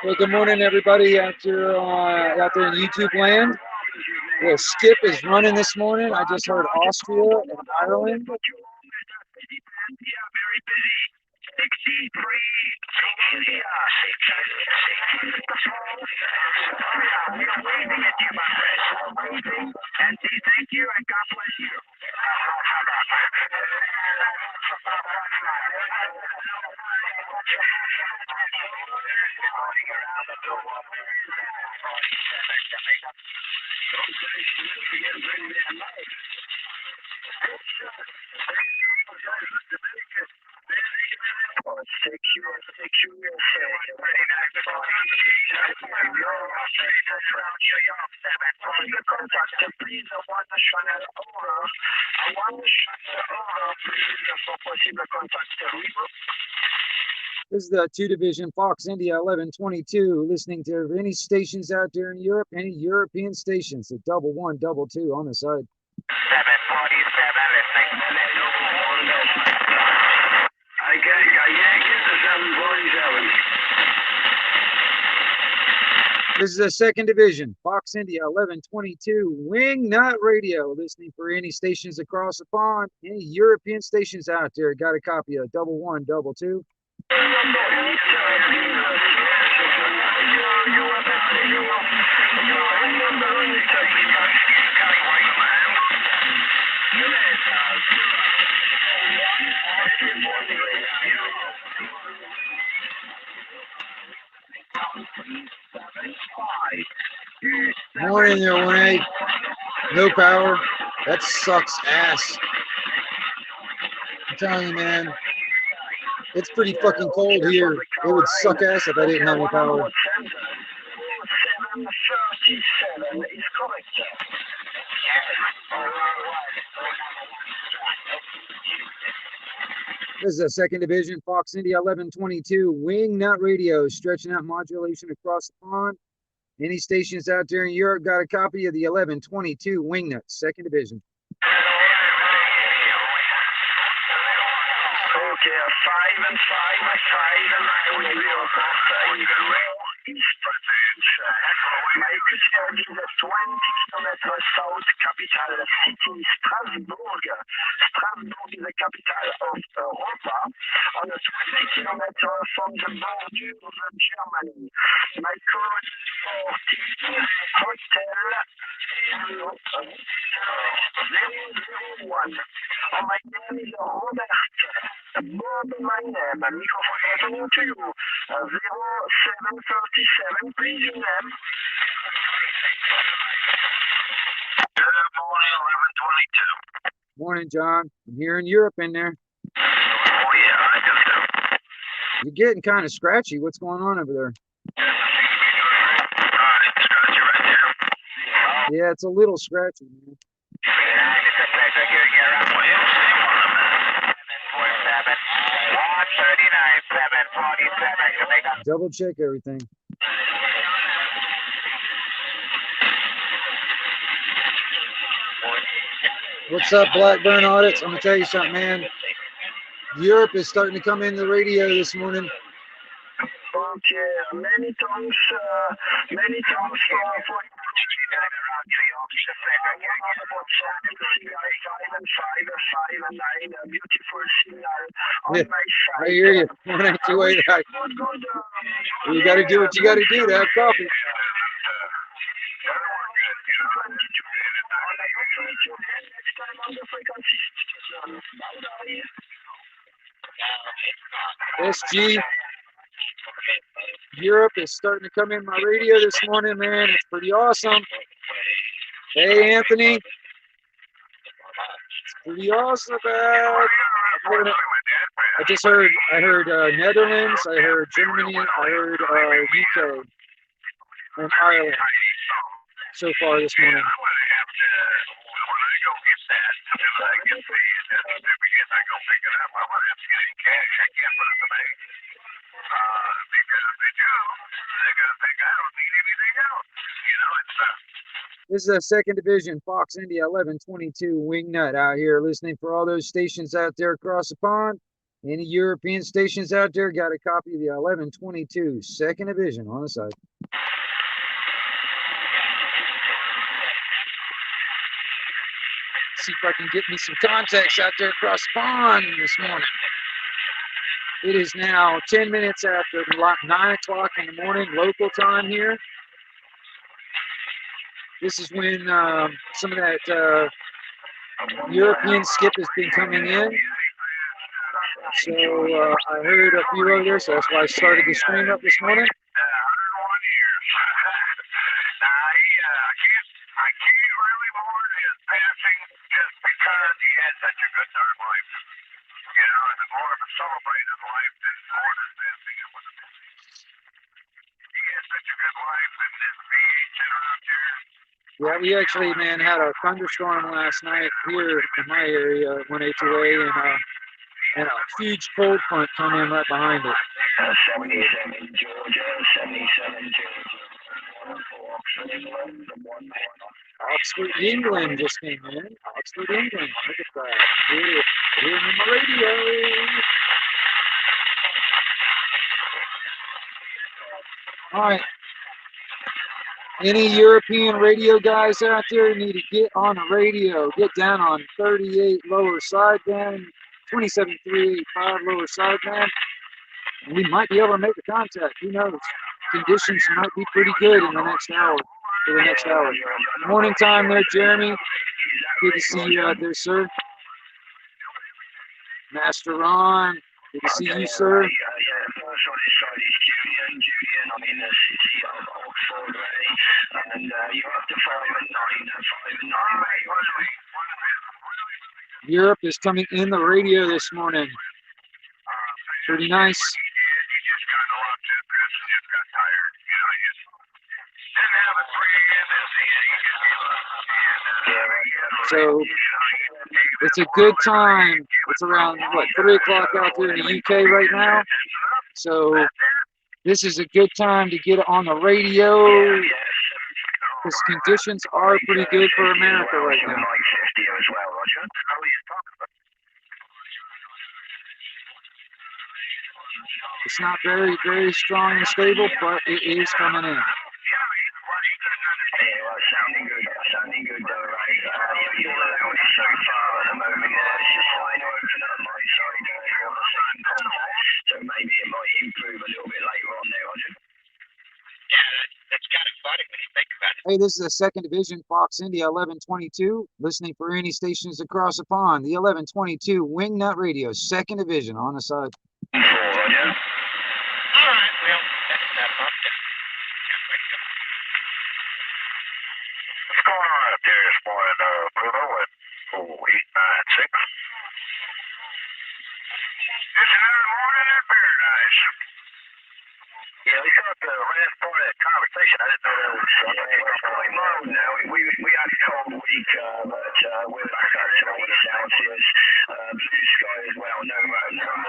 Well, good morning, everybody out there in YouTube land. The skip is running this morning. I just heard Austria and Ireland. Thank you and God bless you. This is the 2 Division Fox India 1122, listening to any stations out there in Europe, any European stations at 1122 on the side. 747 listening. This is the 2nd Division, Fox India 1122, Wing Nut Radio, listening for any stations across the pond, any European stations out there. Got a copy of 1122. Morning there, 1A. No power. That sucks ass. I'm telling you, man. It's pretty fucking cold here. It would suck ass if I didn't have any power. This is the 2nd Division, Fox India 1122, Wing Nut Radio, stretching out modulation across the pond. Any stations out there in Europe got a copy of the 1122 Wing Nut, 2nd Division. Okay, 5 and 5 and 5 and 9 will be on East Make a journey the 20 kilometers south capital city Strasbourg. Strasbourg is the capital of Europa, on a 20 kilometers from the borders of Germany. My code is 40 Hotel 001. My name is Robert. Bob, my name. Microphone listening to you. 0737, please, your name. Good morning, 1122. Morning, John. I'm here in Europe in there. Oh, yeah, I do too. You're getting kind of scratchy. What's going on over there? Scratchy right there. Yeah, it's a little scratchy, man. Double check everything. What's up, Blackburn Audits? I'm gonna tell you something, man. Europe is starting to come in the radio this morning. Okay, many thanks for beautiful signal on Yeah, my side. I hear you. 192.8. You got to do what you got to do to have coffee. SG. Europe is starting to come in my radio this morning, man. It's pretty awesome. Hey, Anthony. It's pretty awesome, man. I heard Netherlands, I heard Germany, I heard UK. and Ireland so far this morning. I'm going to have to, when I go get that, until I get the death certificate, I go pick it up. I'm going to have to get it in cash. I can't put it in the bank. Because if they do, they're going to think I don't need anything else. You know, it's This is a 2nd Division Fox India 1122 Wingnut out here listening for all those stations out there across the pond. Any European stations out there got a copy of the 1122 2nd Division on the side. See if I can get me some contacts out there across the pond this morning. It is now 10 minutes after 9 o'clock in the morning local time here. This is when some of that European skip has been coming in. So I heard a few over there, so that's why I started the stream up this morning. 101 years. I can't really mourn his passing just because he had such a good darn life. You know, it's more of a celebrated life than more than passing. It was a he had such a good life, and this beach and around here. Yeah, we actually, man, had a thunderstorm last night here in my area, 182A, and a huge cold front come in right behind it. 77 Georgia, 77 Georgia. Oxford, England, the one man. Oxford, England just came in. Oxford, England. Look at that. Hear him on the radio. All right. Any European radio guys out there need to get on the radio. Get down on 38 lower sideband, 27385 lower sideband. And we might be able to make a contact. Who knows? Conditions might be pretty good in the next hour. For the next hour. Morning time there, Jeremy. Good to see you out there, sir. Master Ron. Good to see you, sir. First on this side is Julian. I'm in the city of Oxford, and you're up to 5 and 9, 5 and 9, mate. Europe is coming in the radio this morning. Pretty nice. He just kind of locked his wrist and just got tired. You know, he just didn't have a free and So it's a good time. It's around, what, 3 o'clock out there in the UK right now. So this is a good time to get on the radio because conditions are pretty good for America right now. It's not very, very strong and stable, but it is coming in. Sounding good, though, right? You're only so far at the moment. It's just trying to open up my side on the sun contact, so maybe it might improve a little bit later on there, Roger. Yeah, that's kind of funny when you think about it. Hey, this is the 2nd Division Fox India 1122, listening for any stations across the pond. The 1122 Wingnut Radio, 2nd Division on the side. Roger. All right, well, that's that up. What's going on up there this morning, Bruno, at 896? It's another morning in paradise. Yeah, we got the last part of that conversation. I didn't know that was fully mode now. We had a cold week, but we're back on 20 Celsius. Blue sky as well. No rain. How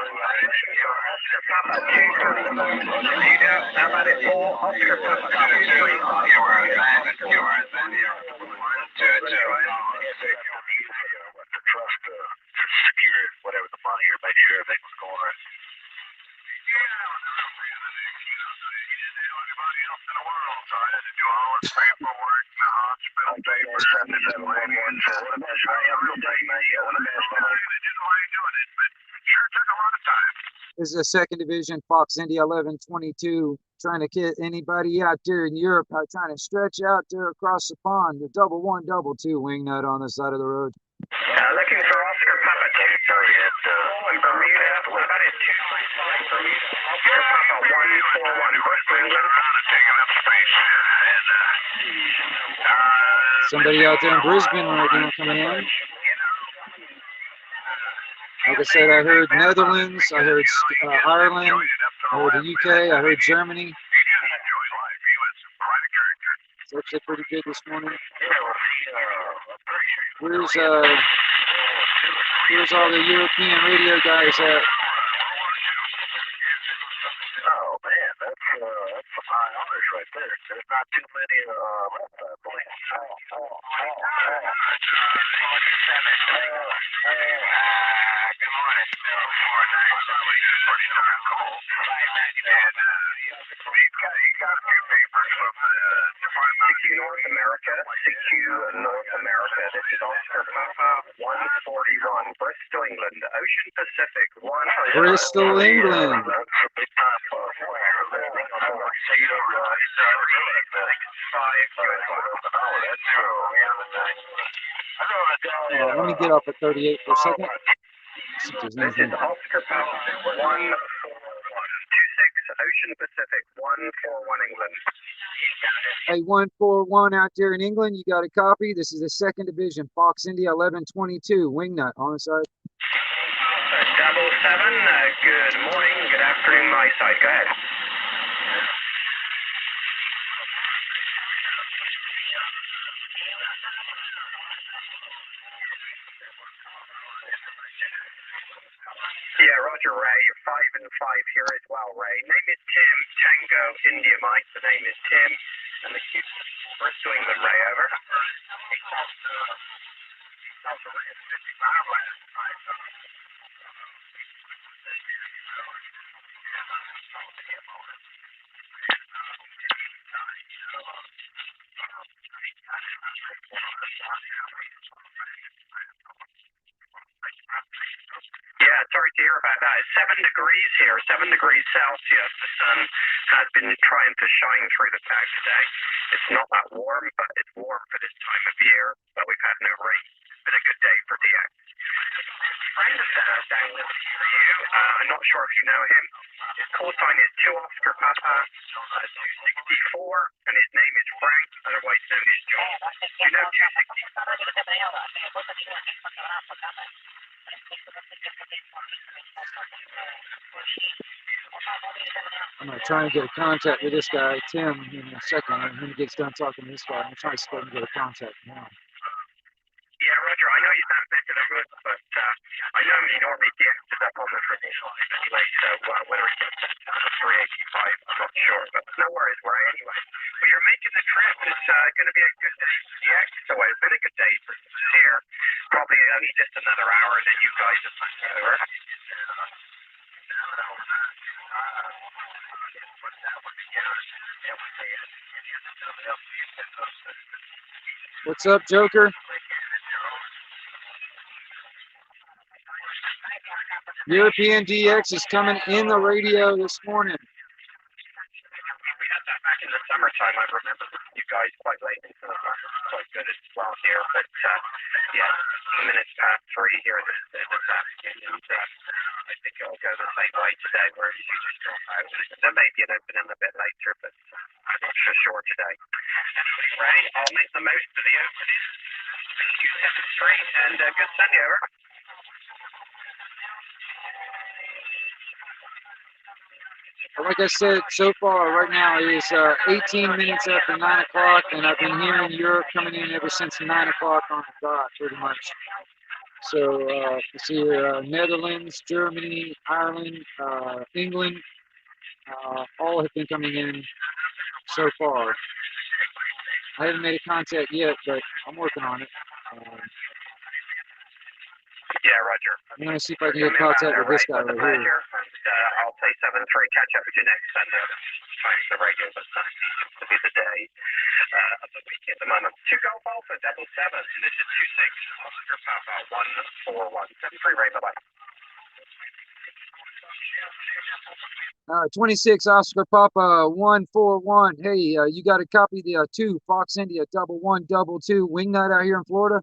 about it? Oscar Papa trust to secure whatever the money or make sure everything was going right. Everybody else in the world, so I had to do all this paperwork, the hospital papers, and this and that. All the best, mate. Have a good day, mate. All the best, mate. I didn't know why you're doing it, but it sure took a lot of time. This is the 2nd Division Fox India 1122, trying to get anybody out there in Europe trying to stretch out there across the pond. The 1122 Wingnut on the side of the road. Looking for Oscar Papa 2, sorry, at Bermuda. What about it? 295 Bermuda. Oscar Papa 141. Questions are around and taking up space. And, Somebody out there in Brisbane right now coming in. Like I said, I heard Netherlands, I heard Ireland, I heard the UK, I heard Germany. He just enjoyed life. He was quite a It's actually pretty good this morning. Yeah, Where's all the European radio guys at? oh man, that's some high honors right there. There's not too many left, I believe. Good morning, Bill. 497. You got a few papers from the Department of North America. CQ North America. This is Oscar Papa 141, Bristol, England. Ocean Pacific 1. Bristol, England. That's a big time for where you're living. So you don't realize that's true. Let me get off at 38 for a second. See if there's This is anything. Oscar Papa 141. 26 Ocean Pacific 141 England. Hey, 141 out there in England, you got a copy. This is the 2nd Division, Fox India 1122, wingnut on the side. 777, good morning, good afternoon, my side. Go ahead. Yeah, Roger, Ray. You're 5 and 5 here as well, Ray. Name is Tim, Tango, India, Mike. The name is Tim, and the Q. Bristol, England, Ray, over. Yeah, sorry to hear about that. It's 7 degrees here, 7 degrees Celsius. The sun has been trying to shine through the cloud today. It's not that warm, but it's warm for this time of year. But we've had no rain. It's been a good day for DX. Friend down with you. I'm not sure if you know him. His call sign is 2 Oscar Papa 264, and his name is Frank, otherwise known as John. Do you know 264? I'm going to try and get a contact with this guy, Tim, in a second. When he gets done talking to this guy, I'm going to try to see if I can get a contact now. Yeah, Roger, I know he's not neck of the woods, but I know he normally dances up on the finish line anyway, so whether he gets that 385, I'm not sure, but no worries, Ray, anyway. Well, you're making the trip. It's going to be a good day for the X, so it's been a good day for here. Probably only just another hour, and then you guys have left over. What's up, Joker? European DX is coming in the radio this morning. We had that back in the summertime. I remember you guys quite late into the summer. Quite good as well here, but yeah, 15 minutes past 3 here this afternoon, and I think it'll go the same way today, where you just drop out. There may be an opening a bit later, but I'm not so sure today. Anyway, Ray, I'll make the most of the opening. You set it straight, and good Sunday, over. Like I said, so far, right now, it is 18 minutes after 9 o'clock, and I've been here in Europe coming in ever since 9 o'clock on the dot, pretty much. So, you see here, Netherlands, Germany, Ireland, England, all have been coming in so far. I haven't made a contact yet, but I'm working on it. Yeah, Roger. I'm going to see if I can get contact with this guy right here. I'll say 7-3, catch up with you next Sunday. Trying the radio, but Sunday seems to be the day of the week at the moment. 2 Golf Alpha, 7-7. This is 26 Oscar Papa 141. 7-3, Ray, bye-bye. 26 Oscar Papa 141. Hey, you got to copy the 2 Fox India 1122 wingnut out here in Florida?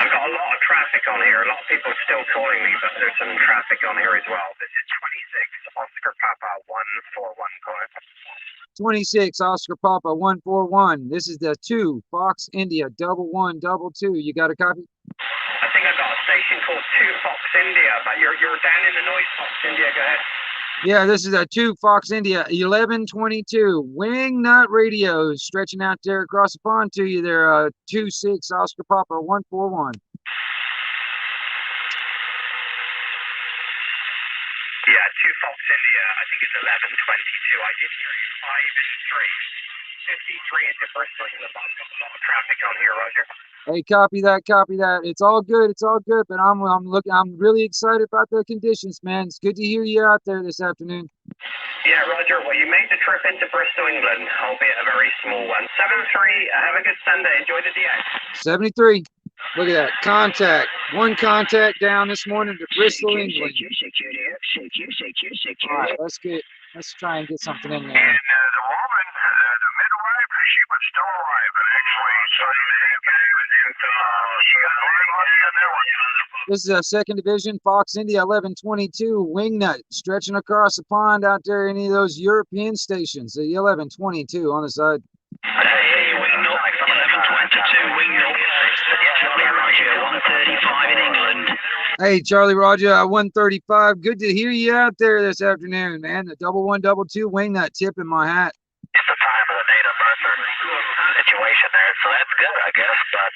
I've got a lot of traffic on here. A lot of people are still calling me, but there's some traffic on here as well. This is 26 Oscar Papa 141. Go ahead. 26 Oscar Papa 141. This is the 2 Fox India 1122. You got a copy? I think I got a station called 2 Fox India, but you're down in the noise, Fox India. Go ahead. Yeah, this is a 2 Fox India 1122 wing nut radio stretching out there across the pond to you there. 26 Oscar Papa 141. Yeah, 2 Fox India. I think it's 1122. I did hear you 5 and 3. 53 into Bristol. I've got a lot of traffic on here, Roger. Hey, copy that, copy that. It's all good, but I'm really excited about the conditions, man. It's good to hear you out there this afternoon. Yeah, Roger. Well, you made the trip into Bristol, England, albeit a very small one. 7-3. Have a good Sunday. Enjoy the DX. 73. Look at that. Contact. One contact down this morning to Bristol, England. All right, let's try and get something in there. And the woman, the midwife, she was still alive, and actually, This is a 2nd Division Fox India 1122 wingnut stretching across the pond out there. Any of those European stations? The 1122 on the side. Hey, wingnut, 1122 wingnut. Charlie Roger, 135 in England. Hey, Charlie Roger, 135. Good to hear you out there this afternoon, man. The 1122 wingnut tip in my hat. It's the time of the date of birth situation there, so that's good, I guess. But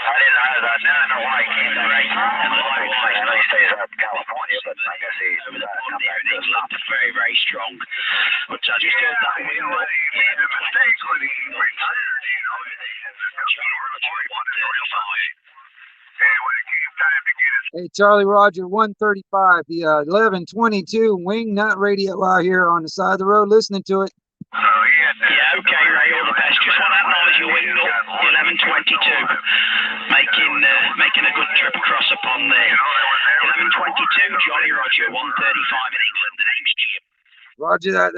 I didn't. Now I know why he came back. And the life I know he stays up in California, but I guess he's come back to England. Very, very strong. But you still that wing. The mistake when he retired, you know, Hey, Charlie Roger, 135, the 1122 wing nut radio out here on the side of the road, listening to it. Yeah, okay, Ray, all the best. Just want to acknowledge your wing nut, 1122, making a good trip across upon there. 1122, Charlie Roger, 135 in England. The name's Jim. Roger that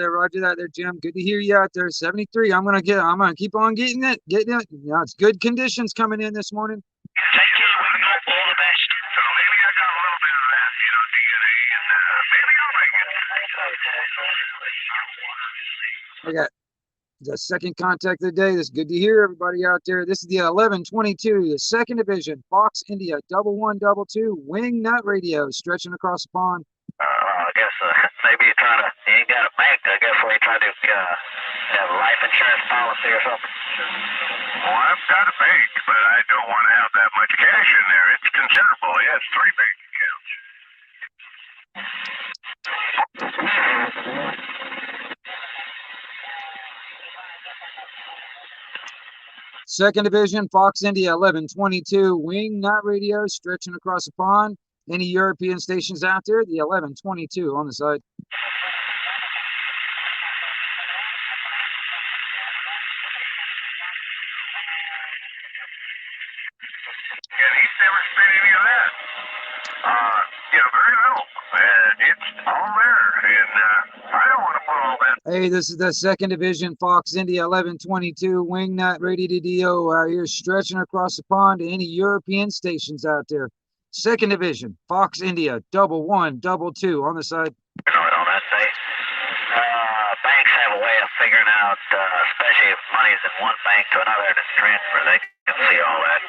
there, Jim. Good to hear you out there. 73. I'm gonna keep on getting it. You know, it's good conditions coming in this morning. Take care, wing nut. All the best. So maybe I got a little bit of that, you know, DNA, and maybe I'll make it. I got the 2nd contact of the day. It's good to hear everybody out there. This is the 1122, the 2nd Division Fox India 1122 wing nut radio stretching across the pond. I guess maybe he ain't got a bank. I guess where he tried to have a life insurance policy or something. Well, I've got a bank, but I don't want to have that much cash in there. It's considerable. He has 3 bank accounts. 2nd Division Fox India 1122 wing nut radio stretching across the pond. Any European stations out there? The 1122 on the side. And he's never spent any of that. Very little. And it's all there. And I don't want to put all that. Hey, this is the 2nd Division Fox India 1122 wing nut radio to DO out here stretching across the pond to any European stations out there. 2nd Division Fox India 1122 on the side. You know what all that say? Banks have a way of figuring out, especially if money's in one bank to another and it's transferred, they can see all that.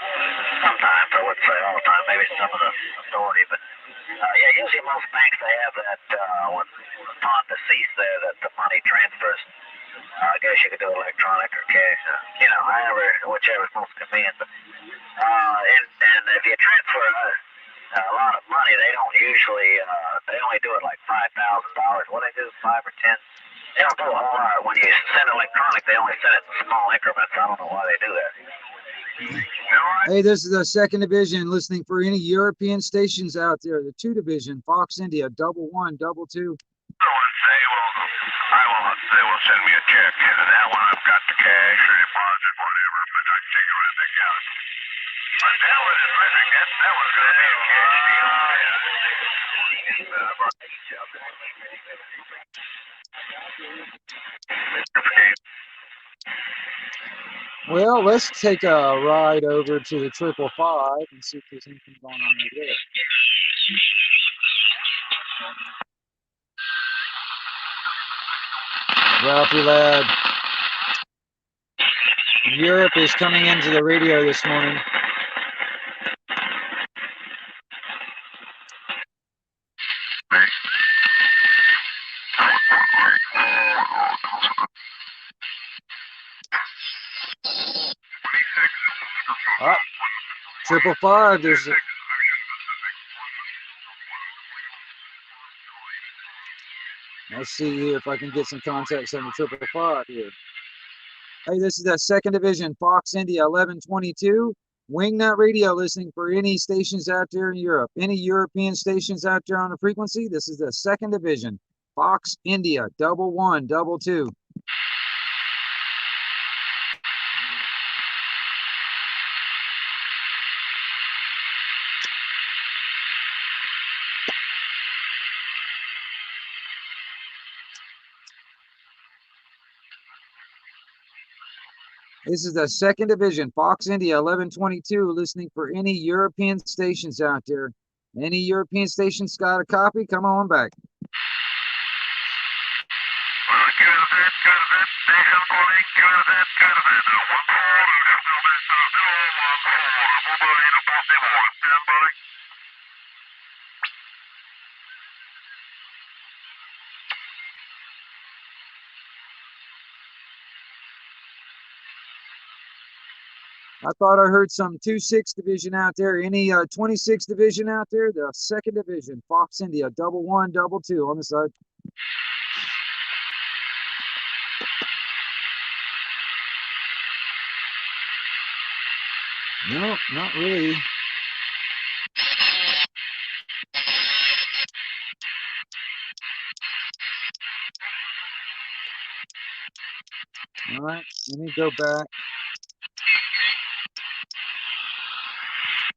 Sometimes, I wouldn't say all the time, maybe some of the authority, but usually most banks, they have that, when upon deceased there, that the money transfers. I guess you could do electronic or cash, whichever is most convenient. But, and if you transfer a lot of money, they don't usually, they only do it like $5,000. What they do, 5 or 10? They don't do a whole lot. When you send electronic, they only send it in small increments. I don't know why they do that. Hey, this is the 2nd Division listening for any European stations out there. The 2 Division Fox India 1122. They will send me a check, and that one I've got the cash or deposit, whatever, but I can take it right back out. But that was terrific. That was going to be a cash deal. Well, let's take a ride over to the 555 and see if there's anything going on over there. Ralphie lad. Europe is coming into the radio this morning. 555. There's a, let's see here if I can get some contacts on the 555 here. Hey, this is the 2nd Division, Fox India 1122. Wingnut Radio, listening for any stations out there in Europe. Any European stations out there on the frequency? This is the 2nd Division, Fox India 1122. This is the 2nd Division, Fox India 1122, listening for any European stations out there. Any European stations got a copy? Come on back. I thought I heard some 26th Division out there. Any 26th Division out there? The 2nd Division, Fox India 1122 on the side. No, not really. All right, let me go back.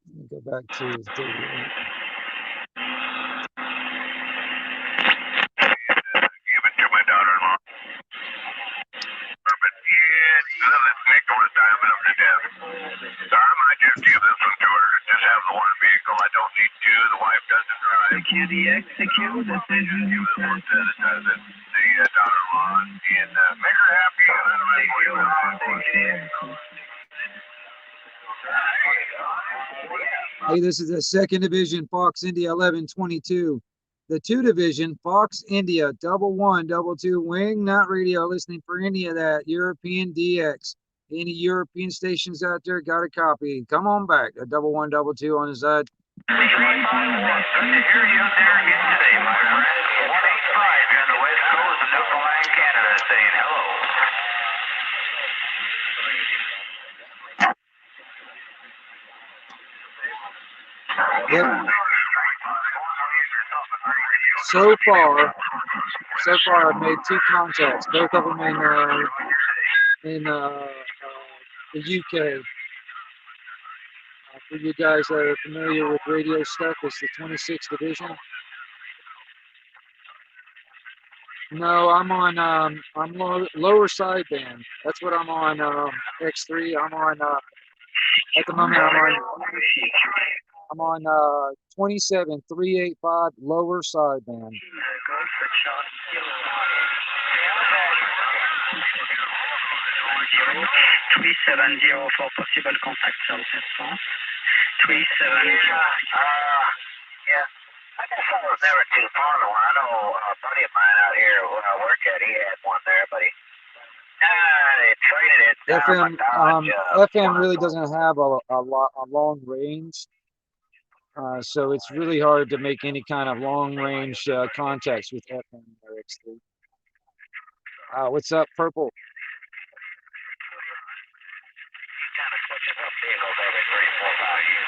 Let me go back to 38. Give it to my daughter-in-law. But yeah, let's make all the time up to death. So I might just give this one to her. Just have the one vehicle. I don't need two. The wife doesn't drive. Execute decision. Give this one to the daughter-in-law and make her happy. And then let me Hey, this is the 2nd Division, Fox India 1122. The 2 Division, Fox India 1122, Wingnut Radio, listening for any of that European DX. Any European stations out there got a copy? Come on back. A 1122 on the side. Good to hear you out there again today, my friend. 185 here on the West Coast of Newfoundland, Canada, saying hello. Yep. So far, I've made 2 contacts, both of them in the UK. For you guys that are familiar with radio stuff, it's the 26th Division. No, I'm on I'm lower sideband. That's what I'm on X3. I'm on at the moment I'm on 27385 lower sideband. 370 for possible contact service response. 370. Yeah. I guess I was never too fond of one. I know a buddy of mine out here when I work at, he had one there, but they traded it. FM really doesn't have a long range, so it's really hard to make any kind of long range contacts with FM or X3. What's up, Purple? Kind of switches up vehicles every 3, 4, 5 years.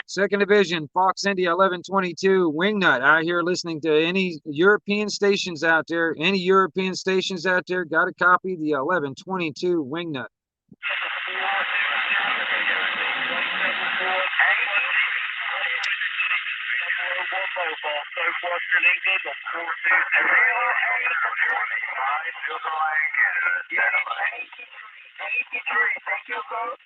2nd Division, Fox India 1122, Wingnut out here listening to any European stations out there. Any European stations out there got a copy? The 1122 Wingnut. Western England, of course, is thank you, folks.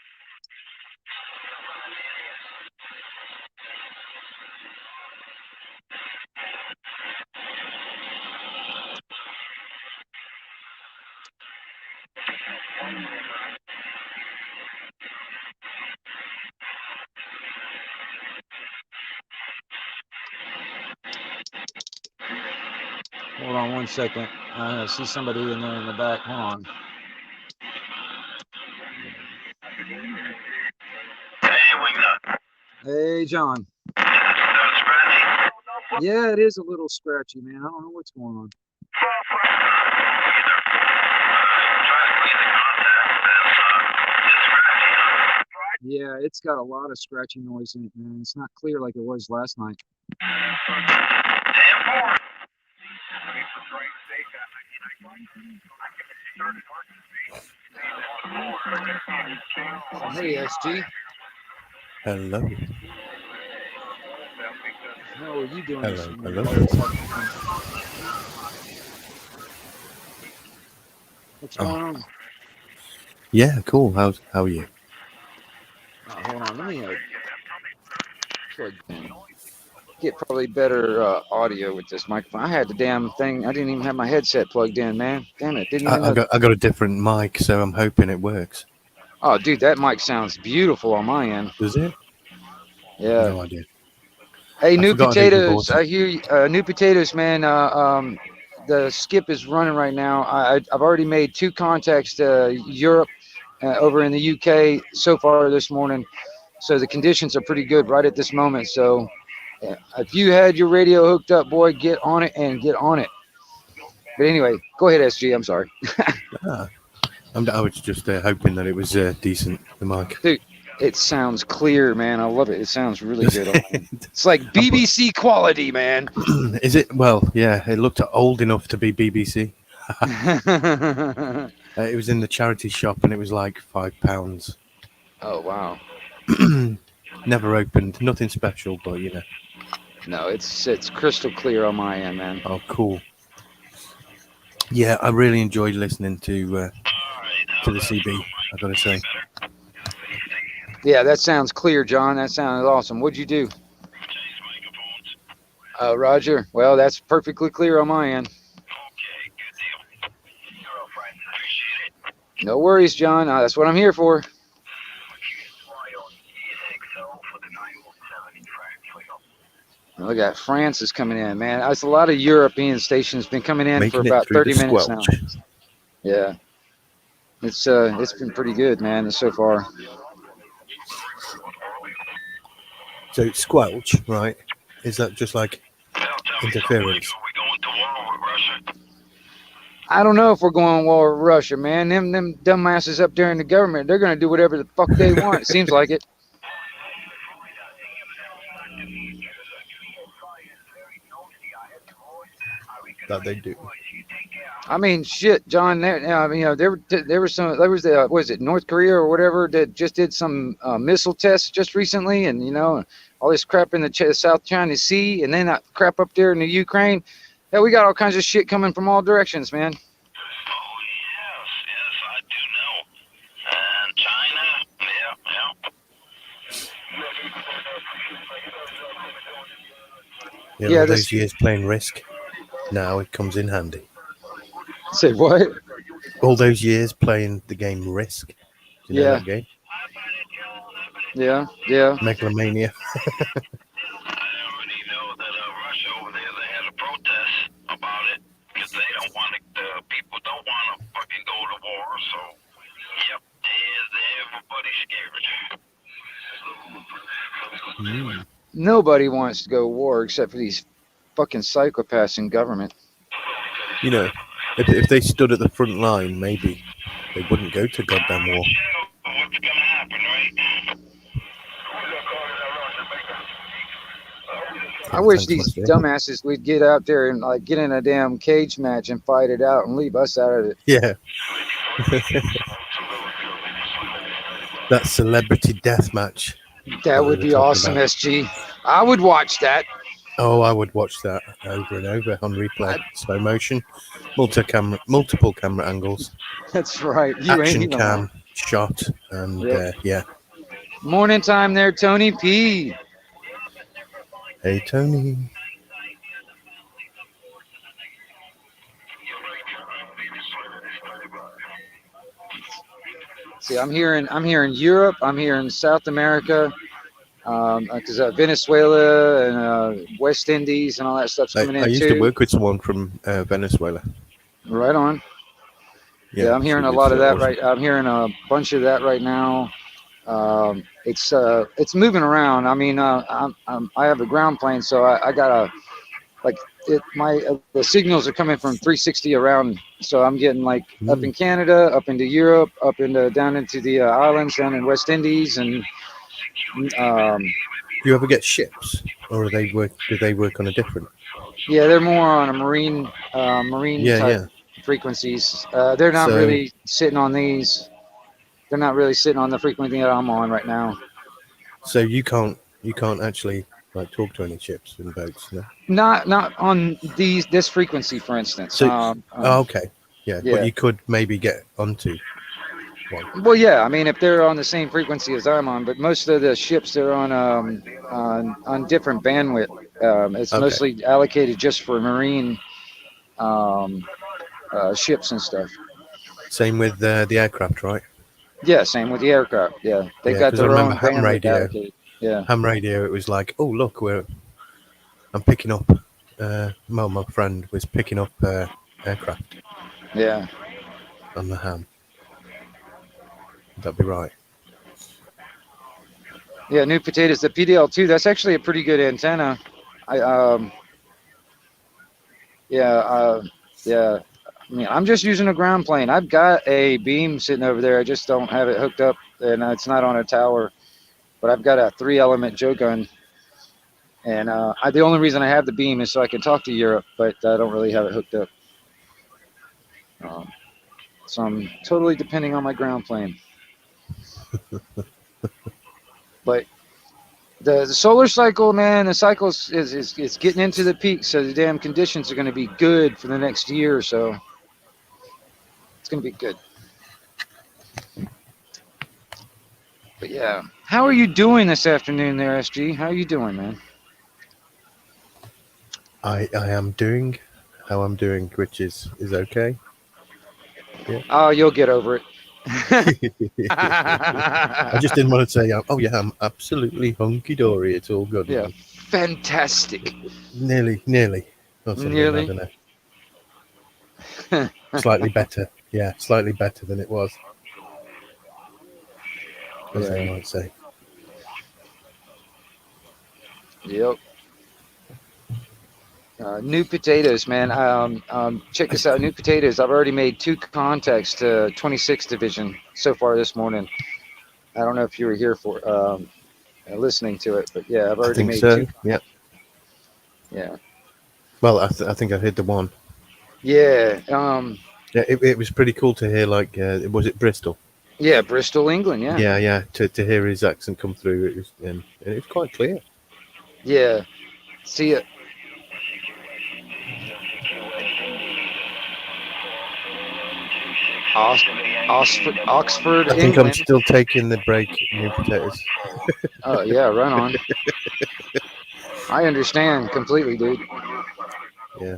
Hold on 1 second. I see somebody in there in the back. Hold on. Hey, Wingnut. Hey, John. That scratchy? Yeah, it is a little scratchy, man. I don't know what's going on. Try to clean the contact. It's scratchy. Yeah, it's got a lot of scratchy noise in it, man. It's not clear like it was last night. Damn poor. Hey, SG. Hello. How are you doing this Hello. morning? What's going on? Yeah, cool. How are you? Hold on, let me plug in. Get probably better audio with this microphone. I had the damn thing. I didn't even have my headset plugged in, man. Damn it! Didn't even. I got a different mic, so I'm hoping it works. Oh, dude, that mic sounds beautiful on my end. Does it? Yeah. No idea. Hey, New forgot who Potatoes. bought it. I hear you. New Potatoes, man. The skip is running right now. I've already made 2 contacts to Europe, over in the UK so far this morning. So the conditions are pretty good right at this moment. So if you had your radio hooked up, boy, get on it and get on it. But anyway, go ahead, SG. I'm sorry. I was just hoping that it was decent, the mic. Dude, it sounds clear, man. I love it. It sounds really good. It's like BBC quality, man. Is it? Well, yeah, it looked old enough to be BBC. It was in the charity shop and it was like £5. Oh, wow. Never opened. Nothing special, but you know. No, it's crystal clear on my end, man. Oh, cool. Yeah, I really enjoyed listening to the CB, I gotta say. Yeah, that sounds clear, John. That sounds awesome. What'd you do? Roger. Well, that's perfectly clear on my end. No worries, John. That's what I'm here for. Look at France is coming in, man. It's a lot of European stations been coming in Making for about it through 30 the minutes squelch. now. Yeah. It's been pretty good, man, so far. So squelch, right? Is that just like interference? I don't know if we're going to war with Russia, man. Them dumbasses up there in the government, they're going to do whatever the fuck they want. It seems like it. That they do. I mean, shit, John. There was the was it North Korea or whatever that just did some missile tests just recently, and all this crap in the South China Sea, and then that crap up there in the Ukraine. Yeah, we got all kinds of shit coming from all directions, man. Oh, yes, I do know. And China, Yeah, all those years playing Risk, now it comes in handy. Say what? All those years playing the game Risk. Do you know that game? Yeah. Megalomania. Nobody wants to go to war except for these fucking psychopaths in government. You know, if they stood at the front line, maybe they wouldn't go to goddamn war. What's gonna happen, right? I wish these dumbasses would get out there and get in a damn cage match and fight it out and leave us out of it. Yeah. That celebrity death match. That would be awesome, SG. I would watch that. Oh, I would watch that over and over on replay, slow motion, multiple camera angles. That's right. Action cam shot, and yeah. Morning time there, Tony P. Hey, Tony. See, I'm here in Europe. I'm here in South America, because Venezuela and West Indies and all that stuff's coming in too. I used to work with someone from Venezuela. Right on. Yeah, I'm hearing a lot of that right. I'm hearing a bunch of that right now. It's moving around. I mean, I have a ground plane, so I got like the signals are coming from 360 around. So I'm getting like up in Canada, up into Europe, up into down into the islands, down in West Indies, and Do you ever get ships, or do they work on a different? yeah, they're more on a marine Yeah, type yeah. frequencies. They're not So really sitting on these. They're not really sitting on the frequency that I'm on right now. so you can't actually like talk to any ships and boats, no. Not on this frequency, for instance. So okay, yeah, but Yeah. you could maybe get onto one. Well, yeah. I mean, if they're on the same frequency as I'm on, but most of the ships they're on different bandwidth. It's Okay, mostly allocated just for marine um, ships and stuff. same with the aircraft, right? Yeah, same with the aircraft. Yeah, they've Yeah, got because I their remember own bandwidth allocated. Yeah. ham radio. It was like, oh look, I'm picking up. Well, my friend was picking up aircraft Yeah. on the ham. That'd be right. Yeah, new potatoes. The PDL2. That's actually a pretty good antenna. I yeah yeah. I mean, I'm just using a ground plane. I've got a beam sitting over there. I just don't have it hooked up, and it's not on a tower. But I've got a 3-element joe gun, and the only reason I have the beam is so I can talk to Europe, but I don't really have it hooked up. Um, so I'm totally depending on my ground plane. But the solar cycle, man, the cycle is getting into the peak, so the damn conditions are going to be good for the next year or so. It's going to be good. But yeah, how are you doing this afternoon there, SG? How are you doing, man? I am doing how I'm doing, which is okay. Oh, you'll get over it. I just didn't want to say, oh yeah, I'm absolutely hunky dory. It's all good. Yeah, Man. fantastic. Nearly. Or something. Nearly. I don't know. Slightly better. Yeah, slightly better than it was. As they might say. Yep. New potatoes, man. Check this out. New potatoes. I've already made 2 contacts to 26th Division so far this morning. I don't know if you were here for listening to it, but yeah, I've already made so. 2. Yeah. Yeah. Well, I think I heard the one. Yeah. Yeah, it was pretty cool to hear. Like, was it Bristol? Yeah, Bristol, England. Yeah. Yeah. To hear his accent come through, it was and it was quite clear. Yeah. See it. Oxford, I think England. I'm still taking the break. New potatoes. Oh yeah, right on. I understand completely, dude. Yeah.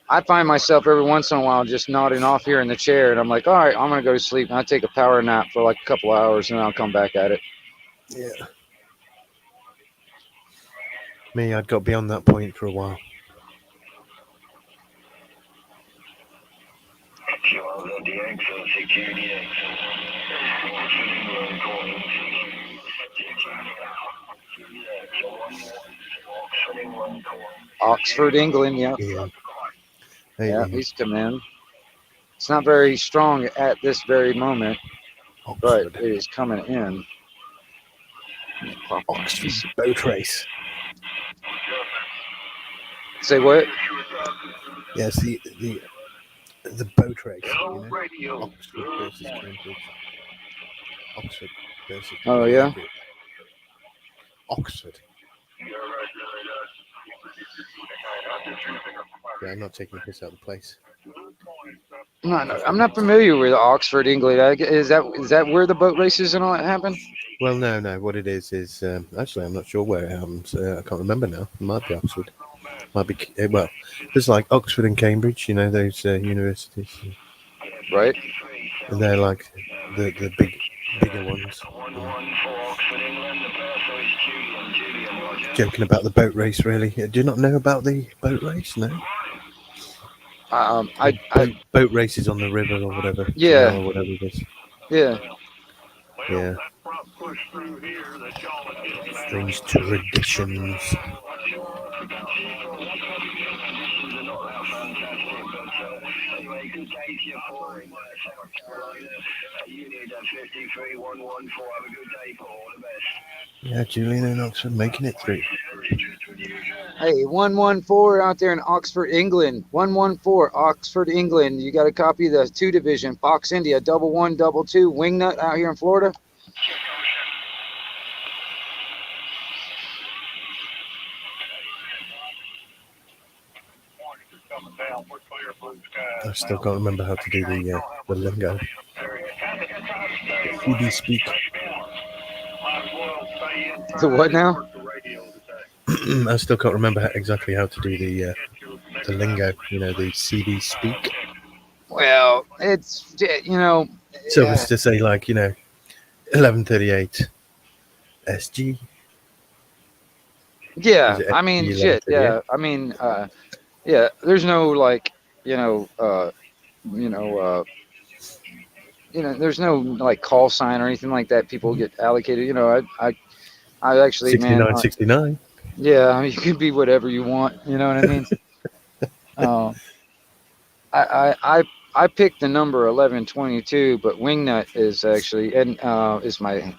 I find myself every once in a while just nodding off here in the chair, and I'm like, all right, I'm gonna go to sleep, and I take a power nap for like a couple hours, and then I'll come back at it. Yeah. Me, I'd got beyond that point for a while. Oxford, England, yeah. Yeah. Yeah, he's coming in. It's not very strong at this very moment, Oxford. but it is coming in. Oxford boat race. Say what? Yes, the boat race. You know? Oxford versus Cambridge. Oxford versus. Oh yeah. Oxford. Yeah, I'm not taking a piss out of the place. No, I'm not familiar with Oxford, England. Is that where the boat races and all that happen? Well, no. What it is actually I'm not sure where it happens. I can't remember now. It might be Oxford. Might be well. There's like Oxford and Cambridge. You know those universities. Right. And they're like the bigger ones. Joking about the boat race, really. Do you not know about the boat race? No. Boat races on the river or whatever. Yeah. Or whatever it is. Yeah. Yeah. Strange traditions. Anyway, good day to you for in South Carolina. Unit 53114. Have a good day, Paul. All the best. Yeah, Julian in Oxford making it through. Hey, 114 out there in Oxford, England. 114, Oxford, England. You got a copy of the 2 Division, Fox India, 1122, Wingnut out here in Florida? I still can't remember how to do the lingo. CD speak. The what now? I still can't remember exactly how to do the lingo. You know, the CD speak. Well, it's, you know. So it's to say, like, you know, 1138 SG. Yeah, Is it I mean, SG shit. 1138? Yeah, I mean, yeah. There's no like, you know, you know, there's no like call sign or anything like that. People get allocated. You know, I actually, man. 6969. Yeah, you can be whatever you want. You know what I mean? uh, I picked the number 1122, but Wingnut is actually is my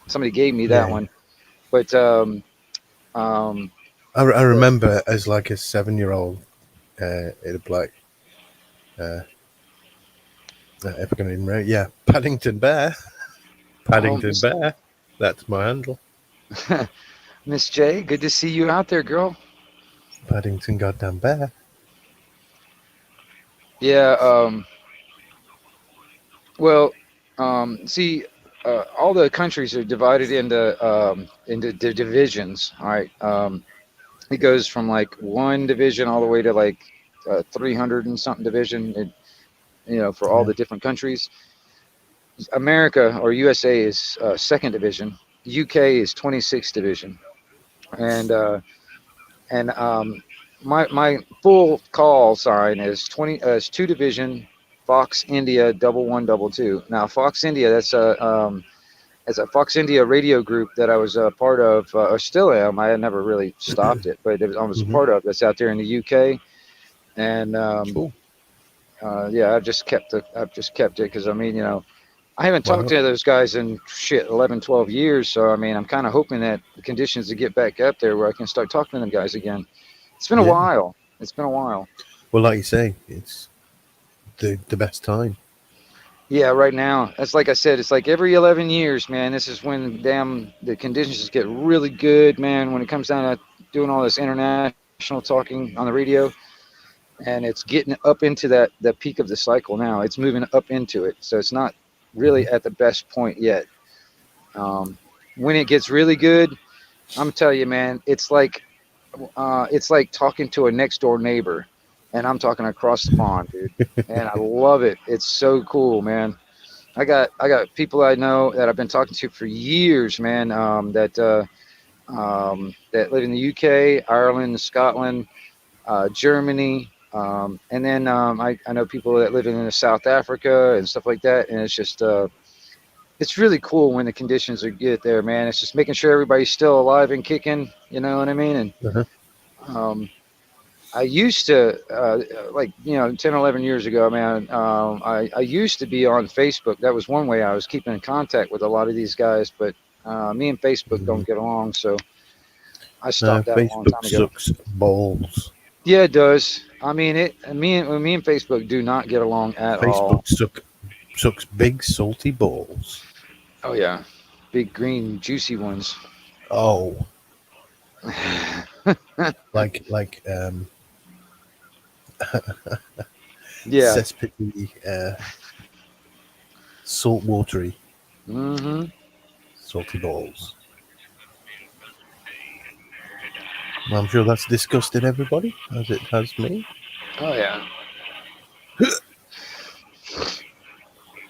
somebody gave me that Yeah. one, but I remember as like a 7-year-old, it'd be like, if I can even remember, yeah, Paddington Bear. Paddington Bear. That's my handle. Miss J, good to see you out there, girl. Paddington goddamn Bear. Yeah. Well, see, all the countries are divided into divisions. All right. It goes from like 1 division all the way to like 300 and something division. For all the different countries. America or USA is 2nd division. UK is 26th division, and my full call sign is 2 division, Fox India 1122. Now Fox India, that's a Fox India radio group that I was a part of, or still am. I had never really stopped it, but I was a part of. That's out there in the UK, and Cool. yeah, I've just kept it because I mean, I haven't Why talked not? to those guys in 11, 12 years. So, I mean, I'm kind of hoping that the conditions to get back up there where I can start talking to them guys again. It's been a Yeah. while. It's been a while. Well, like you say, it's the best time. Yeah, right now. That's like I said, it's like every 11 years, man. This is when the conditions just get really good, man, when it comes down to doing all this international talking on the radio. And it's getting up into the peak of the cycle now. It's moving up into it. So it's not really at the best point yet. When it gets really good, I'm telling you, man, it's like talking to a next door neighbor, and I'm talking across the pond, dude. And I love it. It's so cool, man. I got people I know that I've been talking to for years, man. That live in the UK, Ireland, Scotland, Germany, and then I know people that live in South Africa and stuff like that. And it's just it's really cool when the conditions are good there, man. It's just making sure everybody's still alive and kicking. You know what I mean? And Uh-huh. I used to, like, 10, 11 years ago, man, I used to be on Facebook. That was one way I was keeping in contact with a lot of these guys, but me and Facebook don't get along, so I No, stopped that a long Facebook time ago. sucks balls. Yeah, it does. I mean, me and Facebook do not get along at all. Facebook sucks big salty balls. Oh, yeah. Big, green, juicy ones. Oh, like Yeah. cesspity, salt watery, Mm-hmm. salty balls. Well, I'm sure that's disgusted everybody, as it has me. Oh, yeah.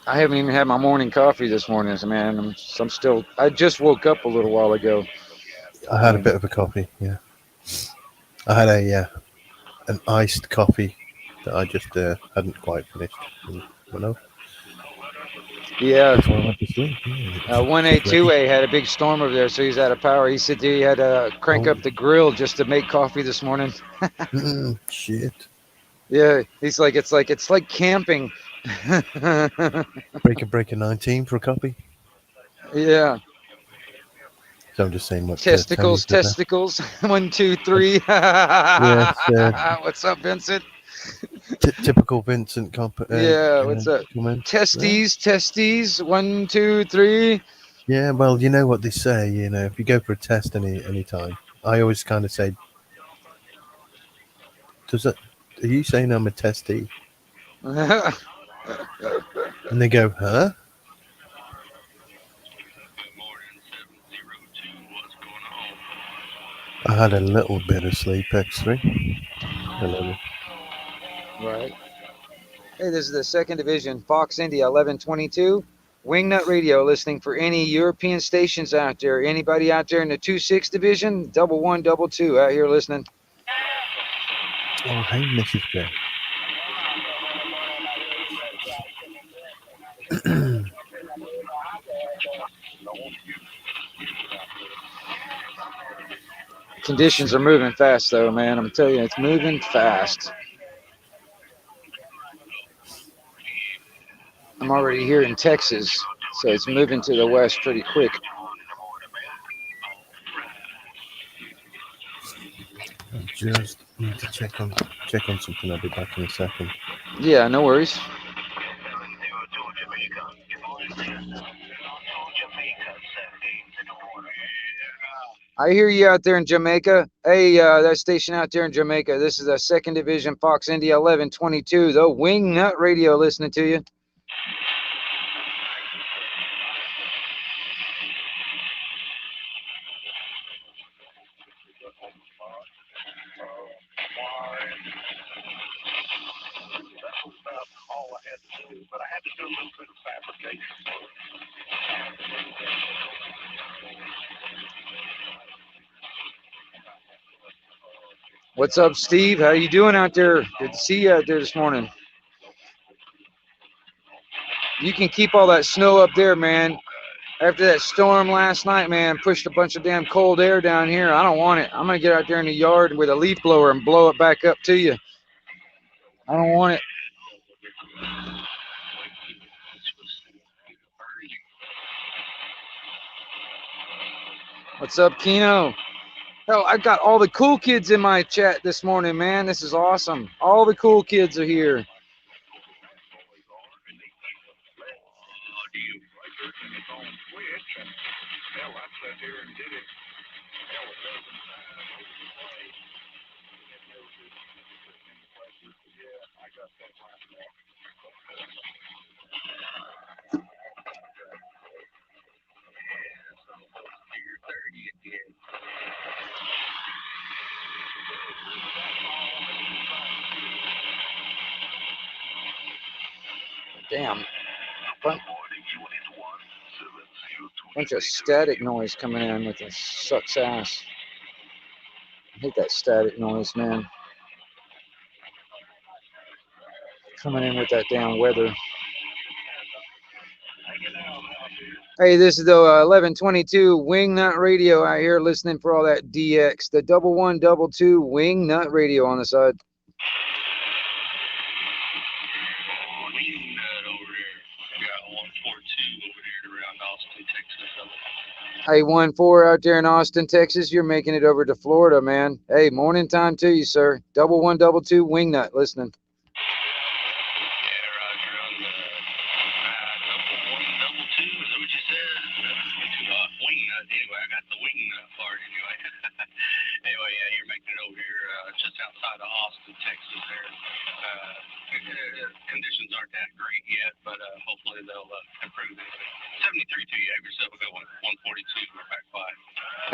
I haven't even had my morning coffee this morning, man. I just woke up a little while ago. I had a bit of a coffee, yeah. I had an iced coffee that I just hadn't quite finished. Yeah. That's why I went to sleep. Yeah, 1A, 2A had a big storm over there, so he's out of power. He said he had to crank Oh. up the grill just to make coffee this morning. Shit. Yeah, he's like, it's like camping. Breaker 19 for a copy. Yeah. So I'm just saying what Tony Testicles, said there. testicles. 1, 2, 3. Yeah, it's What's up, Vincent? typical Vincent Yeah, what's up? comment. Testes, testes. 1, 2, 3. Yeah, well, you know what they say. You know, if you go for a test any time, I always kind of say, "Does it? Are you saying I'm a testee?" And they go, "Huh?" I had a little bit of sleep, X3. A little. Right. Hey, this is the 2nd Division, Fox India 1122. Wingnut Radio, listening for any European stations out there. Anybody out there in the 2-6 Division? 1122 out here listening. Oh, hey, Mrs. J. Conditions are moving fast, though, man. I'm telling you, it's moving fast. I'm already here in Texas, so it's moving to the west pretty quick. I just need to check on something. I'll be back in a second. Yeah, no worries. I hear you out there in Jamaica. Hey, that station out there in Jamaica. This is a 2nd Division, Fox India 1122. The Wingnut Radio listening to you. What's up, Steve? How you doing out there? Good to see you out there this morning. You can keep all that snow up there, man. After that storm last night, man, pushed a bunch of damn cold air down here. I don't want it. I'm going to get out there in the yard with a leaf blower and blow it back up to you. I don't want it. What's up, Keno? Hell, I've got all the cool kids in my chat this morning, man. This is awesome. All the cool kids are here. Damn. Bunch of static noise coming in with this sucks ass. I hate that static noise, man. Coming in with that damn weather. Hey, this is the 1122 Wingnut Radio out here listening for all that DX. The 1122 Wingnut Radio on the side. Hey, 1-4 out there in Austin, Texas. You're making it over to Florida, man. Hey, morning time to you, sir. 1122 Wingnut listening. Conditions aren't that great yet, but hopefully they'll improve. 73 to you. Have yourself a good one. 142. We're back by.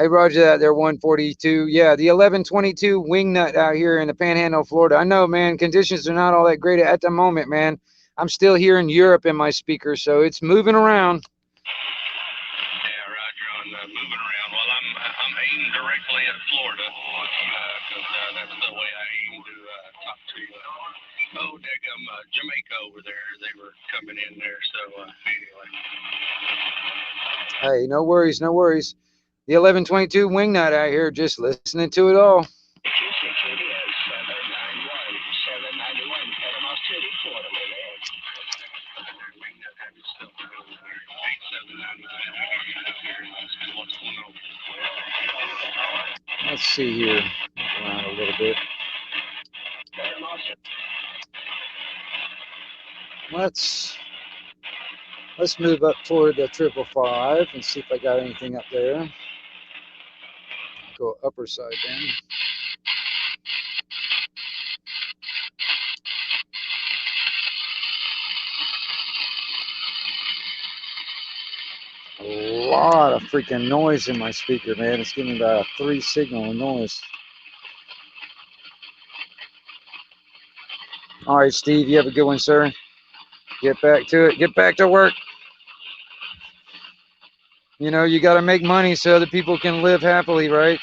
Hey, roger that. They're 142. Yeah, the 1122 Wingnut out here in the Panhandle, Florida. I know, man. Conditions are not all that great at the moment, man. I'm still here in Europe in my speakers, so it's moving around. Yeah, roger on moving around. Well, I'm aimed directly at Florida because that's the way I aim to talk to Jamaica over there. They were coming in there. So anyway. Hey, no worries, no worries. The 1122 Wingnut out here, just listening to it all. Let's see here. Look around a little bit. Let's move up toward the 555 and see if I got anything up there. Go upper side then. A lot of freaking noise in my speaker, man. It's giving me about a 3 signal of noise. All right, Steve, you have a good one, sir. Get back to it. Get back to work. You know, you got to make money so other people can live happily, right?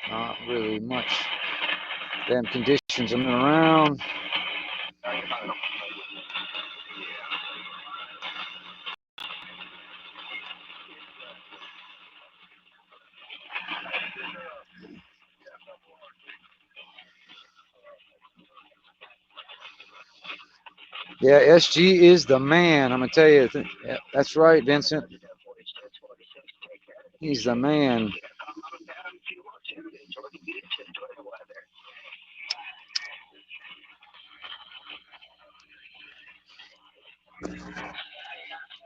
Not really much. Damn conditions I'm around. Yeah, SG is the man. I'm gonna tell you. Yeah, that's right, Vincent. He's the man.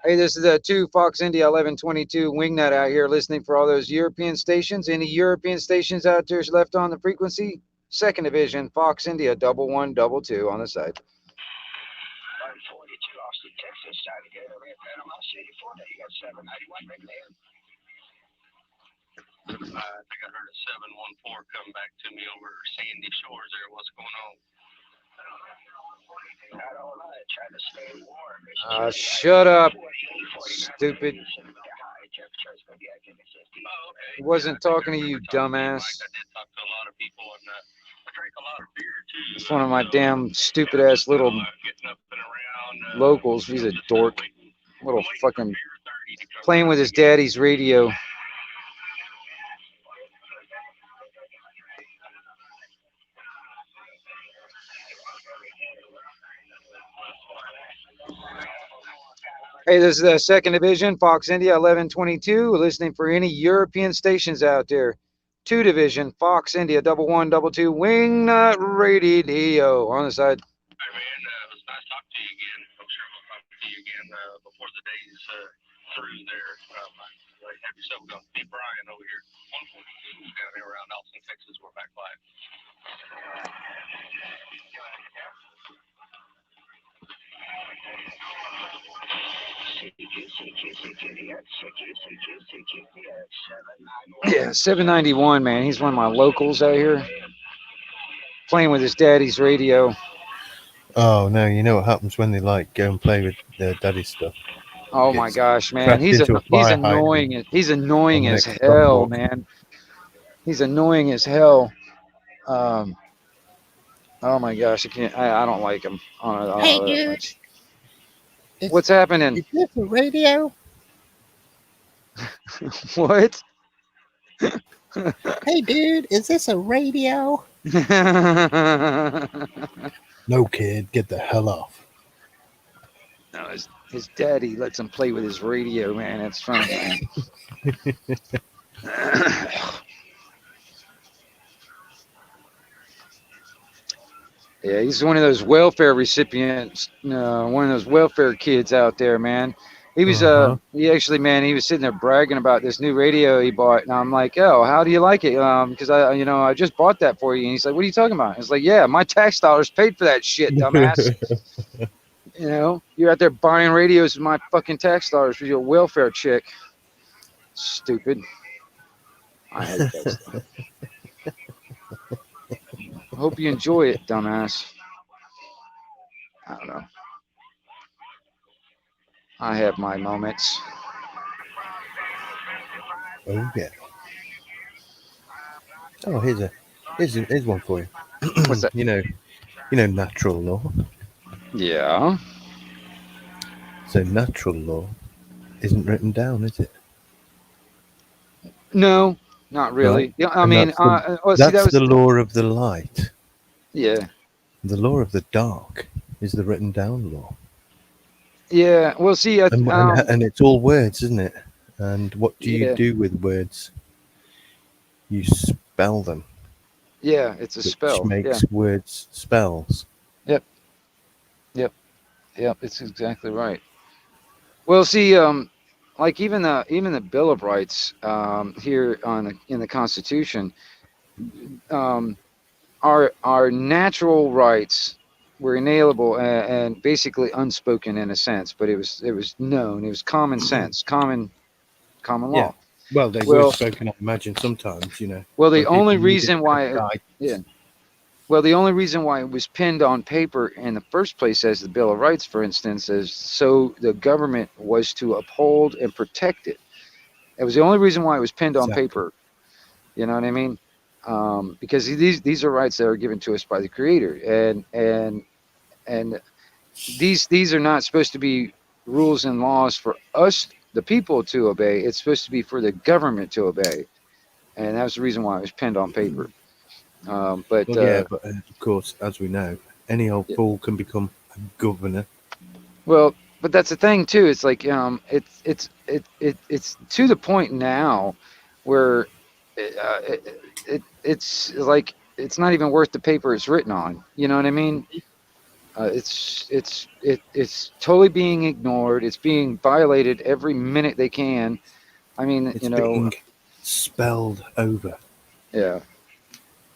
Hey, this is a 2 Fox India 1122 Wingnut out here listening for all those European stations. Any European stations out there left on the frequency? Second division, Fox India 1122 on the side. 142 Austin, Texas, trying to get over at Panama City, Florida. You got 791 regular. I think I heard a 714 come back to me over Sandy Shores there. What's going on? I don't know. Trying to stay warm. Shut up, stupid. He wasn't talking to you, dumbass. I did talk to a lot of people, and I drank a lot of beer too. It's one of my damn stupid ass little locals. He's a dork. Little fucking playing with his daddy's radio. Hey, this is the second division, Fox India 1122. Listening for any European stations out there. 2 division, Fox India 1122 Wingnut Radio on the side. Hey man, it was nice talking to you again. I'm sure we'll talk to you again before the day's through there. Have yourself a good Brian over here. 142 down here around Austin, Texas. We're back live. Yeah, 791, man. He's one of my locals out here. Playing with his daddy's radio. Oh no, you know what happens when they like go and play with their daddy's stuff? Oh my gosh, man. He's annoying. He's annoying as hell, man. He's annoying as hell. Oh my gosh, I don't like him. Hey, dude. What's happening? Is this a radio? What? Hey, dude, is this a radio? No, kid, get the hell off. No, his daddy lets him play with his radio, man. That's funny, man. Yeah, he's one of those welfare recipients, one of those welfare kids out there, man. He was he actually, man, he was sitting there bragging about this new radio he bought, and I'm like, oh, how do you like it? Because I just bought that for you. And he's like, what are you talking about? It's like, yeah, my tax dollars paid for that shit, dumbass. You're out there buying radios with my fucking tax dollars for your welfare chick. Stupid. I hate that stuff. I hope you enjoy it, dumbass. I don't know. I have my moments. Oh yeah. Oh, here's one for you. What's that? You know, natural law. Yeah. So natural law isn't written down, is it? No, not really. Right. Yeah, I And mean, that's the law of the light. Yeah. The law of the dark is the written down law. Yeah. Well, see, And it's all words, isn't it? And what do you Yeah. do with words? You spell them, yeah, it's a which spell. makes words spells. Yep, it's exactly right. Well, see, like even the Bill of Rights here in the Constitution, our natural rights were inalienable and basically unspoken in a sense, but it was known. It was common sense, common law. Yeah. Well, they were spoken, I imagine, sometimes, Well, the when people only needed reason why guidance. the only reason why it was pinned on paper in the first place as the Bill of Rights, for instance, is so the government was to uphold and protect it. It was the only reason why it was pinned on Exactly. paper. You know what I mean? Because these are rights that are given to us by the Creator, and these are not supposed to be rules and laws for us, the people, to obey. It's supposed to be for the government to obey, and that's the reason why it was pinned on paper. But of course, as we know, any old fool can become a governor. well, but that's the thing too. It's like it's to the point now where it's like it's not even worth the paper it's written on. You know what I mean? It's totally being ignored. It's being violated every minute they can. I mean, It's being spelled over. Yeah.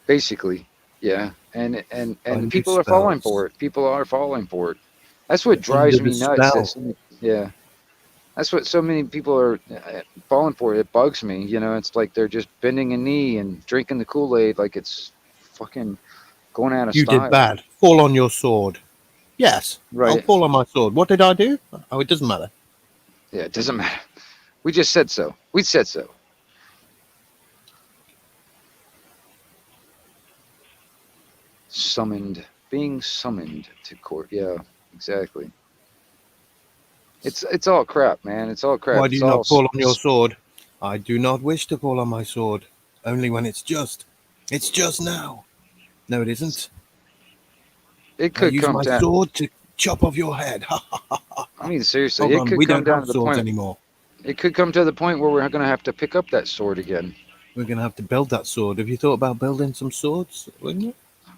Basically, yeah, and Under people are falling spells. for it. People are falling for it. That's what Under drives the me nuts. spell. That's what so many people are falling for. It bugs me. It's like they're just bending a knee and drinking the Kool-Aid like it's fucking going out of You style. did bad. Fall on your sword. Yes, Right. I'll fall on my sword. What did I do? Oh, it doesn't matter. Yeah, it doesn't matter. We just said so. We said so. Being summoned to court. Yeah, exactly. It's all crap, man. It's all crap. Why do It's you all not fall on your sword? I do not wish to fall on my sword. Only when it's just. It's just now. No, it isn't. It I could use come my down. sword to chop off your head. I mean, seriously, Hold it on, could we come don't down have to the swords point. anymore. It could come to the point where we're going to have to pick up that sword again. We're going to have to build that sword. Have you thought about building some swords? Wouldn't you?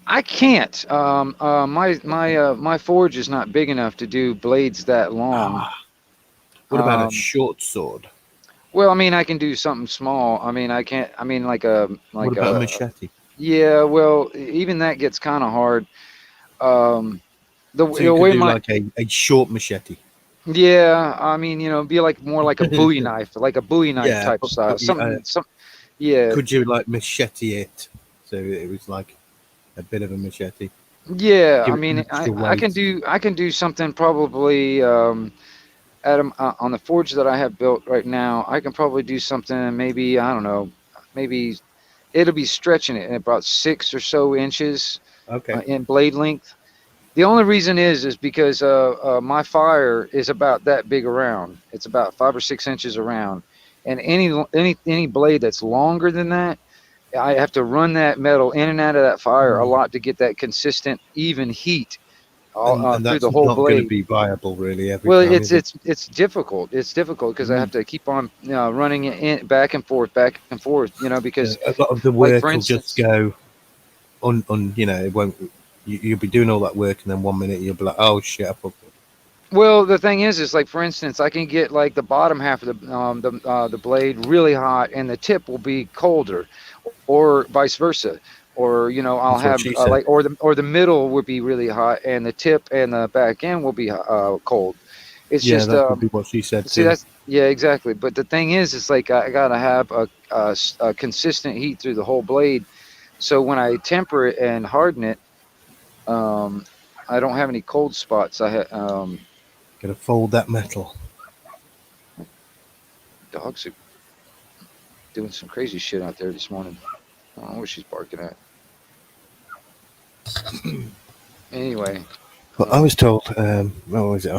I can't. My forge is not big enough to do blades that long. What about a short sword? Well, I mean, I can do something small. I mean, I can't. I mean, What about a machete? Yeah, well, even that gets kind of hard. So you could do like a short machete. Yeah, I mean, be like more like a Bowie knife, type style. Yeah. Could you like machete it so it was like a bit of a machete? Yeah, Give I it mean, extra I can do something probably on the forge that I have built right now. I can probably do something, maybe, I don't know, maybe it'll be stretching it in about 6 or so inches in blade length. The only reason is because my fire is about that big around. It's about 5 or 6 inches around, and any blade that's longer than that, I have to run that metal in and out of that fire a lot to get that consistent, even heat and through that's the whole not going to blade. be viable really every Well, time. it's difficult. It's difficult because I have to keep on running it back and forth, because a lot of the work for will instance, just go on. It won't. You'll be doing all that work, and then 1 minute you'll be like, "Oh shit, I fucked up." Well, the thing is like for instance, I can get like the bottom half of the blade really hot, and the tip will be colder, or vice versa. Or I'll That's what have she said. like or the middle would be really hot, and the tip and the back end will be cold. It's Yeah, just that would be what she said see too. that's yeah, exactly. But the thing is, it's like I gotta have a consistent heat through the whole blade. So when I temper it and harden it, um, I don't have any cold spots. Gotta fold that metal. Dogs are doing some crazy shit out there this morning. I don't know what she's barking at. Anyway, Well, I was told, what was it?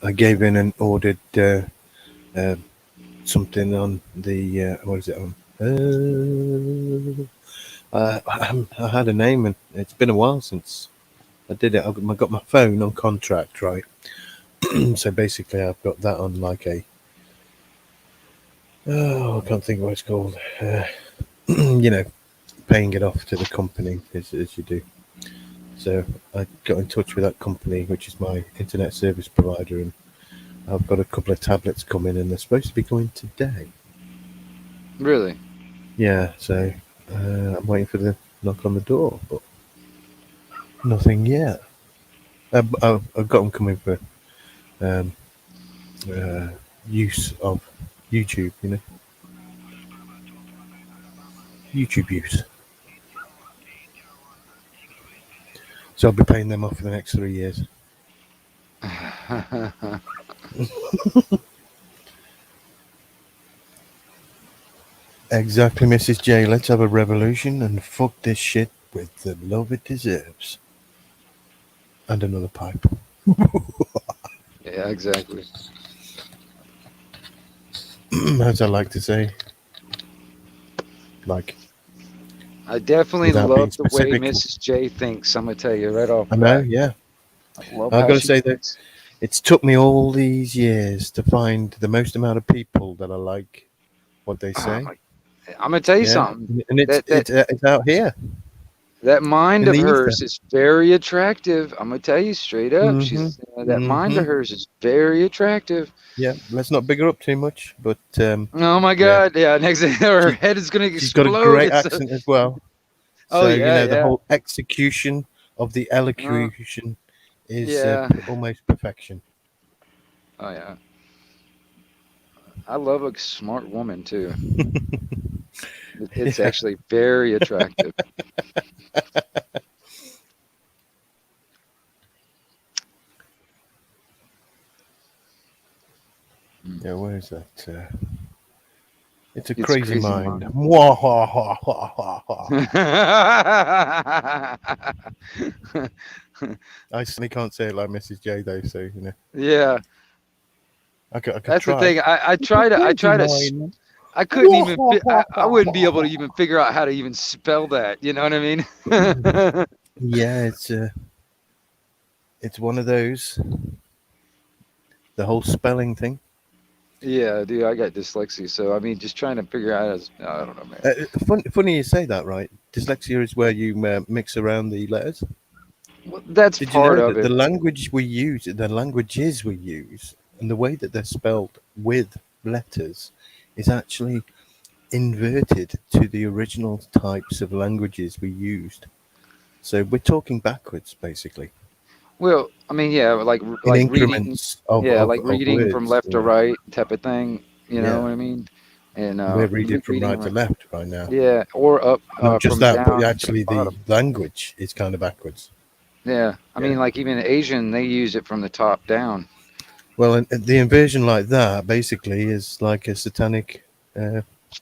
I gave in and ordered uh, something on the what is it on? I had a name, and it's been a while since I did it. I got my phone on contract, right? So basically, I've got that on like a I can't think what it's called. Paying it off to the company as you do. So I got in touch with that company, which is my internet service provider, and I've got a couple of tablets coming, and they're supposed to be coming today. really, Yeah, so I'm waiting for the knock on the door, but nothing yet. I've got them coming for um, use of YouTube, YouTube use. So I'll be paying them off for the next 3 years. Exactly, Mrs. J. Let's have a revolution and fuck this shit with the love it deserves. And another pipe. yeah, exactly. As I like to say. Like, I definitely without being love the way specific. Mrs. J thinks. I'm gonna tell you right off I the know, bat. yeah. I love I've how got to she say that thinks. it's took me all these years to find the most amount of people that I like what they Oh, say. I'm gonna tell you Yeah, something. and it's That that it's out here that mind in of the ether. hers is very attractive. I'm gonna tell you straight up. Mm-hmm. She's that mind of Mm-hmm. hers is very attractive. Yeah, let's not big her up too much, but Oh my yeah, God! Yeah, next her she head is gonna she's got a explode. great accent as well. Oh So yeah, the yeah, whole execution of the uh, elocution is yeah. almost perfection. Oh yeah. I love a smart woman too. It's Yeah, actually very attractive. yeah. Where is that? It's a It's crazy crazy mind. mind. Mwahahahaha. I certainly can't say it like Mrs. J though, so Yeah, I could that's the try. thing. I It's a try to crazy mind. I couldn't even I wouldn't be able to even figure out how to even spell that. You know what I mean? Yeah, it's one of those. The whole spelling thing. Yeah, dude, I got dyslexia, so I mean, just trying to figure out I don't know, man. Funny you say that, right? Dyslexia is where you mix around the letters. Well, that's Did you part know of that it. the languages we use, and the way that they're spelled with letters is actually inverted to the original types of languages we used. So we're talking backwards, basically, Well, I mean, yeah, in like reading, increments of, yeah, of, like of reading from words. left to right type of thing. You know Yeah, what I mean? And we're reading from reading, right to left right now. yeah, or up Not just from that, but down to actually the bottom. language is kind of backwards. Yeah, I Yeah. mean, like even Asian, they use it from the top down. Well, and the inversion like that basically is like a satanic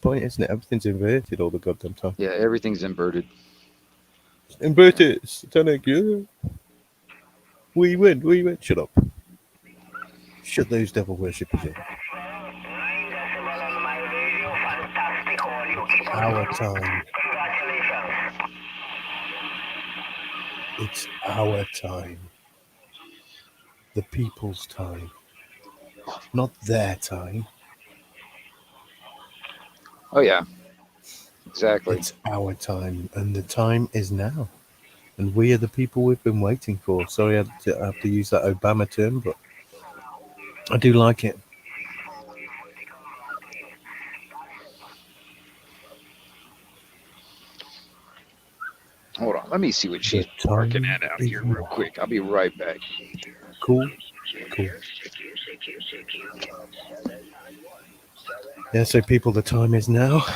point, isn't it? Everything's inverted all the goddamn time. Yeah, everything's inverted. Inverted, satanic, yeah. We win, we win. Shut up. Shut those devil worshippers up. It's our time. It's our time. The people's time. Not their time. Oh yeah, exactly. It's our time. And the time is now. And we are the people we've been waiting for. Sorry I have to use that Obama term, but I do like it. Hold on, let me see what she's The barking time at out is here real now. quick. I'll be right back. Cool. Cool. Yeah, so people, the time is now.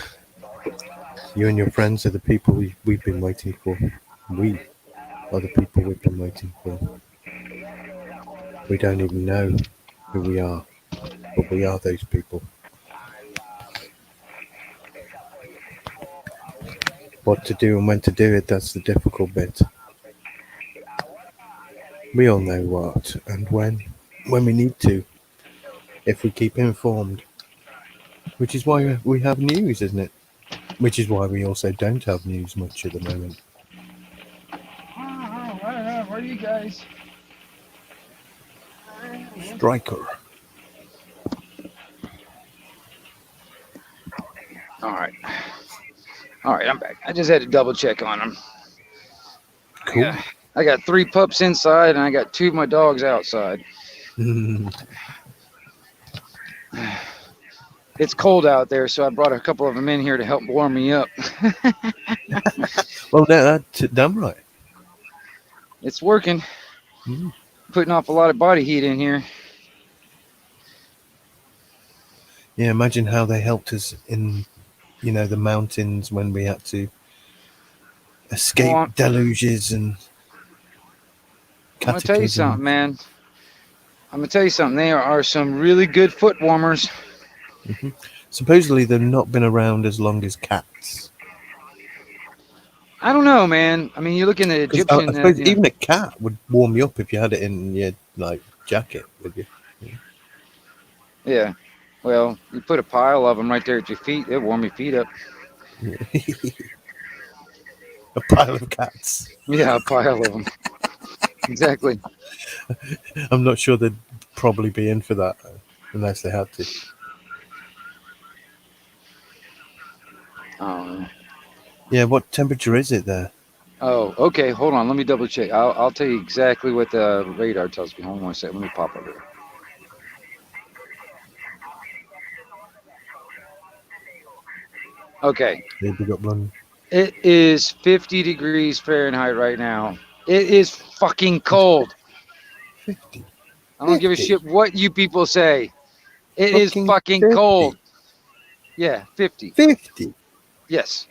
You and your friends are the people we've been waiting for. We are the people we've been waiting for. We don't even know who we are, but we are those people. What to do and when to do it, that's the difficult bit. We all know what and when we need to, if we keep informed. Which is why we have news, isn't it? Which is why we also don't have news much at the moment. Where are you guys? Striker. All right. All right, I'm back. I just had to double check on them. Cool. I got 3 pups inside, and I got 2 of my dogs outside. It's cold out there, so I brought a couple of them in here to help warm me up. Well, no, that's damn right. It's working. Mm. Putting off a lot of body heat in here. Yeah, imagine how they helped us in, the mountains when we had to escape Well, deluges and I'm going to tell you cataclysms. something, man. I'm going to tell you something. They are some really good foot warmers. Mm-hmm. Supposedly, they've not been around as long as cats. I don't know, man. I mean, you look in the 'Cause Egyptian... I suppose even a cat would warm you up if you had it in your jacket, would you? Yeah. Well, you put a pile of them right there at your feet. They'll warm your feet up. A pile of cats. Yeah, a pile of them. Exactly. I'm not sure they'd probably be in for that unless they had to. Yeah, what temperature is it there? Oh, okay. Hold on. Let me double check. I'll tell you exactly what the radar tells me. Hold on one second. Let me pop over there. Okay. Yeah, we got one. It is 50 degrees Fahrenheit right now. It is fucking cold. 50. I don't give a 50. shit what you people say. It is fucking 50. cold. Yeah, 50. 50. Yes.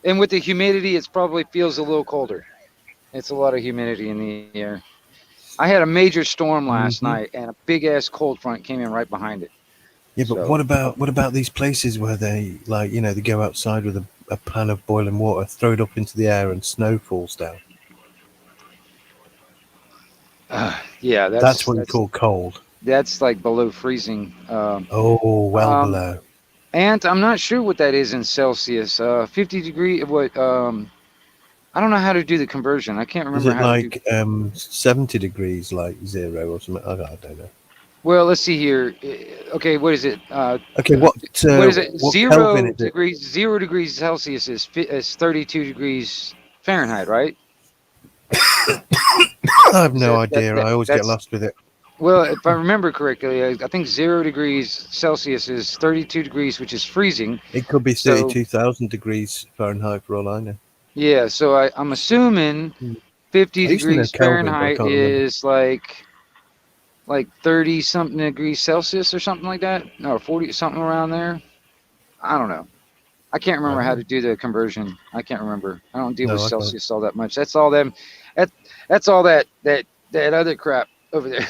And with the humidity, it probably feels a little colder. It's a lot of humidity in the air. I had a major storm last night, and a big ass cold front came in right behind it. Yeah, but what about these places where they they go outside with a pan of boiling water, throw it up into the air, and snow falls down? Yeah, That's what you call cold. That's like below freezing. Below. And I'm not sure what that is in Celsius. 50 degree. What? I don't know how to do the conversion. I can't remember Is it how to do. 70 degrees, like 0 or something? I don't know. Well, let's see here. Okay, what is it? Okay, what is it? what 0 Kelvin is it? degrees. 0 degrees Celsius is 32 degrees Fahrenheit, right? I have no idea. I always get lost with it. Well, if I remember correctly, I think 0 degrees Celsius is 32 degrees, which is freezing. It could be 32,000 degrees Fahrenheit for all I know. Yeah, so I'm assuming 50 degrees Kelvin, Fahrenheit is like 30 something degrees Celsius or something like that, or 40 something around there. I don't know. I can't remember how to do the conversion. I can't remember. I don't deal with Celsius all that much. That's all them. That's all that other crap over there.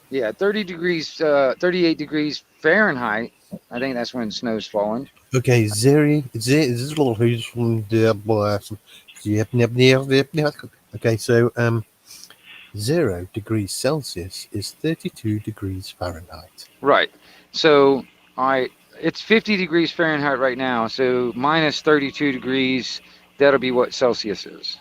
Yeah, 38 degrees Fahrenheit. I think that's when snow's falling. Okay, okay, so 0 degrees Celsius is 32 degrees Fahrenheit. Right. So, it's 50 degrees Fahrenheit right now. So minus 32 degrees, that'll be what Celsius is.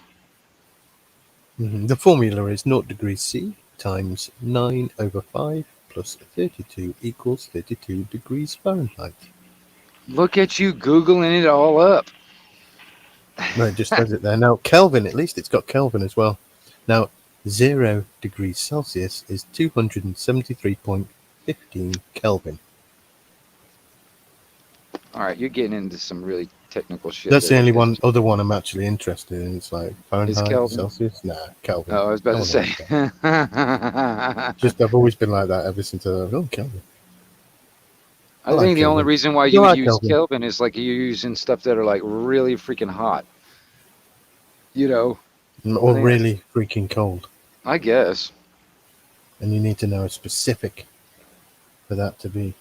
The formula is 0 degrees C times 9 over 5 plus 32 equals 32 degrees Fahrenheit. Look at you Googling it all up. No, it just says it there. Now, Kelvin, at least it's got Kelvin as well. Now, 0 degrees Celsius is 273.15 Kelvin. All right, you're getting into some really technical shit. That's the there. only other one I'm actually interested in. It's like Fahrenheit, Kelvin? Celsius? Nah, Kelvin. Oh, I was about No to one say. knows that. Just, I've always been like that ever since I was, oh, Kelvin. I like think the only Kelvin. reason why You you would like use Kelvin? Kelvin is like you're using stuff that are like really freaking hot. You know, Or I think- really freaking cold. I guess. And you need to know a specific for that to be.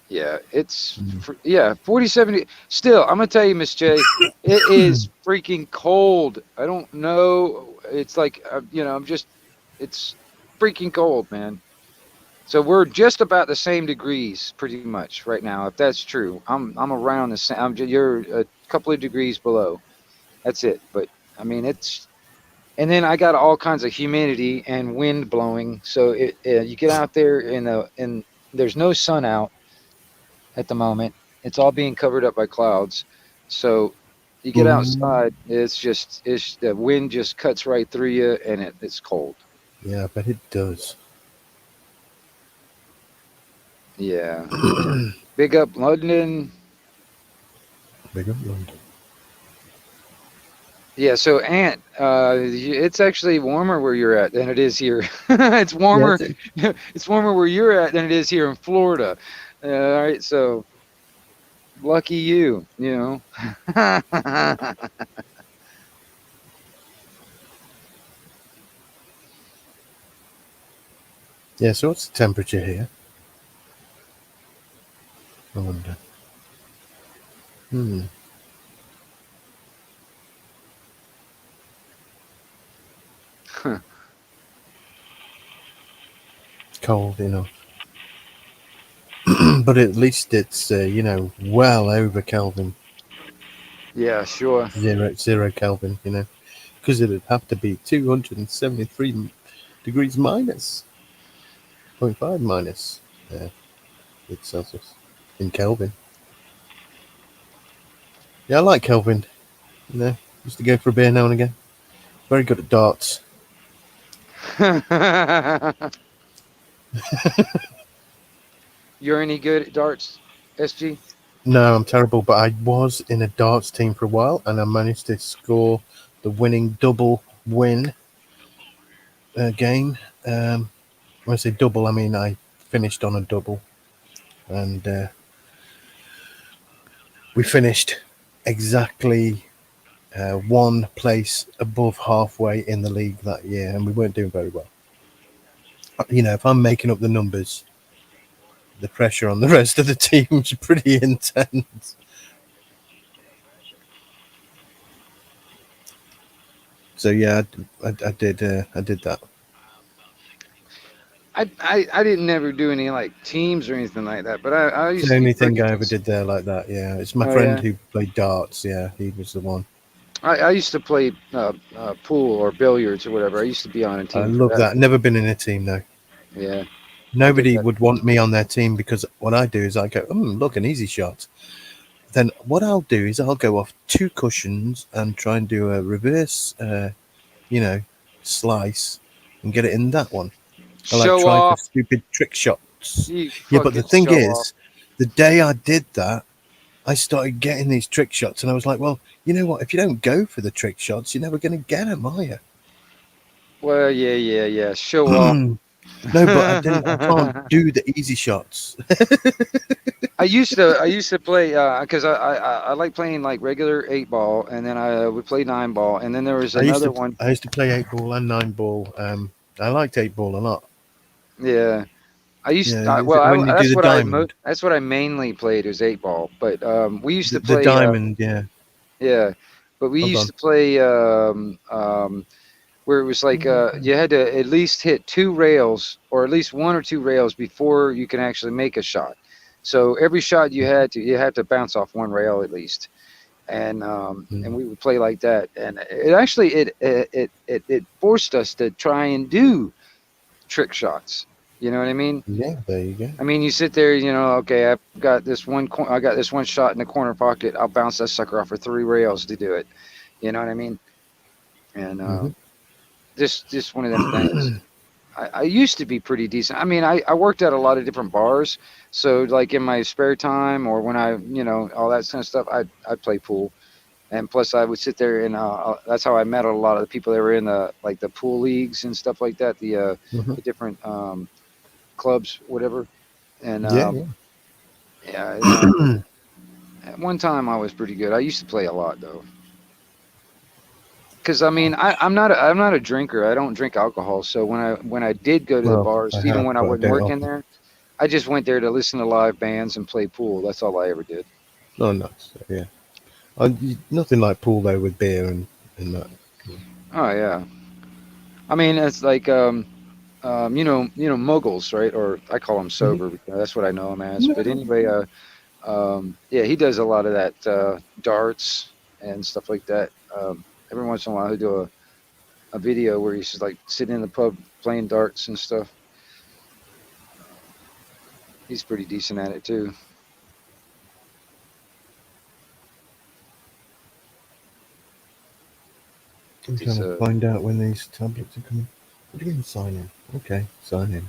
Yeah, it's 40-70. Still, I'm gonna tell you, Miss J, it is freaking cold. I don't know. It's like it's freaking cold, man. So we're just about the same degrees, pretty much, right now. If that's true, I'm around the same. You're a couple of degrees below. That's it. But I mean, it's. And then I got all kinds of humidity and wind blowing. So you get out there and there's no sun out at the moment. It's all being covered up by clouds. So you get outside, it's the wind just cuts right through you, and it's cold. Yeah, I bet it does. Yeah. Big up London. Big up London. Yeah, so Ant, it's actually warmer where you're at than it is here. It's warmer. Yeah, It's warmer where you're at than it is here in Florida. All right, so lucky you, you know. Yeah, so what's the temperature here? I wonder. It's cold enough. But at least it's, well over Kelvin. Yeah, sure. Zero Kelvin, because it'd have to be 273 degrees minus 0.5 minus it's Celsius in Kelvin. Yeah, I like Kelvin. Used to go for a beer now and again. Very good at darts. You're any good at darts, SG? No, I'm terrible, but I was in a darts team for a while, and I managed to score the winning double win game. When I say double, I mean I finished on a double, and we finished exactly one place above halfway in the league that year, and we weren't doing very well. If I'm making up the numbers, the pressure on the rest of the team was pretty intense. So yeah, I did that. I didn't never do any like teams or anything like that, but I used It's the to only be pretty thing I ever decent. did there like that. Yeah, it's my Oh, friend yeah. who played darts. Yeah, he was the one. I used to play pool or billiards or whatever. I used to be on a team. I for love that. Never been in a team though. Yeah. Nobody would want me on their team because what I do is I go, look, an easy shot. Then what I'll do is I'll go off 2 cushions and try and do a reverse, slice and get it in that one. I like Show trying off. for stupid trick shots. You Yeah, but the fucking thing show is, off. the day I did that, I started getting these trick shots, and I was like, well, you know what? If you don't go for the trick shots, you're never going to get them, are you? Well, yeah. Show off. No, but I can't do the easy shots. I used to play because I like playing like regular 8-ball, and then I would play 9-ball, and then there was another one. I used to play 8-ball and 9-ball. I liked 8-ball a lot. Yeah, I used Yeah, that's the what diamond. that's what I mainly played was 8-ball, but we used to The play diamond, yeah. Yeah, but we Hold used on. to play where it was like you had to at least hit 2 rails or at least 1 or 2 rails before you can actually make a shot. So every shot you had to bounce off 1 rail at least, and we would play like that. And it actually it forced us to try and do trick shots. You know what I mean? Yeah, there you go. I mean, you sit there, okay, I got this one shot in the corner pocket. I'll bounce that sucker off for 3 rails to do it. You know what I mean? and Mhm. just one of them things. I used to be pretty decent. I mean, I worked at a lot of different bars, so like in my spare time or when I, all that kind of stuff, I play pool, and plus I would sit there and that's how I met a lot of the people that were in the pool leagues and stuff like that, Mhm. the different clubs, whatever, and Yeah, yeah. yeah, at one time I was pretty good. I used to play a lot though. Because I mean, I'm not a drinker. I don't drink alcohol. So when I did go to the Well, bars, I even have, when I but I wasn't don't working often. there, I just went there to listen to live bands and play pool. That's all I ever did. Oh, nice. Yeah. Nothing like pool though with beer and that. Oh yeah. I mean, it's like moguls, right? Or I call them Mhm. sober because that's what I know them as. But No. anyway, yeah, he does a lot of that darts and stuff like that. Every once in a while, he'll do a video where he's just like sitting in the pub playing darts and stuff. He's pretty decent at it too. I'm trying He's to find out when these tablets are coming. What do you mean sign in? Okay, sign in.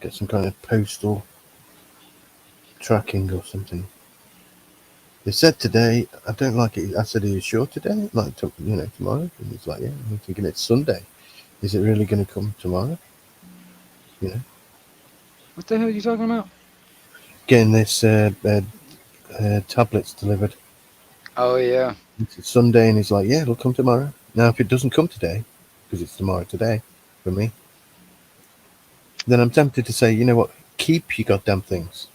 Get some kind of postal tracking or something. They said today, I don't like it. I said, are you sure today? Like, tomorrow? And he's like, yeah, I'm thinking it's Sunday. Is it really going to come tomorrow? You know, What the hell are you talking about? getting this tablets delivered. Oh yeah. It's Sunday, and he's like, yeah, it'll come tomorrow. Now, if it doesn't come today, because it's tomorrow today for me, then I'm tempted to say, you know what? Keep your goddamn things.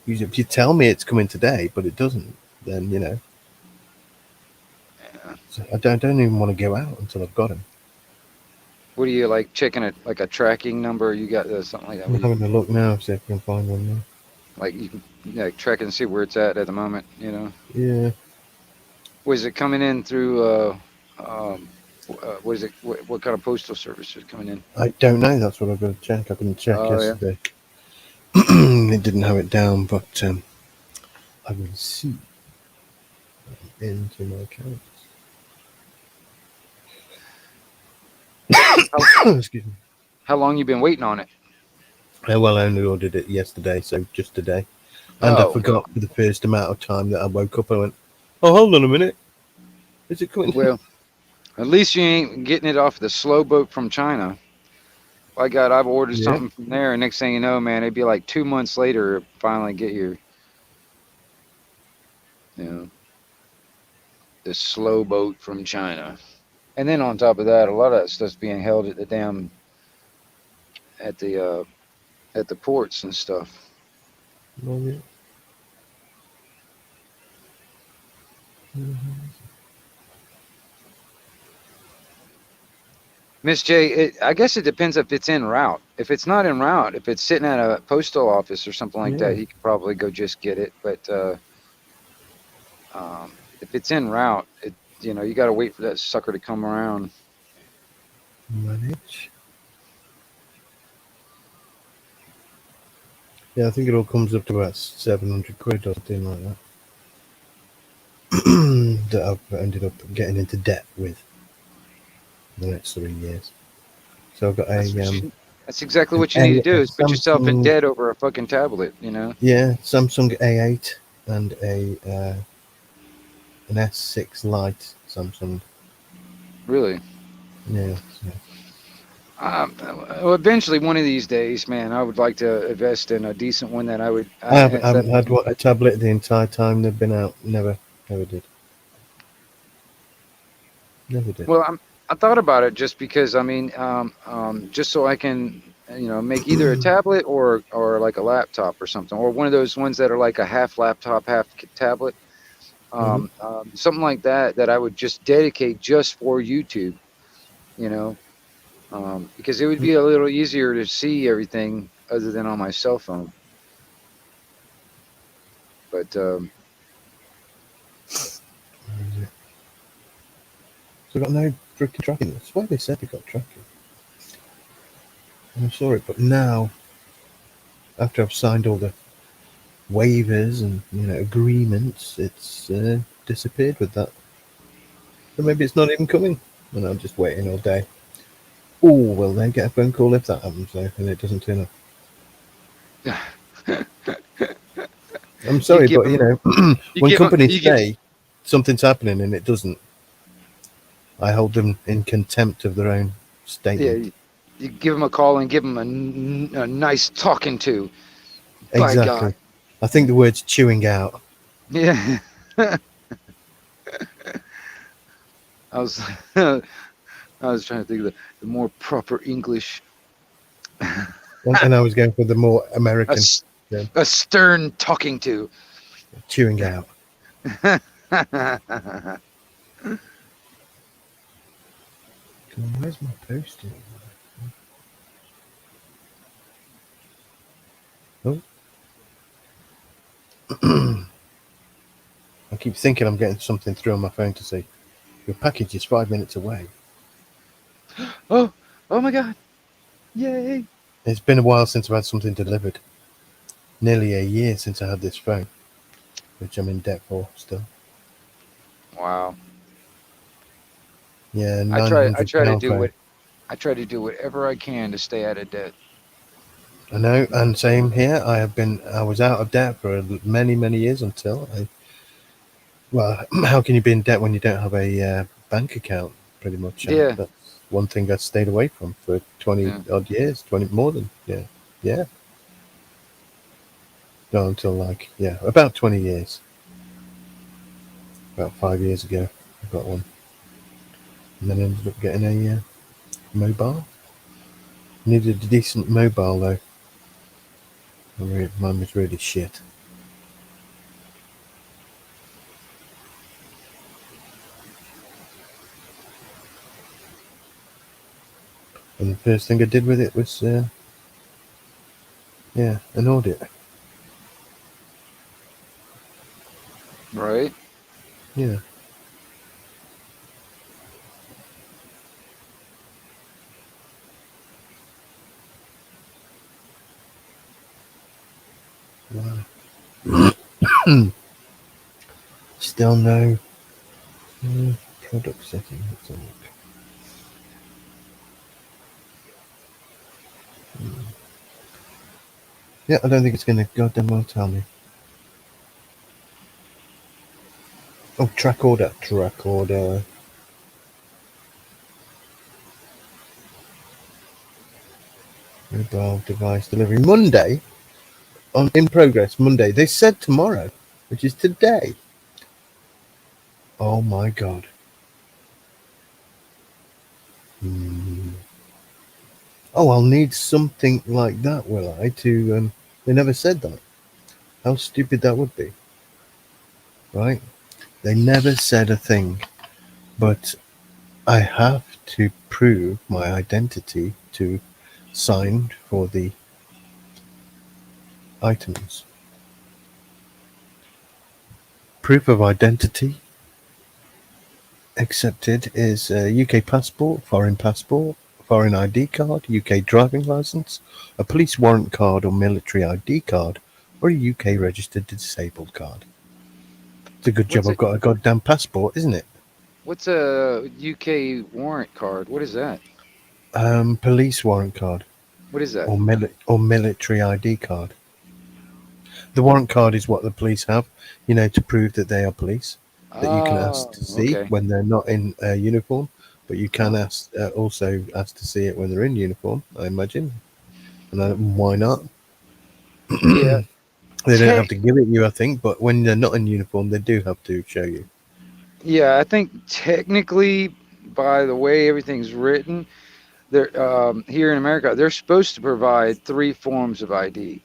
If you tell me it's coming today, but it doesn't, then Yeah. so I don't even want to go out until I've got them. What are you like checking it like a tracking number? You got something like that I'm where you having can a look now, see if I can find one now. like you can like track and see where it's at the moment. Yeah, Was it coming in through um what is it? What kind of postal service is coming in? I don't know. That's what I've got to check. I couldn't check Oh yeah. yesterday. It didn't have it down, but I will see into my account. How, Excuse me. how long you been waiting on it? Well, I only ordered it yesterday, so just today. And I Oh forgot for the first amount of time that I woke up. I went, "Oh, hold on a minute. Is it coming?" well, at least you ain't getting it off the slow boat from China. By God, I've ordered Yeah. something from there, and next thing you know, man, it'd be like 2 months later it finally get here. You know, the slow boat from China. And then on top of that, a lot of that stuff's being held at the damn at the ports and stuff. Oh, yeah. Miss J, I guess it depends if it's en route. If it's not en route, if it's sitting at a postal office or something like Yeah. that, he could probably go just get it. But if it's en route, you got to wait for that sucker to come around. Manage. Yeah, I think it all comes up to about 700 quid or something like that. That I've ended up getting into debt with the next 3 years. So I've got That's what a that's exactly an what you need to do a is put yourself in Samsung, debt over a fucking tablet. yeah, Samsung A8 and an S6 Lite Samsung. Really. Yeah, so Well, eventually, one of these days, man, I would like to invest in a decent one that I would. I haven't had a tablet the entire time they've been out. Never did. Never did. Well, I thought about it just because I mean, just so I can, make either a tablet or like a laptop or something, or one of those ones that are like a half laptop, half tablet, Hmm. something like that that I would just dedicate just for YouTube, you know, because it would be a little easier to see everything other than on my cell phone. But So I got no freaking tracking. That's why they said they got tracking. I saw it, but now after I've signed all the waivers and agreements, it's disappeared with that. So maybe it's not even coming, and I'm just waiting all day. Oh, will they get a phone call if that happens though, and it doesn't turn up? I'm sorry, give but them, you when give them, companies you give, say something's happening and it doesn't, I hold them in contempt of their own yeah, statement. you give them a call and give them a nice talking to. By God, Exactly. I think the word's chewing out. yeah. I was, I was trying to think of the more proper English. And I was going for the more a, American s- term, a stern talking to. chewing out. Where's my poster? Oh. I keep thinking I'm getting something through on my phone to say, your package is 5 minutes away. Oh my God! Yay! It's been a while since I've had something delivered. Nearly a year since I had this phone, which I'm in debt for still. Wow. Yeah, I try to £900 do phone. what I try to do whatever I can to stay out of debt. I know, and same here. I was out of debt for many, many years until well, how can you be in debt when you don't have a bank account? Pretty much, and Yeah, that's one thing I stayed away from for 20 yeah. odd years, 20 more than yeah. No, until about 20 years. About 5 years ago, I got one, and then ended up getting a mobile. Needed a decent mobile though. Mine was really shit. And the first thing I did with it was an audit. Right. Yeah. Wow. Still no product setting. Let's have a look. Yeah, I don't think it's going to goddamn well tell me. Oh, track order. Track order. Mobile device delivery. Monday. In progress. Monday. They said tomorrow, which is today. Oh my god. Oh, I'll need something like that, will I? They never said that. How stupid that would be. Right? They never said a thing. But I have to prove my identity to sign for the items. Proof of identity accepted is a UK passport, foreign ID card, UK driving licence, a police warrant card or military ID card, or a UK registered disabled card. It's a good job What's I've it? got a goddamn passport, isn't it? What's a UK warrant card? What is that? Police warrant card What is that? or military ID card. The warrant card is what the police have, to prove that they are police. That you can ask Oh, to see okay. when they're not in uniform, but you can Oh, also ask to see it when they're in uniform, I imagine. And why not? yeah. They don't have Tech. to give it you, I think, but when they're not in uniform, they do have to show you. Yeah, I think technically, by the way everything's written, they're here in America, they're supposed to provide three forms of ID.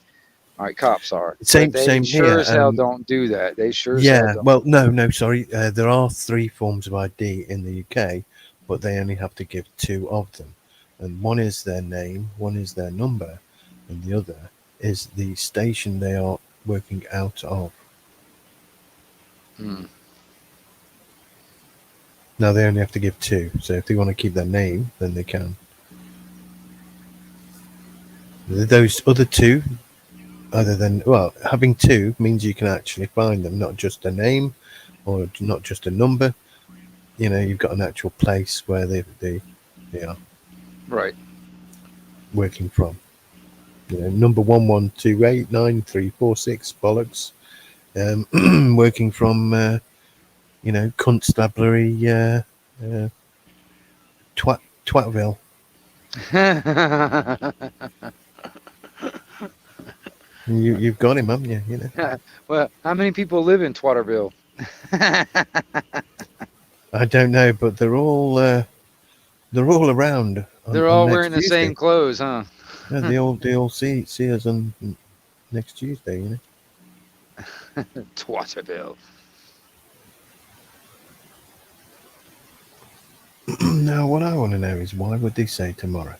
All right, cops are, but they Same sure here. as hell don't do that. They sure as hell Yeah, don't. well, no, sorry. There are three forms of ID in the UK, but they only have to give two of them. And one is their name, one is their number, and the other is the station they are working out of. Hmm. Now they only have to give two, so if they want to keep their name, then they can. Those other two other than, well, having two means you can actually find them, not just a name or not just a number. You know, you've got an actual place where they are Right. working from. You know, number 11289346 bollocks. Working from you know, constabulary Twatville. You've got him, haven't you? You know. Well, how many people live in Twatterville? I don't know, but they're all around They're on all next wearing the Tuesday. same clothes, huh? Yeah, they all see us on next Tuesday. You know. Twatterville. Now, what I want to know is why would they say tomorrow?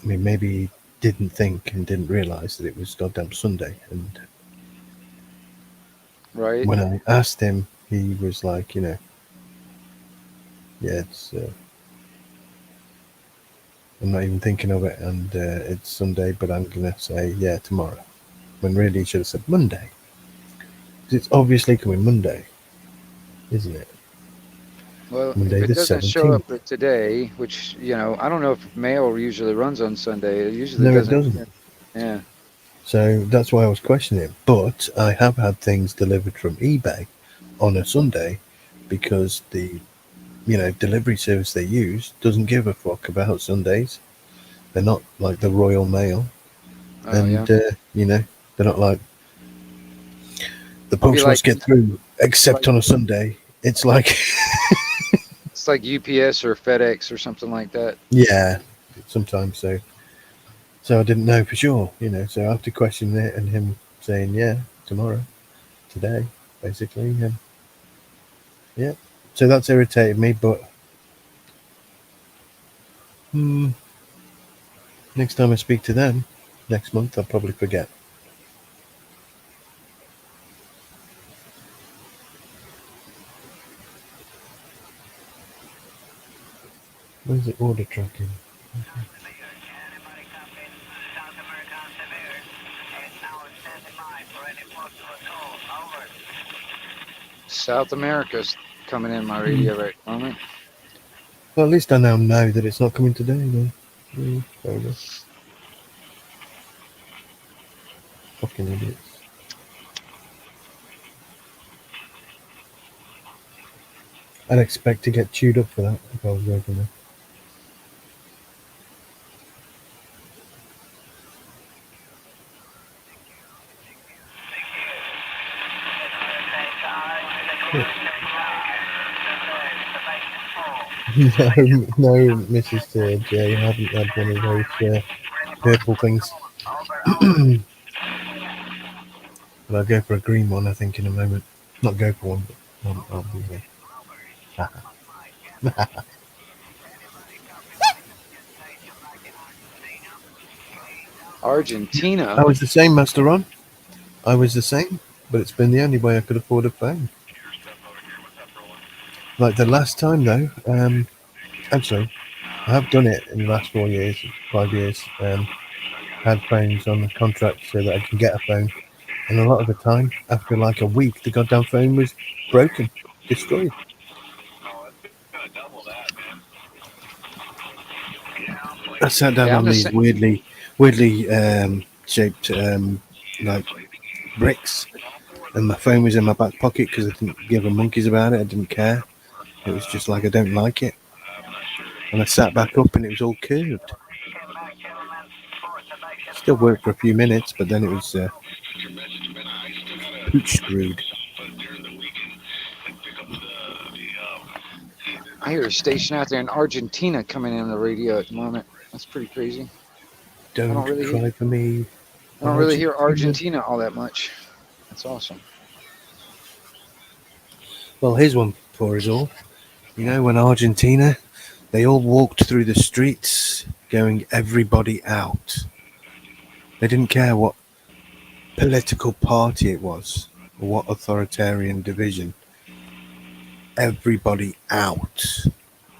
I mean, maybe he didn't think and didn't realise that it was goddamn Sunday. And Right. when I asked him, he was like, you know, yeah, it's. I'm not even thinking of it, and it's Sunday, but I'm gonna say yeah tomorrow. When really he should have said Monday, because it's obviously coming Monday, isn't it? Well, Monday if it the doesn't show up 17th. today, which, you know, I don't know if mail usually runs on Sunday. It usually No, it doesn't. doesn't. Yeah. So that's why I was questioning it. But I have had things delivered from eBay on a Sunday because the delivery service they use doesn't give a fuck about Sundays. They're not like the Royal Mail, Oh, and yeah. you know, they're not like the It'd be post like must get through except like on a Sunday. It's like it's like UPS or FedEx or something like that. yeah, sometimes so. So I didn't know for sure, you know. So after questioning it and him saying yeah tomorrow, today, basically, yeah. So that's irritated me, but next time I speak to them, next month, I'll probably forget. Where's the order tracking? South America's coming in my radio right at the moment. Well, at least I now know that it's not coming today, then. Fair enough. Fucking idiots. I'd expect to get chewed up for that if I was working there. No, Mrs. J, I haven't had one of those purple things. But I'll go for a green one, I think, in a moment. Not go for one, but I'll be there. Argentina. I was the same, Master Ron. I was the same, but it's been the only way I could afford a phone. Like the last time, though, actually, I have done it in the last 4 years, 5 years. Had phones on the contract so that I can get a phone. And a lot of the time, after like a week, the goddamn phone was broken, destroyed. I sat down Yeah, I'm on the these same. weirdly shaped like bricks, and my phone was in my back pocket because I didn't give a monkeys about it. I didn't care. It was just like I don't like it. And I sat back up and it was all curved. Still worked for a few minutes, but then it was pooch screwed. I hear a station out there in Argentina coming in on the radio at the moment. That's pretty crazy. Don't really cry for me. I don't really hear Argentina all that much. That's awesome. Well, here's one for us all. You know, when Argentina, they all walked through the streets going, everybody out. They didn't care what political party it was or what authoritarian division. Everybody out.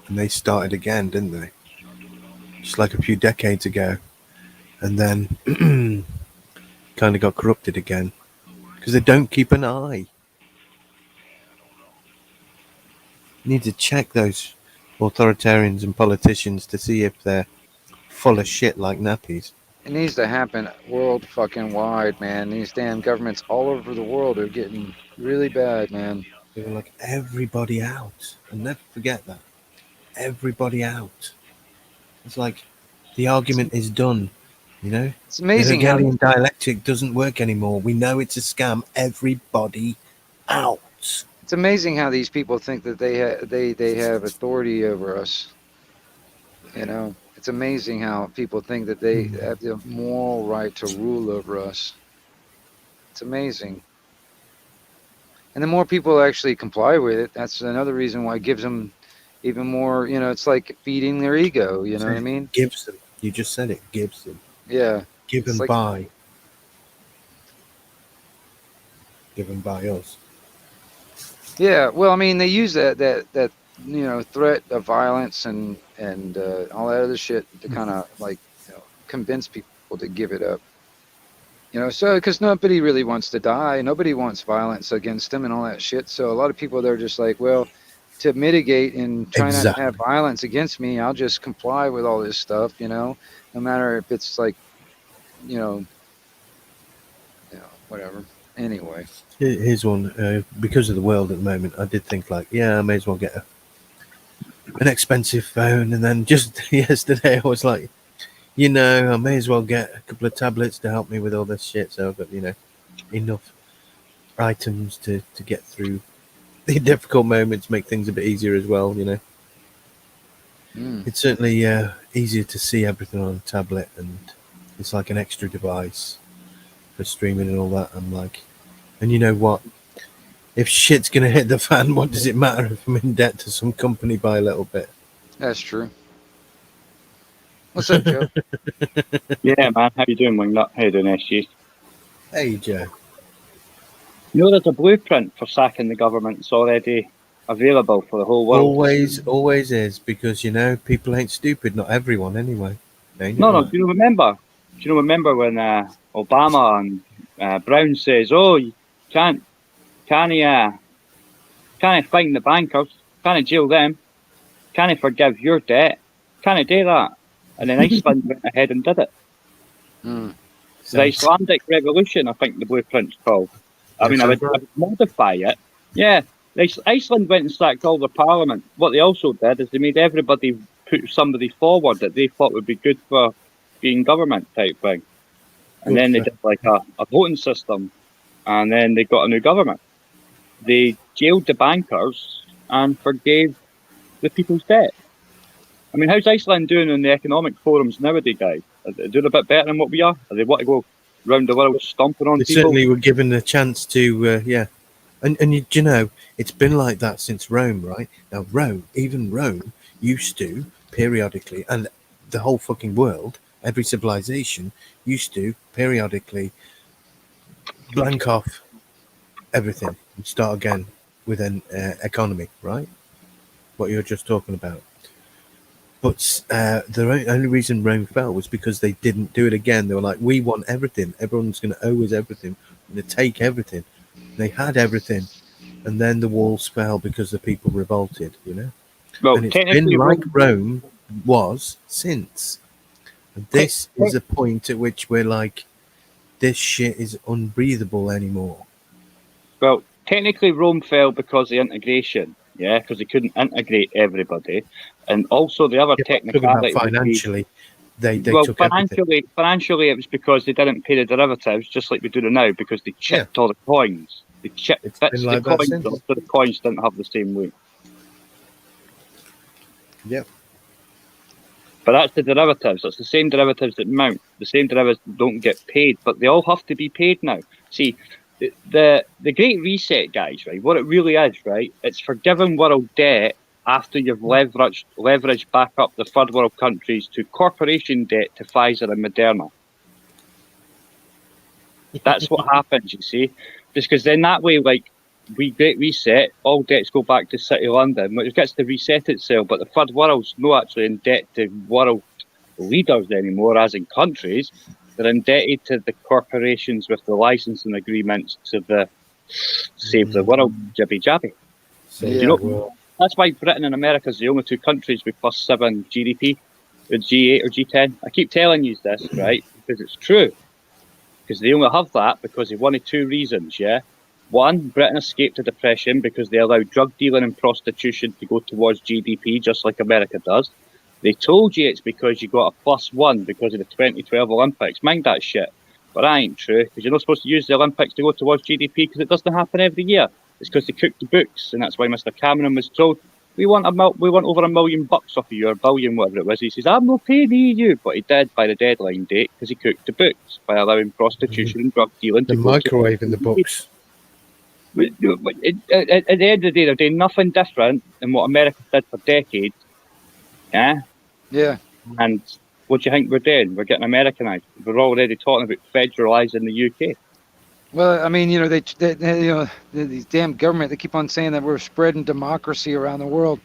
And they started again, didn't they? Just like a few decades ago. And then kind of got corrupted again because they don't keep an eye. You need to check those authoritarians and politicians to see if they're full of shit like nappies. It needs to happen world fucking wide, man. These damn governments all over the world are getting really bad, man. They were like, everybody out. And never forget that. Everybody out. It's like the argument is done, you know? It's The amazing how Hegelian dialectic doesn't work anymore. We know it's a scam. Everybody out. it's amazing how these people think that they have authority over us. You know, it's amazing how people think that they have the moral right to rule over us. It's amazing. And the more people actually comply with it, that's another reason why it gives them even more, you know, it's like feeding their ego, you know what I mean? Gives them. You just said it. Gives them. Yeah. Given It's like- by. Given by us. Yeah, well, I mean, they use that you know, threat of violence and all that other shit to kind of like, you know, convince people to give it up. You know, so because nobody really wants to die, nobody wants violence against them and all that shit. So a lot of people they're just like, well, to mitigate and try not to have violence against me, I'll just comply with all this stuff. You know, no matter if it's like, you know, whatever. Anyway. Here's one. Because of the world at the moment, I did think like, yeah, I may as well get an expensive phone. And then just yesterday, I was like, you know, I may as well get a couple of tablets to help me with all this shit. So I've got, you know, enough items to get through the difficult moments, make things a bit easier as well, you know. It's certainly easier to see everything on a tablet, and it's like an extra device for streaming and all that. I'm like, and you know what? If shit's going to hit the fan, what does it matter if I'm in debt to some company by a little bit? That's true. What's up, Joe? Yeah, man. How you doing, Wingnut? How you doing, SG? Hey, Joe. You know, there's a blueprint for sacking the government. It's already available for the whole world. Always is, because, you know, people ain't stupid. Not everyone, anyway. No. Do you remember? When Obama and Brown says, "Oh, you can't fine the bankers, can't jail them, can't forgive your debt, can't do that," and then Iceland went ahead and did it. The Icelandic Revolution, I think the blueprint's called. I mean, I would modify it. Yeah, Iceland went and sacked all the parliament. What they also did is they made everybody put somebody forward that they thought would be good for being government type thing. And then they did like a voting system, and then they got a new government. They jailed the bankers and forgave the people's debt. I mean, how's Iceland doing in the economic forums nowadays, guys? Are they doing a bit better than what we are? Are they want to go round the world stomping on They people? certainly were given the chance to, yeah. And you know, it's been like that since Rome, right? Now, even Rome used to periodically, and the whole fucking world, every civilization used to periodically blank off everything and start again with an economy, right? What you were just talking about. But the only reason Rome fell was because they didn't do it again. They were like, we want everything. Everyone's going to owe us everything. We're going to take everything. They had everything. And then the walls fell because the people revolted, you know? Well, and it's been like Rome was since. And this is a point at which we're like, this shit is unbreathable anymore. Well, technically Rome fell because of integration, yeah, because they couldn't integrate everybody. And also the other technicality... Financially, they took everything. Financially, it was because they didn't pay the derivatives, just like we do now, because they chipped all the coins. They chipped bits of the coins, so the coins didn't have the same weight. Yep. But that's the derivatives. That's the same derivatives that mount. The same derivatives don't get paid, but they all have to be paid now. See, the Great Reset, guys, right? What it really is, right? It's forgiving world debt after you've leveraged back up the third world countries to corporation debt to Pfizer and Moderna. That's what happens, you see. Just because then that way, like, we Great Reset, all debts go back to City London, which gets to reset itself, but the third world's not actually in debt to world leaders anymore, as in countries. They're indebted to the corporations with the licensing agreements to the Save the World jibby jabby. Save You know, the world. that's why Britain and America is the only two countries with +7 GDP, or G8 or G10. I keep telling you this, right? Because it's true. Because they only have that because of one of two reasons, yeah? One, Britain escaped the depression because they allowed drug dealing and prostitution to go towards GDP, just like America does. They told you it's because you got a +1 because of the 2012 Olympics. Mind that shit. But that ain't true, because you're not supposed to use the Olympics to go towards GDP because it doesn't happen every year. It's because they cooked the books, and that's why Mr. Cameron was told, we want over $1 million off of you, or $1 billion, whatever it was. He says, I'm not paying you, but he did by the deadline date because he cooked the books by allowing prostitution and drug dealing The to go microwave in the books. At the end of the day, they're doing nothing different than what America did for decades. Yeah? Yeah. And what do you think we're doing? We're getting Americanized. We're already talking about federalising the UK. Well, I mean, you know, they you know, these damn government, they keep on saying that we're spreading democracy around the world.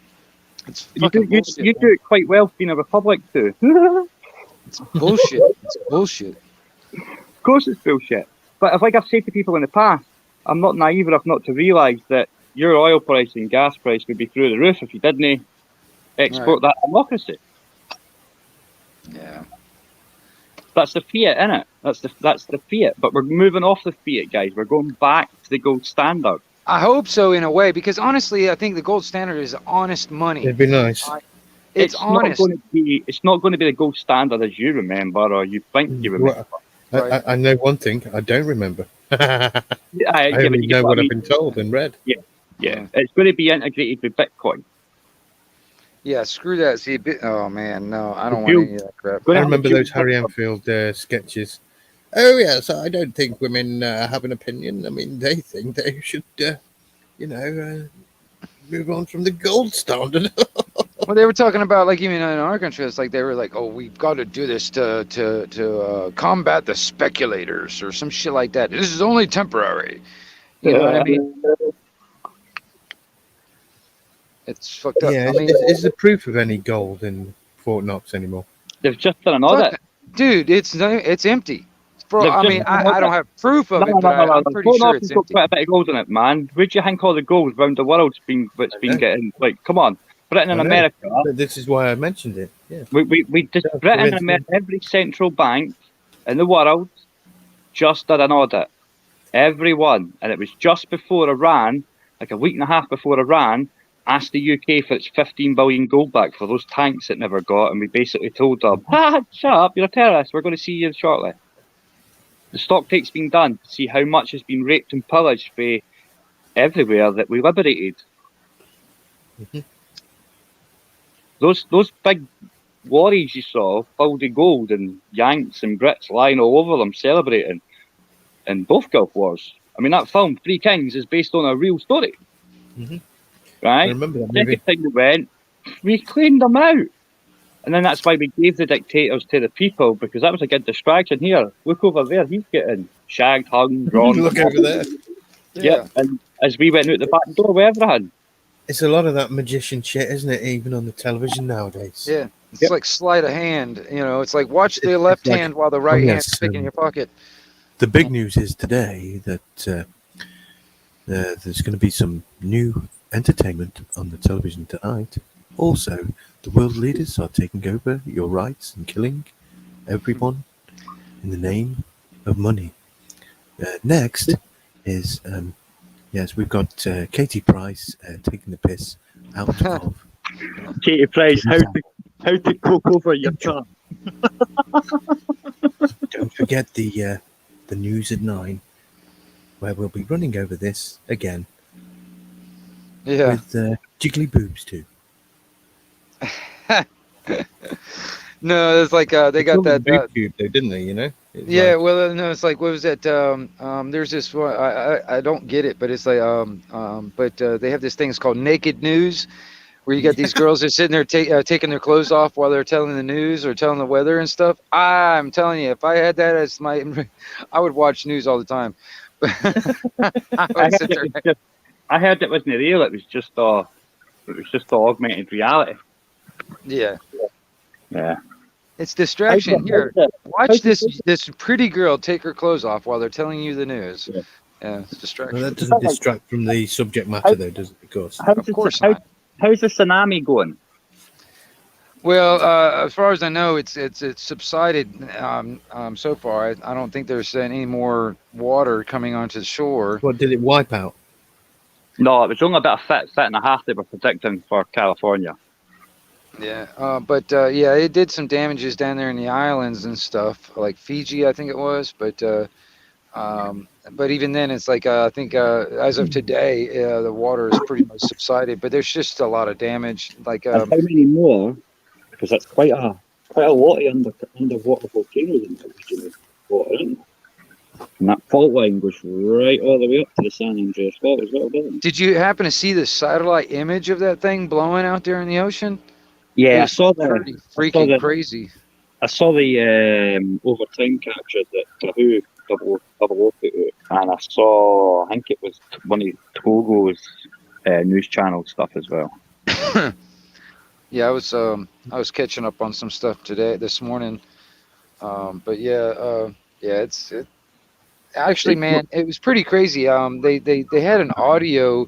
It's fucking bullshit. You do it quite well being a republic too. It's bullshit. It's bullshit. Of course it's bullshit. But if, like I've said to people in the past, I'm not naive enough not to realise that your oil price and gas price would be through the roof if you didn't export that democracy. Yeah. That's the fiat, innit? That's the fiat. But we're moving off the fiat, guys. We're going back to the gold standard. I hope so, in a way, because honestly, I think the gold standard is honest money. It'd be nice. It's honest. It's not going to be the gold standard as you remember or you think you remember. Well, I know one thing. I don't remember. I I only know what I've been told and read. Yeah. It's going to be integrated with Bitcoin. Yeah, screw that. See, oh man, no, I don't want any of that crap. I remember those Harry Enfield sketches. Oh yes, I don't think women have an opinion. I mean, they think they should, move on from the gold standard. Well, they were talking about, like, even in our country, it's like they were like, oh, we've got to do this to combat the speculators or some shit like that. This is only temporary. You know what I mean? It's fucked up. Yeah, I mean, is there proof of any gold in Fort Knox anymore? They've just done an audit. Dude, it's empty. I mean, I don't have proof of it, but I'm pretty sure it's empty. Quite a bit of gold in it, man. Where do you think all the gold around the world's been getting? Like, come on, Britain and America. This is why I mentioned it. Yeah, we just Britain and America, every central bank in the world just did an audit. Everyone, and it was just before Iran, like a week and a half before Iran, asked the UK for its 15 billion gold back for those tanks it never got, and we basically told them, shut up, you're a terrorist, we're going to see you shortly. The stock take's been done to see how much has been raped and pillaged by everywhere that we liberated. Mm-hmm. Those big lorries you saw filled with gold and Yanks and Brits lying all over them celebrating in both Gulf Wars. I mean, that film, Three Kings, is based on a real story. Mm-hmm. Right? I remember that movie. Second thing we went, we cleaned them out. And then that's why we gave the dictators to the people, because that was a good distraction. Here, look over there, he's getting shagged, hung, drawn. Look over there. Yeah, and as we went out the back door with everything. It's a lot of that magician shit, isn't it? Even on the television nowadays. Yeah, it's like sleight of hand. You know, it's like watch the left hand while the right hand's sticking in your pocket. The big news is today that there's going to be some new entertainment on the television tonight. Also, the world leaders are taking over your rights and killing everyone in the name of money. Next is, yes, we've got Katie Price taking the piss out of... Katie Price, how to cook over your tongue. Don't forget the news at 9, where we'll be running over this again. Yeah. With jiggly boobs too. No, it's like they got that tube though, didn't they? You know. Yeah, like, well, no, it's like, what was that? There's this one. I don't get it, but it's like but they have this thing. It's called Naked News, where you got these girls that are sitting there taking their clothes off while they're telling the news or telling the weather and stuff. I'm telling you, if I had that as I would watch news all the time. I heard it wasn't real. It was just augmented reality. Yeah. Yeah. It's distraction. Here, how's watch the- this pretty girl take her clothes off while they're telling you the news. Yeah. Yeah, it's Well, distraction. that doesn't distract from the subject matter, though, does it? Of course. how's Of the- course how- not. How's the tsunami going? Well, as far as I know, it's subsided so far. I don't think there's any more water coming onto the shore. What did it wipe out? No, it was only about a foot and a half they were predicting for California. Yeah, but yeah, it did some damages down there in the islands and stuff, like Fiji, I think it was. But even then, it's like I think as of today, the water is pretty much subsided. But there's just a lot of damage. Like And how many more? Because that's quite a lot of underwater volcanoes in the region of water, isn't it? And that fault line goes right all the way up to the San Andreas Fault as well, doesn't it? did you happen to see the satellite image of that thing blowing out there in the ocean? Yeah, I It's saw pretty the freaking crazy. overtime capture that Tahu double put out, and I saw, I think it was one of Togo's news channel stuff as well. Yeah, I was catching up on some stuff this morning. But yeah, it's actually, man, it was pretty crazy. They had an audio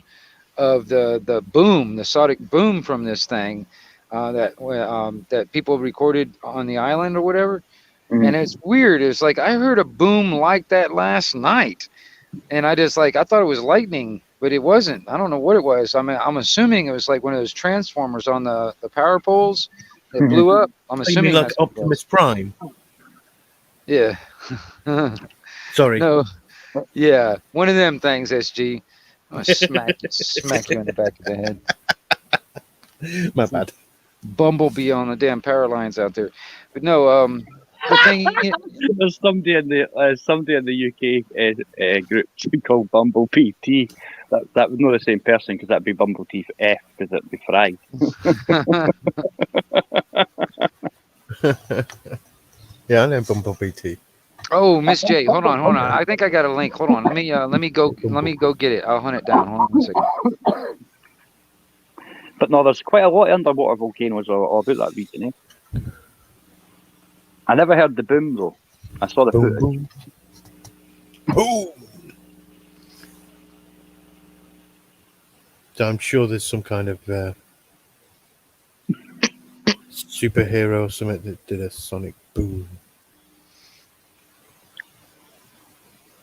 of the boom, the sonic boom from this thing that people recorded on the island or whatever. And it's weird. It's like I heard a boom like that last night, and I thought it was lightning, but it wasn't. I don't know what it was. I mean, I'm assuming it was like one of those transformers on the power poles that blew up. I'm You assuming mean like that's what it was. Optimus Prime? Yeah. Sorry. No. Yeah, one of them things, SG. I'm gonna smack you in the back of the head. My bad. Bumblebee on the damn power lines out there. But no, the thing. There's somebody in the UK group called Bumblebee T. That was not the same person, because that'd be Bumblebee F, because it'd be fried. Yeah, I know Bumblebee T. Oh, Miss J, hold on. I think I got a link. Hold on. Let me go get it. I'll hunt it down. Hold on 1 second. But no, there's quite a lot of underwater volcanoes all about that region. I never heard the boom though. I saw the Boom, footage. boom. Boom. So I'm sure there's some kind of superhero or something that did a sonic boom.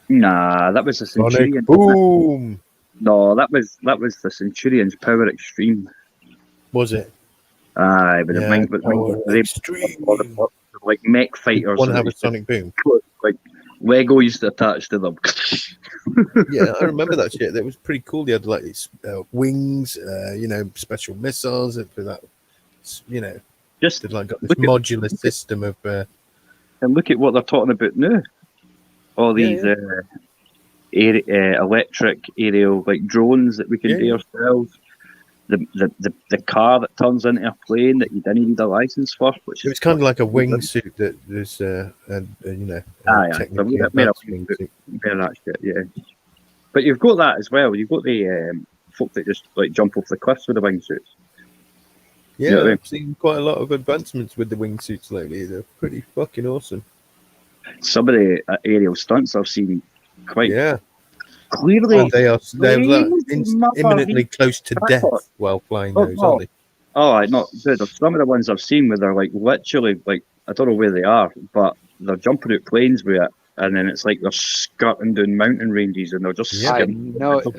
Nah, that was the Centurion. Sonic boom. No, that was the Centurion's Power Extreme. Was it? Aye, but Yeah, Power Extreme. like mech fighters. One and have a it sonic boom. was like Lego used to attach to them. Yeah, I remember that shit. That was pretty cool. They had like these wings, special missiles for that. Just They'd like got this look at- modular system of. and look at what they're talking about now. All these electric aerial like drones that we can do ourselves. The car that turns into a plane that you didn't need a license for. Which It was kind of like a wingsuit that there's, technically So advanced wingsuit. that shit, yeah. But you've got that as well. You've got the folk that just like jump off the cliffs with the wingsuits. Yeah, Yeah, I've seen quite a lot of advancements with the wingsuits lately. They're pretty fucking awesome. Some of the aerial stunts I've seen quite clearly. And they're like crazy imminently close to death while flying those, aren't they? Oh, I not dude. Some of the ones I've seen where they're like literally like I don't know where they are, but they're jumping out planes with it, and then it's like they're skirting down mountain ranges, and they're just I skipping. know. I saw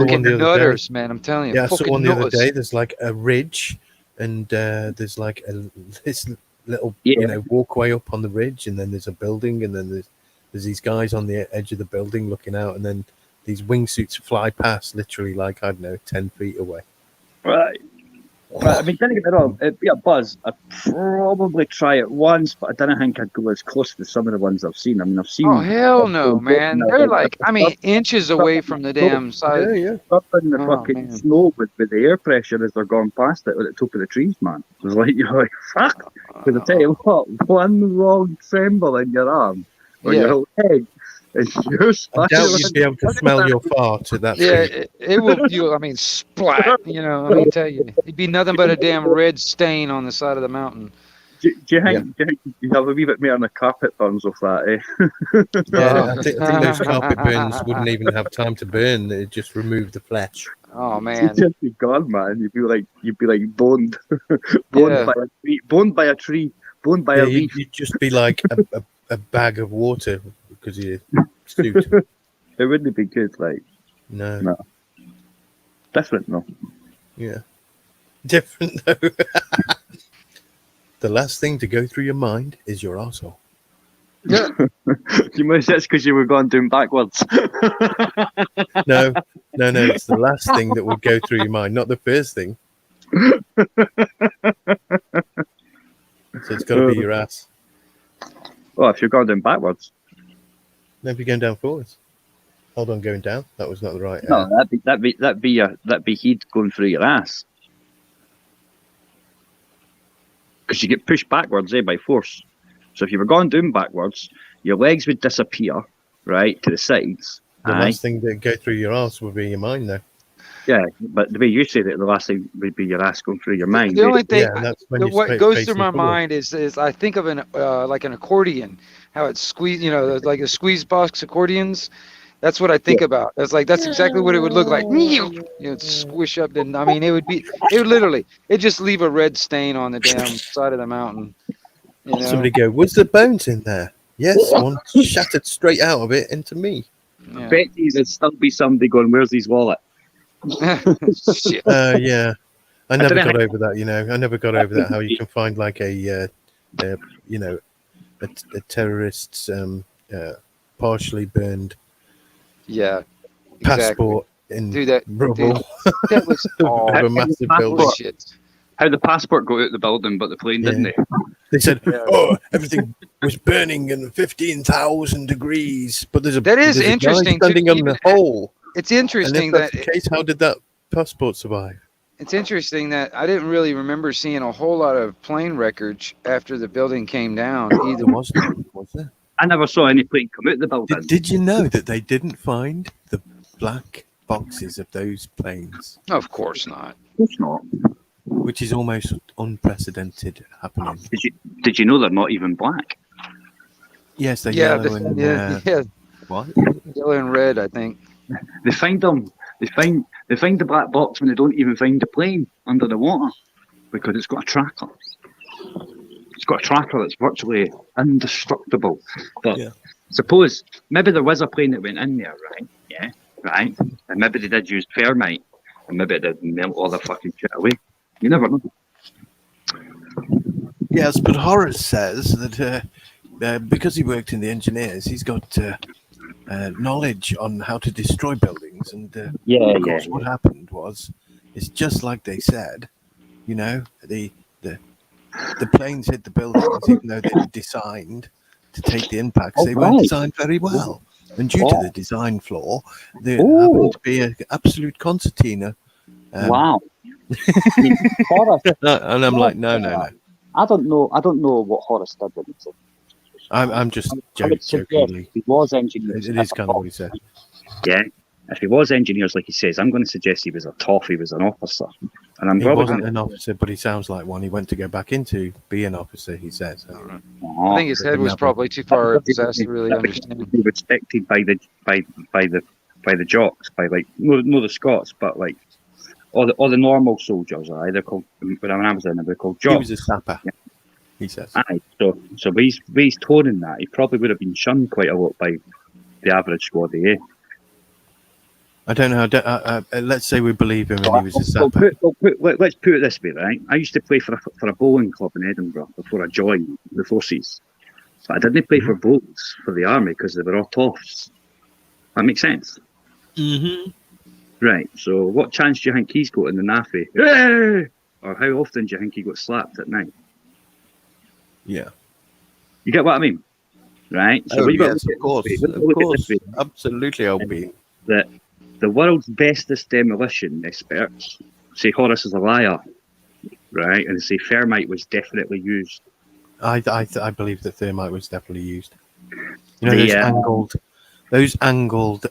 Fucking one the other day. nutters, man. I'm telling you. Yeah, I saw fucking one the other nutters. day. There's like a ridge, and there's like this little walkway up on the ridge, and then there's a building, and then there's these guys on the edge of the building looking out, and then these wingsuits fly past, literally like, I don't know, 10 feet away. Right. I mean, don't get me wrong, it'd be a buzz. I'd probably try it once, but I don't think I'd go as close to some of the ones I've seen. I mean, I've seen. Oh hell no, man! They're like, I mean, inches away from the damn side. Yeah. Up in the Oh, fucking man. snow with the air pressure as they're going past it at the top of the trees, man. It's like you're like, fuck. Because I tell you what, one wrong tremble in your arm or your whole head, and you're I doubt you'd be able to smell your fart at that Yeah, speed. it will. I mean, splat. You know, let me tell you, it'd be nothing but a damn red stain on the side of the mountain. Do you think you have a wee bit more on the carpet burns off that, eh? Yeah, I think those carpet burns wouldn't even have time to burn. They'd just remove the flesh. Oh You'd man. just be gone, man. You'd be like boned, boned Yeah. by a tree, boned by a tree, boned by Yeah, a leaf. you'd just be like a bag of water because of your suit. It wouldn't be good. Like No. different, no. Yeah. Different though. The last thing to go through your mind is your arsehole. Yeah. You must. That's because you were going down backwards. No. It's the last thing that would go through your mind, not the first thing. So it's got to be your ass. Oh, if you're going down backwards. No, if you're going down forwards. Hold on, going down. That was not the right. No, that'd be heat going through your ass. Because you get pushed backwards, by force. So if you were going down backwards, your legs would disappear, right, to the sides. The last thing that go through your ass would be your mind, though. Yeah, but the way you say that, the last thing would be your ass going through your mind. The only thing, Yeah, that's when what you're goes facing through my forward. mind is I think of an like an accordion, how it's squeezed, like a squeeze box accordions. That's what I think about. That's exactly what it would look like. Squish up, and I mean, it would literally, it just leave a red stain on the damn side of the mountain. Somebody go, was there bones in there? Yes, one shattered straight out of it into me. Yeah. I bet you there'd still be somebody going, "Where's his wallet?" Shit. Yeah. I never don't know got over that, I never got over that, how you can find like a terrorist's partially burned Yeah. passport in Dude, that rubble. that was all Of a massive building. bullshit. How the passport got out the building, but the plane Yeah. didn't. They said, Yeah. "Oh, everything was burning in 15,000 degrees," but there's a That is there's a guy interesting, too, standing on even the hole. It's And interesting if that's that the case, how did that passport survive? It's interesting that I didn't really remember seeing a whole lot of plane wreckage after the building came down either. There was there? I never saw any plane come out the building. Did you know that they didn't find the black boxes of those planes, Of course not. Of course not. which is almost unprecedented happening? Did you know they're not even black? Yes, they're Yeah, yellow and yeah, what? yellow and red, I think. They find them. They find the black box when they don't even find the plane under the water because it's got a tracker. It's got a tracker that's virtually indestructible. But Yeah. suppose maybe there was a plane that went in there, right? Yeah, right. And maybe they did use thermite, and maybe they did melt all the fucking shit away. You never know. Yes, but Horace says that because he worked in the engineers, he's got knowledge on how to destroy buildings. And of course, what happened was, it's just like they said. The planes hit the buildings, even though they were designed to take the impacts. They weren't designed very well, and due to the design flaw, there happened to be an absolute concertina. Wow. Horace, And I'm like, no. I don't know what Horace did. I'm just I would suggest jokingly. he was engineers. It is kind of what he said. Yeah. If he was engineers, like he says, I'm going to suggest he was a toff. He was an officer, and I'm He probably wasn't going an officer, but he sounds like one. He went to go back into be an officer, he says. I think his head was probably too far up his ass to really understand. Be respected by the jocks, by like no the Scots, but like all the normal soldiers are either called. When I was in, they were called He jocks. was a sapper, he says. Aye, so he's toning that. He probably would have been shunned quite a lot by the average squaddy, eh? I don't know. Let's say we believe him and he was a sapper. Let's put it this way, right? I used to play for a bowling club in Edinburgh before I joined the forces. But I didn't play for bowls for the army because they were all toffs. That makes sense? Mm-hmm. Right, so what chance do you think he's got in the NAFI? Hey! Or how often do you think he got slapped at night? Yeah. You get what I mean? Right? So Oh, we've got yes, to of course. look at this way, Absolutely, I'll be. that the world's bestest demolition experts say Horace is a liar, right? And say thermite was definitely used. I believe that thermite was definitely used. The, Those angled,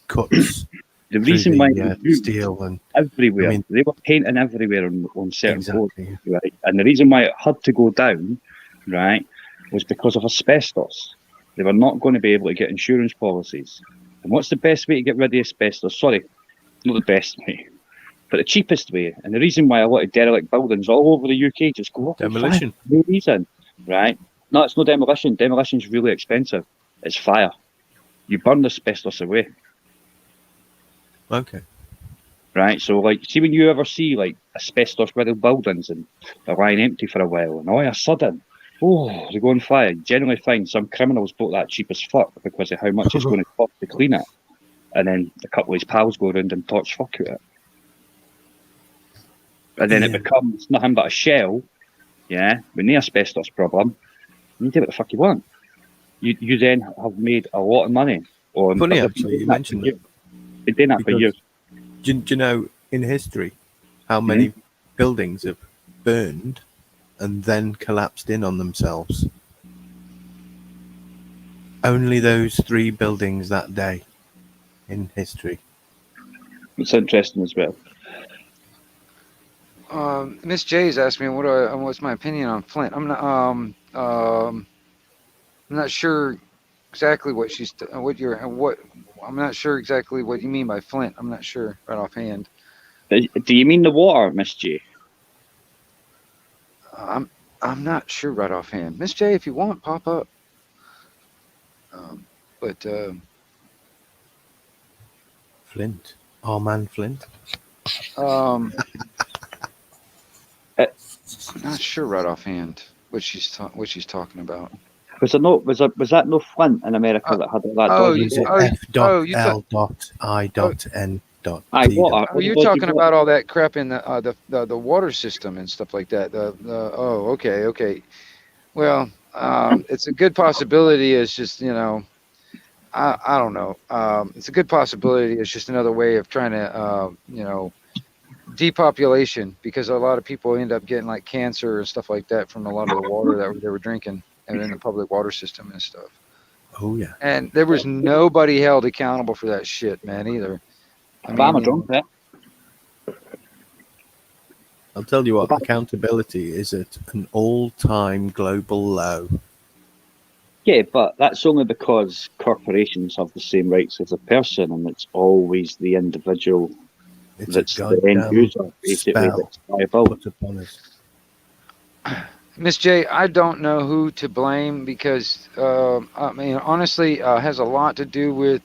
cuts The through reason why the they do steel and everywhere, I mean- they were painting everywhere on certain floors, exactly. right? And the reason why it had to go down, right, was because of asbestos. They were not going to be able to get insurance policies. And what's the best way to get rid of asbestos? Sorry, not the best way, but the cheapest way. And the reason why a lot of derelict buildings all over the UK just go up on fire Demolition. for no reason, right? No, it's no demolition. Demolition's really expensive. It's fire. You burn the asbestos away, Okay. right? So, like, see when you ever see like asbestos-riddled buildings and they're lying empty for a while, and all of a sudden, oh, they go on fire. You generally find some criminals bought that cheap as fuck because of how much it's going to cost to clean it, and then a couple of his pals go around and torch fuck with it, and then it Yeah. becomes nothing but a shell. Yeah, with no asbestos problem, you do what the fuck you want. You then have made a lot of money. On Funny, but actually, you mentioned that. They've been that for Because- years. Do you know in history how many buildings have burned and then collapsed in on themselves? Only those 3 buildings that day in history. It's interesting as well. Miss J's asked me what's my opinion on Flint. I'm not sure exactly what I'm not sure exactly what you mean by Flint. I'm not sure right offhand. Do you mean the water, Miss J? I'm not sure right offhand. Miss J, if you want, pop up. But Flint. Our man Flint. I'm not sure right offhand what she's talking about. Was that no Flint in America that had all that oh, dodgy Is it water? F.L.I.N.T. Aye, water. Oh, you're talking about all that crap in the water system and stuff like that. Okay. Well, it's a good possibility. It's just I don't know. It's a good possibility. It's just another way of trying to depopulation, because a lot of people end up getting like cancer and stuff like that from a lot of the water that they were drinking and in the public water system and stuff. Oh yeah. And there was nobody held accountable for that shit, man, either. Obama drunk it. I'll tell you what, accountability is at an all-time global low. Yeah, but that's only because corporations have the same rights as a person, and it's always the individual It's that's a the end goddamn user, basically, spell that's liable. put upon us. Miss J, I don't know who to blame, because honestly, has a lot to do with.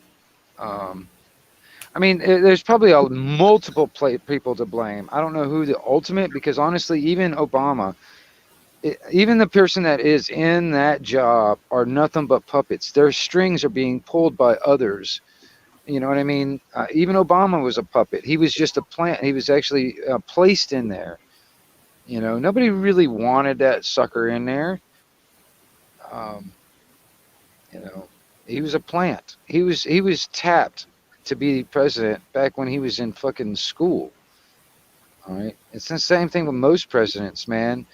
There's probably multiple people to blame. I don't know who the ultimate, because honestly, even Obama, even the person that is in that job are nothing but puppets. Their strings are being pulled by others. You know what I mean? Even Obama was a puppet. He was just a plant. He was actually placed in there. Nobody really wanted that sucker in there. He was a plant. He was tapped to be president back when he was in fucking school. All right, it's the same thing with most presidents, man.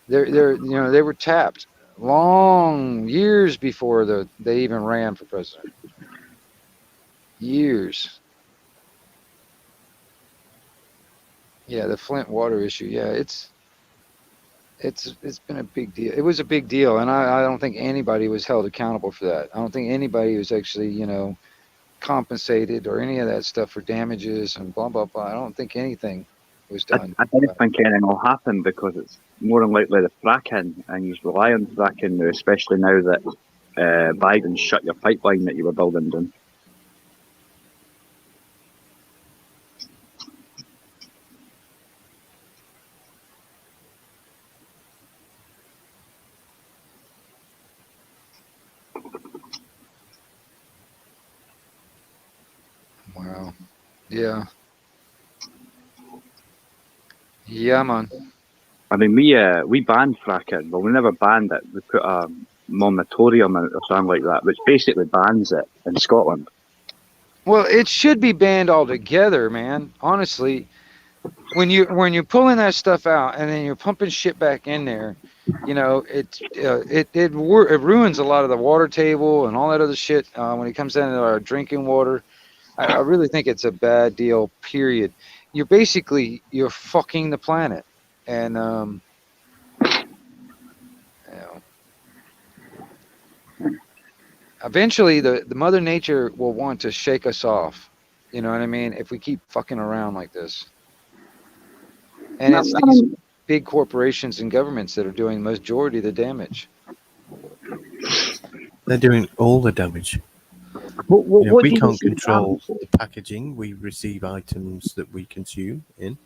They were tapped long years before they even ran for president. Years. Yeah, the Flint water issue. Yeah, it's been a big deal. It was a big deal, and I don't think anybody was held accountable for that. I don't think anybody was actually, compensated or any of that stuff for damages and blah, blah, blah. I don't think anything was done. I don't think anything will happen, because it's more than likely the fracking, and you rely on fracking now, especially now that Biden shut your pipeline that you were building down. Wow. Yeah. Yeah, man. I mean, we banned fracking, but we never banned it. We put a moratorium out or something like that, which basically bans it in Scotland. Well, it should be banned altogether, man. Honestly, when you're pulling that stuff out and then you're pumping shit back in there, it ruins a lot of the water table and all that other shit when it comes down to our drinking water. I really think it's a bad deal. Period. You're fucking the planet, and you know, eventually the Mother Nature will want to shake us off. You know what I mean? If we keep fucking around like this, and No, it's I these mean, big corporations and governments that are doing the majority of the damage. They're doing all the damage. what We do you can't see control damage? the packaging. We receive items that we consume in.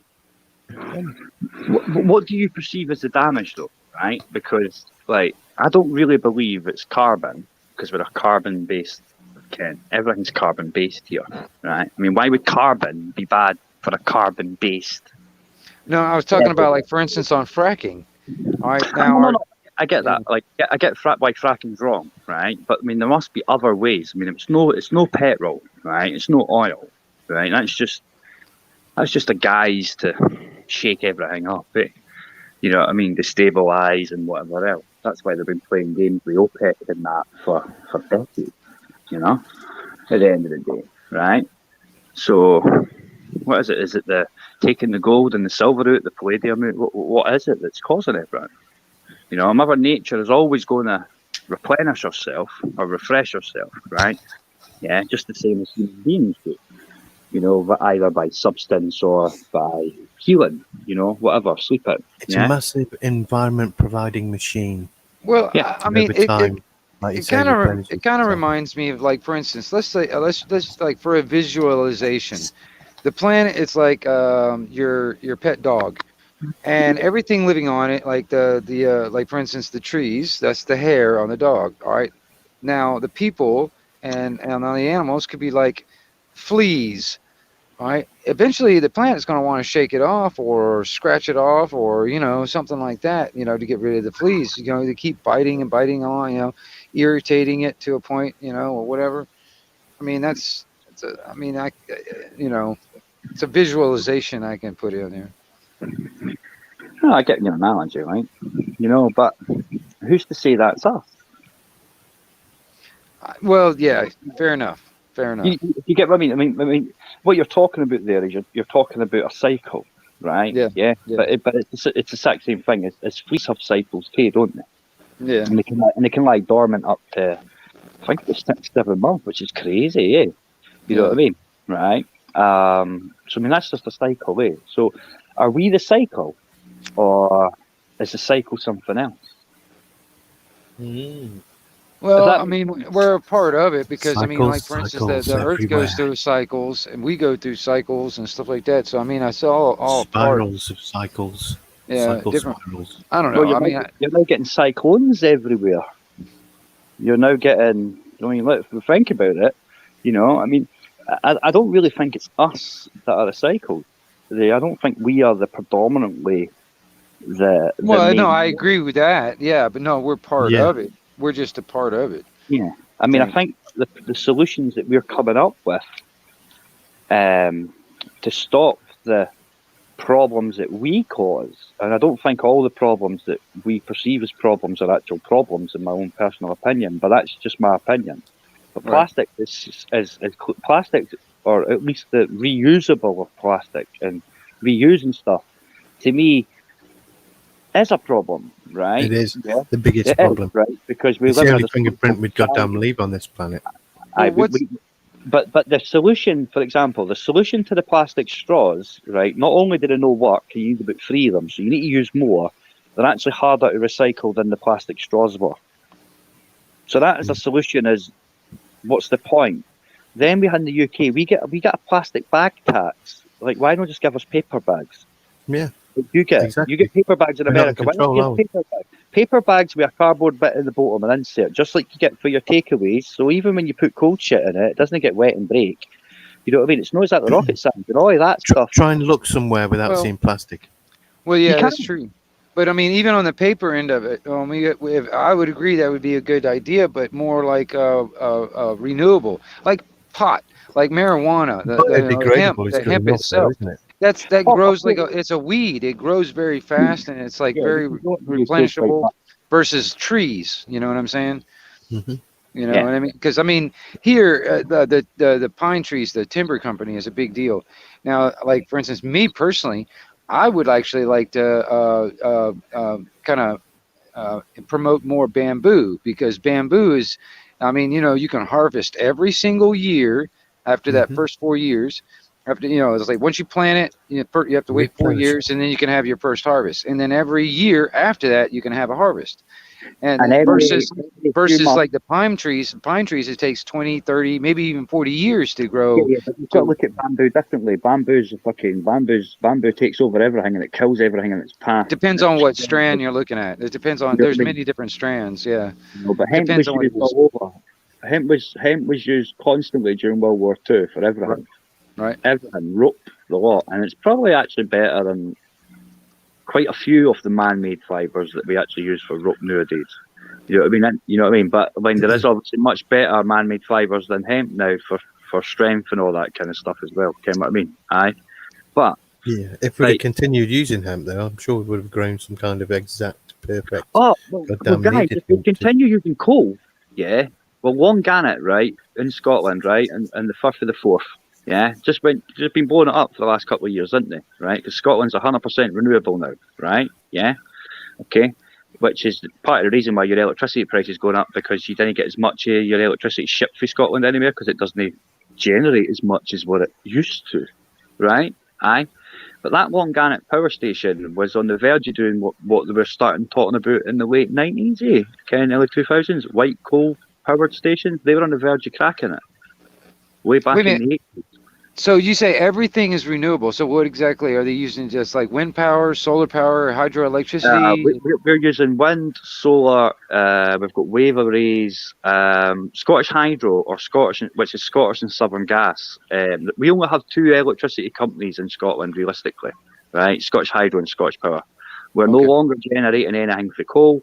What do you perceive as the damage, though? Right? Because, like, I don't really believe it's carbon, because we're a carbon-based. Ken, everything's carbon-based here, right? I mean, why would carbon be bad for a carbon-based? No, I was talking about, like, for instance, on fracking. All right, now No. I get that. Like, I get why fracking's wrong, right? But I mean, there must be other ways. I mean, it's no petrol, right? It's no oil, right? That's just a guise to shake everything up, eh? You know what I mean? Destabilize and whatever else. That's why they've been playing games with OPEC and that for decades. You know, at the end of the day, right? So, what is it? Is it the taking the gold and the silver out, the palladium out? What is it that's causing everything? You know, Mother Nature is always going to replenish herself or refresh herself, right? Yeah, just the same as human beings do. You know, but either by substance or by healing. You know, whatever, sleeping. It's a massive environment providing machine. Well, yeah. I mean, Over time, like you it say, kind of replenishes itself. reminds me of, like, for instance, let's like for a visualization, the planet is like your pet dog, and everything living on it, like the like, for instance, the trees, that's the hair on the dog. All right, now the people and on the animals could be like fleas. All right, eventually the planet's going to want to shake it off or scratch it off, or, you know, something like that, you know, to get rid of the fleas. You know, they keep biting and biting on, you know, irritating it to a point, you know, or whatever. I mean, you know, it's a visualization I can put in there. No, I get your analogy, right? You know, but who's to say that's us? Well, yeah, fair enough. You get what I mean? I mean, what you're talking about there is you're talking about a cycle, right? Yeah. But it's the exact same thing. As fleas have cycles too, don't they? Yeah. And they can lie dormant up to, I think it's 6-7 months, which is crazy, eh? You know what I mean, right? So I mean, that's just a cycle, eh? So are we the cycle, or is the cycle something else? Well, I mean, we're a part of it because, I mean, like, Cycles, for instance, the cycles Earth goes everywhere. through cycles, and we go through cycles and stuff like that. So, I mean, I saw all part. Spirals of cycles. Yeah, Cycle different. spirals. I don't know. Well, you're now getting cyclones everywhere. You're now getting. I mean, let's think about it. You know, I mean, I don't really think it's us that are the cycles. I don't think we are the predominantly the. Well, no, I agree with that. Yeah, but no, we're part of it. We're just a part of it. Yeah, I mean, I think the solutions that we're coming up with to stop the problems that we cause, and I don't think all the problems that we perceive as problems are actual problems, in my own personal opinion, but that's just my opinion. But plastic is plastic, or at least the reusable of plastic and reusing stuff, to me, is a problem, right? It is the biggest problem, right? Because it's the only fingerprint we'd goddamn leave on this planet. But the solution, for example, the solution to the plastic straws, right? Not only do they no work, you need about 3 of them, so you need to use more. They're actually harder to recycle than the plastic straws were. So that is a solution. Is what's the point? Then we had in the UK, we get a plastic bag tax. Like, why don't just give us paper bags? Yeah. You get paper bags in America. Why don't you get paper bags? Paper bags with a cardboard bit in the bottom and insert, just like you get for your takeaways. So even when you put cold shit in it, it doesn't get wet and break. You know what I mean? It's not exactly rocket science and all that stuff. Try and look somewhere without seeing plastic. Well, yeah, that's true. But I mean, even on the paper end of it, I would agree that would be a good idea, but more like renewable, like pot, like marijuana, the hemp itself. That grows like it's a weed. It grows very fast, and it's like very replenishable versus trees. You know what I'm saying? Mm-hmm. You know Yeah. what I mean? Because I mean, here the pine trees, the timber company is a big deal. Now, like for instance, me personally, I would actually like to kind of promote more bamboo, because bamboo is, I mean, you know, you can harvest every single year after that Mhm. first 4 years. After, you know, it's like once you plant it, you have to wait 4 Replenish it. years, and then you can have your first harvest, and then every year after that you can have a harvest. And And every few versus months, like the pine trees, it takes 20, 30, maybe even 40 years to yeah, grow. yeah, but you've got to To, look at bamboo differently. Bamboo takes over everything and it kills everything in its path. depends on what strand you're looking at. It depends on, You know what there's I mean? many different strands. Yeah, No, but it hemp depends was on what it used is. all over. Hemp was used constantly during World War II for everything. Right. Everything, rope, the lot. And it's probably actually better than quite a few of the man-made fibres that we actually use for rope nowadays. You know what I mean? You know what I mean? But I mean, there is obviously much better man-made fibres than hemp now for strength and all that kind of stuff as well. You know what I mean? Aye. But Yeah, if we'd right. have continued using hemp, though, I'm sure we would have grown some kind of exact, perfect. Oh, well goddamn guys, needed if we hemp to- continue using coal, yeah, well, Long Gannet, right, in Scotland, right, and the 1st of the 4th, yeah, just been blowing it up for the last couple of years, isn't they, right? Because Scotland's 100% renewable now, right? Yeah, okay, which is part of the reason why your electricity price is going up, because you didn't get as much of your electricity shipped through Scotland anymore, because it doesn't generate as much as what it used to, right? Aye. But that Long Gannet power station was on the verge of doing what they were talking about in the late 90s, kind of early 2000s, white coal powered stations. They were on the verge of cracking it way back Wait a in minute. the 80s. So you say everything is renewable. So what exactly are they using? Just like wind power, solar power, hydroelectricity? We're using wind, solar, we've got wave arrays, Scottish Hydro, or Scottish, which is Scottish and Southern Gas. We only have 2 electricity companies in Scotland, realistically, right? Scottish Hydro and Scottish Power. We're no Okay. longer generating anything for coal.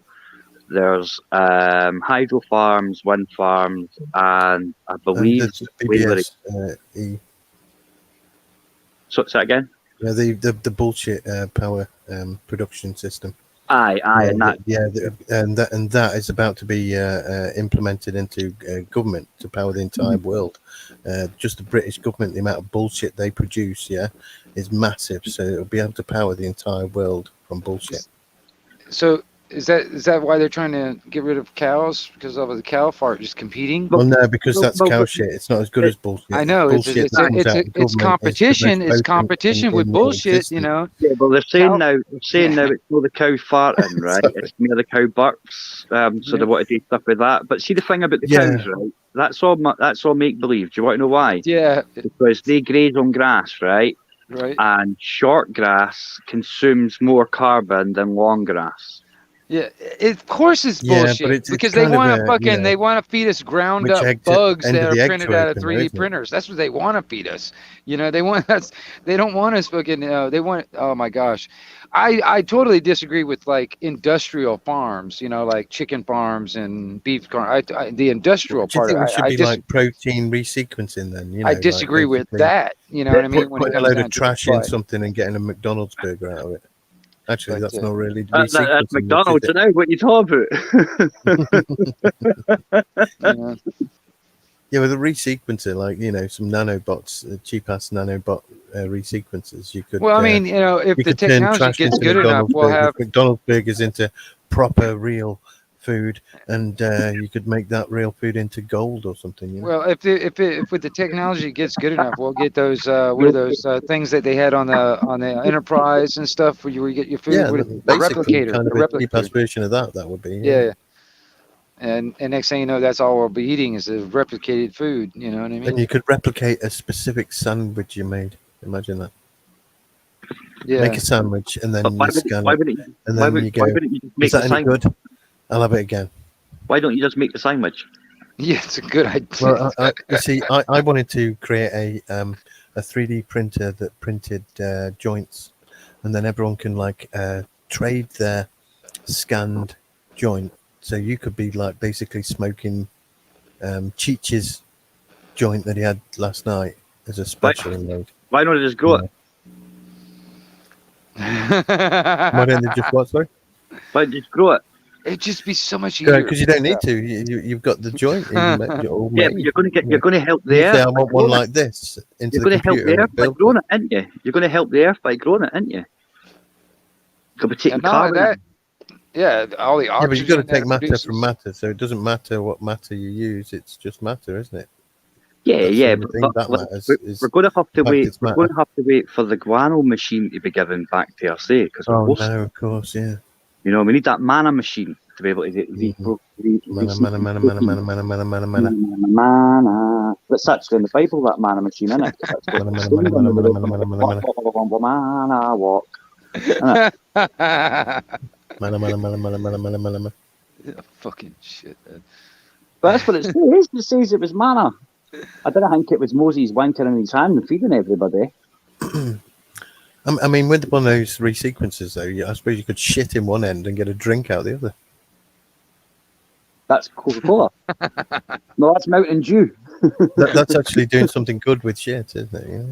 There's hydro farms, wind farms, and I And believe there's the wave arrays. BBS, So, say that again? yeah, the bullshit power production system. Aye, and that. And that is about to be implemented into government to power the entire world. Just the British government, the amount of bullshit they produce, is massive. So it'll be able to power the entire world from bullshit. So is that why they're trying to get rid of cows, because of the cow fart just competing? Well, no, because that's well, cow shit. It's not as good as bullshit. I know Bullshit that comes out of it's government is the most competition. It's potent competition with in bullshit. existence. You know. Yeah, well, they're saying Cow- now it's not the cow farting, right? Sorry. It's near the cow bucks. So Yeah. they want to do stuff with that. But see, the thing about the Yeah. cows, right? That's all make believe. Do you want to know why? Yeah. Because they graze on grass, right? Right. And short grass consumes more carbon than long grass. Yeah, of course it's Yeah, bullshit, but it's because they kind of want to a, fucking they want to feed us ground which up egg to bugs end that of are the egg printed to out of open, 3D isn't it? printers. That's what they want to feed us. You know, they want us. They don't want us fucking. They want. Oh my gosh, I totally disagree with like industrial farms. You know, like chicken farms and beef farm. The industrial Do you part. think we should I be like protein resequencing then? You know, I like disagree with basically that. You know what I mean? When it putting a comes load down of to trash it. in something and getting a McDonald's burger out of it. Actually, But, that's not really That's resequencing. McDonald's, you know what you talk about. Yeah. Yeah, with a resequencer, like some nanobots, cheap ass nanobot resequencers, you could. Well, I mean, you know, if you the could turn technology trash gets into good enough, McDonald's we'll burgers, have. McDonald's burgers into proper real food, and you could make that real food into gold or something. You know? Well, if with the technology gets good enough, we'll get those what are those things that they had on the Enterprise and stuff where you get your food. Yeah, What, the- a basically, replicator, kind a of a cheap ass replicator. version of that. That would be. Yeah. And next thing you know, that's all we'll be eating is the replicated food. You know what I And mean? you could replicate a specific sandwich you made. Imagine that. Yeah. Make a sandwich and then But you scan why it, wouldn't and why then would- you go, why wouldn't you just make "Is that the any sandwich? good? I'll have it again." Why don't you just make the sandwich? Yeah, it's a good idea. Well, you see, I wanted to create a 3D printer that printed joints, and then everyone can like trade their scanned joint. So you could be like basically smoking Cheech's joint that he had last night as a special made. Why don't you just grow it? Why don't they just what? Sorry. Why don't you just grow it? It'd just be so much easier. Because you don't need to. You've got the joint. You're all Yeah, made. but you're going to help the You say, earth. I want one like this into You're the going to help computer. the and earth it by builds growing it. it, aren't you? You're going to help the earth by growing it, aren't you? Could be taking And not only carbon. that, all the Yeah, oxygen but you've got to that take it matter produces. from matter, so it doesn't matter what matter you use. It's just matter, isn't it? Yeah, That's the yeah, only thing that like, matters. Is we're going to have to the fact wait. it's We're going matter. to have to wait for the guano machine to be given back to us, because we're Oh post. no, of course, yeah. You know, we need that mana machine to be able to mana. That's actually in the Bible, that mana machine, isn't it? Mana walk. Fucking shit. Man. But that's what it says. It says it was mana. I didn't think it was Moses wanking in his hand and feeding everybody. I mean, with one of those 3 sequences, though, I suppose you could shit in one end and get a drink out the other. That's Coca-Cola. No, that's Mountain Dew. That's actually doing something good with shit, isn't it? Yeah.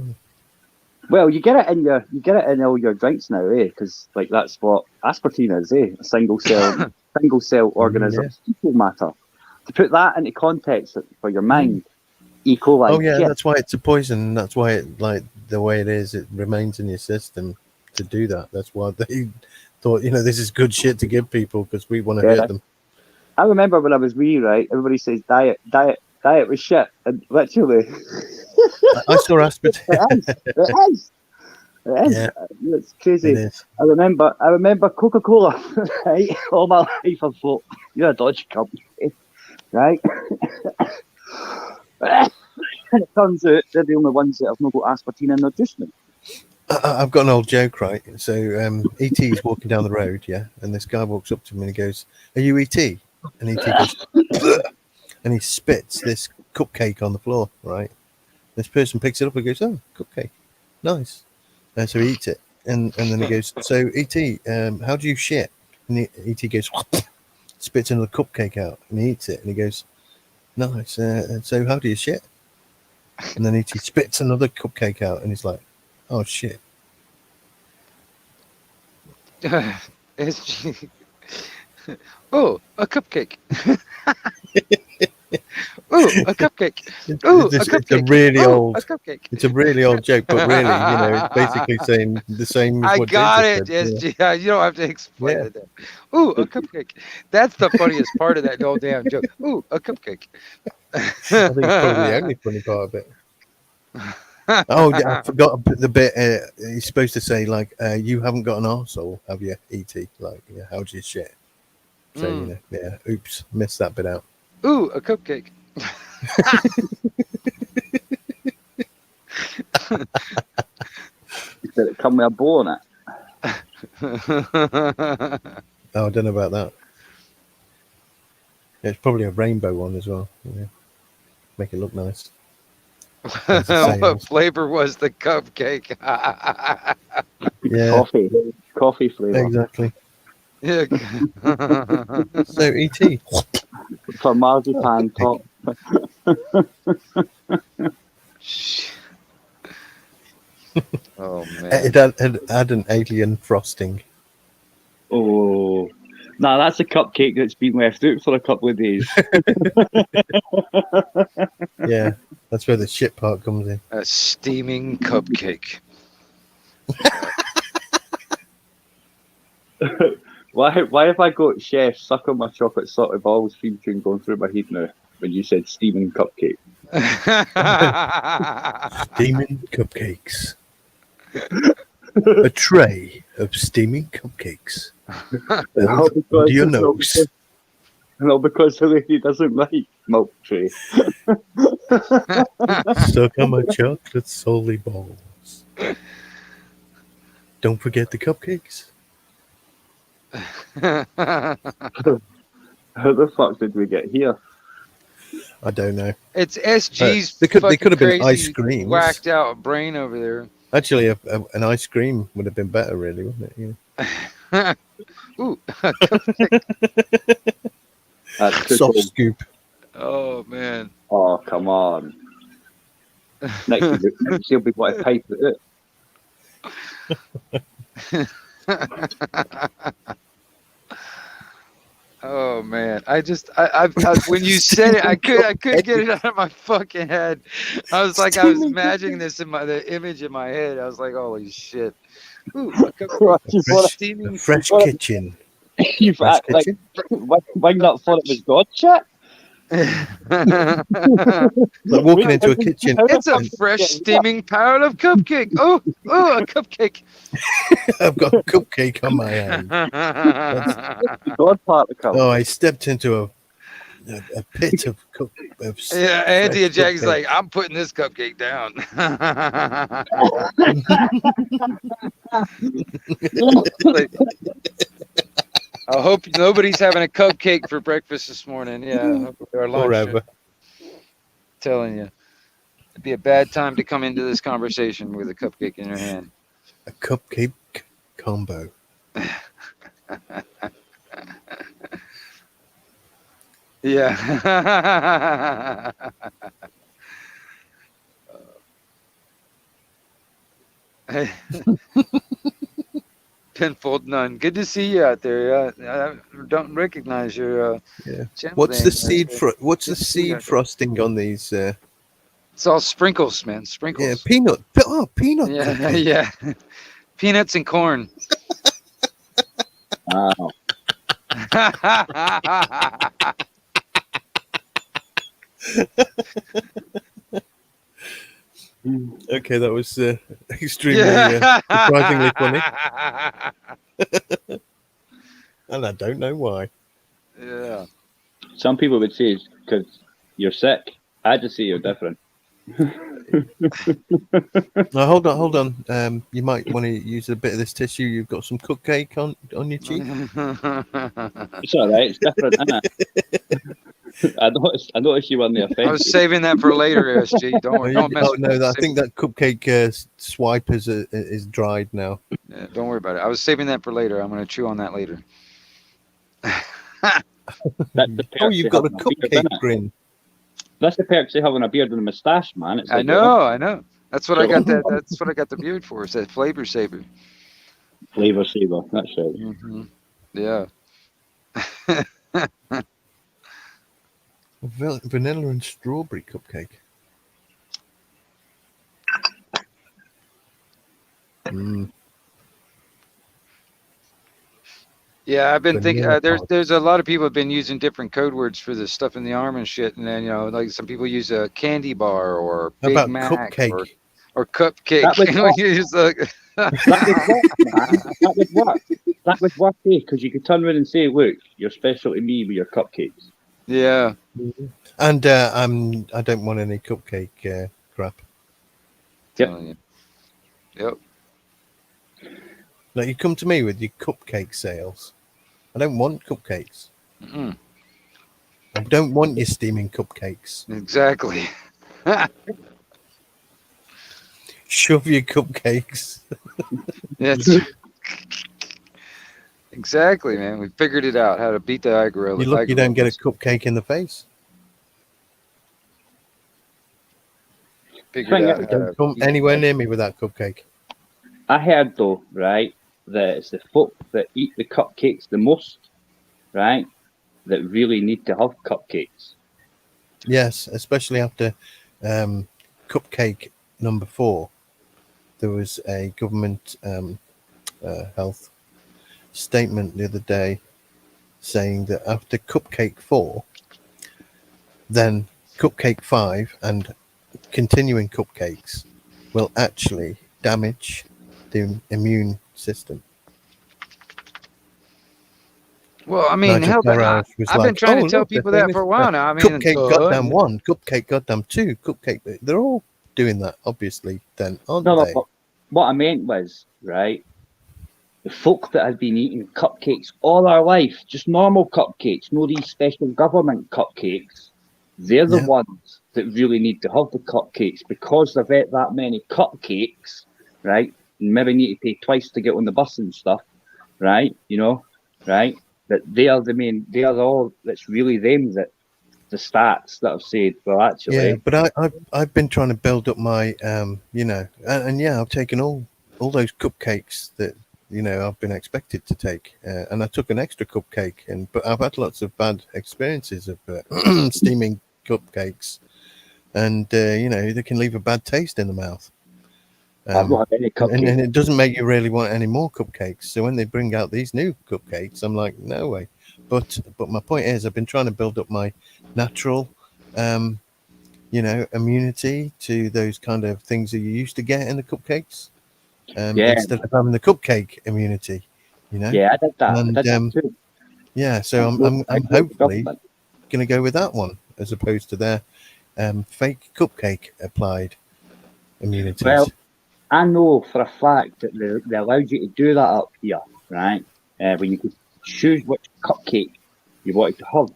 Well, you get it in all your drinks now, Because like that's what aspartame is, A single cell organism, fecal matter. To put that into context for your mind, E. coli. Oh yeah, shit. that's why it's a poison. That's why it, like the way it is, it remains in your system to do that. That's why they thought, this is good shit to give people because we want to hurt them. I remember when I was wee, right? Everybody says diet was shit, and literally, I saw aspartame. It is. Yeah, It's crazy. it is. I remember Coca-Cola, right? All my life I thought, you're a dodgy company, right? And it turns out they're the only ones that have not got aspartame in their juice now. I've got an old joke, right? So E.T. is walking down the road, yeah, and this guy walks up to him and he goes, "Are you E.T.?" And E.T. goes, and he spits this cupcake on the floor, right? This person picks it up and goes, "Oh, cupcake, nice." And so he eats it, and then he goes, "So E.T., how do you shit?" And E.T. goes, spits another cupcake out, and he eats it, and he goes, "Nice. So how do you shit?" And then E.T. spits another cupcake out, and he's like, "Oh shit." SG. Oh, a cupcake. Oh, a cupcake. Oh, a cupcake. It's a really old. A cupcake. It's a really old joke, but really, it's basically saying the same. As I what got Jesus it. said, SG. Yeah, you don't have to explain it. Ooh, a cupcake. That's the funniest part of that whole damn joke. Ooh, a cupcake. I think it's probably the only funny part of it. Oh, yeah, I forgot the bit. He's supposed to say like, "You haven't got an arsehole, have you, E.T.?" Like, yeah, how'd you shit? So oops, missed that bit out. Ooh, a cupcake. Did it come with a bow on it? Oh, I don't know about that. Yeah, it's probably a rainbow one as well. Yeah. Make it look nice. What flavor was the cupcake? Yeah, Coffee flavor. exactly. Yeah. So E.T. For marzipan top. Oh man. It had an alien frosting. Oh, nah, that's a cupcake that's been left out for a couple of days. Yeah, that's where the shit part comes in. A steaming cupcake. Why have I got Chef Suck on My Chocolate Salty Balls theme tune going through my head now when you said steaming cupcake? Steaming cupcakes. A tray of steaming cupcakes. Under your nose. No, because the lady doesn't like milk tray. Suck on my chocolate salty balls. Don't forget the cupcakes. How the fuck did we get here? I don't know. It's SG's. They could have been crazy, ice creams. Whacked out brain over there. Actually, an ice cream would have been better, really, wouldn't it? Yeah. Ooh, a cupcake. That's too Soft cold. scoop. Oh man. Oh, come on. Next you'll be what a pipe it. Oh man, I when you said it, I couldn't get it out of my fucking head. I was like, I was imagining this in the image in my head. I was like, holy shit. Ooh, a cupcake. You thought Steaming. Fresh Well, kitchen. you've Fresh act like kitchen. Wing not thought it was God shit. Like walking into a kitchen. It's a fresh steaming pile of cupcake. Oh, a cupcake. I've got a cupcake on my hand. God particle. Oh, I stepped into a pit of Yeah, Andy and Jack's cupcake. like, I'm putting this cupcake down. Like, I hope nobody's having a cupcake for breakfast this morning. Yeah, or lunch. Forever. Telling you, it'd be a bad time to come into this conversation with a cupcake in your hand. A cupcake combo. Yeah. Hey. Pinfold none. Good to see you out there. I don't recognize your Yeah. channel What's name. the seed? What's the Good to see you seed out there. frosting on these? It's all sprinkles, man. Yeah, Sprinkles. peanut. Oh, peanut. Yeah, cupcake. yeah. Peanuts and corn. Wow. Okay, that was extremely surprisingly funny, and I don't know why. Yeah. Some people would say it's because you're sick. I just say you're different. Now, hold on. You might want to use a bit of this tissue. You've got some cupcake on your cheek. It's all right. It's different, isn't it? I noticed you weren't I offended. was saving that for later, SG. Don't mess with no, that. I think that cupcake swipe is dried now. Yeah, don't worry about it. I was saving that for later. I'm going to chew on that later. That's the perks Oh, you've of got a having beard, cupcake isn't it? grin. That's the perks of having a beard and a moustache, man. It's I like, know. That's what I got. That's what I got the beard for. It says flavor saver. Flavor saver. That's right. Mm-hmm. Yeah. Vanilla and strawberry cupcake. Yeah, I've been thinking. Vanilla There's a lot of people have been using different code words for this stuff in the arm and shit. And then like some people use a candy bar or How Big about Mac cupcake? or cupcake. That would work. Use like, That would work, man. That would work. That would work, because you could turn around and say, "Look, you're special to me with your cupcakes." yeah. And I don't want any cupcake crap. Yep. Telling you. Yep. Like, you come to me with your cupcake sales. I don't want cupcakes. Mm-mm. I don't want your steaming cupcakes. Exactly. Shove your cupcakes. Yes. Exactly, man. We figured it out how to beat the aggro. You look, you don't get a cupcake in the face. Figured out how to Don't come beat the anywhere near me with that cupcake. I heard though, right, that it's the folk that eat the cupcakes the most, right, that really need to have cupcakes. Yes, especially after cupcake number 4. There was a government health statement the other day saying that after cupcake 4, then cupcake 5 and continuing cupcakes will actually damage the immune system. Well, I mean, Nigel hell, Farage was I've been like, trying "Oh, to tell look, people they're that for a famous while now. I mean, cupcake goddamn 1, cupcake goddamn 2, cupcake." They're all doing that, obviously, then, aren't No, they? but what I meant was, right, the folk that have been eating cupcakes all our life, just normal cupcakes, no these special government cupcakes, they're the Yeah. ones that really need to have the cupcakes, because they've ate that many cupcakes, right, and maybe need to pay twice to get on the bus and stuff, right, you know, right, that they are the main, they are all, that's really them that, the stats that have said, well, actually, Yeah, but I've been trying to build up my, and yeah, I've taken all those cupcakes that I've been expected to take, and I took an extra cupcake. But I've had lots of bad experiences of steaming cupcakes, and they can leave a bad taste in the mouth. I've not had any cupcakes. And it doesn't make you really want any more cupcakes. So when they bring out these new cupcakes, I'm like, no way. But my point is, I've been trying to build up my natural, immunity to those kind of things that you used to get in the cupcakes, instead of having the cupcake immunity. Yeah, I did that. And I did that too. yeah, so I'm hopefully going to go with that one as opposed to their fake cupcake applied immunities. Well, I know for a fact that they allowed you to do that up here, right? When you could choose which cupcake you wanted to have,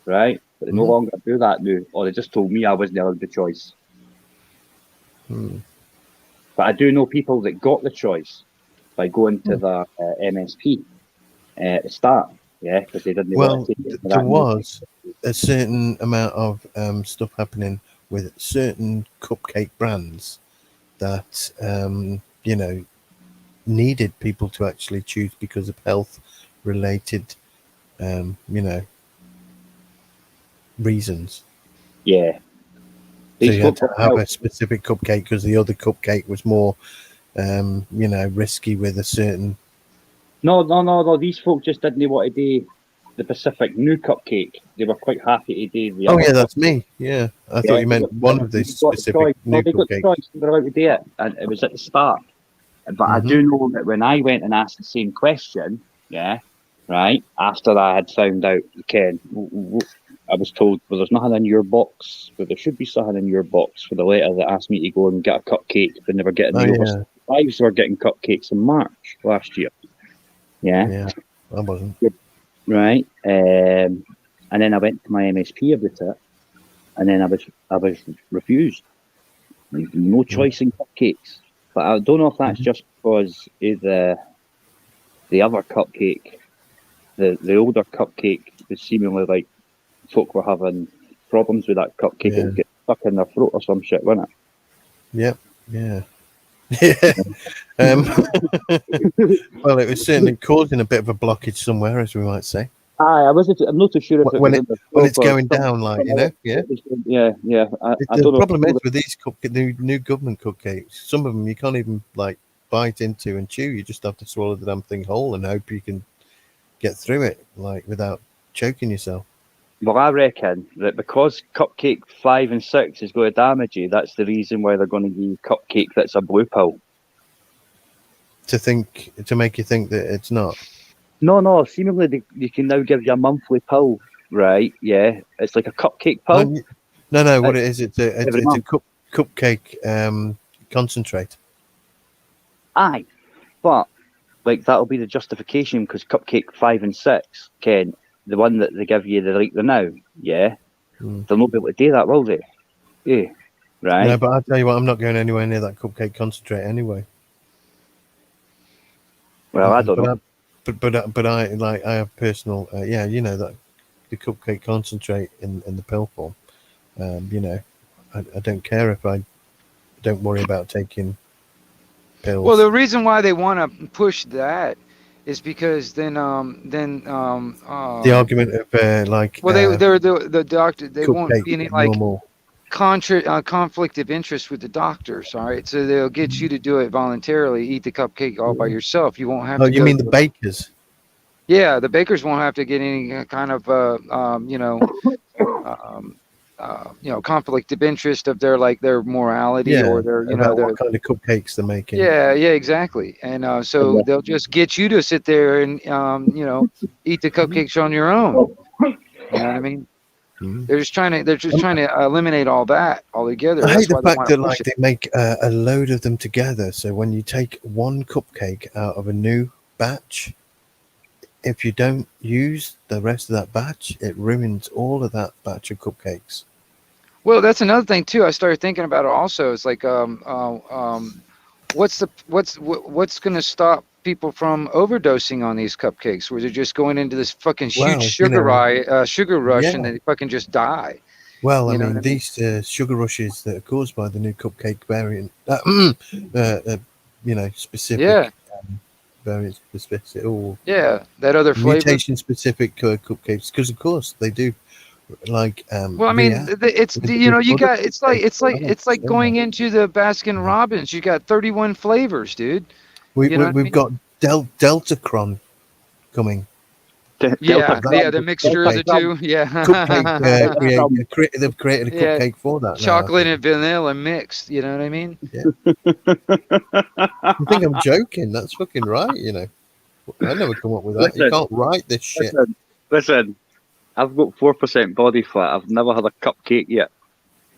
right? But they no longer do that now, or they just told me I wasn't allowed the choice. But I do know people that got the choice by going to the MSP at the start, because they didn't want to take it. There was a certain amount of stuff happening with certain cupcake brands that needed people to actually choose because of health related reasons. Yeah. So you had to have a specific cupcake because the other cupcake was more risky with a certain. No. These folk just didn't want to do the Pacific new cupcake. They were quite happy to do the other that's me. Yeah. I thought you meant one of the specific new they got the choice. They were allowed to do it. And it was at the start. But I do know that when I went and asked the same question, after I had found out, Ken, I was told, well, there's nothing in your box, but there should be something in your box for the letter that asked me to go and get a cupcake, but never getting the lives were getting cupcakes in March last year. Yeah, I wasn't. Right. And then I went to my MSP about it, and then I was refused. No choice in cupcakes. But I don't know if that's just because of the other cupcake, the older cupcake was seemingly like folk were having problems with that cupcake. It would get stuck in their throat or some shit, wouldn't it? Yeah. Well, it was certainly causing a bit of a blockage somewhere, as we might say. I'm not too sure if when it's going down, like Yeah. The problem is with these new government cupcakes, some of them you can't even like bite into and chew. You just have to swallow the damn thing whole and hope you can get through it, like without choking yourself. Well, I reckon that because cupcake 5 and 6 is going to damage you, that's the reason why they're going to give you cupcake that's a blue pill. To make you think that it's not. No. Seemingly, you can now give you a monthly pill, right? Yeah, it's like a cupcake pill. No. What it is, it's a cupcake concentrate. Aye, but like that'll be the justification because cupcake 5 and 6, Ken, the one that they give you the now, they'll not be able to do that, will they? Yeah, right. No, but I'll tell you what, I'm not going anywhere near that cupcake concentrate anyway. Well, I don't know. But I have personal, that the cupcake concentrate in the pill form. I don't care if I don't worry about taking pills. Well, the reason why they want to push that is because then the argument of they're the doctor, they won't be any like normal. Conflict of interest with the doctors, all right? So they'll get you to do it voluntarily, eat the cupcake all by yourself. You won't have to. Oh, you mean the bakers? Yeah, the bakers won't have to get any kind of conflict of interest of their morality or their what kind of cupcakes they're making. Yeah, exactly. And so they'll just get you to sit there and eat the cupcakes on your own. You know what I mean? They're just trying to eliminate all that altogether. I hate the fact that they make a load of them together. So when you take one cupcake out of a new batch, if you don't use the rest of that batch, it ruins all of that batch of cupcakes. Well, that's another thing too. I started thinking about it also. It's like, what's going to stop people from overdosing on these cupcakes, where they're just going into this fucking huge sugar rush and they fucking just die. Well, I mean, these sugar rushes that are caused by the new cupcake variant, specific variant specific or Yeah, that other flavor. mutation specific cupcakes, because of course they do. Like Well, I mean, react it's with you know, you other got it's like cupcakes. going into the Baskin Robbins. You got 31 flavors, dude. You know what I We've mean? got Deltacron coming. Yeah, Delta yeah, the mixture of the two. Yeah, Cupcake. They've created a Yeah, cupcake for that now. chocolate and vanilla mixed. You know what I mean? You think I'm joking? That's fucking right. You know, I never come up with that. You Listen, can't write this shit. Listen, I've got 4% body fat. I've never had a cupcake yet.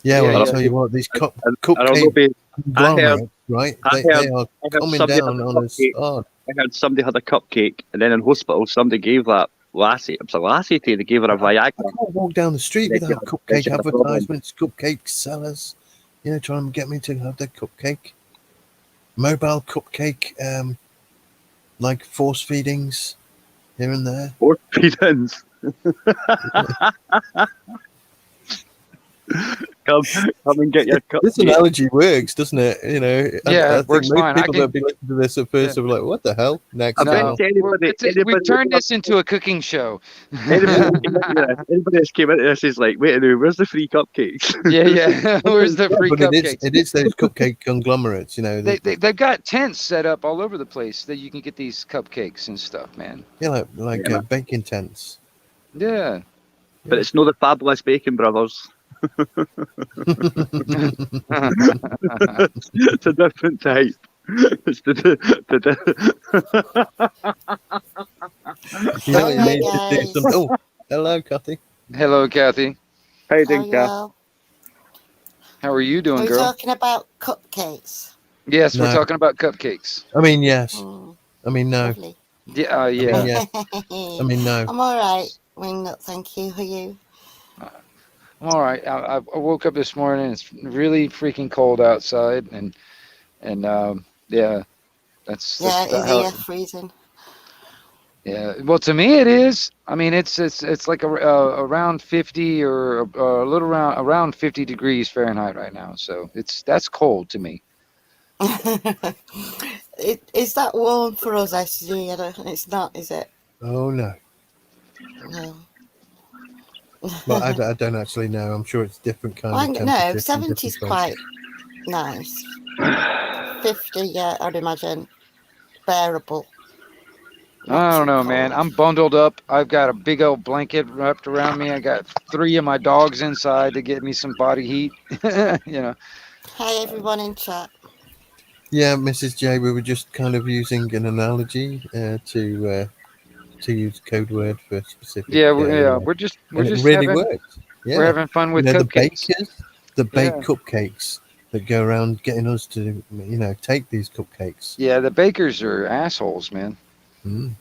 Yeah, Yeah, well, I'll yeah. tell you what, these And I'll cupcake be, conglomerates, right? I They heard are coming somebody down had a on us cupcake. hard. I heard somebody had a cupcake, and then in hospital, somebody gave that lassie. It was a lassie to. They gave her a I Viagra. can't walk down the street Then without she cupcake had a problem. advertisements, cupcake sellers, you know, trying to get me to have their cupcake. Mobile cupcake, like force feedings here and there. Or feedings. Come and get your cupcake. This analogy works, doesn't it? You know, Yeah, I it works think most fine. I people can- that'll be listening to this at first will be like, "What the hell?" Next, I now. bet No, anybody we've turned this into a cooking show. Anybody that's came into this is like, wait a minute, where's the free cupcakes? Yeah. Where's the free but cupcakes? it is those cupcake conglomerates, you know. They've got tents set up all over the place that you can get these cupcakes and stuff, man. Yeah, like Yeah. baking tents. Yeah. But it's not the Fabulous Bacon Brothers. It's a different type. It's You know, it Hello, may just do guys. some. Oh, hello, Kathy. Hello, Kathy. How you doing, Kath? Hello. How are you doing, We're girl? talking about cupcakes. Yes, we're No. talking about cupcakes. I mean, yes. Mm, I mean, no. lovely. Yeah, yeah. Yeah. I mean, no. I'm all right. Wingnut, thank you. Who are you? I'm all right. I woke up this morning. It's really freaking cold outside, and yeah, that's Yeah, about is how. here freezing? Yeah, well, to me it is. I mean, it's like around 50 or a little around 50 degrees Fahrenheit right now. So that's cold to me. Is that warm for us, SG? It's not, is it? Oh no. No. Well, I don't actually know. I'm sure it's different kind I of don't temperature. know. in 70's different quite nice. 50, yeah, I'd imagine. Bearable. I Not don't too know, man. cold. I'm bundled up. I've got a big old blanket wrapped around me. I got 3 of my dogs inside to get me some body heat. You know. Hi, everyone in chat. Yeah, Mrs. J, we were just kind of using an analogy to use code word for specific. Yeah, we're just and it just really having works. Yeah. we're having fun with You know, the cupcakes. bakers, the baked Yeah. cupcakes that go around getting us to, you know, take these cupcakes. Yeah, the bakers are assholes, man. Mm.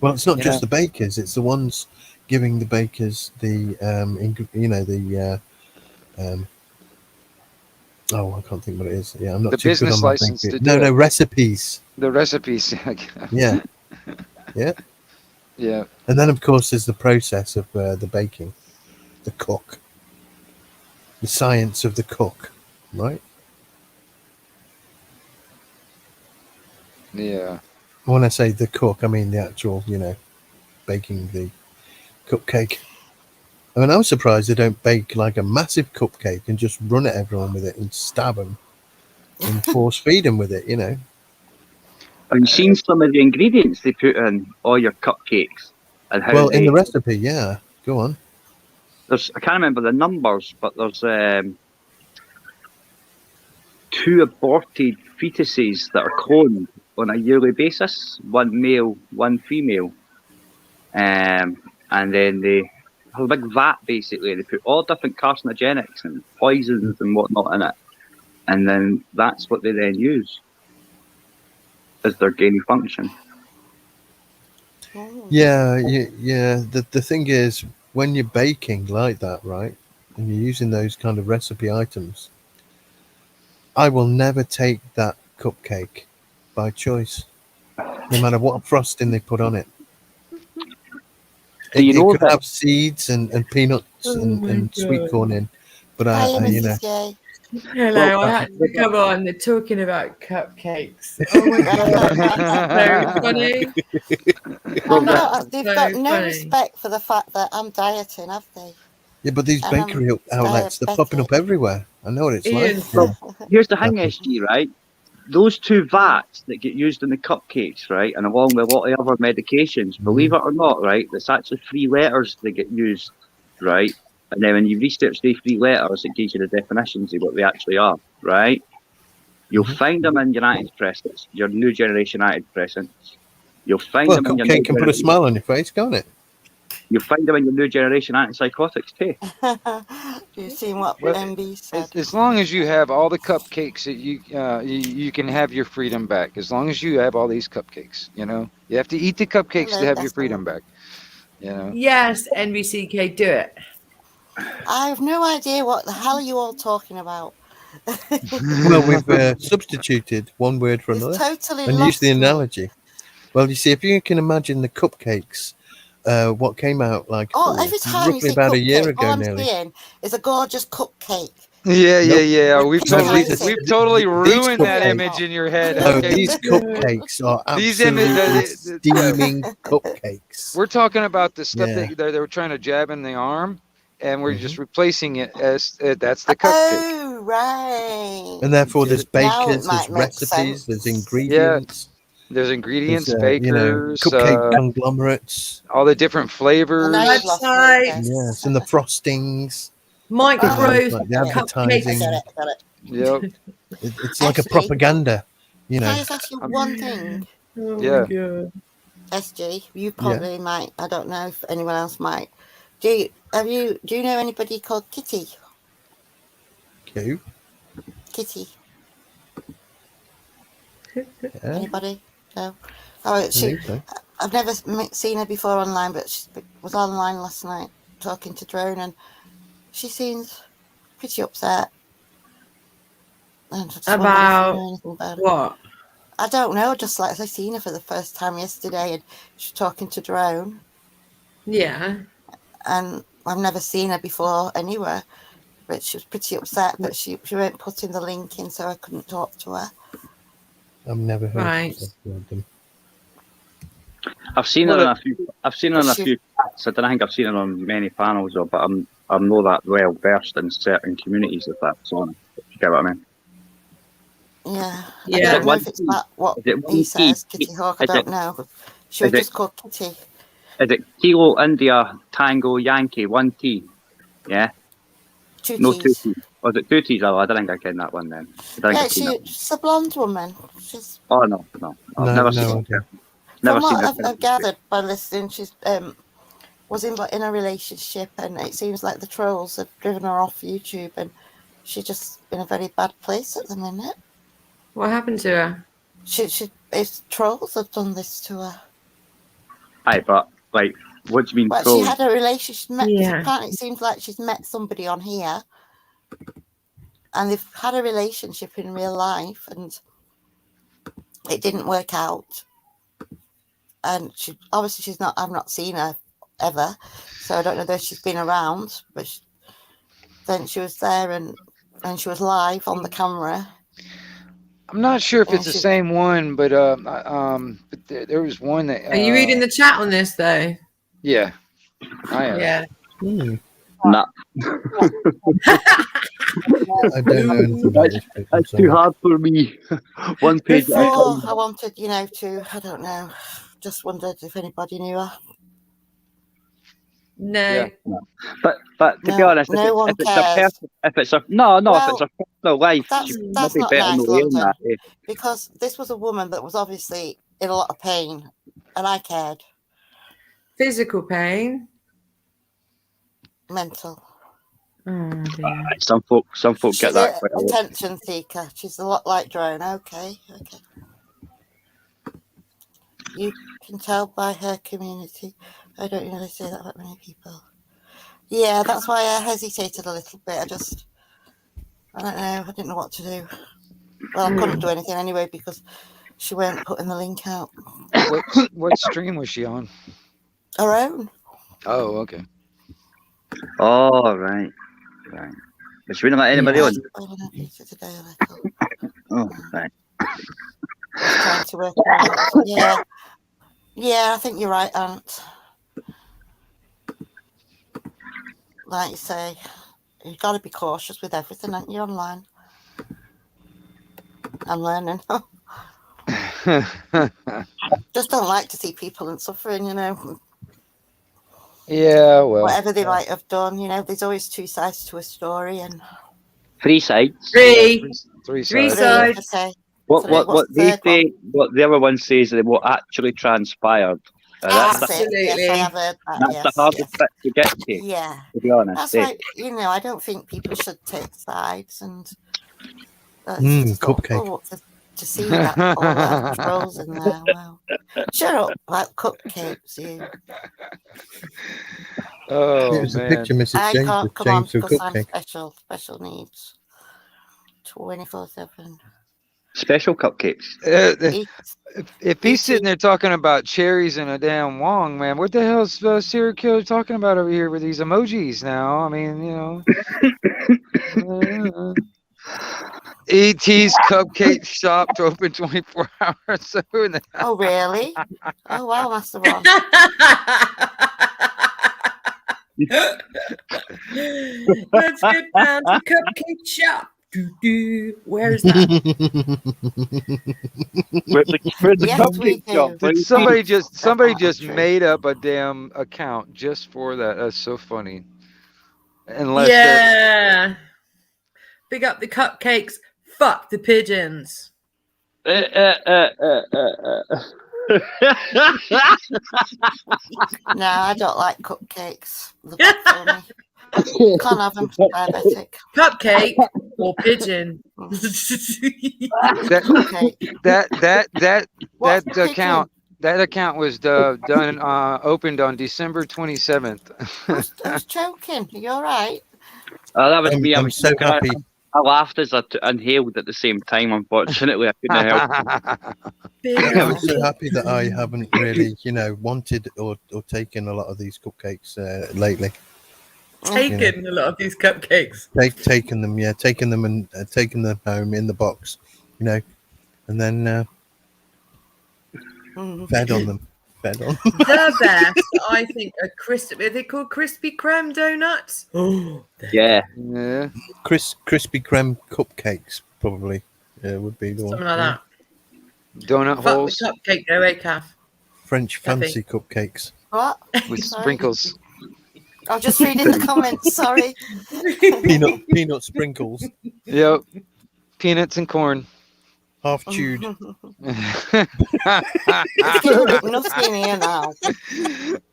Well, it's not You just know. the bakers; it's the ones giving the bakers the, oh, I can't think what it is. Yeah, I'm not The too good business on my license bakery. to do No, it. recipes. The recipes. Yeah, yeah. Yeah. And then, of course, there's the process of the baking, the cook, the science of the cook, right? Yeah. When I say the cook, I mean the actual, you know, baking the cupcake. I mean, I'm surprised they don't bake like a massive cupcake and just run at everyone with it and stab them and force feed them with it, you know. Have you seen some of the ingredients they put in all your cupcakes? And how Well, they, in the recipe, yeah. Go on. I can't remember the numbers, but there's 2 aborted fetuses that are cloned on a yearly basis, 1 male, 1 female. And then they have a big vat, basically. They put all different carcinogenics and poisons and whatnot in it. And then that's what they then use as their gain function. Oh. Yeah. The thing is, when you're baking like that, right, and you're using those kind of recipe items, I will never take that cupcake by choice, no matter what frosting they put on it. Do you know could that- have seeds and peanuts and sweet corn in, but Hi, you know, Mrs. J. Hello, I had to come on. They're talking about cupcakes. Oh my god, that's so funny. Well, That's They've so got no funny. respect for the fact that I'm dieting, have they? Yeah, but these And I'm bakery outlets, they're popping up everywhere. I know what it's Ian. like. here's the thing, SG, right? Those two vats that get used in the cupcakes, right, and along with a lot of other medications, believe it or not, right, there's actually 3 letters that get used, right? And then when you research these 3 letters, it gives you the definitions of what they actually are, right? You'll find them in your antidepressants, your new generation antidepressants. You'll find Well, a them in your new cupcake can put a generation. smile on your face, can't it? You'll find them in your new generation antipsychotics too. You've seen what Well, MB said. As long as you have all the cupcakes that you can have your freedom back. As long as you have all these cupcakes, you know, you have to eat the cupcakes Hello, to have your Desmond. freedom back. You know. Yes, NBCK, do it. I have no idea what the hell you all talking about. Well, we've substituted one word for It's another totally and lost used the me. analogy. Well, you see, if you can imagine the cupcakes, what came out like Every time you roughly see about a year cupcake, ago all I'm nearly. seeing is a gorgeous cupcake. Yeah. With We've pink totally icing. ruined that cupcakes- image in your head. No, Okay, these cupcakes are These absolutely images- steaming cupcakes. we're talking about the stuff Yeah. that they were trying to jab in the arm, and we're Mhm. just replacing it as that's the cupcake. Oh, right. And therefore, there's Now it bakers, there's might make recipes, there's sense. ingredients, There's ingredients, there's bakers, cupcake conglomerates. all the different flavors. And now you've lost me, Website. Des. Yes, and the frostings. Micro Oh, like the I advertising. get it. Yep. It's like a Actually, propaganda, you Can I know. just ask you one thing? Oh Yeah. my god. SG, you probably might. I don't know if anyone else might. Do you know anybody called Kitty? Who? Kitty. Yeah, Anybody? No. Oh, I think so. I've never seen her before online, but she was online last night talking to Drone, and she seems pretty upset. And I just wondered if you know anything about it. What? I don't know. Just like I seen her for the first time yesterday, and she's talking to Drone, Yeah. and I've never seen her before anywhere. But she was pretty upset that she weren't putting the link in, so I couldn't talk to her. I've never heard Right. of them. I've seen her in a few. I've seen her in a She- few. So I don't think I've seen her on many panels, though, but I'm not that well versed in certain communities of that sort. If you get what I mean. Yeah. Yeah. I don't know One if it's key? about what Is it one he says, key? Kitty Hawk. I Is it- don't know. But she was is it- just called Kitty. Is it Kilo India Tango Yankee 1 T? Yeah. Two No 2 T's. T. Was it 2 T's? Oh, I don't think I ken that one then. I don't think Yeah, I've seen that. she's a blonde woman. She's Oh no. I've No, never no seen idea. her. Never from seen what her. I've gathered by listening. She's was in a relationship, and it seems like the trolls have driven her off YouTube, and she's just in a very bad place at the minute. What happened to her? It's trolls have done this to her. Aye, but like, what do you mean Well, troll? she had a relationship. Yeah. Apparently, it seems like she's met somebody on here, and they've had a relationship in real life, and it didn't work out. And she's not. I've not seen her ever, so I don't know if she's been around. But then she was there, and she was live on the camera. I'm not sure if Yeah, it's the she- same one, but there was one that. Are you reading the chat on this though? Yeah, I am. Yeah. Hmm. Nah, I don't know anything about this book, I'm that's too sorry. hard for me. One page. at a Before time. I wanted, I don't know. Just wondered if anybody knew her. No. Yeah. But to be No, honest, no one if it's cares. if it's a Well, personal life, that's you not maybe better nice, know in London. that. Eh? Because this was a woman that was obviously in a lot of pain, and I cared. Physical pain. Mental. Oh dear. Some folk She's get that an quite a lot. attention seeker. She's a lot like Drone. Okay. You can tell by her community. I don't really say that about many people. Yeah, that's why I hesitated a little bit. I don't know. I didn't know what to do. Well, I couldn't do anything anyway because she weren't putting the link out. What stream was she on? Her own. Oh, okay. Oh, right. But should we not let anybody on? Oh, right. Just trying to work it out. Yeah, I think you're right, Ant. Like you say, you've got to be cautious with everything, aren't you, online? I'm learning. Just don't like to see people and suffering, you know. Yeah, well. Whatever they might have done, you know, there's always two sides to a story, and 3 sides. Three Three sides. What they say, what the other one says that what actually transpired. That's Absolutely. it. Yes, I have heard that. That's the hardest bit to get to. Yeah. To be honest. That's why, you know, I don't think people should take sides and cupcake. To see that all that trolls in there. Wow. Shut up about cupcakes, you. Oh, It was man. a picture Mrs. I James can't with come on James with because I'm cupcake. special needs. 24/7. Special cupcakes. If he's sitting there talking about cherries and a damn Wong, man, what the hell's serial killer talking about over here with these emojis now? I mean, you know. E.T.'s Cupcake Shop to open 24 hours. Oh, really? Oh, wow, that's the one. Let's get down to Cupcake Shop. Where is that? Where's the Yes, cupcake shop? Did somebody just made up a damn account just for that? That's so funny. Unless Yeah. Big up the cupcakes. Fuck the pigeons. No, I don't like cupcakes. They're bad for me. Can't have them. Diabetic. Cupcake or pigeon. That account was opened on December 27th. Who's choking? Are you all right? Oh, that was me. I'm so happy. I laughed as I inhaled at the same time. Unfortunately, I couldn't help it. I'm so happy that I haven't really, you know, wanted or taken a lot of these cupcakes lately. Taken a lot of these cupcakes. Taken them and taken them home in the box, you know, and then fed on them. The best, I think, are are they called Krispy Kreme donuts? Oh, yeah. Krispy Kreme cupcakes probably would be the one. Something like that. Donut Fuck holes. the cupcake, though, Kath. French fancy cupcakes. What? With sprinkles. I'll just read in the comments. Sorry. Peanut sprinkles. Yep. Peanuts and corn. Half chewed. It's getting a bit nutty in here now.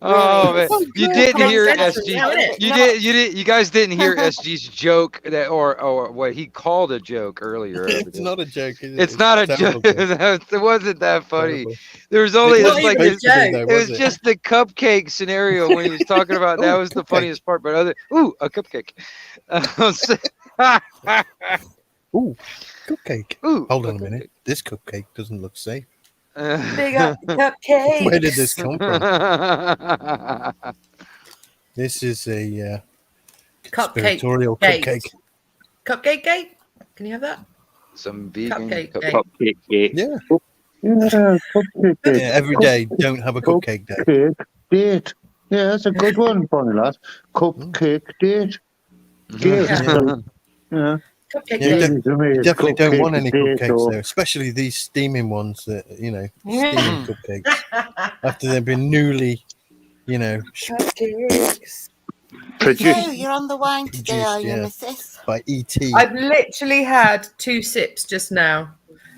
Oh Really. man, you didn't hear That's SG. now, isn't it? You guys didn't hear SG's joke or what he called a joke earlier. It's not a joke. It's not a joke. It wasn't that funny. Terrible. There was only It's just not like even a his, joke. it was just the cupcake scenario when he was talking about that was the cupcake. funniest part. But a cupcake. Ooh, cupcake. Ooh, Hold on a minute. This cupcake doesn't look safe. Big up the cupcake. Where did this come from? This is a conspiratorial cupcake. Cupcake cake? Can you have that? Some vegan Cupcake cupcake. Cupcake cake. Yeah. Yeah, cupcake date. Yeah, every day. Don't have a cupcake day. Cupcake date. Yeah, that's a good one, funny lad. Cupcake date. Yeah. Yeah. Cupcake Yeah, cake. you definitely don't want any Cupcake cupcakes or- there, especially these steaming ones that, you know, Yeah. steaming cupcakes. After they've been newly, you know, Cupcakes. Produced. So you're on the wine today, Produced, are you, yeah. missus? by E.T. I've literally had 2 sips just now,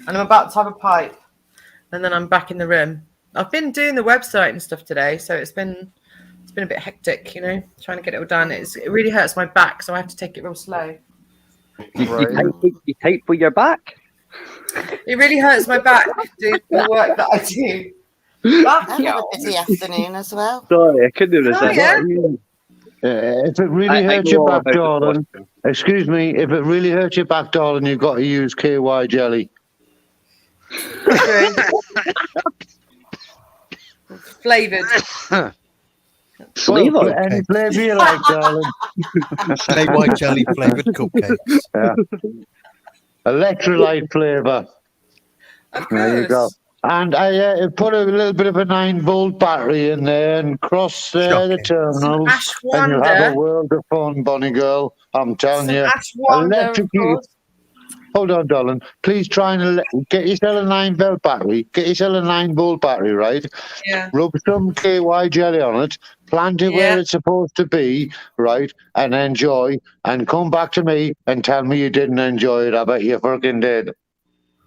and I'm about to have a pipe, and then I'm back in the room. I've been doing the website and stuff today, so it's been a bit hectic, you know, trying to get it all done. It really hurts my back, so I have to take it real slow. You type with your back. It really hurts my back doing the work that I do. I've had a busy afternoon as well. Sorry, I couldn't resist. Oh, yeah? If it really hurts your back, darling, excuse me, if it really hurts your back, darling, you've got to use KY jelly. Flavoured. Flavor. Any flavour you like, darling. KY jelly flavoured cupcakes. Yeah. Electrolyte flavour. Of There you go. course. And I put a little bit of a 9-volt battery in there and cross the Shocking. terminals, and you'll have a world of fun, Bonnie girl. I'm telling you. Ashwanda, of course. Hold on, darling. Please try and get yourself a 9-volt battery. Get yourself a 9-volt battery, right? Yeah. Rub some KY jelly on it. Plant it where it's supposed to be, right? And enjoy. And come back to me and tell me you didn't enjoy it. I bet you fucking did.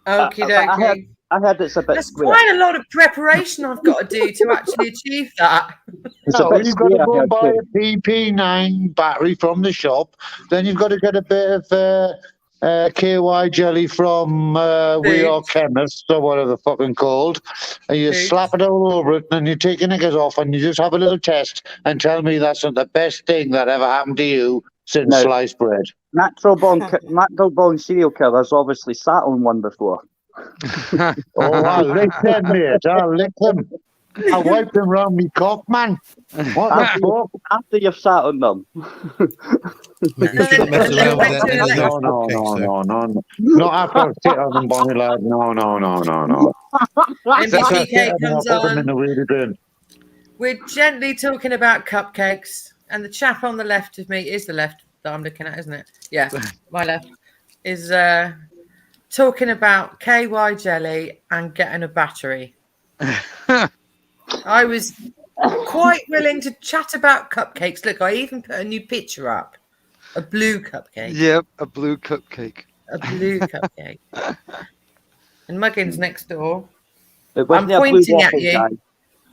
Okie dokie. I heard it's a bit. There's quite a lot of preparation I've got to do to actually achieve that. So you've got to go and buy a PP9 battery from the shop. Then you've got to get a bit of KY jelly from We Are Chemists or whatever the fucking called. And you slap it all over it, and you take your knickers off, and you just have a little test and tell me that's not the best thing that ever happened to you since sliced bread. Natural born serial killers obviously sat on one before. Oh, I'll lick them, mate. I'll lick them. I'll wipe them round me cock, man. What the fuck? After you've sat on them. You shouldn't mess around with any of those No. Not after I sit on them, Bonnie lad. No. MBTK comes Put them in on. the wheelie bin. We're gently talking about cupcakes, and the chap on the left of me is the left that I'm looking at, isn't it? Yeah, my left is talking about KY jelly and getting a battery. I was quite willing to chat about cupcakes. Look, I even put a new picture up. A blue cupcake. Yep, a blue cupcake. A blue cupcake. And Muggins next door. I'm pointing at you. Guy.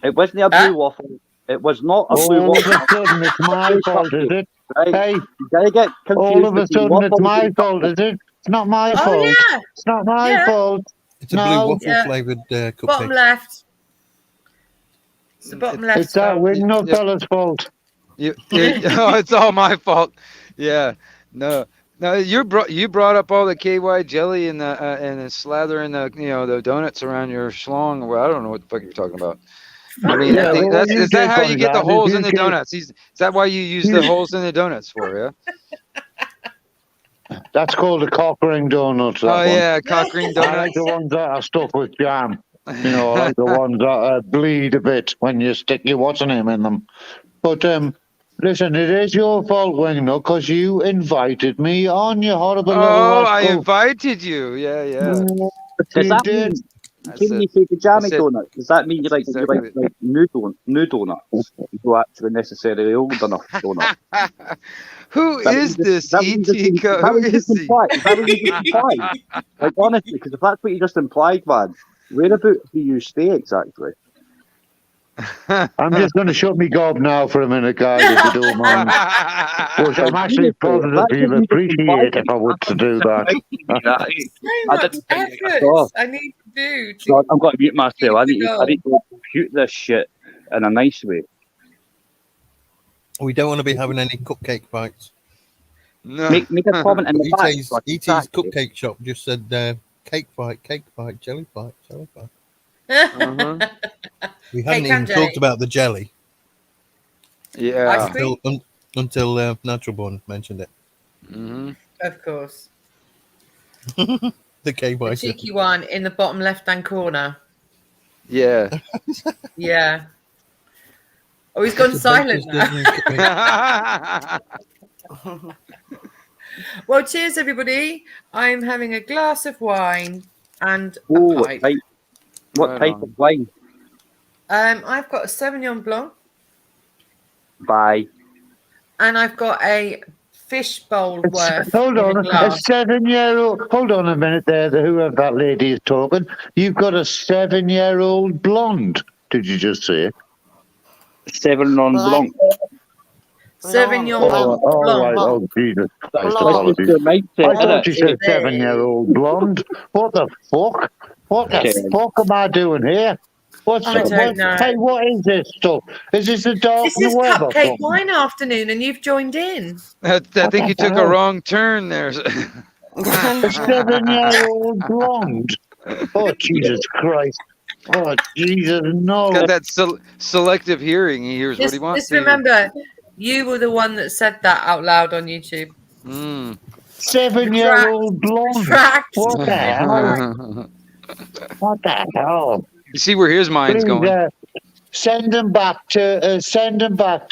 It wasn't a blue waffle. It was not a blue All waffle. of a sudden, it's my fault, is it? Right. Hey, You gotta get confused. all of a sudden, it's my fault, is it? It's not my fault. Yeah. It's not my fault. It's a blue waffle flavoured cupcake. Bottom left. It's the bottom left. It's that Wingnut fella's fault. It's all my fault. Yeah. No, you brought up all the KY jelly and the slather and the donuts around your schlong. Well, I don't know what the fuck you're talking about. I mean, I think is that how you get the holes in the donuts? Is that why you use the holes in the donuts for? Yeah. That's called a cock ring donut. Yeah, cock ring donuts. I like the ones that are stuffed with jam. I like the ones that bleed a bit when you stick your what's name in them. But listen, it is your fault, Wingnut, because you invited me on, you horrible little rascal. I invited you. Yeah. Does that mean you take a jammy donut? Does that mean you like new donuts? You don't actually necessarily old enough donut. Who is this ET? Who is he? Like honestly, because if that's what you just implied, man, whereabouts do you stay exactly? I'm just going to shut me gob now for a minute, guys, if you don't mind. Which I'm actually positively appreciate if I would to do that. So much effort I need to do. So I'm going to mute myself. I need to compute this shit in a nice way. We don't want to be having any cupcake fights. No. Make a comment in the back. E.T.'s cupcake shop just said cake fight, jelly fight. We hadn't even talked about the jelly. Yeah. Until Natural Born mentioned it. Mm-hmm. Of course. The KY cheeky one in the bottom left-hand corner. Yeah. Yeah. Oh, he's gone silent now. Well, cheers, everybody. I'm having a glass of wine and a pipe. What type of wine? I've got a Sauvignon Blanc. Bye. And I've got a fish bowl worth. Hold on, a 7-year-old. Hold on a minute there, whoever that lady is talking. You've got a 7-year-old blonde. Did you just say? Sauvignon Blanc. Sauvignon Blanc. Right. Oh, Jesus Christ, apologies. I thought you said 7-year-old blonde. What the fuck? What the fuck am I doing here? I don't know. Hey, what is this stuff? Is this a dark This is cupcake wine afternoon, and you've joined in. I think you took a wrong turn there. A 7-year-old blonde. Oh, Jesus Christ. Oh, Jesus, no. Got that selective hearing. He hears what he wants Just to hear. remember, you were the one that said that out loud on YouTube. 7-year-old blonde. Retract. What the hell? What the hell? You see where his mind's Please, going. send him back to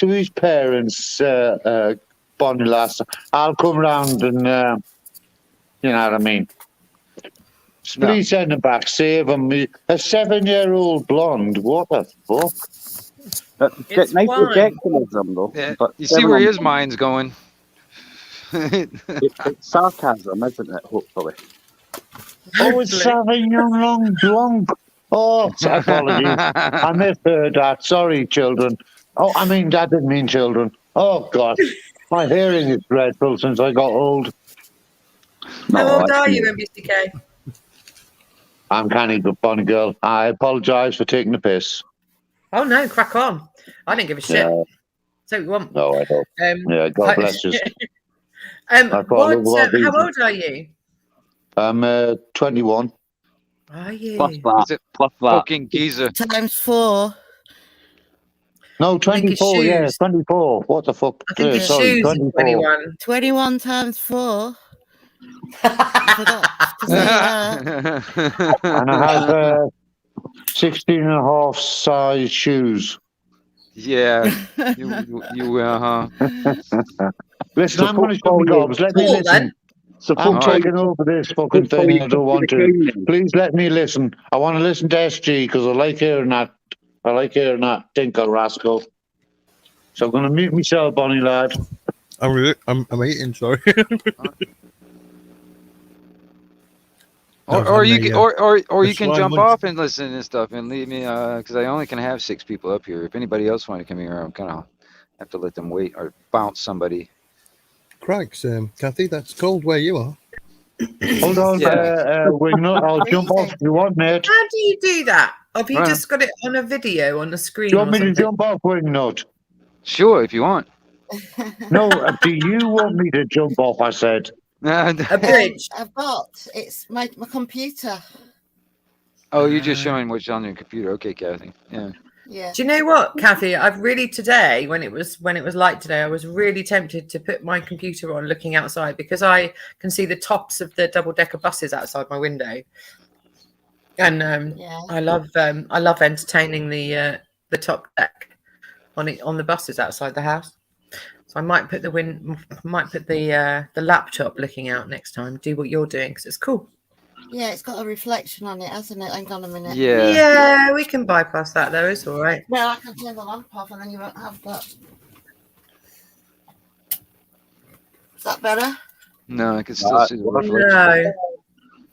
his parents, Bonnie lass. I'll come round and you know what I mean. Please send him back. Save him. A 7-year-old blonde. What the fuck? It's nice fine. objectivism, though. Yeah, But you see where his mind's going. It's sarcasm, isn't it? Hopefully. Oh, it's Sauvignon Blanc. Oh, apologies. I misheard that. Sorry, children. Oh, I didn't mean children. Oh, God. My hearing is dreadful since I got old. How old are you, MBCK? I'm canny, good Bonnie girl. I apologise for taking the piss. Oh, no, crack on. I didn't give a shit. Yeah. So you want? No, I don't. Yeah, God bless you. How old are you? I'm 21. Are you? Plus that. Fucking geezer. Times 4. No, 24. Yeah, 24. What the fuck? I think his sorry, shoes 24. 21. 21 times 4. I forgot to say that. And I have 16 and a half size shoes. Yeah. You Listen, I'm going to shut my gobs. Let me listen. I'm taking over this fucking thing. I don't want to. Please let me listen. I want to listen to SG because I like hearing that. I like hearing that tinker rascal. So I'm going to mute myself, Bonnie lad. I'm eating, sorry. Or you can jump off and listen and stuff and leave me because I only can have 6 people up here. If anybody else want to come here, I'm gonna have to let them wait or bounce somebody. Craigs, Kathy, that's cold where you are. Hold on, Wingnut. I'll jump off if you want, mate. How do you do that? Have you just got it on a video on the screen? Do you want me to jump off, Wingnut? Sure, if you want. No, do you want me to jump off? I said. A bridge. I've got. It's my computer. Oh, you're just showing what's on your computer. Okay, Kathy. Yeah. Yeah. Do you know what, Kathy? I've really today, when it was light today, I was really tempted to put my computer on, looking outside because I can see the tops of the double-decker buses outside my window, and I love entertaining the top deck on the buses outside the house. So I might put the laptop looking out next time. Do what you're doing because it's cool. Yeah, it's got a reflection on it, hasn't it? Hang on a minute. Yeah, we can bypass that though. It's all right. Well, I can turn the lamp off and then you won't have that. Is that better? No, I can still see the reflection.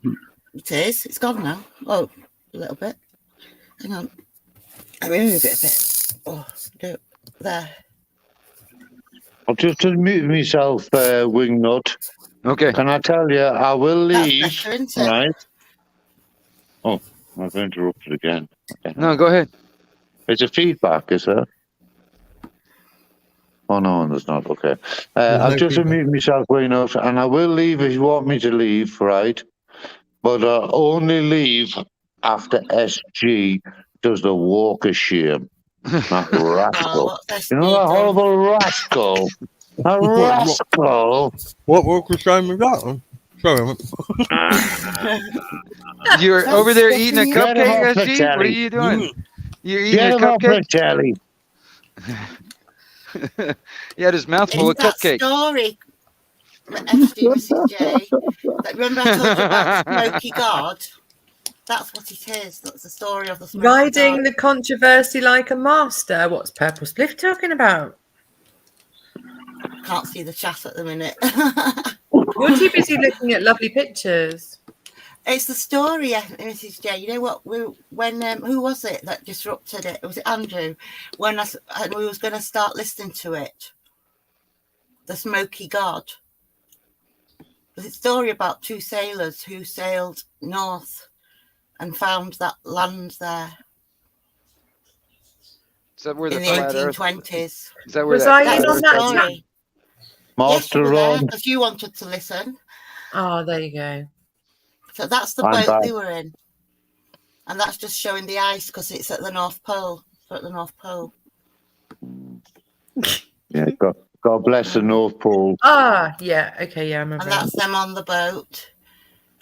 No. It is. It's gone now. Oh, a little bit. Hang on. I remove it a bit. Oh, do it there. I'll just unmute myself, Wingnut. Okay. Can I tell you, I will leave. That's better, isn't it? Right? Oh, I've interrupted again. Okay. No, go ahead. It's a feedback, is there? Oh, no, there's not. Okay. I'll just unmute myself, Wingnut, and I will leave if you want me to leave, right? But I'll only leave after SG does the walk of shame. That rascal. You know that horrible rascal? A rascal. What walk of shame was that? Sorry. You're over there eating a cupcake, SG? What are you doing? You're eating a cupcake? He had his mouth full of cupcake. Story, SG, remember I told you about the smoky god? That's what it is. That's the story of the smoky Riding god. the controversy like a master. What's Purple Spliff talking about? Can't see the chat at the minute. You're too busy looking at lovely pictures. It's the story, Mrs. J. You know what? When who was it that disrupted it? Was it Andrew? When we was going to start listening to it, the Smoky God. It's a story about 2 sailors who sailed north and found that land there. Is that where in the 1820s? Is that where was I in on that story? Master Ron. Because you wanted to listen. Oh, there you go. So that's the boat they were in. And that's just showing the ice because it's at the North Pole. So at the North Pole. Yeah, God bless the North Pole. Ah, yeah. Okay, yeah, I remember. And that's them on the boat.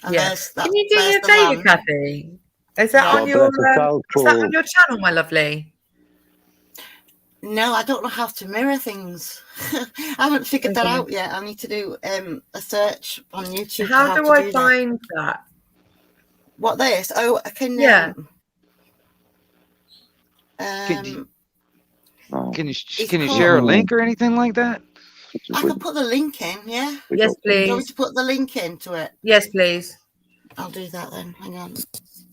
And Yeah. there's Can you do me a the favour, land. Kathy? Is that No. on your South is that Pole. on your channel, my lovely? No, I don't know how to mirror things. I haven't figured that Okay. out yet. I need to do a search on YouTube. How to do I do find that? What this? Oh, I can. Yeah. Can you It's share a called- link or anything like that? I can put the link in, yeah. Yes, Do you want me please. to put the link into it? Yes, please. I'll do that then. Hang on.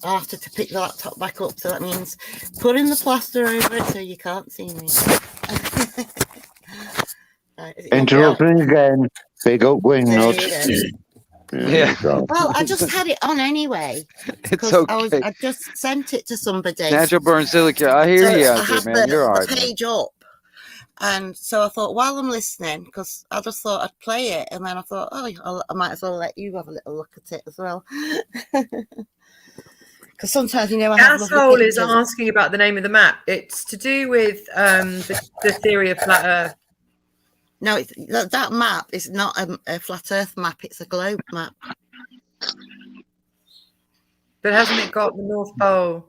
I'll have to pick the laptop back up, so that means putting the plaster over it so you can't see me. Right, is it gonna be Interrupting again. Big up wing There nuts. you go. Yeah. Well, I just had it on anyway. It's 'cause okay. I just sent it to somebody. Natural burn silica. I hear So you I out there, had man. You're all right, the man. page up. And so I thought, while I'm listening, because I just thought I'd play it, and then I thought, I might as well let you have a little look at it as well. Because sometimes, I have lovely Asshole is pictures. asking about the name of the map. It's to do with the theory of flat Earth. No, that map is not a flat Earth map; it's a globe map. But hasn't it got the North Pole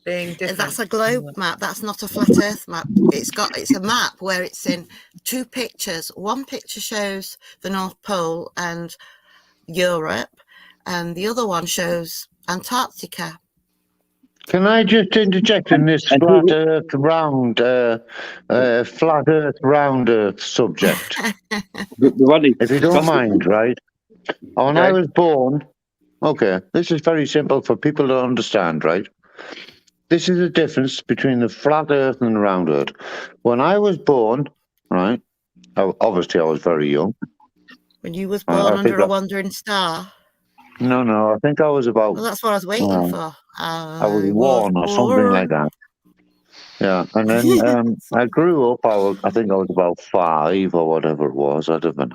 being different? That's a globe map. That's not a flat Earth map. It's a map where it's in two pictures. One picture shows the North Pole and Europe, and the other one shows Antarctica. Can I just interject in this flat Earth round subject? If you don't mind, right? When I was born, okay, this is very simple for people to understand, right? This is the difference between the flat Earth and the round Earth. When I was born, right, obviously I was very young. When you was born under a wandering star? No, I think I was about... Well, that's what I was waiting for. I was one or something like that. Yeah, and then I grew up, I think I was about 5 or whatever it was, I don't know.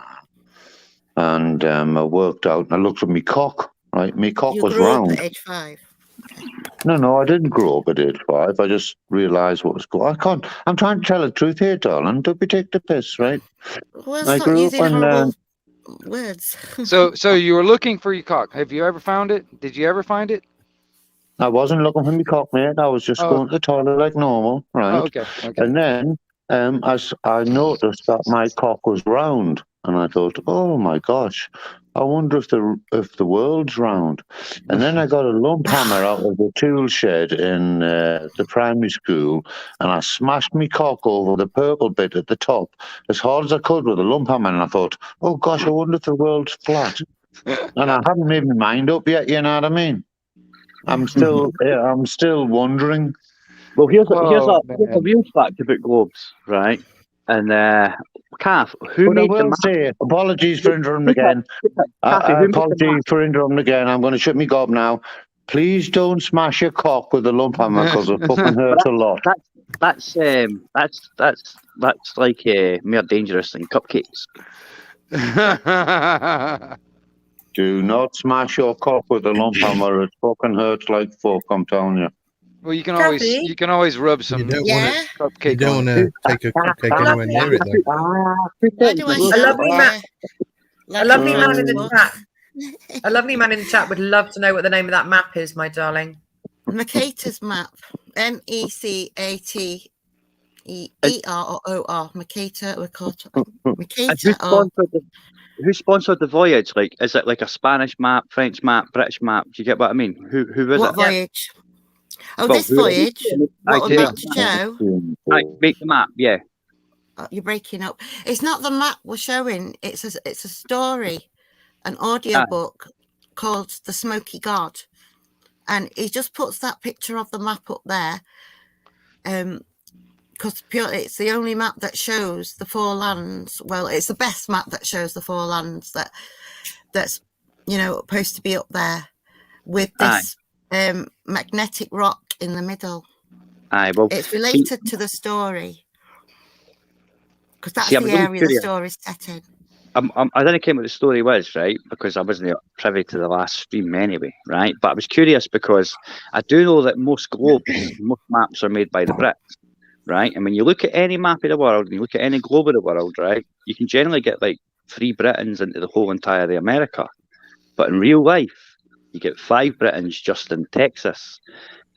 And I worked out, and I looked at me cock, right? Me cock was round. You grew up at age 5? No, I didn't grow up at age 5. I just realised what was going on. I'm trying to tell the truth here, darling. Don't be take the piss, right? Well, stop using horrible words. So you were looking for your cock. Have you ever found it? Did you ever find it? I wasn't looking for my cock, mate. I was just going to the toilet like normal, right? Oh, okay. And then I noticed that my cock was round, and I thought, oh my gosh, I wonder if the world's round. And then I got a lump hammer out of the tool shed in the primary school, and I smashed my cock over the purple bit at the top as hard as I could with a lump hammer. And I thought, oh gosh, I wonder if the world's flat. And I haven't made my mind up yet. You know what I mean? I'm still wondering. Well, here's a real fact about globes, right? And Kath, who made the map? Apologies for interrupting again. Apologies for interrupting again. I'm going to shut me gob now. Please don't smash your cock with a lump hammer because it fucking hurts a lot. That's like more dangerous than cupcakes. Do not smash your cock with a lump hammer. It fucking hurts like fuck, I'm telling you. Well, you can always rub some cupcake. You don't want to take a cupcake anywhere near it, though. A lovely man in the chat. A lovely man in the chat would love to know what the name of that map is, my darling. Mercator's map. MECATEROR. Mercator. Who sponsored the voyage? Like, is it like a Spanish map, French map, British map? Do you get what I mean? Who is what it? Voyage? Oh, this voyage? What we're about to show? Make the map, yeah. Oh, you're breaking up. It's not the map we're showing. It's a story, an audiobook called The Smoky God. And he just puts that picture of the map up there. Because it's the only map that shows the 4 lands. Well, it's the best map that shows the 4 lands that's supposed to be up there with this magnetic rock in the middle. Well, it's related to the story because that's the area the story's set in. I didn't care what the story was, right? Because I wasn't privy to the last stream anyway, right? But I was curious because I do know that most globes, most maps are made by the Brits, right? And when you look at any map of the world, and you look at any globe of the world, right, you can generally get like 3 Britons into the whole entire of America. But in real life, you get 5 Britons just in Texas.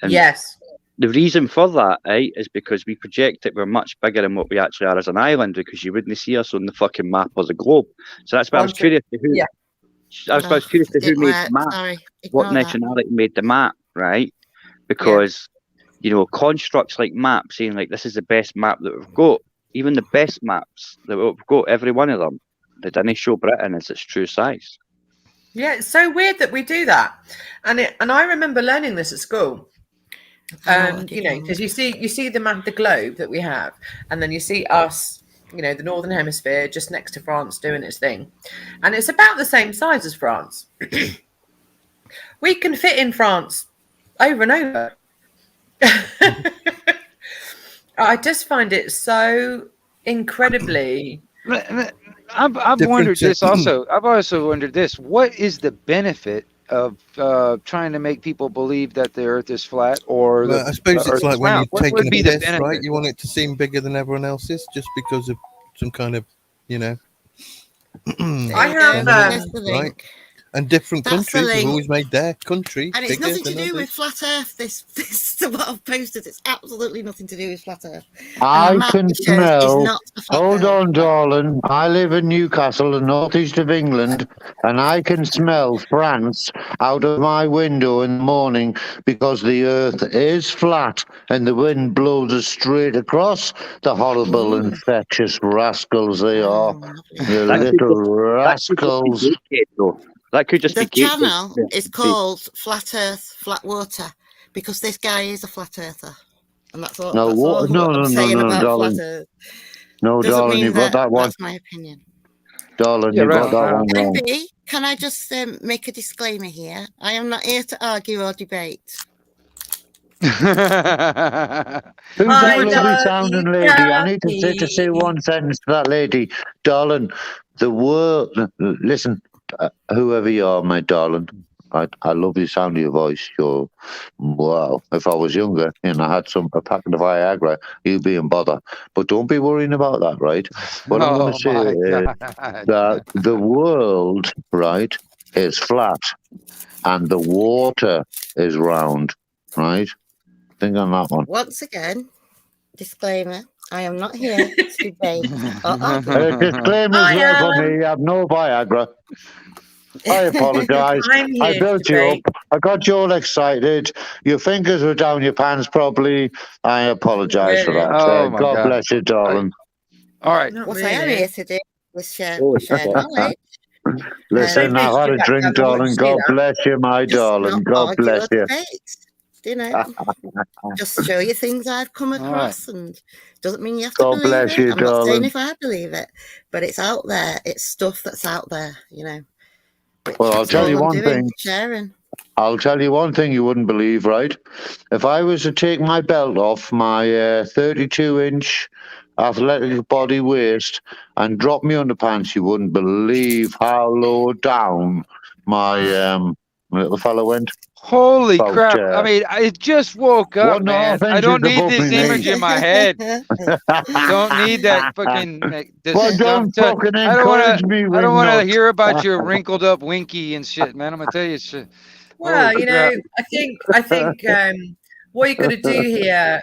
And yes. the reason for that, right, is because we project that we're much bigger than what we actually are as an island, because you wouldn't see us on the fucking map of the globe. So that's why I was curious to who. Yeah. I was curious to who made the map. Sorry, what nationality made the map, right? Because you know, constructs like map saying like this is the best map that we've got. Even the best maps that we've got, every one of them, they didn't show Britain as its true size. Yeah, it's so weird that we do that, and I remember learning this at school. You know, because you see the map, the globe that we have, and then you see us, you know, the Northern Hemisphere just next to France doing its thing, and it's about the same size as France. We can fit in France over and over. I just find it so incredibly. I've wondered this also. I've also wondered this. What is the benefit of trying to make people believe that the Earth is flat, or I suppose it's like when you're taking a piss, benefit? right? You want it to seem bigger than everyone else's, just because of some kind of, you know. I have right. And different countries have always made their country, and it's nothing to do with flat Earth. This what I've posted. It's absolutely nothing to do with flat Earth. I can smell. Hold on, darling. I live in Newcastle, the northeast of England, and I can smell France out of my window in the morning because the Earth is flat and the wind blows us straight across. The horrible, infectious rascals they are. The little rascals. That could just the be channel is called Flat Earth, Flat Water, because this guy is a flat earther, and that's all. No, I'm saying about darling. Flat Earth. No, Doesn't darling, mean you've got that one. That's my opinion. Darling, you've got that one wrong. MB, can I just make a disclaimer here? I am not here to argue or debate. Who's that lovely sounding lady? I need to say one sentence to that lady. Darling, the world. Listen, whoever you are, my darling, I love the sound of your voice. You're, wow. If I was younger and I had a packet of Viagra, you'd be in bother. But don't be worrying about that, right? What I'm going to say is that the world, right, is flat and the water is round, right? Think on that one. Once again, disclaimer, I am not here to debate. Disclaimer's there for me. I have no Viagra. I apologise. I built you up. I got you all excited. Your fingers were down your pants probably. I apologise for that. God bless you, darling. All right. What I am here to do is share knowledge. Listen, I've had a drink, darling. God bless you, my darling. God bless you. You know, just show you things I've come across, and doesn't mean you have to God believe bless it. you, I'm darling. not saying if I believe it, but it's out there. It's stuff that's out there, you know. Well, I'll tell you one thing. Sharing. I'll tell you one thing you wouldn't believe, right? If I was to take my belt off my 32-inch athletic body waist and drop me underpants, you wouldn't believe how low down my little fella went. Holy crap. I mean, I just woke up, man. I don't need this image in my head. Don't need that fucking... Well, don't fucking encourage me, I don't want to hear about your wrinkled up winky and shit, man. I'm going to tell you shit. Well, you know, I think what you got to do here,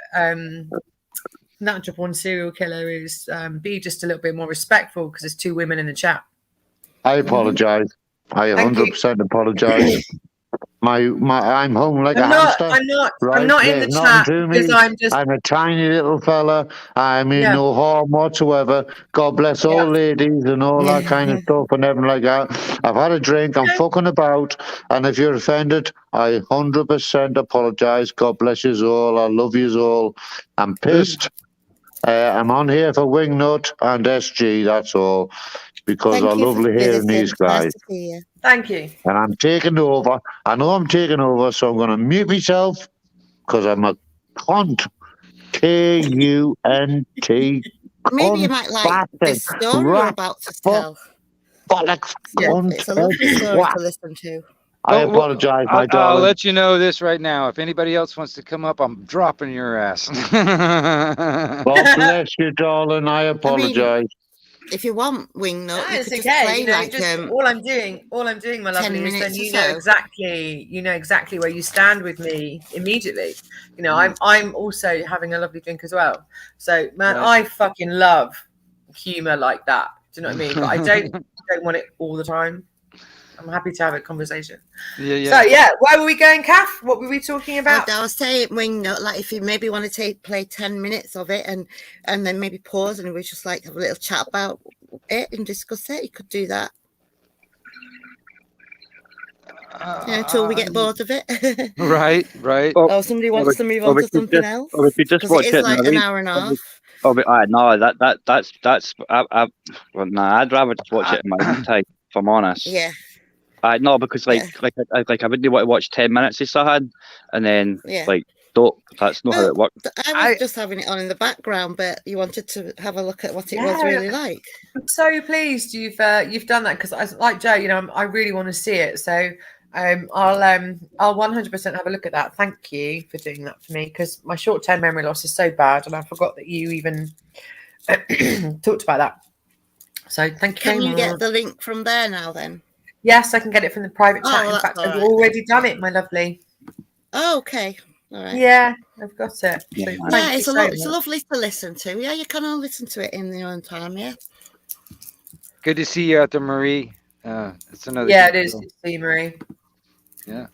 not just one serial killer, is be just a little bit more respectful, because there's 2 women in the chat. I apologise. I 100% apologise. I'm home like a hamster. I'm not in the chat because I'm a tiny little fella. I mean no harm whatsoever. God bless all ladies and all that kind of stuff and everything like that. I've had a drink. I'm fucking about, and if you're offended, I 100% apologise. God bless you all. I love you all. I'm pissed. I'm on here for Wingnut and SG. That's all. Because I love hearing these guys. Nice to see you. Thank you. And I'm taking over. I know I'm taking over, so I'm going to mute myself because I'm a cunt. K-U-N-T. Maybe you might like this story you're about to tell. bollocks, Yeah, cunt, it's a lovely head, story twat. to listen to. I Well, apologise, my I'll darling. let you know this right now. If anybody else wants to come up, I'm dropping your ass. God bless you, darling. I apologise. If you want Wingnut, No, you it's could just okay. play You know, like just all I'm doing, my 10 lovely, is then minutes or you know so. exactly where you stand with me immediately. You know, I'm also having a lovely drink as well. So, man, Right. I fucking love humor like that. Do you know what I mean? But I don't want it all the time. I'm happy to have a conversation. Yeah. So yeah, where were we going, Kath? What were we talking about? I was saying Wingnut, like if you maybe want to play 10 minutes of it and then maybe pause and we just like have a little chat about it and discuss it, you could do that. Until we get bored of it. Right. Or somebody wants to move on to something else. Or we could just Because watch it is it. like an hour and a half. Oh, but no, that's. Well, nah, I'd rather just watch it in my own time. If I'm honest. Yeah. No, because I wouldn't want to watch 10 minutes of something and then don't. That's not how it works. I was just having it on in the background, but you wanted to have a look at what it was really like. I'm so pleased you've done that because I like Joe. You know, I really want to see it. So I'll 100% have a look at that. Thank you for doing that for me because my short-term memory loss is so bad, and I forgot that you even talked about that. So thank you. Can you get the link from there now then? Yes, I can get it from the private chat. In fact, I've already done it, my lovely. Oh, okay. All right. Yeah, I've got it. Yeah, it's lovely to listen to. Yeah, you can all listen to it in your own time. Yeah. Good to see you out there, Marie. It's another. Yeah, it is. Good to see you, Marie. Yeah.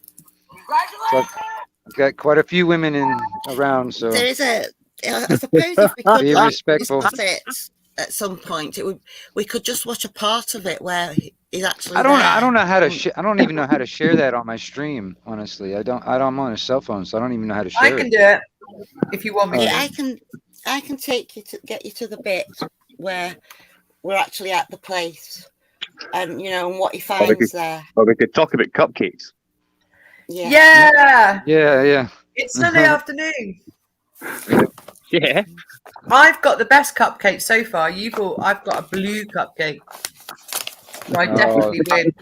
So I've got quite a few women around, so there is I suppose if we could be respectful. discuss it at some point, we could just watch a part of it where he's actually. I don't know how to. I don't even know how to share that on my stream. Honestly, I'm on a cell phone, so I don't even know how to share it. I can do it if you want me. Yeah, I can take you to get you to the bit where we're actually at the place, and you know, and what he finds there. Or we could talk about cupcakes. Yeah. It's Sunday afternoon. Yeah. I've got the best cupcake so far. I've got a blue cupcake. So I definitely win.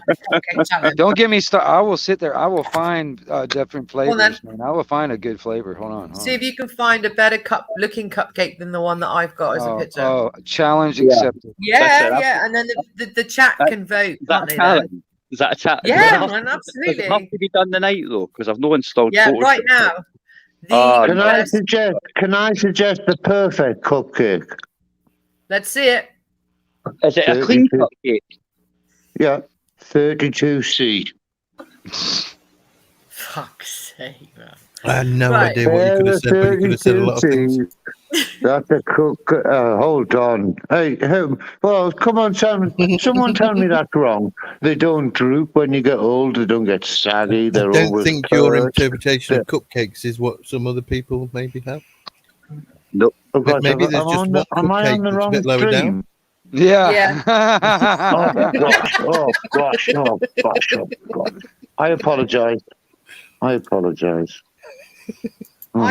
Don't get me started. I will sit there. I will find different flavors, man. I will find a good flavor. Hold on. See if you can find a better looking cupcake than the one that I've got as a picture. Oh, challenge accepted. Yeah. And then the chat can vote. Is that a chat? Yeah, man, absolutely. Does it have to be done tonight though? Because I've no installed. Yeah, right now. Can I suggest the perfect cupcake? Let's see it. Is it a clean cupcake? Yeah, 32C. Fuck's sake, man. I had no idea what you could have said, but you could have said a lot of things. That's a cook. Hold on. Hey, well, come on, someone tell me that's wrong. They don't droop when you get old. They don't get saggy. They're I don't always think your interpretation of cupcakes is what some other people maybe have. Nope. Maybe there's just one cupcake that's a bit lower down. Yeah. Oh gosh. I apologize. I win the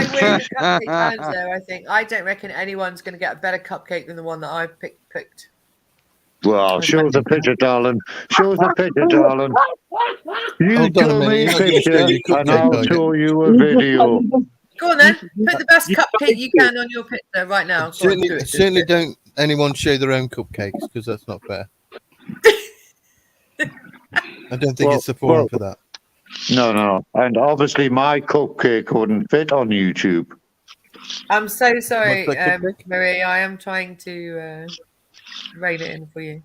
cupcake challenge though, I think. I don't reckon anyone's going to get a better cupcake than the one that I've picked. Well, show us a picture, darling. You tell me a picture and I'll show you a video. Go on then. Put the best cupcake you can on your picture right now. Certainly don't anyone show their own cupcakes because that's not fair. I don't think it's the forum for that. No. And obviously my cupcake wouldn't fit on YouTube. I'm so sorry, Marie. I am trying to rein it in for you.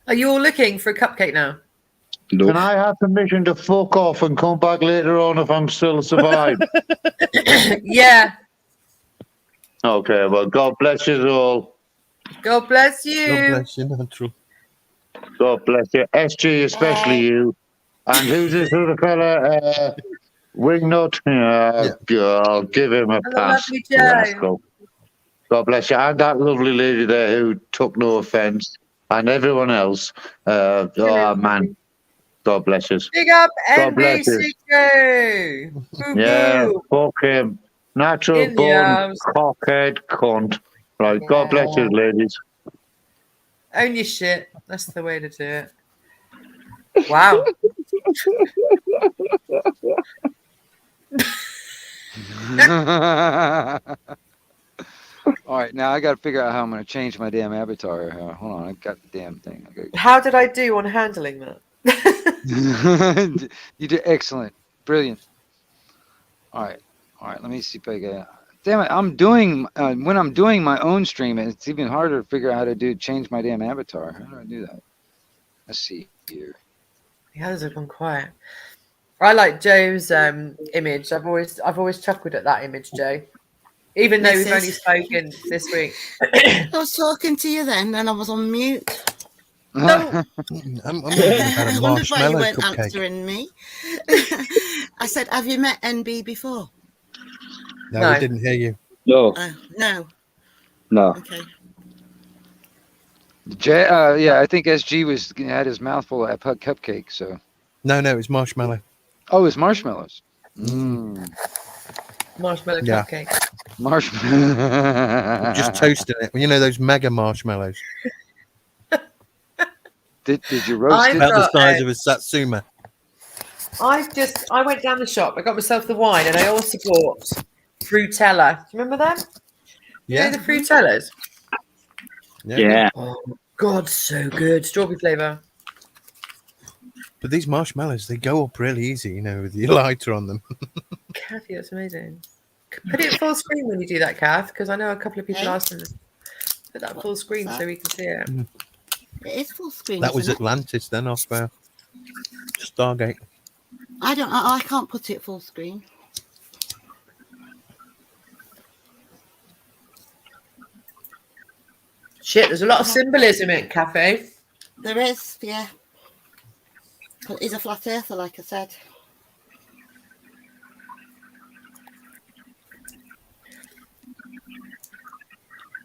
Are you all looking for a cupcake now? Nope. Can I have permission to fuck off and come back later on if I'm still survived? Yeah. Okay, well, God bless you all. God bless you. God bless you, natural. God bless you. SG, especially you. And who's this other fella? Wingnut? I'll give him a pass. God bless you. And that lovely lady there who took no offence. And everyone else. Man. God bless us. Big up NBC2. Yeah, fuck him. Natural born cockhead cunt. Right. God bless you, ladies. Own your shit. That's the way to do it. Wow. All right, now I got to figure out how I'm going to change my damn avatar. Hold on, I got the damn thing. How did I do on handling that? You did excellent, brilliant. All right. Let me see if I can. Damn it, I'm doing when I'm doing my own stream, it's even harder to figure out how to change my damn avatar. How do I do that? Let's see here. The others have gone quiet. I like Joe's image. I've always chuckled at that image, Joe. Even though we've only spoken this week. I was talking to you then, and I was on mute. No. I'm I wondered why you weren't answering me. I said, "Have you met NB before?" No, we didn't hear you. No. No. No. Okay. Yeah, I think SG had his mouth full of cupcake. So. No, it's marshmallow. Oh, it's marshmallows. Marshmallow cupcake. Marshmallow. Just toasting it. You know those mega marshmallows. Did you roast it? About the size of a satsuma. I went down the shop. I got myself the wine, and I also bought Frutella. Do you remember them? Yeah. You know the Frutellas? Yeah. Oh God, so good. Strawberry flavour. But these marshmallows, they go up really easy, with your lighter on them. Kathy, that's amazing. Put it full screen when you do that, Kath, because I know a couple of people asked them to put that full screen so we can see it. It is full screen. That was Atlantis then off Stargate. I can't put it full screen. Shit, there's a lot of symbolism in Cafe. There is, yeah. He's a flat earther, like I said.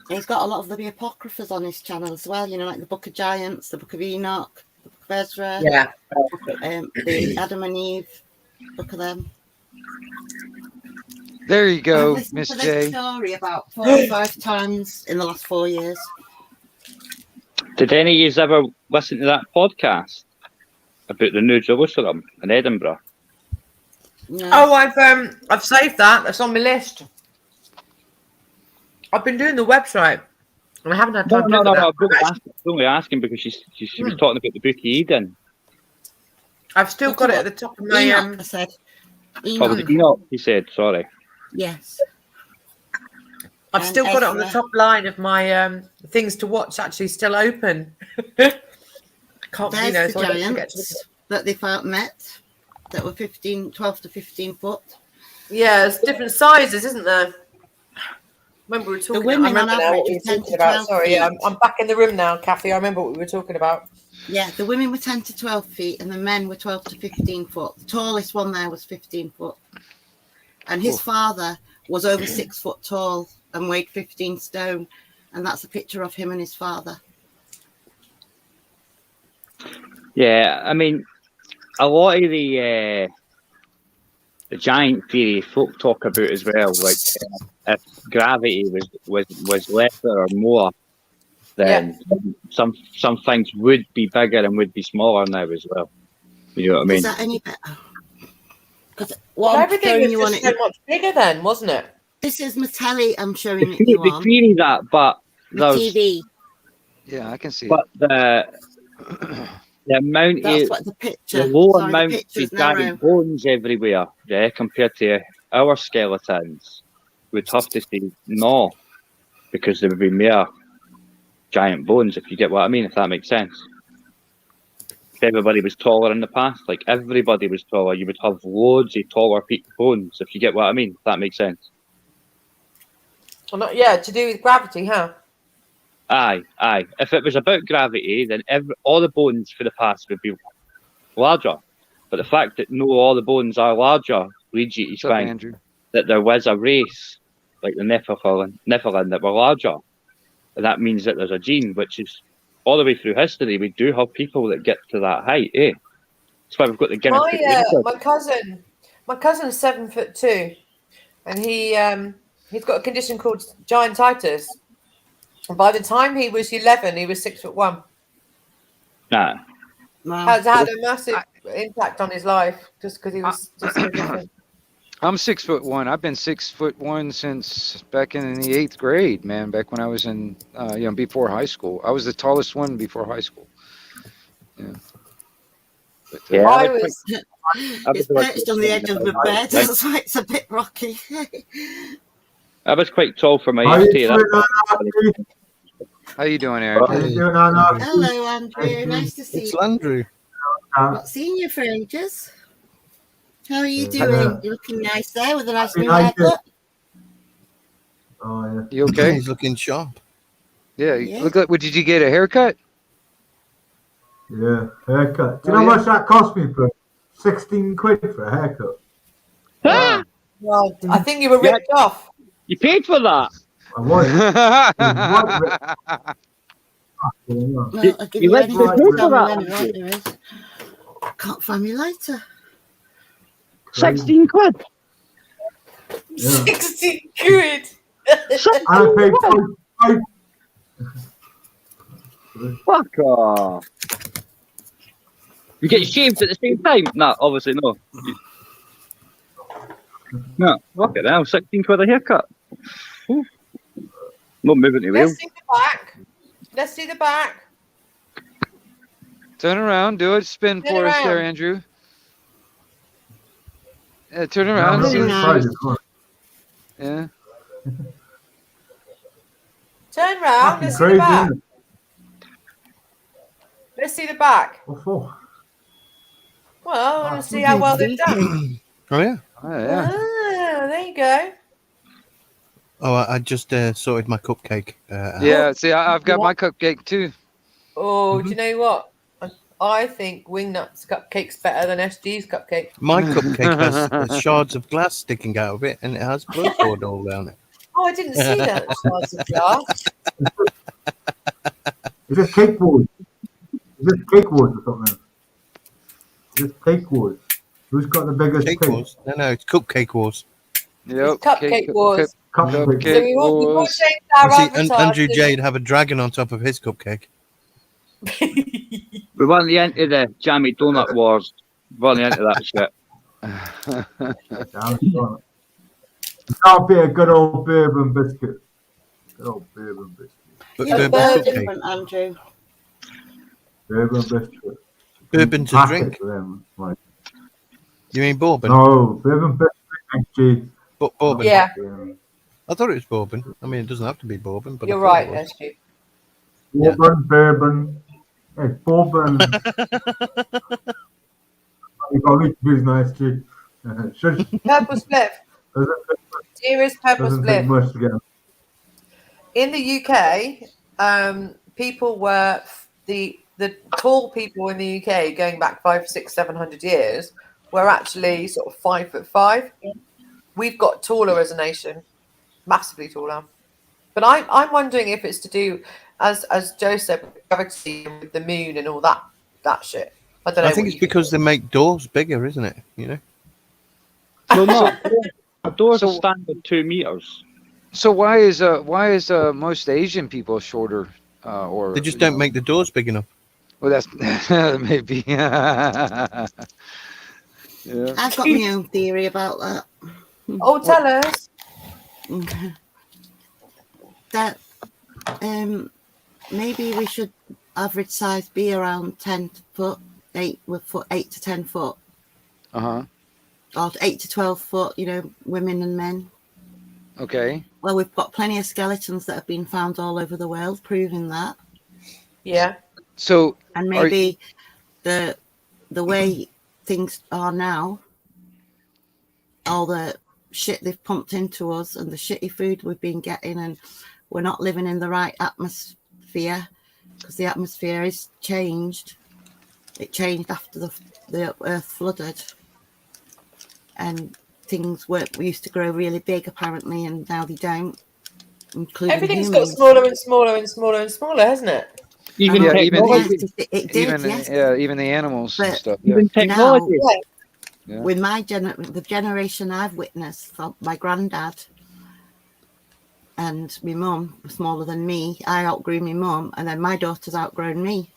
He's got a lot of the apocryphas on his channel as well, like the Book of Giants, the Book of Enoch, the Book of Ezra, the Adam and Eve, book of them. There you go, Miss J. Story about 4 or 5 times in the last 4 years. Did any of you ever listen to that podcast about the New Jerusalem in Edinburgh? No. Oh, I've saved that. That's on my list. I've been doing the website, and I haven't had time to do that. I'm only asking because she was talking about the Book of Eden. I've still got it at the top of my. Enoch, I said. Enoch, he said. Sorry. Yes. I've still got it on the top line of my things to watch. Actually, still open. There's the giants that they met that were 12 to 15 foot. Yeah, there's different sizes, isn't there? Remember we were talking. The women on average were talking about. Sorry, I'm back in the room now, Kathy. I remember what we were talking about. Yeah, the women were 10 to 12 feet, and the men were 12 to 15 foot. The tallest one there was 15 foot, and his father was over 6 foot tall and weighed 15 stone, and that's a picture of him and his father. Yeah, I mean, a lot of the giant theory folk talk about as well, like if gravity was lesser or more, then some things would be bigger and would be smaller now as well. You know what I mean? Is that any better? Everything was just so much bigger then, wasn't it? This is my telly. I'm showing it you on. The theory that, but the TV. Yeah, I can see. But the amount the low amount of giant bones everywhere, compared to our skeletons, would have to say no, because there would be more giant bones, if you get what I mean, if that makes sense. If everybody was taller in the past, like everybody was taller, you would have loads of taller bones, if you get what I mean, if that makes sense. Well, to do with gravity, huh? Aye. If it was about gravity, then all the bones for the past would be larger. But the fact that all the bones are larger leads you to find that there was a race, like the Nephilim, that were larger. And that means that there's a gene, which is all the way through history, we do have people that get to that height, eh? That's why we've got the Guinness Book record. My cousin's 7'2", and he's got a condition called giantitis. And by the time he was 11, he was 6'1". Nah. Wow. Has had a massive impact on his life just because he was just so different. I'm 6'1". I've been 6'1" since back in the 8th grade, man. Back when I was in, before high school. I was the tallest one before high school. Yeah. But, Yeah, I was. It's perched on the edge of the bed. That's why it's a bit rocky. I was quite tall for my How age. you too. doing, Andrew? how you doing, Aaron? How you doing, Anna? Hello, Andrew. Nice to see It's you. Landrew. Not seen you for ages. How are you doing? You're looking nice there with a nice new Happy haircut. Oh, yeah. You okay? He's looking sharp. Yeah. Yeah. Look like. Did you get a haircut? Yeah, haircut. Do you Oh, know yeah? how much that cost me for 16 quid for a haircut? Ah, Well, I think you were ripped off. you paid for that. I was. Well, I'll give You you let anything me to pay tell for me that. when right there is. Can't find me later. 16 quid. Yeah. 60 quid. And I paid five. Fuck off. You get shaved at the same time? Nah, obviously no. No, fuck it now. 16 quid a haircut. Ooh. Not moving to Let's Wales. see the back. Let's see the back. Turn around. Do a spin Turn for us there, around. Andrew. Turn around. Very See nice. yeah. Turn round. Let's see the Crazy, back. isn't it? Let's see the back. What for? Well, I want to see how well they've done. Oh, yeah. Oh, yeah. Ah, there you go. Oh, I just sorted my cupcake. Out. Yeah. See, I've got my cupcake too. Oh, do you know what? I think Wingnuts cupcake's better than SG's cupcake. My cupcake has shards of glass sticking out of it, and it has blood poured all down it. Oh, I didn't see that. Shards of glass. Is this cake wars? Is this cake wars or something? Is this cake wars? Who's got the biggest Cake cake? wars? No, it's cupcake wars. Yep. Cupcake wars. Cupcake. So we won't change our See, advertising. Andrew Jade have a dragon on top of his cupcake. We weren't into the jammy donut wars. We weren't into that shit. That'll be a good old bourbon biscuit. Good old bourbon biscuit. But Yeah, bourbon's very cupcake. different, Andrew. Bourbon biscuit. Bourbon's a Packet drink. for them, like. You mean bourbon? No, bourbon biscuit. SG. Bourbon. Yeah, I thought it was bourbon. I mean, it doesn't have to be bourbon, but I you're thought right, it was. SG. Bourbon, bourbon. Hey, bourbon. You got me confused now, SG. Purple split. Dearest purple Doesn't split. take much to get. In the UK, people were the tall people in the UK going back 500, 600, 700 years were actually sort of 5'5". We've got taller as a nation, massively taller. But I'm wondering if it's to do, as Joe said, with gravity and with the moon and all that shit. I don't know. I think it's because they make doors bigger, isn't it? You know. No, no. A door's a So- standard 2 meters. So why is most Asian people shorter? Or They just don't make the doors big enough. Well, that's maybe. Yeah. I've got my own theory about that. Oh, tell us. That maybe we should average size be around 10 foot, 8 to 10 foot, Uh-huh. or 8 to 12 foot. You know, women and men. Okay. Well, we've got plenty of skeletons that have been found all over the world, proving that. Yeah. So And maybe the way things are now, all the shit they've pumped into us and the shitty food we've been getting, and we're not living in the right atmosphere because the atmosphere is changed. It changed after the earth flooded, and things we used to grow really big apparently, and now they don't. Including Everything's humans. got smaller and smaller and smaller and smaller, hasn't it? Even Yeah, technology. It did, even yes. even the animals and But stuff. Yeah. Even technology. Yeah. With my the generation I've witnessed from my granddad, and my mum was smaller than me. I outgrew my mum, and then my daughter's outgrown me.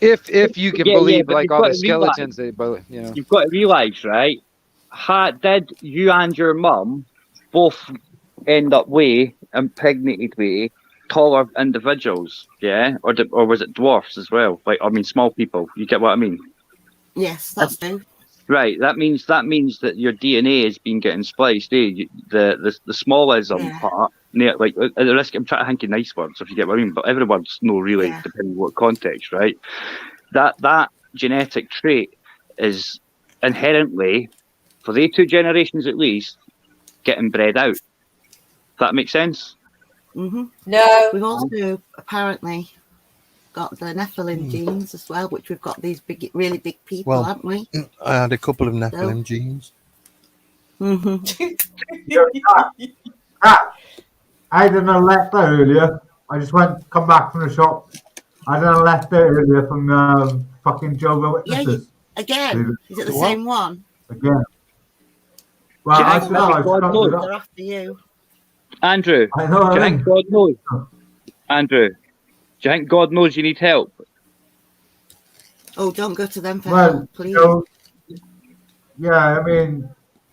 If you can Yeah, believe but like you've all got the to realise- skeletons, they both, you know. You've got to realise, right? Did you and your mum both end up impregnated with taller individuals? Yeah, or was it dwarfs as well? Like, I mean, small people. You get what I mean? Yes, that's true. Right. That means that your DNA has been getting spliced. The smallism part. Yeah, like at the risk, I'm trying to think of nice words, if you get what I mean. But everyone's no really, depending on what context, right? That genetic trait is inherently, for the 2 generations at least, getting bred out. Does that make sense? Mm-hmm. No. We've also apparently got the Nephilim genes as well, which we've got these big, really big people, haven't we? I had a couple of Nephilim genes. Mm-hmm. I had an letter earlier. I just come back from the shop. I had a letter earlier from fucking Jehovah's Witnesses. Again? Is it the same one? Again. Well, I don't know. They're after you. Andrew, I know. do you think God knows? Andrew, do you think God knows you need help? Oh, don't go to them for help, please. Yeah, I mean,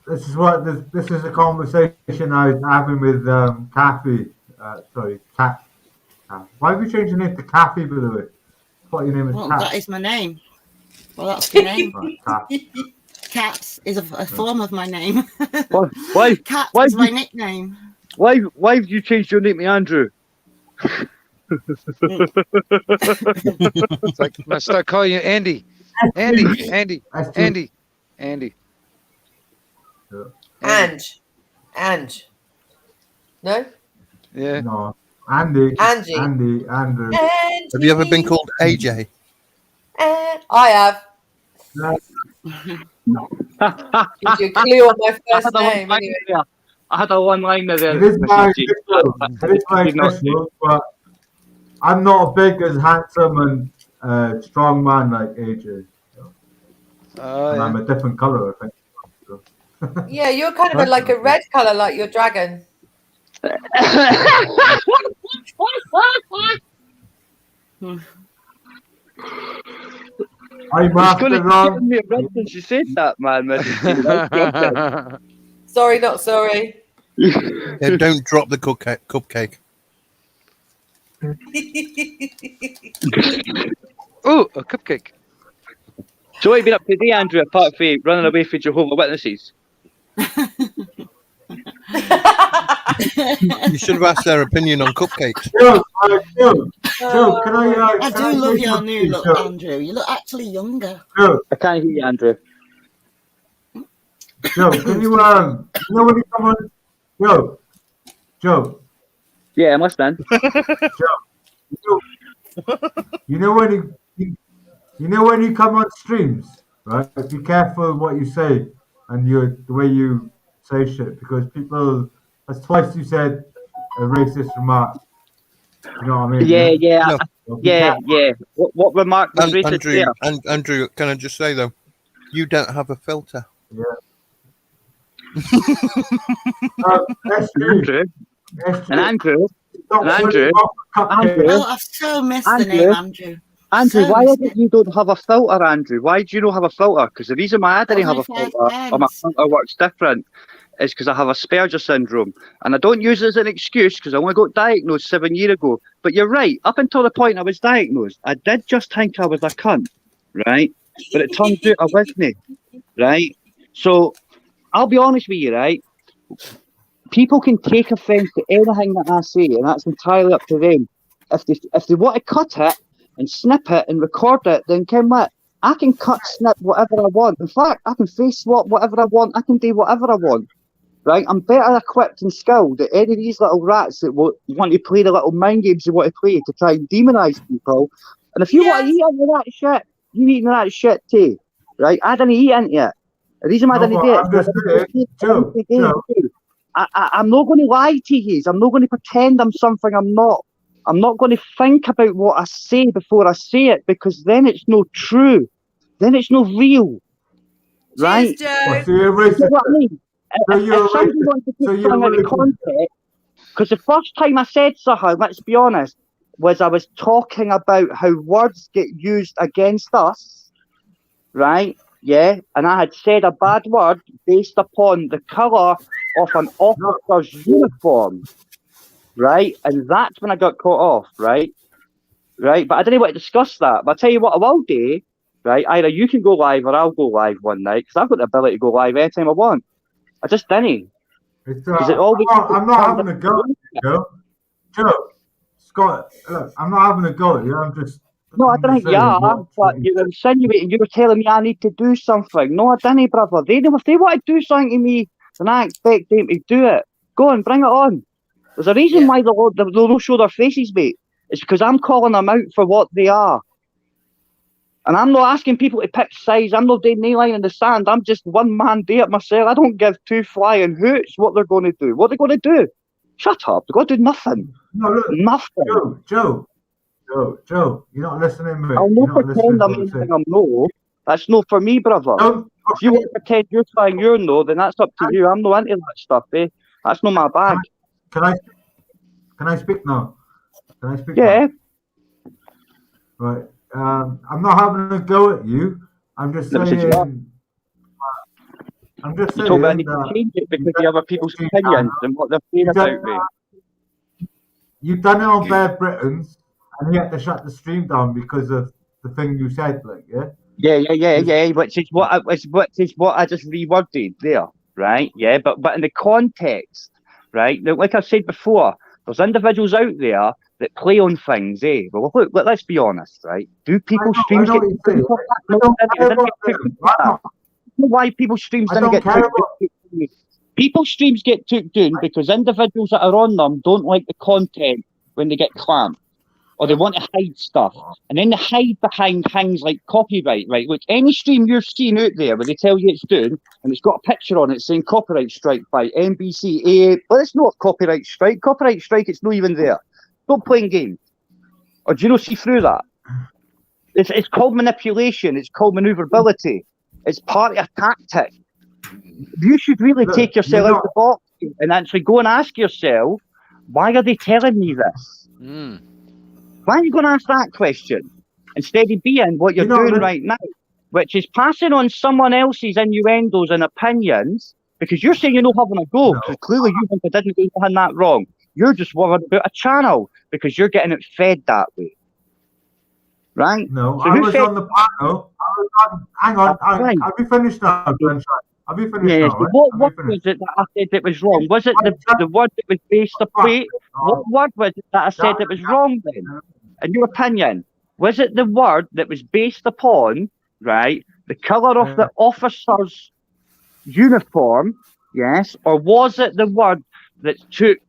this is a conversation I was having with Kathy. Kat. Why have you changed your name to Kathy, by the way? I thought your name was Kat. That is my name. Well, that's the name. Kat is a form of my name. Why? Kat is my nickname. Why have you changed your name to Andrew? It's like, I'm going to start calling you Andy. Andy. And. No? Yeah. No. Andrew. Angie. Andrew. Have you ever been called AJ? I have. Gives you a clue on my first name. Anyway. I had a one-liner there. It is my initial, but I'm not big as handsome and strong man like AJ. And I'm a different colour, I think. So. Yeah, you're kind of like a red colour, like your dragon. I'm after me a red since you said that, man. Sorry, not sorry. Yeah, don't drop the cupcake. Oh, a cupcake. So what have you been up to today, Andrew, apart from running away from Jehovah's Witnesses? You should have asked their opinion on cupcakes. Joe, can I? I do love your new look, Andrew. You look actually younger. Joe, I can't hear you, Andrew. Joe, can you know when you come on? Joe. Yeah, I'm listening. Joe, you know when you come on streams, right? Be careful what you say and the way you say shit, because people. That's twice you said a racist remark. You know what I mean? Yeah. No. Yeah. What remark was racist there? Andrew, can I just say though, you don't have a filter. Yeah. Andrew. Oh, I've so missed the name Andrew. Andrew, why is it you don't have a filter, Andrew? Why do you not have a filter? Because the reason why I didn't have a filter, or my filter works different, is because I have Asperger's syndrome. And I don't use it as an excuse because I only got diagnosed 7 years ago. But you're right, up until the point I was diagnosed, I did just think I was a cunt, right? But it turns out I wasn't, right? So I'll be honest with you, right? People can take offence to anything that I say, and that's entirely up to them. If they want to cut it and snip it and record it, then come what? I can cut, snip whatever I want. In fact, I can face swap whatever I want. I can do whatever I want. Right? I'm better equipped and skilled than any of these little rats that want to play the little mind games they want to play to try and demonise people. And if you want to eat into that shit, you eat into that shit too. Right? I didn't eat into it. The reason I didn't do it, I'm not going to lie to you. I'm not going to pretend I'm something I'm not. I'm not going to think about what I say before I say it, because then it's no true. Then it's no real. Right? Cheers, Joe. So you're racist. You know what I mean? If somebody wants to take something out of context, Because the first time I said something, let's be honest, was I was talking about how words get used against us, right? Yeah, and I had said a bad word based upon the colour of an officer's uniform, right? And that's when I got caught off, right? Right, but I didn't want to discuss that. But I'll tell you what I will do, right? Either you can go live or I'll go live one night, because I've got the ability to go live anytime I want. I just didn't. I'm not having a go at you, Joe. Joe, Scott, look, I'm not having a go at you. I'm just. No, I didn't, but you were insinuating, you were telling me I need to do something. No, I didn't, brother. If they want to do something to me, then I expect them to do it. Go on, bring it on. There's a reason why they don't show their faces, mate. It's because I'm calling them out for what they are. And I'm not asking people to pick sides. I'm not doing nail line in the sand. I'm just one man there myself. I don't give two flying hoots what they're going to do. What they're going to do? Shut up. They're going to do nothing. No, look, nothing. Joe, you're not listening, mate. I'll not pretend I'm anything I'm no. That's no for me, brother. If you want to pretend you're trying your no, then that's up to you. I'm not into that stuff, eh? That's not my bag. Can I speak now? Can I speak? Yeah. Now? Right. I'm not having a go at you. I'm just saying. I'm just saying. I need to change it because you have other people's opinions and what they're saying about me. You've done it on Bear Britons, and you had to shut the stream down because of the thing you said, like, yeah. Yeah. Which is what I just reworded there, right? Yeah, but in the context, right? Like I said before, there's individuals out there that play on things, eh? Well, look, let's be honest, right? Do people's streams get why people's streams didn't get took down? People's streams get took down because individuals that are on them don't like the content when they get clamped. Or they want to hide stuff. And then they hide behind things like copyright, right? Which any stream you're seeing out there where they tell you it's doing, and it's got a picture on it saying copyright strike by NBC, AA. Well, it's not copyright strike. Copyright strike, it's not even there. Don't play games. Or do you not see through that? It's called manipulation. It's called maneuverability. It's part of a tactic. You should really take yourself out of the box and actually go and ask yourself, why are they telling me this? Why are you going to ask that question instead of being what you're doing right now, which is passing on someone else's innuendos and opinions, because you're saying you're not having a go, because clearly you didn't do nothing that wrong. You're just worried about a channel because you're getting it fed that way. Right? No, so I was on the panel. Hang on. Have you finished now, Sunshine? Have you finished now? Right? What was it that I said that was wrong? Was it the word that was based upon? What word was it that I said that was wrong then? In your opinion, was it the word that was based upon, right, the colour of the officer's uniform, yes, or was it the word that took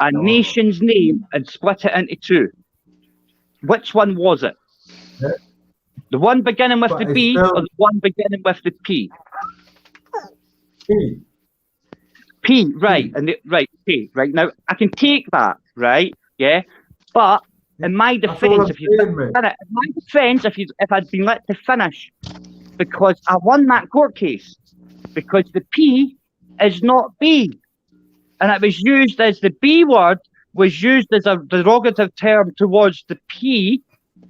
a nation's name and split it into two? Which one was it? The one beginning with the B or the one beginning with the P? P, right, and P, right. Now I can take that, right, yeah, but in my defence, if I'd been let to finish, because I won that court case, because the P is not B, and it was used as the B word was used as a derogative term towards the P,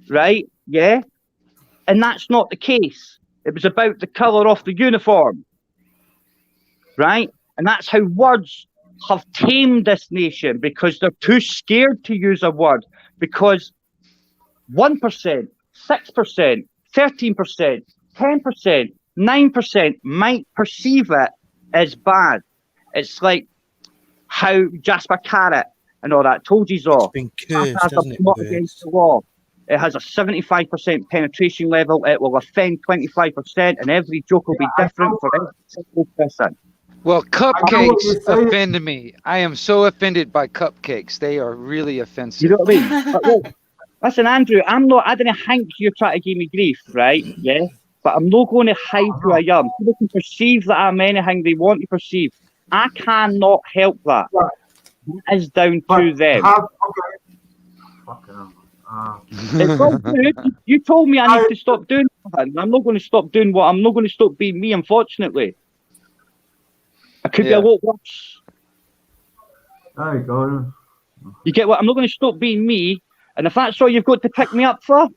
right? Yeah, and that's not the case. It was about the colour of the uniform, right? And that's how words have tamed this nation, because they're too scared to use a word, because 1%, 6%, 13%, 10%, 9% might perceive it as bad. It's like how Jasper Carrot and all that told you so. It's been cursed, hasn't it? Not against the law. It has a 75% penetration level. It will offend 25%, and every joke will be different for every single person. Well, cupcakes offend me. I am so offended by cupcakes. They are really offensive. You know what I mean? But look, listen, Andrew, I didn't think you're trying to give me grief, right? Yeah? But I'm not going to hide who I am. People can perceive that I'm anything they want to perceive. I cannot help that. That is down to them. It's all good. You told me I need to stop doing something. I'm not going to stop doing what I'm not going to stop being me, unfortunately. I could be a lot worse. There you go. You get what? I'm not going to stop being me, and if that's all you've got to pick me up for,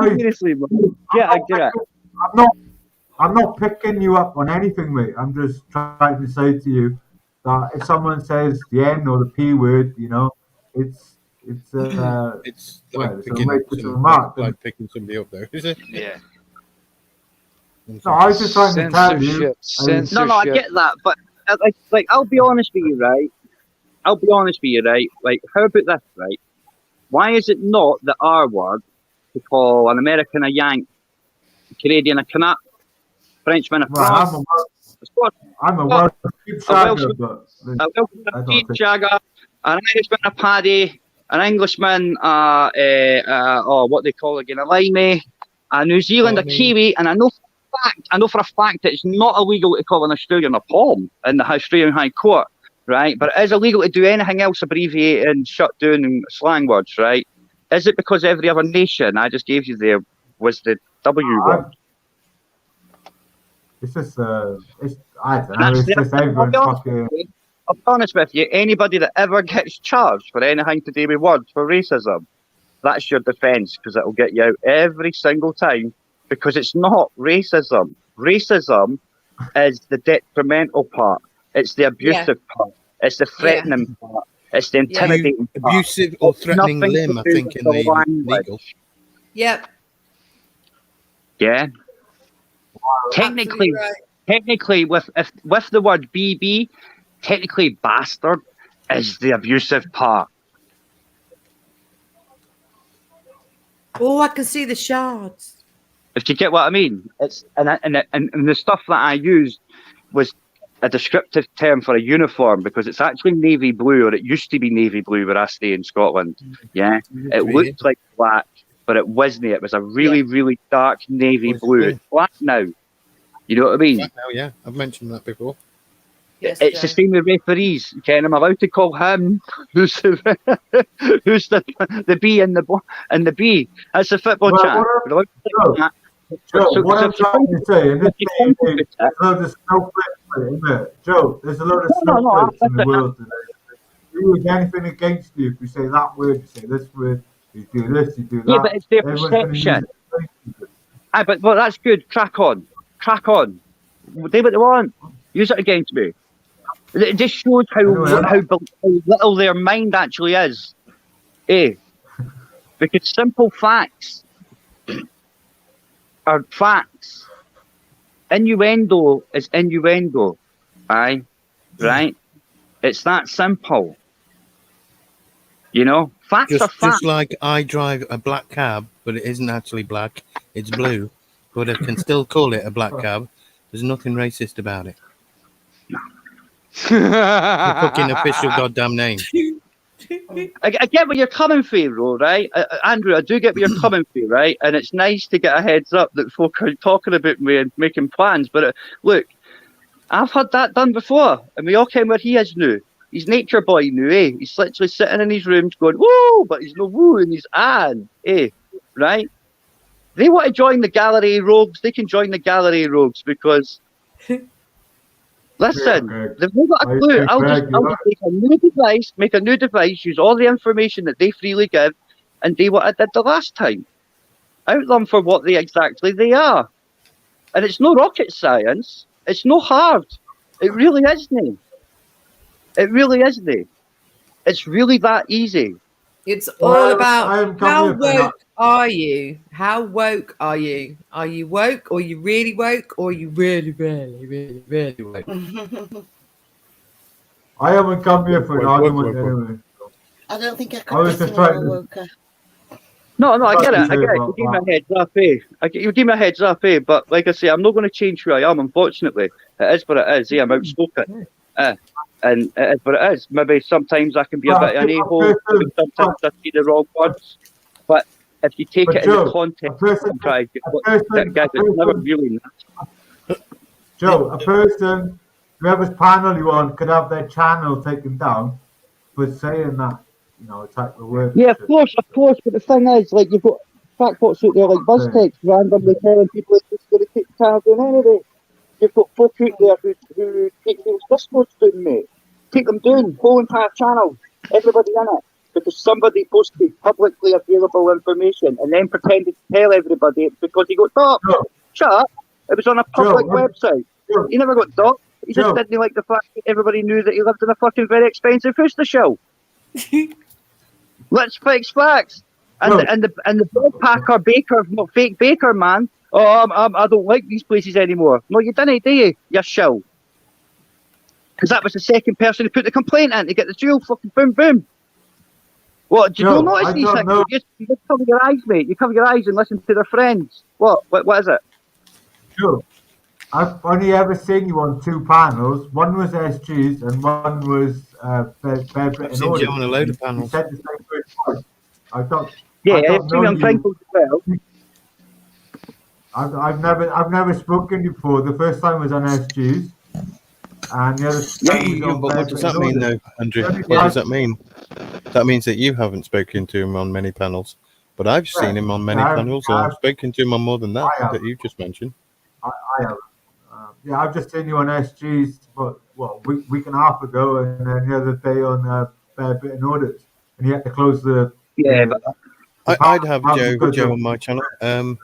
seriously, man. I get it. I'm not picking you up on anything, mate. I'm just trying to say to you that if someone says the N or the P word, it's It's well, like it's picking, a remark. like picking somebody up, though, is it? Yeah. No, I was just trying to tell you. No, I get that, but like, I'll be honest with you, right? Like, how about this, right? Why is it not the R word to call an American a Yank, a Canadian a Canuck, Frenchman a France? I'm a Welsh sheepshagger, but a Welshman a sheepshagger, an Irishman a paddy, an Englishman what they call again, a limey, a New Zealand a Kiwi, and I know for a fact that it's not illegal to call an Australian a palm in the Australian High Court, right? But it is illegal to do anything else abbreviated and shut down and slang words, right? Is it because every other nation I just gave you there was the W word? It's just, I don't know, it's just everyone's fucking... I'll be honest with you, anybody that ever gets charged for anything to do with words for racism, that's your defence, because it'll get you out every single time, because it's not racism. Racism is the detrimental part. It's the abusive part. It's the threatening part. It's the intimidating part. Abusive or threatening limb, I think, in the legal. Yep. Yeah. Technically, with the word BB, technically bastard is the abusive part. Oh, I can see the shards. If you get what I mean, it's and the stuff that I used was a descriptive term for a uniform, because it's actually navy blue, or it used to be navy blue where I stay in Scotland. Yeah, it looked like black, but it wasn't. It was a really, really dark navy blue. It's black now. You know what I mean? Black now, yeah. I've mentioned that before. Yes, it's the same with referees. Ken, I'm allowed to call him who's the B and the B. That's the football chat. Joe, what I'm trying to say, in this day and age, there's a load of snowflakes, isn't there? Joe, there's a load of snowflakes in the world today. You do anything against you if you say that word, you say this word, you do this, you do that. Yeah, but it's their perception. But that's good. Crack on. Do what they want. Use it against me. It just shows how little their mind actually is. Because simple facts are facts. Innuendo is innuendo. Right? It's that simple. Facts are facts. Just like I drive a black cab, but it isn't actually black, it's blue, but I can still call it a black cab. There's nothing racist about it. The fucking official goddamn name. I get where you're coming from, right? Andrew, I do get where you're coming from, right? And it's nice to get a heads up that folk are talking about me and making plans. But look, I've had that done before, and we all came where he is now. He's nature boy now, He's literally sitting in his rooms going, woo, but he's no woo, and he's right? They want to join the gallery rogues, they can join the gallery rogues, because listen, they've not got a clue. I'll just make a new device, use all the information that they freely give, and do what I did the last time. Out them for what they are. And it's no rocket science. It's no hard. It really isn't. It's really that easy. It's all about how woke are you? How woke are you? Are you woke, or are you really woke, or are you really, really, really, really woke? I haven't come here for an argument anyway. I don't think I could be more woke. No, I get it. You give me a heads up, You give me a heads up, But like I say, I'm not going to change who I am, unfortunately. It is what it is, I'm outspoken. And it is what it is. Maybe sometimes I can be a bit of an a-hole, sometimes I see the wrong words. But if you take it in the context, it's never really natural. Joe, a person, whoever's panel you on, could have their channel taken down for saying that, type of word. Yeah, of course. But the thing is, like, you've got crackpots out there like BuzzText randomly telling people it's just going to take the channel down anyway. You've got folk out there who take those discourse down, mate. Take them down, whole entire channel, everybody in it, because somebody posted publicly available information and then pretended to tell everybody because he got docked. Joe. Shut up. It was on a public Joe, website. Joe. He never got docked. He just Joe. didn't like the fact that everybody knew that he lived in a fucking very expensive house to show. Let's fix facts. And the dog packer baker, fake baker man. Oh, I don't like these places anymore. No, you didn't, do you? You show. Because that was the second person who put the complaint in to get the jewel fucking boom boom. What? Do you not notice these things? You just cover your eyes, mate. You cover your eyes and listen to their friends. What is it? Sure. I've only ever seen you on 2 panels. One was SGs and one was Bear Britain. I've seen you on a load of panels. You said the same word twice. I've seen you on Crinkles as well. I've never spoken before. The first time was on SGs. And the other time was on but what does that mean, though, Andrew? What does that mean? That means that you haven't spoken to him on many panels. But I've seen him on many panels, or I've spoken to him on more than that you just mentioned. I have. I've just seen you on SGs, week and a half ago, and then the other day on Bear Britain Audits, and you had to close the. Yeah, I'd have Joe on my channel. I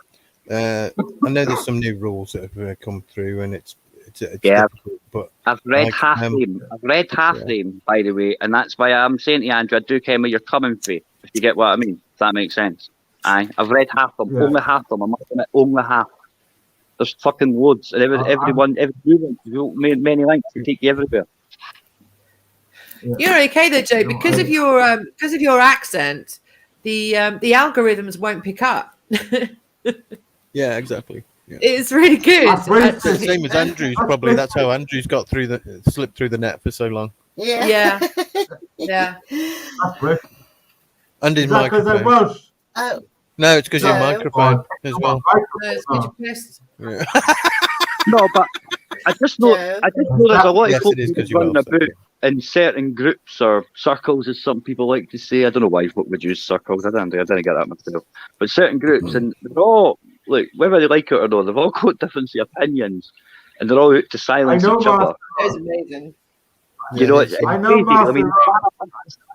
know there's some new rules that have come through, and it's difficult, but I've read half them. I've read half them, by the way, and that's why I'm saying to you, Andrew, I do care where you're coming from, if you get what I mean. If that makes sense. I've read half of them, only half of them. I'm not going to only half. There's fucking loads, and everyone many links to take you everywhere. You're okay though, Joe, because of your accent. The algorithms won't pick up. Yeah, exactly. Yeah. It's really good. It's the same as Andrew's, probably. That's how Andrew's got slipped through the net for so long. Yeah. And his microphone. Oh. No, it's because your microphone as well. No, it's because you're pissed. Yeah. No, but I just know there's a lot of folks running about in certain groups or circles, as some people like to say. I don't know why folk would use circles. I didn't get that myself. But certain groups, and they're all, look, whether they like it or not, they've all got different opinions, and they're all out to silence each other. It's amazing. You know, it's crazy. I mean,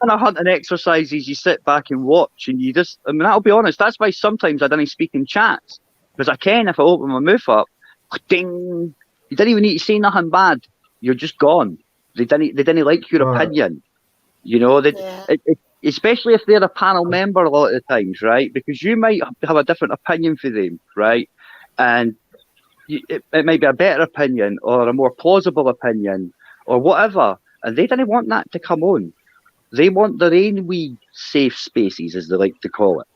kind of hunting exercises, you sit back and watch, and you just, I mean, I'll be honest, that's why sometimes I don't speak in chats, because I can, if I open my mouth up, ding, you didn't even need to say nothing bad, you're just gone. They didn't like your opinion, you know, especially if they're a panel member a lot of the times, right? Because you might have a different opinion for them, right? And it might be a better opinion or a more plausible opinion or whatever, and they didn't want that to come on. They want their own wee safe spaces, as they like to call it.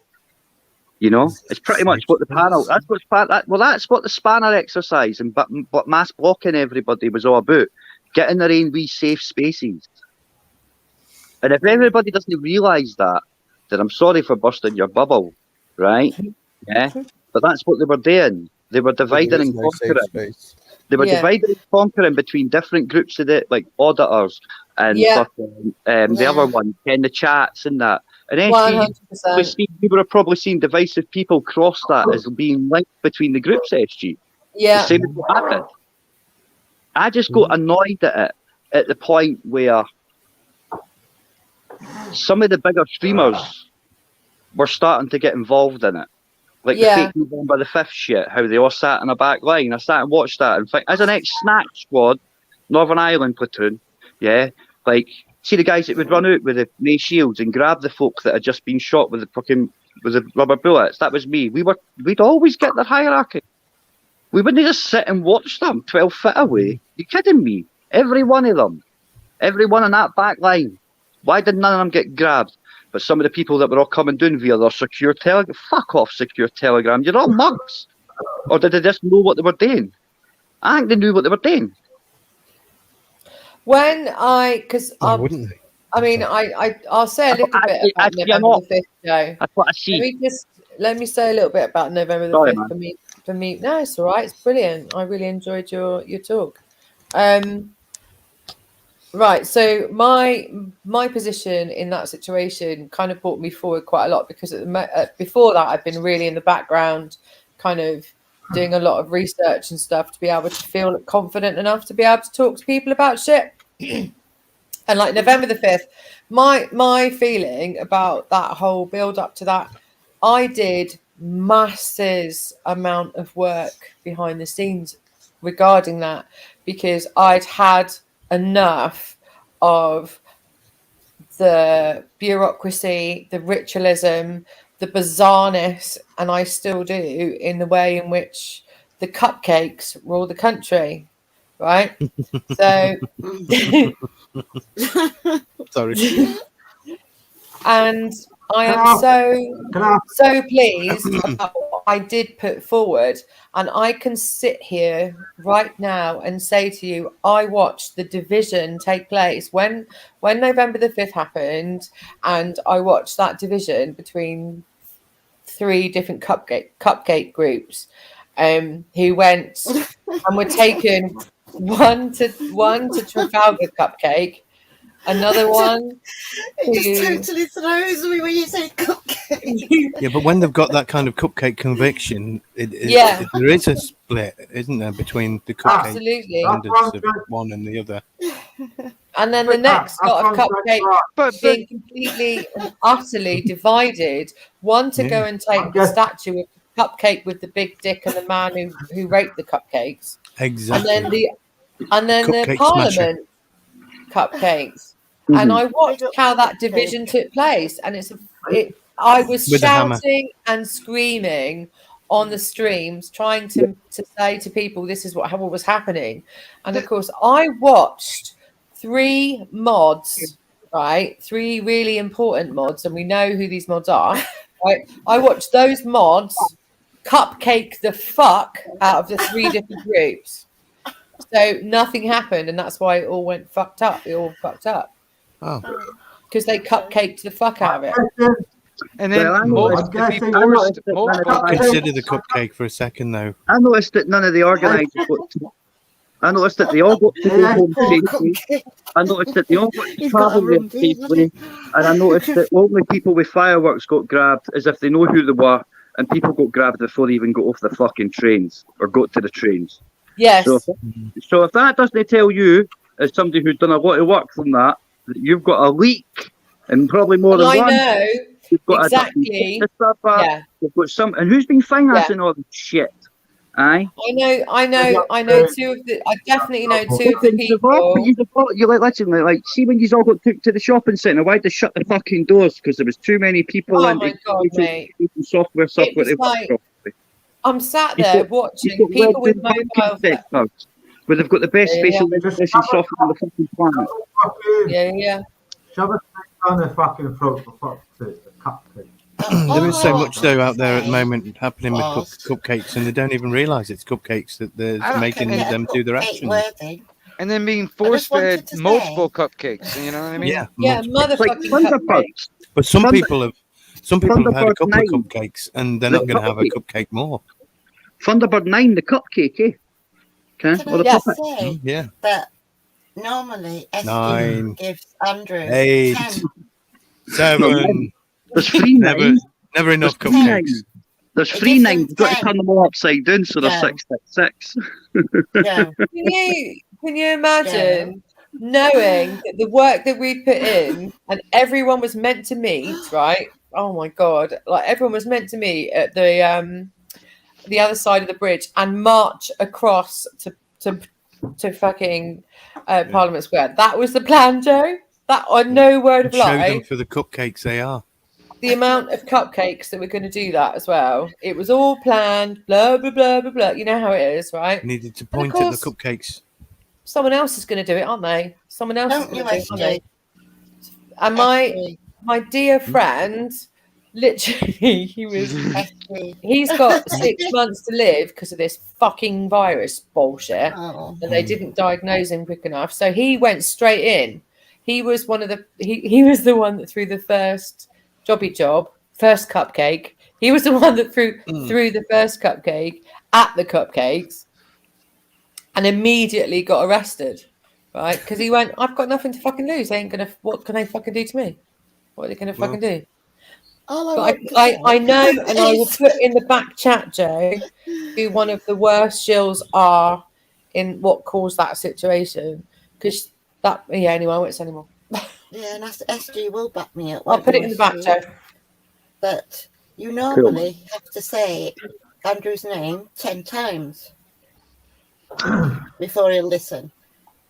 You know, it's pretty much what the panel. That's what the spanner exercise and what mass blocking everybody was all about. Getting their own wee safe spaces. And if everybody doesn't realise that, then I'm sorry for busting your bubble, right? Yeah, but that's what they were doing. They were dividing and conquering. They were dividing and conquering between different groups of it, like auditors and the other one, and the chats and that. And SG, we were probably seeing divisive people cross that as being linked between the groups, SG. Yeah. The same as what happened. I just got annoyed at it at the point where some of the bigger streamers were starting to get involved in it. Like the fake November the 5th shit, how they all sat in a back line. I sat and watched that. In fact, as an ex-snack squad, Northern Ireland platoon, like, see the guys that would run out with the May shields and grab the folk that had just been shot with the rubber bullets. That was me. We'd always get their hierarchy. We wouldn't just sit and watch them 12 feet away. You kidding me? Every one of them. Every one in that back line. Why did none of them get grabbed? But some of the people that were all coming down via their secure telegram, fuck off secure telegram, you're all mugs. Or did they just know what they were doing? I think they knew what they were doing. Wouldn't they? I mean, I'll say a little bit about November the 5th, Joe. That's what I see. Let me say a little bit about November the 5th for me. No, it's all right. It's brilliant. I really enjoyed your talk. Right. So my position in that situation kind of brought me forward quite a lot because before that I've been really in the background, kind of doing a lot of research and stuff to be able to feel confident enough to be able to talk to people about shit. And like November the 5th, my feeling about that whole build up to that, I did masses amount of work behind the scenes regarding that, because I'd had enough of the bureaucracy, the ritualism, the bizarreness, and I still do, in the way in which the cupcakes rule the country, right? So, Sorry. and I am so pleased about what I did put forward, and I can sit here right now and say to you, I watched the division take place when November the 5th happened, and I watched that division between 3 different cupcake groups, who went and were taken one to Trafalgar Cupcake, another one. It just totally throws me when you say cupcake. Yeah, but when they've got that kind of cupcake conviction, there is a split, isn't there, between the cupcake standards of one and the other. And then the next lot of cupcakes being completely and utterly divided. One to go and take the statue of the cupcake with the big dick and the man who raped the cupcakes. Exactly. And then the Parliament cupcakes. Mm-hmm. And I watched how that division took place, and I was shouting and screaming on the streams, trying to say to people, this is what was happening. And of course, I watched 3 mods, right? 3 really important mods, and we know who these mods are, right? I watched those mods cupcake the fuck out of the 3 different groups. So nothing happened, and that's why it all went fucked up. It all fucked up. Oh. Because they cupcaked the fuck out of it. And then consider the cupcake for a second, though. I noticed that none of the organisers I noticed that they all got to go home safely. I noticed that they all got to travel there safely. And I noticed that only people with fireworks got grabbed as if they know who they were, and people got grabbed before they even got off the fucking trains or got to the trains. Yes. So if that doesn't tell you, as somebody who's done a lot of work from that you've got a leak, and probably more than one. I know. You've got exactly. You've got some, and who's been financing all this shit? Aye. I know 2 of the. I definitely know 2 of the people. You like see when you all got took to the shopping centre, why'd they shut the fucking doors? Because there was too many people. Oh my god, mate! Software. I'm sat there watching people with mobile phones. Where they've got the best facial recognition software on the fucking planet. Yeah. Shove a stick down their fucking throat for fuck's sake, the cupcake. There is so much though out there at the moment happening with cupcakes, and they don't even realise it's cupcakes that they're making them do their actions. And then being force-fed multiple cupcakes, you know what I mean? Yeah, motherfucking cupcakes. But some people have had a couple of cupcakes, and they're not going to have a cupcake more. Thunderbird 9, the cupcake, eh? Okay. Or the yeah. But normally, 9 gives Andrew 8 10. 7. There's 3 9. Never enough cupcakes. There's 3 9. You've got to turn them all upside down, so they're 6 6 6. Yeah. Can you imagine knowing that the work that we put in, and everyone was meant to meet, right? Oh my god! Like everyone was meant to meet at the other side of the bridge and march across to fucking Parliament Square. That was the plan, Joe. That on no word of lie. Show them for the cupcakes they are. The amount of cupcakes that we're going to do that as well. It was all planned. Blah blah blah blah blah. You know how it is, right? Needed to point at the cupcakes. Someone else is going to do it, aren't they? Someone else is going to do it, aren't they? And my dear friend. Literally, he's got 6 months to live because of this fucking virus bullshit. And they didn't diagnose him quick enough. So he went straight in. He was he was the one that threw the first first cupcake. He was the one that threw the first cupcake at the cupcakes and immediately got arrested. Right? Because he went, I've got nothing to fucking lose. What can they fucking do to me? What are they going to fucking do? All But I know, and I will put in the back chat, Joe, who one of the worst shills are in what caused that situation. Because that, yeah, anyway, I won't say anymore. Yeah, and SG will back me up. I'll put it in the back, Joe. But you normally have to say Andrew's name 10 times before he'll listen.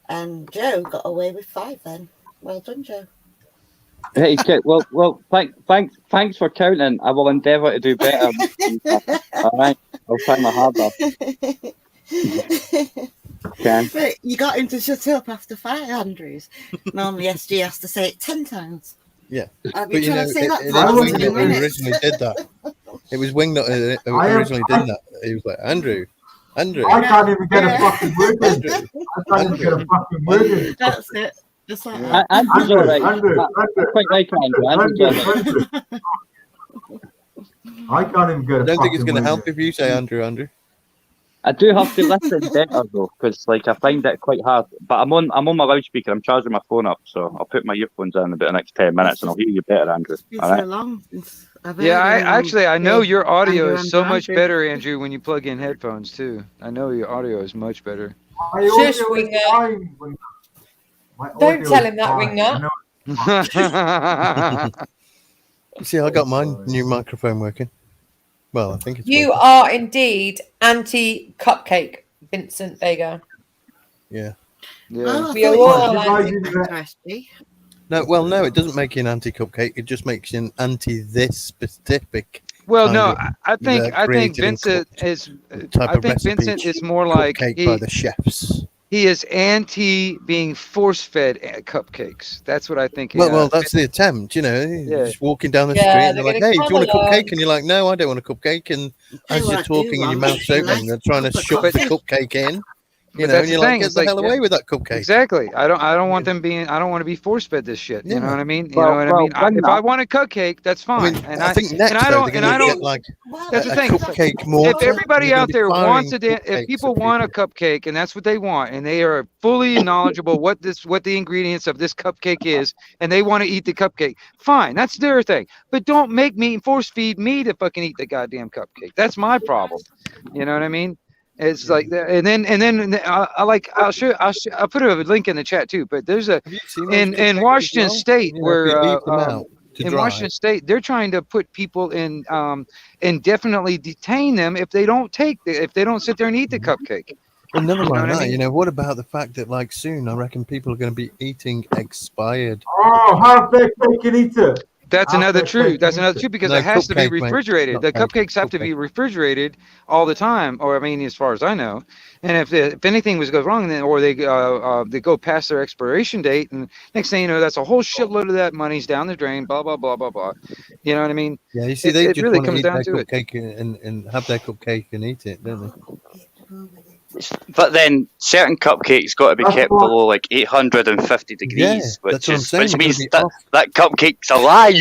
And Joe got away with 5 then. Well done, Joe. Hey, okay. Well, thanks for counting. I will endeavour to do better. All right, I'll try my hardest. But you got him to shut up after 5, Andrews. Normally SG has to say it 10 times. Yeah, I've but been you know, trying to say that it for is Wing 20 that minutes. originally did that. It was Wing that originally did that. He was like, Andrew. I can't even get a fucking word in. I can't even get a fucking word in. That's it. Just like that. Andrew's all right. Andrew. I quite like Andrew. Andrew's all right. I can't even get a I don't think it's fucking going to word help in. if you say Andrew. I do have to listen better though, because like I find it quite hard. But I'm on my loudspeaker. I'm charging my phone up, so I'll put my earphones in about the next 10 minutes, and I'll hear you better, Andrew. It's been All right? so long since I've Yeah, heard I know your audio is so much Andrew. better, Andrew, when you plug in headphones too. I know your audio is much better. My audio Shush, is Winger. fine. My Don't audio tell is him that, fine. Winger. I know. You see, I got my new microphone working. Well, I think it's You working. are indeed anti-cupcake, Vincent Vega. Yeah. Oh, I We are thought all you Why said did banter, that? SG. No, it doesn't make you an anti-cupcake. It just makes you an anti this specific. Well, kind no, of, I think created and Vincent cooked is. type I of think recipe Vincent is more like cupcake by the chefs. he is anti being force-fed cupcakes. That's what I think. Well, that's the attempt. You know, you're just walking down the street and they're like, "Hey, do you want a cupcake?" And you're like, "No, I don't want a cupcake." And as you're talking and your mouth's open, they're trying to shove the cupcake in. You know, and you're like, "Get the hell away with that cupcake!" Exactly. I don't want them being. I don't want to be force-fed this shit. You know what I mean? You Well, know what I mean? well, If I want a cupcake, that's fine. I mean, I think next I though, don't. they're And I going to don't. get like That's a the thing. cupcake mortar. If everybody They're gonna out be there firing wants if cupcakes people at want a cupcake and that's what they want, and they are fully knowledgeable what the ingredients of this cupcake is, and they want to eat the cupcake, fine, that's their thing. But don't make me force feed me to fucking eat the goddamn cupcake. That's my problem. You know what I mean? It's like that, and then I'll put a link in the chat too. But there's in Washington State where in Washington State they're trying to put people in indefinitely detain them if they don't sit there and eat the cupcake. Well, never You know mind what I that. mean? You know, what about the fact that like soon, I reckon people are going to be eating expired. Oh, how big they can eat it. That's another truth. That's another truth because No, it has to be cupcake, mate, refrigerated. not The cake, cupcakes have to be refrigerated all the time, or I mean, as far as I know. And if anything goes wrong, then or they go past their expiration date, and next thing you know, that's a whole shitload of that money's down the drain. Blah blah blah blah blah. You know what I mean? Yeah, you see, they it just really want to comes eat down their to it. cupcake and have their cupcake and eat it, don't they? But then certain cupcakes got to be kept below like 850 degrees, which means that cupcake's alive.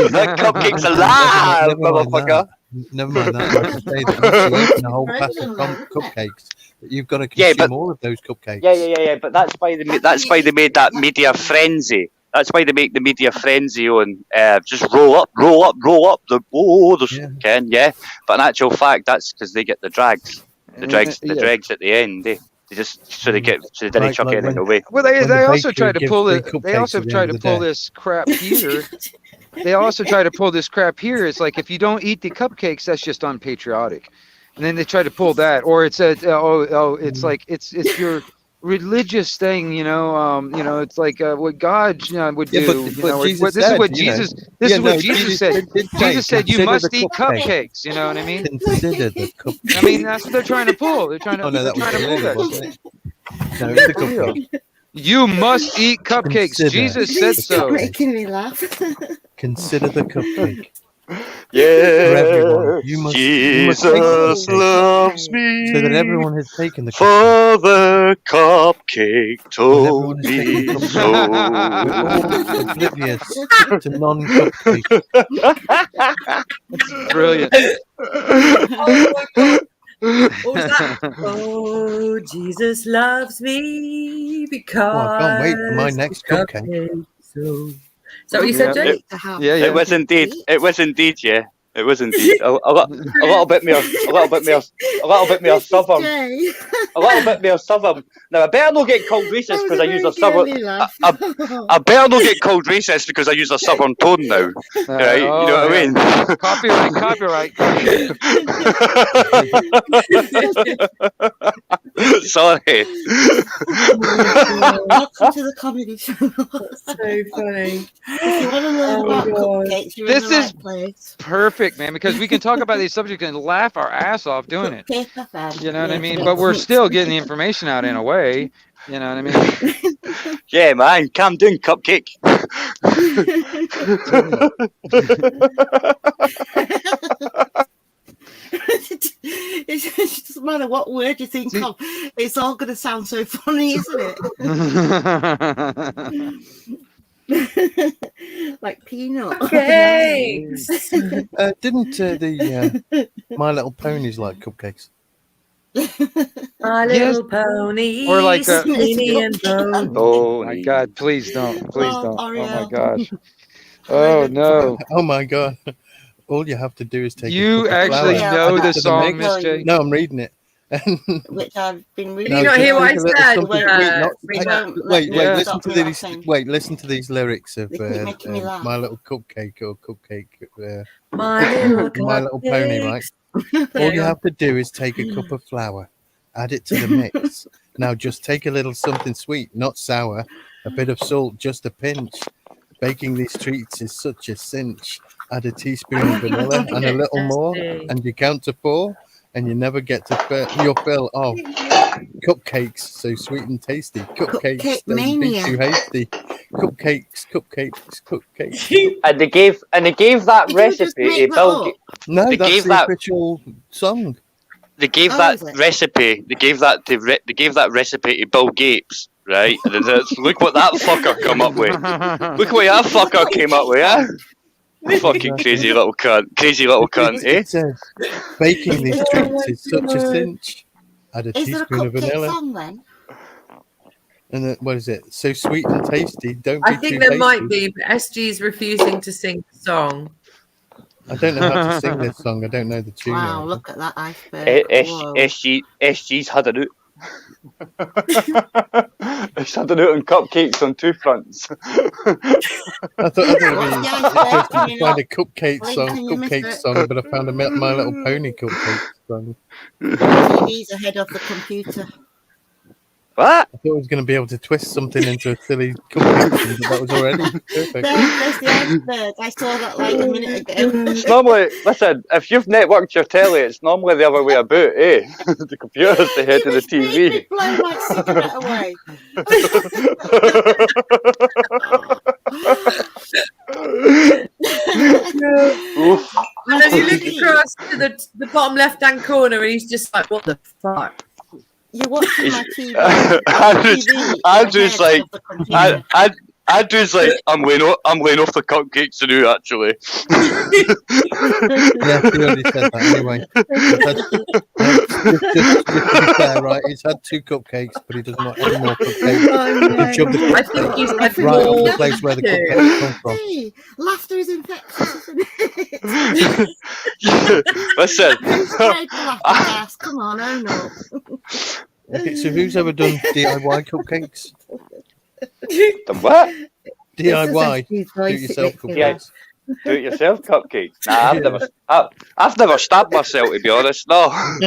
That cupcake's alive, motherfucker. Never mind that. Like I say, that once you open a whole pack of cupcakes, you've got to consume all of those cupcakes. Yeah. But that's why they made that media frenzy. That's why they make the media frenzy on just roll up. But in actual fact, that's because they get the dregs at the end. They just so they didn't chuck anything away. Well, they also try to pull it. They also try to pull this crap here. They also try to pull this crap here. It's like if you don't eat the cupcakes, that's just unpatriotic. And then they try to pull that, or it's it's like it's your religious thing, it's like what God would do. This is what Jesus said. Jesus said you must eat cupcakes. You know what I mean? Consider the cupcake. I mean, that's what they're trying to pull. They're trying to pull that. No, it's the cupcake. You must eat cupcakes. Jesus said so. Stop making me laugh. Consider the cupcake. Yeah, for everyone. Jesus loves me. So that everyone has taken the cupcake. For the cupcake told me so. We're all oblivious to non-cupcake. That's brilliant. Oh my God. What was that? Oh, Jesus loves me because I can't wait for my next cupcake. So Is that what you said, Yeah. Jake? Yeah, It was indeed. It was indeed. Yeah, it was indeed. A little bit more. A little bit more. A little bit more southern. Jay. A little bit more southern. Now I better not get called racist That was because a I use very a southern. girly laugh. I better not get called racist because I use a southern tone now. Right? You know what I mean? Copyright. Sorry. Welcome to the comedy show. So funny. If you want to learn about cupcakes, you're This in the is right place. perfect, man, because we can talk about these subjects and laugh our ass off doing it. Cupcake FM. You know what I Yes, mean? yes, But we're yes. still getting the information out in a way. You know what I mean? Yeah, man. Calm down, cupcake. It doesn't matter what word you think of, it's all going to sound so funny, isn't it? Like peanut. Cakes. Didn't the My Little Ponies like cupcakes? My little pony. Or like skinny and bony. Oh my God! Please don't! Please Oh, don't! Oh my Oreo. gosh! Oh no! Oh my god! All you have to do is take. You a cup of actually flour, know add it the to song, mix. Miss J? No, I'm reading it. Which I've been Did reading. you not hear what I take a little said? something sweet, not- Wait, wait, stop listen to me these. laughing. Wait, listen to these lyrics of They keep making me laugh. My Little Cupcake or Cupcake. My Little Pony, right? All you have to do is take a cup of flour, add it to the mix. Now just take a little something sweet, not sour, a bit of salt, just a pinch. Baking these treats is such a cinch. Add a teaspoon of vanilla and a little more, and you count to 4, and you never get to your fill of cupcakes, so sweet and tasty. Cupcakes, Cupcake don't be mania. too hasty. Cupcakes. And they gave that Did you just recipe make to that Bill. up? No, They that's gave the that- official song. They gave Oh, that is it? recipe. They gave that recipe to Bill Gates, right? And look what that fucker come up with. Look what that fucker came up with, yeah? Fucking crazy little cunt. Crazy little cunt, eh? It says, baking these treats is such a cinch. Add a Is there a teaspoon of cupcake vanilla. song then? And then, what is it? So sweet and tasty. Don't be I think too there hasty. might be, but SG's refusing to sing the song. I don't know how to sing this song. I don't know the tune. Wow, of it. look at that iceberg. Whoa. SG's had a He's had a on cupcakes on 2 fronts. I thought it'd be What's the iceberg? interesting to find a cupcake Wait, song, can you miss cupcake it? song, but I found a My Little Pony cupcake song. TV's ahead of the computer. What? I thought I was going to be able to twist something into a silly cupcake song, but that was already perfect. There's the iceberg. I saw that like a minute ago. It's normally, listen, if you've networked your telly, it's normally the other way about, eh? The computer's the head of the You made me TV. blow my cigarette away. Oof. And then you look across to the bottom left-hand corner, and he's just like, "What the fuck?" You're watching my TV. Andrew's like, Andrew's like, I'm laying off the cupcakes to do actually. Yeah, he already said that anyway. Just to be fair, right? He's had 2 cupcakes, but he doesn't want any more cupcakes. He shoved the I think he's had right on the more. place where the cupcakes come from. Hey, laughter is infectious, isn't it? Listen, Who's tried to laugh at us? Come on, own up. Okay, so who's ever done DIY cupcakes? the what? DIY, do-it-yourself cupcakes. Do it yourself cupcakes? Nah, I've never stabbed myself, to be honest. No. I've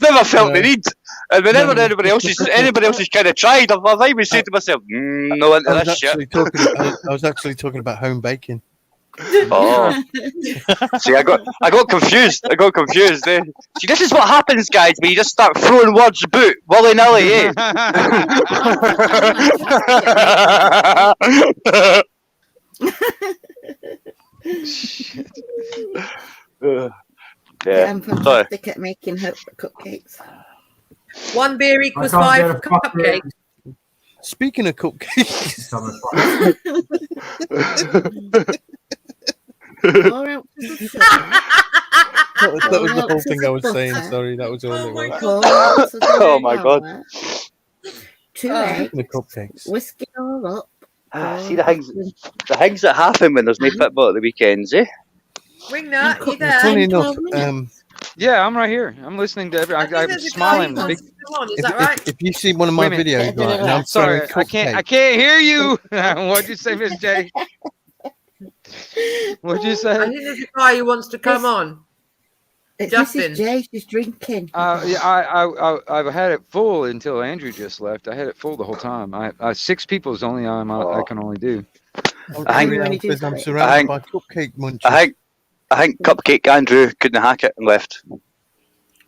never felt the need. And whenever anybody else is kind of tried, I've even said to myself, no into this shit. I was actually talking about home baking. Oh, see, I got confused. Eh? See, this is what happens, guys. When you just start throwing words about willy nilly, eh? I'm Yeah, sorry. fantastic at making cupcakes. 1 beer equals I 5 can't get a fucking- cupcakes. Speaking of cupcakes, that was the whole thing I was saying. Sorry, that was all it was. Oh my god. 2 Oh. eggs, The cupcakes. whisk it all up. See the things that happen when there's no football at the weekends, eh? Wingnut, you Well, funny there? enough, Yeah, I'm right here. I'm listening to every. I think I'm there's a guy smiling. who Big, wants to come on. Is that right? if you see one of my Wait a minute. videos, right, and I'm Sorry, throwing I cupcakes, can't hear you. What'd you say, Miss J? What'd you I say? think there's a guy who wants to come on. It's Justin. Mrs. J. She's drinking. Yeah, I had it full until Andrew just left. I had it full the whole time. 6 people is the only I can only do. I I'm think- surrounded by cupcake munchers. I think Cupcake Andrew couldn't hack it and left.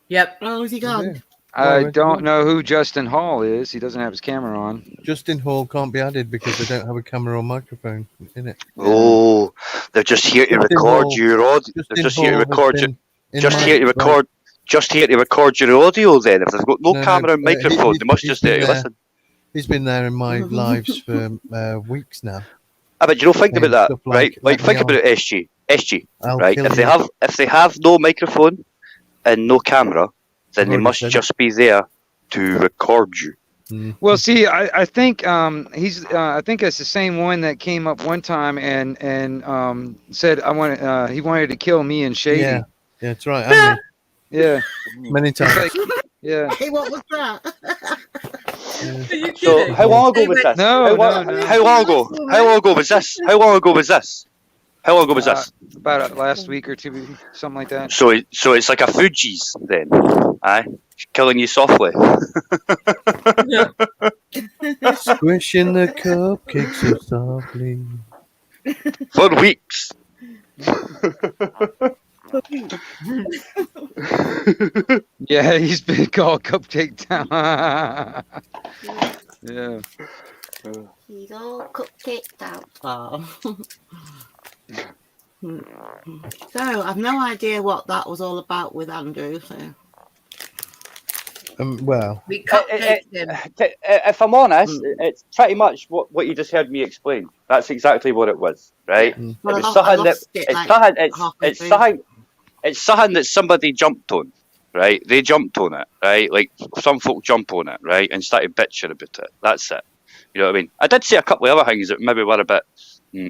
Yep. Oh, is he gone? I don't know who Justin Hall is. He doesn't have his camera on. Justin Hall can't be added because they don't have a camera or microphone in it. Oh, they're just here to Justin record Hall- your audio. Justin They're just here to Hall has record been you. in Just my- here to record. Just here to record your audio. Then, if they've got no No, camera and no, microphone, they must he's just there been to there. listen. He's been there in my lives for weeks now. But you don't think Saying about that, stuff right? Like "Let think me about on. it, SG, I'll right? kill If you." they have no microphone and no camera, then they already must said it. just be there to record you. Well, see, I think he's. I think it's the same one that came up one time and said he wanted to kill me and Shady. Yeah, that's right. And me. Yeah. Many times. Yeah. Hey, what was that? Are you So kidding? how long ago was this? No, how, no. How long ago? How long ago was this? How long ago was this? How long ago was this? About last week or 2 weeks, something like that. So it's like a Fuji's then, aye, killing you softly. Squishing the cupcake so softly. For weeks. Yeah, he's been called Cupcake Town. Yeah. He's all cupcaked out. Oh. So I've no idea what that was all about with Andrew. So Well, We cupcaked him. If I'm honest, it's pretty much what you just heard me explain. That's exactly what it was, right? Well, It was I something that lost it, it's like, something halfway it's through. something that somebody jumped on, right? They jumped on it, right? Like some folk jump on it, right, and started bitching about it. That's it. You know what I mean? I did say a couple of other things that maybe were a bit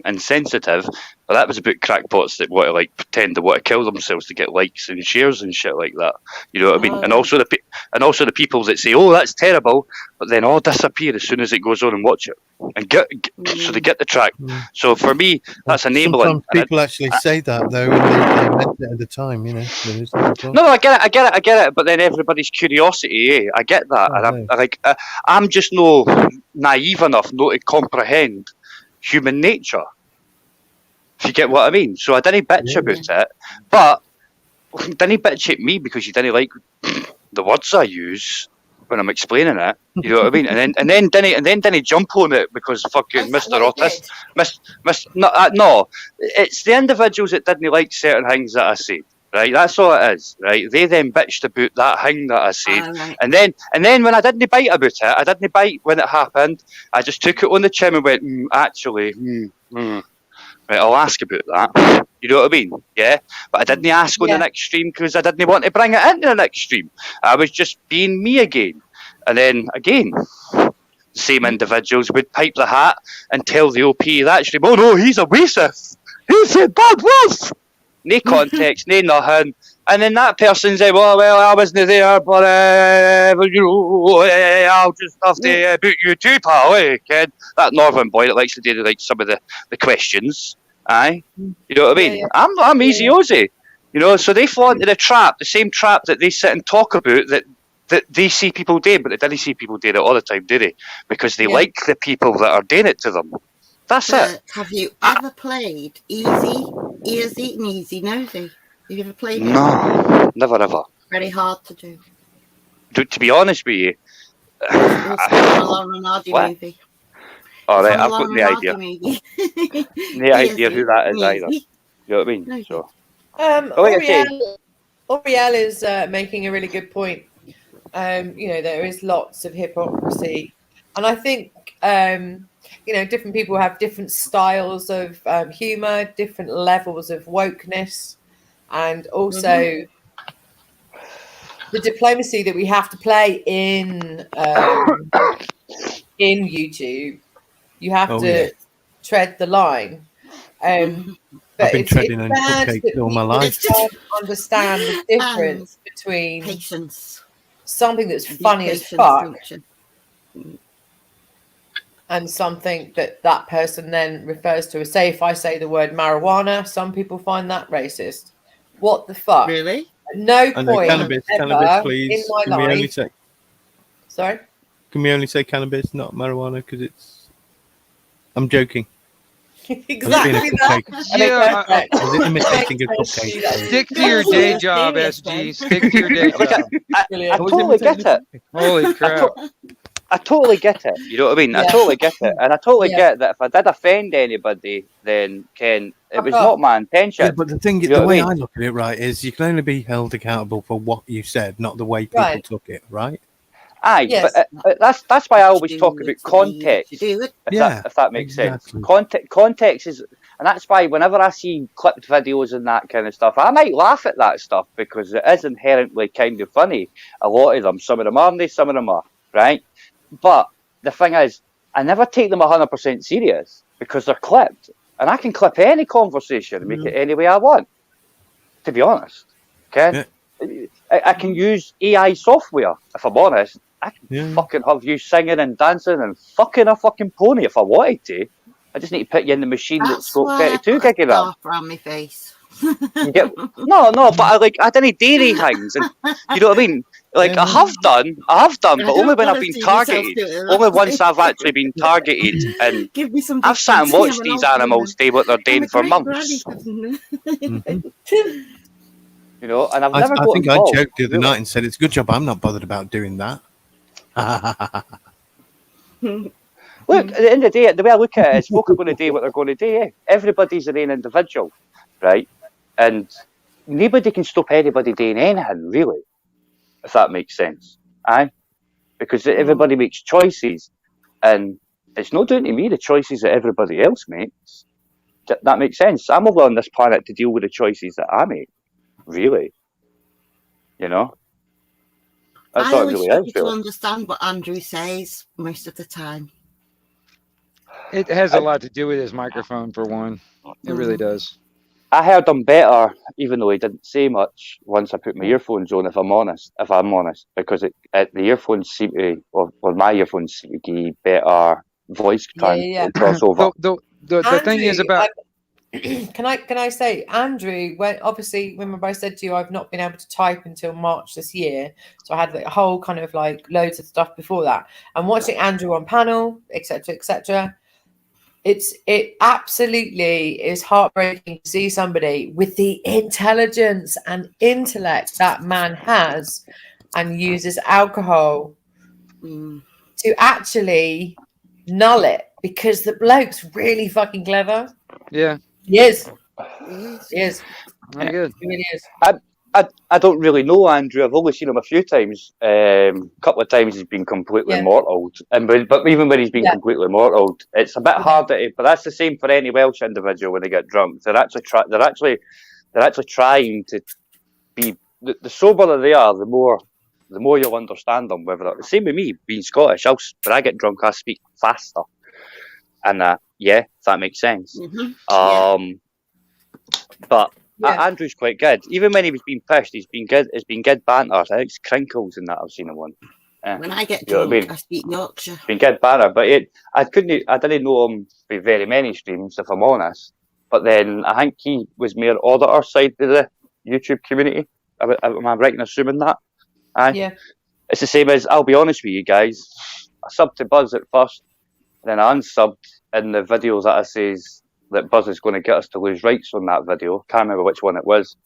insensitive, but that was about crackpots that want to like pretend they want to kill themselves to get likes and shares and shit like that. You know what I mean? And also the people that say, "Oh, that's terrible," but then all disappear as soon as it goes on and watch it, and so they get the track. So for me, that's enabling. sometimes people actually say that though, and they meant it at the time. You know, there is that as well. No, I get it. But then everybody's curiosity, I get that, and I'm just no naive enough not to comprehend human nature. If you get what I mean. So I didn't bitch about it, but didn't bitch at me because you didn't like the words I use when I'm explaining it. You know what I mean? And then didn't jump on it because fucking Mr. Autist. No, it's the individuals that didn't like certain things that I said. Right, that's all it is. Right, they then bitched about that thing that I said, right. and then when I didn't bite about it, I didn't bite when it happened. I just took it on the chin and went, actually, right, I'll ask about that. You know what I mean? Yeah, but I didn't ask on the next stream because I didn't want to bring it into the next stream. I was just being me again, and then again. Same individuals would pipe the hat and tell the OP that stream, "Oh no, he's a racist. He said bad words." No context, no nothing. And then that person said, well, I wasn't there, but I'll just have to boot you too, pal, kid. That northern boy that likes to do like some of the questions, aye? You know what I mean? Yeah. I'm easy Aussie. You know, so they fall into the trap, the same trap that they sit and talk about that they see people doing, but they didn't see people doing it all the time, do they? Because they like the people that are doing it to them. That's it. Have you ever played Easy, Earsy and Easy Nosy? Have you ever played it? No, never ever. Very hard to do. To be honest with you, It's on a Laura and Hardy What? movie. all right, It's on a I've got Laura no and idea. Hardy movie. No idea who that is Easy, either. Easy. You know what I mean? No. So, like I say, Oriel is making a really good point. You know, there is lots of hypocrisy, and I think you know, different people have different styles of humor, different levels of wokeness, and also the diplomacy that we have to play in in YouTube, you have Oh, to yeah. tread the line. But I've been treading on bad cupcakes that all my people life. don't understand the difference between patience, something that's the funny as patience fuck function. and something that person then refers to as, say, if I say the word marijuana, some people find that racist. What the fuck? Really? At no I know, point cannabis, ever please. in my Can we only life. say? Sorry? Can we only say cannabis, not marijuana? Because it's. I'm joking. Exactly that. Yeah, I was imitating a cupcake. Stick to your day job, SG. Stick to your day job. I totally get it. Holy crap. I totally get it. You know what I mean? I totally get it. And I totally get that if I did offend anybody, then, Ken, it was not my intention. Yeah, but the thing, You know the what way I mean? I look at it, right, is you can only be held accountable for what you said, not the way people took it, right? Aye, but that's why I always talk about context. If that makes sense. Context is, and that's why whenever I see clipped videos and that kind of stuff, I might laugh at that stuff because it is inherently kind of funny. A lot of them, some of them aren't, some of them are, right? But the thing is, I never take them 100% serious because they're clipped, and I can clip any conversation and make it any way I want. To be honest, okay. I can use AI software, if I'm honest. I can fucking have you singing and dancing and fucking a fucking pony if I wanted to. I just need to put you in the machine that's got 32 gig of RAM. Around my face. You get, no, but I didn't dairy things, and you know what I mean. Like I have done, but only when I've been targeted. Only once I've actually been targeted, and I've sat and watched these animals do what they're doing for months. You know, and I've never got I think involved, I joked the other night and said, it's a good job I'm not bothered about doing that. Look, at the end of the day, the way I look at it is folk are going to do what they're going to do. Everybody's their own individual, right? And nobody can stop anybody doing anything, really, if that makes sense. Aye? Because everybody makes choices, and it's not down to me the choices that everybody else makes. That makes sense. I'm over on this planet to deal with the choices that I make, really. You know? That's I what it always really struggle is, to really. understand what Andrew says most of the time. It has a lot to do with his microphone, for one. It really does. I heard him better, even though he didn't say much, once I put my earphones on, if I'm honest, because the earphones seem to, or my earphones seem to give better voice crossover. The thing is about... Can I say, Andrew, obviously, remember I said to you, I've not been able to type until March this year. So I had like a whole kind of like loads of stuff before that. And watching Andrew on panel, etc. It absolutely is heartbreaking to see somebody with the intelligence and intellect that man has and uses alcohol to actually null it, because the bloke's really fucking clever. Yeah. He is. Very good. He really is. I don't really know Andrew. I've only seen him a few times. A couple of times he's been completely mortaled, but even when he's been completely mortaled, it's a bit harder. But that's the same for any Welsh individual when they get drunk. They're actually trying to be. The soberer they are, the more you'll understand them. The same with me being Scottish. When I get drunk, I speak faster, and if that makes sense. But Andrew's quite good. Even when he was being pushed, he's been good. It's been good banter. I think it's Crinkles in that I've seen him on. When I get drunk, I speak Yorkshire. It's been good banter, but I didn't know him for very many streams, if I'm honest. But then I think he was more auditor side of the YouTube community. Am I right in assuming that? Aye. Yeah. It's the same as, I'll be honest with you guys, I subbed to Buzz at first, and then I unsubbed in the videos that I says that Buzz is going to get us to lose rights on that video. Can't remember which one it was.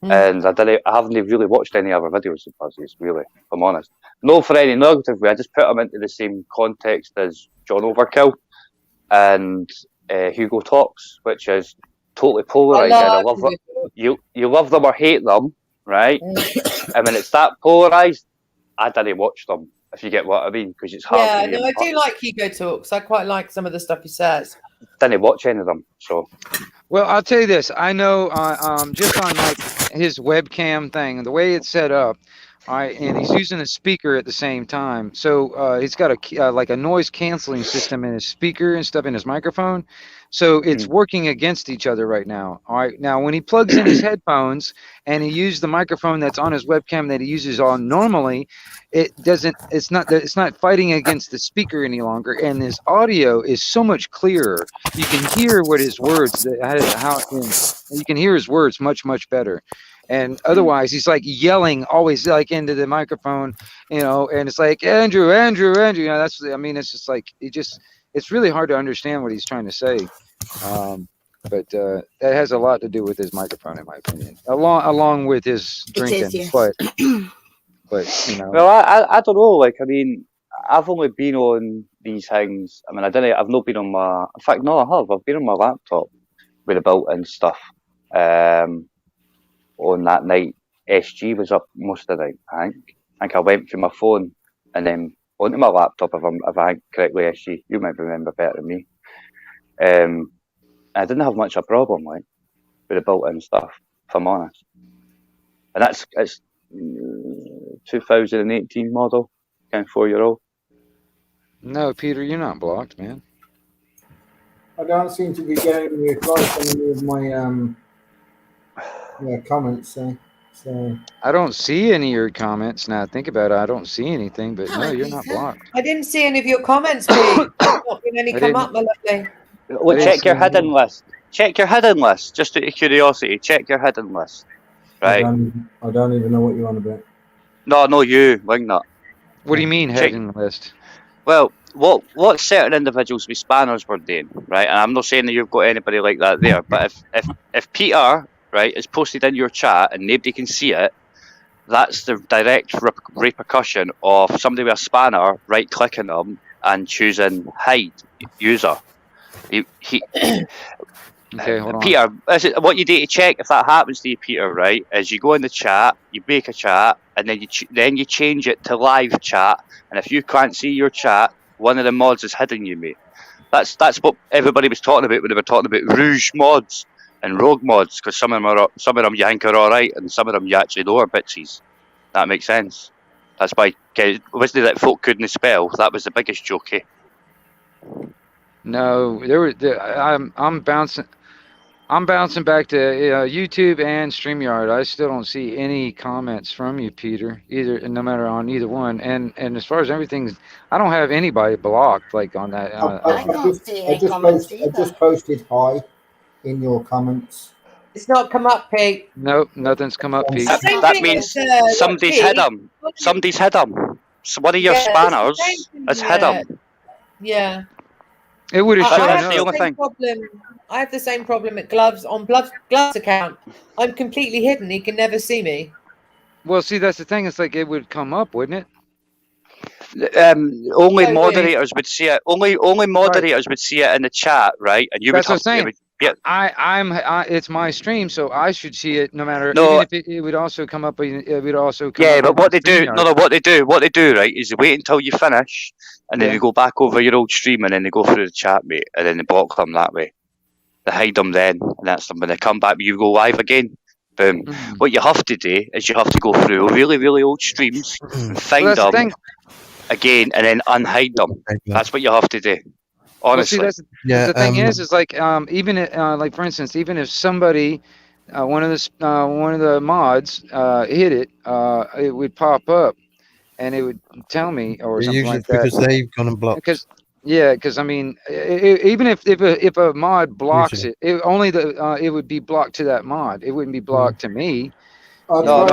And I haven't really watched any other videos of Buzz's, really, if I'm honest. No for any negative way, I just put them into the same context as John Overkill and Hugo Talks, which is totally polarised. I love them. You love them or hate them, right? And when it's that polarised, I didn't watch them, if you get what I mean, because it's hard. Yeah, no, I do like Hugo Talks. I quite like some of the stuff he says. Didn't watch any of them, so. Well, I'll tell you this. I know just on like his webcam thing, the way it's set up, all right, and he's using a speaker at the same time. So he's got a like a noise canceling system in his speaker and stuff in his microphone. So it's working against each other right now. All right, now when he plugs in his headphones and he uses the microphone that's on his webcam that he uses on normally, it doesn't. It's not fighting against the speaker any longer, and his audio is so much clearer. You can hear what his words, you can hear his words much better. And otherwise, he's like yelling always like into the microphone, and it's like Andrew. That's, I mean, it's just like it's really hard to understand what he's trying to say. But that has a lot to do with his microphone, in my opinion, along with his drinking. Yes. But Well, I don't know. Like, I mean, I've only been on these things. I mean, I've not been on my. In fact, no, I have. I've been on my laptop with the built-in stuff. On that night, SG was up most of the night. I think I went through my phone and then onto my laptop. If I think correctly, SG, you might remember better than me. I didn't have much of a problem with the built-in stuff, if I'm honest. And it's 2018 model, kind of 4-year-old. No, Peter, you're not blocked, man. I don't seem to be getting any replies on any of my comments. So I don't see any of your comments. Now think about it. I don't see anything, but no, you're not blocked. I didn't see any of your comments, Pete. Not been any come up, my lovely. Well, check your hidden list. Check your hidden list, just out of curiosity. Check your hidden list. Right. I don't even know what you're on about. No, you, Wingnut. What do you mean hidden list? Well, what certain individuals with spanners were doing, right? And I'm not saying that you've got anybody like that there, but if Peter, right, is posted in your chat and nobody can see it, that's the direct repercussion of somebody with a spanner right-clicking them and choosing hide user. Okay, hold on. Peter, what you need to check if that happens to you, Peter, right, is you go in the chat, you make a chat, and then you change it to live chat, and if you can't see your chat, one of the mods is hidden you, mate. That's what everybody was talking about when they were talking about rouge mods and rogue mods, because some of them you think are all right, and some of them you actually know are bitches. That makes sense. That's why wasn't it that folk couldn't spell? That was the biggest joke. No, I'm bouncing back to YouTube and StreamYard. I still don't see any comments from you, Peter, no matter on either one. And as far as everything, I don't have anybody blocked like on that. I just posted hi in your comments. It's not come up, Pete. Nope, nothing's come up, Pete. That means somebody's hid them. Somebody's hid them. So one of your spanners has hid them. Yeah. It would have shown up. I have the same problem at Gloves on Gloves account. I'm completely hidden. He can never see me. Well, see, that's the thing. It's like it would come up, wouldn't it? Only moderators would see it. Only moderators would see it in the chat, right? And you That's would what I'm saying. It's my stream, so I should see it no matter. No, even if it would also come up. It would also come yeah, up but what they do, what they do, right, is they wait until you finish, and then they go back over your old stream, and then they go through the chat, mate, and then they block them that way. They hide them then, and that's them. When they come back, you go live again. Boom. What you have to do is you have to go through really, really old streams and find them again, and then unhide them. That's what you have to do. Honestly. Well, see, the thing is like even like for instance, even if somebody one of the mods hit it, it would pop up and it would tell me or something like that. Because they've gone and blocked. Because I mean, even if a mod blocks it would be blocked to that mod. It wouldn't be blocked to me. No.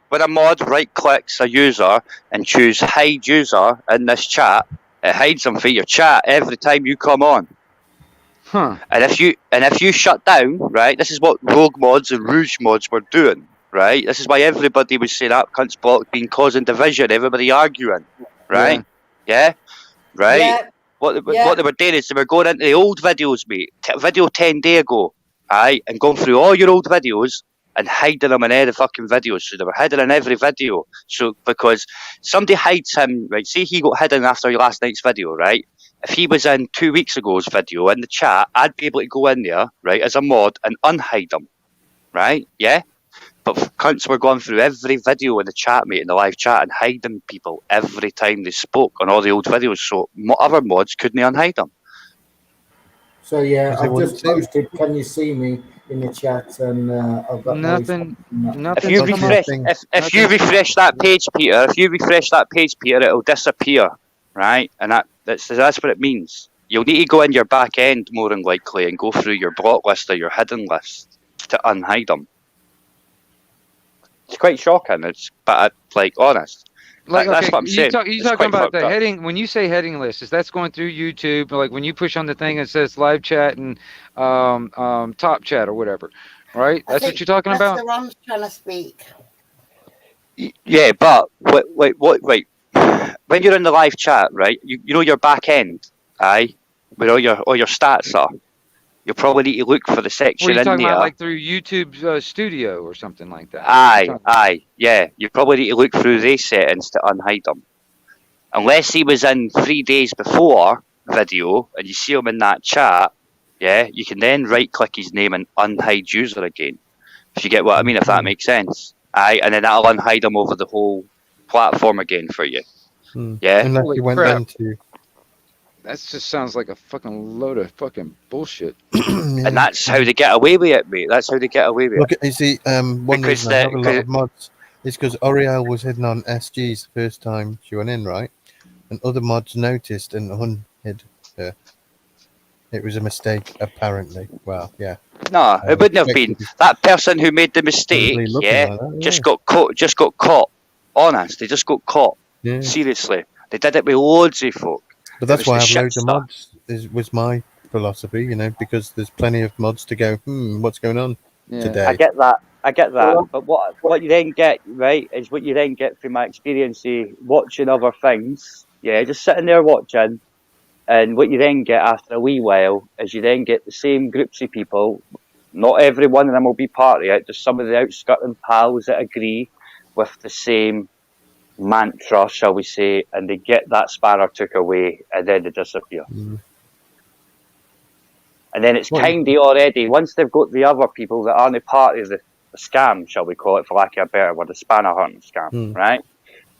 When a mod right clicks a user and choose hide user in this chat, it hides them for your chat every time you come on. Huh. And if you shut down, right, this is what rogue mods and rouge mods were doing, right? This is why everybody was saying that cunt's block being causing division, everybody arguing, right? Yeah? Right? Yeah. What they were doing is they were going into the old videos, mate. Video 10 days ago, right, and going through all your old videos and hiding them in every fucking video. So they were hidden in every video. So because somebody hides him, right? Say he got hidden after your last night's video, right? If he was in 2 weeks ago's video in the chat, I'd be able to go in there, right, as a mod and unhide him, right? Yeah. But cunts were going through every video in the chat, mate, in the live chat, and hiding people every time they spoke on all the old videos. So other mods couldn't unhide them. So yeah, Because they I've wouldn't just see it. posted. Can you see me in the chat? And I've got Nothing. No If Nothing's you come up. refresh, if you refresh that page, Peter, it'll disappear, right? And that's what it means. You'll need to go in your back end more than likely and go through your block list or your hidden list to unhide them. It's quite shocking. But honest. Like, That's okay, what I'm saying. you It's talking quite about fucked the up. heading. When you say heading list, is that's going through YouTube? Like when you push on the thing that says live chat and top chat or whatever, right? I That's think what you're talking about. Professor Ron's trying to speak. Yeah, but wait. When you're in the live chat, right? You know your back end, aye, where all your stats are. You'll probably need to look for the Were section you in talking there. about like through YouTube Studio or something like that? Aye, yeah. You probably need to look through these settings to unhide them. Unless he was in 3 days before video and you see him in that chat, yeah, you can then right click his name and unhide user again. If you get what I mean, if that makes sense. Aye, and then that'll unhide him over the whole platform again for you. Yeah. Unless Holy you went crap. then to. That just sounds like a fucking load of fucking bullshit. And that's how they get away with it, mate. That's how they get away with Look, it. you see, one Because reason I have a lot of mods is because Oriel was hidden on SG's the first time she went in, right? And other mods noticed and unhid her. It was a mistake, apparently. Well, yeah. No, it wouldn't have been. That person who made the mistake, Probably looking yeah, like that, just got caught. Honest, they just got caught. Yeah. Seriously. They did it with loads of folk. But that's It was why I the have shit loads of stuff. mods, was my philosophy, because there's plenty of mods to go, what's going on today? I get that. But what you then get, right, is what you then get from my experience of watching other things. Yeah, just sitting there watching. And what you then get after a wee while is you then get the same groups of people. Not every one of them will be part of it. Just some of the outskirting pals that agree with the same mantra, shall we say, and they get that spanner took away and then they disappear. And then it's kind of already, once they've got the other people that aren't a part of the scam, shall we call it, for lack of a better word, the spanner hunting scam, right?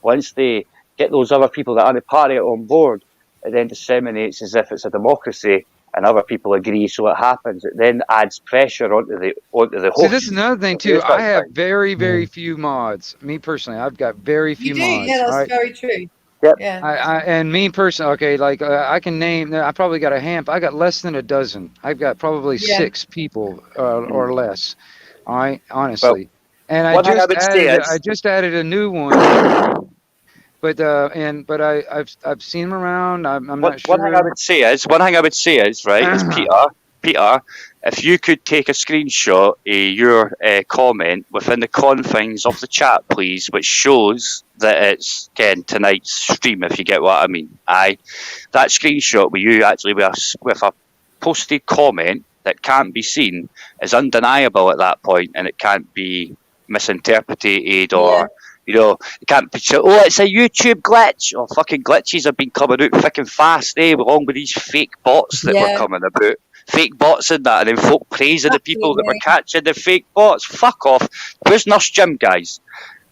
Once they get those other people that aren't a part of it on board, it then disseminates as if it's a democracy and other people agree, so it happens. It then adds pressure onto the host. See, this is another thing too. I have very, very few mods. Me personally, I've got very few You do, mods. yeah, that's right? very true. Yep. Yeah. And me personally, okay, like I can name. I probably got I got less than a dozen. I've got probably 6 people or less. All right, honestly. And I just added a new one. But I've seen them around. I'm not sure. One thing I would say is right, is Peter, if you could take a screenshot of your comment within the confines of the chat, please, which shows that it's again tonight's stream, if you get what I mean. That screenshot with you actually with a posted comment that can't be seen is undeniable at that point, and it can't be misinterpreted or. You can't picture, it's a YouTube glitch. Fucking glitches have been coming out fucking fast, along with these fake bots that were coming about. Fake bots and that, and then folk praising the people that were catching the fake bots. Fuck off. Where's Nurse Jim, guys?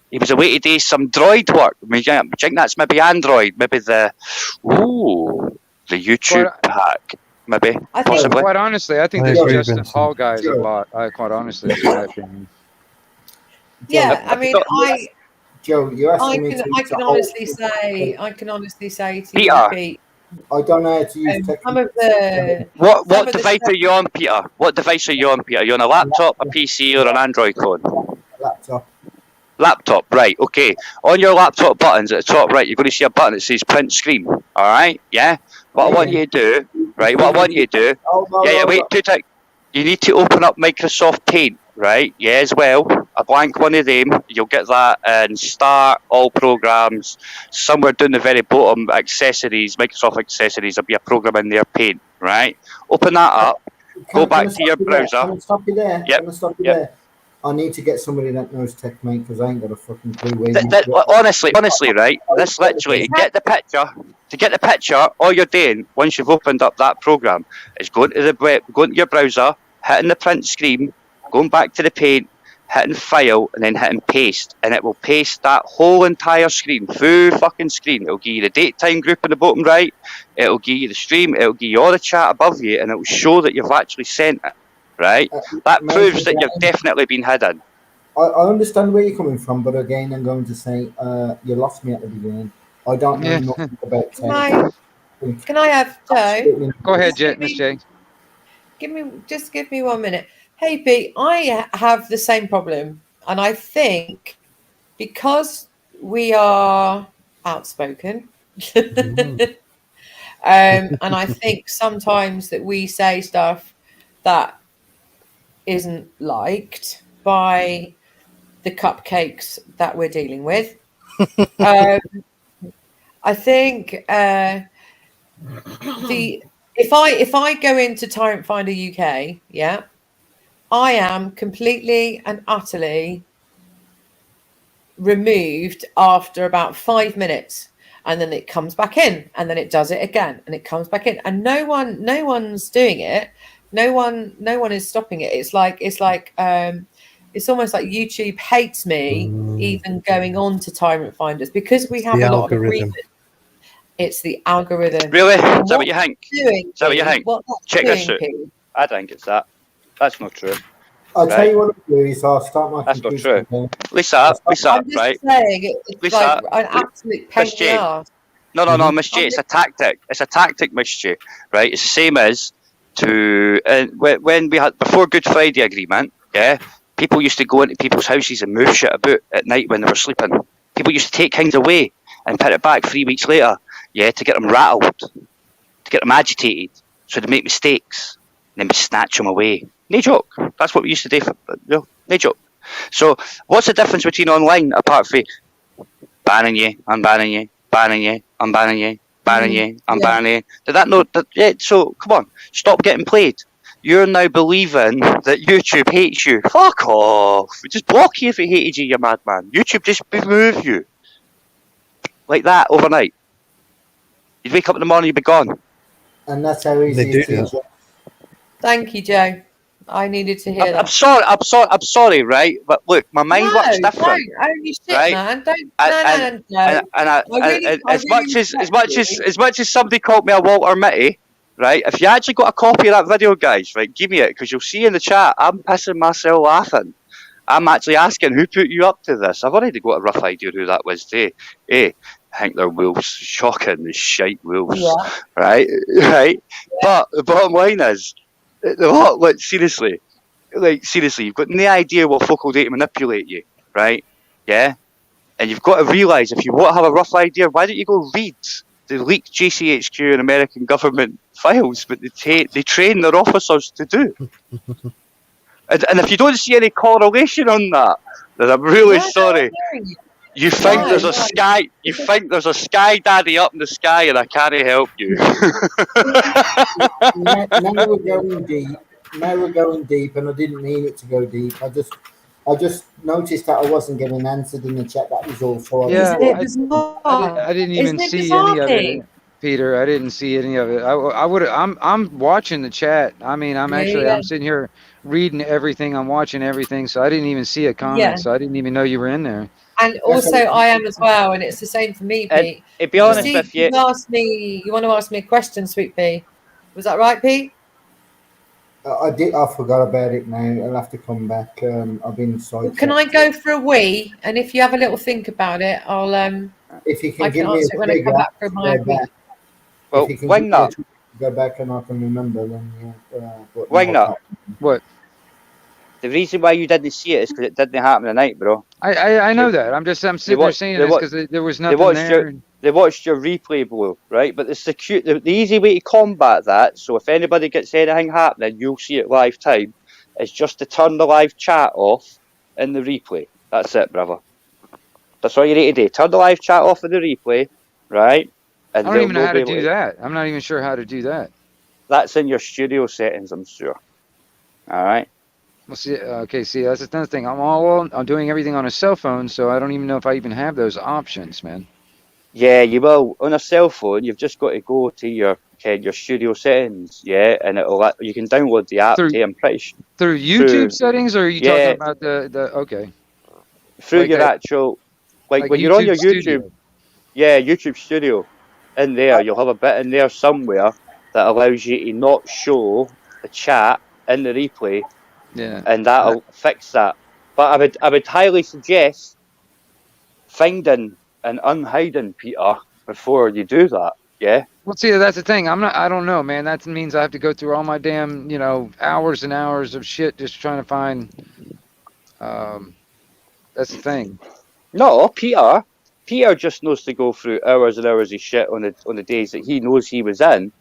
He was away to do some droid work. I think that's maybe Android, maybe the YouTube hack. Maybe, possibly. Quite honestly, I think this Justin Hall guy is a bot. Quite honestly, that's my opinion. Yeah, I mean, Joe, you asked I me can honestly say to Peter, you, Pete, I don't know how to use some of the what device are you on, Peter? What device are you on, Peter? Are you on a laptop, a PC, or an Android phone? Laptop, right? Okay. On your laptop buttons at the top right, you're going to see a button that says print screen. All right, yeah. What I want you to do, right? Wait, 2 seconds. You need to open up Microsoft Paint, right? Yeah, as well. A blank one of them. You'll get that and start all programs. Somewhere down the very bottom, accessories, Microsoft accessories. There'll be a program in there, Paint, right? Open that up. Go back to your browser. Can I stop you there? Yep. Can I stop you there? I need to get somebody that knows tech, mate, because I ain't got a fucking clue. Honestly, right? This literally, to get the picture, all you're doing once you've opened up that program is going to your browser, hitting the print screen, going back to the Paint, hitting file, and then hitting paste, and it will paste that whole entire screen, full fucking screen. It'll give you the date time group in the bottom right, it'll give you the stream, it'll give you all the chat above you, and it will show that you've actually sent it, right? That proves that you've definitely been hidden. I understand where you're coming from, but again, I'm going to say you lost me at the beginning. I don't know nothing about tech. Can I have Joe? Go ahead, Miss J. Give me 1 minute. Hey Pete, I have the same problem, and I think because we are outspoken, and I think sometimes that we say stuff that isn't liked by the cupcakes that we're dealing with. I think if I go into Tyrant Finder UK, yeah, I am completely and utterly removed after about 5 minutes, and then it comes back in, and then it does it again, and it comes back in, and no one's doing it. No one is stopping it. It's almost like YouTube hates me even going on to Tyrant Finders because we have a lot of agreement. It's the algorithm. Really? Is that what you think? Is that what you think? Check this out. Pete? I think it's that. That's not true. I'll tell you what I'll do is I'll start my That's not computer true. again. Lisa, I'm just right? saying it's Lisa, like an absolute pain Miss in the J. arse. No, Miss J. It's a tactic. It's a tactic, Miss J. Right? It's the same as when we had before Good Friday Agreement. Yeah, people used to go into people's houses and move shit about at night when they were sleeping. People used to take things away and put it back 3 weeks later. Yeah, to get them rattled, to get them agitated, so they make mistakes, and then we snatch them away. No joke. That's what we used to do. No joke. So, what's the difference between online apart from banning you, unbanning you, banning you, unbanning you, banning you, unbanning you? Did that know? Yeah. So, come on, stop getting played. You're now believing that YouTube hates you. Fuck off. We just block you if it hated you, you madman. YouTube just remove you like that overnight. You'd wake up in the morning, you'd be gone. And that's how easy it is. Thank you, Joe. I needed to hear that. I'm sorry, right? But look, my mind works different. Don't own your shit, right? man. Don't. As much as somebody called me a Walter Mitty, right? If you actually got a copy of that video, guys, right, give me it, because you'll see in the chat, I'm pissing myself laughing. I'm actually asking, who put you up to this? I've already got a rough idea who that was today. I think they're wolves. Shocking, the shite wolves. Yeah. Right? Yeah. But the bottom line is, seriously, you've got no idea what folk will do to manipulate you, right? Yeah? And you've got to realise, if you want to have a rough idea, why don't you go read the leaked GCHQ and American government files, but they train their officers to do. And if you don't see any correlation on that, then I'm really sorry. You think there's a sky? You think there's a sky daddy up in the sky, and I can't help you. now we're going deep. Now we're going deep, and I didn't mean it to go deep. I just noticed that I wasn't getting answered in the chat. That was all. So yeah, I didn't even see any of it, Peter. I didn't see any of it. I would. I'm watching the chat. I mean, I'm sitting here reading everything. I'm watching everything. So I didn't even see a comment. Yeah. So I didn't even know you were in there. And also, I am as well, and it's the same for me, Pete. To be honest with you, you want to ask me a question, Sweet Pea? Was that right, Pete? I did. I forgot about it now. I'll have to come back. I've been sidetracked. Can I go for a wee? And if you have a little think about it, I'll If you can I give can me answer it when I come back from my wee. Well, wing that. Go back and I can remember then. Wing that. What? The reason why you didn't see it is because it didn't happen tonight, bro. I know that. I'm sitting there saying this because there was nothing there. They watched your replay, Blue, right? But the easy way to combat that, so if anybody gets anything happening, you'll see it live time, is just to turn the live chat off in the replay. That's it, brother. That's all you need to do. Turn the live chat off in the replay, right? And I don't even know how to do that. I'm not even sure how to do that. That's in your studio settings, I'm sure. All right. Well, see, that's another thing. I'm doing everything on a cell phone, so I don't even know if I even have those options, man. Yeah, you will. On a cell phone, you've just got to go to your studio settings, yeah, and you can download the app. I'm pretty sure through YouTube settings, or are you talking about the okay? Through your actual, like when you're on your YouTube, YouTube Studio, in there you'll have a bit in there somewhere that allows you to not show the chat in the replay, and that'll fix that. But I would highly suggest finding and unhiding Peter before you do that. Yeah. Well, see, that's the thing. I don't know, man. That means I have to go through all my damn, hours and hours of shit just trying to find. That's the thing. No, Peter just knows to go through hours and hours of shit on the days that he knows he was in.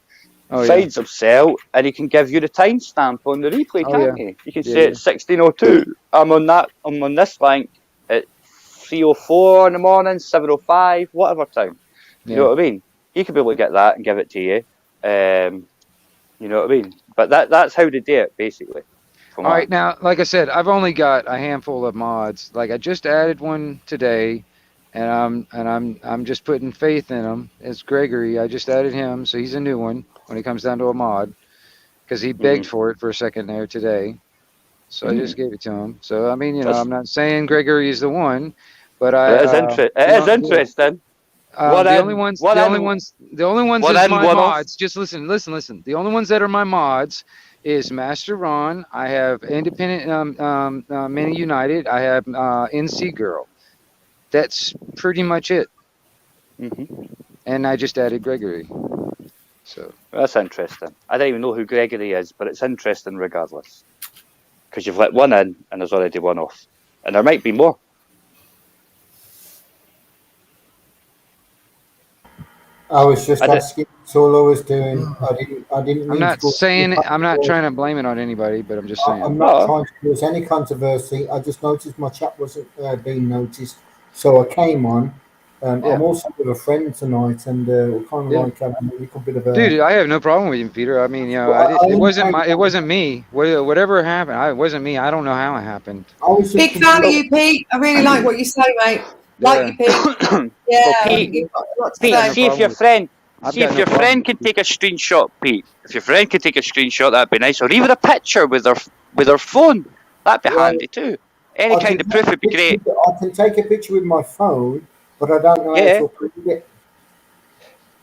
Finds himself, and he can give you the timestamp on the replay, can't he? You can say it's 16:02. I'm on this link at 3:04 in the morning, 7:05, whatever time. You know what I mean? He could be able to get that and give it to you. You know what I mean? But that's how they do it, basically. All right, now, like I said, I've only got a handful of mods. Like I just added one today, and I'm just putting faith in him. It's Gregory. I just added him, so he's a new one when it comes down to a mod, because he begged for it for a second there today. So I just gave it to him. So I mean, I'm not saying Gregory is the one, but it is interesting. The only ones that are my mods. Just listen. The only ones that are my mods is Master Ron. I have Independent Mini United. I have NC Girl. That's pretty much it. And I just added Gregory. So that's interesting. I don't even know who Gregory is, but it's interesting regardless, because you've let one in and there's already one off, and there might be more. I was just asking. That's all I was doing. I didn't. I'm not saying. I'm not trying to blame it on anybody, but I'm just saying. I'm not trying to cause any controversy. I just noticed my chat wasn't being noticed, so I came on. I'm also with a friend tonight, and we're kind of like having a little bit of a. Dude, I have no problem with you, Peter. I mean, it wasn't me. Whatever happened, it wasn't me. I don't know how it happened. Big fan of you, Pete. I really like what you say, mate. Like you, Pete. Yeah. Well, Pete, see if your friend can take a screenshot, Pete. If your friend can take a screenshot, that'd be nice. Or even a picture with their phone. That'd be handy too. Any kind of proof would be great. I can take a picture with my phone, but I don't know how to approve it.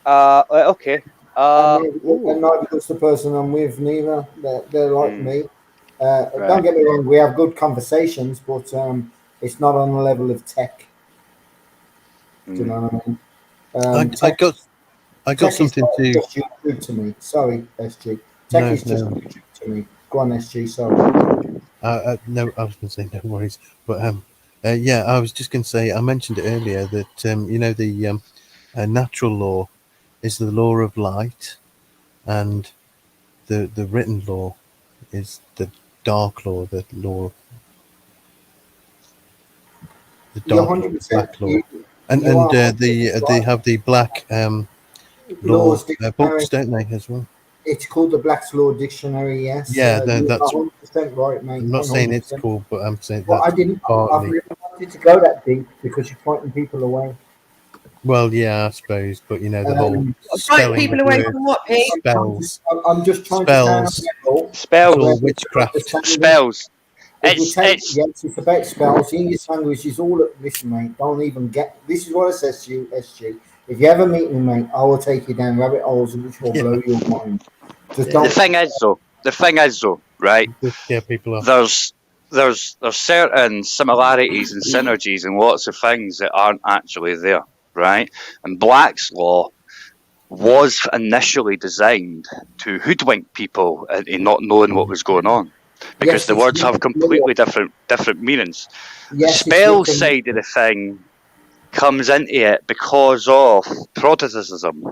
Okay. And neither does the person I'm with, neither. They're like me. Don't get me wrong, we have good conversations, but it's not on the level of tech. Do you know what I mean? I got something to. Just YouTube to me. Sorry, SG. Tech is just YouTube to me. Go on, SG. Sorry. No, I was going to say no worries, but I was just going to say I mentioned it earlier that the natural law is the law of light, and the written law is the dark law, the dark black law. And they have the black laws books, don't they, as well? It's called the Black's Law Dictionary, yes. Yeah, that's 100% right, mate. I'm not 100%. Saying it's cool, but I'm saying I've never wanted to go that deep because you're fighting people away. Well, yeah, I suppose, but the whole spelling people away from what, Pete? Spells. I'm just trying to spells. Witchcraft. Spells. It's about spells. The English language is all. Listen, mate. Don't even get. This is what I says to you, SG. If you ever meet me, mate, I will take you down rabbit holes which will blow your mind. Just don't. The thing is though, right? Yeah, people are. There's certain similarities and synergies and lots of things that aren't actually there, right? And Black's law was initially designed to hoodwink people in not knowing what was going on. Because the words have completely different meanings. The spell side of the thing comes into it because of Protestantism.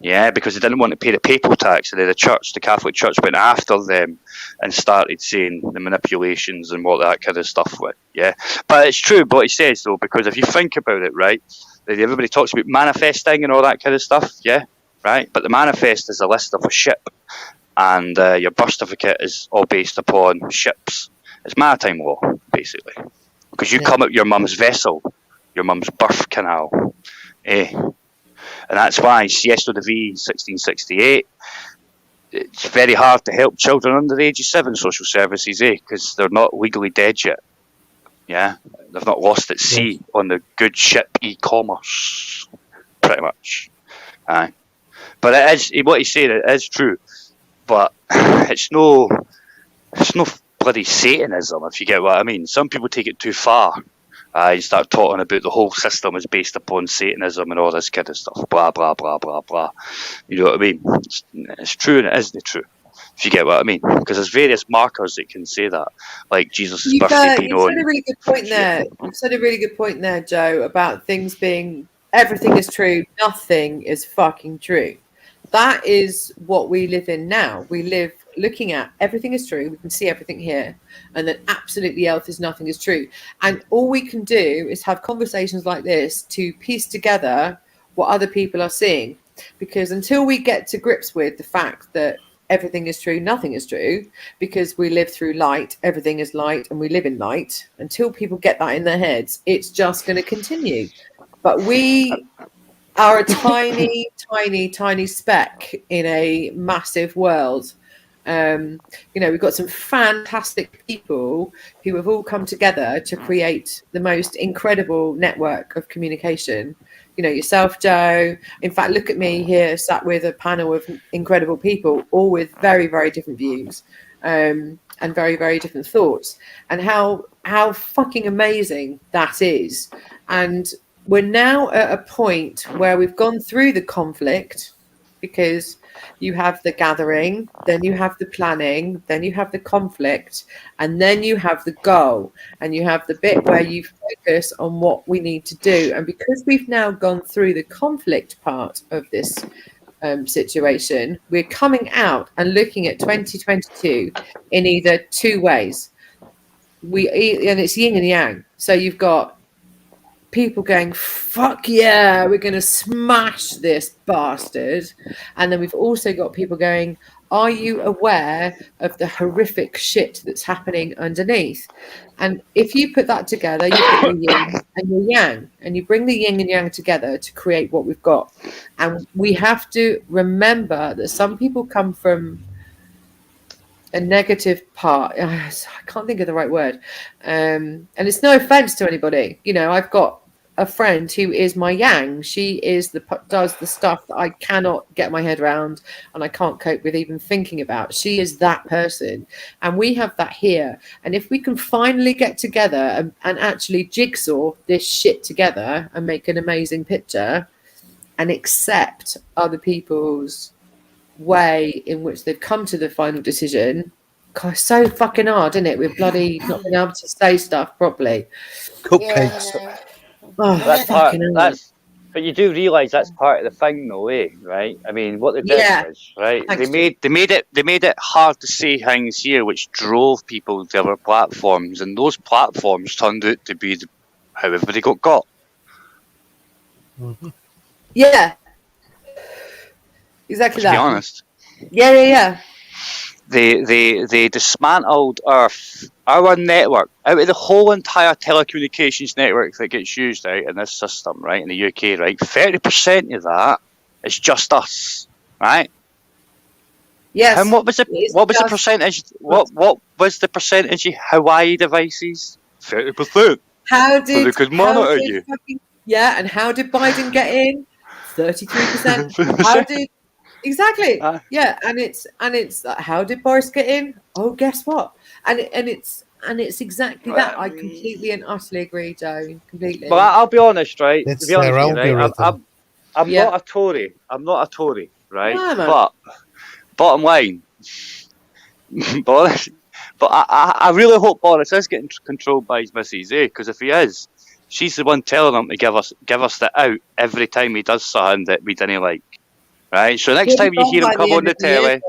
Yeah, because they didn't want to pay the papal tax, and then the Catholic Church went after them and started saying the manipulations and all that kind of stuff with. Yeah, but it's true what he says though, because if you think about it, right, everybody talks about manifesting and all that kind of stuff. Yeah, right, but the manifest is a list of a ship. And your birth certificate is all based upon ships. It's maritime law, basically. Because you come out your mum's vessel, your mum's birth canal. And that's why Siesta de V 1668, it's very hard to help children under the age of 7 social services, because they're not legally dead yet. Yeah, they've not lost at sea on the good ship e-commerce, pretty much. But it is, what he's saying, it is true. But it's no bloody Satanism, if you get what I mean. Some people take it too far. You start talking about the whole system is based upon Satanism and all this kind of stuff. Blah, blah, blah, blah, blah. You know what I mean? It's true and it isn't true, if you get what I mean. Because there's various markers that can say that, like Jesus' birthday being on. You said a really good point there. You said a really good point there, Joe, about things being, everything is true, nothing is fucking true. That is what we live in now. We live looking at everything is true. We can see everything here, and then absolutely nothing is true. And all we can do is have conversations like this to piece together what other people are seeing. Because until we get to grips with the fact that everything is true, nothing is true, because we live through light, everything is light, and we live in light. Until people get that in their heads, it's just going to continue. But we are a tiny, tiny speck in a massive world. We've got some fantastic people who have all come together to create the most incredible network of communication. Yourself, Joe. In fact, look at me here, sat with a panel of incredible people, all with very, very different views, and very, very different thoughts. And how fucking amazing that is. And we're now at a point where we've gone through the conflict, because you have the gathering, then you have the planning, then you have the conflict, and then you have the goal, and you have the bit where you focus on what we need to do. And because we've now gone through the conflict part of this situation, we're coming out and looking at 2022 in either two ways. And it's yin and yang. So you've got people going, fuck yeah, we're going to smash this bastard. And then we've also got people going, are you aware of the horrific shit that's happening underneath? And if you put that together, you put the yin and the yang, and you bring the yin and yang together to create what we've got. And we have to remember that some people come from a negative part. I can't think of the right word. And it's no offense to anybody. I've got a friend who is my yang. She does the stuff that I cannot get my head around and I can't cope with even thinking about. She is that person, and we have that here. And if we can finally get together and actually jigsaw this shit together and make an amazing picture and accept other people's way in which they've come to the final decision. God, it's so fucking hard, isn't it? We're bloody not being able to say stuff properly. Cupcakes. Yeah. But you do realise that's part of the thing, though, right? I mean, what they did is, right? They made it hard to say things here, which drove people to other platforms, and those platforms turned out to be how everybody got. Mm-hmm. Yeah, exactly. To be honest. Yeah. They dismantled our network out of the whole entire telecommunications network that gets used out in this system, right, in the UK, right. 30% of that is just us, right? Yes. And what was the percentage? What was the percentage of Hawaii devices? 30%. How did so they could monitor you? And how did Biden get in? 33%. How did? Exactly. And it's how did Boris get in? Oh, guess what? And it's exactly that. I completely and utterly agree, Joe. Completely. Well, I'll be honest, right? It's to be honest their with you, right? I'm not a Tory. I'm not a Tory, right? No, but bottom line, Boris. But I really hope Boris is getting controlled by his missus, because if he is, she's the one telling him to give us the out every time he does something that we didn't like. Right, so next time you hear him come on the telly,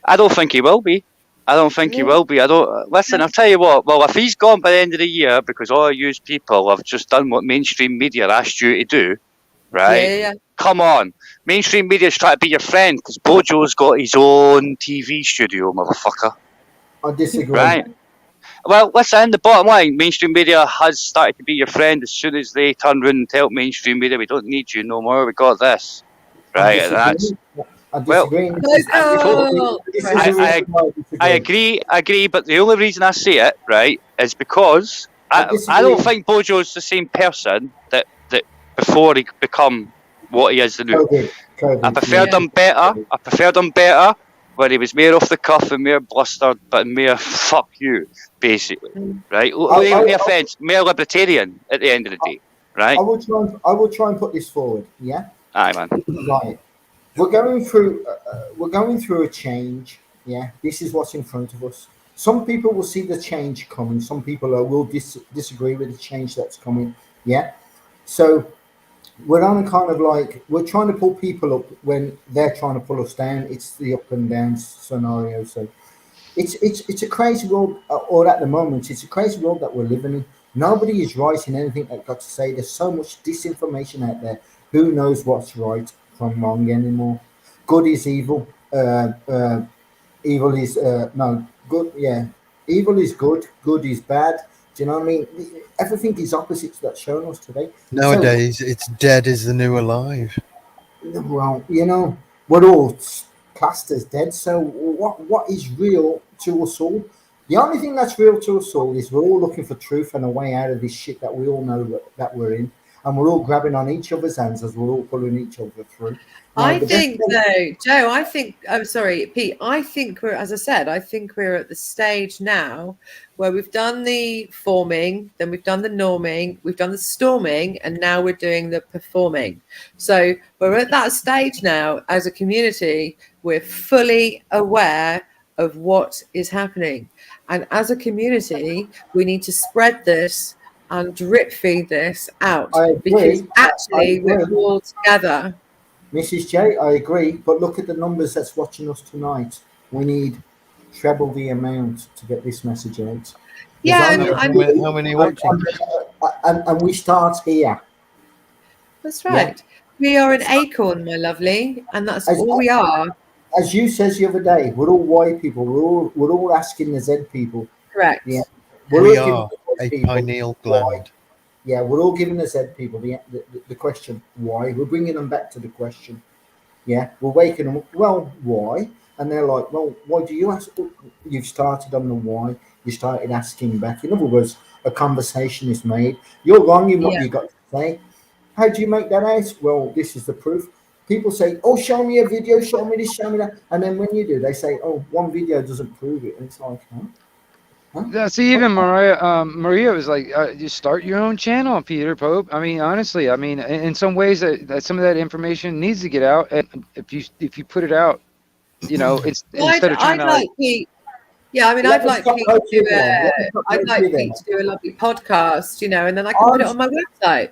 I don't think he will be. Listen, I'll tell you what. Well, if he's gone by the end of the year because all you people have just done what mainstream media asked you to do, right? Yeah. Come on, mainstream media's trying to be your friend because Bojo's got his own TV studio, motherfucker. I disagree. Right? Well, listen, the bottom line, mainstream media has started to be your friend as soon as they turn around and tell mainstream media, we don't need you no more, we got this. Right, that's... I Well, disagree. I agree, but the only reason I say it, right, is because I don't think Bojo's the same person that before he become what he is now. I preferred him better when he was more off the cuff and more blustered, but more fuck you, basically, right? No offence, more libertarian at the end of the day, right? I will try and put this forward. Yeah. Aye, man. Right. We're going through a change. Yeah. This is what's in front of us. Some people will see the change coming. Some people will disagree with the change that's coming. Yeah. So we're on a kind of like, we're trying to pull people up when they're trying to pull us down. It's the up and down scenario. So it's a crazy world, or at the moment, it's a crazy world that we're living in. Nobody is right in anything they've got to say. There's so much disinformation out there. Who knows what's right from wrong anymore? Good is evil. Evil is no good. Yeah, evil is good. Good is bad. Do you know what I mean? Everything is opposites that's shown us today. Nowadays, it's dead is the new alive. Well, you know, we're all classed as dead. So what is real to us all? The only thing that's real to us all is we're all looking for truth and a way out of this shit that we all know that we're in. And we're all grabbing on each other's hands as we're all pulling each other through. I think, though, Joe, I'm sorry, Pete, I think as I said, I think we're at the stage now where we've done the forming, then we've done the norming, we've done the storming, and now we're doing the performing. So we're at that stage now as a community, we're fully aware of what is happening. And as a community, we need to spread this and drip feed this out, because actually we're all together. Mrs. J, I agree, but look at the numbers that's watching us tonight. We need treble the amount to get this message out. Yeah, how many watching? And we start here. That's right. Yeah. We are an acorn, my lovely, and that's all we are. As you says the other day, we're all Y people. We're all asking the Z people. Correct. Yeah. We are a pineal gland. Yeah, we're all giving the Z people the question, why? We're bringing them back to the question. Yeah, we're waking them up. Well, why? And they're like, well, why do you ask? You've started on the why. You started asking back. In other words, a conversation is made. You're wrong in what you got to say. How do you make that out? Well, this is the proof. People say, oh, show me a video, show me this, show me that. And then when you do, they say, oh, one video doesn't prove it. And it's like, huh? Yeah, see, even Maria was like, "You start your own channel, Peter Pope." I mean, honestly, in some ways, that some of that information needs to get out, and if you put it out, you know, it's instead of trying to. Yeah, I mean, I'd like Pete to do a lovely podcast, you know, and then I can put it on my website.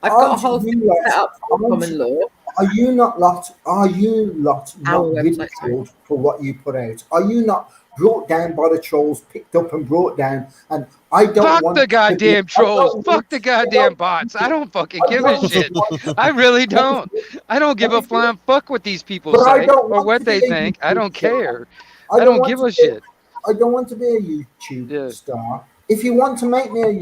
I've got a whole thing set up for common law. Are you lot not ridiculed for what you put out? Are you not brought down by the trolls, picked up and brought down? And I don't want the goddamn trolls. Fuck the goddamn bots. I don't fucking give a shit. I really don't. I don't give a flying fuck what these people say or what they think. I don't care. I don't give a shit. I don't want to be a YouTube star. If you want to make me a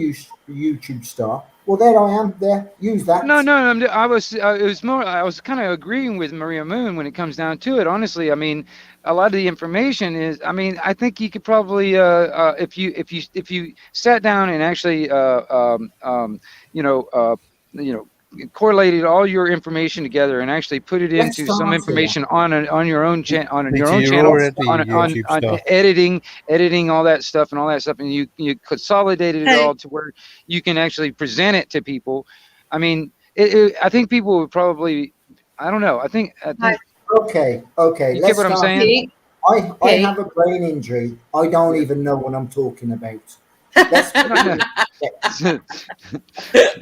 YouTube star, well, there I am. There, use that. No. I was kind of agreeing with Maria Moon when it comes down to it. Honestly, I mean, a lot of the information is. I mean, I think you could probably, if you sat down and actually, correlated all your information together and actually put it into some information on your own channel, on editing all that stuff, and you consolidated it all to where you can actually present it to people. I mean, I think people would probably, I don't know. I think okay. You get what I'm saying? I have a brain injury. I don't even know what I'm talking about.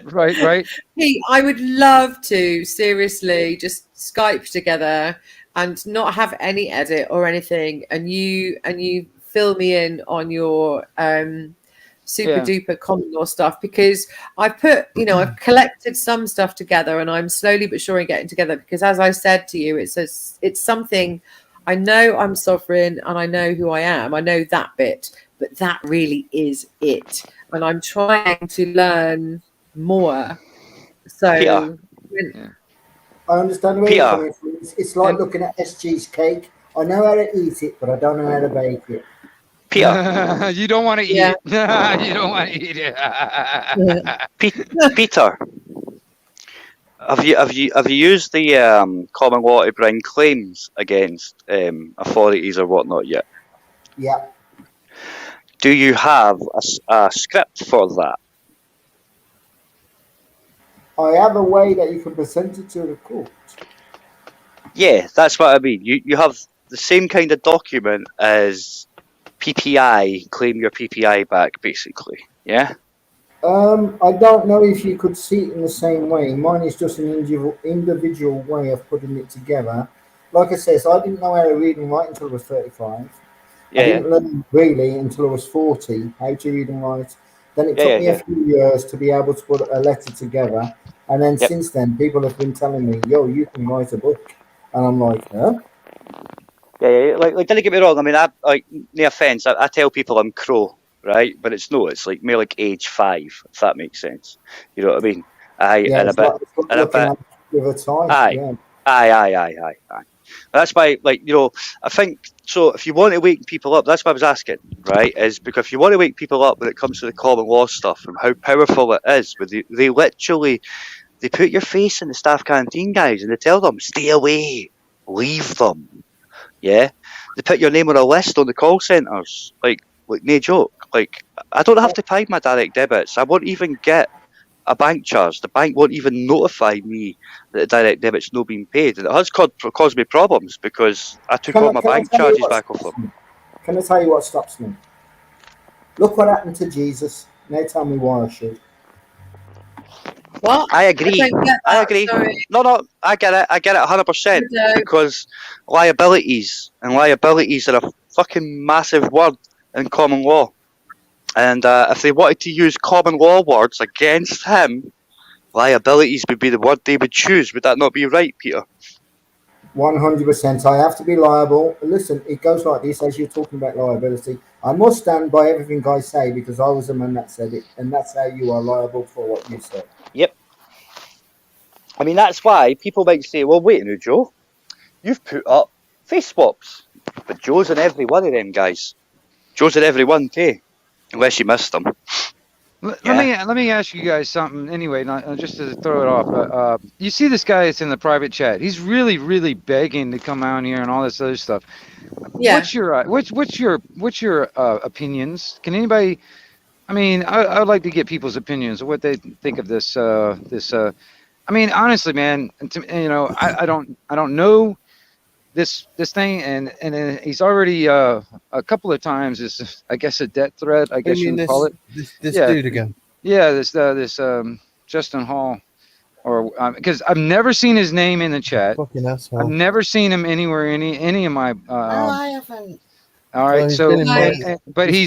Right. Pete, I would love to seriously just Skype together and not have any edit or anything, and you fill me in on your super duper common law stuff, because I've collected some stuff together and I'm slowly but surely getting together, because as I said to you, it's something I know I'm sovereign and I know who I am. I know that bit, but that really is it. And I'm trying to learn more. So Peter. I understand where you're coming from. It's like looking at SG's cake. I know how to eat it, but I don't know how to bake it. Peter. You don't want to eat it. You don't want to eat it. Peter. Have you used the common law to bring claims against authorities or whatnot yet? Yeah. Do you have a script for that? I have a way that you can present it to the court. Yeah, that's what I mean. You have the same kind of document as PPI, claim your PPI back, basically. Yeah. I don't know if you could see it in the same way. Mine is just an individual way of putting it together. Like I said, I didn't know how to read and write until I was 35. Yeah, I didn't learn really until I was 40 how to read and write. Then it took me a few years to be able to put a letter together. And then since then, people have been telling me, yo, you can write a book. And I'm like, huh? Yeah. Like don't get me wrong. I mean, no offense. I tell people I'm crow, right? But it's like more like age 5, if that makes sense. You know what I mean? Aye. That's why, like, you know, I think so. If you want to wake people up, that's what I was asking, right? Is because if you want to wake people up when it comes to the common law stuff and how powerful it is, with they literally they put your face in the staff canteen, guys, and they tell them stay away, leave them. Yeah, they put your name on a list on the call centres, like no joke. Like I don't have to pay my direct debits. I won't even get a bank charge. The bank won't even notify me that the direct debit's not being paid, and it has caused me problems because I took all my bank charges back off them. Can I tell you what stops me? Look what happened to Jesus. Now tell me why I should. What? I agree. I agree. Sorry. No, I get it. I get it 100%. Because liabilities are a fucking massive word in common law. And if they wanted to use common law words against him, liabilities would be the word they would choose. Would that not be right, Peter? 100%. I have to be liable. Listen, it goes like this as you're talking about liability. I must stand by everything I say because I was the man that said it, and that's how you are liable for what you said. Yep. I mean, that's why people might say, well, wait a minute, Joe. You've put up face swaps. But Joe's in every one of them, guys. Joe's in every one, too. Unless you missed them. Let me ask you guys something anyway, just to throw it off. You see this guy that's in the private chat. He's really, really begging to come out here and all this other stuff. Yeah. What's your opinions? Can anybody? I mean, I would like to get people's opinions of what they think of this. I mean, honestly, man, you know, I don't know this thing, and he's already a couple of times is, I guess, a death threat. I guess you would call it. This dude again. Yeah, this Justin Hall, or because I've never seen his name in the chat. Fucking asshole. I've never seen him anywhere any of my. I haven't. All right, well, so but he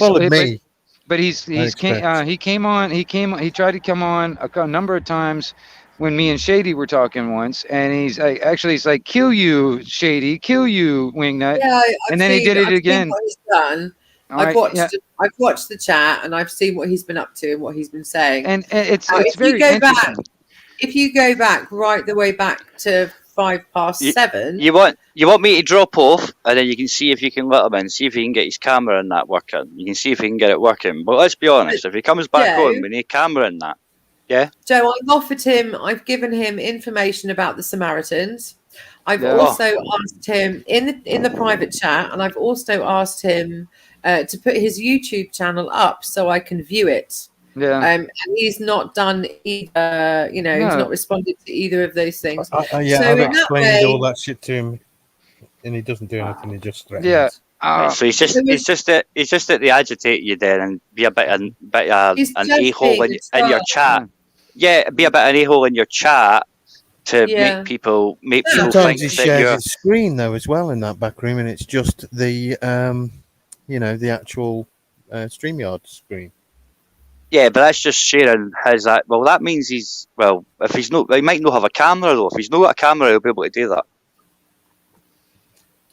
tried to come on a number of times when me and Shady were talking once, and he's like, kill you, Shady, kill you, Wingnut. Yeah, and then he did it again. What he's done. I've watched the chat, and I've seen what he's been up to and what he's been saying. And it's very interesting. If you go back right the way back to 7:05. You want me to drop off, and then you can see if you can let him in, see if he can get his camera and that working. You can see if he can get it working. But let's be honest, if he comes back on, we need camera and that. Yeah. Joe, I've given him information about the Samaritans. I've also asked him in the private chat, and I've also asked him to put his YouTube channel up so I can view it. Yeah. And he's not done either, he's not responded to either of those things. I've explained all that shit to him, and he doesn't do anything. He just threatens. Yeah. So he's just that they agitate you there and be a bit an a-hole in your chat. Yeah, be a bit an a-hole in your chat to make people think sometimes he shares his screen though as well in that back room, and it's just the the actual StreamYard screen. Yeah, but that's just sharing his. Well, that means if he's not, he might not have a camera though. If he's not got a camera, he'll be able to do that.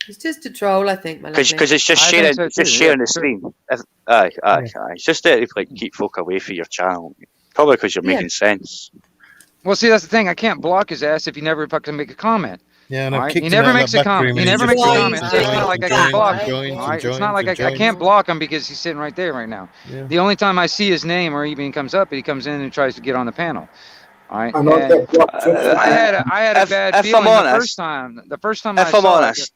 It's just a troll, I think, my Because lovely. it's just I sharing, think so it's just too, sharing yeah, the sure. stream. Aye. It's just to like keep folk away from your channel. Probably because you're Yeah. making sense. Well, see, that's the thing. I can't block his ass if he never fucking make a comment. Yeah, and All I've right? kicked He him never out of makes that a back comment. room, He and never he's makes a just comment, so it's not like I can block him. joined, All right? It's joined, not like I can't block him because he's sitting right there right now. Yeah. The only time I see his name or even comes up, he comes in and tries to get on the panel. All right. And I And get blocked up. I had a bad if feeling I'm the honest, first time if I I'm saw honest,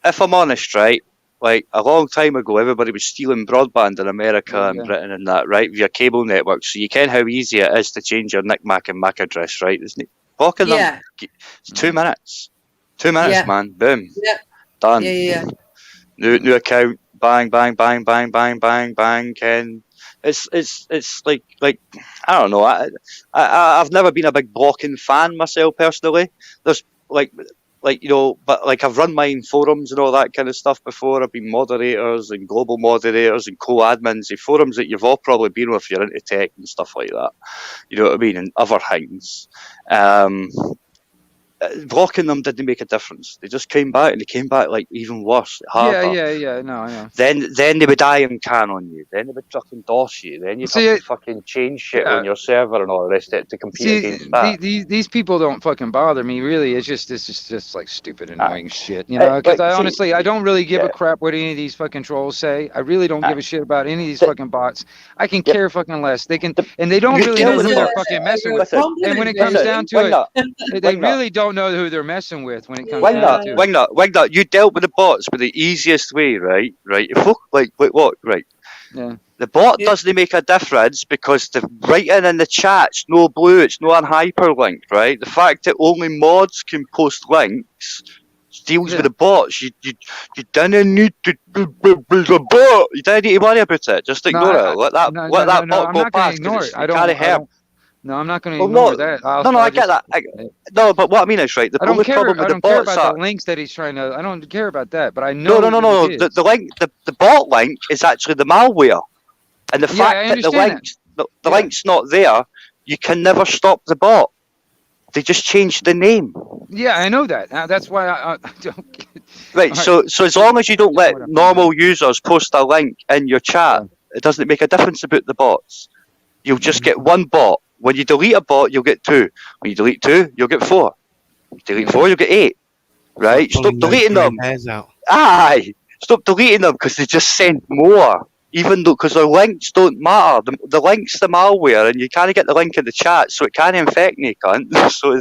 if I'm honest, right? Like a long time ago, everybody was stealing broadband in America and Britain and that, right, via cable networks. So you ken how easy it is to change your knick-knack and MAC address, right? Isn't it? Blocking them, it's 2 minutes. 2 minutes, man. Boom. Yeah. Done. Yeah. New account. Bang, bang, bang, bang, bang, bang, bang. Ken. It's like I don't know. I've never been a big blocking fan myself personally. There's like you know, but like I've run my own forums and all that kind of stuff before. I've been moderators and global moderators and co-admins of forums that you've all probably been with if you're into tech and stuff like that. You know what I mean? And other things. Blocking them didn't make a difference. They just came back, and they came back like even worse, harder. Yeah. No, I know. Then they would can on you. Then they would fucking DOS you. Then you'd have to fucking change shit on your server and all the rest of it to compete against that. These people don't fucking bother me really. It's just like stupid annoying shit, you know. Because honestly I don't really give a crap what any of these fucking trolls say. I really don't give a shit about any of these fucking bots. I can care fucking less. They can, and they don't really know who they're fucking messing with. And when it comes down to it, they really don't know who they're messing with when it comes down to it. Wingnut, you dealt with the bots with the easiest way, right? Like what? Right. Yeah. The bot doesn't make a difference because the writing in the chat's no blue, it's no hyperlinked, right? The fact that only mods can post links deals with the bots. You didn't need to do the bot. You didn't need to worry about it. Just ignore it. Let that bot go past. I don't. No, I'm not going to ignore that. I get that. No, but what I mean is, right, the only problem with the bots I don't care about the links that he's trying to. I don't care about that, but I know. No. The link, the bot link is actually the malware, and the fact that the link's not there, you can never stop the bot. They just changed the name. Yeah, I know that. That's why I don't. Right. So as long as you don't let normal users post a link in your chat, it doesn't make a difference about the bots. You'll just get one bot. When you delete a bot, you'll get 2. When you delete 2, you'll get 4. When you delete 4, you'll get 8. Right? Stop deleting them. Aye! Stop deleting them because they just send more. Even though, because their links don't matter. The link's the malware, and you can't get the link in the chat, so it can't infect me, cunt. So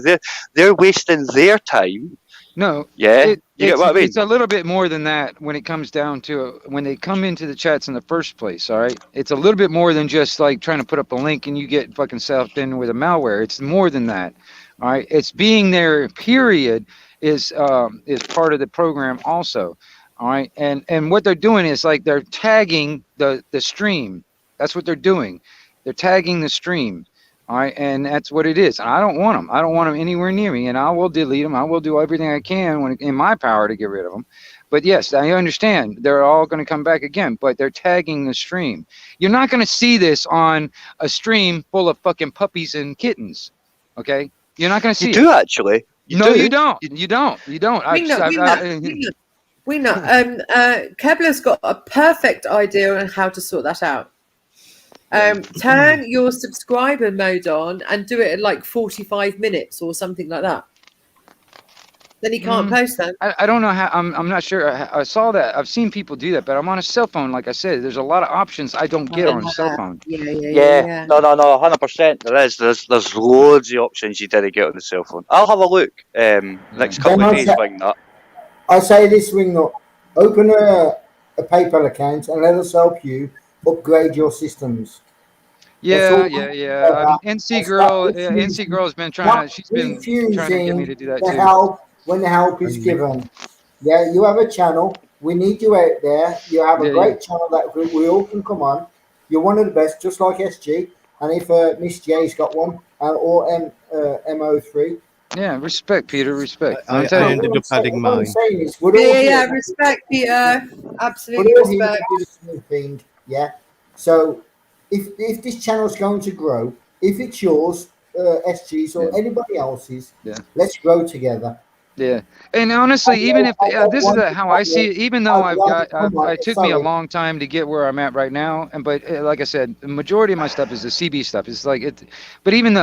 they're wasting their time. No. Yeah? You get what I mean? It's a little bit more than that when it comes down to when they come into the chats in the first place, all right? It's a little bit more than just like trying to put up a link and you get fucking sucked in with a malware. It's more than that, all right? It's being there, period, is part of the program also, all right? And what they're doing is like they're tagging the stream. That's what they're doing. They're tagging the stream. All right, and that's what it is. And I don't want them. I don't want them anywhere near me, and I will delete them. I will do everything I can in my power to get rid of them. But yes, I understand they're all going to come back again, but they're tagging the stream. You're not going to see this on a stream full of fucking puppies and kittens, okay? You're not going to see it. You do, actually. You don't. You don't. We know. Kebler's got a perfect idea on how to sort that out. Turn your subscriber mode on and do it at like 45 minutes or something like that. Then he can't post them. I don't know how. I'm not sure. I saw that. I've seen people do that, but I'm on a cell phone. Like I said, there's a lot of options I don't get on a cell phone. Yeah. No, 100%. There is. There's loads of options you didn't get on the cell phone. I'll have a look next couple of days. I say this, Wingnut. Open a PayPal account and let us help you upgrade your systems. Yeah. NC Girl has been trying to. She's been trying to get me to do that too. When the help is given. Yeah, you have a channel. We need you out there. You have a great channel that we all can come on. You're one of the best, just like SG. And if Miss J's got one, or MO3. Yeah, respect, Peter. Respect. I ended up adding mine. Respect, Peter. Absolutely respect. Thing, yeah. So if this channel's going to grow, if it's yours, SG's or anybody else's, let's grow together. Yeah, and honestly, even if this is how I see it, even though it took me a long time to get where I'm at right now, but like I said, the majority of my stuff is the CB stuff. It's like it, but even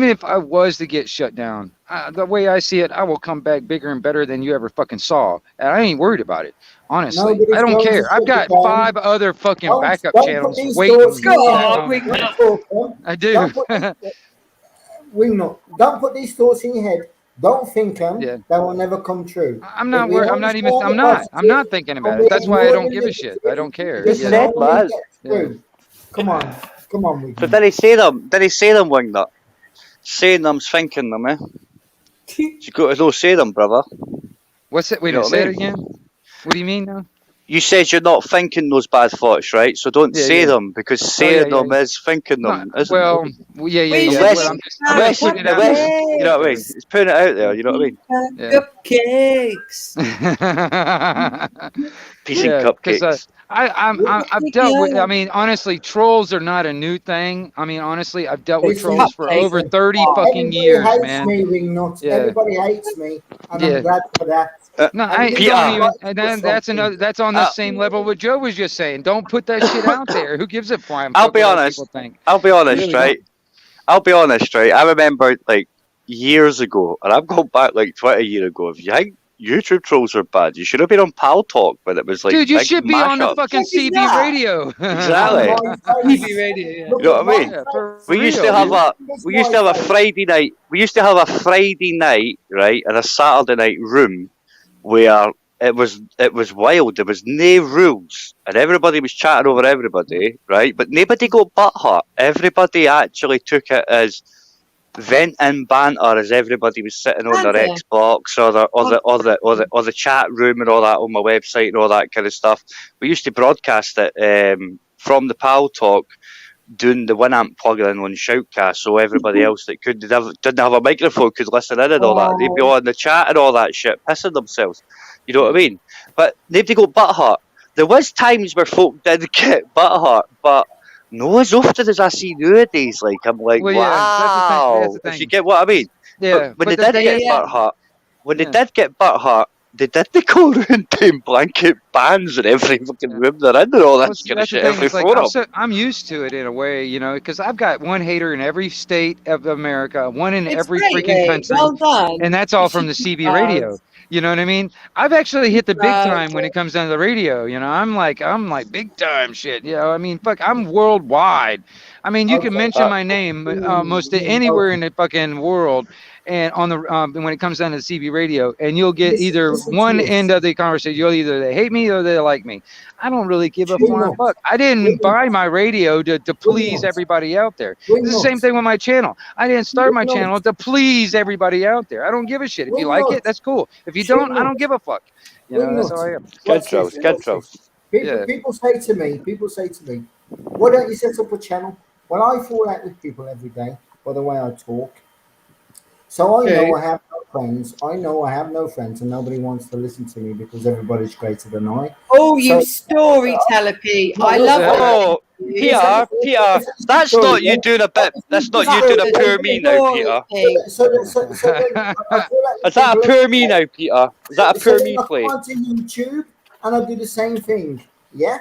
if I was to get shut down, the way I see it, I will come back bigger and better than you ever fucking saw, and I ain't worried about it. Honestly, I don't care. I've got 5 other fucking backup channels waiting. I do. Don't put these thoughts in your head. Don't think them. Yeah. They will never come true. I'm not thinking about it. That's why I don't give a shit. I don't care. It's said, man. Yeah. Come on. So did he say them? Did he say them, Wingnut? Saying them's thinking them, eh? You got to say them, brother. What's it? Wait, say it again. What do you mean now? You said you're not thinking those bad thoughts, right? So don't say them, because saying them is thinking them, isn't it? Well, Unless, you know what I mean? It's putting it out there, you know what I mean? Cupcakes. Piece of cupcakes. I've dealt with. I mean, honestly, trolls are not a new thing. I mean, honestly, I've dealt with trolls for over 30 fucking years, man. Everybody hates me, and I'm glad for that. No, that's on the same level what Joe was just saying. Don't put that shit out there. Who gives a flying fuck? I'll be honest, right? I'll be honest, right? I remember like years ago, and I've gone back like 20 years ago. If you think YouTube trolls are bad, you should have been on Pal Talk when it was like, dude, you should be on the fucking CB radio. Exactly. CB radio. Yeah. You know what I mean? We used to have a Friday night. We used to have a Friday night, right, and a Saturday night room where it was wild. There was no rules, and everybody was chatting over everybody, right? But nobody got butthurt. Everybody actually took it as vent and banter, as everybody was sitting on their Xbox or the chat room and all that on my website and all that kind of stuff. We used to broadcast it from the Pal Talk, doing the Winamp plug-in on Shoutcast, so everybody else that didn't have a microphone could listen in and all that. They'd be on the chat and all that shit, pissing themselves. You know what I mean? But nobody got butthurt. There was times where folk did get butthurt, but no as often as I see nowadays. Like, I'm like, wow. That's the thing. If you get what I mean? Yeah. But when they did get butthurt, they go around doing blanket bans in every fucking room they're in and all that kind of shit every forum. I'm used to it in a way, you know, because I've got one hater in every state of America, one in every freaking country. Well done. And that's all from the CB radio. You know what I mean? I've actually hit the big time when it comes down to the radio. You know, I'm like big time shit. You know, I mean, fuck, I'm worldwide. I mean, you can mention my name most anywhere in the fucking world, and on the when it comes down to the CB radio, and you'll get either one end of the conversation. You'll either they hate me or they like me. I don't really give a flying fuck. I didn't buy my radio to please everybody out there. It's the same thing with my channel. I didn't start my channel to please everybody out there. I don't give a shit. If you like it, that's cool. If you don't, I don't give a fuck. You know, that's how I am. Good trolls. People say to me, why don't you set up a channel? Well, I fall out with people every day by the way I talk. So I know I have no friends. I know I have no friends, and nobody wants to listen to me because everybody's greater than I. Oh, you storyteller, Pete! I love it. Peter, that's not you doing a bit. That's not you doing a poor me now, Peter. Is that a poor me now, Peter? Is that a poor me play? I go to YouTube and I do the same thing. Yeah.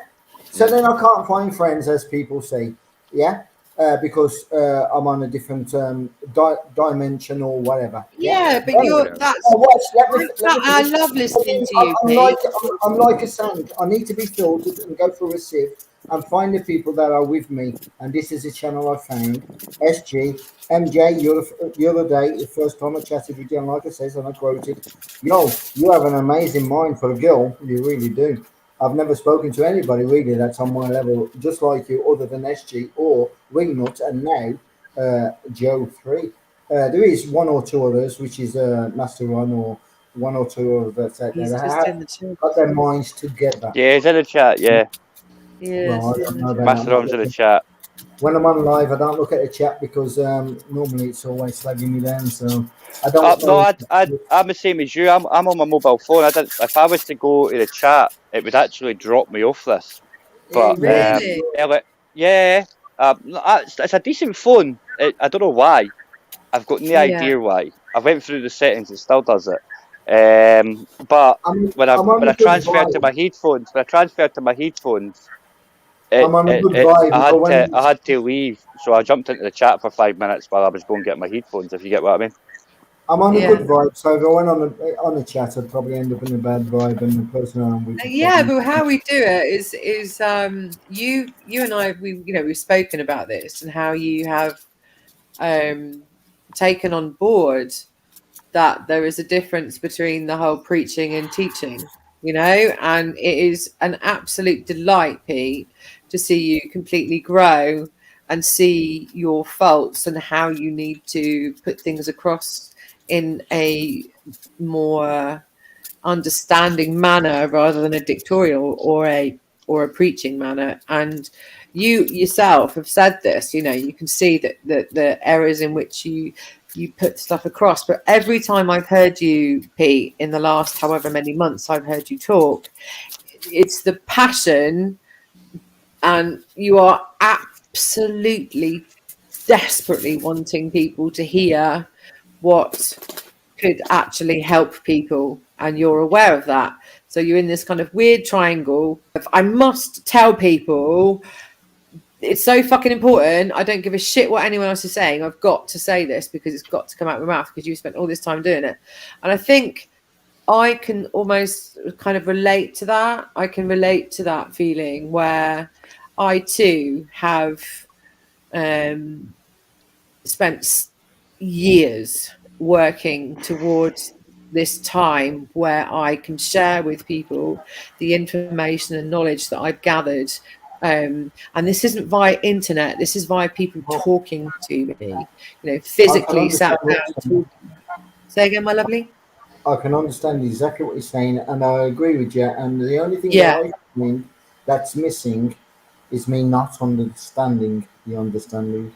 So then I can't find friends, as people say. Yeah. Because I'm on a different dimension or whatever. Yeah, but I love listening to you. I'm like a sand. I need to be filtered and go through a sieve and find the people that are with me. And this is a channel I found. SG, MJ, the other day, the first time I chatted with you, and like I said, and I quoted, "Yo, you have an amazing mind for a girl. You really do. I've never spoken to anybody really that's on my level, just like you, other than SG or Wingnut, and now Joe 3. There is one or two others, which is Master Run or one or two others that's out there. They have got their minds together. Yeah, he's in the chat, yeah. Master Run's in the chat. When I'm on live, I don't look at the chat because normally it's always slagging me down. So I don't. I'm the same as you. I'm on my mobile phone. If I was to go to the chat, it would actually drop me off this. But really? It's a decent phone. I don't know why. I've got no idea why. I went through the settings, it still does it. But when I transferred to my headphones, I'm on a good vibe. I had to leave, so I jumped into the chat for 5 minutes while I was going to get my headphones. If you get what I mean. I'm on a good vibe, so if I went on a chat, I'd probably end up in a bad vibe, and the person I'm with. Yeah, but how we do it is you and I we've spoken about this and how you have taken on board that there is a difference between the whole preaching and teaching, and it is an absolute delight, Pete, to see you completely grow and see your faults and how you need to put things across in a more understanding manner rather than a dictatorial or a preaching manner. And you yourself have said this, you can see that the errors in which you put stuff across. But every time I've heard you, Pete, in the last however many months I've heard you talk, it's the passion, and you are absolutely desperately wanting people to hear what could actually help people, and you're aware of that. So you're in this kind of weird triangle of, I must tell people, it's so fucking important, I don't give a shit what anyone else is saying, I've got to say this because it's got to come out of my mouth because you spent all this time doing it. And I think I can almost kind of relate to that. I can relate to that feeling where I too have spent years working towards this time where I can share with people the information and knowledge that I've gathered. And this isn't via internet, this is via people talking to me, physically sat down. Say again, my lovely? I can understand exactly what you're saying, and I agree with you. And the only thing that I mean that's missing is me not understanding the understanding.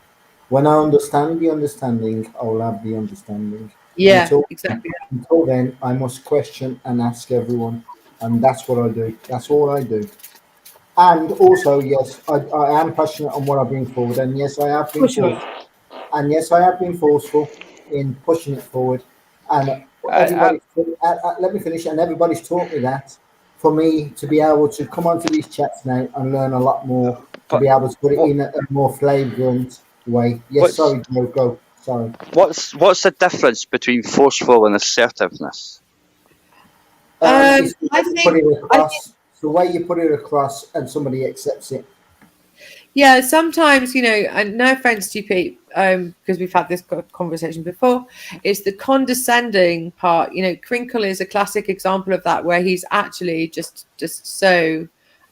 When I understand the understanding, I'll have the understanding. Yeah, exactly. Until then, I must question and ask everyone, and that's what I do. That's all I do. And also, yes, I am passionate on what I bring forward, and yes, I have been forceful. And yes, I have been forceful in pushing it forward. And everybody, let me finish. And everybody's taught me that for me to be able to come onto these chats now and learn a lot more, to be able to put it in a more flagrant way. Yes, sorry, Joe, go. Sorry. What's the difference between forceful and assertiveness? I think the way you put it across and somebody accepts it. Yeah, sometimes, and no offense to you, Pete, because we've had this conversation before, it's the condescending part. Crinkle is a classic example of that, where he's actually just so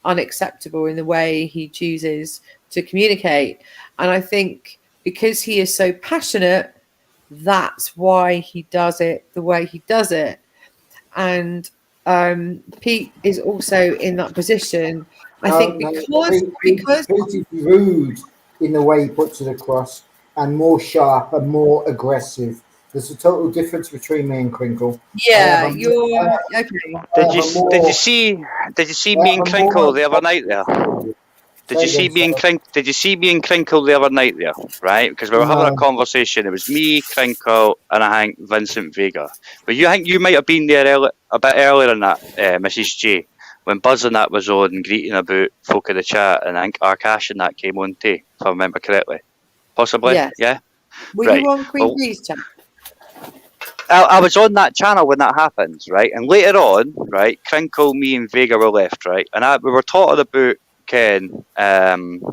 unacceptable in the way he chooses to communicate. And I think because he is so passionate, that's why he does it the way he does it. And Pete is also in that position. I think because Pete is rude in the way he puts it across, and more sharp and more aggressive. There's a total difference between me and Crinkle. Yeah, you're okay. Did you see me and Crinkle the other night there? Did you see me and Crinkle the other night there? Right, because we were having a conversation. It was me, Crinkle, and I think Vincent Vega. But you think you might have been there a bit earlier than that, Mrs. J, when Buzz and that was on greeting about folk in the chat, and I think Arkash and that came on too, if I remember correctly. Possibly, yes. Yeah. Were you on Queen Bee's chat? I was on that channel when that happened, right? And later on, right, Crinkle, me, and Vega were left, right, and we were talking about Ken, the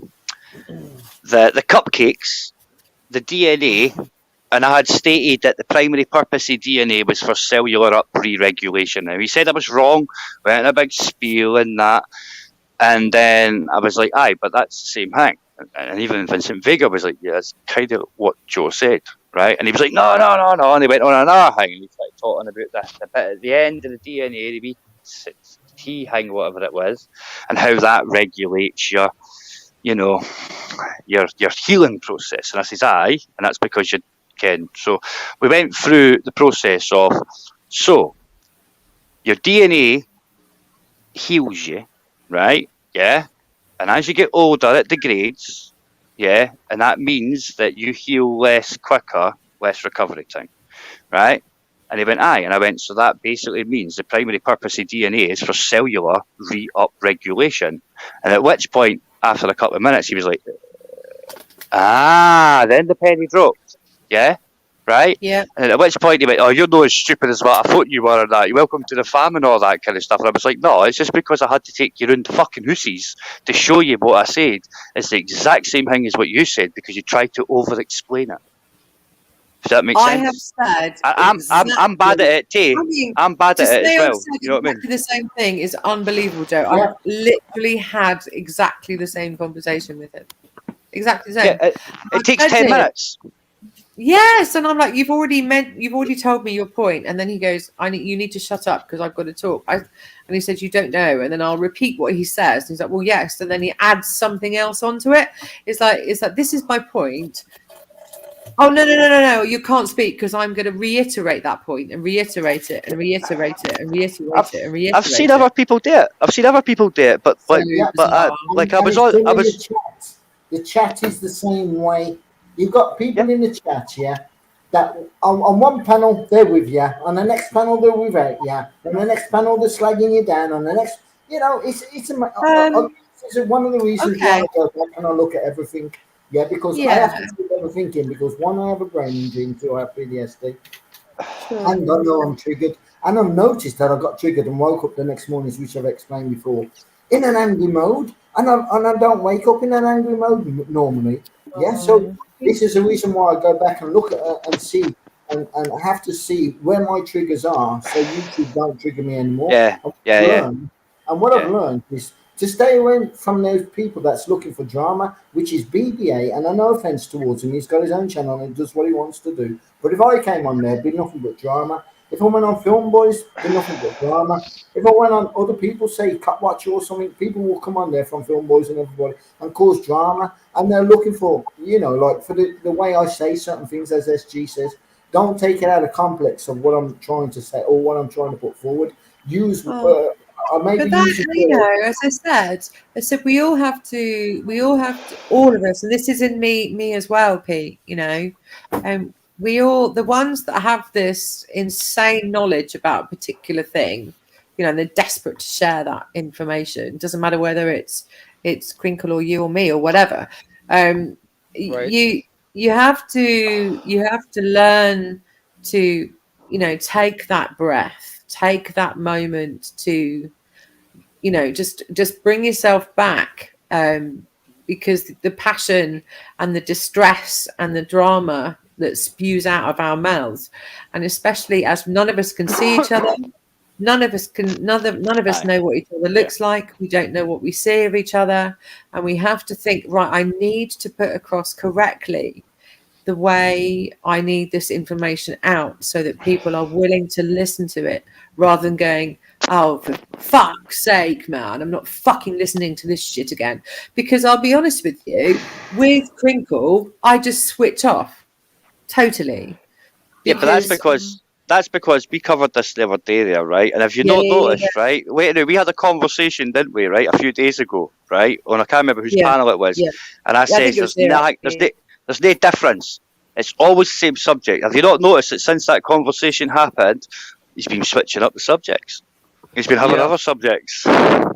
cupcakes, the DNA, and I had stated that the primary purpose of DNA was for cellular up-re-regulation. Now, he said I was wrong, went in a big spiel and that, and then I was like, aye, but that's the same thing. And even Vincent Vega was like, yeah, that's kind of what Joe said, right? And he was like, no, and he went on another thing, and he started talking about the bit at the end of the DNA, the T thing, whatever it was, and how that regulates your healing process. And I says, aye, and that's because you can. So we went through the process of, so your DNA heals you, right? Yeah. And as you get older, it degrades, yeah, and that means that you heal less quicker, less recovery time, right? And he went, aye. And I went, so that basically means the primary purpose of DNA is for cellular re-upregulation. And at which point, after a couple of minutes, he was like, then the penny dropped. Yeah? Right? Yeah. And at which point he went, oh, you're not as stupid as what I thought you were, and that. You're welcome to the farm and all that kind of stuff. And I was like, no, it's just because I had to take you round the fucking hussies to show you what I said. It's the exact same thing as what you said because you tried to over-explain it. Does that make sense? I have said I'm bad at it too. I'm bad at it as well. You know what I mean? The same thing is unbelievable, Joe. I literally had exactly the same conversation with him. Exactly the same. Yeah, it takes 10 minutes. Yes, and I'm like, you've already told me your point, and then he goes, you need to shut up because I've got to talk. And he said, you don't know, and then I'll repeat what he says. And he's like, well, yes, and then he adds something else onto it. It's like this is my point. Oh no! You can't speak because I'm going to reiterate that point and reiterate it and reiterate it and reiterate it and reiterate. I've seen other people do it. But I was on. The chat is the same way. You've got people in the chat, that on one panel they're with you, on the next panel they're without you, on the next panel they're slagging you down, on the next, it's one of the reasons why I go back and I look at everything. Yeah, because I have to keep overthinking because one, I have a brain injury, and two, I have PTSD. And I know I'm triggered. And I've noticed that I got triggered and woke up the next morning, which I've explained before, in an angry mode. And I don't wake up in an angry mode normally. Yeah, so this is the reason why I go back and look at it and see, and I have to see where my triggers are so YouTube don't trigger me anymore. And what I've learned is to stay away from those people that's looking for drama, which is BBA, and I no offense towards him, he's got his own channel and does what he wants to do. But if I came on there, it'd be nothing but drama. If I went on Film Boys, it'd be nothing but drama. If I went on other people, say Cut Watcher or something, people will come on there from Film Boys and everybody and cause drama. And they're looking for, for the way I say certain things, as SG says, don't take it out of complex of what I'm trying to say or what I'm trying to put forward. Use but that, as I said, we all have to, all of us, and this is in me as well, Pete, we all, the ones that have this insane knowledge about a particular thing, and they're desperate to share that information. It doesn't matter whether it's Crinkle or you or me or whatever. Right. You have to learn to, take that breath. Take that moment to, just bring yourself back, because the passion and the distress and the drama that spews out of our mouths, and especially as none of us can see each other, none of us know what each other looks like. We don't know what we see of each other, and we have to think, right, I need to put across correctly the way I need this information out so that people are willing to listen to it rather than going, oh, for fuck's sake, man, I'm not fucking listening to this shit again. Because I'll be honest with you, with Crinkle, I just switch off totally. Yeah, but that's because we covered this the other day there, right? And if you not noticed, right? Wait, we had a conversation, didn't we, right, a few days ago, right? On I can't remember whose panel it was. And I said there's no difference. It's always the same subject. Have you not noticed that since that conversation happened, he's been switching up the subjects? He's been having other subjects.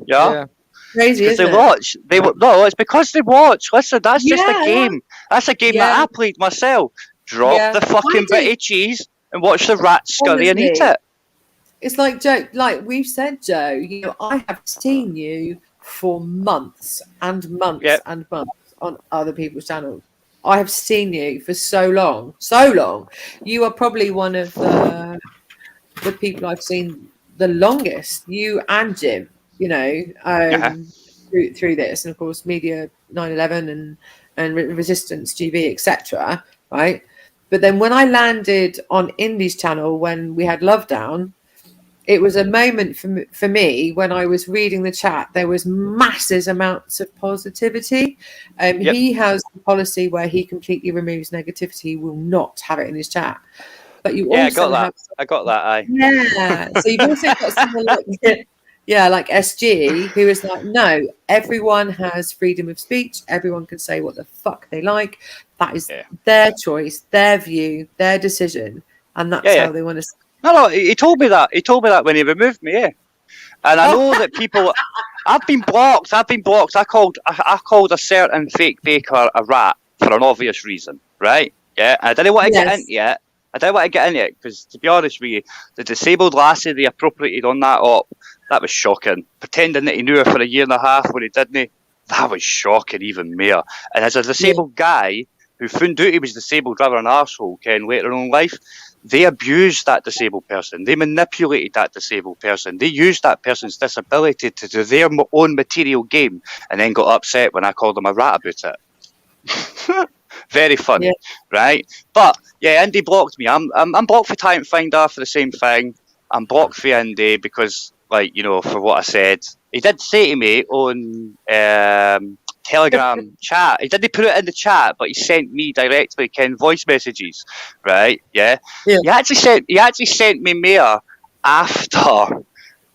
Yeah. Crazy, because they watch. It's because they watch. Listen, that's just a game. That's a game that I played myself. Drop the fucking bit of cheese and watch the rats scurry and eat it. It's like, Joe, like we've said, Joe, I have seen you for months and months and months on other people's channels. I have seen you for so long. You are probably one of the people I've seen the longest. You and Jim, through this, and of course, Media 9/11 and Resistance GB, etc. Right, but then when I landed on Indy's channel when we had Love Down, it was a moment for me when I was reading the chat. There was massive amounts of positivity. He has a policy where he completely removes negativity. He will not have it in his chat. But you also I got that. Aye. Yeah. So you've also got someone like SG, who is like, no, everyone has freedom of speech. Everyone can say what the fuck they like. That is their choice, their view, their decision. and that's Yeah. how they want to. No, he told me that. He told me that when he removed me, yeah. And I know that people. I've been blocked. I called a certain fake baker a rat for an obvious reason, right? Yeah. And I didn't want to get into it. I didn't want to get into it because, to be honest with you, the disabled lassie they appropriated on that op, that was shocking. Pretending that he knew her for a year and a half when he didn't, that was shocking even more. And as a disabled guy who found out he was disabled rather an arsehole, Ken, later on in life, they abused that disabled person. They manipulated that disabled person. They used that person's disability to do their own material game and then got upset when I called them a rat about it. Very funny, right? But yeah, Indy blocked me. I'm blocked for Time Finder for the same thing. I'm blocked for Indy because, like, you know, for what I said. He did say to me on Telegram chat. He didn't put it in the chat, but he sent me directly Ken voice messages, right? Yeah. He actually sent me more after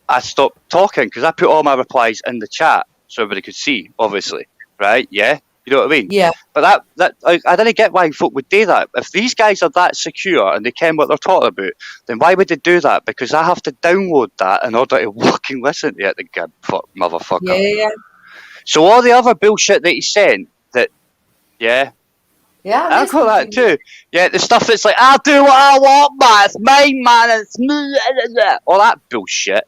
I stopped talking because I put all my replies in the chat so everybody could see, obviously, right? Yeah. You know what I mean? Yeah. But I didn't get why folk would do that. If these guys are that secure and they ken what they're talking about, then why would they do that? Because I have to download that in order to fucking listen to it, the good motherfucker. Yeah. So all the other bullshit that he sent, I call that too. Yeah, the stuff that's like, I'll do what I want, man. It's mine, man. It's me. All that bullshit.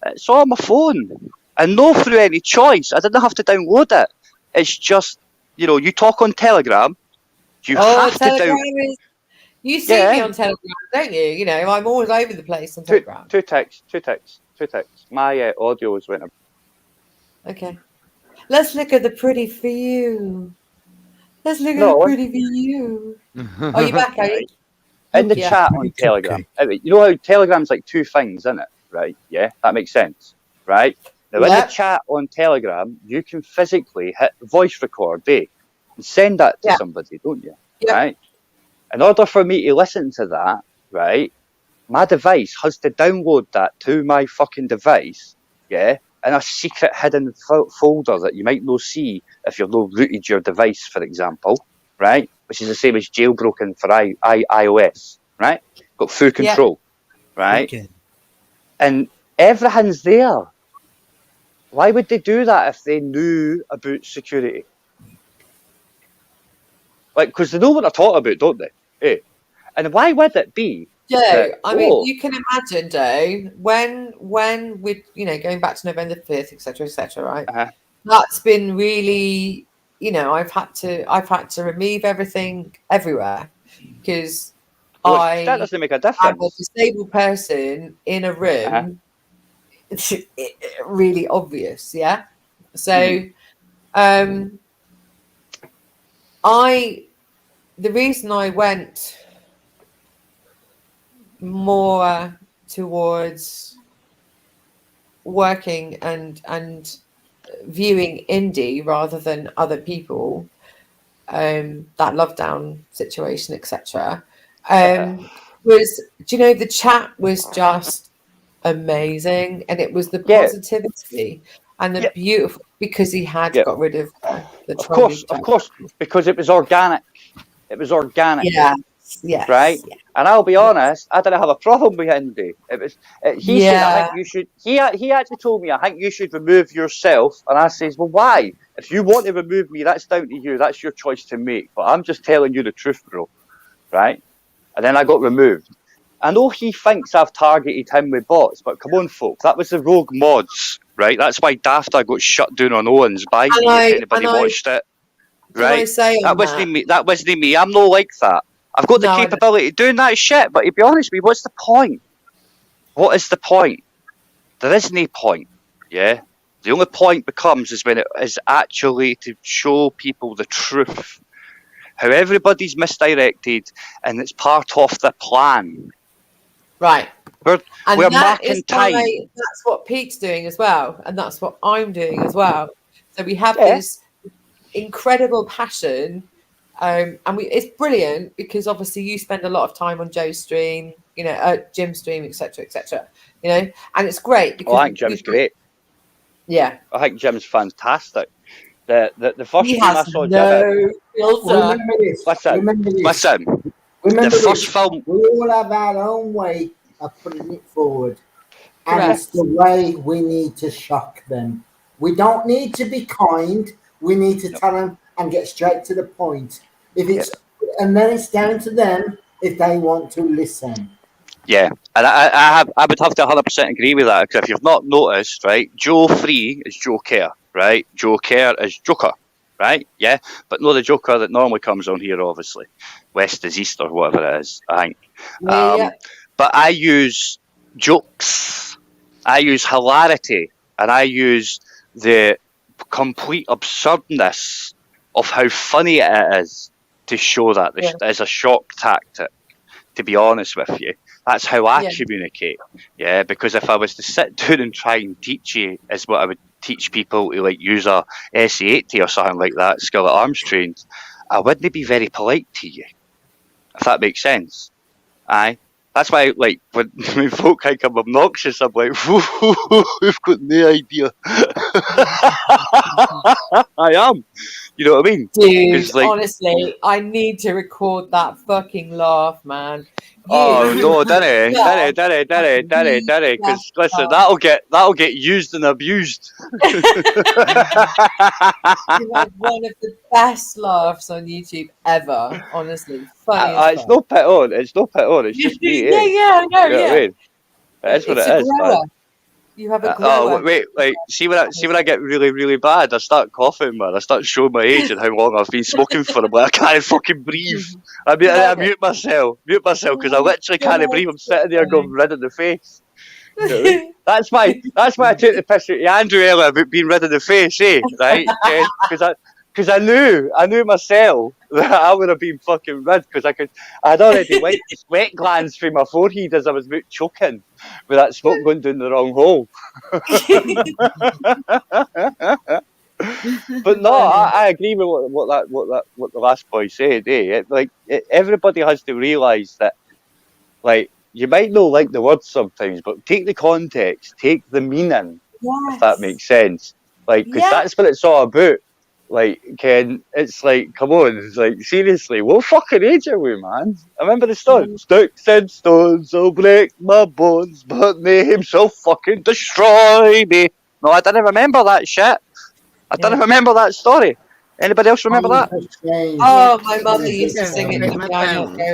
It's all on my phone. And no through any choice. I didn't have to download it. It's just, you know, you talk on Telegram. You have Telegram to you see me on Telegram, don't you? You know, I'm always over the place on Telegram. Two texts. My audio was went. Okay. Let's look at the pretty view. Are you back, are you? In the chat on Telegram. You know how Telegram's like two things, isn't it? Right? Yeah, that makes sense. Right? Now, in the chat on Telegram, you can physically hit voice record, and send that to somebody, don't you? Right? In order for me to listen to that, right, my device has to download that to my fucking device, in a secret hidden folder that you might not see if you've not rooted your device, for example, right? Which is the same as jailbroken for iOS, right? Got full control, right? Okay. And everything's there. Why would they do that if they knew about security? Like, because they know what they're talking about, don't they? And why would it be? Joe, I mean, you can imagine, Joe, when we, you know, going back to November 5th, etc., right? That's been really, you know, I've had to remove everything everywhere because that doesn't make a difference. I'm a disabled person in a room. It's really obvious, yeah. So, the reason I went more towards working and viewing indie rather than other people, that lockdown situation, etc., was, do you know, the chat was just amazing, and it was the positivity and the beautiful, because he had got rid of the of course, because it was organic. Yes, right. Yes. And I'll be honest, I didn't have a problem with Indy. It was he said, I think you should. He actually told me, I think you should remove yourself. And I says, well, why? If you want to remove me, that's down to you. That's your choice to make. But I'm just telling you the truth, bro. Right? And then I got removed. I know he thinks I've targeted him with bots, but come on, folk, that was the rogue mods, right? That's why Dafta got shut down on Owens by me. If anybody watched it, right? That wasn't me. I'm not like that. I've got the capability of doing that shit, but to be honest with you, what's the point? What is the point? There is no point, yeah? The only point becomes is when it is actually to show people the truth. How everybody's misdirected and it's part of the plan. Right. We're marking time. That's what Pete's doing as well, and that's what I'm doing as well. So we have this incredible passion. And it's brilliant because obviously you spend a lot of time on Joe's stream, you know, Jim's stream, etc., you know, and it's great because I think Jim's great. Yeah, I think Jim's fantastic. The first time I saw Jim, listen. Remember the first this, film. we all have our own way of putting it forward. And Correct. it's the way we need to shock them. We don't need to be kind. We need to tell them and get straight to the point. If it's and then it's down to them if they want to listen. Yeah, and I would have to 100% agree with that, because if you've not noticed, right, Joe Free is Joe Care, right? Joe Care is Joker, right? Yeah, but not the Joker that normally comes on here, obviously. West is East or whatever it is, I think. Yeah. But I use jokes, I use hilarity, and I use the complete absurdness of how funny it is to show that this is a shock tactic, to be honest with you. That's how I communicate. Yeah, because if I was to sit down and try and teach you, is what I would teach people to like use a SE80 or something like that, skill at arms trained, I wouldn't be very polite to you, if that makes sense. Aye. That's why, like, when folk think I'm obnoxious, I'm like, we've got no idea. I am. You know what I mean? Dude, like, honestly, I need to record that fucking laugh, man. Oh no, Danny, because listen, that'll get used and abused. You had one of the best laughs on YouTube ever, honestly. Funny as it's no pit on. It's no pit on. It's just me. Yeah, I know. You know what I mean? That's what it is, man. You have a grower. Wait, like see when I get really, really bad, I start coughing, man. I start showing my age and how long I've been smoking for. I'm like, I can't fucking breathe. I mute myself, because I literally can't breathe. I'm sitting there going red in the face. You know what I mean? That's why I took the piss out of Andrew earlier about being red in the face, right? Because I knew myself that I would have been fucking red, because I'd already wiped the sweat glands through my forehead as I was about choking with that smoke going down the wrong hole. But no, I agree with what the last boy said. Everybody has to realise that, like, you might not like the words sometimes, but take the context, take the meaning, if that makes sense. Like, because that's what it's all about. Like, Ken, it's like, come on, it's like, seriously, what fucking age are we, man? I remember the stones. Sticks and stones will break my bones, but names shall fucking destroy me. No, I didn't remember that shit. I didn't remember that story. Anybody else remember that? Oh, my mother used to sing it.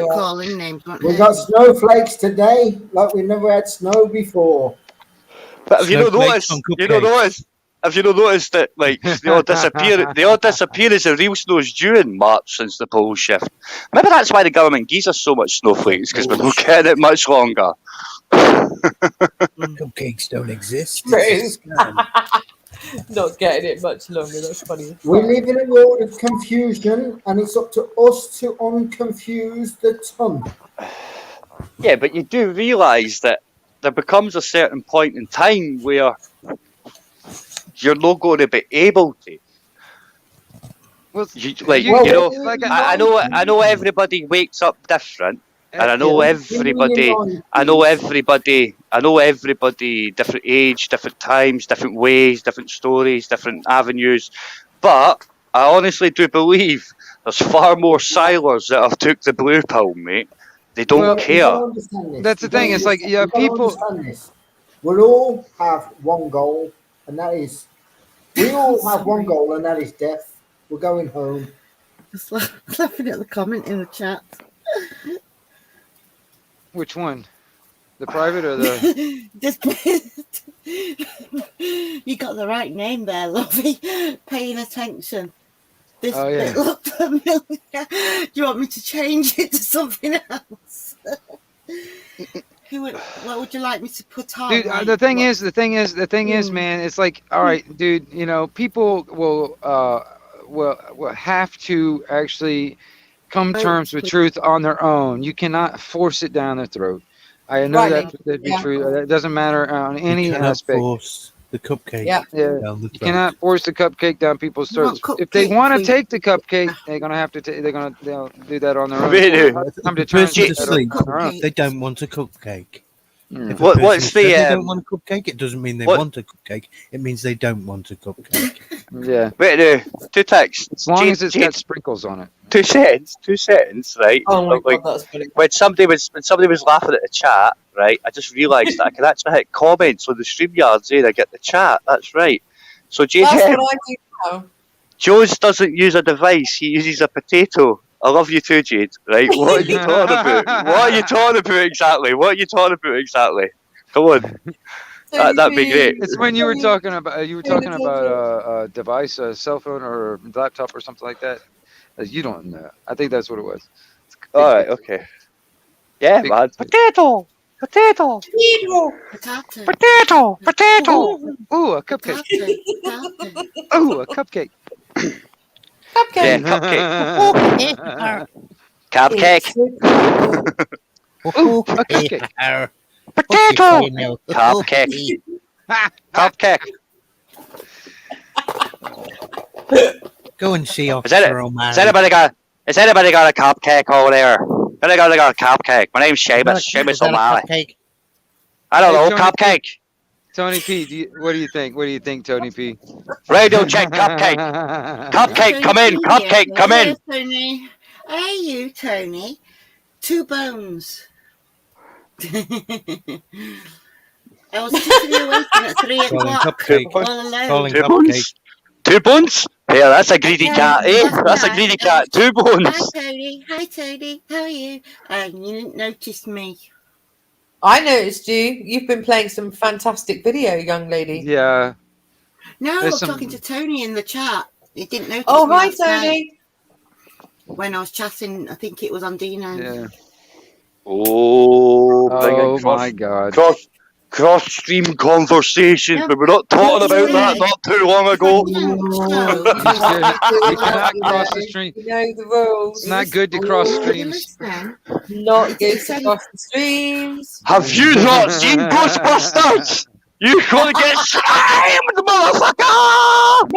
Calling names. We got snowflakes today, like we never had snow before. But have you not noticed? Have you not noticed that, like, they all disappear as the real snow's due in March since the poles shift? Maybe that's why the government gives us so much snowflakes, because we're not getting it much longer. Cupcakes don't exist. Not getting it much longer. That's funny. We live in a world of confusion, and it's up to us to unconfuse the tongue. Yeah, but you do realise that there becomes a certain point in time where you're not going to be able to. I know everybody wakes up different, and I know everybody, different age, different times, different ways, different stories, different avenues. But I honestly do believe there's far more silers that have took the blue pill, mate. They don't care. That's the thing. It's like, people. We all have one goal, and that is death. We're going home. Just laughing at the comment in the chat. Which one? The private or the? You got the right name there, Lovey. Paying attention. This bit looked familiar. Do you want me to change it to something else? What would you like me to put on? Dude, the thing is, man, it's like, all right, dude, people will have to actually come to terms with truth on their own. You cannot force it down their throat. I know that to be true. That doesn't matter on any aspect. Force the cupcake. You cannot force the cupcake down people's throats. If they want to take the cupcake, they're gonna have to. They'll do that on their own. Come to terms with sleep. They don't want a cupcake. If a What- person what's said the, they don't want a cupcake, it doesn't mean they what- want a cupcake. It means they don't want a cupcake. Yeah. Wait, two ticks. As long as it's got Jade, sprinkles on it. 2 seconds, right? Oh my Like, god, that's funny. when somebody was laughing at the chat, right? I just realised that I can actually hit comments on the StreamYard saying I get the chat. That's right. So Jade, That's what I do now. Jones doesn't use a device; he uses a potato. I love you too, Jade. Right? What are you talking about? What are you talking about exactly? What are you talking about exactly? Come on, that'd be great. It's when you were talking about a device, a cell phone or laptop or something like that. You don't know. I think that's what it was. All right, okay. Yeah, man. Potato. Potato. Potato. Ooh, a cupcake. Ooh, a cupcake. Yeah, cupcake. Cupcake. Ooh, a cupcake. Potato. Cupcake. Cupcake. Go and see Has anybody got a cupcake over there? Anybody got a cupcake? My name's Seamus O'Malley. I don't know, cupcake. Tony P, what do you think? What do you think, Tony P? Radio check, cupcake. Cupcake, come in. Cupcake, come in. Tony. Hey, you, Tony. 2 bones. I was sitting awake at 3 o'clock. All alone. 2 bones. 2 bones? Yeah, that's a greedy cat, eh? That's a greedy cat. 2 bones. Hi, Tony. How are you? You didn't notice me. I noticed you. You've been playing some fantastic video, young lady. Yeah. No, I was talking to Tony in the chat. He didn't notice Oh, me hi, last night Tony. when I was chatting, I think it was on Dino's. Yeah. Oh my God. Cross-stream conversations, but we're not talking about that not too long ago. We cannot cross the stream. You know the rules. It's not good to cross streams. Not good to cross the streams. Have you not seen Ghostbusters? You're gonna get slimed, motherfucker!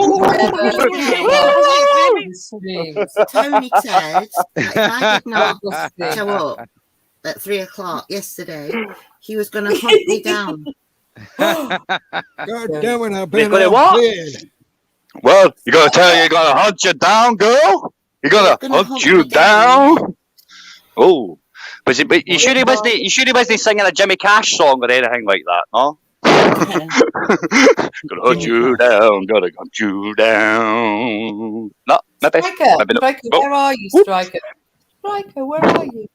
Tony said that if I did not show up at 3 o'clock yesterday, he was going to hunt me down. God damn it, I've been cleared. Well, you gotta tell you gotta hunt you down, girl. You gotta hunt you down. Oh, but you sure he wasn't singing a Jimmy Cash song or anything like that, no? Gonna hunt you down, gotta hunt you down. No, maybe. Striker, where are you, Striker? Striker, where are you?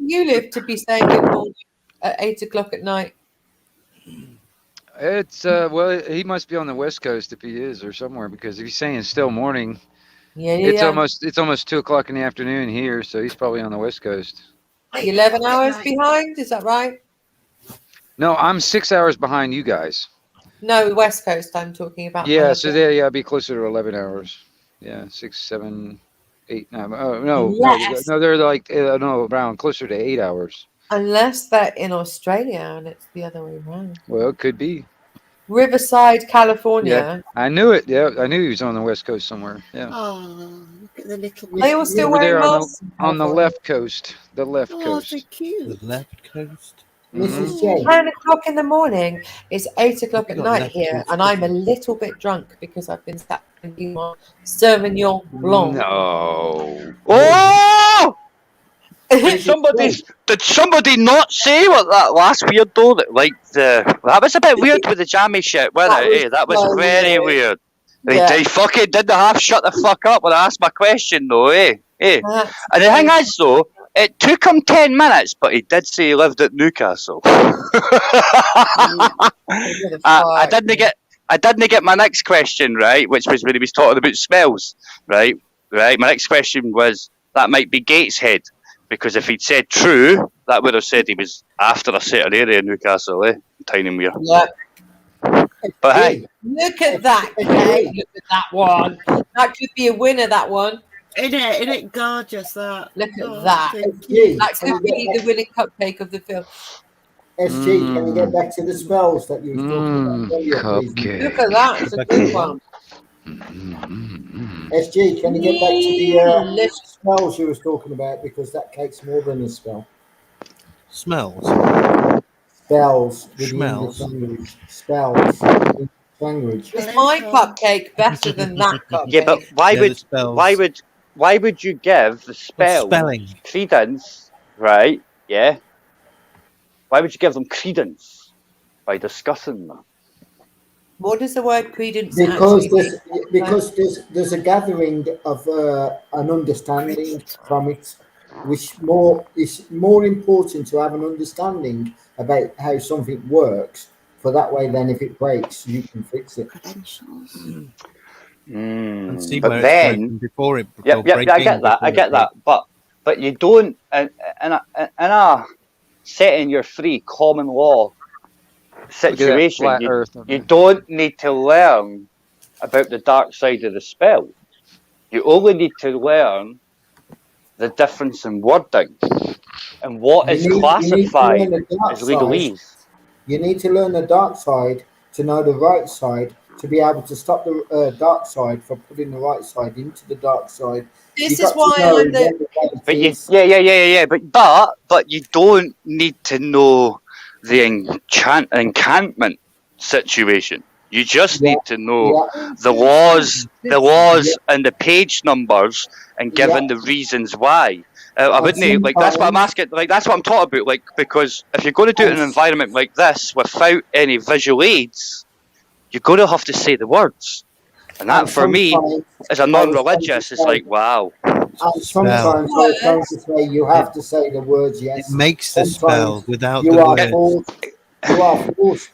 You live to be saying good morning at 8 o'clock at night. It's well, he must be on the West Coast if he is, or somewhere, because if he's saying it's still morning, it's almost 2 o'clock in the afternoon here, so he's probably on the West Coast. 11 hours behind, is that right? No, I'm 6 hours behind you guys. No, West Coast I'm talking about. Yeah, so I'd be closer to 11 hours. Yeah, 6, 7, 8, 9. Oh, no, they're like around closer to 8 hours. Unless they're in Australia and it's the other way around. Well, it could be. Riverside, California. Yeah, I knew it. Yeah, I knew he was on the West Coast somewhere. Yeah. Oh, look at the little. They all still over there wearing masks on the left coast. The left coast. So cute. The left coast. Mrs. J. 9 o'clock in the morning. It's 8 o'clock at night here, and I'm a little bit drunk because I've been sat drinking my Sauvignon Blanc. No. Oh! Did somebody not say what that last weird though? That was a bit weird with the jammy shit, wasn't it? That was very weird. They fucking didn't half shut the fuck up when I asked my question though, eh? And the thing is though, it took him 10 minutes, but he did say he lived at Newcastle. I didn't get my next question right, which was when he was talking about smells, right. My next question was that might be Gateshead, because if he'd said true, that would have said he was after a certain area in Newcastle, Tynemere. Yeah. But hey, Look at that, okay? Look at that one. That could be a winner, that one. Isn't it gorgeous, that? Look at that. That could be the winning cupcake of the film. SG, can you get back to the spells that you were talking about earlier, please? Look at that. It's a good one. SG, can you get back to the spells you was talking about, because that cake's more than a spell. Smells. spells with the Schmells. English language. Spells. Language. Is my cupcake better than that cupcake? Yeah, but why Yeah, the would spells. why would you give the spells spelling. credence, right? Yeah. Why would you give them credence by discussing them? What does the word credence Because actually there's a gathering of an understanding from it, which is more important to have an understanding about how something works. For that way, then if it breaks, you can fix it. And see But where it's then, broken before it yeah, I get that. I get that. But you don't in a setting your free common law situation. flat earth on You there. don't need to learn about the dark side of the spell. You only need to learn the difference in wording and what is classified as legalese. You need to learn the dark side to know the right side, to be able to stop the dark side from putting the right side into the dark side. This is why I'm the. But you don't need to know the enchantment situation. You just need to know the laws and the page numbers and given the reasons why. I wouldn't like that's what I'm asking. Like that's what I'm talking about. Like because if you're going to do it in an environment like this without any visual aids, you're going to have to say the words, and that for me, as a non-religious, is like wow. Sometimes I was going to say you have to say the words. Yes, it makes the spell without you the are words. forced. You are forced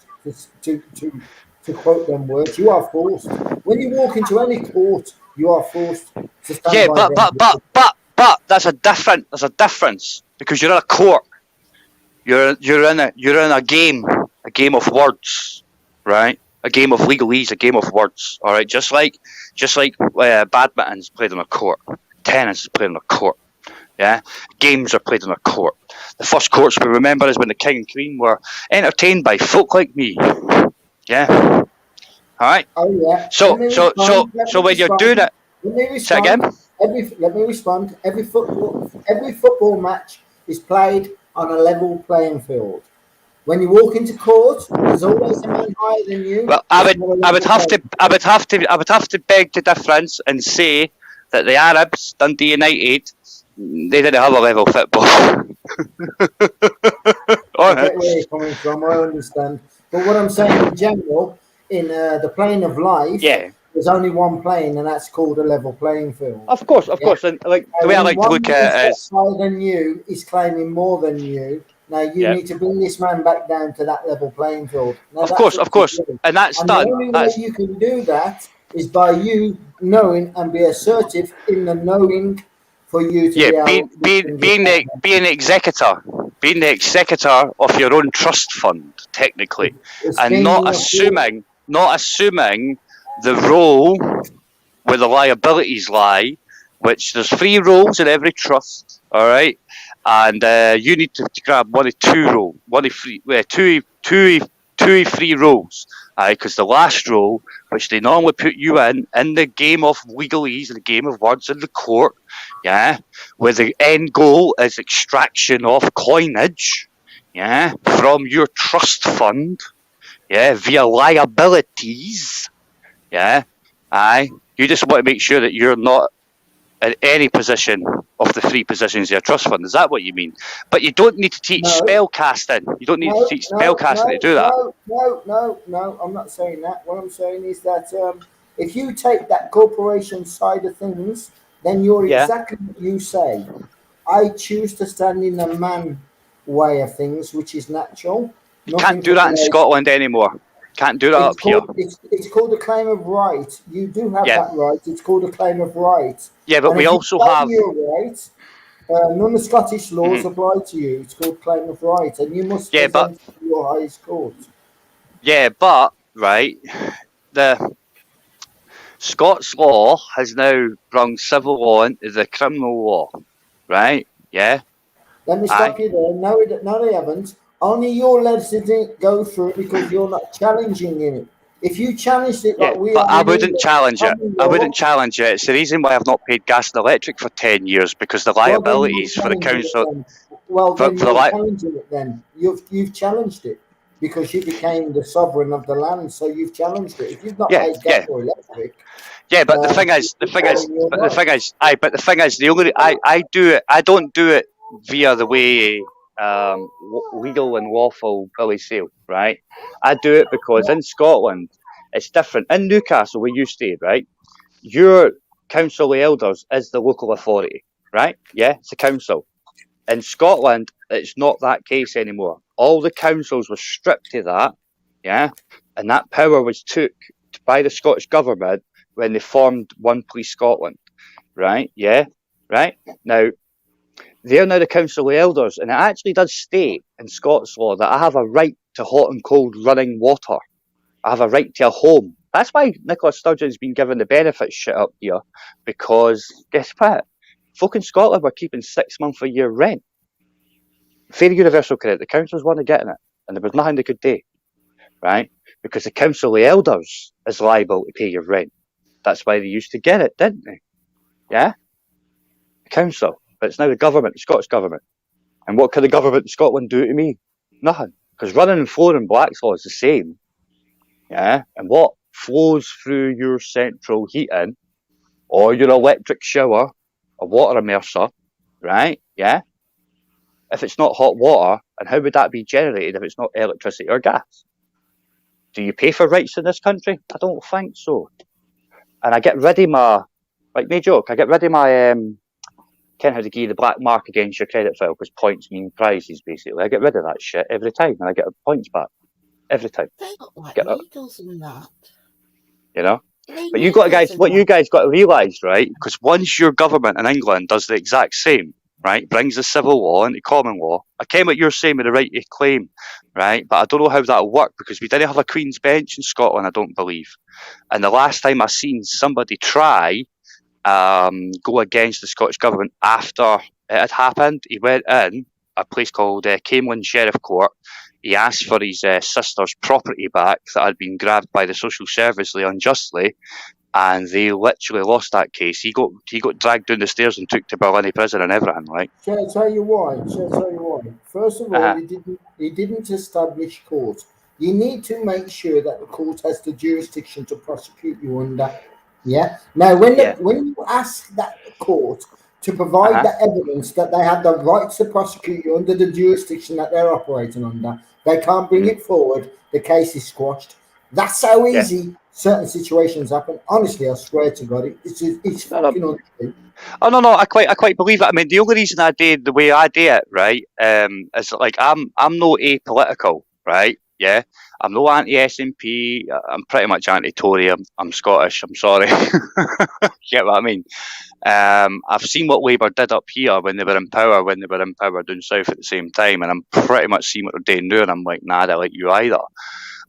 to quote them words. You are forced. When you walk into any court, you are forced to stand Yeah, by them. but there's a difference because you're in a court. You're in a game of words, right? A game of legalese, a game of words. All right, just like badminton's played in a court, tennis is played in a court. Yeah, games are played in a court. The first courts we remember is when the king and queen were entertained by folk like me. Yeah. All right. Oh yeah. So when you're doing it, say again. Let me respond. Every football match is played on a level playing field. When you walk into court, there's always a man higher than you. Well, I would have to beg the difference and say that the Arabs, Dundee United, they didn't have a level football. I get where you're coming from. I understand, but what I'm saying in general, in the plane of life, there's only one plane, and that's called a level playing field. Of course, and like the way I like to look at it is, higher than you is claiming more than you. Now you need to bring this man back down to that level playing field. Now, of course, and that's done. The only way you can do that is by you knowing and be assertive in the knowing for you to being the executor of your own trust fund, technically, and not assuming the role where the liabilities lie, which there's 3 roles in every trust, all right, and you need to grab one of 2 roles, two 3 roles, because the last role, which they normally put you in the game of legalese, in the game of words in the court, where the end goal is extraction of coinage, from your trust fund, via liabilities, you just want to make sure that you're not in any position of the 3 positions of your trust fund. Is that what you mean? But you don't need to teach spell casting. You don't need to teach spell casting to do that. No, I'm not saying that. What I'm saying is that if you take that corporation side of things, then you're exactly what you say. I choose to stand in the man way of things, which is natural. You can't do that in Scotland anymore. Can't do that up here. It's called a claim of right. You do have that right. It's called a claim of right. Yeah, but we also have your right. None of the Scottish laws apply to you. It's called claim of right, and you must present to your highest court. Yeah, but the Scots law has now brung civil law into the criminal law, right? Yeah. Let me stop you there. No, they haven't. Only your legs didn't go through because you're not challenging it. If you challenged it like we are... But I wouldn't challenge it. I wouldn't challenge it. It's the reason why I've not paid gas and electric for 10 years, because the liabilities for the council... Well, For- then for you're like- challenging it. Then you've challenged it because you became the sovereign of the land. So you've challenged it. If you've not Yeah, paid gas or electric, Yeah, but the thing is, the only I do it. I don't do it via the way legal and lawful Billy sale, right? I do it because in Scotland it's different. In Newcastle, where you stayed, right? Your council of elders is the local authority, right? Yeah, it's a council. In Scotland, it's not that case anymore. All the councils were stripped of that, yeah, and that power was took by the Scottish government when they formed One Police Scotland, right? Yeah, right? Now, they're now the Council of Elders, and it actually does state in Scots law that I have a right to hot and cold running water. I have a right to a home. That's why Nicola Sturgeon's been given the benefits shit up here, because guess what? Folk in Scotland were keeping 6 months a year rent. Fair universal credit, the councils weren't getting it, and there was nothing they could do, right? Because the Council of Elders is liable to pay your rent. That's why they used to get it, didn't they? Yeah? The council. But it's now the government, the Scottish government. And what can the government in Scotland do to me? Nothing. Because running and flowing in Blackslaw is the same. Yeah? And what flows through your central heating or your electric shower or water immerser, right? Yeah? If it's not hot water, and how would that be generated if it's not electricity or gas? Do you pay for rights in this country? I don't think so. And I get rid of my, like, no joke, I get rid of my, Ken how to give you the black mark against your credit file because points mean prizes, basically. I get rid of that shit every time and I get points back. Every time. They look like Get needles and that. You know? They But you got needles guys, and what that. you guys got to realise, right? Because once your government in England does the exact same, right, brings the civil law into common law, I came what you're saying with the right to claim, right? But I don't know how that'll work because we didn't have a Queen's Bench in Scotland, I don't believe. And the last time I seen somebody try go against the Scottish government after it had happened, he went in a place called Camelin Sheriff Court. He asked for his sister's property back that had been grabbed by the social service unjustly, and they literally lost that case. He got dragged down the stairs and took to Berlin prison and everything, right? Shall I tell you why? First of all, he didn't establish court. You need to make sure that the court has the jurisdiction to prosecute you under. Yeah. Now, when you ask that court to provide the evidence that they have the rights to prosecute you under the jurisdiction that they're operating under, they can't bring it forward. The case is squashed. That's how easy certain situations happen. Honestly, I swear to God, it's fucking untrue. Oh no, I quite believe it. I mean, the only reason I did the way I do it, right, is like I'm no apolitical, right? Yeah, I'm no anti-SNP. I'm pretty much anti-Tory. I'm Scottish. I'm sorry. Get what I mean? I've seen what Labour did up here when they were in power, down south at the same time, and I'm pretty much seeing what they're doing now, and I'm like, nah, I don't like you either.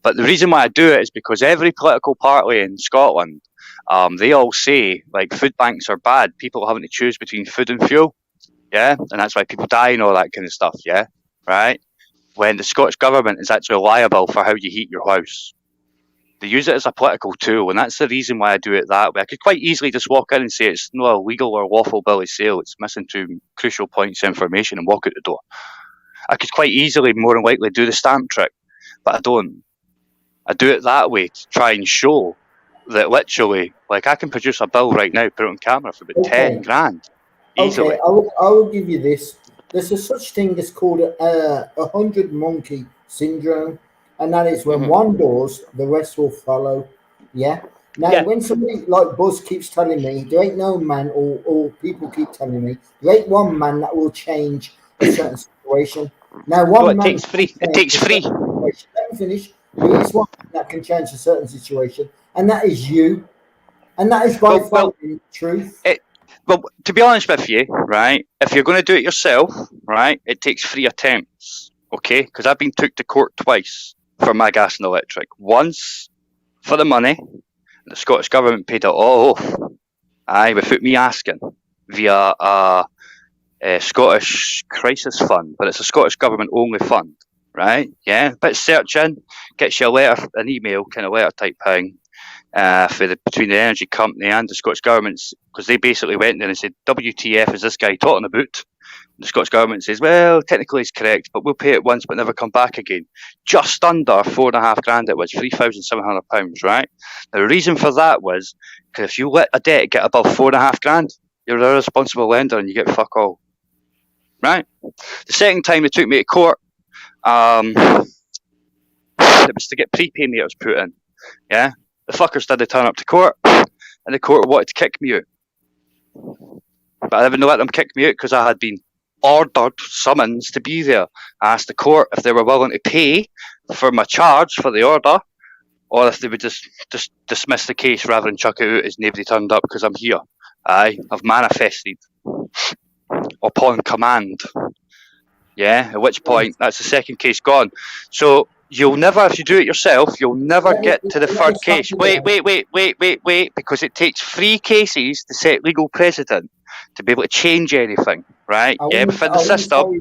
But the reason why I do it is because every political party in Scotland, they all say, like, food banks are bad. People are having to choose between food and fuel. Yeah, and that's why people die and all that kind of stuff. Yeah, right. When the Scottish government is actually liable for how you heat your house. They use it as a political tool, and that's the reason why I do it that way. I could quite easily just walk in and say it's not a legal or lawful bill of sale, it's missing two crucial points of information and walk out the door. I could quite easily, more than likely, do the stamp trick, but I don't. I do it that way to try and show that literally, like, I can produce a bill right now, put it on camera for about 10 grand, easily. Okay, I will give you this. There's a such thing as called a 100 monkey syndrome, and that is when one does, the rest will follow. Yeah. Now, when somebody like Buzz keeps telling me, there ain't no man, or people keep telling me, there ain't one man that will change a certain situation. Now, one man takes three. It takes three. Let me finish. There is one that can change a certain situation, and that is you, and that is by following truth. Well, to be honest with you, right, if you're going to do it yourself, right, it takes 3 attempts, okay? Because I've been took to court twice for my gas and electric. Once for the money, the Scottish government paid it all off, without me asking, via a Scottish crisis fund, but it's a Scottish government only fund, right? Yeah, bit searching, gets you a letter, an email kind of letter type thing. Between the energy company and the Scottish government, because they basically went there and said, WTF is this guy talking about? The Scottish government says, well, technically it's correct, but we'll pay it once but never come back again. Just under £4,500 it was, £3,700, right? Now, the reason for that was because if you let a debt get above £4,500, you're a responsible lender and you get fuck all. Right? The second time they took me to court, it was to get prepay meters put in. Yeah? The fuckers did turn up to court, and the court wanted to kick me out. But I didn't let them kick me out because I had been ordered, summons to be there. I asked the court if they were willing to pay for my charge for the order, or if they would just dismiss the case rather than chuck it out as nobody turned up because I'm here. I've manifested upon command. Yeah, at which point that's the second case gone. So you'll never, if you do it yourself, you'll never get to the third case. Wait, because it takes 3 cases to set legal precedent to be able to change anything, right? Within the system.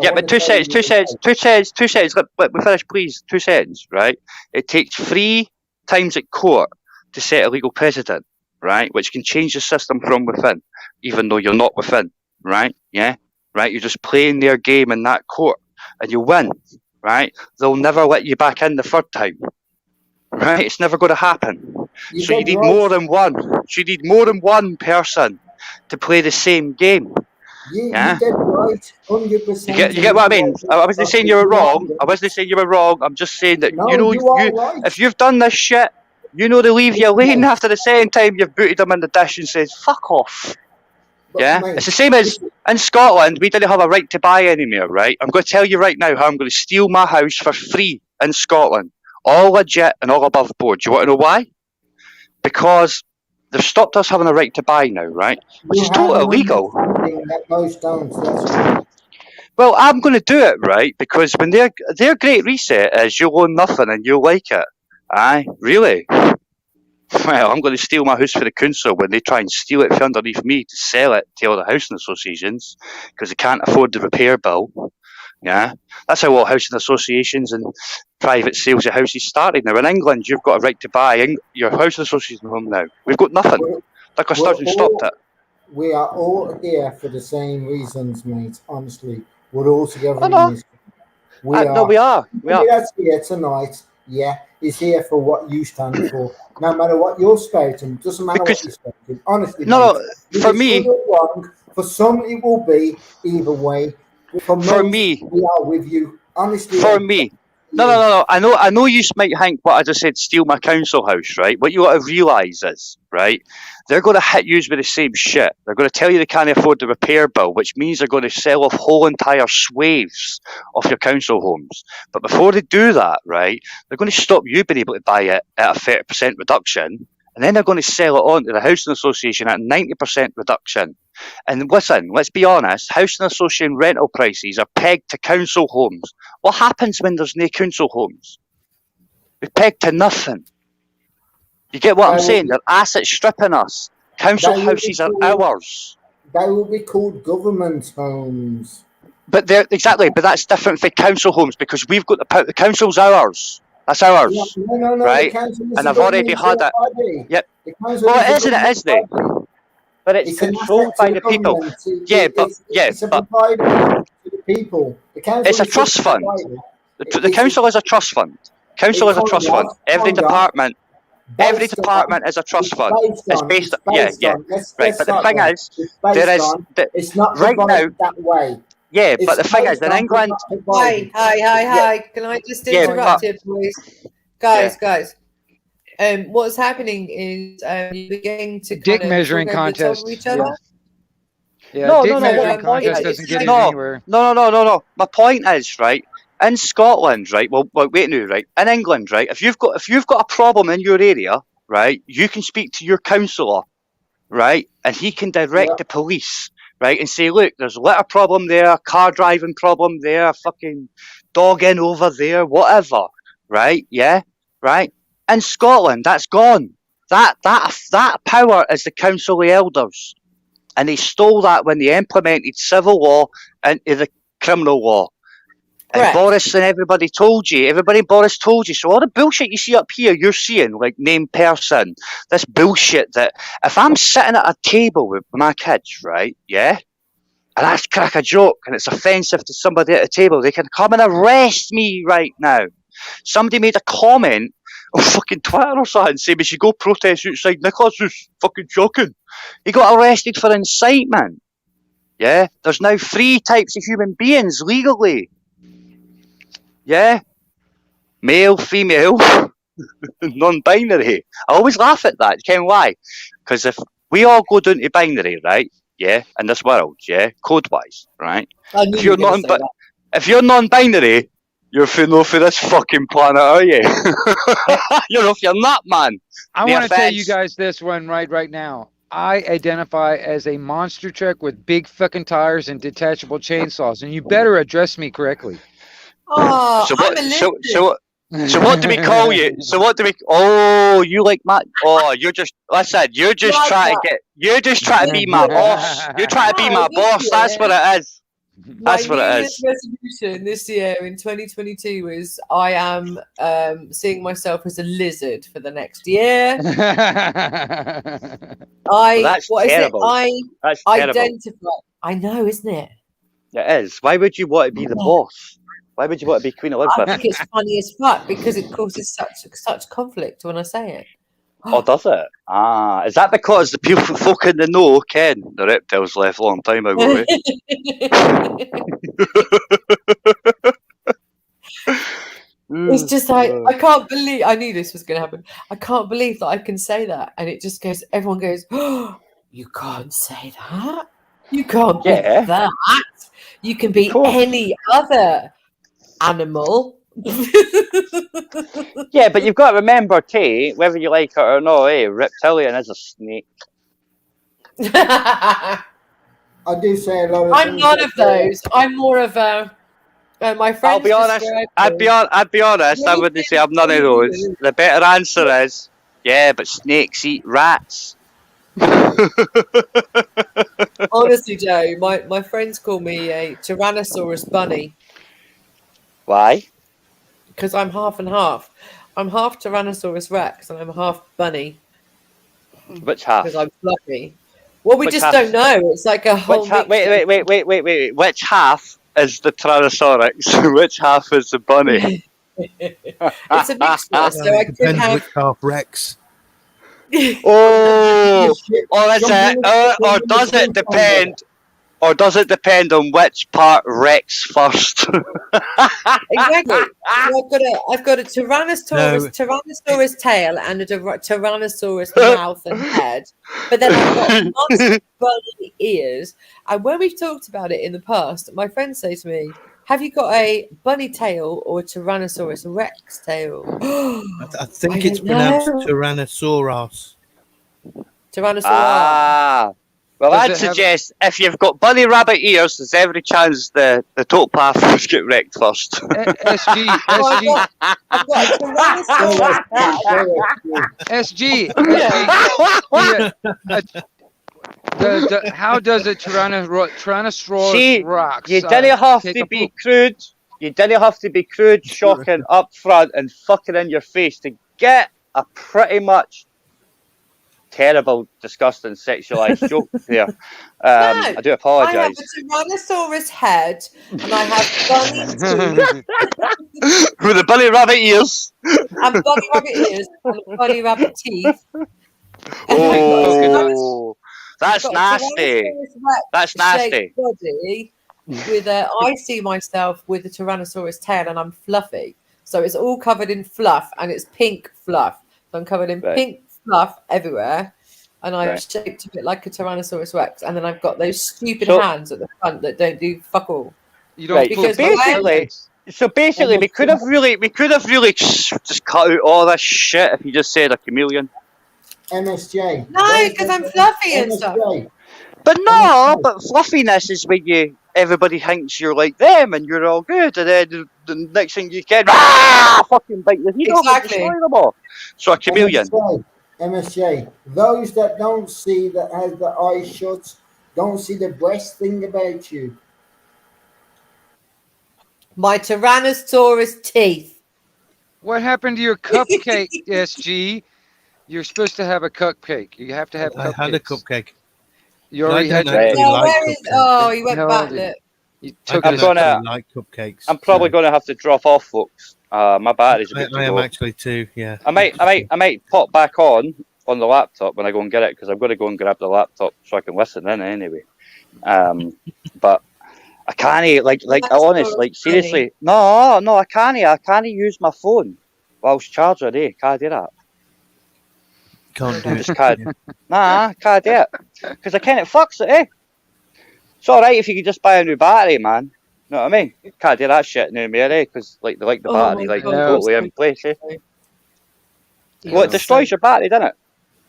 Yeah, but 2 seconds. Let me finish, please. 2 seconds, right? It takes 3 times at court to set a legal precedent, right? Which can change the system from within, even though you're not within, right? Yeah, right? You're just playing their game in that court, and you win, right? They'll never let you back in the third time, right? It's never going to happen. So you need more than one. So you need more than one person to play the same game. Yeah, you right. 100%. You get what I mean? I wasn't saying you were wrong. I'm just saying that right. If you've done this shit, they leave you alone after the second time you've booted them in the dish and says fuck off. But yeah, mate, it's the same as in Scotland. We didn't have a right to buy anymore, right? I'm going to tell you right now how I'm going to steal my house for free in Scotland, all legit and all above board. Do you want to know why? Because they've stopped us having a right to buy now, right? Which is totally illegal. Well, I'm going to do it, right? Because when their Great Reset is you'll own nothing and you'll like it. Aye, really? Well, I'm going to steal my house for the council when they try and steal it from underneath me to sell it to all the housing associations because they can't afford the repair bill. Yeah, that's how all housing associations and private sales of houses started. Now in England, you've got a right to buy your housing association home now. We've got nothing. Like Sturgeon stopped it. We are all here for the same reasons, mate. Honestly, we're all together in this. We are. That's here tonight. Yeah, is here for what you stand for. No matter what you're spouting, doesn't matter what you're spouting. Honestly, for me, wrong, for some it will be either way. For me, we are with you. Honestly, for me. No. I know you might think what I just said, steal my council house, right? What you got to realise is, right, they're going to hit you with the same shit. They're going to tell you they can't afford the repair bill, which means they're going to sell off whole entire swathes of your council homes. But before they do that, right, they're going to stop you being able to buy it at a 30% reduction, and then they're going to sell it on to the housing association at 90% reduction. And listen, let's be honest, housing association rental prices are pegged to council homes. What happens when there's no council homes? They're pegged to nothing. You get what I'm saying? They're asset stripping us. Council houses are ours. They will be called government homes. But that's different for council homes because we've got the council's ours. That's ours. No, right? And I've already had it. Yep. Well, it isn't it, isn't it? But it's controlled by the people. It's provided to the people. It's a trust fund. The council is a trust fund. Council is a trust fund. Every department is a trust fund. It's based on. Right. But the thing is, it's not right now that way. Yeah, but the thing is, in England. Hi. Can I just interrupt you, please, guys? What's happening is you begin to dick measuring contest. Each other. Yeah, dick measuring contest doesn't get anywhere. No. My point is, right, in Scotland, right, well, wait now, right, in England, right, if you've got a problem in your area, right, you can speak to your councillor, right, and he can direct the police, right, and say, look, there's a litter problem there, car driving problem there, fucking dog in over there, whatever, right, yeah, right. In Scotland, that's gone. That power is the Council of Elders. And they stole that when they implemented civil law into the criminal law. And Boris and everybody told you. So all the bullshit you see up here, you're seeing, like named person. This bullshit that if I'm sitting at a table with my kids, right, yeah, and I crack a joke and it's offensive to somebody at the table, they can come and arrest me right now. Somebody made a comment on fucking Twitter or something saying we should go protest outside Nicholas, who's fucking joking. He got arrested for incitement. Yeah, there's now 3 types of human beings legally. Yeah, male, female, non-binary. I always laugh at that. You know why? Because if we all go down to binary, right? Yeah, in this world, yeah, code-wise, right? If you're non-binary, you're off of this fucking planet, are you? You're off your nut, man. I want to tell you guys this one right now. I identify as a monster truck with big fucking tires and detachable chainsaws, and you better address me correctly. Oh, so what do we call you? So what do we? Oh, you like Matt? Oh, you're just listen. You're just trying to be my boss. You're trying to be my boss. That's what it is. That's what it is. My resolution this year in 2022 is I am seeing myself as a lizard for the next year. That's terrible. That's identify. I know, isn't it? It is. Why would you want to be the boss? Why would you want to be Queen Elizabeth? I think it's funny as fuck because it causes such conflict when I say it. Oh, does it? Ah, is that because the folk in the know ken the reptiles left a long time ago? Eh? It's just like I can't believe. I knew this was going to happen. I can't believe that I can say that, and it just goes. Everyone goes, "Oh, you can't say that. You can't be that. You can be any other animal." Yeah, but you've got to remember, Kate, whether you like it or not, reptilian is a snake. I do say a lot of I'm none of those. I'm more of a. My friends. I'll be honest. I'd be honest. I wouldn't say I'm none of those. The better answer is, yeah, but snakes eat rats. Honestly, Joe, my friends call me a Tyrannosaurus bunny. Why? Because I'm half and half. I'm half Tyrannosaurus Rex and I'm half bunny. Which half? Because I'm fluffy. Well, we just don't know. It's like a whole. Wait. Which half is the Tyrannosaurus? Which half is the bunny? It's a mixture. So I could have which half Rex. Or does it depend? Or does it depend on which part Rex first? Exactly. So I've got a Tyrannosaurus tail and a Tyrannosaurus mouth and head, but then I've got monster bunny ears. And when we've talked about it in the past, my friends say to me, "Have you got a bunny tail or a Tyrannosaurus Rex tail?" I think it's pronounced Tyrannosaurus. Tyrannosaurus. Well, I'd suggest if you've got bunny rabbit ears, there's every chance the towpath will get wrecked first. SG. I've got a SG. How does a Tyrannosaurus Rex? You didn't have to be crude. You didn't have to be crude, shocking up front, and fucking in your face to get a pretty much terrible, disgusting, sexualized joke there. I do apologise. I have a Tyrannosaurus head and I have bunny teeth. With the bunny rabbit ears. And bunny rabbit ears and bunny rabbit teeth. Oh, that's nasty. That's nasty. Body with I see myself with a Tyrannosaurus tail and I'm fluffy. So it's all covered in fluff and it's pink fluff. So I'm covered in pink fluff everywhere, and I've shaped a bit like a Tyrannosaurus Rex, and then I've got those stupid hands at the front that don't do fuck all. You don't So basically, we could have really just cut out all this shit if you just said a chameleon. MSJ. No, because I'm fluffy and stuff. But fluffiness is when everybody thinks you're like them and you're all good, and then the next thing you get, fucking bite the heat off and destroy them all. So a chameleon. MSJ. Those that don't see, that has the eyes shut, don't see the best thing about you. My Tyrannosaurus teeth. What happened to your cupcake, SG? You're supposed to have a cupcake. You have to have cupcakes. I had a cupcake. You already had don't your actually Oh, like where is? cupcakes. Oh, you went No, back. the- Look. You I took don't it. gonna- actually like cupcakes. I'm probably so- going to have to drop off, folks. My battery's about to I am go. actually too. Yeah. I might pop back on the laptop when I go and get it, because I'm going to go and grab the laptop so I can listen in anyway. But I can't, like honest, like seriously, no, I can't use my phone whilst charging. Can't do that. Can't do I it. just can't. Nah, can't do it because I can't. It fucks it. It's all right if you could just buy a new battery, man. You know what I mean? Can't do that shit no more, because like they like the battery like God, totally in place. Well, it destroys your battery, doesn't it?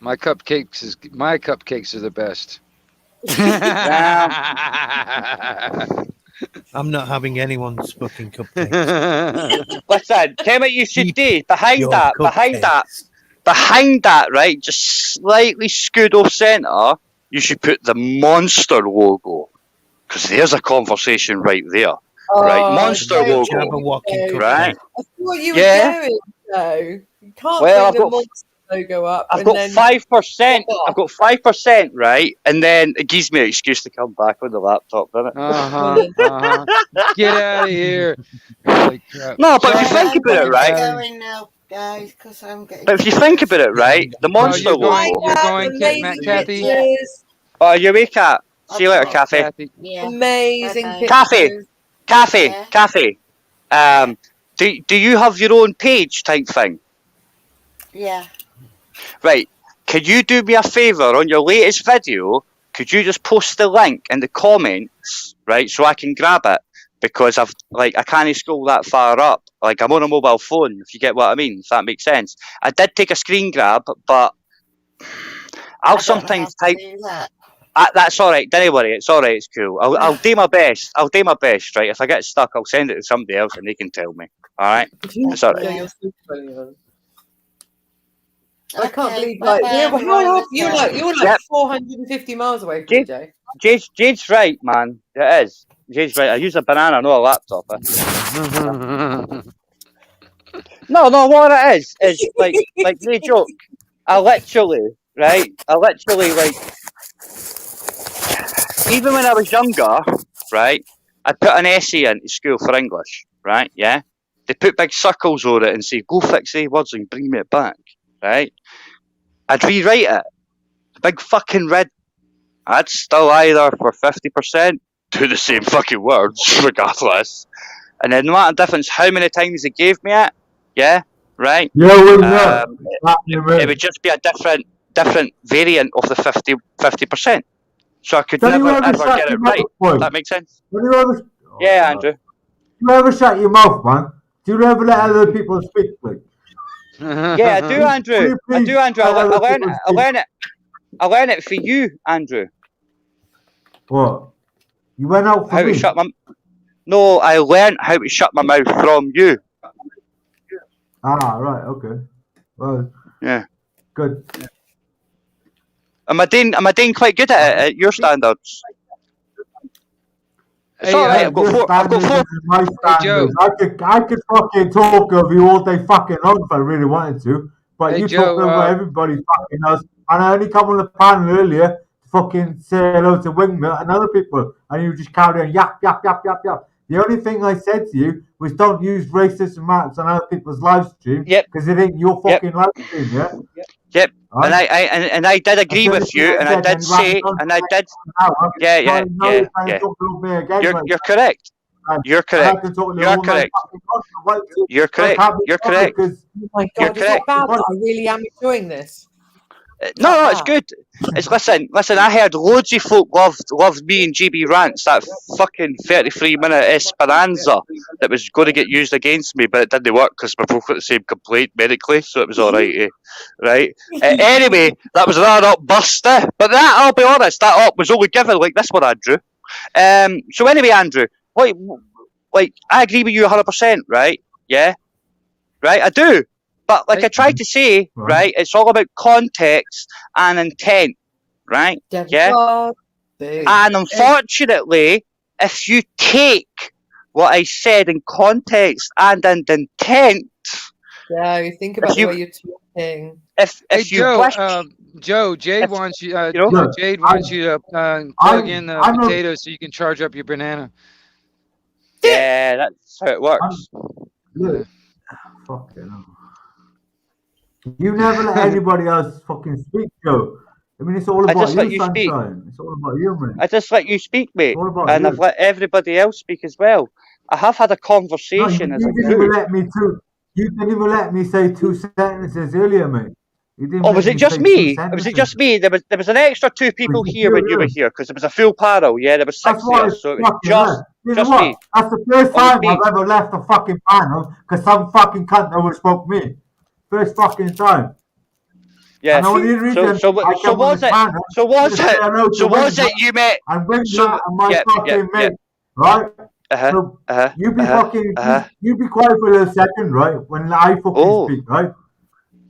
My cupcakes are the best. I'm not having anyone's fucking cupcakes. Listen, tell me what you should do behind Your that, right? Just slightly scoot off centre. You should put the Monster logo, because there's a conversation right there. Right, Monster logo. Jabberwocky Right. I thought you were going though. You can't bring the Monster logo up. I've got 5%. I've got 5%, right? And then it gives me an excuse to come back on the laptop, doesn't it? Get out of here. Holy crap. No, but if you think about it, right? Going now, guys, because I'm getting. But if you think about it, right, the Monster logo. You're going, Kathy? Oh, you wake up. See you later, Kathy. Yeah. Amazing Okay. Kathy. Do you have your own page type thing? Yeah. Right. Could you do me a favour on your latest video? Could you just post the link in the comments, right, so I can grab it? Because I can't scroll that far up. Like, I'm on a mobile phone, if you get what I mean, if that makes sense. I did take a screen grab, but I'll sometimes type. That's all right. Don't worry. It's all right. It's cool. I'll do my best. Right. If I get stuck, I'll send it to somebody else and they can tell me. All right. It's all right. I can't believe you're like 450 miles away from Jay. Jade's right, man. It is. Jade's right. I use a banana, not a laptop. No. What it is like no joke. I literally like. Even when I was younger, right, I put an essay into school for English, right, yeah? They put big circles on it and say, go fix the words and bring me it back, right? I'd rewrite it. Big fucking red. I'd still either for 50% do the same fucking words, regardless. And then no matter difference how many times they gave me it, yeah, right? It would just be a different variant of the 50%. So I could never ever get it right. Does that make sense? Yeah, Andrew. Do you ever shut your mouth, man? Do you ever let other people speak, like? Yeah, I do, Andrew. I learn it for you, Andrew. What? You went out for how me? To shut my... No, I learned how to shut my mouth from you. Ah, right, okay. Well, yeah. Good. Am I doing quite good at your standards? It's all right. I've got four. My standards. I could fucking talk over you all day fucking long if I really wanted to. But you talk over everybody fucking else. And I only come on the panel earlier to fucking say hello to Wingmill and other people. And you just carry on yap. The only thing I said to you was don't use racist remarks on other people's live stream. Yep. Because it ain't your fucking live stream, yeah? Yep. Right. And I did agree with you, and I did say, and I did. Yeah. You're correct. You're correct. You're correct. You're correct. You're correct. Oh my God, is it bad that I really am enjoying this? No, it's good. It's listen. I heard loads of folk loved me and GB Rants, that fucking 33-minute Esperanza that was going to get used against me, but it didn't work because we both got the same complaint medically, so it was all right. Right. Anyway, that was another up buster, but that, I'll be honest, that up was only given like this one, Andrew. So anyway, Andrew, like I agree with you 100%, right? Yeah. Right, I do. But like I tried to say, right, it's all about context and intent, right? Yeah. And unfortunately, if you take what I said in context and in intent, yeah, you think about the way you're talking. If you Joe, Joe, Jade It's- wants you. you know? Look, Jade wants you to plug in the I'm a- potatoes so you can charge up your banana. Yeah, that's how it works. Look, fucking hell. You never let anybody else fucking speak, Joe. I mean, it's all I about just let you, you speak. sunshine. It's all about you, man. I just let you speak, mate, All about and you. I've let everybody else speak as well. I have had a No, conversation as a you didn't even group. let me You didn't even let me say 2 sentences earlier, mate. You didn't Oh, let was it me just say 2 me? Was sentences. it just me? There was an extra 2 people just here you, when you were yeah. here because there was a full panel. Yeah, there was 6 That's of why I us, so it was fucking just left. You know just what? me. That's the first It was time me. I've ever left a fucking panel because some fucking cunt over spoke me. First fucking time. Yeah. And the only reason So I come on was this it? panel So was is to say it? hello to So was Wingnut it you met? and Wingnut So and my yeah, fucking mate, right? So you be fucking, you be quiet for a second, right? When I fucking Oh. speak, right?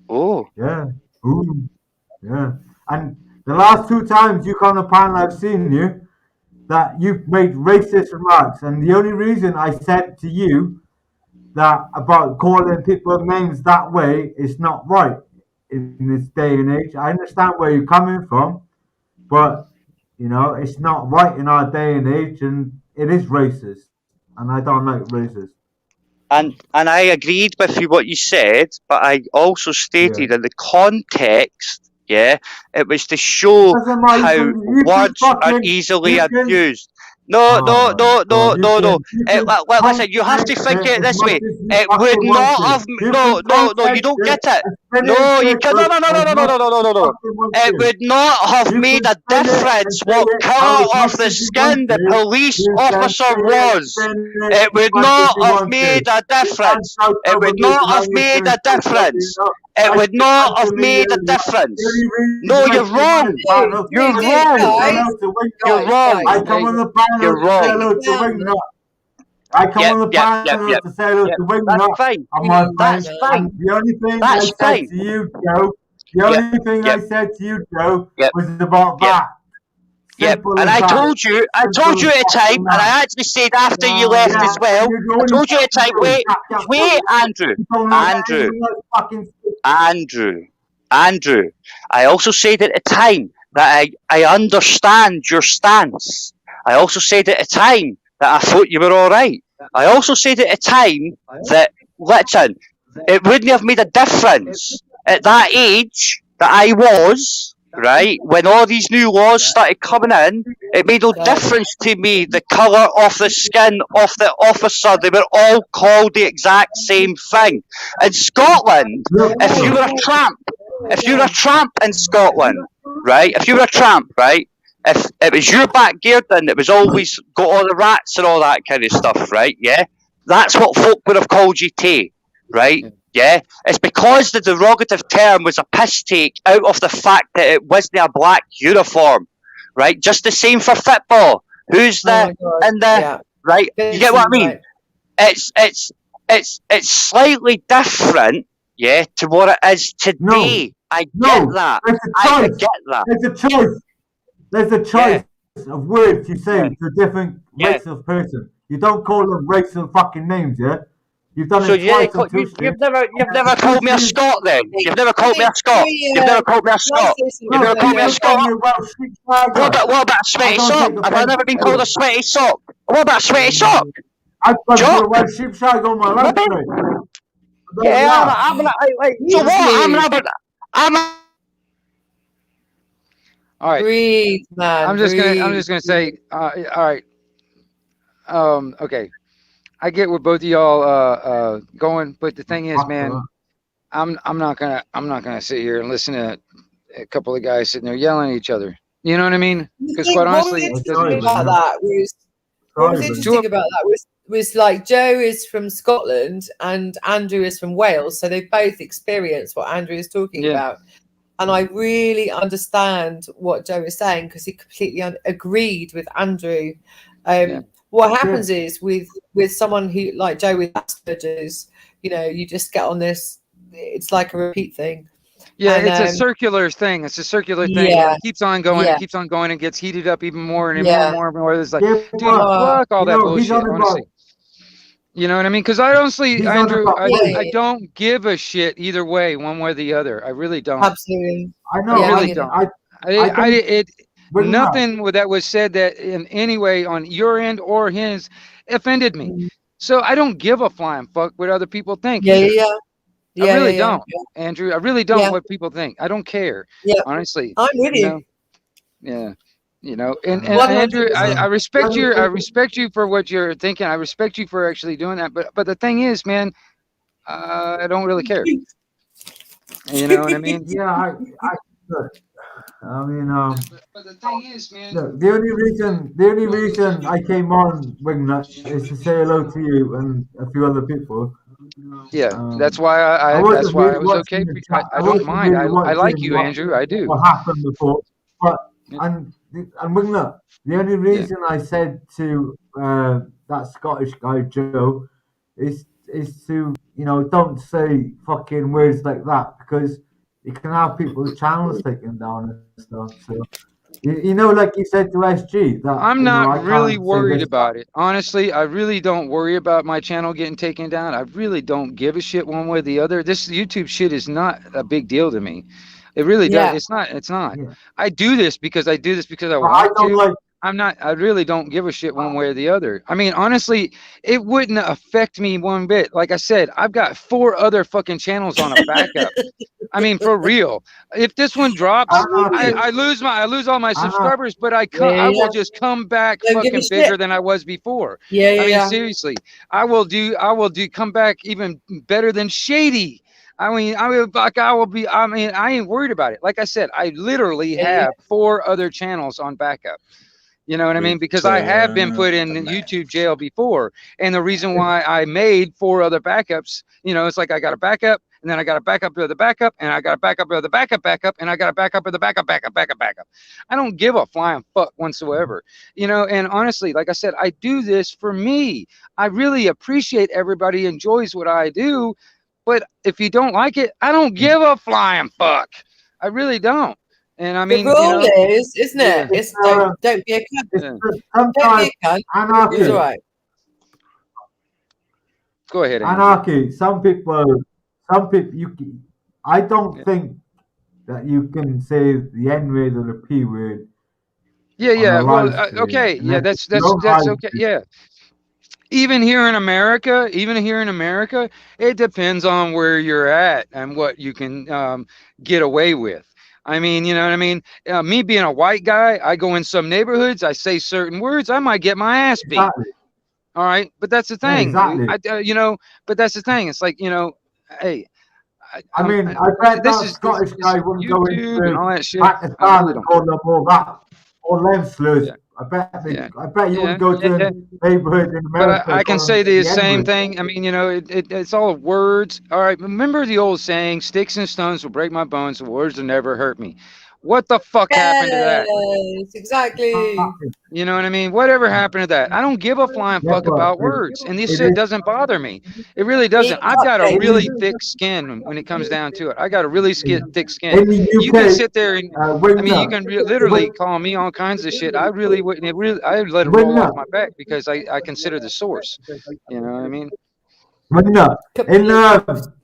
Oh. Yeah. Ooh. Yeah. And the last 2 times you come on the panel, I've seen you, that you've made racist remarks. And the only reason I said to you that about calling people names that way is not right in this day and age. I understand where you're coming from, but you know, it's not right in our day and age, and it is racist. And I don't like racist. And I agreed with you what you said, but I also stated Yeah. in the context, yeah, it was to show Doesn't matter. how You can words are fucking, easily you can. abused. No, Oh my God! You can Well, listen, you have to context think it it as this much way. as you It would fucking want not to. have. You No, can no, you context don't it get it. and spin it No, you into can. No, no, no, no, as no, no, much no, no, as no, you no, no. fucking want It to. would not have You made can a spin it and difference say what it colour as much of the as you want skin the to. police You can officer say it and was. spin it It as would much as not you have want made to. a difference. Out It over would me not how have you're made gonna a speak, you difference. know. It I would said not to have Lee made a earlier, the difference. only No, reason I you're came on wrong. this panel You're is to wrong. say hello to Wingnut. You're wrong. I come on the panel You're to say wrong. hello to Wingnut. I come on the panel to say hello to That's Wingnut fine. and my That's friend. fine. And the only thing I That's said fine. to you, Joe, the Yep. only thing I Yep. said to you, Joe, Yep. was about Yep. that. Yep. Simple And as I that. told you at a Simple as time, fucking and that. I actually said after you left Yeah, as well. and you're I only told you at a time, fucking wait, Andrew, You don't let Andrew, anyone else fucking speak. Andrew. I also said at the time that I understand your stance. I also said at the time that I thought you were all right. I also said at the time that, listen, it wouldn't have made a difference at that age that I was, right, when all these new laws started coming in. It made no difference to me the colour of the skin of the officer. They were all called the exact same thing. In Scotland, if you were a tramp in Scotland, right, if it was your back Gearden that was always got all the rats and all that kind of stuff, right, yeah, that's what folk would have called you to, right? Yeah, it's because the derogative term was a piss take out of the fact that it wasn't a black uniform, right? Just the same for football. Who's right? You get what I mean? Right. It's slightly different, yeah, to what it is today. I get that. I get that. There's a choice. There's a choice of words you say to a different race of person. You don't call them racial fucking names, yeah? You've done So it twice on you've never called me a Scot then? You've never called me a Scot? You've never called me a Scot? You've never called me a Scot? What about a sweaty sock? Have I never been called a sweaty sock? What about a sweaty sock? I've got to wear sheep shag on my lunch break. Yeah, I'm like, so what? I'm all right. Breathe, man. I'm just gonna say, all right. Okay. I get where both of y'all going, but the thing is, man, I'm not gonna sit here and listen to a couple of guys sitting there yelling at each other. You know what I mean? Because quite honestly, what was interesting about that was like Joe is from Scotland and Andrew is from Wales, so they both experienced what Andrew is talking about. And I really understand what Joe is saying because he completely agreed with Andrew. What happens is with someone who like Joe with Asperger's, you know, you just get on this. It's like a repeat thing. Yeah, and, it's a circular thing. It's a circular thing. Yeah. It keeps on going. Yeah. It keeps on going. And gets heated up even more and Yeah. more and more. It's like, Yeah, dude, fuck all that bullshit. Honestly. You know what I mean? Because I honestly, He's on Andrew, about I don't give a shit either way, one way or the other. I really don't. Absolutely. I know. I really you don't. know. Nothing that was said that in any way on your end or his offended me. So I don't give a flying fuck what other people think. Yeah, either. yeah. I really don't, Andrew. I really don't what people think. I don't care. Yeah. Honestly. I'm with you. Yeah. You know, and 100%. Andrew, I respect you for what you're thinking. I respect you for actually doing that. But the thing is, man, I don't really care. You know what I mean? Yeah, I mean, but the thing is, man. look, the only reason I came on Wingnut is to say hello to you and a few other people. Yeah, that's why I was okay. I don't mind. I like you, Andrew. I do. What happened before, but and Wingnut, the only reason I said to that Scottish guy Joe is to don't say fucking words like that because you can have people's channels taken down and stuff. So like you said to SG, that I'm not really can't say worried this about it. Honestly, I really don't worry about my channel getting taken down. I really don't give a shit one way or the other. This YouTube shit is not a big deal to me. It really does. It's not. Yeah. I do this because I But want to. I really don't give a shit one way or the other. I mean, honestly, it wouldn't affect me one bit. Like I said, I've got 4 other fucking channels on a backup. I mean, for real. If this one drops, I lose all my subscribers, but I will just come back fucking bigger than I was before. I mean, seriously, I will come back even better than Shady. I mean, I ain't worried about it. Like I said, I literally have 4 other channels on backup. You know what I mean? Because I have been put in YouTube jail before. And the reason why I made 4 other backups, it's like I got a backup, and then I got a backup of the backup, and I got a backup of the backup, and I got a backup of the backup. I don't give a flying fuck whatsoever. And honestly, like I said, I do this for me. I really appreciate everybody enjoys what I do. But if you don't like it, I don't give a flying fuck. I really don't. And I mean, the rule is, isn't it? It's don't be a cunt. Don't be a cunt. Anarchy. It's all right. Go ahead, Andy. Anarchy. Some people. I don't think that you can say the N word or the P word. Yeah. Well, okay. Yeah, that's okay. Yeah. Even here in America, it depends on where you're at and what you can get away with. I mean, you know what I mean? Me being a white guy, I go in some neighborhoods, I say certain words, I might get my ass beat. Exactly. All right, but that's the thing. Yeah, exactly. But that's the thing. It's like, hey. I bet that Scottish guy wouldn't go into Pakistan and call them all them slurs. Yeah. I bet you wouldn't go to a neighborhood in America. But I can say the same thing. I mean, it's all words. All right, remember the old saying, sticks and stones will break my bones, but words will never hurt me. What the fuck happened to that? Yes, exactly. You know what I mean? Whatever happened to that? I don't give a flying fuck about words. And this shit doesn't bother me. It really doesn't. I've got a really thick skin when it comes down to it. I got a really thick skin. You can sit there and, you can literally call me all kinds of shit. I really wouldn't. I let it roll off my back because I consider the source. You know what I mean?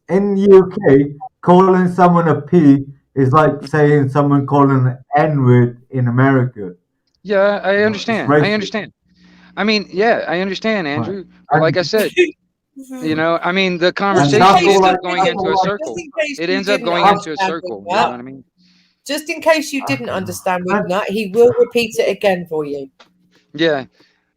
In UK, calling someone a P is like saying someone calling an N-word in America. Yeah, I understand. I mean, yeah, I understand, Andrew. But like I said, the conversation ends up going into a circle. It ends up going into a circle. You know what I mean? Just in case you didn't understand Wingnut, he will repeat it again for you. Yeah.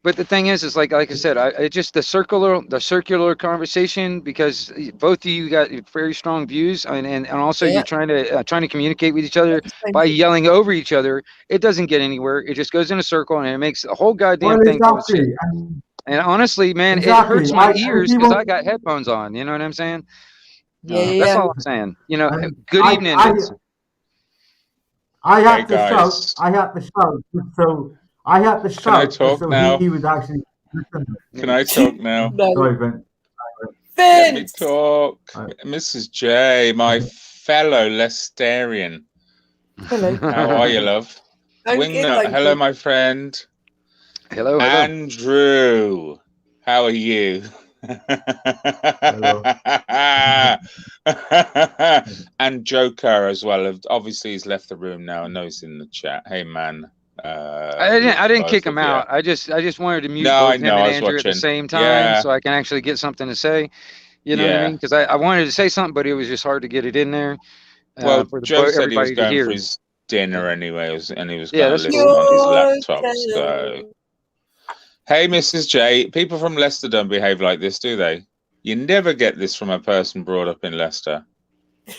But the thing is like I said, it's just the circular conversation because both of you got very strong views, and also you're trying to communicate with each other by yelling over each other. It doesn't get anywhere. It just goes in a circle, and it makes the whole goddamn thing go shit. And honestly, man, it hurts my ears because I got headphones on. You know what I'm saying? That's all I'm saying. Good evening. I had to shout. I had to shout. Can I talk now? He would actually listen. Can I talk now? Sorry, Vince. Let me talk. Mrs. J, my fellow Leicesterian. Hello. How are you, love? Wingnut, hello, my friend. Hello. Andrew, how are you? And Joker as well. Obviously, he's left the room now. I know he's in the chat. Hey, man. I didn't kick him out. I just wanted to mute both him and Andrew at the same time so I can actually get something to say. You know what I mean? Because I wanted to say something, but it was just hard to get it in there. Well, Joe said he was going for his dinner anyway, and he was going to listen on his laptop. So, hey, Mrs. J, people from Leicester don't behave like this, do they? You never get this from a person brought up in Leicester.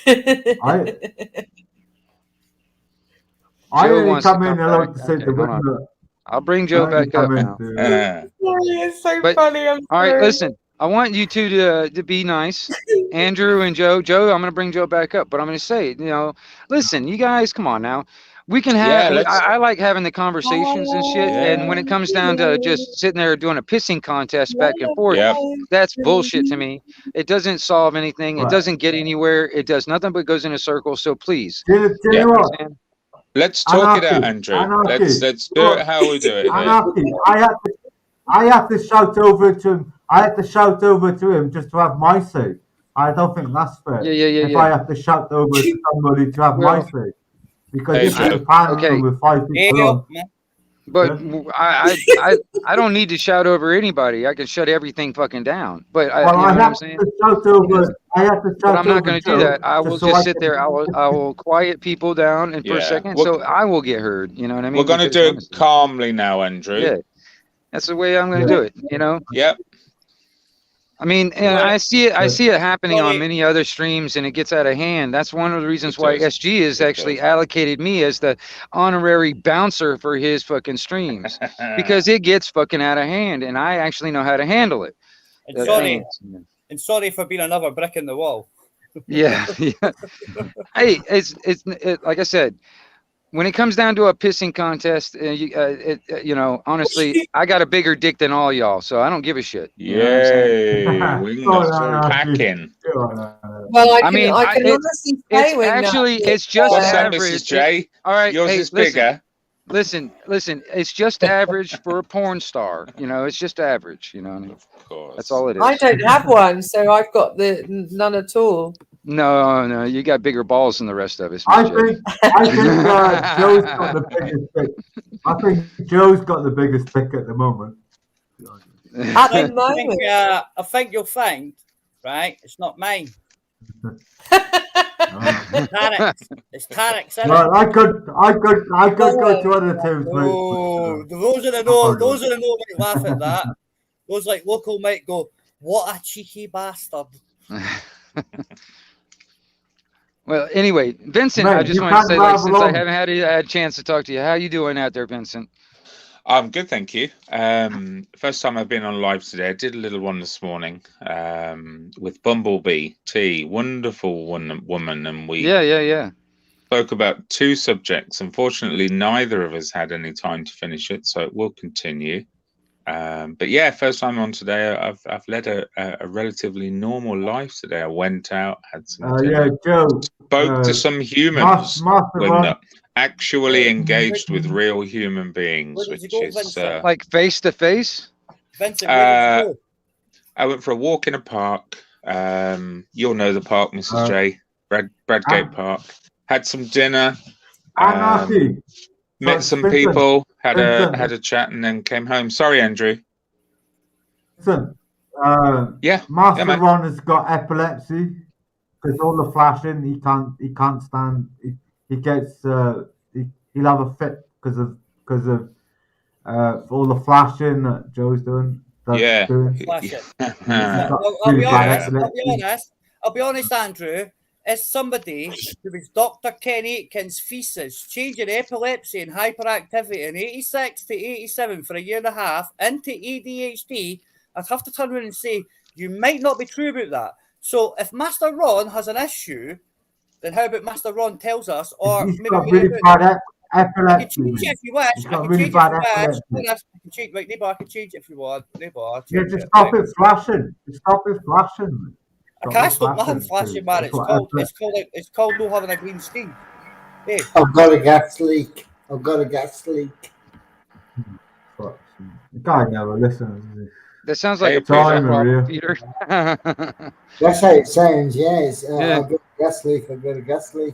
I only come in along to say the window. I'll bring Joe back up now. It's so funny. All right, listen. I want you two to be nice, Andrew and Joe. Joe, I'm going to bring Joe back up, but I'm going to say, listen, you guys, come on now. We can have. I like having the conversations and shit. Yeah. And when it comes down to just sitting there doing a pissing contest back and forth, that's bullshit to me. It doesn't solve anything. It doesn't get anywhere. It does nothing but goes in a circle. So please. Let's talk it out, Andrew. Let's do it how we do it. I have to shout over to him. I had to shout over to him just to have my say. I don't think that's fair. If I have to shout over to somebody to have my say, because this is a panel with 5 people on. But I don't need to shout over anybody. I can shut everything fucking down. But you know what I'm saying? But I'm not going to do that. I will just sit there. I will quiet people down and for a second, so I will get heard. You know what I mean? We're going to do it calmly now, Andrew. Yeah, that's the way I'm going to do it. You know? Yep. I mean, and I see it happening on many other streams, and it gets out of hand. That's one of the reasons why SG has actually allocated me as the honorary bouncer for his fucking streams, because it gets fucking out of hand, and I actually know how to handle it. And sorry for being another brick in the wall. Yeah. Hey, it's like I said. When it comes down to a pissing contest, honestly, I got a bigger dick than all y'all, so I don't give a shit. Yay! Packing. Well, I can honestly say it's just average. Mrs. J? All right, yours is bigger. Listen. It's just average for a porn star. It's just average. Of course. That's all it is. I don't have one, so I've got none at all. No, you got bigger balls than the rest of us. I think Joe's got the biggest pick. I think Joe's got the biggest pick at the moment. I think you'll find, right? It's not mine. It's Tarek's. Well, I could go to other teams. Oh, those are the no might laugh at that. Those like local might go, "What a cheeky bastard." Well, anyway, Vincent, I just want to say, since I haven't had a chance to talk to you, how you doing out there, Vincent? I'm good, thank you. First time I've been on live today. I did a little one this morning with Bumblebee T, wonderful woman, and we spoke about 2 subjects. Unfortunately, neither of us had any time to finish it, so it will continue. But yeah, first time on today. I've led a relatively normal life today. I went out, had some dinner, Joe, spoke to some humans. We're not actually engaged with real human beings, which is like face to face. I went for a walk in a park. You'll know the park, Mrs. J. Bradgate Park. Had some dinner. Met some people, had a chat, and then came home. Sorry, Andrew. Listen, Master Ron has got epilepsy because all the flashing he can't stand. He gets he'll have a fit because of all the flashing that Joe's doing. I'll be honest, Andrew. As somebody who was Dr. Ken Aitken's thesis, changing epilepsy and hyperactivity in 86 to 87 for a year and a half into ADHD, I'd have to turn around and say, you might not be true about that. So if Master Ron has an issue, then how about Master Ron tells us, or he's maybe got really bad epilepsy. I can change it if you wish. I can change it if you want. Just stop it flashing. Stop it flashing. I can't stop nothing flashing, man. It's called not having a green screen. Hey. I've got a gas leak. The guy never listens. That sounds like a Sorry, problem, Maria. Peter. That's how it sounds. Yeah, it's, Yeah. I've got a gas leak. I've got a gas leak.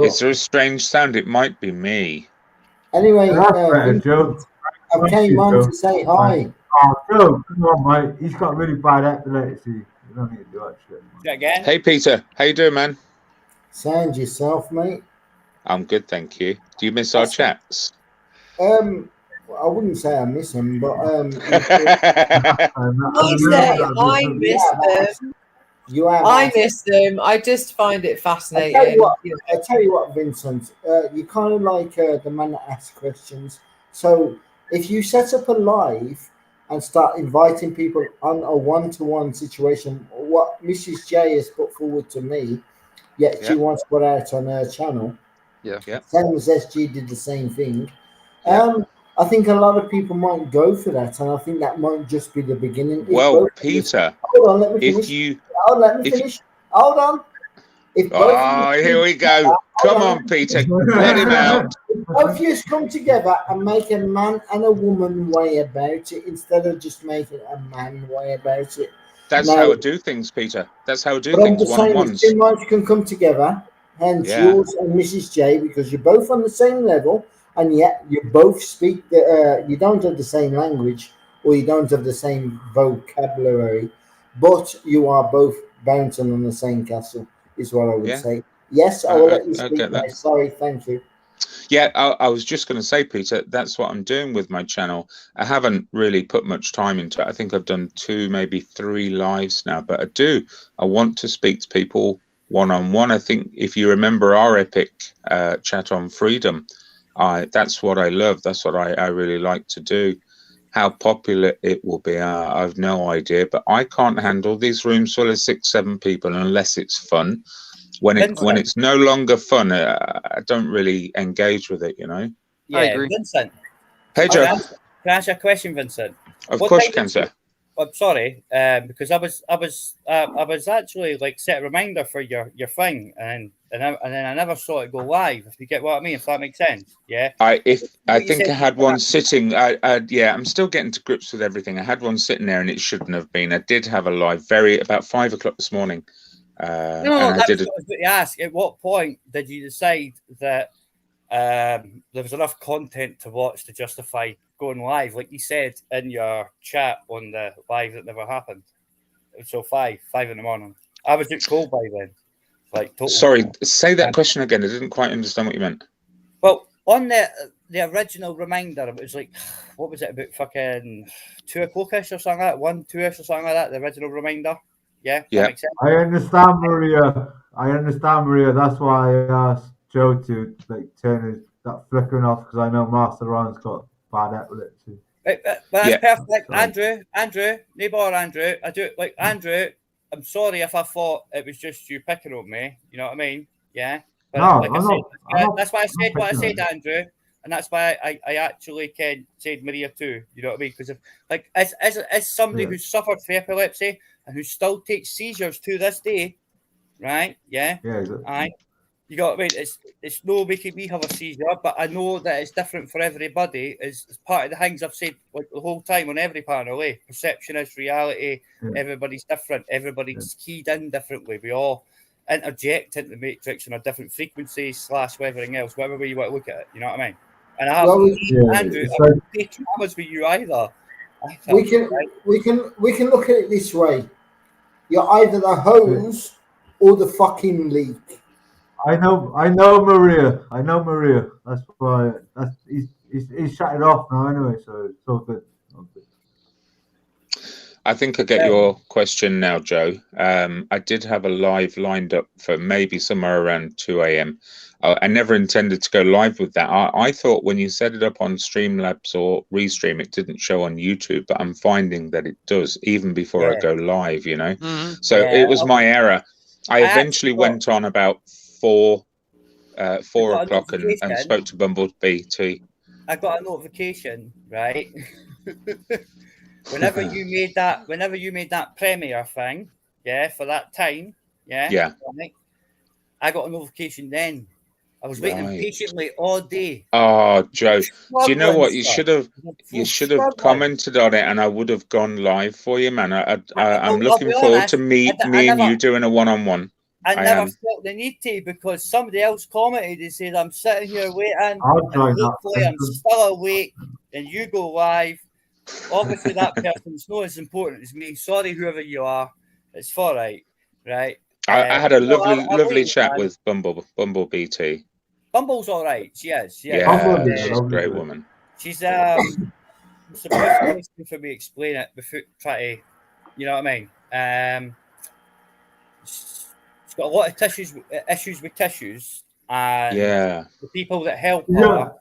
Is there a strange sound? It might be me. Anyway, That's better, Joe. Vincent, I Thank came you, on Joe. to say hi. Oh, Joe, come on, mate. He's got really bad epilepsy. You don't need to do that shit. Again? Hey, Peter. How you doing, man? Sound yourself, mate. I'm good, thank you. Do you miss our chats? I wouldn't say I miss him, but I say I miss them. You have. I miss them. I just find it I fascinating. tell you what, Vincent. You kind of like the man that asks questions. So if you set up a live and start inviting people on a one-to-one situation, what Mrs. J has put forward to me, yet she wants to put out on her channel. Yeah. Same as SG did the same thing. I think a lot of people might go for that, and I think that might just be the beginning. Well, Peter, hold on, let me finish. Hold on. If here we go. Come on, Peter. Let him out. If both of you come together and make a man and a woman way about it instead of just making a man way about it. That's how I do things, Peter. That's how I do But I'm things just saying, if one-on-ones. two minds can come together, hence yours and Mrs. J, because you're both on the same level, and yet you both speak, you don't have the same language, or you don't have the same vocabulary, but you are both bouncing on the same castle, is what I would say. Yes, I will let you speak get now. that. Sorry, thank you. Yeah, I was just going to say, Peter, that's what I'm doing with my channel. I haven't really put much time into it. I think I've done 2, maybe 3 lives now, but I want to speak to people one-on-one. I think if you remember our epic chat on freedom, that's what I love. That's what I really like to do. How popular it will be, I've no idea, but I can't handle these rooms full of 6, 7 people unless it's fun. When it's no longer fun, I don't really engage with it, you know. Yeah, I agree. Vincent. Hey, Joe. Can I ask you a question, Vincent? Of course you can, sir. I'm sorry, because I was actually like set a reminder for your thing, and then I never saw it go live. If you get what I mean, if that makes sense, yeah. I think I had one sitting. I'm still getting to grips with everything. I had one sitting there, and it shouldn't have been. I did have a live about 5 o'clock this morning. No, I was going to ask. At what point did you decide that there was enough content to watch to justify going live, like you said in your chat on the live that never happened? So 5 in the morning. I was just cold by then. Like sorry, say that question again. I didn't quite understand what you meant. Well, on the original reminder, it was like, what was it, about fucking 2 o'clock-ish or something like that, 1, 2-ish or something like that. The original reminder. Yeah. That makes sense. I understand, Maria. That's why I asked Joe to turn that flickering off, because I know Master Ron's got bad epilepsy. But that's perfect. Andrew, neighbour Andrew. I do like Andrew. I'm sorry if I thought it was just you picking on me. You know what I mean? Yeah. But that's why I said what I said, Andrew, and that's why I actually said Maria too. You know what I mean? Because as somebody who suffered from epilepsy and who still takes seizures to this day, right? Yeah. Yeah. You got what I mean? It's no making me have a seizure, but I know that it's different for everybody. It's part of the things I've said like the whole time on every panel. Perception is reality. Yeah. Everybody's different. Everybody's keyed in differently. We all interject into the matrix on a different frequencies / everything else, whatever way you want to look at it. You know what I mean? And I have Andrew, I won't take dramas with you either. We can look at it this way. You're either the hose or the fucking leak. I know, Maria. That's why. He's shut it off now anyway, so it's all good. I think I get your question now, Joe. I did have a live lined up for maybe somewhere around 2 a.m. I never intended to go live with that. I thought when you set it up on Streamlabs or Restream, it didn't show on YouTube, but I'm finding that it does even before I go live, you know. Mm-hmm. So it was my error. I eventually went on about 4 o'clock and spoke to Bumblebee T. I got a notification, right? Whenever you made that premiere thing, for that time, I got a notification then I was waiting Right. patiently all day. Oh, Joe, do you know Struggling, what? You sir. should have Struggling. commented on it, and I would have gone live for you, man. I'm I'll looking be forward honest, to me and you doing a one-on-one. I I never am. felt the need to, because somebody else commented and said, I'm sitting here waiting, I'll and join that. hopefully I'm still awake, and you go live. Obviously, that person's not as important as me. Sorry, whoever you are. It's all right, right? I had a no, lovely wait, chat man. with Bumble BT. Bumble's all right. She is. Yeah, she's a great woman. She's it's the best question for me to explain it before try to, you know what I mean? She's got a lot of issues with tissues, and the people that help her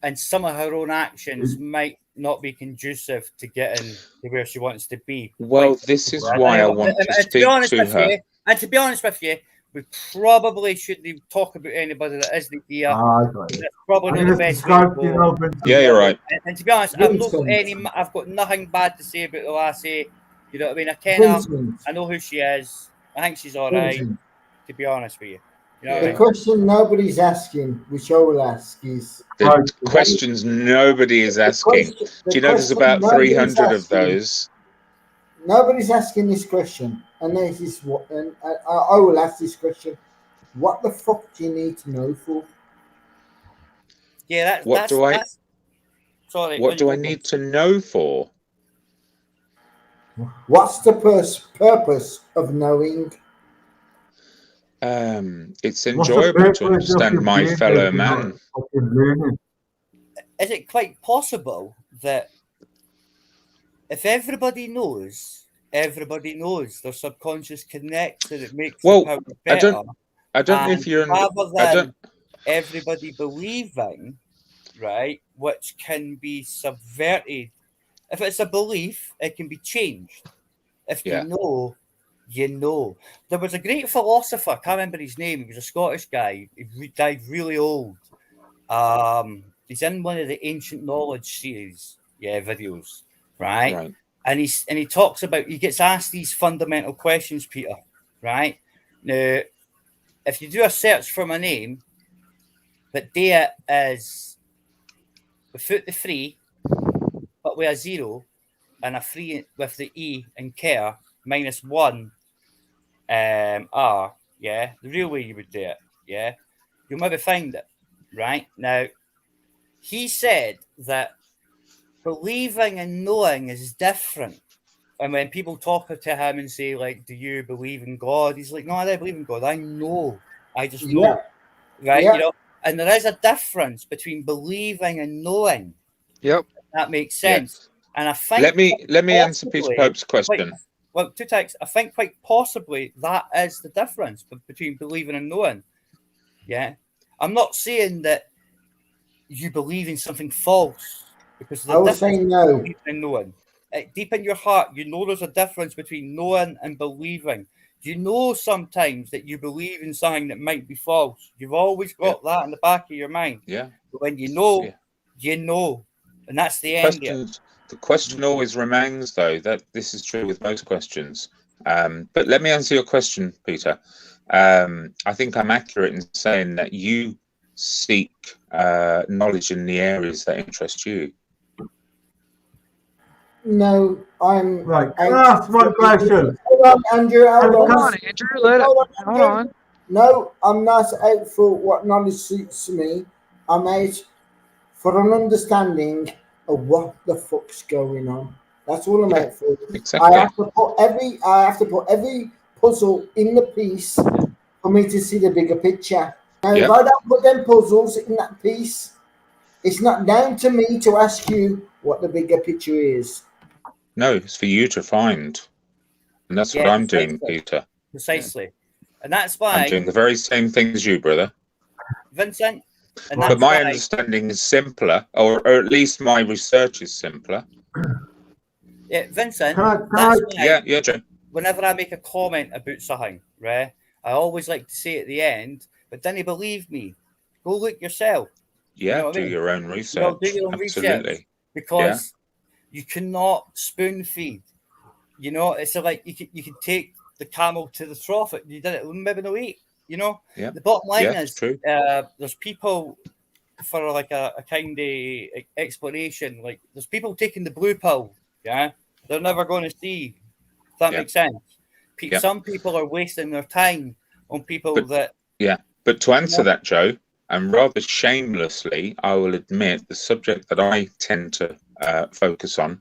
and some of her own actions might not be conducive to getting to where she wants to be. Well, this is why I want to speak to her. And to be honest with you, we probably shouldn't talk about anybody that isn't here. That's probably not the best way to go. Yeah, you're right. And to be honest, I've got nothing bad to say about the lassie. You know what I mean? I ken her. I know who she is. I think she's all right. To be honest with you. You know what I mean? question nobody's asking, which I will ask, is the questions nobody is asking. Do you know there's about 300 of those? Nobody's asking this question, and this is what. And I will ask this question: what the fuck do you need to know for? Yeah, What do I need to know for? What's the purpose of knowing? It's enjoyable to understand my fellow man. Is it quite possible that if everybody knows their subconscious connects and it makes them better? I don't know if you're everybody believing, right, which can be subverted. If it's a belief, it can be changed. If you know, you know. There was a great philosopher, I can't remember his name, he was a Scottish guy, he died really old. He's in one of the Ancient Knowledge series, videos, right? And he talks about, he gets asked these fundamental questions, Peter, right? Now, if you do a search for my name, but there is without the free, but with a 0 and a 3 with the E and care minus 1 R, the real way you would do it, you'll maybe find it, right? Now, he said that believing and knowing is different. And when people talk to him and say, like, do you believe in God? He's like, no, I don't believe in God. I know. I just know. Right? You know, and there is a difference between believing and knowing. Yep. That makes sense. And I think let me answer Peter Pope's question. Two takes. I think quite possibly that is the difference between believing and knowing. Yeah. I'm not saying that you believe in something false, because I was saying no. And knowing. Deep in your heart, you know there's a difference between knowing and believing. You know sometimes that you believe in something that might be false. You've always got that in the back of your mind. Yeah. But when you know, you know. And that's the end. The question always remains, though, that this is true with most questions. But let me answer your question, Peter. I think I'm accurate in saying that you seek knowledge in the areas that interest you. No, I'm right. Can I ask one question? Hold on, Andrew. Hold on, Andrew. Hold on. No, I'm not out for what knowledge suits me. I'm out for an understanding of what the fuck's going on. That's all I'm out for. Exactly. I have to put every puzzle in the piece for me to see the bigger picture. Now, if I don't put them puzzles in that piece, it's not down to me to ask you what the bigger picture is. No, it's for you to find. And that's what I'm doing, Peter. Precisely. And that's why I'm doing the very same thing as you, brother. Vincent. But my understanding is simpler, or at least my research is simpler. Yeah, Vincent. Jim. Whenever I make a comment about something, right, I always like to say at the end, but then you believe me. Go look yourself. Yeah, you know do your own research. Do your own research, because you cannot spoon feed. You know, it's like you could take the camel to the trough. You did it maybe no eat. You know, Yeah. the bottom line Yeah, is it's true. there's people for like a kind of explanation. Like there's people taking the blue pill. Yeah, they're never going to see. If that makes sense. Some people are wasting their time on people that. Yeah, but to answer that, Joe, and rather shamelessly, I will admit the subject that I tend to focus on,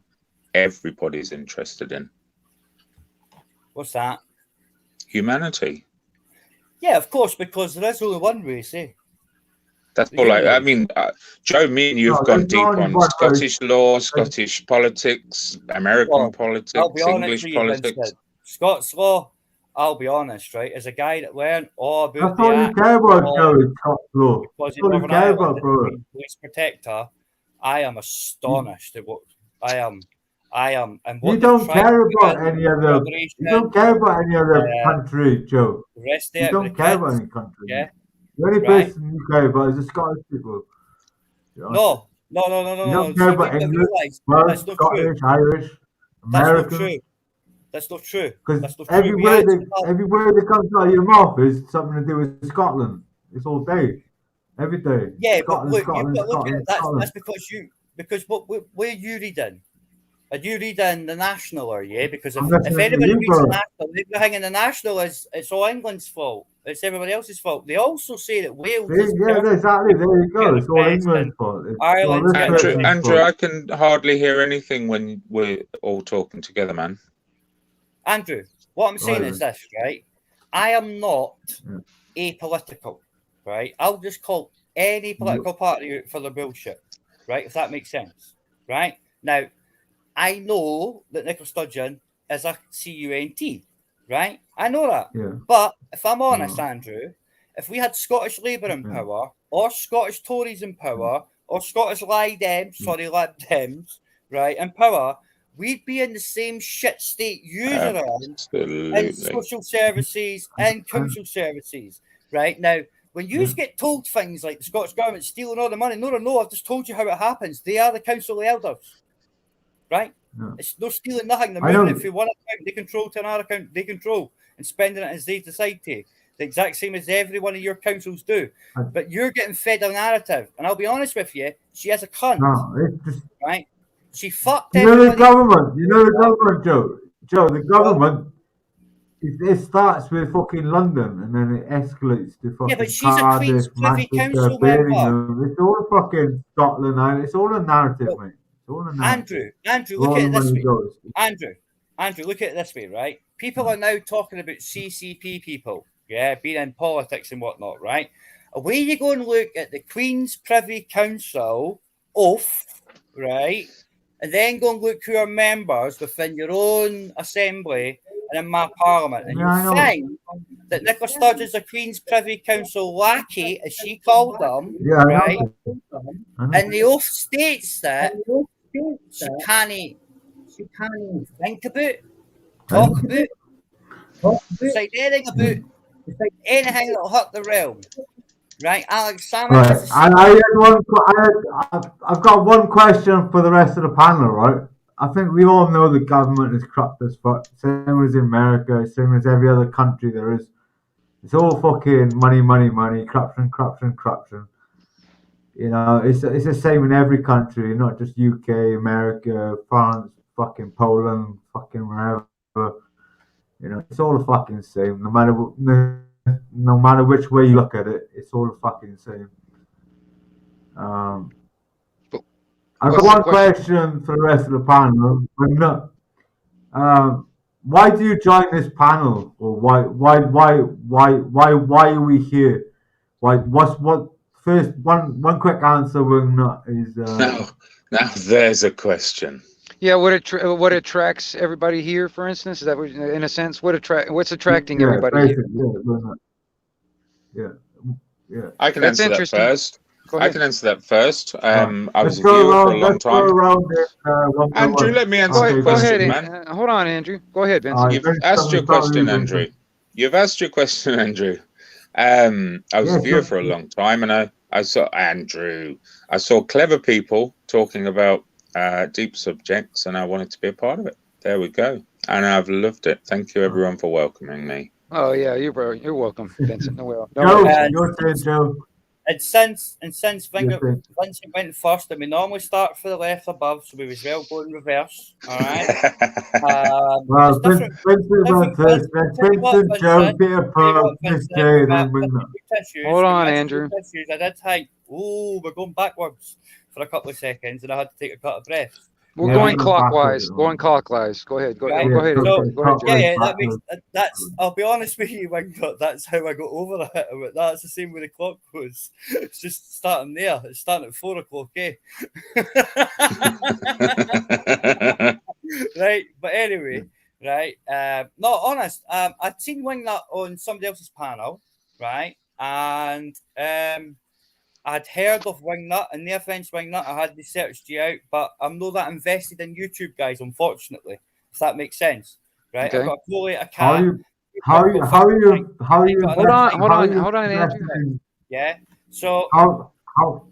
everybody's interested in. What's that? Humanity. Yeah, of course, because there is only one race, eh? That's all I mean, Joe, me and you have gone deep on Scottish law, Scottish politics, American politics, I'll be honest English with you, politics. Vincent. Scots law, I'll be honest, right? As a guy that learned all about That's all you care about, Joe, is Scots law. because That's all you care about, bro. police protector, I am astonished at what I am. And what You don't care about any other. You don't care about any other country, Joe. The rest of You it, don't the care kids, about any country. yeah. The only Right. person you care about is the Scottish people. You know? No. You don't care about English, Welsh, Scottish, Irish, American. That's not true. Because every word that comes out of your mouth is something to do with Scotland. It's all day, every day. Yeah, Scotland, but look, Scotland, you've got to look at Scotland, it. Scotland. That's because where are you reading? Are you reading the National? Are you? Because if anybody reads the National, everything in the National it's all England's fault. It's everybody else's fault. They also say that Wales is exactly. There you go. It's all England's fault. Andrew, I can hardly hear anything when we're all talking together, man. Andrew, what I'm saying is this, right? I am not apolitical, right? I'll just call any political party out for their bullshit, right? If that makes sense, right? Now, I know that Nicola Sturgeon is a CUNT, right? I know that. Yeah. But if I'm honest, Andrew, if we had Scottish Labour in power, or Scottish Tories in power, or Scottish Lib Dems, right, in power, we'd be in the same shit state you're in social services and council services, right? Now, when you get told things like the Scottish government stealing all the money, no, I've just told you how it happens. They are the council elders. Right? No. It's no stealing nothing. They're moving it from one account they control to another account they control and spending it as they decide to. The exact same as every one of your councils do. But you're getting fed a narrative. And I'll be honest with you, she has a cunt. Right? She fucked everybody. You know the government, Joe. Joe, the government, it starts with fucking London and then it escalates to fucking but she's a Queen's Privy Council member. It's all fucking Scotland. It's all a narrative, mate. Andrew, look at it this way. Andrew, look at it this way, right? People are now talking about CCP people, being in politics and whatnot, right? Away you go and look at the Queen's Privy Council oath, right? And then go and look who are members within your own assembly and in my parliament. And you'll find that Nicola Sturgeon's a Queen's Privy Council lackey, as she called them, right? And the oath states that she can't think about, talk about, say anything about anything that'll hurt the realm. Right, Alex Salmon. Right. And I've got one question for the rest of the panel, right? I think we all know the government is corrupt as fuck. Same as in America, same as every other country there is. It's all fucking money, corruption. You know, it's the same in every country, not just UK, America, France, fucking Poland, fucking wherever. You know, it's all the fucking same. No matter which way you look at it, it's all the fucking same. I've got one question for the rest of the panel. Why do you join this panel, or why are we here? First, one quick answer is now there's a question. Yeah, what attracts everybody here, for instance? Is that in a sense what's attracting everybody here? Yeah. I can answer that first. I was a viewer for a long time. Andrew, let me answer the question, man. Hold on, Andrew. Go ahead, Vince. You've asked your question, Andrew. I was a viewer for a long time, and I saw clever people talking about deep subjects, and I wanted to be a part of it. There we go. And I've loved it. Thank you, everyone, for welcoming me. Oh yeah, you're welcome, Vincent. No, well, no Joe, worries. your turn, Joe. And since Your turn. Vincent went first, and we normally start for the left above, so we was well go in reverse. All right. Well, It's different. Vincent went first. Then Tell you what, Vincent, Joe, Vincent, Peter, tell you what, Paul, Miss Vincent, J, with my then Wingnut. tissues, Hold on, with my Andrew. tissues, I did type, oh, we're going backwards for a couple of seconds, and I had to take a cut of breath. We're Yeah, going we go clockwise. backwards. Going clockwise. Go ahead. Go Right. ahead. Go ahead. Yeah, So, Andrew. Go ahead, Jerry. yeah, that makes backwards. that's. I'll be honest with you, Wingnut. That's how I got over it. But that's the same with the clock goes. It's just starting there. It's starting at 4 o'clock, eh? Right. But anyway, right. No, honest. I'd seen Wingnut on somebody else's panel, right, and I'd heard of Wingnut, and the offense Wingnut, I had researched you out, but I'm not that invested in YouTube, guys, unfortunately, if that makes sense. Right? Okay. I've got a goalie, a How cat. are you Hold on, Andrew. Yeah. So How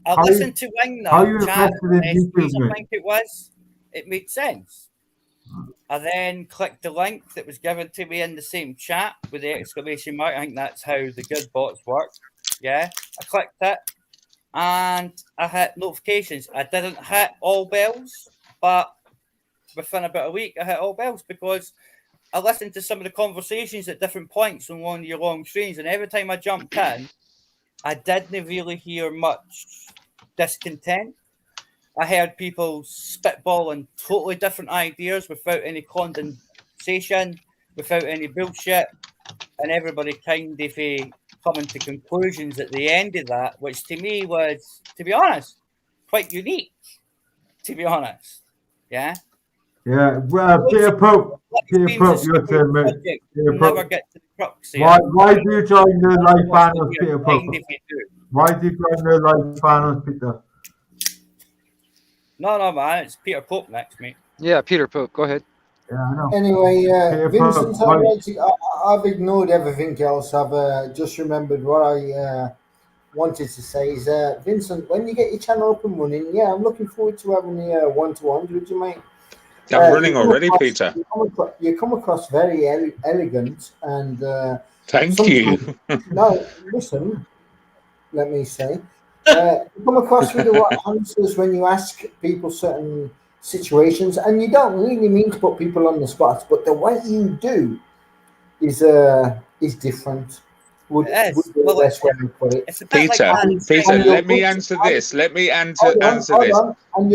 I listened to how you Wingnut chat invested in on YouTube, SPs, I mate? think it was. It made sense. I then clicked the link that was given to me in the same chat with the exclamation mark. I think that's how the good bots work. Yeah. I clicked it. And I hit notifications. I didn't hit all bells, but within about a week, I hit all bells because I listened to some of the conversations at different points on one of your long streams, and every time I jumped in, I didn't really hear much discontent. I heard people spitballing totally different ideas without any condensation, without any bullshit, and everybody kind of coming to conclusions at the end of that, which to me was, to be honest, quite unique. To be honest, yeah. Yeah, well, Peter Pope, your turn, mate. Peter Never Pope. get to the crux. Why do you join the live panels, Peter Pope? If you do. Why do you join the live panels, Peter? No, man, it's Peter Pope next, mate. Yeah, Peter Pope. Go ahead. Yeah, I know. Anyway, Peter Vincent, Pope, I've ignored everything else. I've just remembered what I wanted to say is, Vincent, when you get your channel up and running, yeah, I'm looking forward to having the one-to-ones with you, mate. I'm running already, Peter. You come across very elegant and Thank you. No, listen, let me say. You come across with the right answers when you ask people certain situations, and you don't really mean to put people on the spot, but the way you do is different. Would be the best way to put it. Peter, let me answer this. Let me answer this.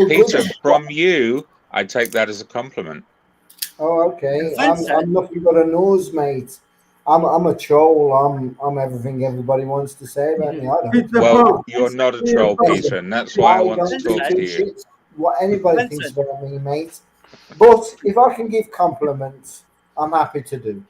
Peter, from you, I take that as a compliment. Oh, okay. I'm nothing but a nose, mate. I'm a troll. I'm everything everybody wants to say about me. I don't. Well, you're not a troll, Peter, and that's why I want to talk to you. What anybody thinks about me, mate. But if I can give compliments, I'm happy to do.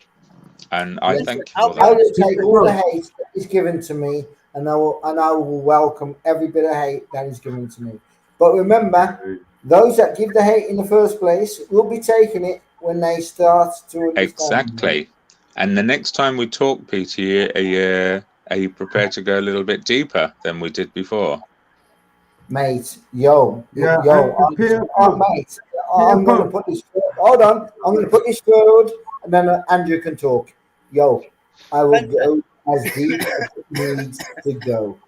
And I thank you for I will that. take all the hate that is given to me, and I will welcome every bit of hate that is given to me. But remember, those that give the hate in the first place will be taking it when they start to understand. Exactly. And the next time we talk, Peter, are you prepared to go a little bit deeper than we did before? Mate, mate, I'm going to put this. Hold on, I'm going to put this forward, and then Andrew can talk. I will go as deep as it needs to go.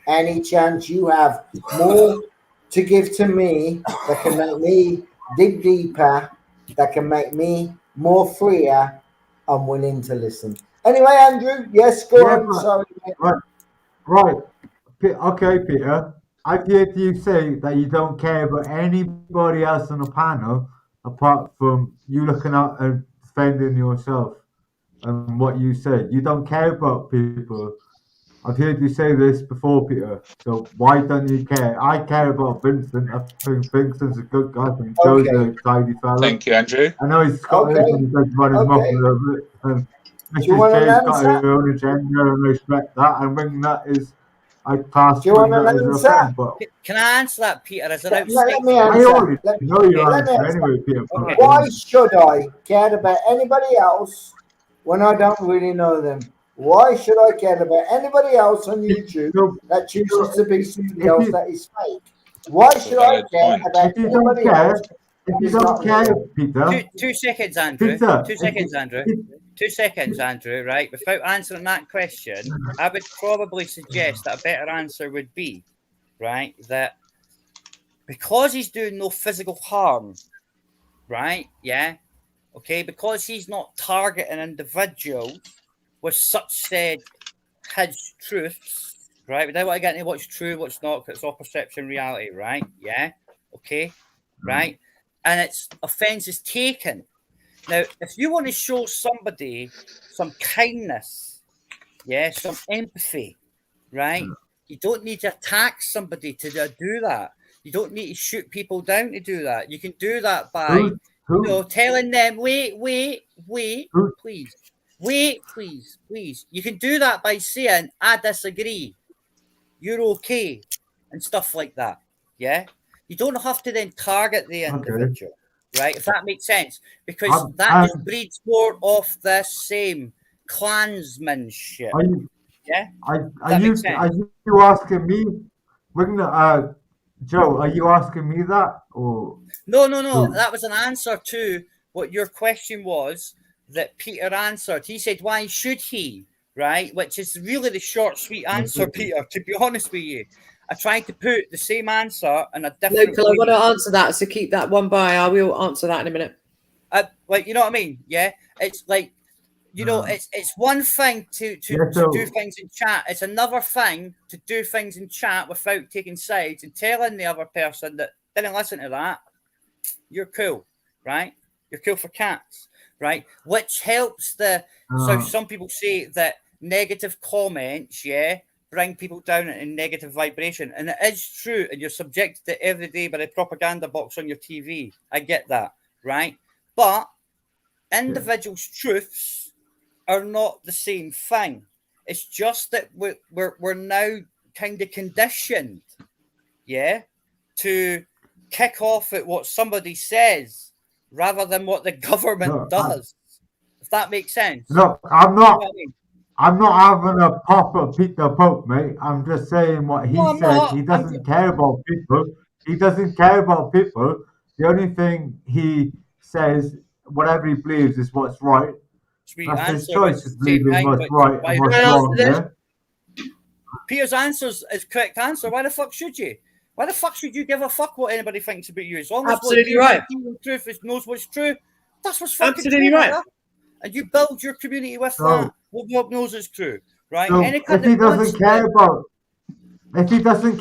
Any chance you have more to give to me that can make me dig deeper, that can make me more freer, I'm willing to listen. Anyway, Andrew, yes, go on. Sorry, mate. Right. Okay, Peter. I've heard you say that you don't care about anybody else on the panel apart from you looking out and defending yourself and what you say. You don't care about people. I've heard you say this before, Peter. So why don't you care? I care about Vincent. I think Vincent's a good guy. I think Joe's a tidy fella. Thank you, Andrew. I know he's Scottish and he does run his mouth a little bit. And Mrs. J's got her own agenda and I respect that. And when that is, I pass when that is a friend. But can I answer that, Peter? As an Let me answer. I already know your answer anyway, Peter. Why should I care about anybody else when I don't really know them? Why should I care about anybody else on YouTube that chooses to be somebody else that is fake? Why should I care about anybody else if you don't care, Peter. Two seconds, Andrew. Peter, 2 seconds, Andrew. 2 seconds, Andrew. Right. Without answering that question, I would probably suggest that a better answer would be, right, that because he's doing no physical harm, right? Yeah. Okay. Because he's not targeting individuals with such said his truths, right? We don't want to get into what's true, what's not, because it's all perception, reality, right? Yeah. Okay. Right. And its offense is taken. Now, if you want to show somebody some kindness, yeah, some empathy, right? You don't need to attack somebody to do that. You don't need to shoot people down to do that. You can do that by, you know, telling them, wait, please. Wait, please. You can do that by saying, I disagree. You're okay. And stuff like that. Yeah? You don't have to then target the individual. Right? If that makes sense. Because that just breeds more of the same clansmanship. Yeah? Are you asking me? Joe, are you asking me that? Or No. That was an answer to what your question was that Peter answered. He said, why should he? Right? Which is really the short, sweet answer, Peter, to be honest with you. I tried to put the same answer in a different Local, I want to answer that, so keep that one by. I will answer that in a minute. Like, you know what I mean? Yeah. It's like, you know, it's one thing to do things in chat. It's another thing to do things in chat without taking sides and telling the other person that didn't listen to that. You're cool, right? You're cool for cats, right? Which helps so some people say that negative comments, yeah, bring people down in negative vibration. And it is true. And you're subjected to every day by the propaganda box on your TV. I get that, right? But individuals' truths are not the same thing. It's just that we're now kind of conditioned, yeah, to kick off at what somebody says rather than what the government does. If that makes sense. Look, I'm not. You know I'm not having a pop at Peter Pope, mate. I'm just saying what he said. He doesn't care about people. He doesn't care about people. The only thing he says, whatever he believes, is what's right. That's his choice of believing what's right and what's wrong. Yeah? Peter's answer is correct answer. Why the fuck should you? Why the fuck should you give a fuck what anybody thinks about you? As long as absolutely right. Truth knows what's true. That's what's fucking absolutely true, right. Brother. And you build your community with that. What God knows is true, right? So if he doesn't care about, if he doesn't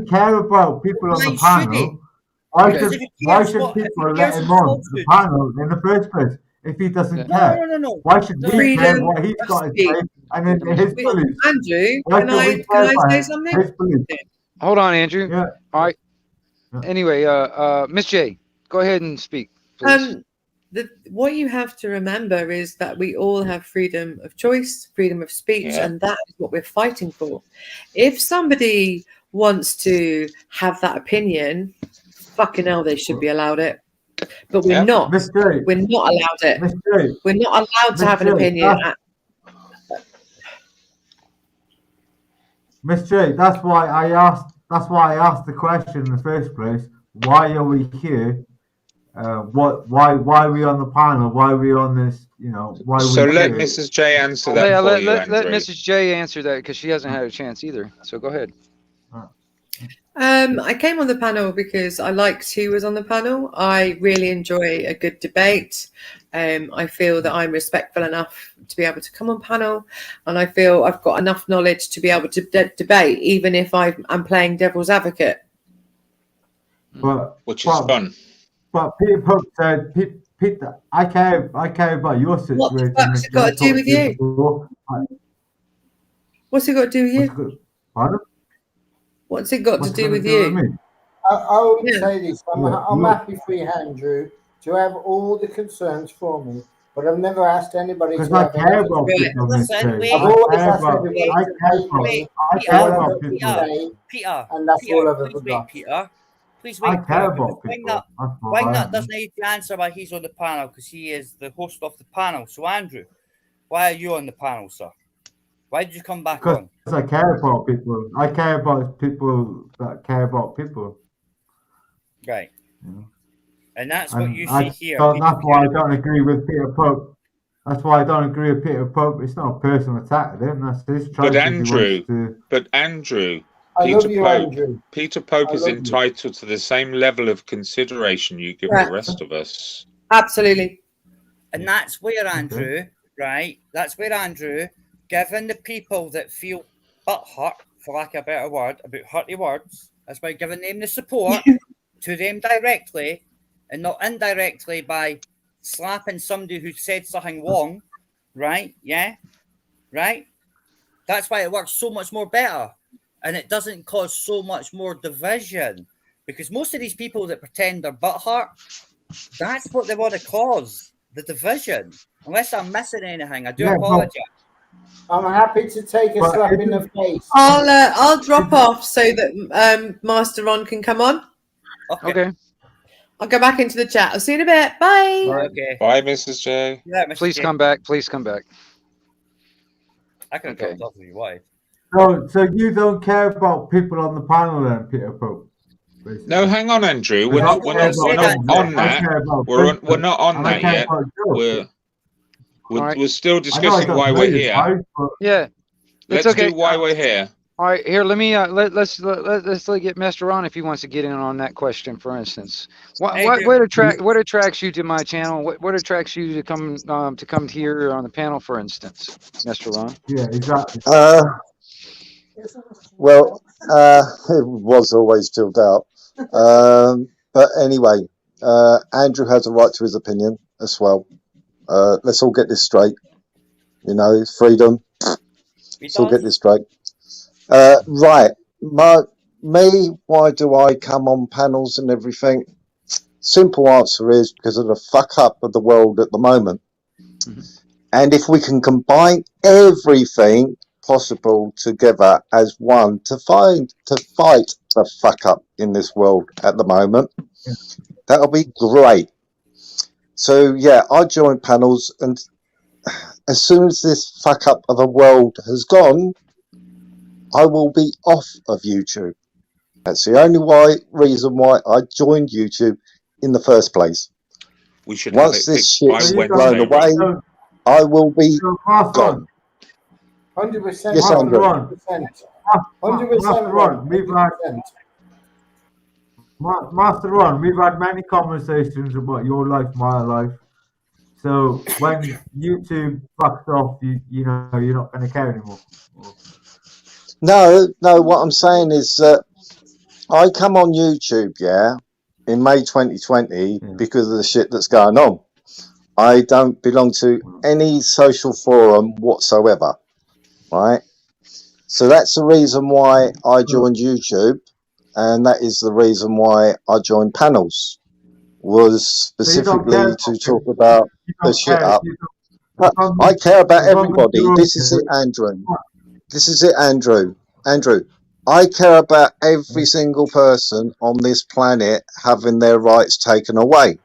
care about people on the panel, why should people let him on the panel in the first place? If he doesn't care, why should we care what he's got to say and then his beliefs? Andrew, can I say something? Hold on, Andrew. Yeah. All right. Yeah. Anyway, Miss J, go ahead and speak, please. What you have to remember is that we all have freedom of choice, freedom of speech, and that is what we're fighting for. If somebody wants to have that opinion, fucking hell, they should be allowed it. But we're not. We're not allowed it. We're not allowed to have an opinion. Miss J, that's why I asked the question in the first place. Why are we here? Why are we on the panel? Why are we on this? You know, why? So let Mrs. J answer that. Let Mrs. J answer that because she hasn't had a chance either. So go ahead. I came on the panel because I liked who was on the panel. I really enjoy a good debate. I feel that I'm respectful enough to be able to come on panel, and I feel I've got enough knowledge to be able to debate, even if I'm playing devil's advocate. Which is fun. But Peter Pope said, Peter, I care about your situation. What the fuck's it got to do with you? What's it got to do with you? Pardon? What's it got to do with you? I would say this. I'm happy for you, Andrew, to have all the concerns for me, but I've never asked anybody to have care about people. Listen, I've always asked everybody to Peter, and that's all I've ever got. Peter, please wait. I care about people. Wingnut doesn't need to answer why he's on the panel because he is the host of the panel. So, Andrew, why are you on the panel, sir? Why did you come back on? Because I care about people. I care about people that care about people. Right. Yeah. And that's what you see And here. that's why I don't agree with Peter Pope. That's why I don't agree with Peter Pope. It's not a personal attack at him. That's his choice. But if he wants Andrew, I Peter love you, Pope, Andrew. Peter Pope I is love you. entitled to the same level of consideration you give Yeah. the rest of us. Absolutely. And that's where, Andrew, right? That's where, Andrew, given the people that feel butt hurt, for lack of a better word, about hurty words, that's by giving them the support to them directly and not indirectly by slapping somebody who said something wrong, right? Yeah? Right? That's why it works so much more better. And it doesn't cause so much more division. Because most of these people that pretend they're butthurt, that's what they want to cause, the division. Unless I'm missing anything, I do apologize. I'm happy to take a slap in the face. I'll drop off so that Master Ron can come on. Okay. I'll go back into the chat. I'll see you in a bit. Bye. Okay. Bye, Mrs. J. Yeah, Mr. Please J. come back. Please come back. I can have dropped off if you wanted. So you don't care about people on the panel then, Peter Pope? Basically. No, hang on, Andrew. We're not on that. We're not on that yet. We're still discussing why we're here. Yeah. Let's do why we're here. All right, here. Let me let's get Master Ron if he wants to get in on that question. For instance, what attracts you to my channel? What attracts you to come here on the panel? For instance, Master Ron. Yeah, exactly. Well, it was always filled out. But anyway, Andrew has a right to his opinion as well. Let's all get this straight. You know, freedom. Let's all get this straight. Right. Why do I come on panels and everything? Simple answer is because of the fuck up of the world at the moment. Mm-hmm. And if we can combine everything possible together as one to fight the fuck up in this world at the moment, that'll be great. So yeah, I join panels, and as soon as this fuck up of the world has gone, I will be off of YouTube. That's the only reason why I joined YouTube in the first place. We should once this shit's blown away, I will be gone. 100%. Yes, Andrew. 100%. Master Ron, we've had many conversations about your life, my life. So when YouTube fucks off, you know you're not going to care anymore. No. What I'm saying is that I come on YouTube, in May 2020 because of the shit that's going on. I don't belong to any social forum whatsoever, right? So that's the reason why I joined YouTube, and that is the reason why I joined panels, was specifically to talk about the shit up. I care about everybody. This is it, Andrew. This is it, Andrew. Andrew, I care about every single person on this planet having their rights taken away.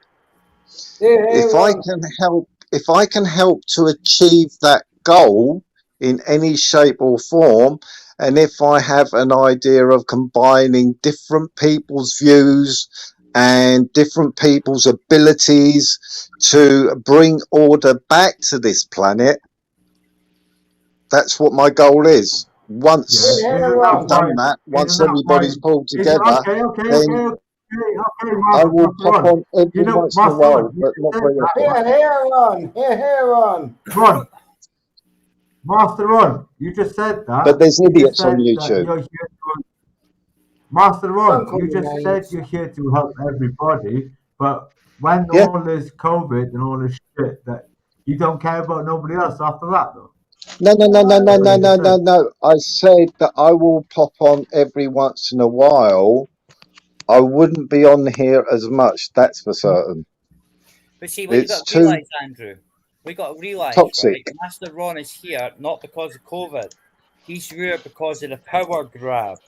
If I can help to achieve that goal in any shape or form, and if I have an idea of combining different people's views and different people's abilities to bring order back to this planet, that's what my goal is. Once I've done that, once everybody's pulled together, then I will pop on every once in a while, but not very often. Here on. Ron. Master Ron, you just said that. But there's idiots on YouTube. Master Ron, you just said you're here to help everybody, but when all this COVID and all this shit, that you don't care about nobody else after that, though. No. I said that I will pop on every once in a while. I wouldn't be on here as much, that's for certain. But see, what you've got to realise, Andrew, we got to realise, right? Master Ron is here not because of COVID. He's here because of the power grab.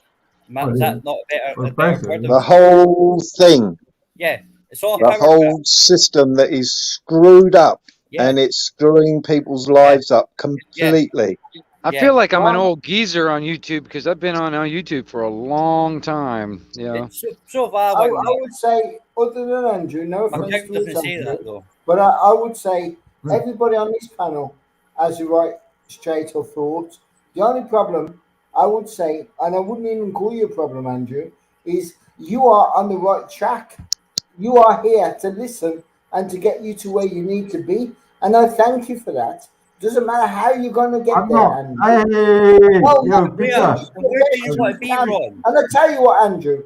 Is that not a better word? The whole thing. Yeah, it's all the whole system that is screwed up, and it's screwing people's lives up completely. I feel like I'm an old geezer on YouTube because I've been on YouTube for a long time. Yeah. So have I. I would say, other than Andrew, no offense to his Andrew, but I would say everybody on this panel has the right straight of thought. The only problem I would say, and I wouldn't even call you a problem, Andrew, is you are on the right track. You are here to listen and to get you to where you need to be, and I thank you for that. Doesn't matter how you're going to get there, Andrew. And I tell you what, Andrew,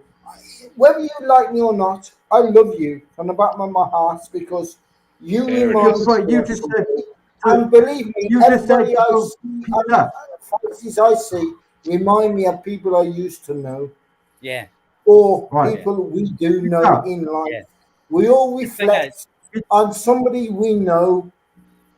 whether you like me or not, I love you from the bottom of my heart because you remind me of somebody. And believe me, everybody I see, faces I see, remind me of people I used to know. Yeah. Or people we do know in life. Yeah. We all reflect on somebody we know.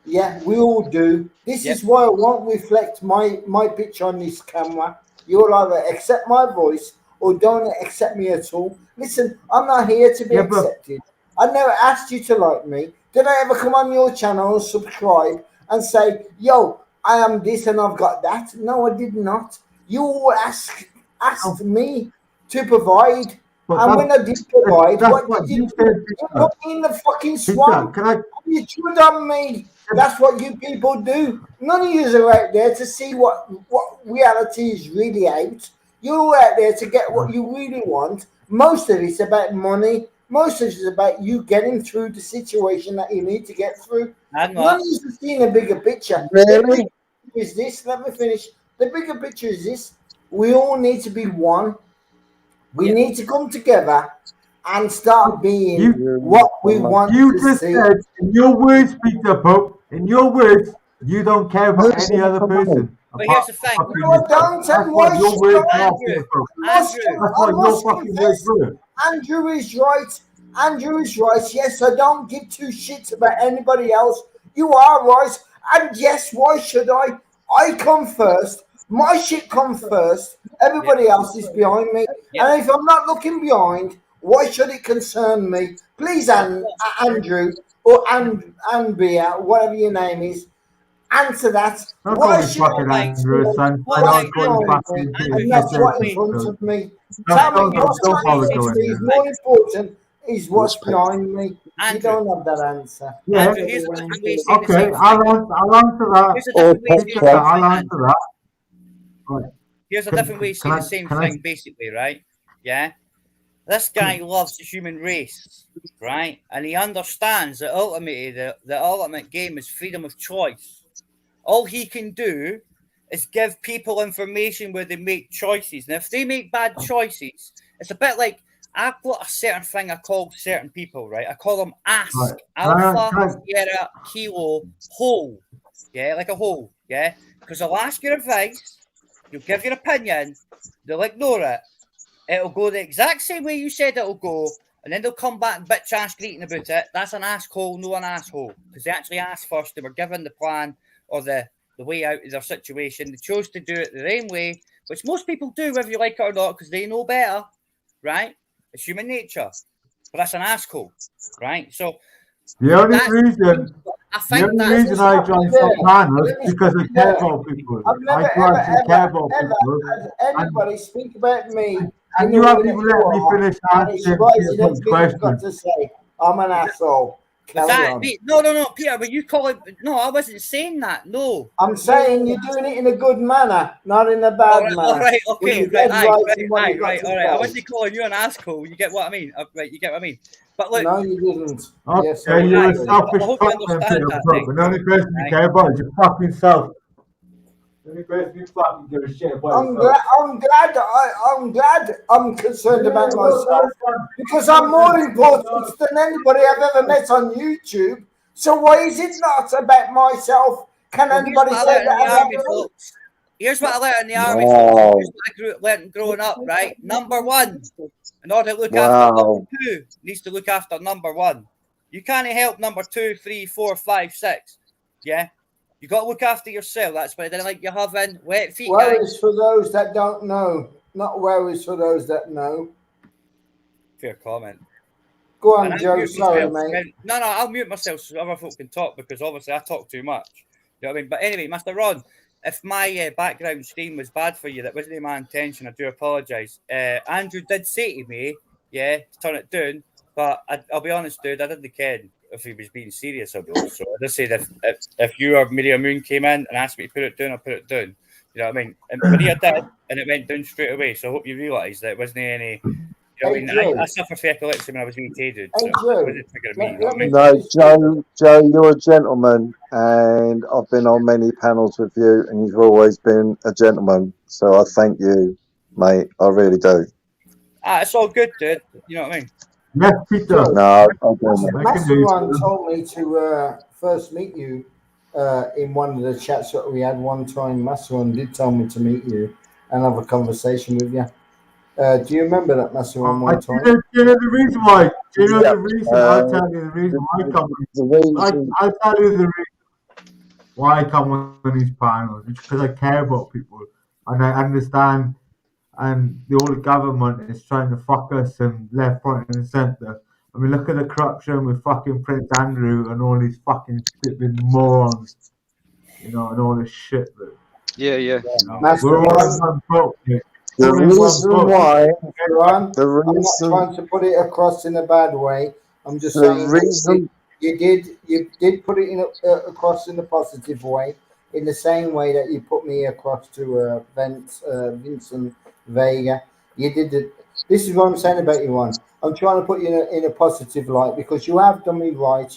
Yeah, we all do. This is why I won't reflect my picture on this camera. You'll either accept my voice or don't accept me at all. Listen, I'm not here to be accepted. I never asked you to like me. Did I ever come on your channel and subscribe and say, yo, I am this and I've got that? No, I did not. You all asked me to provide. And when I did provide, what did you do? You put me in the fucking swamp. You chewed on me. That's what you people do. None of you are out there to see what reality is really out. You're out there to get what you really want. Most of it's about money. Most of it's about you getting through the situation that you need to get through. None of you have seen a bigger picture. Really? Is this? Let me finish. The bigger picture is this. We all need to be one. We need to come together and start being what we want You to just see. said, in your words, Peter Pope, in your words, you don't care about any other person. But here's the thing. No, I don't. And why your should words I? Andrew is right. Andrew is right. Yes, I don't give two shits about anybody else. You are right. And yes, why should I? I come first. My shit comes first. Everybody else is behind me. And if I'm not looking behind, why should it concern me? Please, Andrew, or Anbia, whatever your name is, answer that. Don't Why call me should fucking Andrew, son. I don't call you fucking and that's what in front of me. Tell me what's more important is what's behind me. You don't have that answer. Yeah. Okay, I'll answer that. I'll answer that. Right. Here's a different way to say the same thing, basically, right? Yeah. This guy loves the human race, right? And he understands that ultimately the ultimate game is freedom of choice. All he can do is give people information where they make choices. And if they make bad choices, it's a bit like I've got a certain thing I call certain people, right? I call them ask, alpha, sierra, kilo, hole. Yeah, like a hole, yeah? Because they'll ask your advice, you'll give your opinion, they'll ignore it. It'll go the exact same way you said it'll go, and then they'll come back and bitch ass greeting about it. That's an asshole, no an asshole. Because they actually asked first, they were given the plan or the way out of their situation. They chose to do it their own way, which most people do, whether you like it or not, because they know better, right? It's human nature. But that's an asshole, right? So the only reason I joined some panels is because I care about people. I've never care about people. Had anybody speak about me. And you haven't even let me finish answering people's questions. Got to say, I'm an asshole. No, Peter, but you call it. No, I wasn't saying that. No, I'm saying you're doing it in a good manner, not in a bad manner. All right, okay, right, I wasn't calling you an asshole. You get what I mean? Right, you get what I mean? But look, no, you didn't. Okay, yes, you're a selfish fucking Peter Brook. The only person you care about is your fucking self. I'm glad I'm concerned about myself because I'm more important than anybody I've ever met on YouTube. So why is it not about myself? Can anybody say that? Here's what I learned in the army. Here's what I learned growing up, right? Number one, in order to look after number two, needs to look after number one. You can't help number 2, 3, 4, 5, 6. Yeah? You got to look after yourself. That's why I didn't like you having wet feet. Worries for those that don't know, not worries for those that know. Fair comment. Go on, Joe. Sorry, mate. No, I'll mute myself so other folk can talk because obviously I talk too much. You know what I mean? But anyway, Mr. Ron, if my background stream was bad for you, that wasn't my intention. I do apologise. Andrew did say to me, yeah, to turn it down, but I'll be honest, dude, I didn't care if he was being serious or not. So I just said if you or Miriam Moon came in and asked me to put it down, I'll put it down. You know what I mean? And Maria did, and it went down straight away. So I hope you realise that it wasn't any. You know what I mean? I suffered from epilepsy when I was ET, so it wasn't triggering me. You know what I mean? No, Joe, you're a gentleman, and I've been on many panels with you, and you've always been a gentleman. So I thank you, mate. I really do. It's all good, dude. You know what I mean? Yes, Peter. No, I don't. Master Ron told me to first meet you in one of the chats that we had one time. Master Ron did tell me to meet you and have a conversation with you. Do you remember that, Master Ron, one time? Do you know the reason why? Do you know the reason? I'll tell you the reason why I come. I'll tell you the reason why I come on these panels. It's because I care about people and I understand. And the old government is trying to fuck us and left, right, and centre. I mean, look at the corruption with fucking Prince Andrew and all these fucking stupid morons, you know, and all this shit. That, yeah. You know, Master The reason why, I'm not trying to put it across in a bad way. I'm just the saying reason, you did put it in across in a positive way, in the same way that you put me across to Vincent Vega. You did it. This is what I'm saying about you, one. I'm trying to put you in a positive light because you have done me right.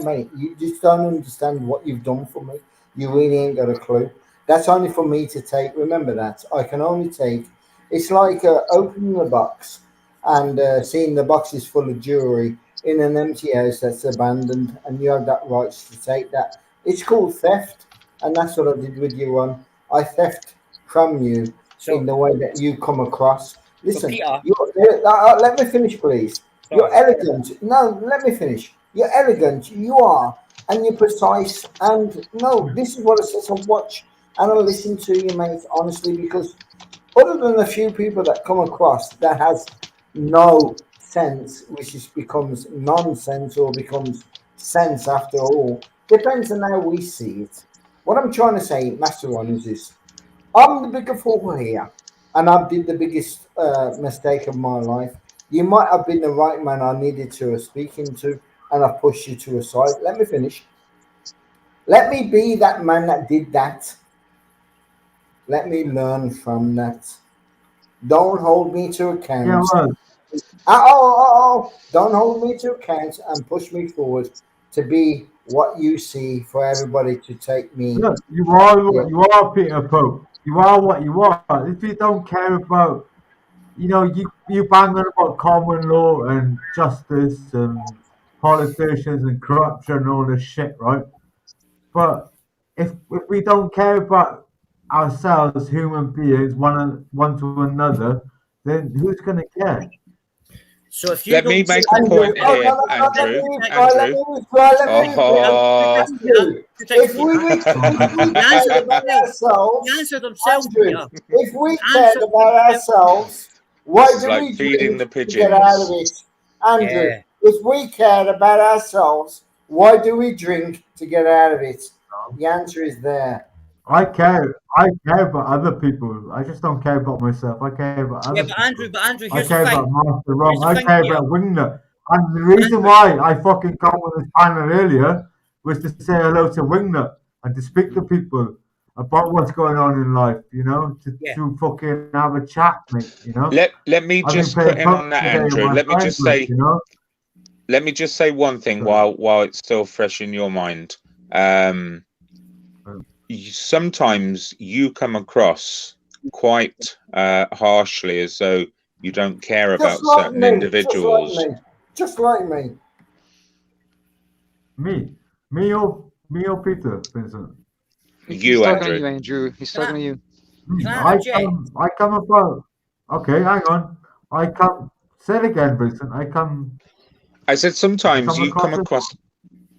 Mate, you just don't understand what you've done for me. You really ain't got a clue. That's only for me to take. Remember that. I can only take. It's like opening the box and seeing the box is full of jewelry in an empty house that's abandoned, and you have that right to take that. It's called theft, and that's what I did with you, one. I theft from you in the way that you come across. Listen, let me finish, please. You're elegant. No, let me finish. You're elegant. You are, and you're precise. And no, this is what I sit and watch and I listen to you, mate. Honestly, because other than a few people that come across that has no sense, which is becomes nonsense or becomes sense after all, depends on how we see it. What I'm trying to say, Master Ron, is this: I'm the bigger fool here, and I did the biggest mistake of my life. You might have been the right man I needed to have speaking to, and I pushed you to a side. Let me finish. Let me be that man that did that. Let me learn from that. Don't hold me to account. Yeah, well. Don't hold me to account and push me forward to be what you see for everybody to take me. Look, you are what you are, Peter Pope. You are what you are. If you don't care about, you know, you bang on about common law and justice and politicians and corruption and all this shit, right? But if we don't care about ourselves, human beings, one to another, then who's gonna care? So if you Let me make a point here, Andrew. If we cared about ourselves, if we cared about ourselves, why do like we feeding the drink to get out of it? Andrew, if we cared about ourselves, why do we drink to get out of it? The answer is there. I care about other people. I just don't care about myself. I care about other people. But Andrew, I here's care the thing. about Master Ron. I care about Wingnut. And the reason why I fucking come on this panel earlier was to say hello to Wingnut and to speak to people about what's going on in life, you know, to fucking have a chat, mate, you know. Let me just put in on that, Andrew. Let me just say, you know? Let me just say one thing while it's still fresh in your mind. Sometimes you come across quite harshly, as though you don't care about certain individuals. Just like me. Me or Peter, Vincent? He's talking to you, Andrew. He's talking to you. I come about. Okay, hang on. I come. Say it again, Vincent. I said sometimes you come across.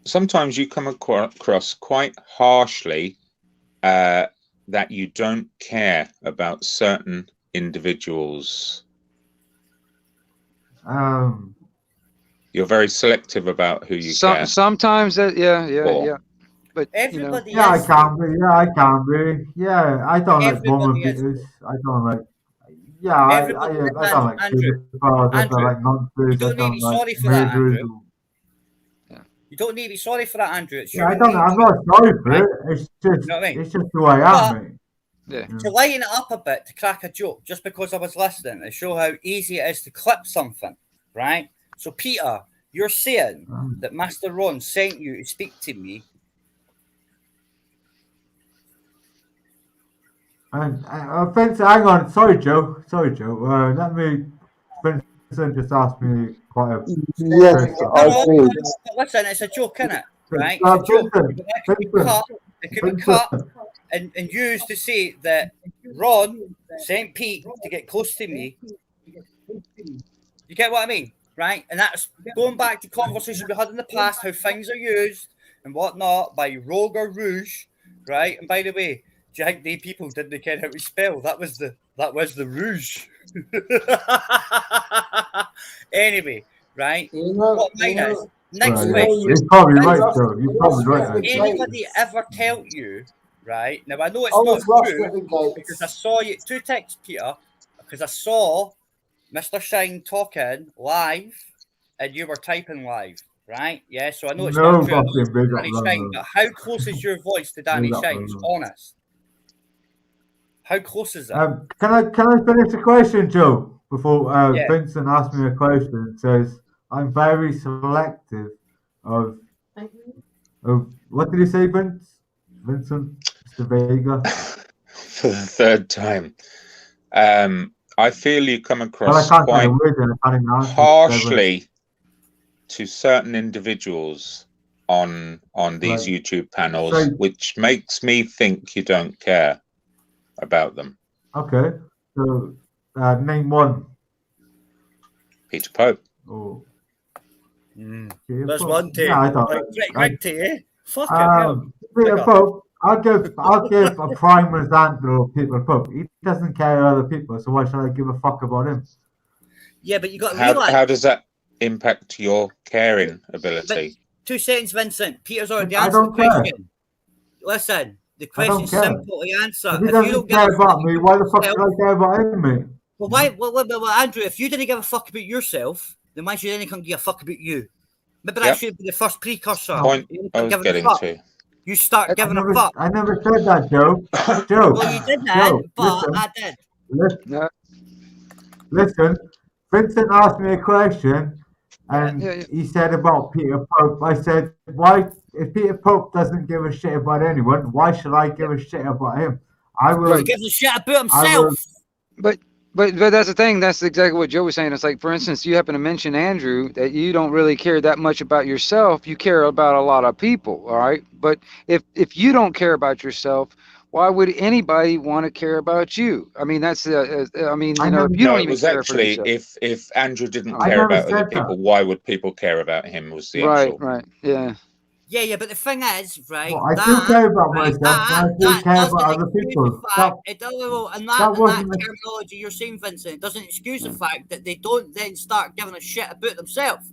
Sometimes you come across quite harshly that you don't care about certain individuals. You're very selective about who you care. Sometimes, yeah. but everybody Yeah, I is. can be. Yeah, I can be. Yeah, I don't like woman Everybody is. beaters. I don't like. Yeah, I Everybody is. don't like Andrew, pedophiles. I don't Andrew, like you nonsense. I don't need to don't be like sorry for that, murderers. Andrew. You don't need to be sorry for that, Andrew. It's Yeah, I human don't. I'm nature. not sorry for right? it. It's just. You know what I mean? It's just who I But am, mate. Yeah. to lighten it up a bit, to crack a joke, just because I was listening, to show how easy it is to clip something, right? So, Peter, you're saying that Master Ron sent you to speak to me. And Vincent, hang on. Sorry, Joe. Let me. Vincent just asked me quite a. Yes, I did. Listen, it's a joke, innit? Right? No, It's a joke. Vincent, It could be cut and used to say that Ron sent Pete to get close to me. You get what I mean? Right? And that's going back to conversations we had in the past, how things are used and whatnot by Rogue or Rouge, right? And by the way, do you think they people didn't care how to spell? That was the Rouge. Anyway, right? What mine is, next question. You're probably right, Joe. You're probably right. Anybody ever tell you, right? Now I know it's Always not lost true at the gates. because I saw you two texts, Peter, because I saw Mr. Shine talking live and you were typing live, right? Yeah, so I know it's No not true. fucking big up, Danny no, Shine, no. but how close is your voice to Danny Big up, Shine's? no. Honest. How close is it? Can I finish the question, Joe? Before Yeah. Vincent asked me a question, it says I'm very selective of what did he say, Vince? Vincent, Mr. Vega. For the third time. I feel you come Well, I across can't quite say a word and I can't even answer. harshly to certain individuals on these Right. YouTube panels, So- which makes me think you don't care about them. Okay, so name one. Peter Pope. Oh. There's one to Yeah, I don't. Greg to you. Fucking hell. Peter Big up. Pope. I'll give a prime example of Peter Pope. He doesn't care about other people, so why should I give a fuck about him? Yeah, but you got to How realise. does that impact your caring ability? 2 seconds, Vincent. Peter's already I answered the don't care. question. Listen, the I don't question's care. simple to answer. If he If you doesn't don't give care a about fuck me, about why the fuck yourself, should I care about him, mate? well, why? Well, Andrew, if you didn't give a fuck about yourself, then why should anyone give a fuck about you? Maybe that Yep. should be the first precursor. Point You I start was giving a getting fuck. to. You start giving a fuck. I never said that, Joe. Joe. Well, you didn't, Joe, but listen. I did. Listen, Vincent asked me a question, and he said about Peter Pope. I said, why? If Peter Pope doesn't give a shit about anyone, why should I give a shit about him? I will. He gives a shit about I himself. will, But that's the thing. That's exactly what Joe was saying. It's like, for instance, you happen to mention Andrew, that you don't really care that much about yourself. You care about a lot of people, all right? But if you don't care about yourself, why would anybody want to care about you? I mean, that's I mean, you know, if you No, don't it even was care actually for yourself. if Andrew didn't I care never about other said that. people, why would people care about him? Was the Right, actual right, yeah. Yeah, but the thing is, right? well, I do care about right, myself, and I do care doesn't about other excuse people. the fact, it doesn't, and that wasn't the- terminology you're saying, Vincent, it doesn't excuse the fact that they don't then start giving a shit about themselves.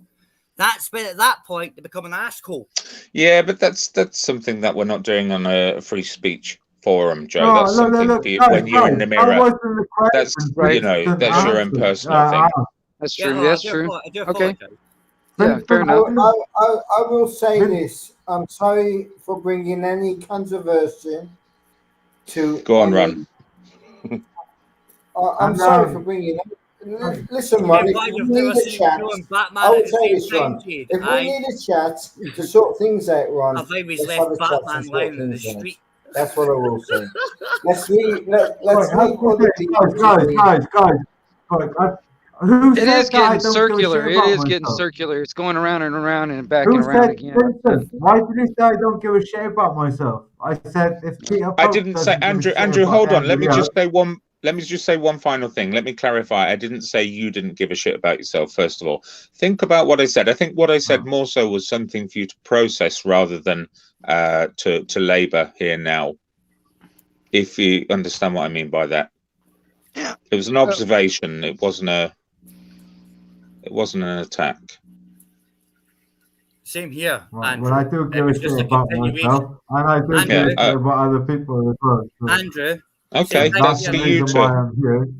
That's when at that point they become an asshole. Yeah, but that's something that we're not doing on a free speech forum, Joe. No, That's something look, for you, guys, when you're in the that mirror. wasn't the question. That's you know, Vincent that's your own answered. personal thing. That's Yeah, true. well, That's I do true. I do Okay. apologize. Yeah, fair enough. I will say this. I'm sorry for bringing any controversy to. Go on, Ron. I'm sorry for bringing. Listen, Ron. If we need a chat, I will say this, Ron. If we need a chat to sort things out, Ron, I've always let's have a left chat Batman and sort lying in the things out. street. That's what I will say. Let's leave other people to Guys. Who It said is that I getting don't circular. give a It shit is about getting myself? circular. It's going around and around and back Who and around said, again. Vincent, why did you say I don't give a shit about myself? I said if Peter I Pope didn't say doesn't give a Andrew. shit Andrew, about hold on. Let me anybody just say one. Let me just say one final thing. Let me clarify. I didn't say you didn't give a shit about yourself. First of all, think about what I said. I think what I said more so was something for you to process rather than to labour here now. If you understand what I mean by that. Yeah. It was an observation. It wasn't an attack. Same here, Right, Andrew. well, I do It give a was just shit a about continuation. myself, and I do give a Andrew, shit about other people as well. So Andrew, Okay, same thing that's that's the for here. you reason why two. I'm here. Andrew,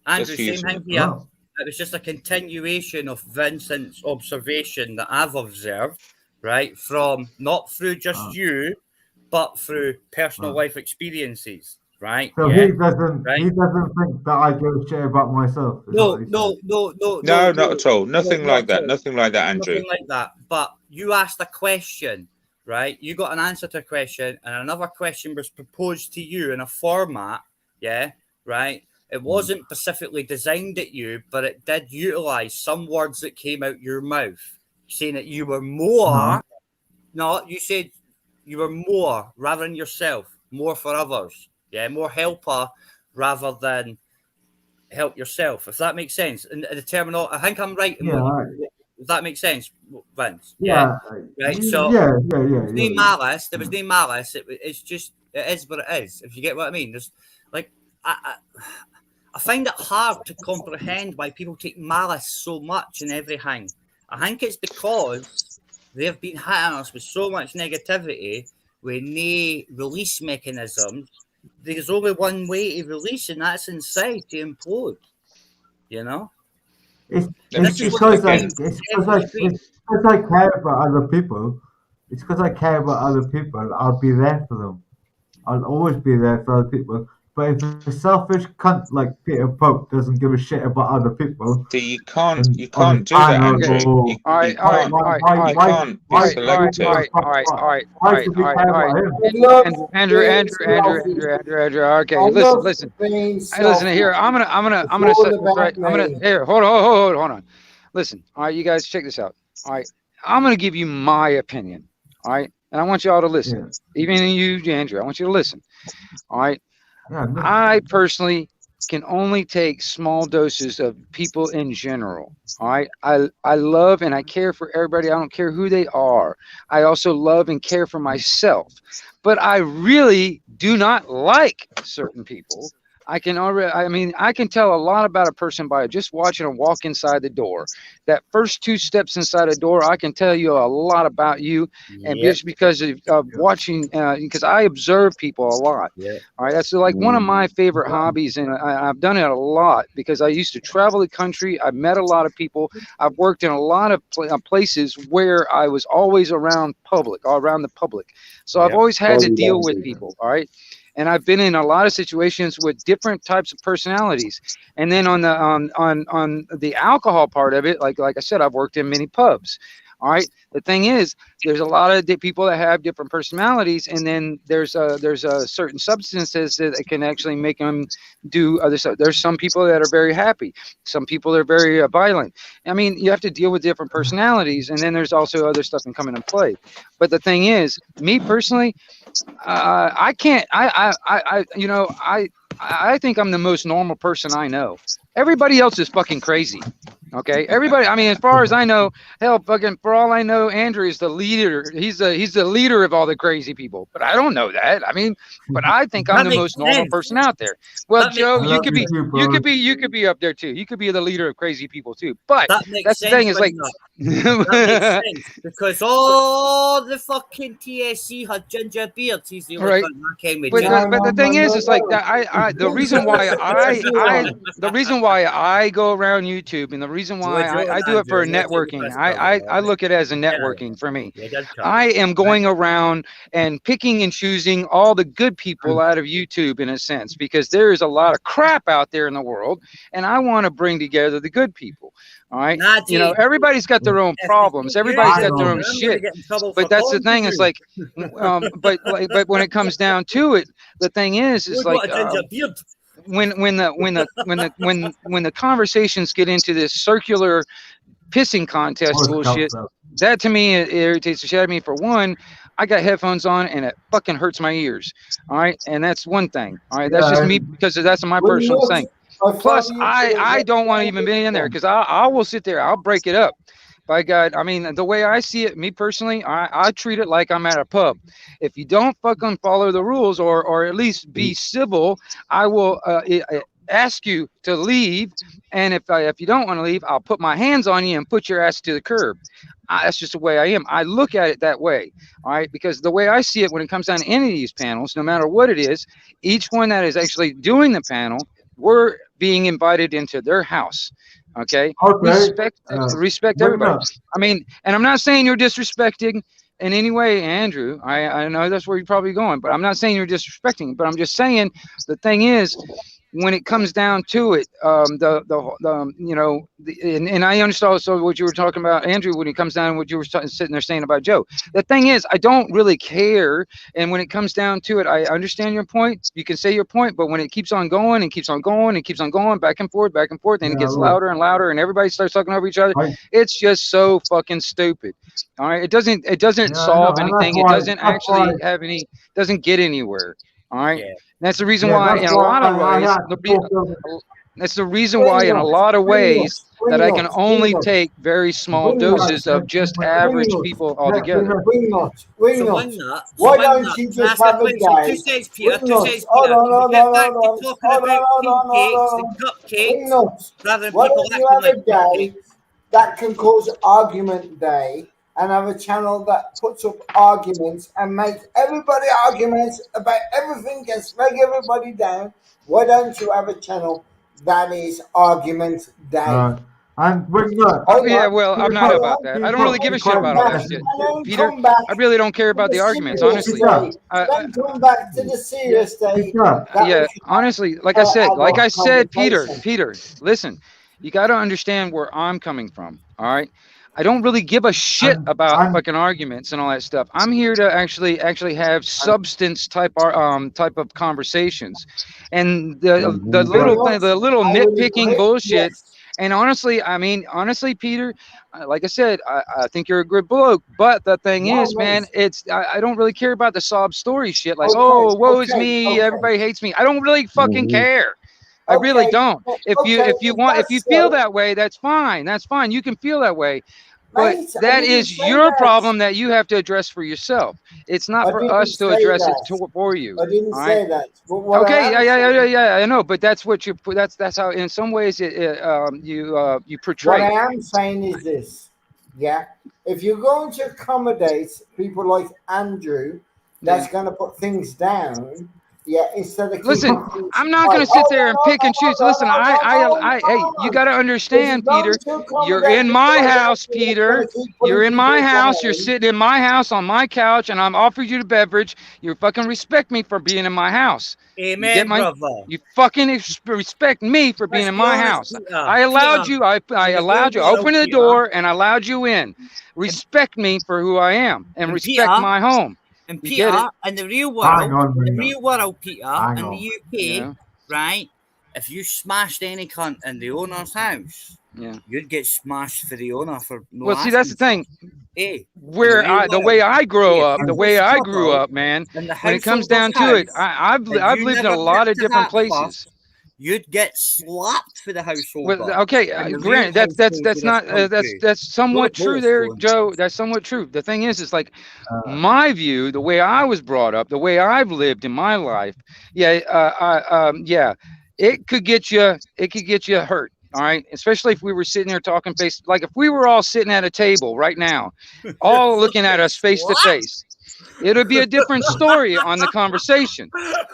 That's for you same two. thing here. Oh. It was just a continuation of Vincent's observation that I've observed, right? From not through just you, but through personal life experiences, right? So Yeah, he doesn't right. think that I give a shit about myself. Is that No, what he said? no, no, no, No, no, not at all. Nothing not like at that. all. Nothing like that, Andrew. Nothing like that. But you asked a question, right? You got an answer to a question, and another question was proposed to you in a format, yeah, right? It wasn't specifically designed at you, but it did utilize some words that came out your mouth, saying that you were more. No, you said you were more rather than yourself, more for others, yeah, more helper rather than help yourself. If that makes sense, and the terminal, I think I'm right. In if that makes sense, Vince. Yeah. Right. So there was no malice. There was no malice. It's just it is what it is. If you get what I mean. There's like I find it hard to comprehend why people take malice so much in everything. I think it's because they've been hitting us with so much negativity with no release mechanisms. There's only one way to release, and that's inside to implode. You know? It's because I care about other people. It's because I care about other people. I'll be there for them. I'll always be there for other people. But if a selfish cunt like Peter Pope doesn't give a shit about other people, see, you can't do that, Andrew. You can't be selective. Andrew. Okay, listen. Hey, listen here. I'm gonna set this right. Here. Hold on. Listen. All right, you guys, check this out. All right, I'm gonna give you my opinion. All right, and I want you all to listen. Even you, Andrew. I want you to listen. All right. I personally can only take small doses of people in general. All right. I love and I care for everybody. I don't care who they are. I also love and care for myself. But I really do not like certain people. I can tell a lot about a person by just watching them walk inside the door. That first 2 steps inside a door, I can tell you a lot about you, and just because of watching, because I observe people a lot. All right, that's like one of my favorite hobbies, and I've done it a lot because I used to travel the country. I've met a lot of people. I've worked in a lot of places where I was always around the public. So I've always had to deal with people. All right. And I've been in a lot of situations with different types of personalities. And then on the alcohol part of it, like I said, I've worked in many pubs. All right. The thing is, there's a lot of people that have different personalities, and then there's certain substances that can actually make them do other stuff. There's some people that are very happy. Some people are very violent. I mean, you have to deal with different personalities, and then there's also other stuff can come into play. But the thing is, me personally, I can't. I think I'm the most normal person I know. Everybody else is fucking crazy. Okay, everybody. I mean, as far as I know, hell, fucking for all I know, Andrew is the leader. He's the leader of all the crazy people. But I don't know that. I mean, but I think I'm the most normal person out there. Well, Joe, you could be up there too. You could be the leader of crazy people too. But that's the thing is like. That makes sense because all the fucking TSC had ginger beards. He's the only one that came with. But the thing is, it's like that. The reason why I go around YouTube and the reason why I do it for networking. I look at it as a networking for me. I am going around and picking and choosing all the good people out of YouTube in a sense because there is a lot of crap out there in the world, and I want to bring together the good people. All right, everybody's got their own problems. Everybody's got their own shit. But that's the thing. It's like, but when it comes down to it, the thing is like when the conversations get into this circular pissing contest bullshit, that to me it irritates the shit out of me. For one, I got headphones on and it fucking hurts my ears. All right, and that's one thing. All right, that's just me because that's my personal thing. Plus, I don't want to even be in there because I will sit there. I'll break it up. By God, I mean, the way I see it, me personally, I treat it like I'm at a pub. If you don't fucking follow the rules or at least be civil, I will ask you to leave, and if you don't want to leave, I'll put my hands on you and put your ass to the curb. That's just the way I am. I look at it that way, all right? Because the way I see it when it comes down to any of these panels, no matter what it is, each one that is actually doing the panel, we're being invited into their house. Okay. Respect everybody. I mean, and I'm not saying you're disrespecting in any way, Andrew. I know that's where you're probably going, but I'm not saying you're disrespecting. But I'm just saying the thing is, when it comes down to it, and I understand also what you were talking about, Andrew, when it comes down to what you were sitting there saying about Joe. The thing is, I don't really care. And when it comes down to it, I understand your point. You can say your point, but when it keeps on going and keeps on going and keeps on going back and forth, and it gets louder and louder, and everybody starts talking over each other, it's just so fucking stupid. All right, it doesn't solve anything. It doesn't actually have any. Doesn't get anywhere. All right. Yeah. That's the reason why, in a lot of ways, that's the reason why, in a lot of ways, that I can only take very small doses of just average people altogether. Why don't you just have a day? 2 seconds, Peter. 2 seconds, Peter. Get back to talking about cupcakes and cupcakes rather than Why people don't you have a day that can cause argument day? And have a channel that puts up arguments and makes everybody arguments about everything and smack everybody down. Why don't you have a channel that is argument day? And yeah, well, I'm not about that. I don't really give a shit about all that shit, Peter. I really don't care about the arguments, honestly. Then come back to the serious day. Yeah, honestly, like I said, Peter, listen, you got to understand where I'm coming from. All right. I don't really give a shit about fucking arguments and all that stuff. I'm here to actually have substance type of conversations, and the little nitpicking bullshit. And honestly, Peter, like I said, I think you're a good bloke. But the thing is, man, I don't really care about the sob story shit. Like, woe is me, everybody hates me. I don't really fucking care. I really don't. If you feel that way, that's fine. That's fine. You can feel that way. But that is your problem that you have to address for yourself. It's not for us to address it for you. I didn't say that. Okay, yeah, I know. But that's what that's how, in some ways, you portray. What I am saying is this. Yeah, if you're going to accommodate people like Andrew, that's going to put things down. Yeah, instead of listen, I'm not going to sit there and pick and choose. Listen, hey, you got to understand, Peter. You're in my house, Peter. You're in my house. You're sitting in my house on my couch, and I'm offering you the beverage. You fucking respect me for being in my house. Amen, brother. You fucking respect me for being in my house. I allowed you. I allowed you. Open the door and allowed you in. Respect me for who I am and respect my home. And Peter, in the real world, Peter, in the UK, right? If you smashed any cunt in the owner's house, you'd get smashed for the owner for no. Well, see, that's the thing. The way I grew up, man. When it comes down to it, I've lived in a lot of different places. You'd get slapped for the household. Well, okay, granted, that's somewhat true there, Joe. That's somewhat true. The thing is like my view, the way I was brought up, the way I've lived in my life. It could get you hurt. All right, especially if we were sitting there talking face, like if we were all sitting at a table right now, all looking at us face to face. It would be a different story on the conversation.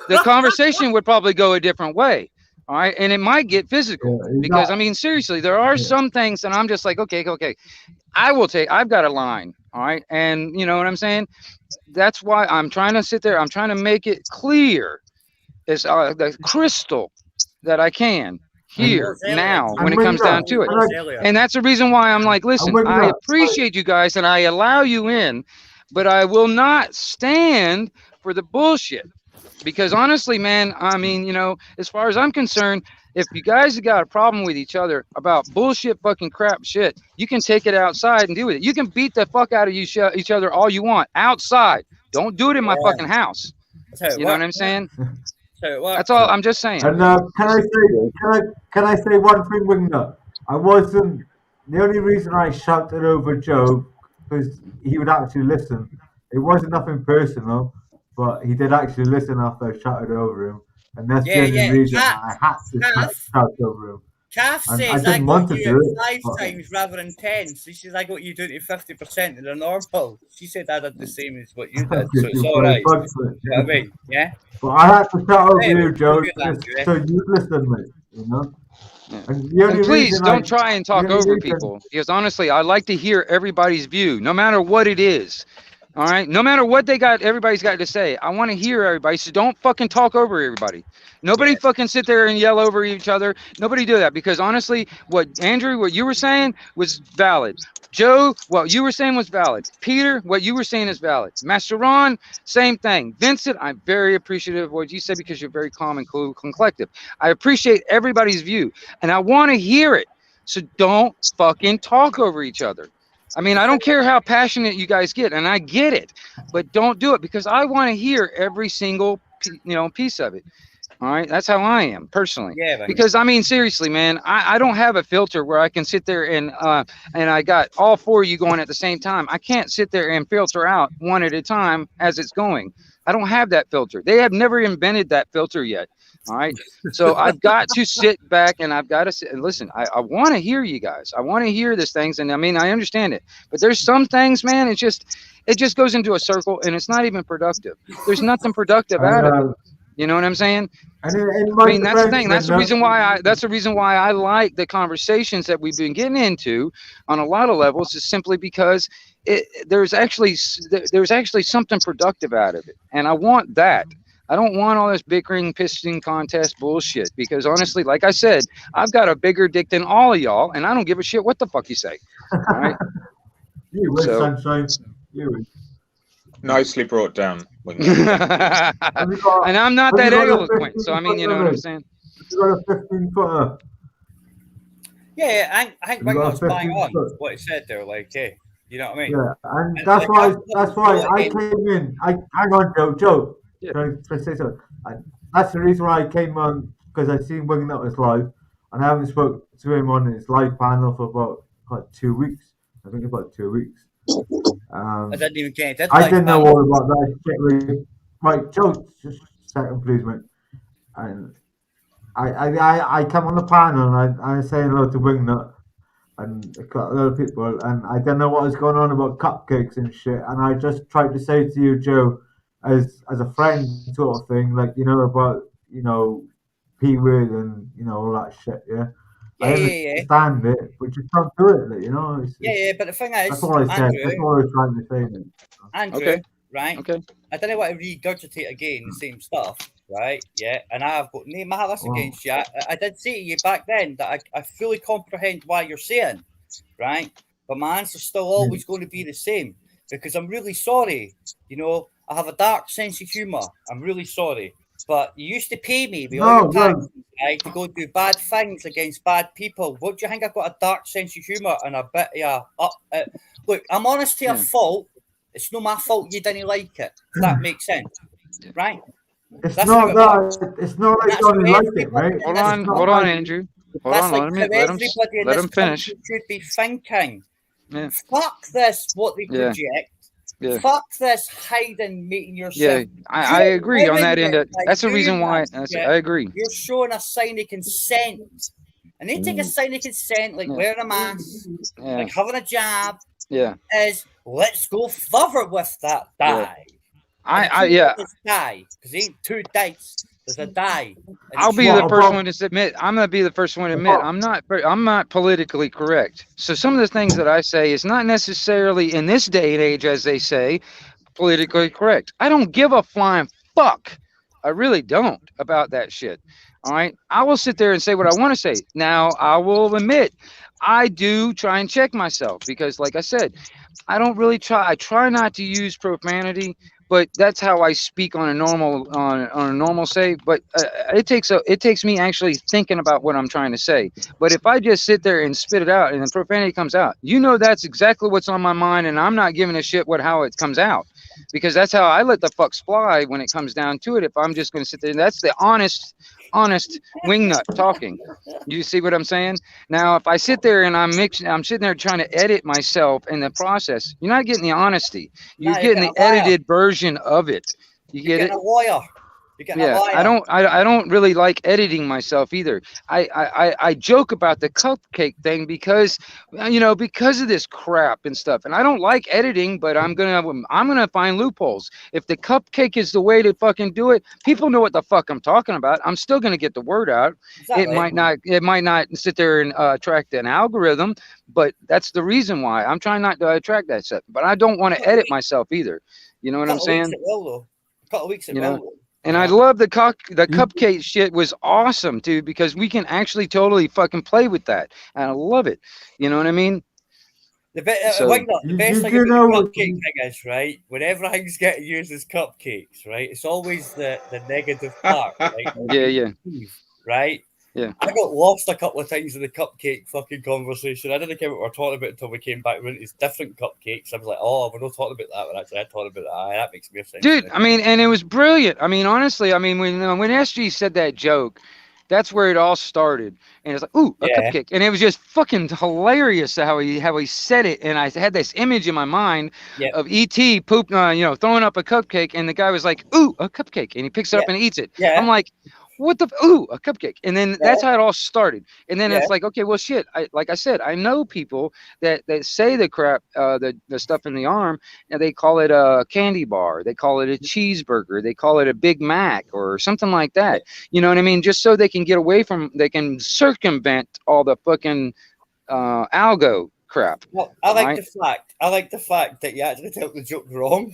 The conversation would probably go a different way. All right. And it might get physical because, I mean, seriously, there are some things that I'm just like, okay. I've got a line. All right. And you know what I'm saying? That's why I'm trying to sit there. I'm trying to make it clear as the crystal that I can here now when it comes down to it. And that's the reason why I'm like, listen, I appreciate you guys and I allow you in, but I will not stand for the bullshit. Because honestly, man, I mean, as far as I'm concerned, if you guys have got a problem with each other about bullshit, fucking crap shit, you can take it outside and deal with it. You can beat the fuck out of each other all you want outside. Don't do it in my fucking house. You know what I'm saying? That's all I'm just saying. And can I say one thing, Wingnut? I wasn't the only reason I shouted over Joe because he would actually listen. It wasn't nothing personal. But he did actually listen after I shouted over him. and that's the only reason I had to talk over him. Kath And says I I didn't got want to you do it, at 5 but- times rather than 10. So she says I got you down to 50% of the normal. She said I did the same as what you did. So it's all right. You know what I mean? Yeah. But I had to shout over Anyway, you, Joe, good just Andrew, so you listen, mate. You know. And the only And please reason don't try and talk the only over reason- people, because honestly, I like to hear everybody's view, no matter what it is. All right, no matter what everybody's got to say. I want to hear everybody, so don't fucking talk over everybody. Nobody fucking sit there and yell over each other. Nobody do that, because honestly, what you were saying was valid. Joe, what you were saying was valid. Peter, what you were saying is valid. Master Ron, same thing. Vincent, I'm very appreciative of what you said, because you're very calm and cool and collective. I appreciate everybody's view, and I want to hear it. So don't fucking talk over each other. I mean, I don't care how passionate you guys get, and I get it, but don't do it, because I want to hear every single piece of it. All right, that's how I am personally. Yeah, because I mean, seriously, man, I don't have a filter where I can sit there and I got all four of you going at the same time. I can't sit there and filter out one at a time as it's going. I don't have that filter. They have never invented that filter yet. All right. So I've got to sit back and I've got to sit and listen. I want to hear you guys. I want to hear these things. And I mean, I understand it, but there's some things, man, it just goes into a circle and it's not even productive. There's nothing productive out of it. You know what I'm saying? I mean, that's the thing. That's the reason why I like the conversations that we've been getting into on a lot of levels, is simply because there's actually something productive out of it. And I want that. I don't want all this bickering, pissing contest bullshit, because honestly, like I said, I've got a bigger dick than all of y'all, and I don't give a shit what the fuck you say. All right. You win, sunshine. You win. Nicely brought down. And I'm not that eloquent, so I mean, you know what I'm saying? You got a 15-footer. Yeah, I think Wingnuts bang on what he said there. Like, hey, you know what I mean? Yeah, and that's why I came in. Hang on, Joe. Yeah. Can I say something? That's the reason why I came on, because I seen Wingnuts live, and I haven't spoken to him on his live panel for about 2 weeks. I think about 2 weeks. I didn't even get it. I didn't know all about that shit. Really. Right, Joe, just a second, please, mate. And I come on the panel and I say hello to Wingnut and a lot of people, and I don't know what was going on about cupcakes and shit. And I just tried to say to you, Joe, as a friend sort of thing, like, about P-word and all that shit. Yeah. I understand it, but just don't do it, It's, but the thing is, that's all I said. Andrew, that's all I was trying to say. Mate. Andrew, right? Okay. I don't want to regurgitate again the same stuff, right? Yeah, and I've got no malice against you. I did say to you back then that I fully comprehend why you're saying, right? But my answer's still always going to be the same, because I'm really sorry. I have a dark sense of humour. I'm really sorry. But you used to pay me with all your taxes, right, to go do bad things against bad people. What do you think? I've got a dark sense of humour and a bit look, I'm honest to a fault. It's not my fault you didn't like it. If that makes sense, right? It's not like you don't like it, right? Hold on, Andrew. Hold on, let him finish. Should be thinking. Yeah. Fuck this, what they project. Yeah. Fuck this hiding, making yourself. Yeah, I agree on that end. That's the reason why I agree. You're showing a sign of consent, and they take a sign of consent, like wearing a mask, like having a job. Yeah, is let's go further with that die. Die, because it ain't two dice. There's a die. I'll be the first one to admit. I'm gonna be the first one to admit I'm not politically correct. So some of the things that I say is not necessarily in this day and age, as they say, politically correct. I don't give a flying fuck. I really don't about that shit. All right. I will sit there and say what I want to say. Now I will admit I do try and check myself, because like I said, I don't really try. I try not to use profanity. But that's how I speak on a normal say. But it takes me actually thinking about what I'm trying to say. But if I just sit there and spit it out and the profanity comes out, that's exactly what's on my mind, and I'm not giving a shit how it comes out, because that's how I let the fucks fly when it comes down to it. If I'm just going to sit there, that's the honest wingnut talking. You see what I'm saying? Now, if I sit there and I'm sitting there trying to edit myself in the process, you're not getting the honesty. You're getting the edited version of it. You get it? A lawyer. Yeah, I don't really like editing myself either. I joke about the cupcake thing because because of this crap and stuff. And I don't like editing, but I'm gonna find loopholes. If the cupcake is the way to fucking do it, people know what the fuck I'm talking about. I'm still gonna get the word out. Exactly. It might not sit there and attract an algorithm, but that's the reason why I'm trying not to attract that stuff. But I don't want to edit myself either. You know what I'm saying? A couple of weeks it will. And I love the cupcake shit was awesome too, because we can actually totally fucking play with that, and I love it. You know what I mean? The best thing about the cupcake thing is, right, when everything's getting used as cupcakes, right, it's always the negative part, right? Yeah. Right? Yeah. I got lost a couple of times in the cupcake fucking conversation. I didn't care what we were talking about until we came back with these different cupcakes. I was like, oh, we're not talking about that one. Actually, I talked about that. That makes me sense. Dude, I mean, and it was brilliant. I mean, honestly, I mean, when SG said that joke, that's where it all started. And it's like, ooh, a cupcake. And it was just fucking hilarious how he said it. And I had this image in my mind of E.T. throwing up a cupcake. And the guy was like, ooh, a cupcake. And he picks it up and eats it. Yeah. I'm like, what the a cupcake. And then that's how it all started. And then it's like, okay, well, shit, like I said, I know people that say the crap, the stuff in the arm, and they call it a candy bar, they call it a cheeseburger, they call it a Big Mac or something like that. You know what I mean? Just so they can get away from, they can circumvent all the fucking algo crap. Well, I like the fact that you actually tell the joke wrong.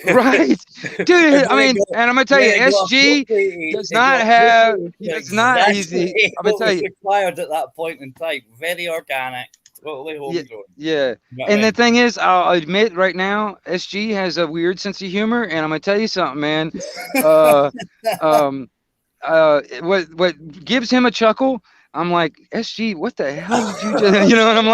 Right, dude. I mean, and I'm gonna tell you, SG does not have. It's not easy. I'm gonna tell you, required at that point in time. Very organic, totally homegrown. Yeah. And the thing is, I'll admit right now, SG has a weird sense of humor, and I'm gonna tell you something, man. What gives him a chuckle? I'm like, SG, what the hell did you do? And I'm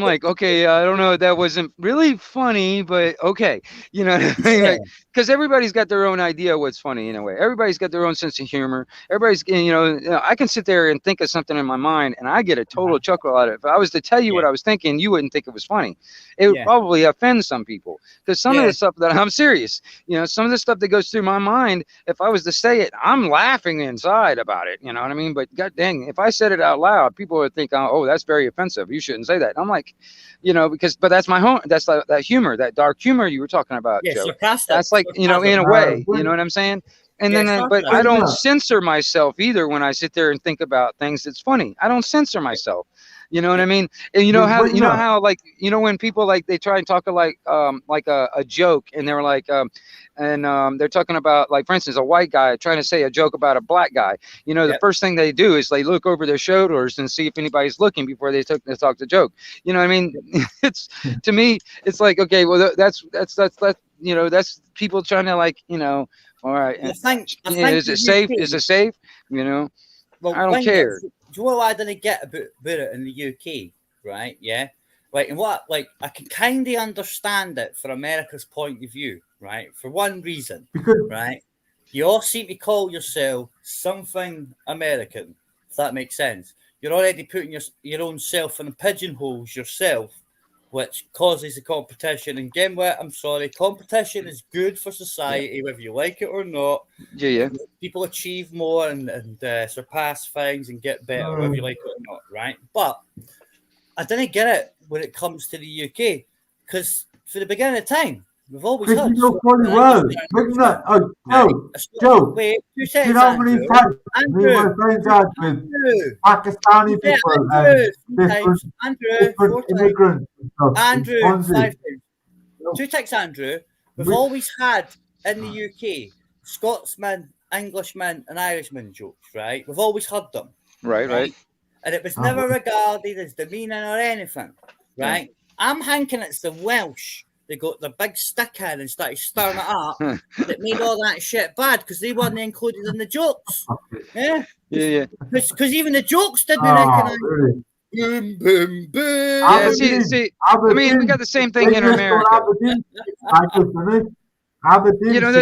like, okay, I don't know. That wasn't really funny, but okay. You know what I mean? Because everybody's got their own idea of what's funny in a way. Everybody's got their own sense of humor. Everybody's, I can sit there and think of something in my mind and I get a total chuckle out of it. If I was to tell you what I was thinking, you wouldn't think it was funny. It would probably offend some people because some of the stuff that I'm serious, some of the stuff that goes through my mind, if I was to say it, I'm laughing inside about it. You know what I mean? But god dang, if I said it out loud, people would think, oh, that's very offensive. You shouldn't say that. I'm like, but that's my home. That's that humor, that dark humor you were talking about, Joe. That's like, in a way, you know what I'm saying? And but I don't censor myself either when I sit there and think about things that's funny. I don't censor myself. You know what I mean? And how like, when people like, they try and talk like a joke and they're like, they're talking about, like, for instance, a white guy trying to say a joke about a black guy. The first thing they do is they look over their shoulders and see if anybody's looking before they talk the joke. You know what I mean? It's, to me, it's like, okay, well, that's people trying to, like, all right. Is it safe? Is it safe? Well, I don't care. Do you know what I didn't get about it in the UK, right? Yeah. Right. And I can kind of understand it from America's point of view, right? For one reason, right? You all seem to call yourself something American, if that makes sense. You're already putting your own self in pigeonholes yourself, which causes the competition. And again, I'm sorry, competition is good for society, whether you like it or not. Yeah. People achieve more and surpass things and get better, whether you like it or not, right? But I didn't get it when it comes to the UK, because for the beginning of time, we've always had. Joe. Wait, 2 seconds. You know how many times me and my friends had with Pakistani people and different immigrants and stuff. Andrew, 5 times. 2 ticks, Andrew. We've always had in the UK Scotsmen, Englishmen, and Irishmen jokes, right? We've always had them. Right. And it was never regarded as demeaning or anything, right? I'm thinking it's the Welsh. They got the big stick in and started stirring it up. That made all that shit bad because they weren't included in the jokes. Yeah. Because even the jokes didn't recognise. Really? Boom, boom, boom. I mean, we got the same thing in America. The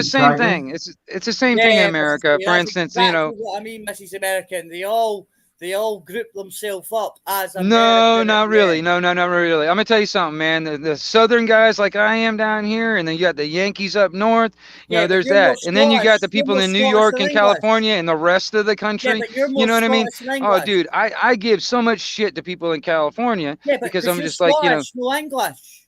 same thing. It's the same thing in America. For instance, what I mean, Mrs. American, they all they all group themselves up as No, American. not really. No, not really. I'm gonna tell you something, man. The southern guys like I am down here, and then you got the Yankees up north. You know, But there's you're more that, and then you got the Scottish. You're people more in New Scottish York than and English. California and the rest of the Yeah, country. but you're more You know what I mean? Scottish than Oh, English. dude, I give so much shit to people in California Yeah, but because I'm you're just like, you know, Scottish, no English.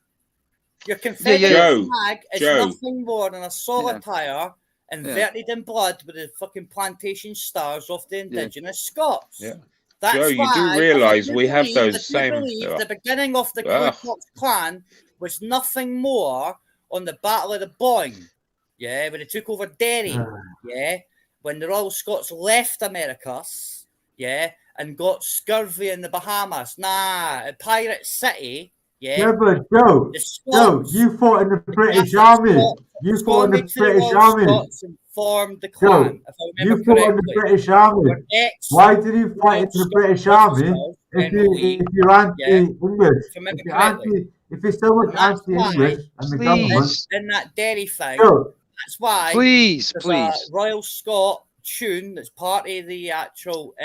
Your yeah. Confederate flag is Joe. nothing more than a solitaire inverted in blood with the fucking plantation stars of the indigenous Scots. Yeah. That's Joe, you do why realise we have those same. believe the beginning of the Ku Klux Klan was nothing more on the Battle of the Boyne. Yeah, when they took over Derry. Yeah, when the Royal Scots left Americas. Yeah, and got scurvy in the Bahamas. Nah, at Pirate City. Yeah, but Joe, you fought in the British Army. You fought in the British Army. Scots and formed the Joe, Klan, if I you remember fought in the correctly. British Army. Why did you fight in the British Army if you're anti-English? If you're so much anti-English and the government, in that Derry thing, Joe, that's why please. A Royal Scot tune that's part of the actual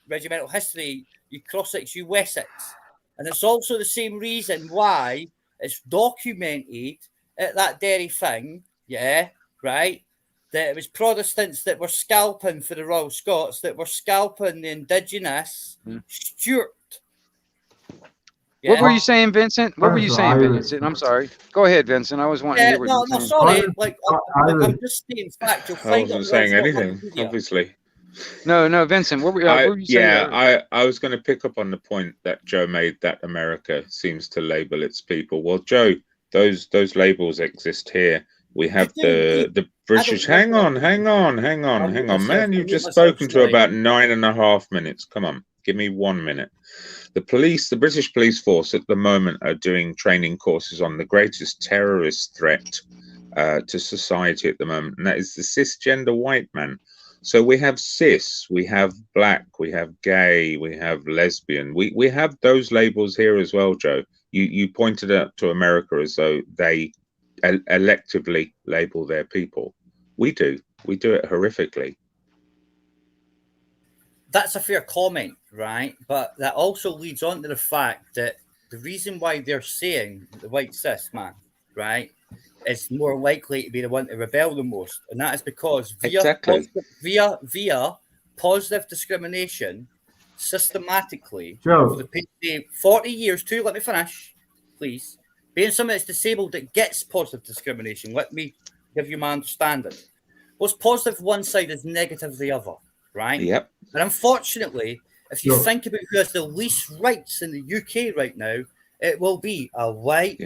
regimental history. You Crossix, you Wessex. And it's also the same reason why it's documented at that Derry thing, yeah, right, that it was Protestants that were scalping for the Royal Scots, that were scalping the indigenous Stuart. Yeah. What were you saying, Vincent? What were you saying, Vincent? I'm sorry. Go ahead, Vincent. I was wanting to hear what you were saying. Sorry. Like, I'm just stating fact. I wasn't saying anything, obviously. No, Vincent. What were you saying? I was going to pick up on the point that Joe made that America seems to label its people. Well, Joe, those labels exist here. We have the British. Hang on, man. You've just spoken to about 9.5 minutes. Come on, give me 1 minute. The British police force at the moment are doing training courses on the greatest terrorist threat to society at the moment, and that is the cisgender white man. So we have cis, we have black, we have gay, we have lesbian. We have those labels here as well, Joe. You pointed out to America as though they electively label their people. We do it horrifically. That's a fair comment, right? But that also leads on to the fact that the reason why they're saying the white cis man, right, is more likely to be the one to rebel the most, and that is because via positive discrimination, systematically over the 40 years. Let me finish, please. Being someone that's disabled that gets positive discrimination, let me give you my understanding. What's positive one side is negative the other, right? Yep. And unfortunately, if you think about who has the least rights in the UK right now, it will be a white,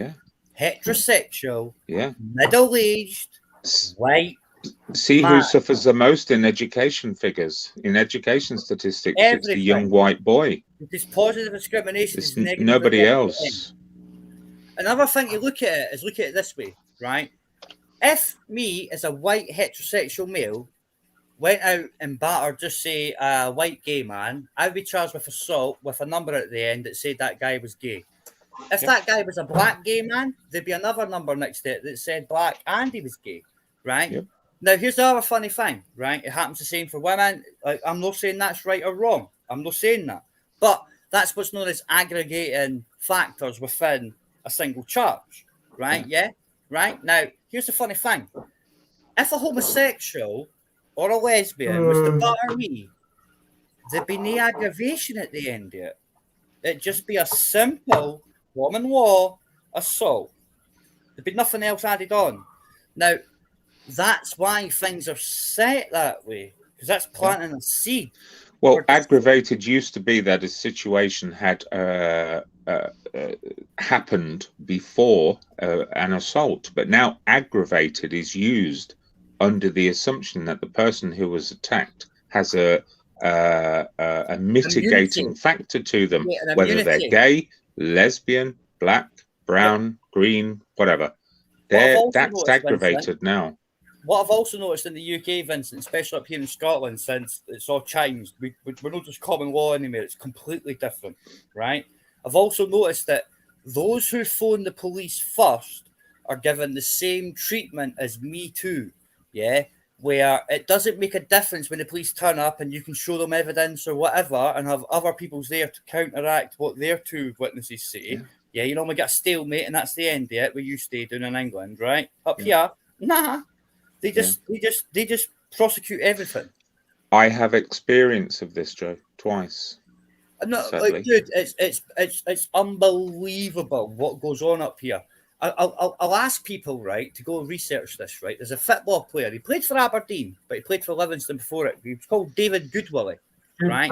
heterosexual, middle-aged, white. See who suffers the most in education figures, in education statistics. It's the young white boy. Because positive discrimination is negative. Nobody else. Another thing to look at it this way, right? If me as a white heterosexual male went out and battered, just say, a white gay man, I'd be charged with assault with a number at the end that said that guy was gay. If that guy was a black gay man, there'd be another number next to it that said black and he was gay, right? Yep. Now, here's the other funny thing, right? It happens the same for women. Like, I'm not saying that's right or wrong. I'm not saying that. But that's what's known as aggregating factors within a single charge, right? Yeah? Right? Now, here's the funny thing. If a homosexual or a lesbian was to butter me, there'd be no aggravation at the end of it. It'd just be a simple common law assault. There'd be nothing else added on. Now, that's why things are set that way, because that's planting a seed. Well, aggravated used to be that a situation had happened before an assault, but now aggravated is used under the assumption that the person who was attacked has a mitigating factor to them, whether they're gay, lesbian, black, brown, green, whatever. That's aggravated now. What I've also noticed in the UK, Vincent, especially up here in Scotland, since it's all changed, we're not just common law anymore, it's completely different, right? I've also noticed that those who phone the police first are given the same treatment as Me Too, yeah? where it doesn't make a difference when the police turn up and you can show them evidence or whatever and have other people's there to counteract what their two witnesses say. Yeah, you normally get a stalemate and that's the end of it where you stay down in England, right? Up here, nah. They just prosecute everything. I have experience of this, Joe, twice. No, like, dude, it's unbelievable what goes on up here. I'll ask people, right, to go research this, right? There's a football player. He played for Aberdeen, but he played for Livingston before it. He was called David Goodwillie, right?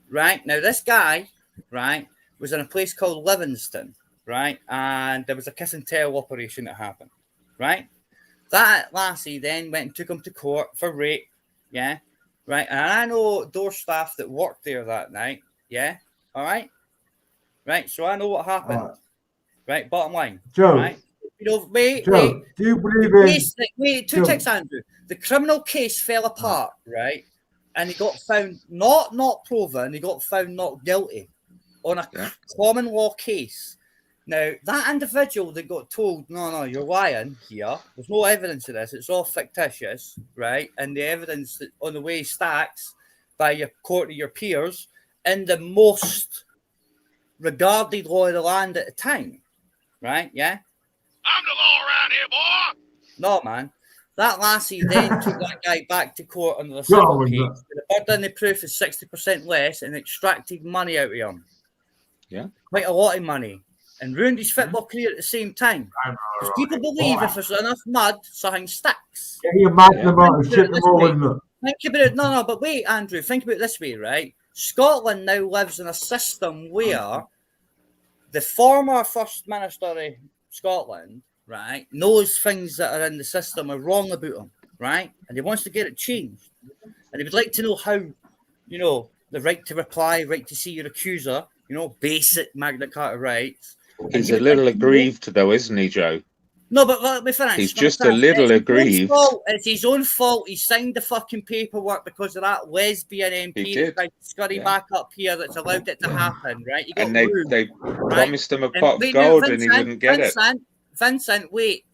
Right. Now, this guy, right, was in a place called Livingston, right? And there was a kiss and tell operation that happened, right? That lassie then went and took him to court for rape, yeah? Right. And I know door staff that worked there that night, yeah? All right? Right, so I know what happened. Right, bottom line. Joe. Right? You know, wait. Do you believe wait, two ticks, Andrew. The criminal case fell apart, right? And he got found not proven, he got found not guilty on a common law case. Now, that individual that got told, no, you're lying here, there's no evidence of this, it's all fictitious, right? And the evidence that on the way stacks by your court of your peers in the most regarded law of the land at the time. Right, yeah? I'm the law around here, boy. No, man. That lassie then took that guy back to court under the civil case. The burden of proof is 60% less and extracted money out of him. Yeah. Quite a lot of money. And ruined his football career at the same time. Because people believe if there's enough mud, something sticks. You're mad about shit more. Think about it. No, but wait, Andrew. Think about it this way, right? Scotland now lives in a system where the former First Minister of Scotland, right, knows things that are in the system are wrong about him, right? And he wants to get it changed. And he would like to know how, you know, the right to reply, right to see your accuser, you know, basic Magna Carta rights. He's a little aggrieved, though, isn't he, Joe? No, but let me finish. He's just a little aggrieved. It's his own fault. He signed the fucking paperwork because of that lesbian MP that tried to scurry back up here that's allowed it to happen, right? And they promised him a pot of gold and he wouldn't get it. Vincent, wait.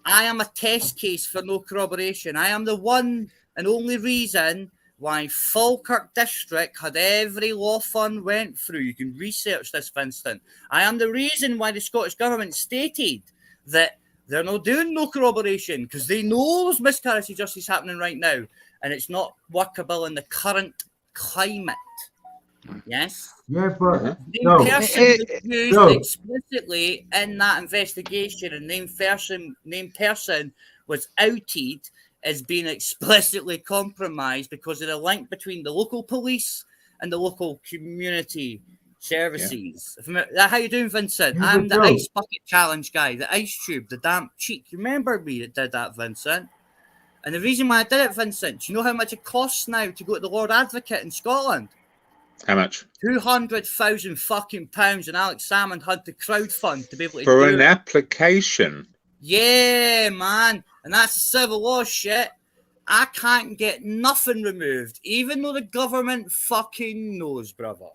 I am a test case for no corroboration. I am the one and only reason why Falkirk District had every law firm went through. You can research this, Vincent. I am the reason why the Scottish Government stated that they're not doing no corroboration because they know there's miscarriage of justice happening right now and it's not workable in the current climate. Yes? Yeah, but Name person used explicitly in that investigation and named person was outed as being explicitly compromised because of the link between the local police and the local community services. How you doing, Vincent? I'm the ice bucket challenge guy, the ice tube, the damp cheek. You remember me that did that, Vincent? And the reason why I did it, Vincent, do you know how much it costs now to go to the Lord Advocate in Scotland? How much? 200,000 fucking pounds, and Alex Salmond had to crowdfund to be able to for do an application. Yeah, man, and that's civil law shit. I can't get nothing removed, even though the government fucking knows, brother.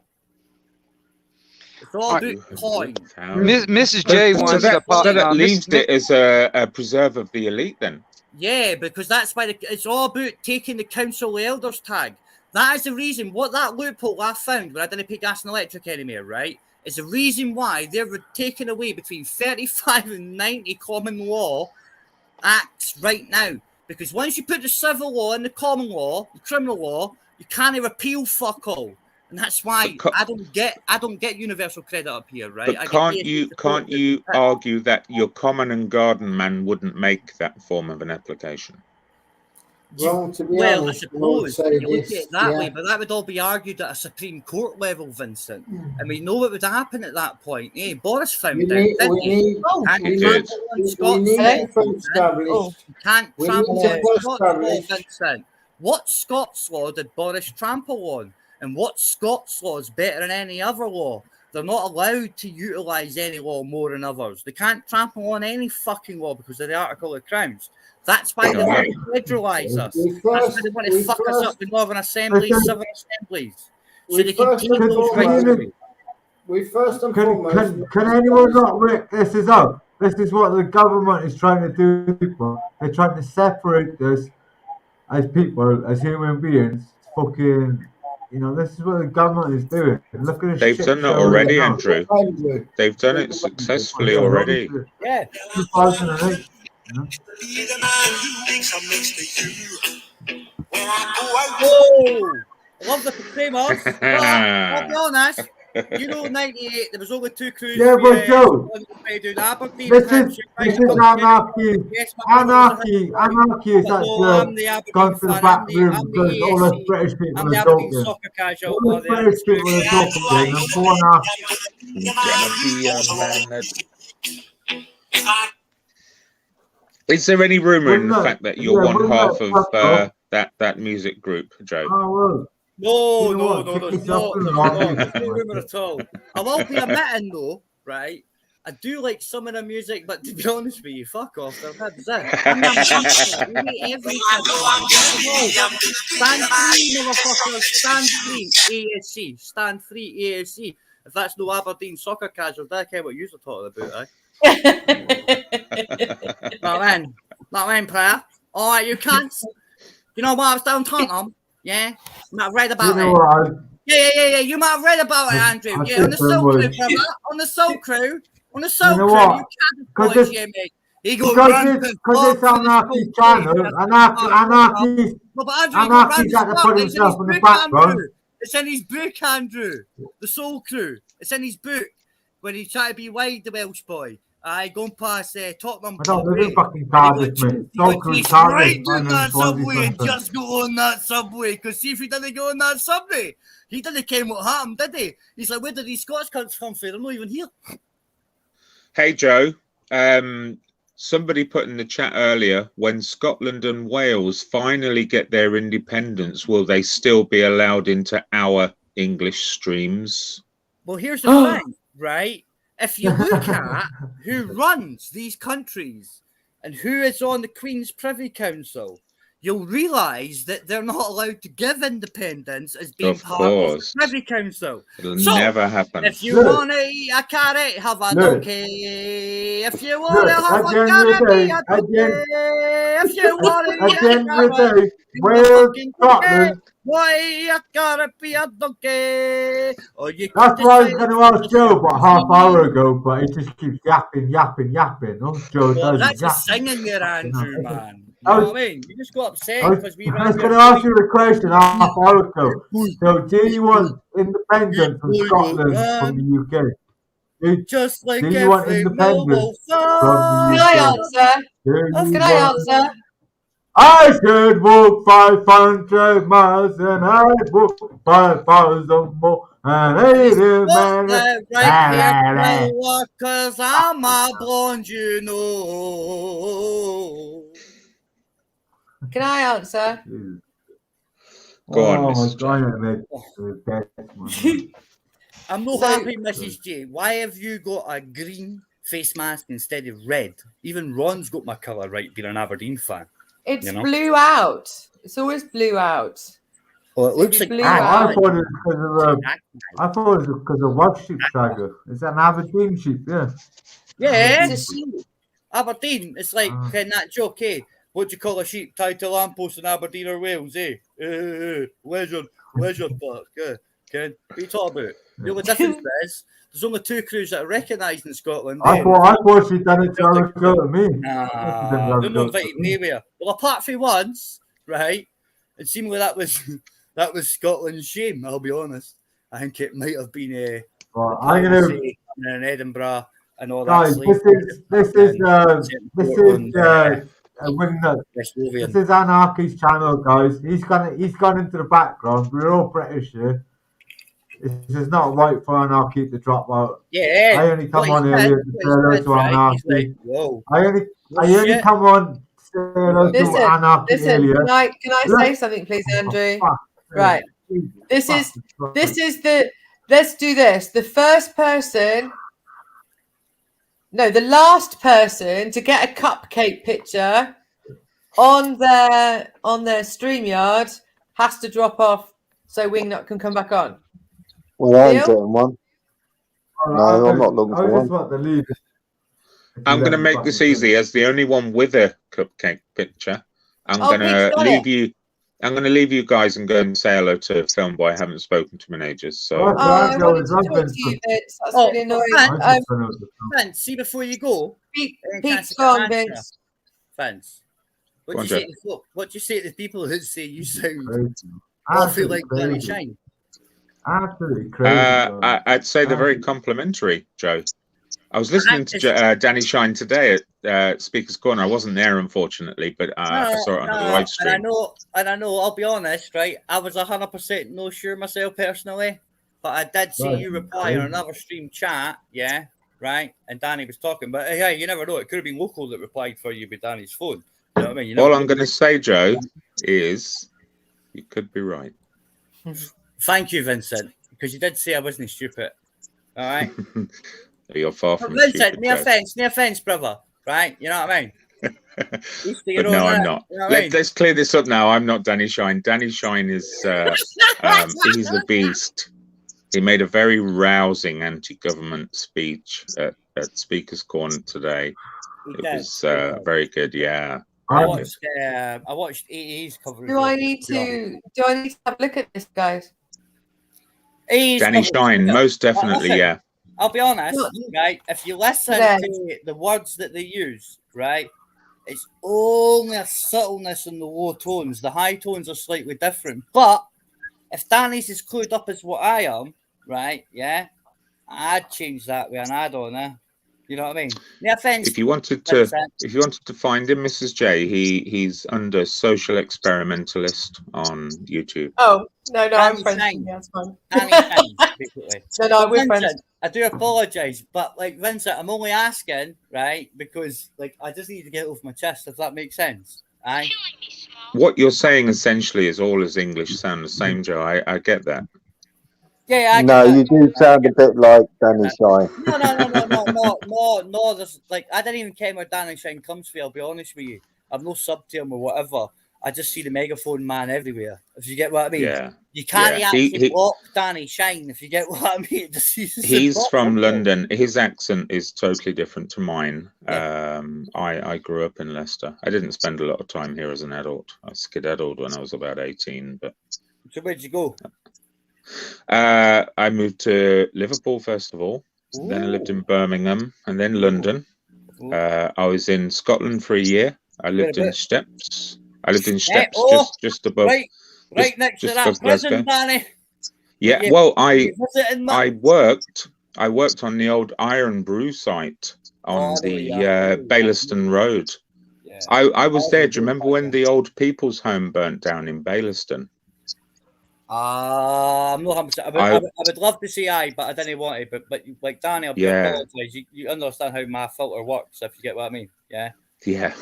It's all about coins. Mrs. J wants that, to pop. So that leaves it as a preserve of the elite, then. Yeah, because that's why it's all about taking the council elders tag. That is the reason. What that loophole I found when I didn't pay gas and electric anymore, right? Is the reason why they were taking away between 35 and 90 common law acts right now. Because once you put the civil law and the common law, the criminal law, you can't repeal fuck all. And that's why I don't get universal credit up here, right? But can't you argue that your common and garden man wouldn't make that form of an application? Well, to be honest, I suppose you look at it that way, but that would all be argued at a Supreme Court level, Vincent. And we know what would happen at that point. Eh? Boris found out, didn't he? Can't trample on Scots law, Vincent. What Scots law did Boris trample on? And what Scots law is better than any other law? They're not allowed to utilise any law more than others. They can't trample on any fucking law because of the Article of Crowns. That's why they want to federalise us. That's why they want to fuck us up in Northern Assemblies, Southern Assemblies. So they can take those rights away. Can anyone not work this out? This is what the government is trying to do. People. They're trying to separate us as people, as human beings. Fucking, this is what the government is doing. Look at the They've shit done that show already, now. Andrew. They've done it successfully already. Yeah. 2008. Oh, I love the famous. But I'll be honest. 98, there was only 2 crews. Yeah, but Joe, doing Aberdeen, this is anarchy. Anarchy is actually gone to the back room because all the British people are talking. All the British people are talking and born Is there any rumour in the fact that you're one half of that music group, Joe? No, there's no rumour at all. I will be admitting though, right? I do like some of the music, but to be honest with you, fuck off. That's it. I'm not every stand free, motherfuckers. Stand free, ASC. Stand free, ASC. If that's no Aberdeen soccer casual, I care what you're talking about, Not when, prayer. All right, you cunts. You know what I was down Tottenham? Yeah, you might have read about it. Yeah. You might have read about it, Andrew. Yeah, on the Soul Crew, brother. On the Soul Crew. On the Soul Crew, you can't boys, yeah, mate. Because it's anarchy channel. Anarchy's got to put himself in the background. It's in his book, Andrew. The Soul Crew. It's in his book. When he tried to be wide, the Welsh boy. Going past Tottenham. I don't live in fucking Cardiff, mate. Soul Crew Cardiff. On that subway and just go on that subway. Because see if he didn't go on that subway, he didn't care what happened, did he? He's like, where did these Scots cunts come from? They're not even here. Hey, Joe. Somebody put in the chat earlier, when Scotland and Wales finally get their independence, will they still be allowed into our English streams? Well, here's the thing, right? If you look at who runs these countries and who is on the Queen's Privy Council, you'll realise that they're not allowed to give independence as being part of the Privy Council. It'll never happen. If you want to eat a carrot, have a donkey. If you want to have a carrot, be a donkey. If you want to eat a carrot, Wales, Scotland. Why you gotta be a donkey? Or you That's what I was going to ask Joe about half hour ago, but he just keeps yapping. Oh, Joe does. That's just singing there, Andrew, man. You know what I mean? You just got upset because we I was going to ask you a question half hour ago. So, do you want independence from Scotland from the UK? Just like do you want independence from the UK? Can I answer? I should walk 500 miles and I walk 5,000 more and 80 minutes. Right here, cause I'm a blonde, you know. Can I answer? Go on, Mrs. J. I'm not happy, Mrs. J. Why have you got a green face mask instead of red? Even Ron's got my colour right, being an Aberdeen fan. It's blue out. It's always blue out. Well, it looks like blue out. I thought it was because of Welsh sheep tiger. It's an Aberdeen sheep, yeah. Yeah, it's a sheep. Aberdeen. It's like that joke, eh? What do you call a sheep tied to a lamppost in Aberdeen or Wales, eh? Leisure Park, yeah. Ken, what are you talking about? The only difference is there's only 2 crews that are recognised in Scotland. I thought she done it to have a go at me. Nah, they're not invited anywhere. Well, apart from once, right? It seemed like that was Scotland's shame. I'll be honest. I think it might have been in Edinburgh and all that. This is Anarchy's channel, guys. He's gone into the background. We're all British here. This is not right for Anarchy to drop out. Yeah, I only come on here to say hello to Anarchy. I only come on to say hello to Anarchy earlier. Can I say something, please, Andrew? Right. This is the. Let's do this. The last person to get a cupcake picture on their StreamYard has to drop off so Wingnut can come back on. Well, I ain't getting one. No, I'm not looking for one. Want the lead. I'm going to make this easy. As the only one with a cupcake picture, I'm going to leave you. I'm going to leave you guys and go and say hello to Film Boy. I haven't spoken to him in ages. So. I wanted to talk to you, Vince. That's really annoying. Vince, see before you go. Pete's gone, Vince. Vince, what do you say to what do you say to the people who say you sound awfully like Danny Shine? Absolutely crazy. I'd say they're very complimentary, Joe. I was listening to Danny Shine today at Speaker's Corner. I wasn't there, unfortunately, but I saw it on the live stream. And I know, I'll be honest, right? I was 100% no sure myself personally, but I did see you reply on another stream chat, yeah, right? And Danny was talking, but hey, you never know. It could have been local that replied for you with Danny's phone. You know what I mean? All I'm going to say, Joe, is you could be right. Thank you, Vincent, because you did say I wasn't stupid. All right? You're far from Vincent, stupid, no offense, brother. Right? You know what I mean? But no, I'm not. You know let's clear this up now. I'm not Danny Shine. Danny Shine is he's a beast. He made a very rousing anti-government speech at Speaker's Corner today. It was very good. Yeah. I watched 80s coverage. Do I need to have a look at this, guys? Danny Shine, most definitely, yeah. I'll be honest, right? If you listen to the words that they use, right, it's only a subtleness in the low tones. The high tones are slightly different. But if Danny's as clued up as what I am, right, yeah, I'd change that with an add-on, You know what I mean? No offense. If you wanted to find him, Mrs. J, he's under Social Experimentalist on YouTube. Oh no, I'm friends. Yeah, that's fine. No, we're friends. I do apologise, but like Vincent, I'm only asking, right? Because like I just need to get it off my chest, if that makes sense. Aye. What you're saying essentially is all his English sound the same, Joe. I get that. Yeah, no, you do sound a bit like Danny Shine. No. There's like I didn't even care where Danny Shine comes from. I'll be honest with you. I'm no sub to him or whatever. I just see the megaphone man everywhere. If you get what I mean. Yeah. You can't actually block Danny Shine. If you get what I mean. He's from London. His accent is totally different to mine. Yeah. I grew up in Leicester. I didn't spend a lot of time here as an adult. I skedaddled when I was about 18. But so where'd you go? I moved to Liverpool first of all. Ooh. Then I lived in Birmingham and then London. I was in Scotland for a year. I lived in Steps. I lived in Steps, just above, right next to that prison, Danny. Yeah, well, I worked on the old Iron Brew site on the Bayliston Road. Yeah. I was there. Do you remember when the old people's home burnt down in Bayliston? I'm not. I would love to say aye, but I didn't want to. But like Danny, I'll apologise. You understand how my filter works, if you get what I mean? Yeah. Yeah.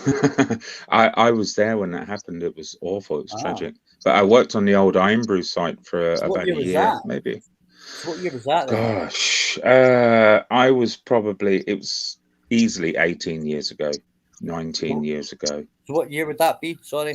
I was there when that happened. It was awful. It was tragic. But I worked on the old Iron Brew site for about a year, maybe. So what year was that? Then? Gosh, I was probably. It was easily 18 years ago, 19 years ago. So what year would that be? Sorry.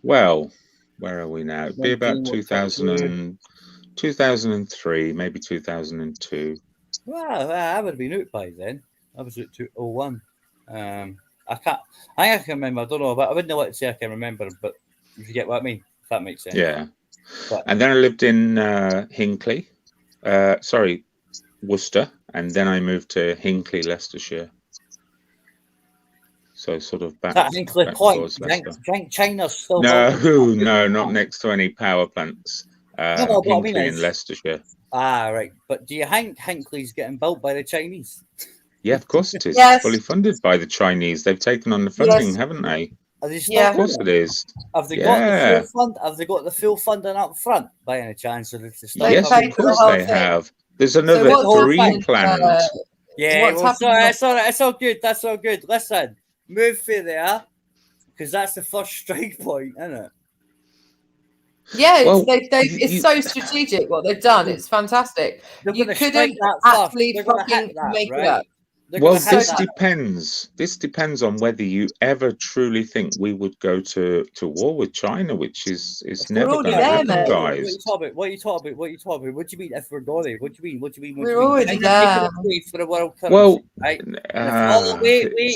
Well. Where are we now? It'd be about 2003, maybe 2002. Well, I would have been out by then. I was at 2001. I think I can remember. I don't know, but I wouldn't know what to say. I can remember, but if you get what I mean, if that makes sense. Yeah. But, and then I lived in Hinckley, Worcester, and then I moved to Hinckley, Leicestershire. So sort of back. Hinckley Point. China's still. No, not next to any power plants. Hinckley in Leicestershire. Ah, right. But do you think Hinckley's getting built by the Chinese? Yeah, of course it is. Yes. Fully funded by the Chinese. They've taken on the funding, haven't they? Of course it is. Have they got the full fund? Have they got the full funding up front by any chance? Yes, of course they have. There's another 3 planned. Yeah, it's all good. That's all good. Listen, move through there because that's the first strike point, isn't it? Yeah, it's so strategic what they've done. It's fantastic. You couldn't actually fucking make it up. Well, this depends on whether you ever truly think we would go to war with China, which is never going to happen, guys. What are you talking about? What do you mean if we're going? What do you mean? We're already there. For the world currency, Well, right?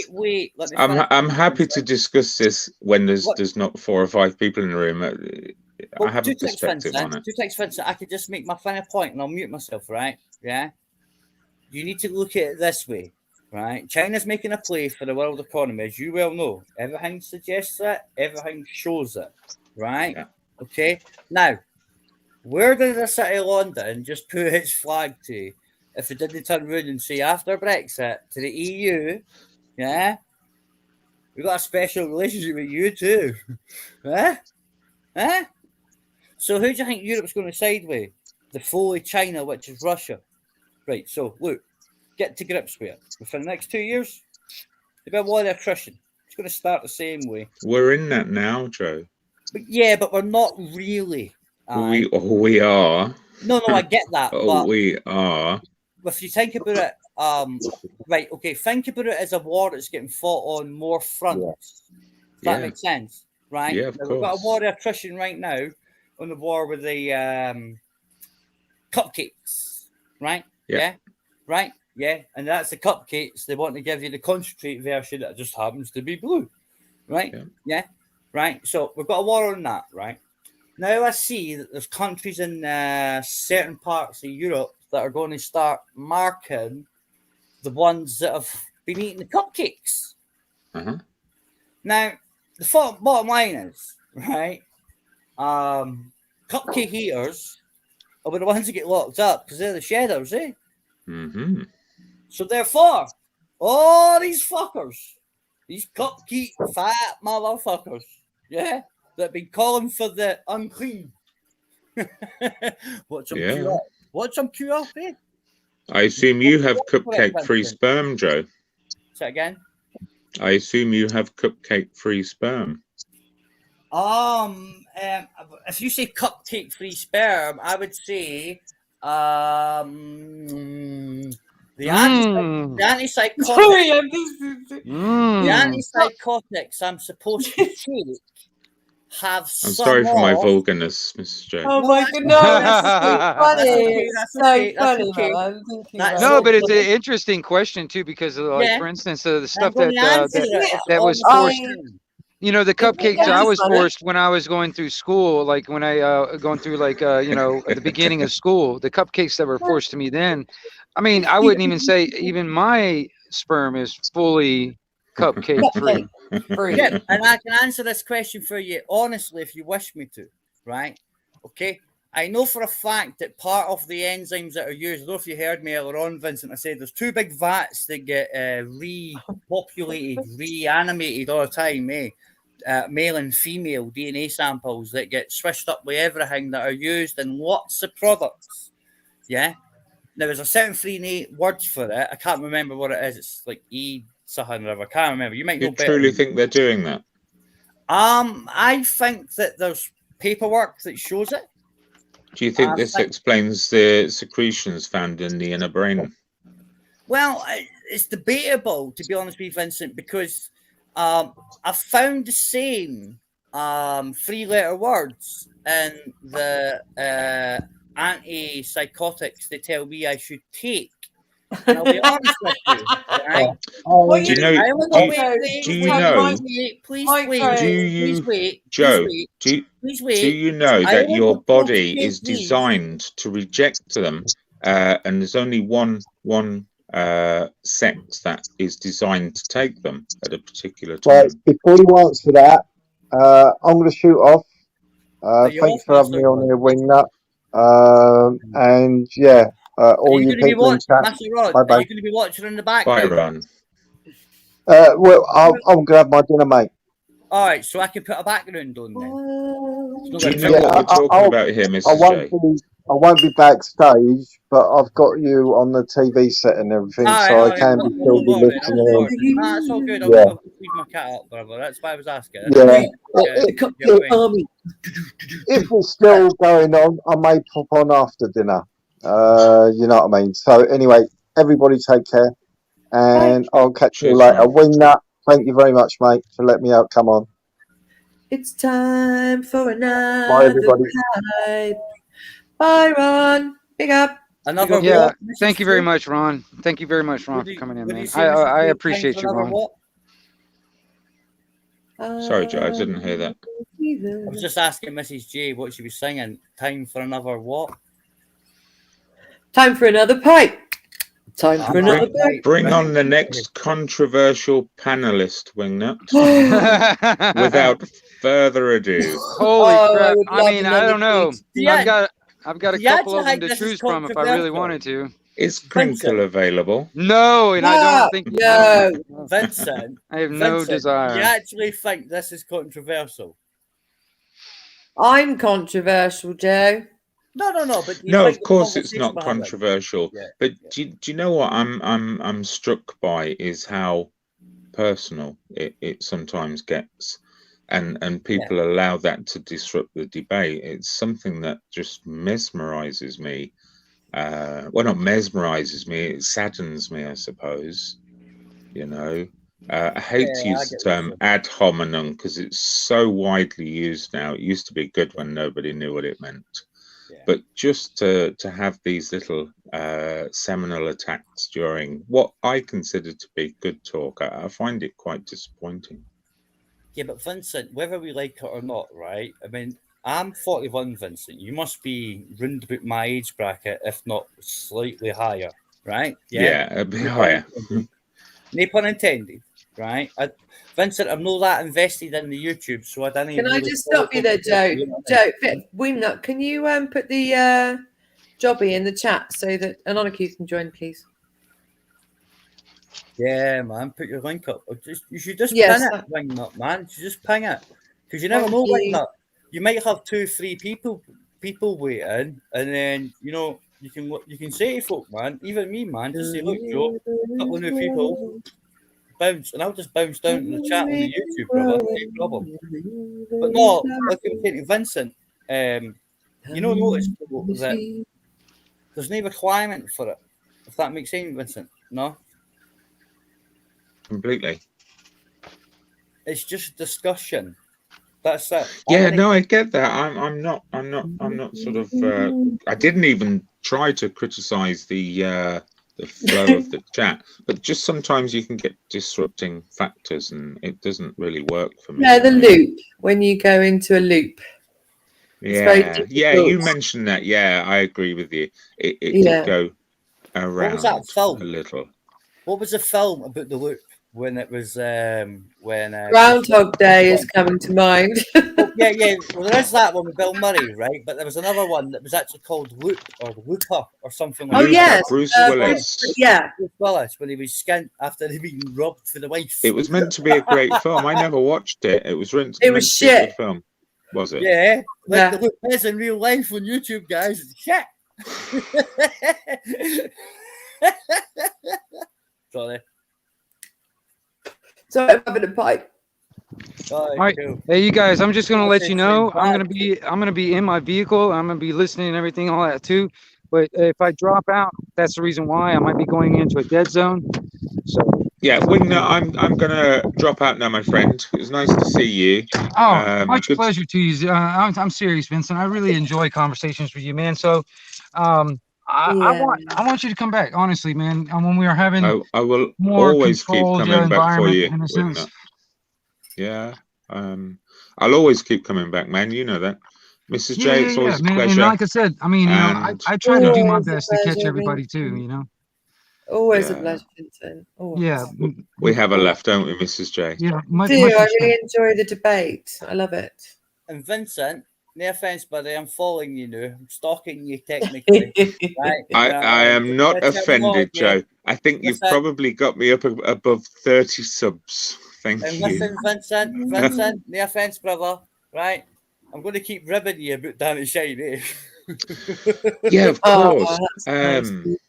Wait. I'm happy to discuss this when there's not 4 or 5 people in the room. I have a perspective on it. 2 ticks, Vincent. I could just make my final point, and I'll mute myself, right? Yeah. You need to look at it this way. Right, China's making a play for the world economy, as you well know. Everything suggests it, everything shows it. Right? Yeah. Okay. Now, where did the city of London just put its flag to if it didn't turn around and say after Brexit to the EU, yeah, we've got a special relationship with you too. Huh? So who do you think Europe's going to side with? The foe of China, which is Russia. Right, so look. Get to grips with it. Within the next 2 years, there'll be a lot of attrition. It's going to start the same way. We're in that now, Joe. But we're not really. We are. No, I get that. But we are. If you think about it, right, okay, think about it as a war that's getting fought on more fronts. Yeah. That makes sense, right? Yeah, of course. We've got a war of attrition right now on the war with the cupcakes, right? Yeah. Right? Yeah, and that's the cupcakes. They want to give you the concentrate version that just happens to be blue, right? Yeah. Right. So we've got a war on that, right? Now I see that there's countries in certain parts of Europe that are going to start marking the ones that have been eating the cupcakes. Uh-huh. Now, the bottom line is, right, cupcake eaters are the ones that get locked up because they're the shedders, eh? Mm-hmm. So therefore, all these fuckers, these cupcake fat motherfuckers, yeah, that have been calling for the unclean. Watch them queue up, eh? I assume you have cupcake-free sperm, Joe. Say it again. I assume you have cupcake-free sperm. If you say cupcake-free sperm, I would say the antipsychotics. The antipsychotics I'm supposed to take have. I'm sorry for my vulgarness, Mrs. J. Oh my god, no, that's so funny. No, but it's an interesting question too, because like for instance, the stuff that was forced. You know, the cupcakes I was forced when I was going through school, like when I going through like you know, at the beginning of school, the cupcakes that were forced to me then. I mean, I wouldn't even say even my sperm is fully cupcake free. Yeah, and I can answer this question for you honestly if you wish me to, right? Okay. I know for a fact that part of the enzymes that are used, I don't know if you heard me earlier on, Vincent, I said there's 2 big vats that get repopulated, reanimated all the time, male and female DNA samples that get swished up with everything that are used in lots of products. Yeah. Now, there's a certain 3 words for it. I can't remember what it is. It's like something or other. I can't remember. You might know better. You truly think they're doing that? I think that there's paperwork that shows it. Do you think this explains the secretions found in the inner brain? Well, it's debatable, to be honest with you, Vincent, because I've found the same 3-letter words in the antipsychotics they tell me I should take. And I'll be honest with you, right? Do you know that your body is designed to reject them, and there's only one sex that is designed to take them at a particular time? Right, before you answer that, I'm going to shoot off. Thanks for having me on here, Wingnut. And yeah, all you people in chat. Bye bye. Are you going to be watching in the background? Bye, Ron. Well, I'm going to have my dinner, mate. All right, so I can put a background on then. Do you know what we're talking about here, Mrs. J? I won't be backstage, but I've got you on the TV set and everything, so I can still be listening. That's all good. I'll leave my cat up, brother. That's why I was asking. Yeah. If it's still going on, I may pop on after dinner. You know what I mean? So anyway, everybody take care. and I'll catch you Cheers, later. Ron. Wingnut, thank you very much, mate, for letting me out. Come on. It's time for Bye, another everybody. pipe. Bye, Ron. Big up. Another Yeah, what? thank you very Mrs. much, Ron. Thank you very much, Ron, What for do you- coming in, what do man. you say, I Mrs. I Time appreciate for you, another Ron. what? Sorry, Joe, I didn't hear that. I was just asking Mrs. J what she was singing. Time for another what? Time for another pipe. Time for another pipe. Bring on the next controversial panelist, Wingnut. Without further ado. Holy Oh, I crap! would I love mean, I another don't know. piece. I've got a do you couple actually of them think to this is choose from if I really controversial? wanted to. Is Crinkle available? No, and I don't think. No. Vincent. I have no Vincent, desire. You actually think this is controversial? I'm controversial, Joe. No. But you No, think of the course it's conversation not behind it? controversial. Yeah, But do you know what I'm struck by is how personal it sometimes gets, and people allow that to disrupt the debate. It's something that just mesmerizes me. Well, not mesmerizes me, it saddens me, I suppose. You know, I hate to use the term ad hominem because it's so widely used now. It used to be good when nobody knew what it meant. But just to have these little seminal attacks during what I consider to be good talk, I find it quite disappointing. Yeah, but Vincent, whether we like it or not, right? I mean, I'm 41, Vincent. You must be round about my age bracket, if not slightly higher, right? Yeah, a bit higher. No pun intended, right? Vincent, I'm not that invested in the YouTube, so I don't. Can I just stop you there, Joe? Joe, Wingnut, can you put the jobby in the chat so that Anonymous can join, please? Yeah, man, put your link up. You should just Yes, ping it, Wingnut, man. You should just ping it, because you never Thank know, you. Wingnut. You might have 2-3 people waiting, and then you can say to folk, man, even me, man, just say, look, Joe, a couple of new people, bounce, and I'll just bounce down to the chat on the YouTube, brother, no problem. But no, like I was saying to Vincent, notice that there's no requirement for it, if that makes sense, Vincent. No, Completely. it's just discussion. That's it. Yeah, no, I get that. I'm not sort of. I didn't even try to criticize the flow of the chat, but just sometimes you can get disrupting factors, and it doesn't really work for me. Yeah, the loop, when you go into a loop. Yeah, you mentioned that. Yeah, I agree with you. It did go around What was that film? a little. What was the film about the loop when it was when Groundhog Day is coming to mind. yeah. Well, there is that one with Bill Murray, right? But there was another one that was actually called Loop or Looper or something like that. Oh yes, Bruce Willis. Yeah, Bruce Willis, when he was skint after he'd been robbed for the wife. It was meant to be a great film. I never watched it. It was meant It was to be a good shit. film. Was it? Yeah, like the Loop is in real life on YouTube, guys. It's shit. Sorry. So I'm having a pipe. All right, hey you guys, I'm just gonna let you know I'm gonna be in my vehicle. I'm gonna be listening and everything, all that too. But if I drop out, that's the reason why. I might be going into a dead zone. So yeah, Wingnut, I'm gonna drop out now, my friend. It was nice to see you. Oh, much pleasure to you. I'm serious, Vincent. I really enjoy conversations with you, man. So, I want you to come back, honestly, man. When we are having I will more always keep coming back for you. in a sense. Yeah, I'll always keep coming back, man. You know that, Mrs. J. It's always a man. pleasure. And like I said, I mean, I try to do my best to catch everybody too. You know. Always a pleasure, Vincent. Always. Yeah. We have a left, don't we, Mrs. J? Yeah, I really enjoy the debate. I love it. And Vincent, no offense, buddy, I'm following you now. I'm stalking you technically. Right? I am not offended, Joe. I think you've probably got me up above 30 subs. Thank you. And listen, Vincent, no offense, brother. Right? I'm going to keep ribbing you about Danny Shine, eh? Yeah, of course.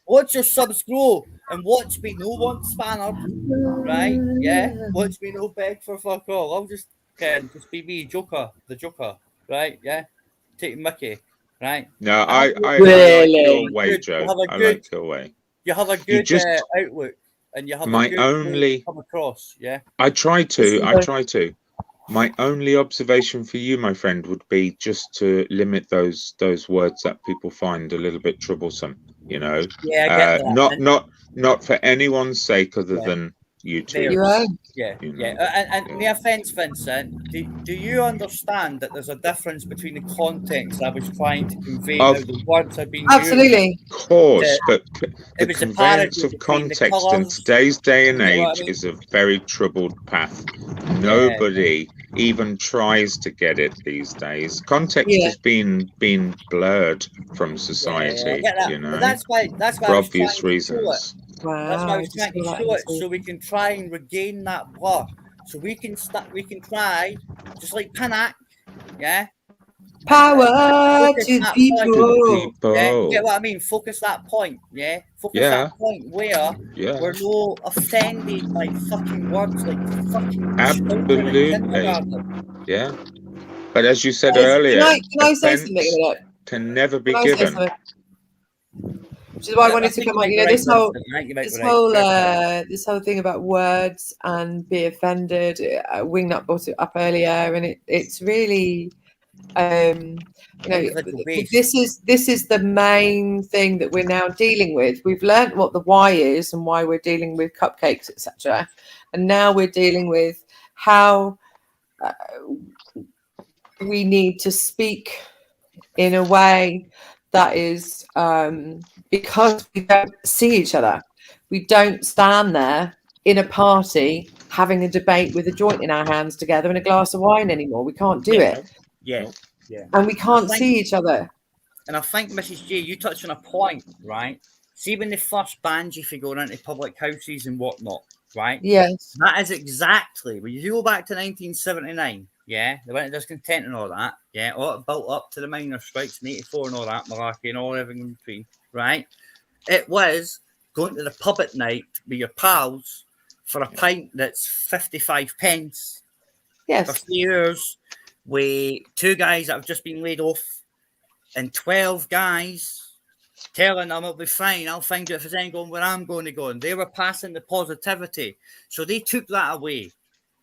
Watch your subs grow and watch me no want spanner, right? Yeah, watch me no beg for fuck all. I'll just be me, the Joker, right? Yeah, take Mickey, right? No, I like your way, Joe. I like your way. You have a good outlook. and you have My a good way only- to come across. Yeah. I try to. My only observation for you, my friend, would be just to limit those words that people find a little bit troublesome. You know, Yeah, I get that. not for anyone's sake other Yeah. than Your YouTube's. own. Yeah, You know, yeah. And no offense, Vincent, do you understand that there's a difference between the context I was trying to convey Of how the words are being Absolutely. Of course, but it the was a conveyance parody of between the context in colours. today's day and You know what I age mean? is a very troubled path. Nobody even tries to get it these days. Context Yeah. is being blurred from Yeah, I society, get that. you know, But that's why for I was obvious trying to show it. reasons. That's why I Wow. was trying to show it, so we can try and regain that blur. So we can try, just like Panac, yeah. Power Focus to that people. point. Yeah, you get what I mean? Focus that point, yeah. Focus Yeah. that point where Yeah. we're no offended by fucking words like fucking children in Absolutely. kindergarten. Yeah. But as you said Can earlier, I say something offence about it? can never be Can I say given. something? Which is why I wanted to think come you on. might You know, be this right, whole Vincent, right? You might be right. this whole thing about words and be offended. Wingnut brought it up earlier, and it's really, you know, this is the main thing that we're now dealing with. We've learnt what the why is and why we're dealing with cupcakes, etc. And now we're dealing with how we need to speak in a way that is because we don't see each other. We don't stand there in a party having a debate with a joint in our hands together and a glass of wine anymore. We can't do it. Yeah. And we can't see each other. And I think, Mrs. J, you touched on a point, right? See, when they first banned you for going into public houses and whatnot, right? Yes. That is exactly, when you go back to 1979, yeah, they went to discontent and all that, yeah, all it built up to the miners' strikes in 84 and all that, malarkey and all everything in between, right? It was going to the pub at night with your pals for a pint that's 55 pence for 3 hours with 2 guys that have just been laid off and 12 guys telling them it'll be fine, I'll find out if there's any going where I'm going to go. And they were passing the positivity. So they took that away,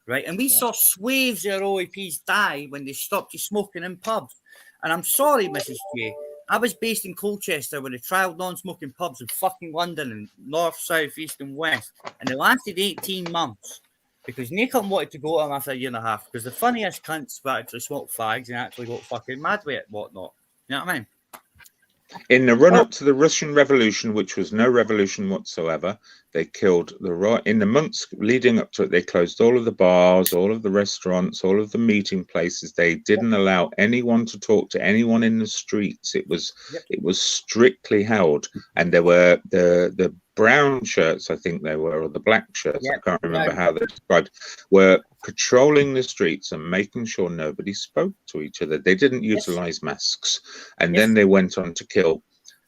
right? And we saw swathes of OAPs die when they stopped you smoking in pubs. And I'm sorry, Mrs. J, I was based in Colchester where they trialled non-smoking pubs in fucking London and north, south, east and west. And it lasted 18 months. Because Nathan wanted to go to them after a year and a half. Because the funniest cunts were actually smoked fags and actually got fucking mad with it and whatnot. You know what I mean? In the run-up to the Russian Revolution, which was no revolution whatsoever, they killed in the months leading up to it, they closed all of the bars, all of the restaurants, all of the meeting places. They didn't allow anyone to talk to anyone in the streets. It was strictly held, and there were the brown shirts, I think they were, or the black shirts, I can't remember how they're described, were patrolling the streets and making sure nobody spoke to each other. They didn't utilize masks. And then they went on to kill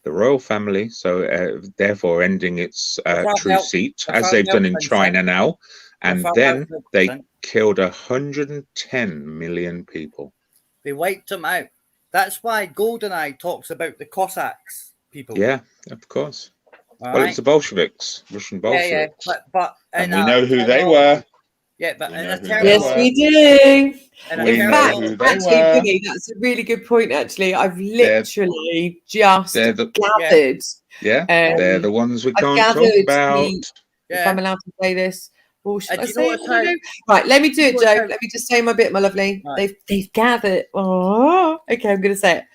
the royal family, so therefore ending its true seat, as they've done in China now. And then they killed 110 million people. They wiped them out. That's why GoldenEye talks about the Cossacks, people. Yeah, of course. All well, right. it's the Bolsheviks, Russian Bolsheviks. But and we know who they were. Yeah, but yes, we do. In fact, actually, Vinny, that's a really good point. Actually, I've literally just gathered. They're the ones we can't talk about. If I'm allowed to say this. Or should I say it? Right, let me do it, Joe. Let me just say my bit, my lovely. Right. They've gathered. Oh, okay, I'm going to say it.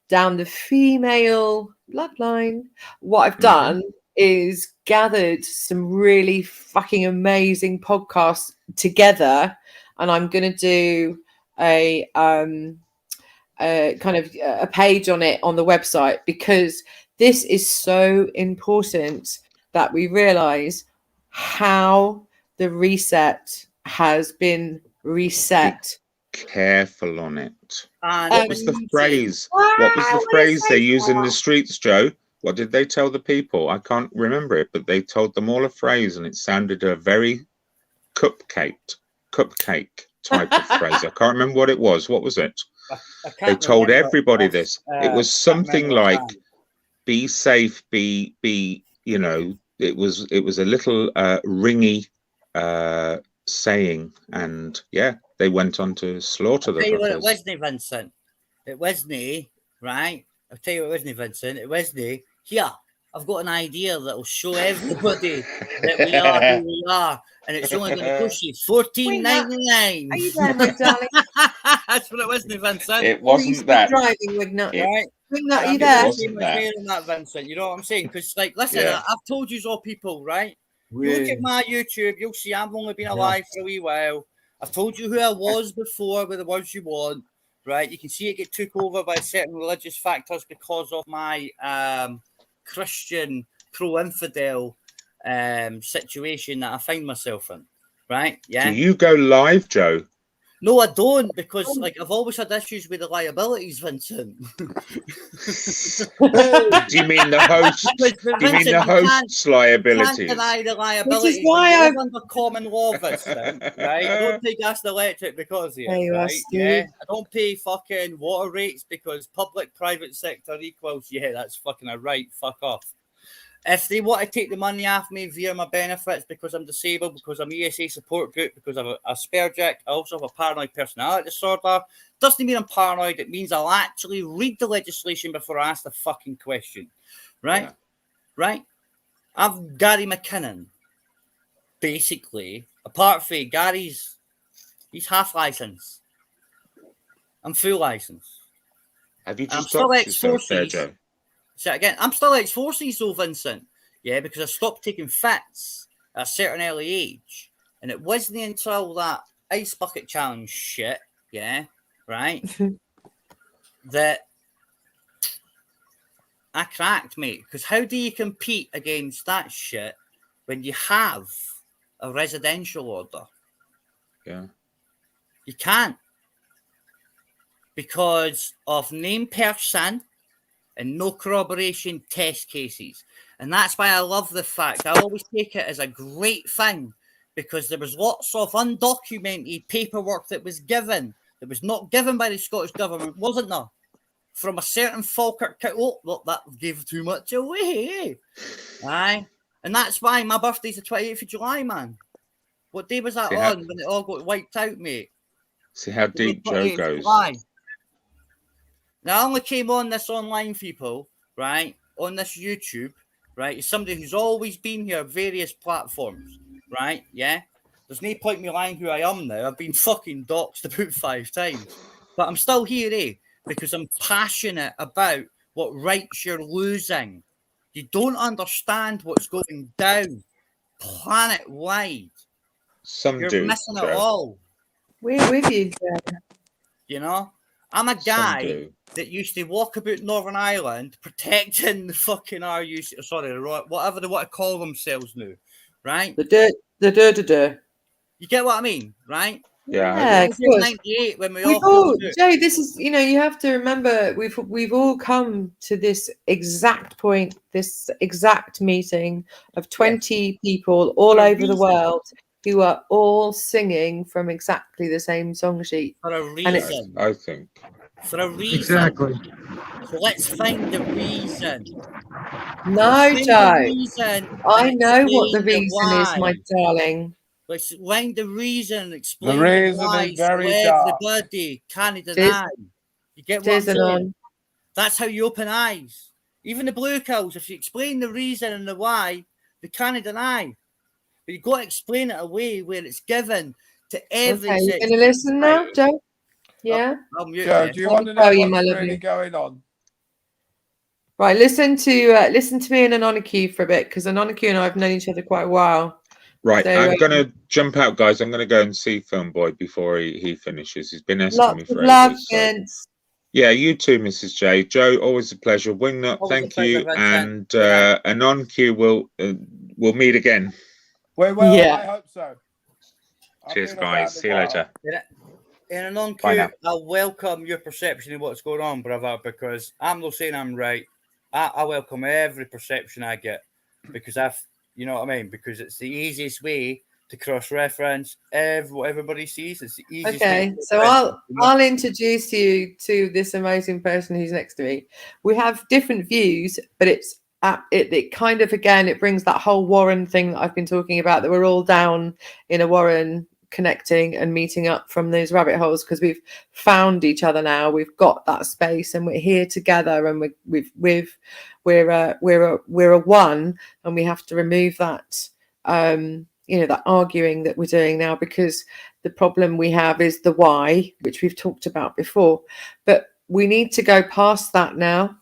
Down the female bloodline. What I've done is gathered some really fucking amazing podcasts together, and I'm going to do a kind of a page on it on the website, because this is so important that we realize how the reset has been reset. Be careful on it. What was the phrase? What was the phrase they use in the streets, Joe? What did they tell the people? I can't remember it, but they told them all a phrase, and it sounded a very cupcake type of phrase. I can't remember what it was. What was it? They told everybody this. It was something like, "Be safe, be it was a little ringy saying, and yeah, they went on to slaughter the I'll tell you what, it fuckers. wasn't, Vincent. It wasn't, right? I'll tell you what it wasn't, Vincent. It wasn't. Here, I've got an idea that will show everybody that we are who we are, and it's only going to cost you $14.99. Are you there, my darling? That's what it wasn't, Vincent. It wasn't that. Driving, Wignut. Right? Wignut, are you I'm there? just being clear on that, Vincent. You know what I'm saying? Because, like, listen, Yeah. I've told you all people, right? You look at my YouTube, you'll see I've only been alive for a wee while. I've told you who I was before with the words you want, right? You can see it get took over by certain religious factors because of my Christian pro-infidel situation that I find myself in, right? Yeah. Do you go live, Joe? No, I don't, because like I've always had issues with the liabilities, Vincent. Do you mean the host? Do you mean the host's liabilities? Can't deny the liabilities. Which is why I I live under common law, Vincent. Right? I don't pay gas and electric because of it. There you are, Right? Steve. Yeah. I don't pay fucking water rates because public-private sector equals. Yeah, that's fucking a right. Fuck off. If they want to take the money off me via my benefits because I'm disabled, because I'm ESA support group, because I'm a Aspergic, I also have a paranoid personality disorder, doesn't mean I'm paranoid. It means I'll actually read the legislation before I ask the fucking question. Right? Yeah. Right? I'm Gary McKinnon. Basically, apart from Gary's, he's half license. I'm full license. Have you I'm just still stopped yourself there, ex-forces. Joe? So again, I'm still ex-forces though, Vincent. Yeah, because I stopped taking fits at a certain early age. And it wasn't until that ice bucket challenge shit, yeah, right, that I cracked, mate. Because how do you compete against that shit when you have a residential order? Yeah. You can't. Because of named person and no corroboration test cases. And that's why I love the fact, I always take it as a great thing, because there was lots of undocumented paperwork that was given, that was not given by the Scottish government, wasn't there? From a certain Falkirk, oh, look, that gave too much away. Aye. And that's why my birthday's the 28th of July, man. What day was that on when it all got wiped out, mate? See how deep Joe goes. July. Now, I only came on this online, people, right, on this YouTube, right, as somebody who's always been here, various platforms, right, yeah? There's no point me lying who I am now. I've been fucking doxed about 5 times. But I'm still here, because I'm passionate about what rights you're losing. You don't understand what's going down planet-wide. You're missing it all. We're with you, Joe. You know? I'm a guy that used to walk about Northern Ireland protecting the fucking RUC, sorry, whatever they want to call themselves now, right? The dirt. You get what I mean, right? Yeah, of course. 98 when Joe, this is, you have to remember, we've all come to this exact point, this exact meeting of 20 people all over the world who are all singing from exactly the same song sheet. For a reason. I think. For a reason. Exactly. So let's find the reason. No, Joe. I know what the explain the reason is, my why. darling. Let's find the reason, explain The reason why, is very so dark. everybody can deny. You get what I'm saying? That's how you open eyes. Even the blue cows, if you explain the reason and the why, they can't deny. But you've got to explain it away where it's given to every. Okay, you're going to listen now, Joe? Yeah? Joe, do you want to know what's really going on? Right, listen to me and Anoniki for a bit, because Anoniki and I have known each other quite a while. Right, So, I'm going to jump out, guys. I'm going to go and see Film Boy before he finishes. He's been asking me for ages. So. Yeah, you too, Mrs. J. Joe, always a pleasure. Wingnut, thank you. And Anon Q we'll meet again. We will, I hope so. Cheers, guys. See you later. In a non-Q, I welcome your perception of what's going on, brother, because I'm not saying I'm right. I welcome every perception I get, because you know what I mean? Because it's the easiest way to cross-reference what everybody sees. It's the easiest way. So I'll introduce you to this amazing person who's next to me. We have different views, but it's it kind of, again, it brings that whole Warren thing that I've been talking about, that we're all down in a Warren connecting and meeting up from those rabbit holes, because we've found each other now. We've got that space and we're here together, and we're a one, and we have to remove that that arguing that we're doing now, because the problem we have is the why, which we've talked about before. But we need to go past that now.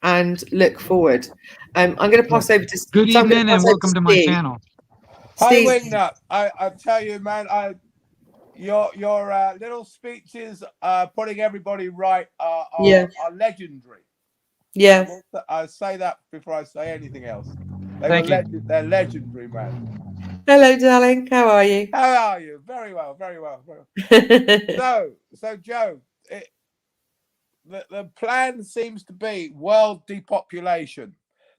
And look forward. I'm going to pass over to Good evening and welcome to my channel. Hi, Steve. Wingnut. I tell you, man, your little speeches putting everybody right are legendary. Yeah. I say that before I say anything else. Thank you. They're legendary, man. Hello, darling. How are you? How are you? Very well, very well. Very well. So Joe, the plan seems to be world depopulation.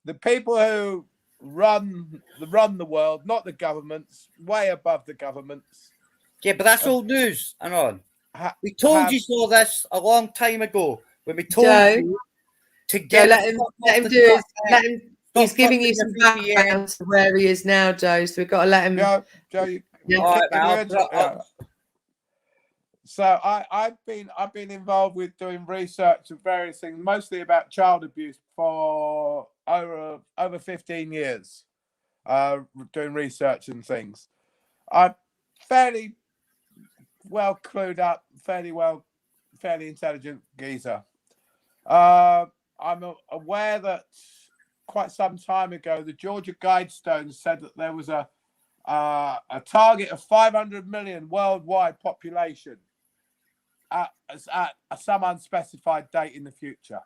The people who run the world, not the governments, way above the governments. Yeah, but that's old news. Hang on. We told you all this a long time ago when we told you to get. Let him do it. Let him. He's giving you some background to where he is now, Joe. So we've got to let him. Joe, So I've been involved with doing research of various things, mostly about child abuse, for over 15 years, doing research and things. I'm fairly well clued up, fairly intelligent geezer. I'm aware that quite some time ago, the Georgia Guidestones said that there was a target of 500 million worldwide population at some unspecified date in the future.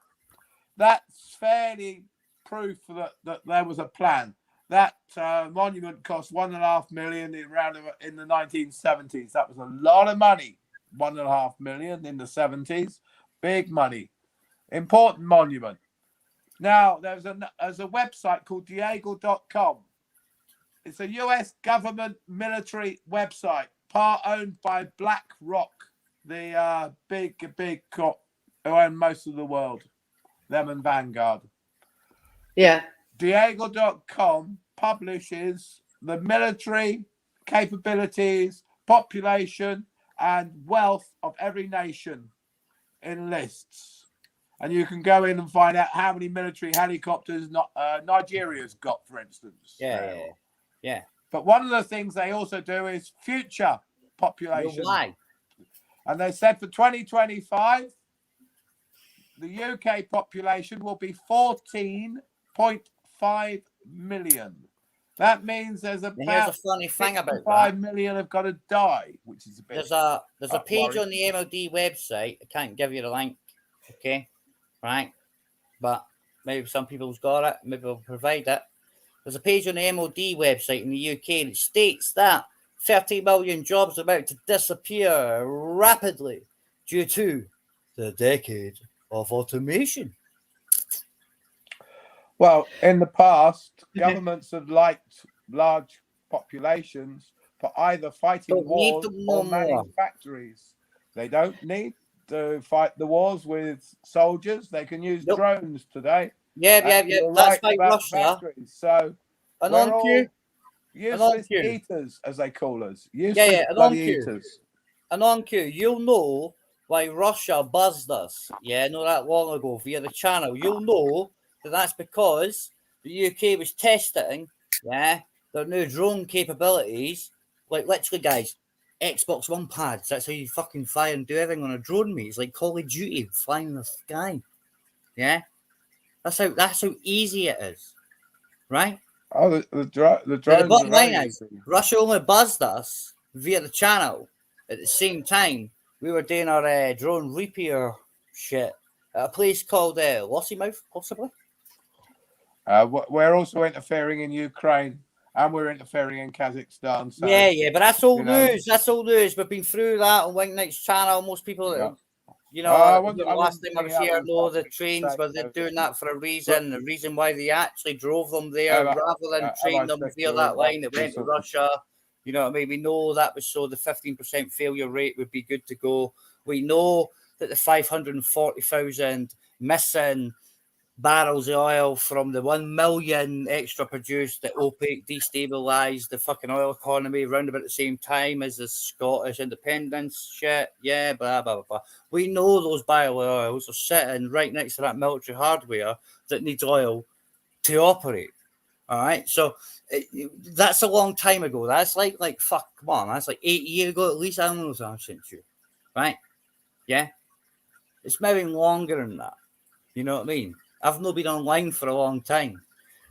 That's fairly proof that there was a plan. That monument cost $1.5 million in the 1970s. That was a lot of money. $1.5 million in the 70s, big money, important monument. Now there's a website called Diego.com. It's a U.S. government military website, part owned by BlackRock, the big cop who own most of the world, them and Vanguard. Yeah. Diego.com publishes the military capabilities, population, and wealth of every nation in lists. And you can go in and find out how many military helicopters Nigeria's got, for instance. Yeah. But one of the things they also do is future population. Why? And they said for 2025, the UK population will be 14.5 million. That means there's about here's a funny thing about 5 million have got to die, which is a bit. There's a page on the MOD website. I can't give you the link, okay? Right? But maybe some people's got it. Maybe we'll provide it. There's a page on the MOD website in the UK, and it states that 30 million jobs are about to disappear rapidly due to the decade of automation. Well, in the past, governments have liked large populations for either fighting wars or manning factories. They don't need to fight the wars with soldiers. They can use drones today. Yeah. That's like Russia. So and on cue. Useless eaters, as they call us. Useless bloody eaters. And on cue, you'll know why Russia buzzed us, not that long ago via the channel. You'll know that's because the UK was testing, their new drone capabilities. Like, literally, guys, Xbox One pads. That's how you fucking fly and do everything on a drone, mate. It's like Call of Duty, flying in the sky. Yeah? That's how easy it is. Right? Oh, the drones. The bottom line is, Russia only buzzed us via the channel. At the same time, we were doing our drone repair shit at a place called Lossymouth, possibly. We're also interfering in Ukraine, and we're interfering in Kazakhstan. So, but that's old news. That's old news. We've been through that on Wing Knight's channel. Most people, the last time I was here, know the trains, but they're doing that for a reason. The reason why they actually drove them there rather than train them via that line that went to Russia. You know what I mean? We know that was so the 15% failure rate would be good to go. We know that the 540,000 missing barrels of oil from the 1 million extra produced that OPEC destabilised the fucking oil economy around about the same time as the Scottish independence shit. Yeah, blah, blah, blah, blah. We know those barrel oils are sitting right next to that military hardware that needs oil to operate. All right, so that's a long time ago. That's like fuck, come on, that's like 8 years ago at least. I don't know what I'm saying to you, right? Yeah, it's maybe longer than that. You know what I mean? I've not been online for a long time.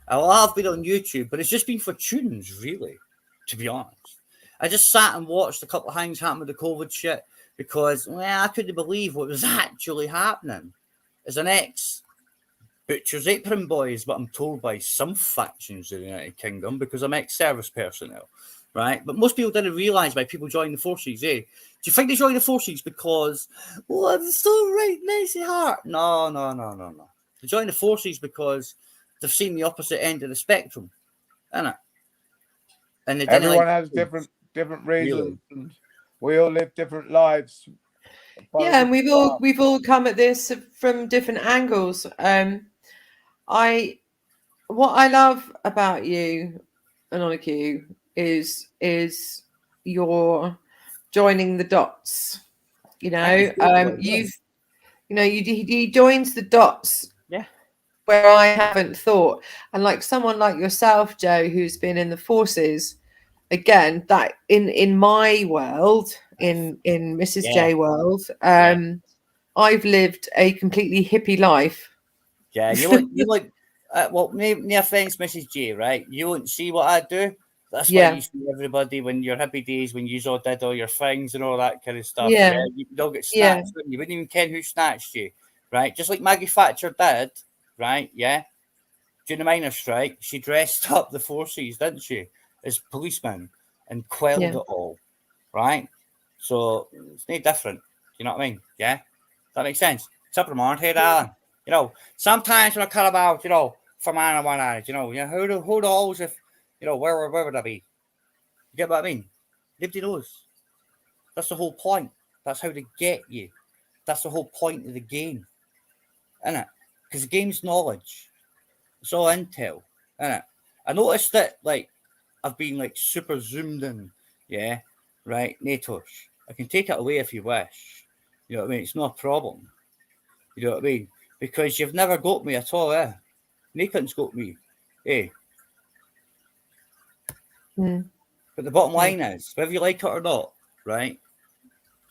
I've been on YouTube, but it's just been for tunes, really, to be honest. I just sat and watched a couple of things happen with the COVID shit because I couldn't believe what was actually happening. As an ex-Butcher's Apron Boys, but I'm told by some factions of the United Kingdom because I'm ex-service personnel, right? But most people didn't realise why people join the forces, eh? Do you think they join the forces because, I'm so right nice and heart? No. They join the forces because they've seen the opposite end of the spectrum, isn't it? And they everyone has different reasons. Really? We all live different lives. Yeah, and we've all come at this from different angles. What I love about you, Anoniku, is your joining the dots. You know, he joins the dots. Yeah. Where I haven't thought, and like someone like yourself, Joe, who's been in the forces, again, that in my world, in Mrs. J world, I've lived a completely hippie life. Yeah, you like well, no offense, Mrs. J, right? You won't see what I do. That's why you see everybody when your happy days, when you all did all your things and all that kind of stuff. Yeah. You don't get snatched. Yeah. You wouldn't even care who snatched you, right? Just like Maggie Thatcher did, right? Yeah. During the miners' strike, she dressed up the forces, didn't she, as policemen and quelled it all, right? So it's no different. You know what I mean? Yeah. That makes sense. Except for Marthead, Alan. You know, sometimes when I cut about, for man on one eye, who knows if, where would I be? You get what I mean? Nobody knows. That's the whole point. That's how they get you. That's the whole point of the game, isn't it? Because the game's knowledge. It's all intel, isn't it? I noticed that, I've been, super zoomed in, yeah? Right, Natosh. I can take it away if you wish. You know what I mean? It's not a problem. You know what I mean? Because you've never got me at all, eh? Nathan's got me, eh? But the bottom line is, whether you like it or not, right?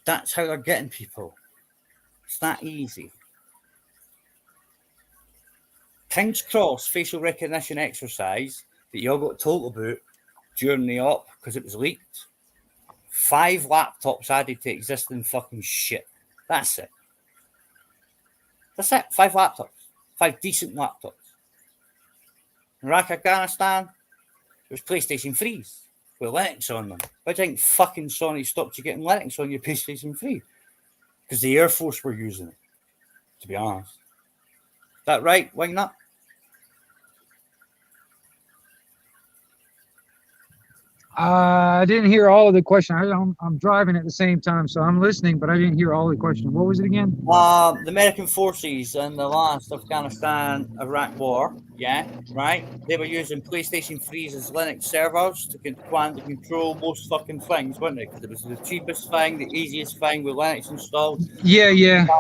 That's how they're getting people. It's that easy. King's Cross facial recognition exercise that you all got told about during the op because it was leaked. 5 laptops added to existing fucking shit. That's it. That's it. 5 laptops. 5 decent laptops. In Iraq, Afghanistan, there's PlayStation 3s with Linux on them. Why do you think fucking Sony stopped you getting Linux on your PlayStation 3? Because the Air Force were using it, to be honest. Is that right? Why not? I didn't hear all of the question. I'm driving at the same time, so I'm listening, but I didn't hear all the question. What was it again? The American forces in the last Afghanistan-Iraq war, yeah, right? They were using PlayStation 3s as Linux servers to command and control most fucking things, weren't they? Because it was the cheapest thing, the easiest thing with Linux installed. Yeah.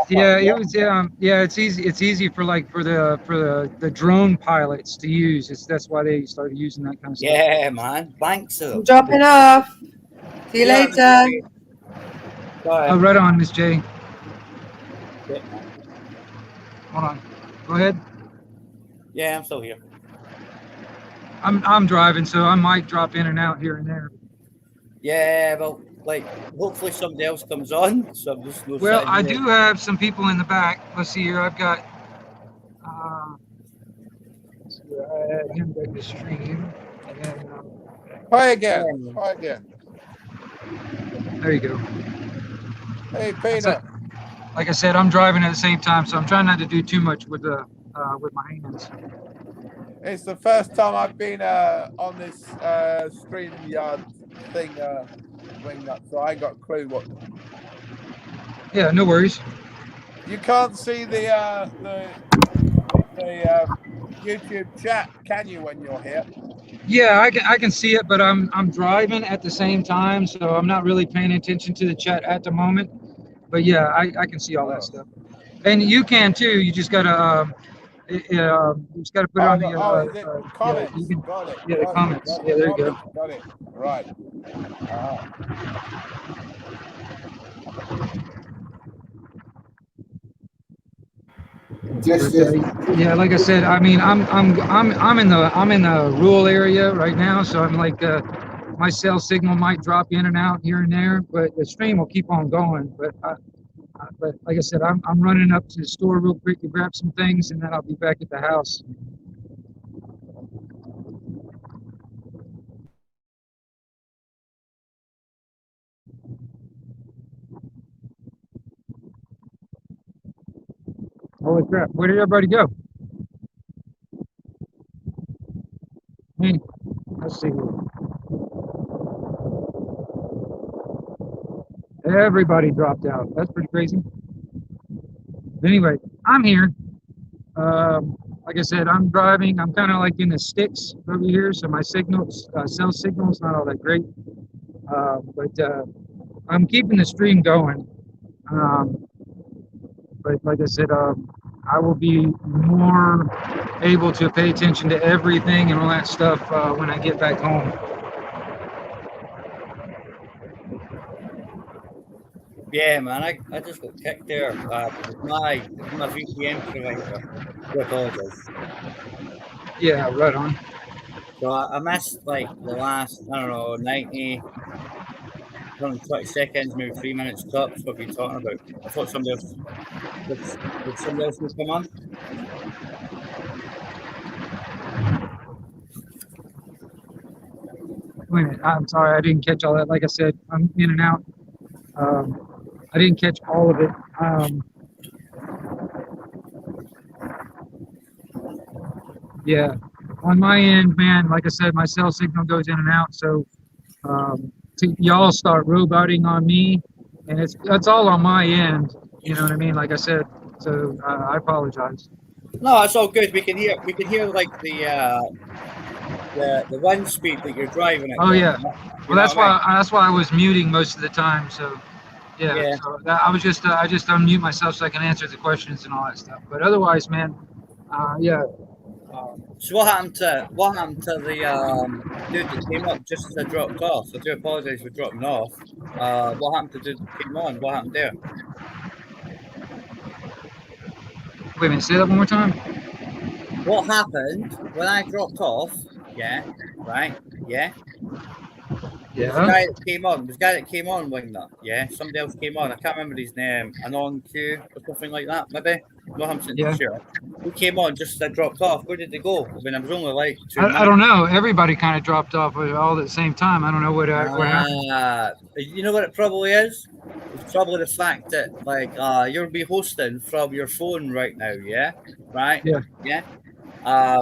It was. It's easy. It's easy for the drone pilots to use. That's why they started using that kind of stuff. Yeah, man. Thanks. I'm dropping off. See you later. Oh, right on, Miss J. Yeah. Hold on. Go ahead. Yeah, I'm still here. I'm driving, so I might drop in and out here and there. Yeah, well, hopefully somebody else comes on. So well, I do have some people in the back. Let's see here. I've got. I had him back to stream. And, Try again. There you go. Hey, Peter. Like I said, I'm driving at the same time, so I'm trying not to do too much with my hands. It's the first time I've been on this StreamYard thing, so I ain't got a clue what. Yeah, no worries. You can't see the the YouTube chat, can you, when you're here? Yeah, I can see it, but I'm driving at the same time, so I'm not really paying attention to the chat at the moment. But yeah, I can see all that stuff, and you can too. You just gotta you just gotta put it on the is it comments? yeah, you can, Got it. yeah, the comments. Yeah, there you go. Got it. Right. Yeah, like I said, I mean, I'm in the rural area right now, so I'm like, my cell signal might drop in and out here and there, but the stream will keep on going. But like I said, I'm running up to the store real quick to grab some things, and then I'll be back at the house. Holy crap! Where did everybody go? Hey, let's see. Everybody dropped out. That's pretty crazy. But anyway, I'm here. Like I said, I'm driving. I'm kind of like in the sticks over here, so my signals, cell signal is not all that great. But I'm keeping the stream going. But like I said, I will be more able to pay attention to everything and all that stuff when I get back home. Yeah, man, I just got kicked there. My VPN provider. I apologize. Yeah, right on. So I missed like the last, I don't know, 90, 120 seconds, maybe 3 minutes tops. What we're talking about. I thought somebody else. Did somebody else come on? Wait a minute. I'm sorry, I didn't catch all that. Like I said, I'm in and out. I didn't catch all of it. Yeah, on my end, man, like I said, my cell signal goes in and out. So y'all start roboting on me, and that's all on my end. You know what I mean? Like I said, so I apologize. No, it's all good. We can hear like the wind speed that you're driving at. Oh yeah. Well, that's why I was muting most of the time. So yeah. So I just unmute myself so I can answer the questions and all that stuff. But otherwise, man, yeah. So what happened to the dude that came up just as I dropped off? I do apologise for dropping off. What happened to the dude that came on? What happened there? Wait a minute, say that one more time. What happened when I dropped off? Yeah, right. Yeah. Yeah. The guy that came on, Winger. Yeah, somebody else came on. I can't remember his name. Anon Q or something like that, maybe. No, I'm sure. Who came on just as I dropped off? Where did they go? I mean, I was only like 2 minutes. I don't know. Everybody kind of dropped off all at the same time. I don't know what happened. You know what it probably is? It's probably the fact that like you'll be hosting from your phone right now. Yeah. Right. Yeah. Yeah.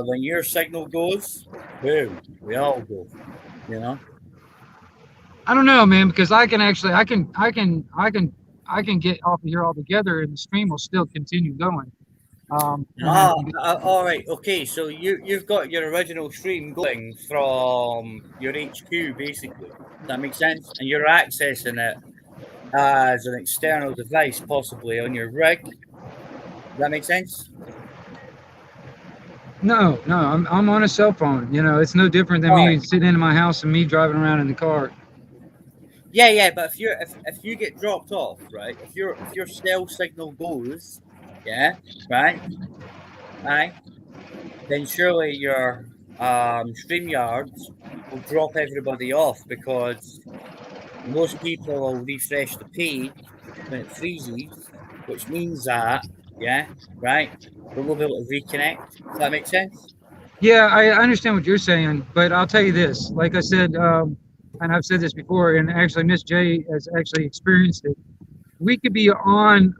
When your signal goes, boom, we all go. You know. I don't know, man, because I can get off of here altogether, and the stream will still continue going. All right, okay. So you've got your original stream going from your HQ, basically. Does that make sense? And you're accessing it as an external device, possibly on your rig. Does that make sense? No, I'm on a cell phone. You know, it's no different than me sitting in my house and me driving around in the car. Yeah, but if you get dropped off, right? If your cell signal goes, yeah, right, then surely your StreamYards will drop everybody off because most people will refresh the page when it freezes, which means that, yeah, right, we will be able to reconnect. Does that make sense? Yeah, I understand what you're saying, but I'll tell you this. Like I said, and I've said this before, and actually Miss J has actually experienced it. We could be on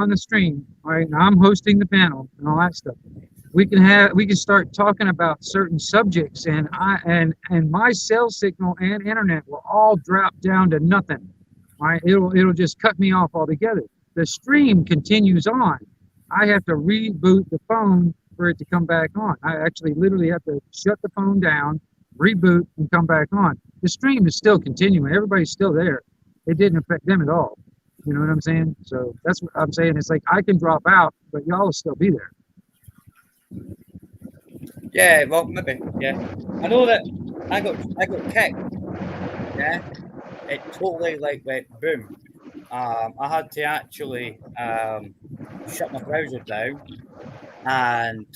the stream, right? And I'm hosting the panel and all that stuff. We can start talking about certain subjects, and my cell signal and internet will all drop down to nothing. Right? It'll just cut me off altogether. The stream continues on. I have to reboot the phone for it to come back on. I actually literally have to shut the phone down, reboot, and come back on. The stream is still continuing. Everybody's still there. It didn't affect them at all. You know what I'm saying? So that's what I'm saying. It's like I can drop out, but y'all will still be there. Yeah, well, maybe. Yeah, I know that I got kicked. Yeah, it totally like went boom. I had to actually shut my browser down and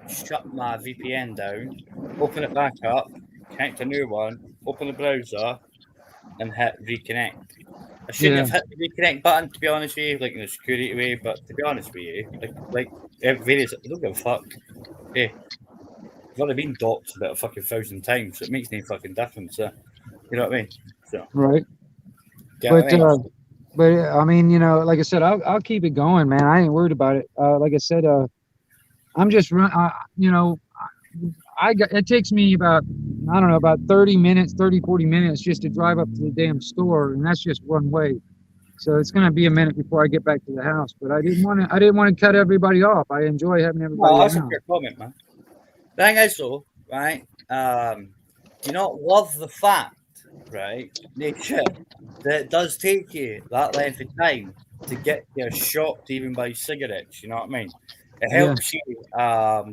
shut my VPN down, open it back up, connect a new one, open the browser, and hit reconnect. I shouldn't have hit the reconnect button, to be honest with you, like in a security way, but to be honest with you, like various, I don't give a fuck. Hey, I've already been docked about 1,000 times, so it makes no fucking difference. You know what I mean? So, right. Get what I mean? But I mean, you know, like I said, I'll keep it going, man. I ain't worried about it. Like I said, I'm just you know, it takes me about, I don't know, about 30 minutes, 40 minutes just to drive up to the damn store, and that's just one way. So it's going to be a minute before I get back to the house. But I didn't want to cut everybody off. I enjoy having everybody No, that's a around. fair comment, man. The thing is, though, right? Do you not love the fact, right, nature, that it does take you that length of time to get you shocked even by cigarettes? You know what I mean? It helps you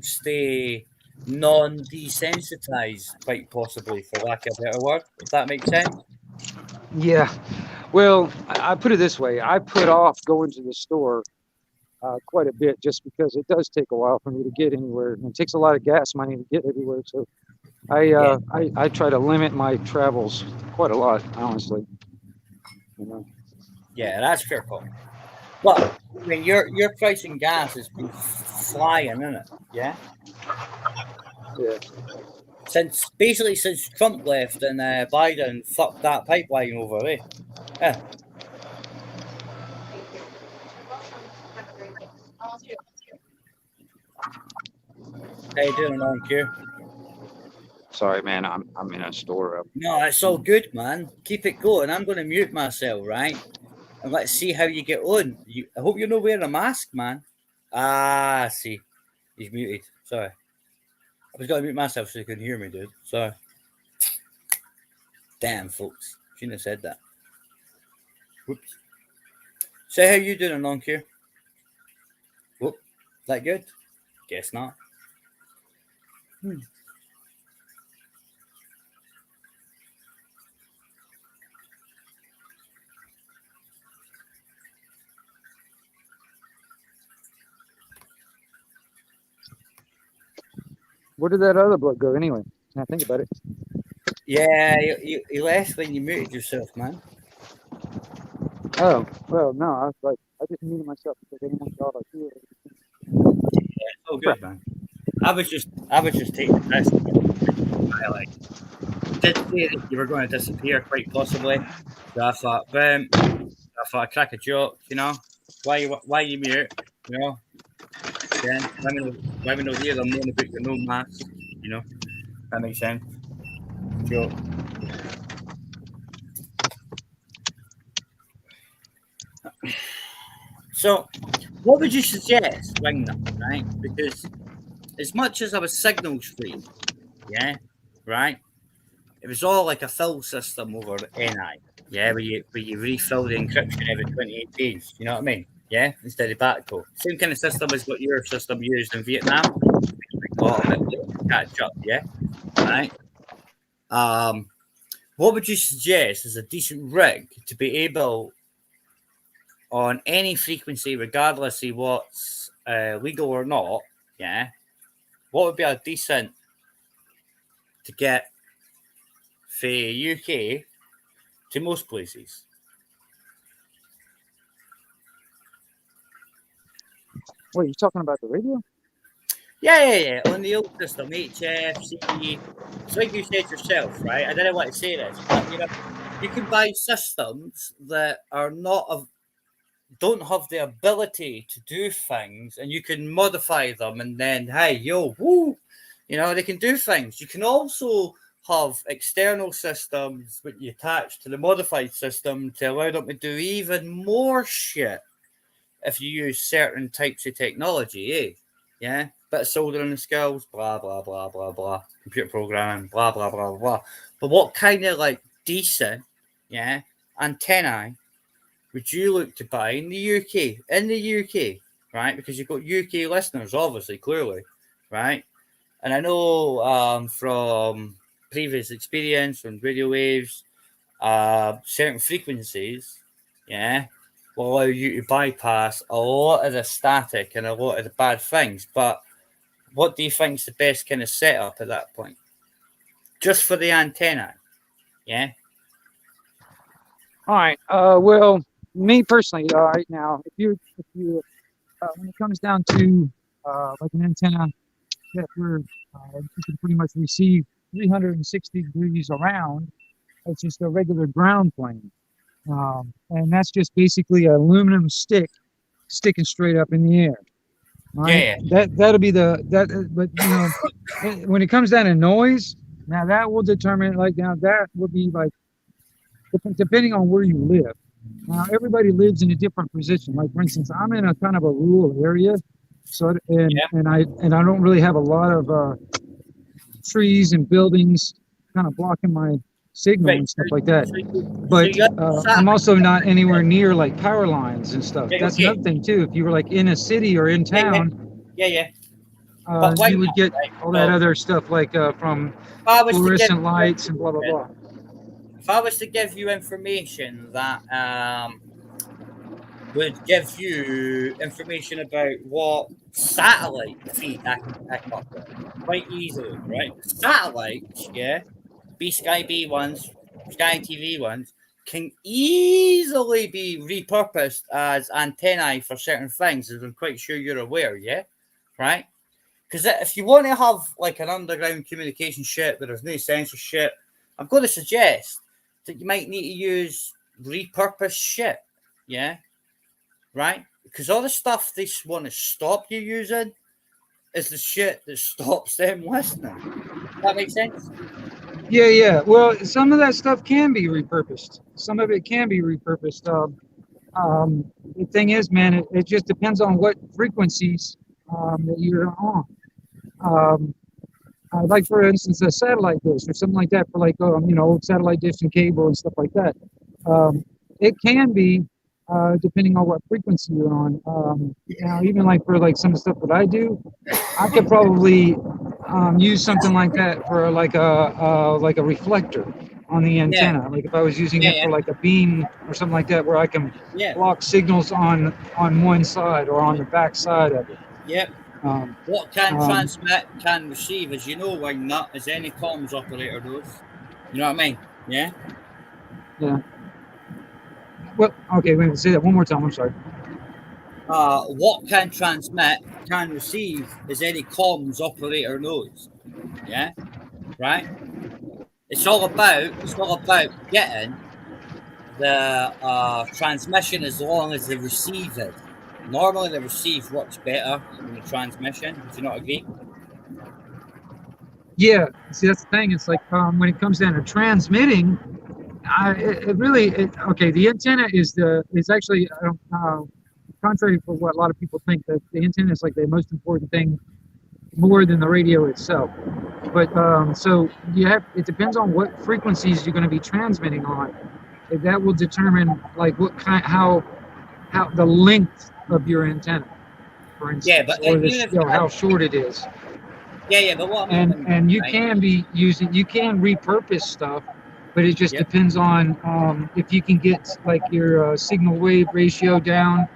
stay non-desensitized, quite possibly, for lack of a better word, if that makes sense. Yeah. Well, I put it this way. I put off going to the store quite a bit just because it does take a while for me to get anywhere. And it takes a lot of gas money to get everywhere. So I try to limit my travels quite a lot, honestly. You know? Yeah, that's fair comment. But I mean, your price in gas has been flying, isn't it? Yeah. Yeah. Since Trump left and Biden fucked that pipeline over, eh? Yeah. How you doing, on Q? Sorry, man. I'm in a store. No, it's all good, man. Keep it going. I'm going to mute myself, right? And let's see how you get on. I hope you're not wearing a mask, man. Ah, see. He's muted. Sorry. I was going to mute myself so you couldn't hear me, dude. Sorry. Damn, folks. Shouldn't have said that. Whoops. Say how you doing, on Q? Whoop. Is that good? Guess not. Where did that other bloke go anyway? Now think about it. Yeah, you left when you muted yourself, man. Oh, well, no, I just muted myself because I didn't want y'all to hear it. Yeah, oh good, man. I was just taking the rest. I did say that you were going to disappear quite possibly. So I thought, I'd crack a joke, you know. Why you mute, you know? Yeah, let me know here. I'm knowing about your no mask, you know. That makes sense. Joke. So, what would you suggest, Wingner, right? Because as much as I was signals free, yeah, right? It was all like a fill system over NI, yeah, where you refill the encryption every 28 days. You know what I mean? Yeah, instead of backdoor. Same kind of system as what your system used in Vietnam. Catch up, yeah. Right. What would you suggest as a decent rig to be able on any frequency, regardless of what's legal or not? Yeah. What would be a decent to get for UK to most places? What, are you talking about the radio? Yeah. On the old system, HF, CE. It's like you said yourself, right? I didn't want to say this, but you can buy systems that are don't have the ability to do things, and you can modify them, and then they can do things. You can also have external systems that you attach to the modified system to allow them to do even more shit if you use certain types of technology, eh? Yeah. bit of soldering skills, blah, blah, blah, blah, blah, computer programming, blah, blah, blah, blah. But what kind of like decent, antennae would you look to buy in the UK? In the UK, right? Because you've got UK listeners, obviously, clearly, right? And I know from previous experience on radio waves, certain frequencies, will allow you to bypass a lot of the static and a lot of the bad things. But what do you think is the best kind of setup at that point? Just for the antenna, All right. Well, me personally, right now, if you when it comes down to like an antenna that you can pretty much receive 360 degrees around, it's just a regular ground plane, and that's just basically an aluminum stick sticking straight up in the air. Right? That'll be but you know, when it comes down to noise, now that will determine, like, now that will be like depending on where you live. Now everybody lives in a different position. Like, for instance, I'm in a kind of a rural area, so and I don't really have a lot of trees and buildings kind of blocking my signal and stuff like that. But I'm also not anywhere near like power lines and stuff. That's another thing too. If you were like in a city or in town, you would get all that other stuff like from fluorescent lights and blah blah blah. If I was to give you information that would give you information about what satellite feed I can pick up quite easily, right? Satellites, B Sky B ones, Sky TV ones, can easily be repurposed as antennae for certain things, as I'm quite sure you're aware, right? Because if you want to have like an underground communication ship where there's no censorship, I'm going to suggest that you might need to use repurposed shit, right? Because all the stuff they want to stop you using is the shit that stops them listening. Does that make sense? Yeah. Well, some of that stuff can be repurposed. Some of it can be repurposed. The thing is, man, it just depends on what frequencies that you're on. Like, for instance, a satellite dish or something like that for like, old satellite dish and cable and stuff like that. It can be, depending on what frequency you're on. Even like for like some of the stuff that I do, I could probably use something like that for like a reflector on the antenna. Like if I was using it for like a beam or something like that, where I can block signals on one side or on the back side of it. What can transmit, can receive, as you know, wing nut, as any comms operator does. You know what I mean? Yeah. Well, okay, wait, say that one more time. I'm sorry. What can transmit, can receive, as any comms operator knows. Yeah. Right. It's all about getting the transmission as long as the receiver. Normally, the receive works better than the transmission. Do you not agree? Yeah. See, that's the thing. It's like when it comes down to transmitting, the antenna is actually contrary for what a lot of people think, that the antenna is like the most important thing, more than the radio itself. But so it depends on what frequencies you're going to be transmitting on. That will determine like what kind, how the length of your antenna, for instance, or how short it is. But what and you can repurpose stuff, but it just depends on if you can get like your signal wave ratio down,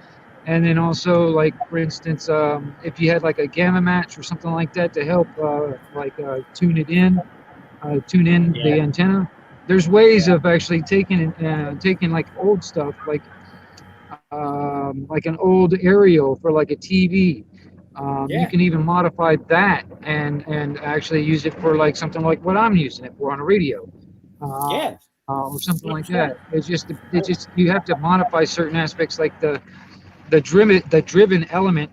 and then also like, for instance, if you had like a gamma match or something like that to help tune in the antenna. There's ways of actually taking like old stuff, like an old aerial for like a TV. You can even modify that and actually use it for like something like what I'm using it for on a radio. Or something like that. It's just you have to modify certain aspects, like the driven element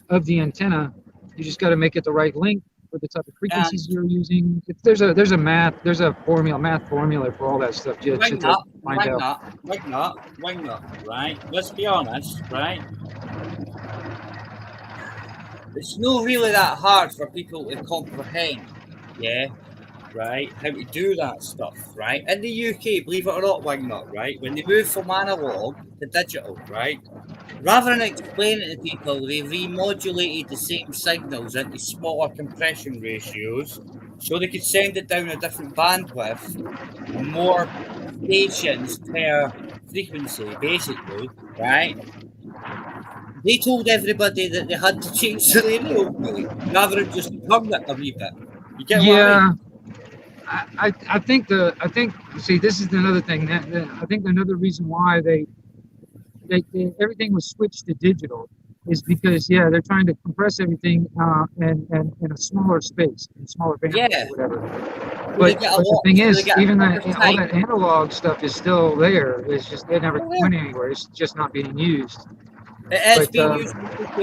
of the antenna. You just got to make it the right length for the type of frequencies you're using. There's a math formula for all that stuff. Wing nut, right? Let's be honest, right? it's not really that hard for people to comprehend, yeah, right, how to do that stuff, right? In the UK, believe it or not, Wingnut, right, when they moved from analog to digital, right, rather than explaining to people, they remodulated the same signals into smaller compression ratios so they could send it down a different bandwidth and more stations per frequency, basically, right? They told everybody that they had to change the radio, mate, rather than just hung it a wee bit. You get what I mean? Yeah, I think see, this is another thing that I think another reason why they everything was switched to digital is because they're trying to compress everything and in a smaller space, in smaller bandwidth Yeah. or whatever. Well, But they get a the lot. thing They is, get even a that all that analog stuff is still there. It's just it never went anywhere. It's just not being used. It has But, been used in the UK.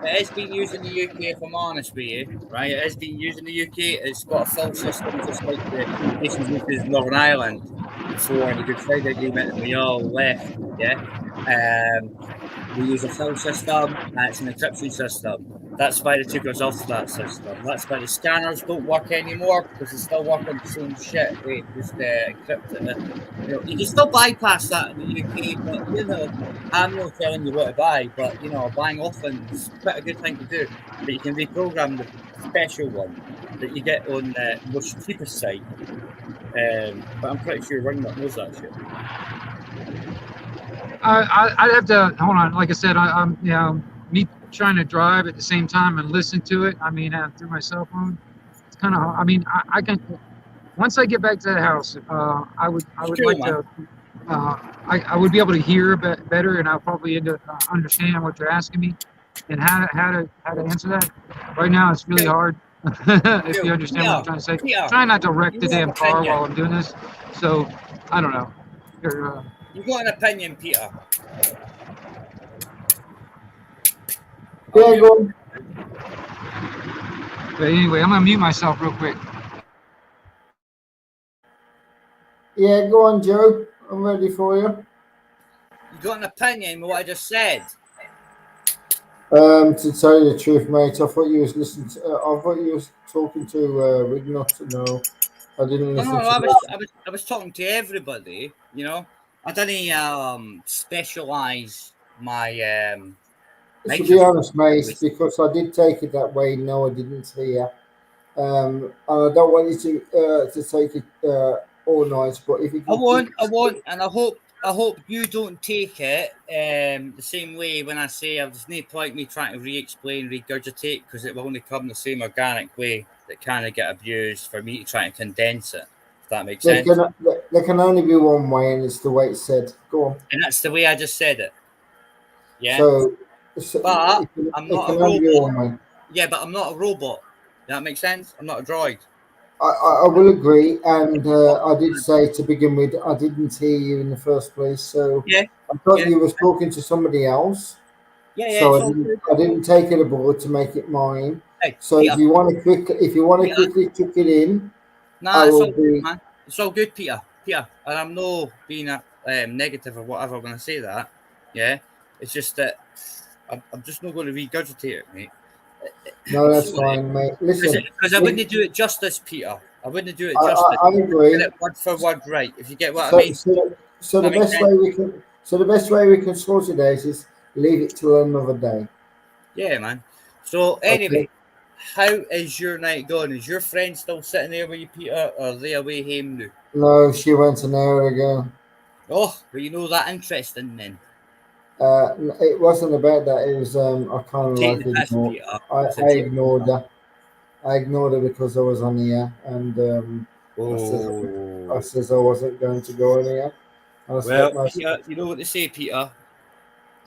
It has been used in the UK, if I'm honest with you, right? It has been used in the UK. It's got a full system, just like the communications used in Northern Ireland before the Good Friday Agreement, and we all left. Yeah, we use a full system, and it's an encryption system. That's why they took us off that system. That's why the scanners don't work anymore, because they still work on the same shit. They just encrypt it. You can still bypass that in the UK, but I'm not telling you what to buy, but buying often is quite a good thing to do. But you can reprogram the special one that you get on the most cheapest site. But I'm pretty sure Wingnut knows that shit. I'd have to hold on. Like I said, I'm me trying to drive at the same time and listen to it. I mean, through my cell phone, it's kind of. I mean, I can. Once I get back to the house, I would like to. I would be able to hear better, and I'll probably understand what you're asking me, and how to answer that. Right now, it's really hard. If you understand what I'm trying to say, trying not to wreck the damn car while I'm doing this. So I don't know. You got an opinion, Peter? Yeah, go on. But anyway, I'm gonna mute myself real quick. Yeah, go on, Joe. I'm ready for you. You got an opinion with what I just said? To tell you the truth, mate, I thought you was listening to. I thought you was talking to Wignot. No, I didn't listen to that. I was talking to everybody. I didn't specialize my. To be honest, mate, because I did take it that way. No, I didn't hear. And I don't want you to take it all night. But if you I won't, and I hope you don't take it the same way when I say there's no point me trying to re-explain, regurgitate, because it will only come the same organic way that kind of get abused for me to try and condense it. If that makes sense. There can only be one way, and it's the way it's said. Go on. And that's the way I just said it. Yeah. But I'm not a robot. Yeah, but I'm not a robot. Does that make sense? I'm not a droid. I will agree, and I did say to begin with, I didn't hear you in the first place, so I thought you was talking to somebody else. So I didn't take it aboard to make it mine. Hey, so Peter. if you want to quickly took it in, it's all good, man. It's all good, Peter. And I'm not being negative or whatever when I say that. Yeah, it's just that I'm just not going to regurgitate it, mate. No, that's fine, mate. Listen, because I wouldn't do it justice, Peter. I wouldn't do it justice. I agree. Get it word for word right. If you get what I mean. So the best way we can. So the best way we can sort it out is leave it till another day. Yeah, man. So anyway, how is your night going? Is your friend still sitting there with you, Peter, or are they away home now? No, she went an hour ago. Oh, well, that interesting then. It wasn't about that. It was I kind of like ignored. I ignored her. I ignored her because I was on here, and I says I wasn't going to go on here. Well, Peter, you know what they say, Peter.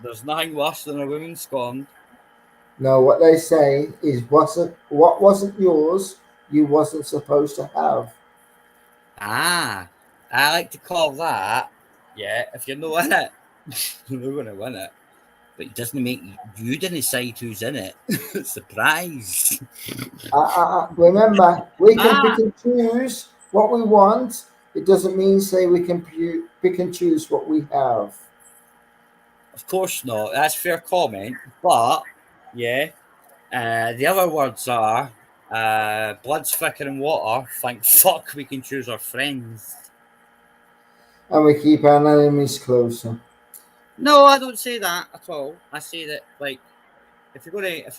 There's nothing worse than a woman scorned. No, what they say is what wasn't yours, you wasn't supposed to have. I like to call that, if you're not in it, you're not going to win it. But it doesn't make you didn't decide who's in it. Surprise. Remember, we can pick and choose what we want. It doesn't mean say we can pick and choose what we have. Of course not. That's a fair comment. But, The other words are blood's thicker than water. Thank fuck we can choose our friends. And we keep our enemies closer. No, I don't say that at all. I say that, like, if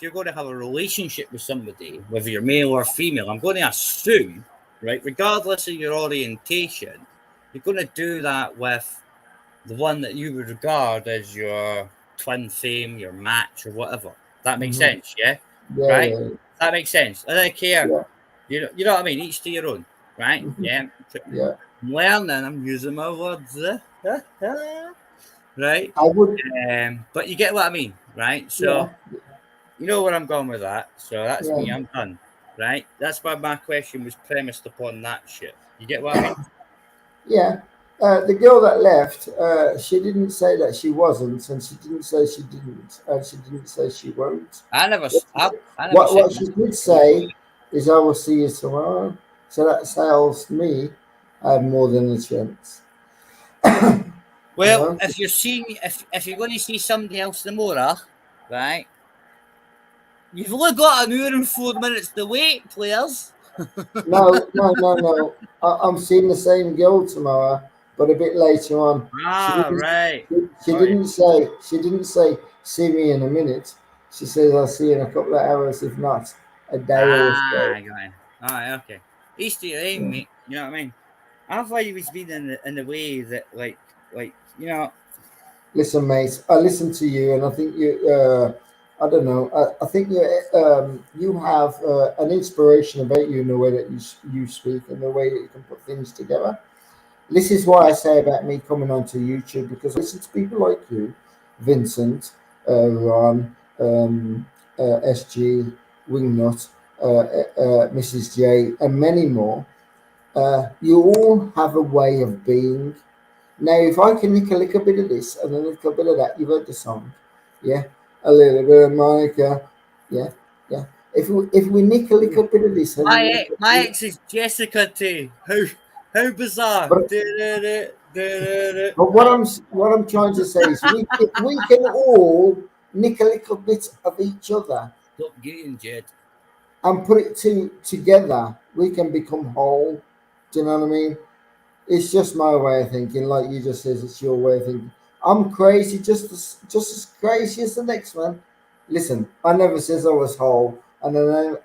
you're gonna have a relationship with somebody, whether you're male or female, I'm going to assume, right, regardless of your orientation, you're going to do that with the one that you would regard as your twin flame, your match, or whatever. That makes sense, yeah? Yeah, Right? yeah. That makes sense. I don't care. Yeah. You know what I mean? Each to your own, right? Yeah. Yeah. I'm learning. I'm using my words. Right? I would. But you get what I mean, right? So you know where I'm going with that. So that's me. I'm done. Right? That's why my question was premised upon that shit. You get what I mean? Yeah. The girl that left, she didn't say that she wasn't, and she didn't say she didn't, and she didn't say she won't. I never What she did say is, "I will see you tomorrow." So that tells me I have more than a chance. Well, if you're going to see somebody else tomorrow, right? You've only got an hour and 4 minutes to wait, players. No. I'm seeing the same girl tomorrow, but a bit later on. Right. She didn't say see me in a minute. She says I'll see you in a couple of hours, if not a day or so. All right, okay. Each to your aim, mate. You know what I mean? I thought you was being in the way that, like you know. Listen, mate. I listen to you, and I think you. I don't know. I think you have an inspiration about you in the way that you speak and the way that you can put things together. This is why I say about me coming onto YouTube, because I listen to people like you, Vincent, Ron, SG, Wingnut, Mrs. J, and many more. You all have a way of being. Now, if I can nick a little bit of this and a little bit of that, you've heard the song, yeah? A little bit of Monica, yeah. If we nick a little bit of this, My ex is Jessica T. How bizarre! But what I'm trying to say is, if we can all nick a little bit of each other. Stop getting Jed. And put it together, we can become whole. Do you know what I mean? It's just my way of thinking. Like you just said, it's your way of thinking. I'm crazy, just as crazy as the next man. Listen, I never says I was whole, and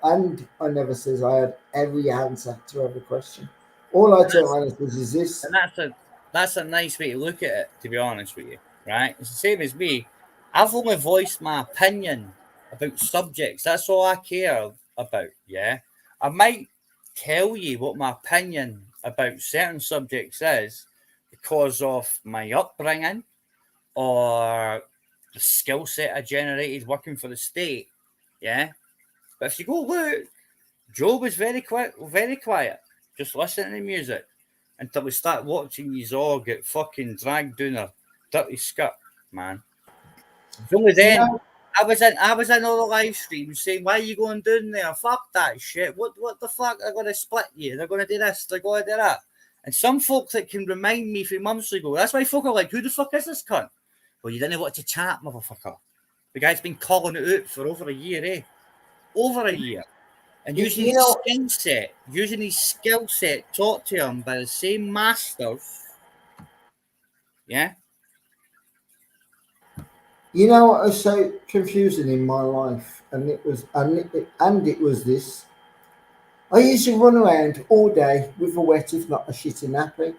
I never says I had every answer to every question. All I tell my is this. And that's a nice way to look at it, to be honest with you. Right? It's the same as me. I've only voiced my opinion about subjects. That's all I care about. Yeah. I might tell you what my opinion about certain subjects is because of my upbringing or the skill set I generated working for the state. Yeah. But if you go look, Joe was very quiet, just listening to music until we start watching you all get fucking dragged down a dirty skirt, man. It's only then I was in all the live streams saying, "Why are you going down there? Fuck that shit. What the fuck? They're gonna split you. They're gonna do this. They're gonna do that." And some folk that can remind me 3 months ago, that's why folk are like, "Who the fuck is this cunt?" Well, you didn't want to chat, motherfucker. The guy's been calling it out for over a year, eh? Over a year. And using his skill set taught to him by the same masters. Yeah. You know what was so confusing in my life, and it was this. I used to run around all day with a wet, if not a shitty nappy,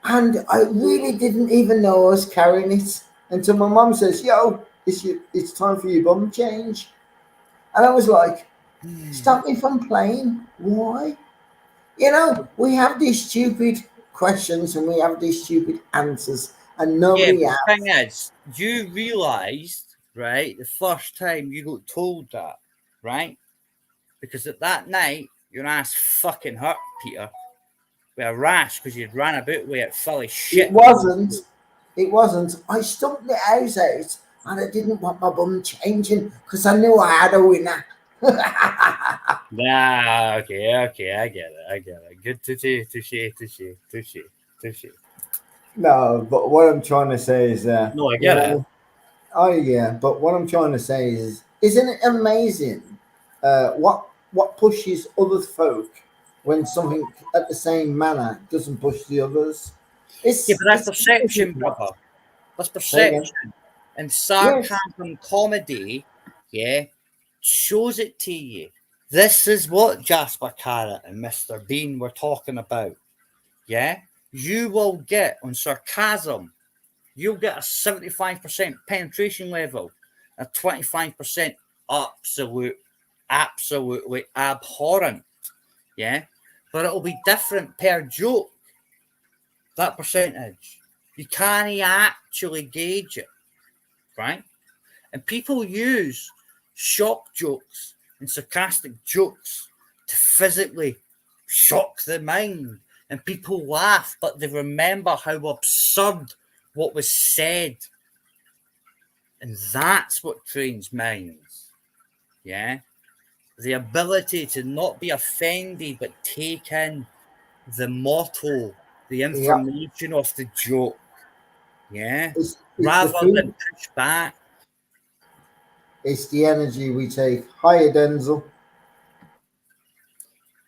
and I really didn't even know I was carrying it until my mum says, "Yo, it's time for your bum change," and I was like, "Stop me from playing? Why?" You know, we have these stupid questions and we have these stupid answers, and nobody else. The thing is, you realised, right, the first time you got told that, right? Because at that night, your ass fucking hurt, Peter, with a rash because you'd ran about with it full of shit. It wasn't. I stumped the house out and I didn't want my bum changing because I knew I had a winner. Nah, okay, I get it. Good touche. No, but what I'm trying to say is no, I get it. Oh yeah, but what I'm trying to say is Isn't it amazing what pushes other folk when something at the same manner doesn't push the others? Yeah, but that's perception, brother. That's perception. And sarcasm comedy, yeah, shows it to you. This is what Jasper Carrot and Mr. Bean were talking about. Yeah? You will get on sarcasm, you'll get a 75% penetration level, a 25% absolutely abhorrent. Yeah? But it'll be different per joke. That percentage. You can't actually gauge it. Right? And people use shock jokes and sarcastic jokes to physically shock the mind. And people laugh, but they remember how absurd what was said. And that's what trains minds. Yeah? The ability to not be offended, but take in the motto, the information of the joke. Yeah? Rather than push back. It's the energy we take. Hiya, Denzel.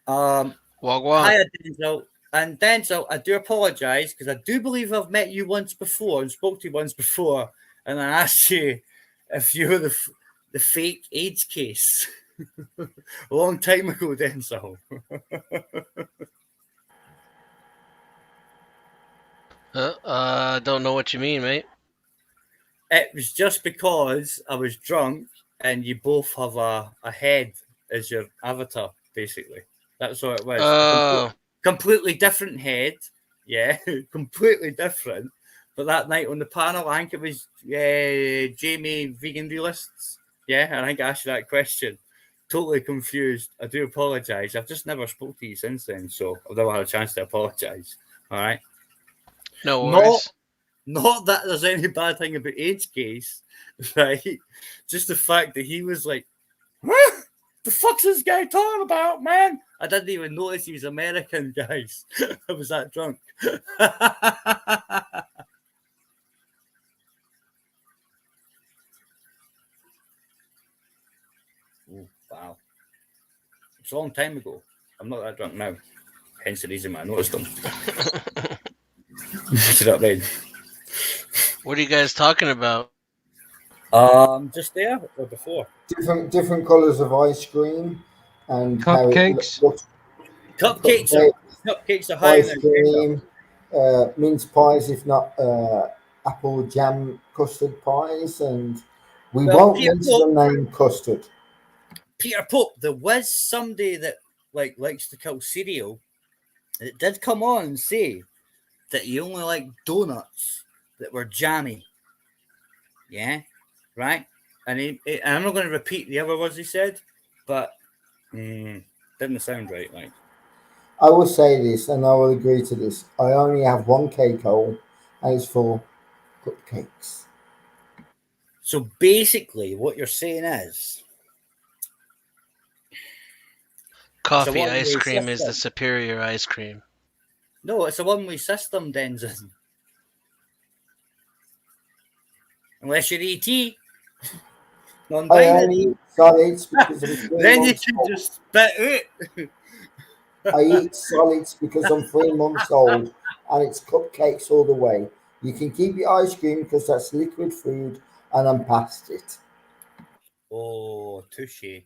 Hiya, Denzel. And Denzel, I do apologise because I do believe I've met you once before and spoke to you once before, and I asked you if you were the fake AIDS case a long time ago, Denzel. I don't know what you mean, mate. It was just because I was drunk and you both have a head as your avatar, basically. That's what it was. Completely different head. Yeah, completely different. But that night on the panel, I think it was Jamie Vegan Realists. Yeah, and I think I asked you that question. Totally confused. I do apologise. I've just never spoke to you since then, so I've never had a chance to apologise. All right? No worries. Not that there's any bad thing about AIDS case, right? Just the fact that he was like, what the fuck's this guy talking about, man? I didn't even notice he was American, guys. I was that drunk. Oh, wow. It's a long time ago. I'm not that drunk now. Hence the reason I noticed them. What are you guys talking about? Just there or before? Different colours of ice cream and cupcakes. Cupcakes are high ice cream, mince pies, if not apple jam custard pies, and we won't mention the name custard. Peter Pope, there was somebody that likes to kill cereal. It did come on and say that he only liked donuts that were jammy. Yeah, right. And I'm not going to repeat the other words he said, but didn't sound right. Like, I will say this, and I will agree to this. I only have one cake hole, and it's for cupcakes. So basically, what you're saying is, coffee ice cream is the superior ice cream. No, it's a one-way system, Denzel. Unless you're ET. I only eat solids because I'm then you can just spit it. I eat solids because I'm 3 months old, and it's cupcakes all the way. You can keep your ice cream because that's liquid food, and I'm past it. Oh, touche. I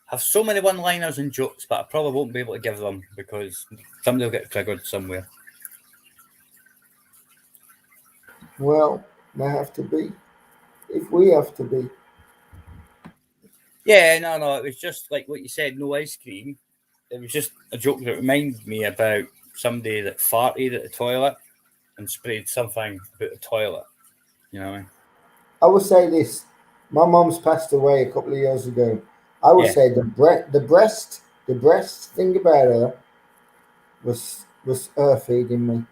have so many one-liners and jokes, but I probably won't be able to give them because somebody will get triggered somewhere. Well, they have to be. If we have to be. Yeah, no, it was just like what you said, no ice cream. It was just a joke that reminded me about somebody that farted at the toilet and sprayed something about the toilet. You know what I mean? I will say this. My mum's passed away a couple of years ago. I would say the breast thing about her was her feeding me.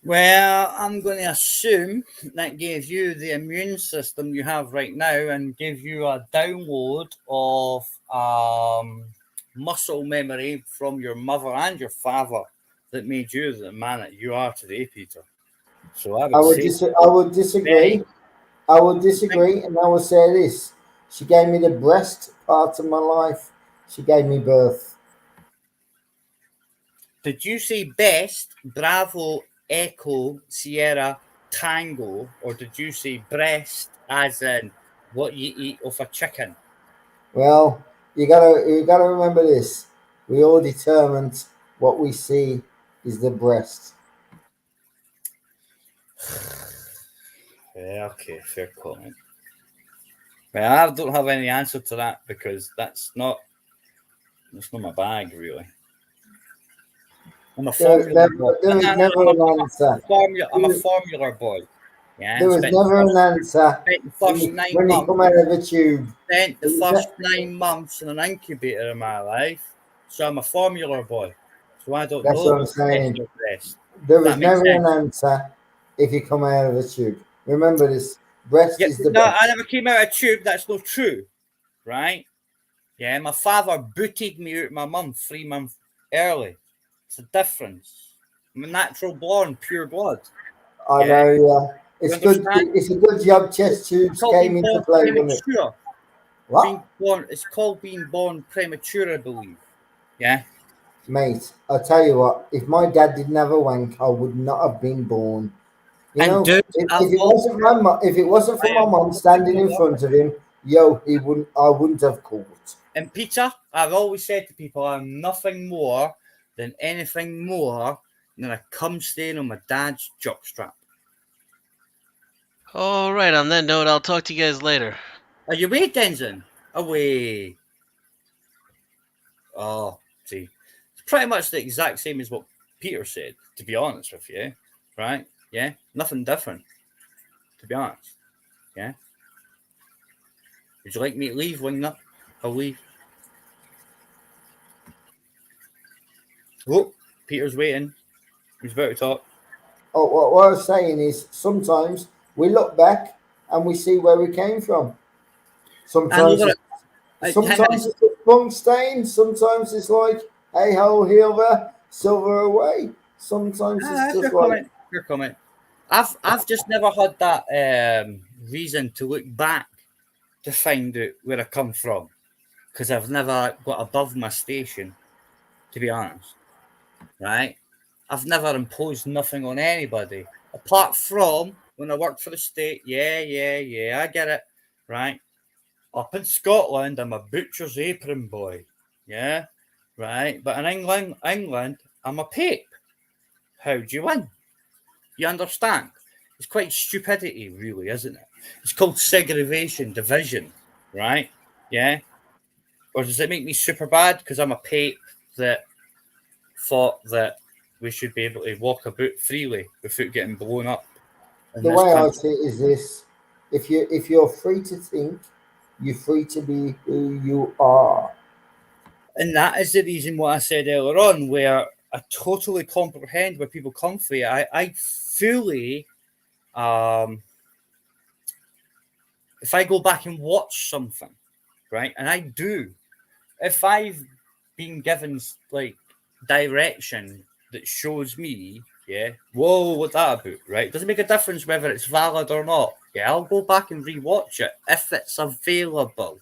Well, I'm going to assume that gave you the immune system you have right now and gave you a download of muscle memory from your mother and your father that made you the man that you are today, Peter. So I I would would say disagree. I would disagree, and I will say this: she gave me the breast part of my life. She gave me birth. Did you say best, Bravo, Echo, Sierra, Tango, or did you say breast as in what you eat off a chicken? Well, you gotta remember this. We all determined what we see is the breast. Yeah, okay, fair comment. Well, I don't have any answer to that because that's not my bag, really. I'm a formula boy. There is never an answer. I'm a formula boy. Yeah, There was never an answer spent the first 9 when you months. come out of a tube. Spent the first 9 months in an incubator in my life, so I'm a formula boy. So I don't That's know. what I'm saying. Breast. There was That makes never sense. an answer if you come out of a tube. Remember this: breast Yeah, is the no, best. I never came out of a tube. That's not true, right? Yeah, my father booted me out of my mum 3 months early. It's a difference. I'm a natural born, pure blood. I Yeah. know, yeah. You It's good. understand? It's a good job. Chest tubes came into play, wasn't it? premature. What? It's called being born premature, I believe. Yeah. Mate, I'll tell you what. If my dad didn't have a wank, I would not have been born. You And know, dude, if it wasn't if it wasn't for my mum standing in front of him, I wouldn't have caught. And Peter, I've always said to people, I'm nothing more than anything more than a cum stain on my dad's jockstrap. All right. On that note, I'll talk to you guys later. Are you away, Denzin? Away. Oh, see, it's pretty much the exact same as what Peter said. To be honest with you, right? Yeah, nothing different. To be honest, yeah. Would you like me to leave, Wingnut? I'll leave. Oh, Peter's waiting. He's about to talk. Oh, what I was saying is sometimes we look back and we see where we came from. Sometimes it's a spunk stain. Sometimes it's like, hey ho, here, silver away. Sometimes it's just like. Your comment. I've just never had that reason to look back to find out where I come from, because I've never got above my station, to be honest. Right? I've never imposed nothing on anybody apart from when I worked for the state. Yeah, I get it. Right? Up in Scotland, I'm a butcher's apron boy. Yeah, right. But in England, I'm a pape. How do you win? You understand? It's quite stupidity, really, isn't it? It's called segregation, division, right? Yeah. Or does it make me super bad because I'm a pape that thought that we should be able to walk about freely without getting blown up? The way I see it is this: if you're free to think, you're free to be who you are. And that is the reason what I said earlier on, where I totally comprehend where people come from. I fully, if I go back and watch something, right, and I do, if I've been given like direction that shows me, yeah, whoa, what's that about, right? Doesn't make a difference whether it's valid or not. Yeah, I'll go back and rewatch it if it's available.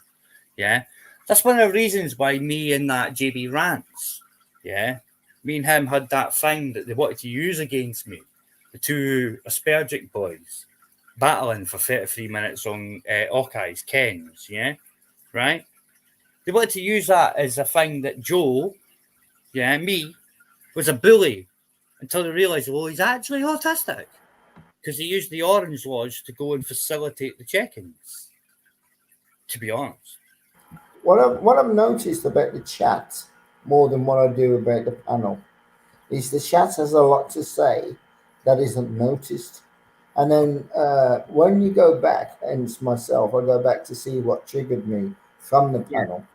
Yeah, that's one of the reasons why me and that JB Rants, yeah, me and him had that thing that they wanted to use against me, the two Aspergic boys battling for 33 minutes on Hawkeye's Ken's, yeah, right? They wanted to use that as a thing that Joe, yeah, me, was a bully until they realised, well, he's actually autistic because he used the Orange Lodge to go and facilitate the check-ins, to be honest. What I've noticed about the chat more than what I do about the panel is the chat has a lot to say that isn't noticed. And then when you go back, and it's myself, I go back to see what triggered me from the panel.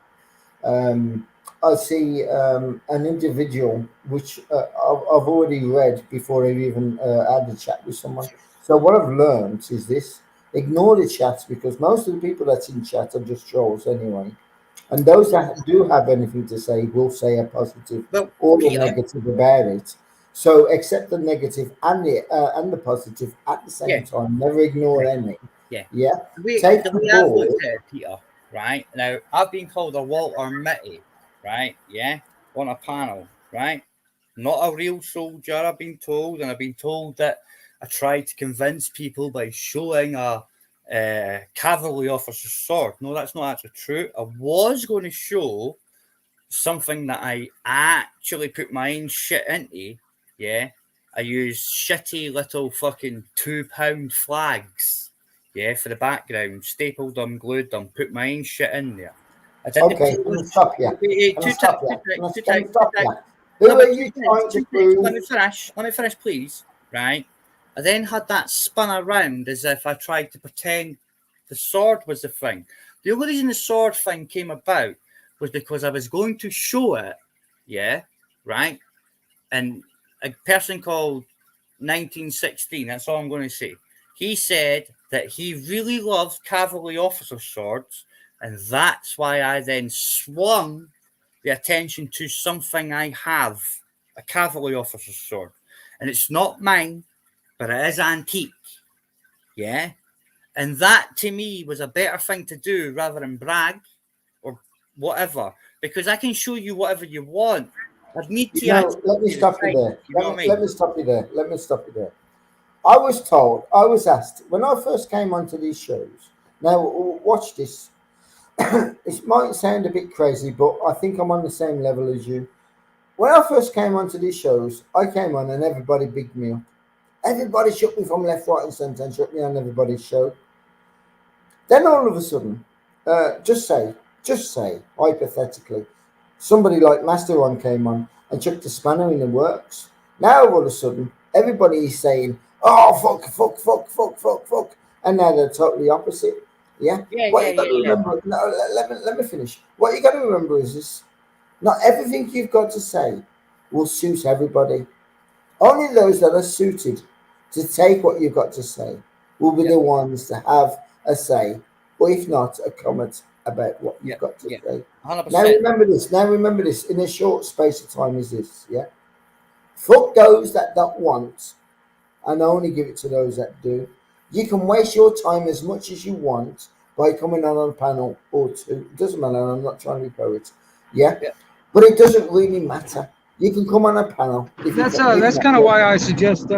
I see an individual which I've already read before I even had the chat with someone. So what I've learned is this: ignore the chats, because most of the people that's in chat are just trolls anyway. And those that do have anything to say will say a positive or a negative about it. So accept the negative and the positive at the same time. Never ignore any. Yeah. Yeah. The way Take I've the looked ball. at it, Peter, right? Now, I've been called a Walter Mitty, right? Yeah. On a panel, right? Not a real soldier, I've been told. And I've been told that I tried to convince people by showing a cavalry officer's sword. No, that's not actually true. I was going to show something that I actually put my own shit into. Yeah. I used shitty little fucking £2 flags. Yeah, for the background, stapled them, glued them, put my own shit in there. I didn't Okay, put can I stop you? Can I stop you? Can I stop you? No, Who but are you trying to prove? Let me finish, please. Right. I then had that spun around as if I tried to pretend the sword was the thing. The only reason the sword thing came about was because I was going to show it. Yeah. Right. And a person called 1916, that's all I'm going to say. He said that he really loved cavalry officer swords, and that's why I then swung the attention to something I have, a cavalry officer's sword. And it's not mine, but it is antique. Yeah? And that, to me, was a better thing to do rather than brag or whatever, because I can show you whatever you want. I need to let me stop you there. You know what I mean? Let me stop you there. Let me stop you there. I was asked when I first came onto these shows. Now, watch this. It might sound a bit crazy, but I think I'm on the same level as you. When I first came onto these shows, I came on and everybody bigged me up. Everybody shook me from left, right, and centre and shook me on everybody's show. Then all of a sudden, just say, hypothetically, somebody like Master One came on and chucked a spanner in the works. Now all of a sudden, everybody is saying, "Oh fuck," and now they're totally opposite. Yeah. What you got to remember? No, let me finish. What you got to remember is this: not everything you've got to say will suit everybody. Only those that are suited to take what you've got to say will be the ones to have a say, or if not, a comment about what you've got to say. 100%. Now remember this. In a short space of time is this, yeah? Fuck those that don't want, and only give it to those that do. You can waste your time as much as you want by coming on a panel or two. It doesn't matter. I'm not trying to be poet. Yeah? But it doesn't really matter. You can come on a panel. That's kind of why I suggest,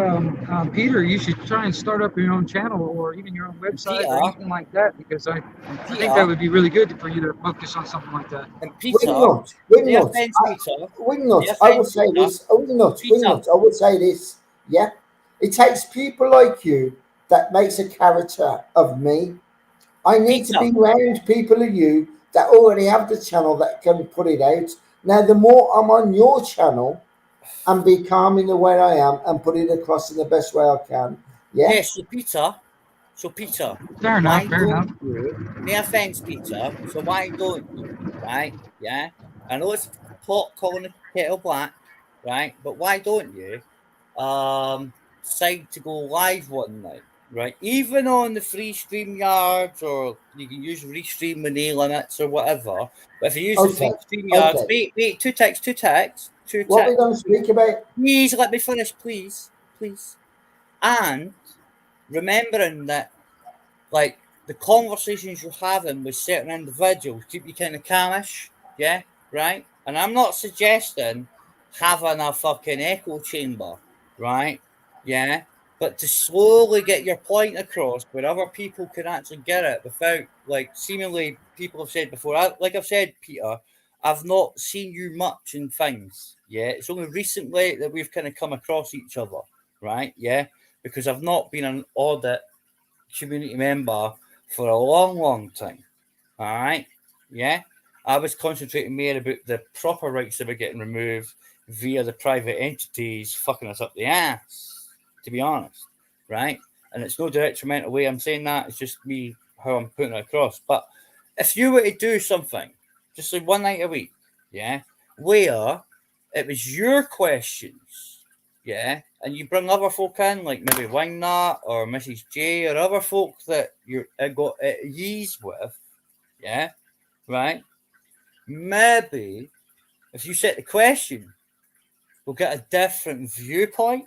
Peter, you should try and start up your own channel or even your own website or anything like that, because I think that would be really good for you to focus on something like that. And Peter, Wingnut, I will say this. Wingnut, I would say this. Yeah, it takes people like you that makes a character of me. I need to be around people like you that already have the channel that can put it out. Now, the more I'm on your channel and be calm in the way I am and put it across in the best way I can. Yeah. Yes, so Peter. Fair enough. No offense, Peter. So why don't you? Right? Yeah. I know it's pot calling the kettle black, right? But why don't you decide to go live one night? Right, even on the free stream yards, or you can use restream with no limits or whatever. But if you use the free stream yards, wait, two texts. What are we going to speak about? Please let me finish, please. And remembering that, like, the conversations you're having with certain individuals keep you kind of calmish, yeah, right? And I'm not suggesting having a fucking echo chamber, right? Yeah. But to slowly get your point across where other people can actually get it without, like, seemingly people have said before, like I've said, Peter, I've not seen you much in things. Yeah. It's only recently that we've kind of come across each other. Right. Yeah. Because I've not been an audit community member for a long time. All right. Yeah. I was concentrating more about the proper rights that were getting removed via the private entities fucking us up the ass, to be honest, right? And it's no detrimental way I'm saying that. It's just me, how I'm putting it across. But if you were to do something, just like one night a week, yeah, where it was your questions, yeah, and you bring other folk in, like maybe Wingnut or Mrs. J or other folk that you're got at ease with, yeah, right? Maybe if you set the question, We'll get a different viewpoint.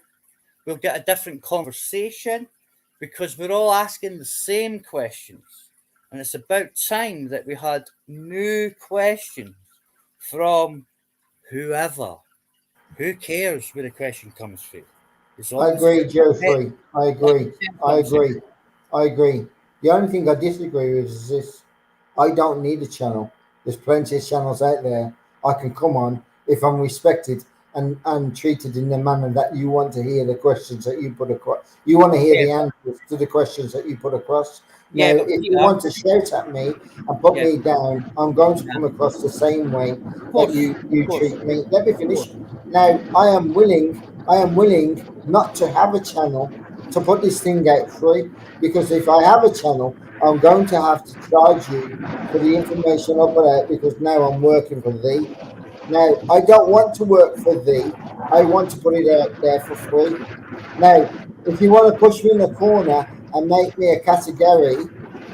We'll get a different conversation because we're all asking the same questions. And it's about time that we had new questions from whoever. Who cares where the question comes from? I agree, Geoffrey. I agree. I agree. I agree. The only thing I disagree with is this. I don't need a channel. There's plenty of channels out there I can come on if I'm respected and treated in the manner that you want to hear the questions that you put across. You want to hear the answers to the questions that you put across. Now, if you want to shout at me and put me down, I'm going to come across the same way that you treat me. Let me finish. Now, I am willing not to have a channel to put this thing out free, because if I have a channel, I'm going to have to charge you for the information I put out, because now I'm working for thee. Now, I don't want to work for thee. I want to put it out there for free. Now, if you want to push me in the corner and make me a category,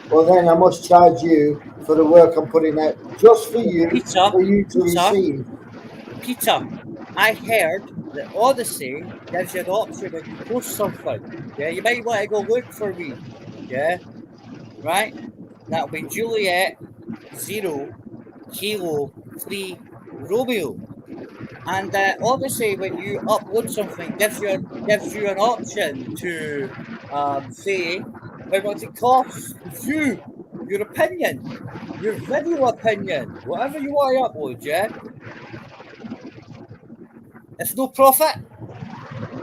well, then I must charge you for the work I'm putting out just for you, to receive. Peter, I heard that Odyssey gives you the option when you post something. Yeah, you might want to go look for me. Yeah, right? That'll be Juliet 0 Kilo 3 Romeo. And obviously, when you upload something, gives you an option to say how much it costs you, your opinion, your video opinion, whatever you want to upload. Yeah, it's no profit.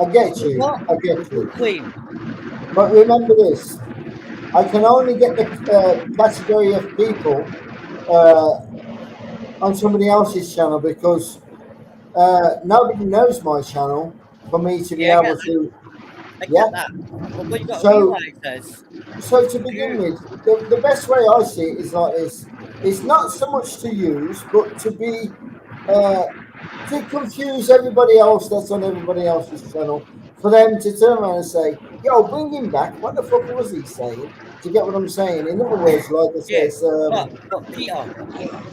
I get you. I get you. But remember this: I can only get the category of people on somebody else's channel, because nobody knows my channel for me to be able to. So to begin with, the best way I see it is like this: it's not so much to use, but to be to confuse everybody else that's on everybody else's channel, for them to turn around and say, "Yo, bring him back. What the fuck was he saying?" Do you get what I'm saying? In other words, like I said, but Peter,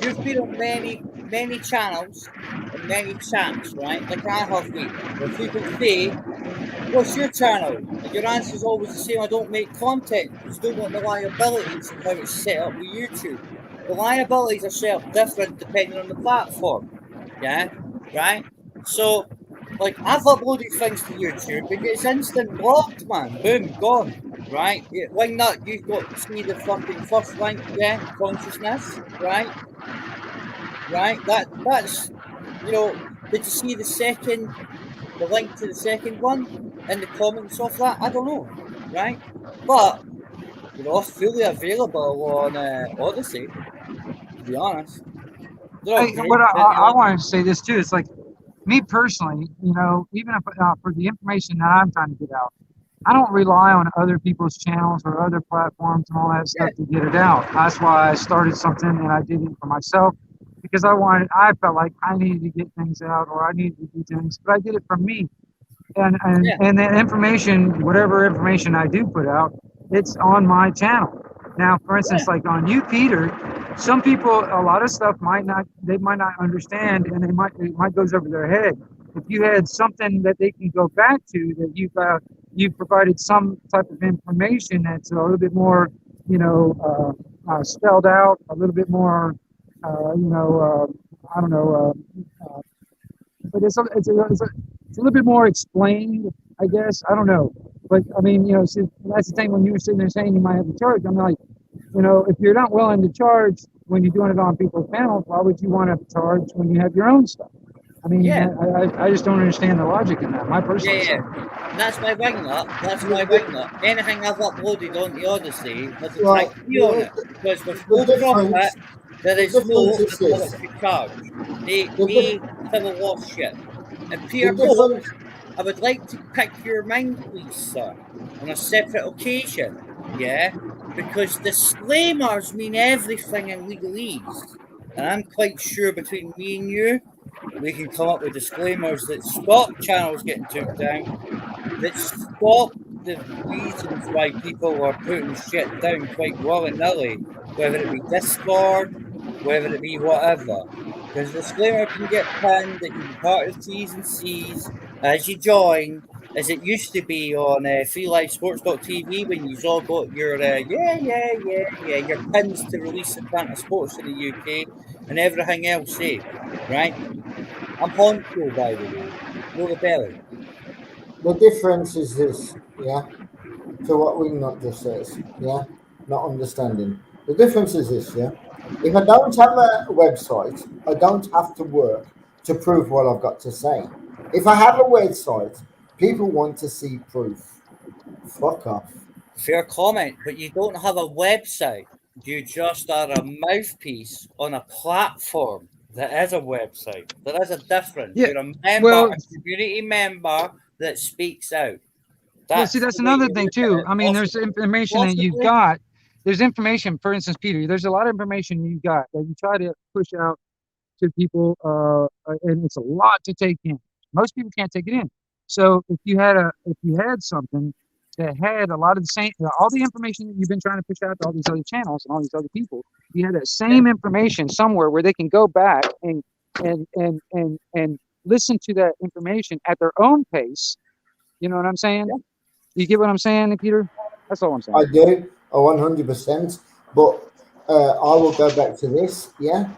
you've been on many channels and many chats, right? Like I have been, where people say, "What's your channel?" And your answer is always the same: "I don't make content." You don't want the liabilities of how it's set up with YouTube. The liabilities are set up different depending on the platform. Yeah, right? So, like, I've uploaded things to YouTube, but it's instant blocked, man. Boom, gone. Right? Why not? You've got to see the fucking first link, yeah, consciousness, right? Right? That's, you know, did you see the link to the second one in the comments of that? I don't know, right? But, you know, fully available on Odyssey, to be honest. But I wanted to say this too. It's like, me personally, you know, even if for the information that I'm trying to get out, I don't rely on other people's channels or other platforms and all that stuff to get it out. That's why I started something and I did it for myself, because I felt like I needed to get things out, or I needed to do things, but I did it for me. And the information, whatever information I do put out, it's on my channel. Now, for instance, like on you, Peter, some people, a lot of stuff might not understand, and it might goes over their head. If you had something that they can go back to, that you've provided some type of information that's a little bit more, you know, spelled out, a little bit more, you know, I don't know, but it's a little bit more explained, I guess. I don't know. But I mean, you know, see, that's the thing when you were sitting there saying you might have to charge. I'm like, you know, if you're not willing to charge when you're doing it on people's panels, why would you want to charge when you have your own stuff? I mean, I just don't understand the logic in that. My personal And that's my wing up. Anything I've uploaded on the Odyssey has a type fee on it, because with no profit, there is no ability to charge. They have a lost shit. And Peter Pope, I would like to pick your mind, please, sir, on a separate occasion, yeah? Because disclaimers mean everything in legalese. And I'm quite sure between me and you, we can come up with disclaimers that stop channels getting took down, that stop the reasons why people are putting shit down quite willy-nilly, whether it be Discord, whether it be whatever. Because the disclaimer can get pinned that you'll be part of T's and C's as you join, as it used to be on freelifesports.tv when you all got your your pins to release Atlanta Sports in the UK and everything else, right? I'm Honcho, by the way. No the belly. The difference is this, yeah, to what Wingnut just says, yeah, not understanding. The difference is this, yeah. If I don't have a website, I don't have to work to prove what I've got to say. If I have a website, people want to see proof. Fuck off. Fair comment, but you don't have a website. You just are a mouthpiece on a platform that is a website. There is a difference. Yeah, You're a member, well, a community member that speaks out. well, see, that's another thing too. I mean, there's information that you've got. There's information, for instance, Peter, there's a lot of information you've got that you try to push out to people, and it's a lot to take in. Most people can't take it in. So if you had something that had a lot of the same, all the information that you've been trying to push out to all these other channels and all these other people, you had that same information somewhere where they can go back and listen to that information at their own pace. You know what I'm saying? You get what I'm saying, Peter? That's all I'm saying. I do, 100%. But I will go back to this, yeah.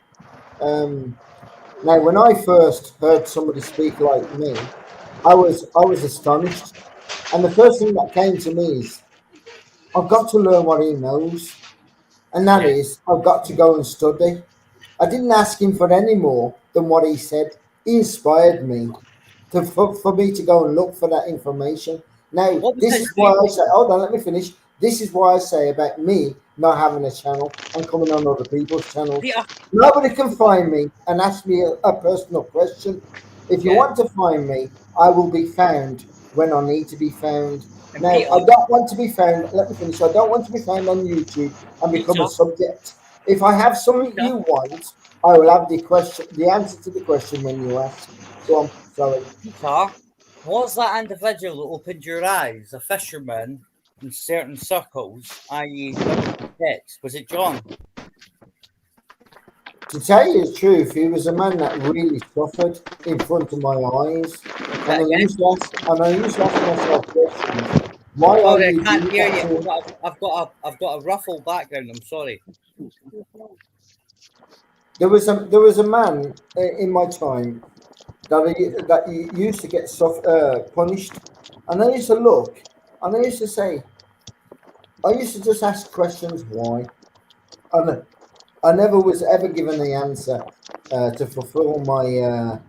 Now, when I first heard somebody speak like me, I was astonished, and the first thing that came to me is, I've got to learn what he knows, and that is, I've got to go and study. I didn't ask him for any more than what he said. He inspired me for me to go and look for that information. Now, this is why I say, hold on, let me finish. This is why I say about me not having a channel and coming on other people's channels. Yeah. Nobody can find me and ask me a personal question. If you want to find me, I will be found when I need to be found. Now, I don't want to be found, let me finish, I don't want to be found on YouTube and become a subject. If I have something you want, I will have the answer to the question when you ask. Go on, sorry. Peter, was that individual that opened your eyes, a fisherman in certain circles, i.e. was it John? To tell you the truth, he was a man that really suffered in front of my eyes. And I used to ask myself questions. Why are you I can't hear doing you. that? I've got a ruffled background, I'm sorry. There was a man in my time that he used to get punished, and I used to look, and I used to say, I used to just ask questions why, and I never was ever given the answer to fulfill my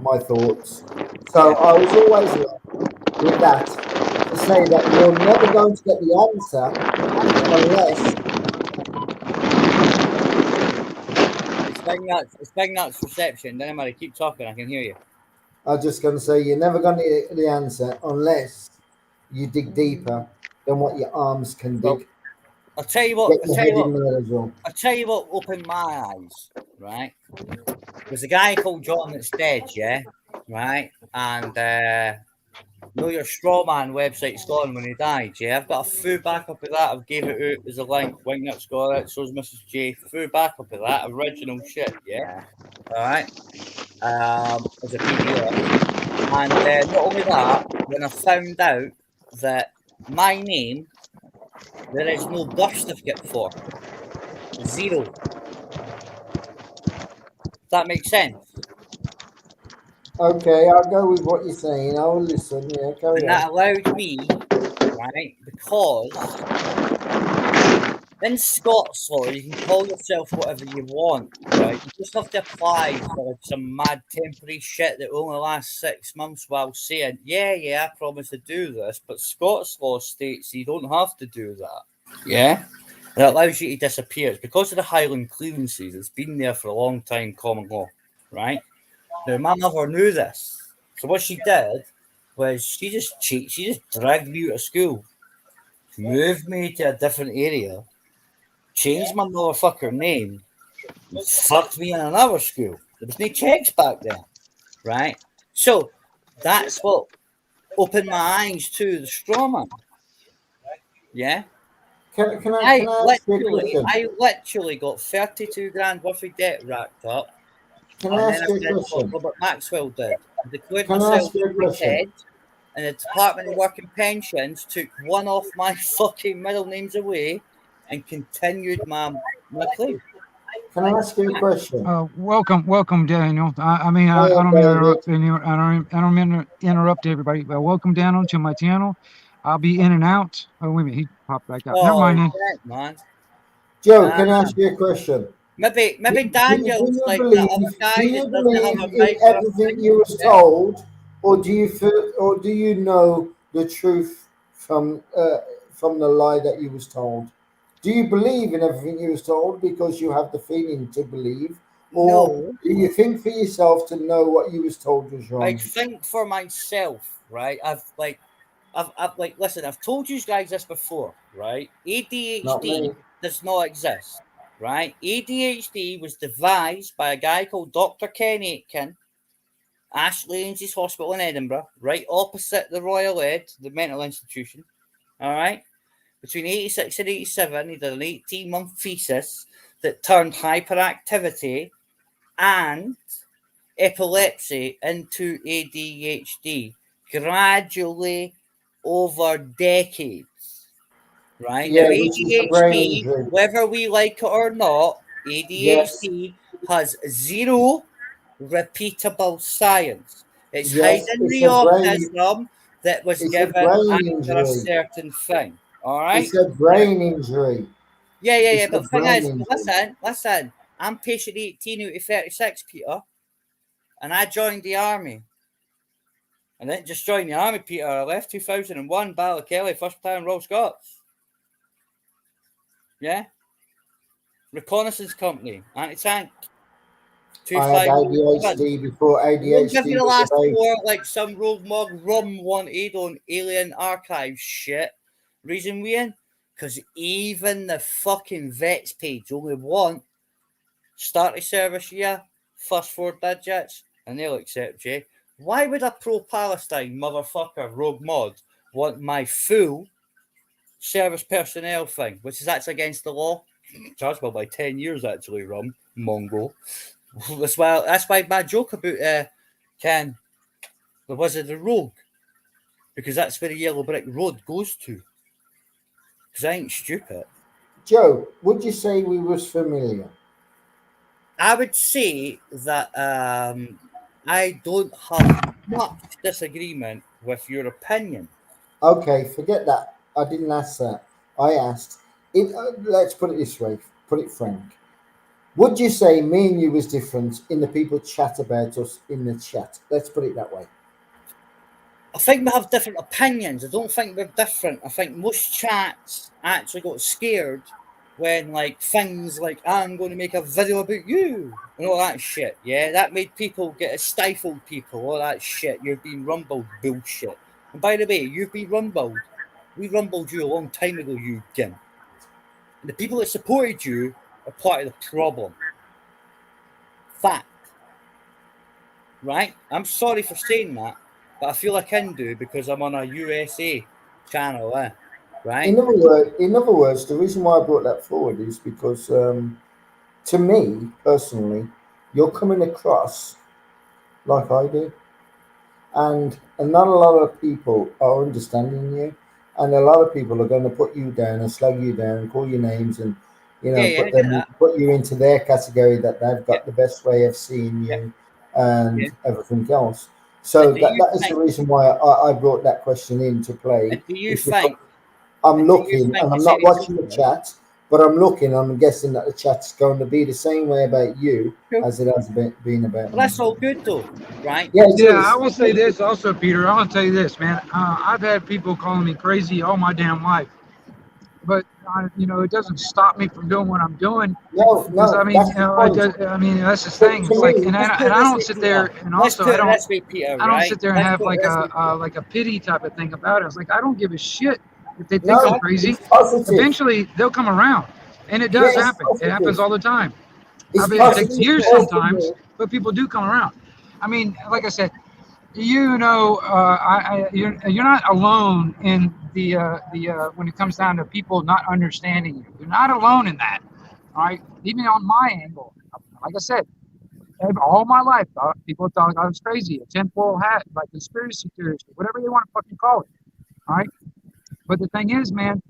my thoughts. So I was always left with that to say that you're never going to get the answer unless. It's Big Nuts reception. Don't matter, keep talking, I can hear you. I was just going to say, you're never going to get the answer unless you dig deeper than what your arms can dig. I'll tell you what. I'll tell you what opened my eyes. Right, there's a guy called John that's dead. Yeah, right, and know your straw man website's gone when he died. Yeah, I've got a full backup of that. I've gave it out as a link. Wingnut's got it. So's Mrs. J. Full backup of that original shit. Yeah, all right. As a PDF, and not only that, when I found out that my name there is no birth certificate for. Zero. Does that make sense? Okay, I'll go with what you're saying. I'll listen. Yeah, carry on. That allowed me, right, because in Scots law, you can call yourself whatever you want, right? You just have to apply for like some mad temporary shit that only lasts 6 months while saying, yeah, I promise to do this. But Scots law states you don't have to do that. Yeah? And it allows you to disappear. It's because of the Highland clearances. It's been there for a long time, common law, right? Now, my mother knew this. So what she did was she just dragged me out of school, moved me to a different area, changed my motherfucker name, and fucked me in another school. There was no checks back then, right? So that's what opened my eyes to the straw man. Yeah? I literally got 32 grand worth of debt racked up Can I ask you a question? What Robert Maxwell did. I declared Can I myself ask you a question? dead, and the Department of Work and Pensions took one of my fucking middle names away and continued my claim. Can I ask you a question? Welcome, Daniel. I mean, I Hello, don't mean to David. interrupt. I don't mean to interrupt everybody. But welcome, Daniel, to my channel. I'll be in and out. Oh, wait a minute, he popped back out. Never mind then. Shit, man. Joe, can I ask you a question? Maybe Daniel's like believe, that other guy do you that doesn't have believe a in mic or a everything you was told, or do you feel, or do you know the truth from the lie that you was told? Do you believe in everything you was told because you have the feeling to believe, or No. do you think for yourself to know what you was told was wrong? I think for myself, right? I've listen, I've told you guys this before, right? Not ADHD me. does not exist, right? ADHD was devised by a guy called Dr. Ken Aitken, Ashley Angels Hospital in Edinburgh, right opposite the Royal Ed, the mental institution. All right. Between 86 and 87, he did an 18-month thesis that turned hyperactivity and epilepsy into ADHD gradually over decades. Right? Yeah, Now, which is the brain ADHD, injury. whether we like it or not, ADHD has zero repeatable science. It's Yes, hiding it's the a brain. autism that was It's a given brain after a injury. certain thing. All right? It's a brain injury. Yeah. It's a But the thing brain is, injury. listen. I'm patient 18 out of 36, Peter, and I joined the army. I didn't just join the army, Peter. I left 2001, Ballykelly, 1st Battalion Royal Scots. Yeah. Reconnaissance Company, anti-tank. I had ADHD before I won't give ADHD you the was last a babe. four like some rogue mug rum wanted on Alien Archive shit. Reason being, because even the fucking vets page only want start of service year, first 4 digits, and they'll accept you. Why would a pro-Palestine motherfucker rogue mod want my full service personnel thing, which is actually against the law? Chargeable by 10 years, actually, rum, Mongo. That's why my joke about Ken, the Wizard of Rogue, because that's where the Yellow Brick Road goes to. Because I ain't stupid. Joe, would you say we was familiar? I would say that I don't have much disagreement with your opinion. Okay, forget that. I didn't ask that. I asked. Let's put it this way. Put it frank. Would you say me and you was different in the people chat about us in the chat? Let's put it that way. I think we have different opinions. I don't think we're different. I think most chats actually got scared when like things like I'm going to make a video about you and all that shit. Yeah, that made people get stifled people, all that shit. You've been rumbled bullshit. And by the way, you've been rumbled. We rumbled you a long time ago, you gimp. And the people that supported you are part of the problem. Fact. Right? I'm sorry for saying that, but I feel I can do because I'm on a USA channel, right? In other words, the reason why I brought that forward is because, to me personally, you're coming across like I do, and not a lot of people are understanding you, and a lot of people are going to put you down and slug you down, call you names, and put you into their category that they've got the best way of seeing you and everything else. So that is the reason why I brought that question into play. Do you think I'm looking, and I'm not watching the chat, but I'm looking, and I'm guessing that the chat's going to be the same way about you as it has been about me. Well, that's all good, though, right? Yeah, I will say this also, Peter. I want to tell you this, man. I've had people calling me crazy all my damn life, but it doesn't stop me from doing what I'm doing. No, because I mean, that's the thing. It's like, and I don't sit there, and also I don't sit there and have like a pity type of thing about it. It's like I don't give a shit if they think I'm crazy. Eventually, they'll come around, and it does happen. It happens all the time. It takes years sometimes, but people do come around. I mean, like I said, you're not alone in the when it comes down to people not understanding you. You're not alone in that. All right, even on my angle, like I said, all my life, people thought I was crazy, a tinfoil hat, like conspiracy theorist, whatever they want to fucking call it. All right. But the thing is, man,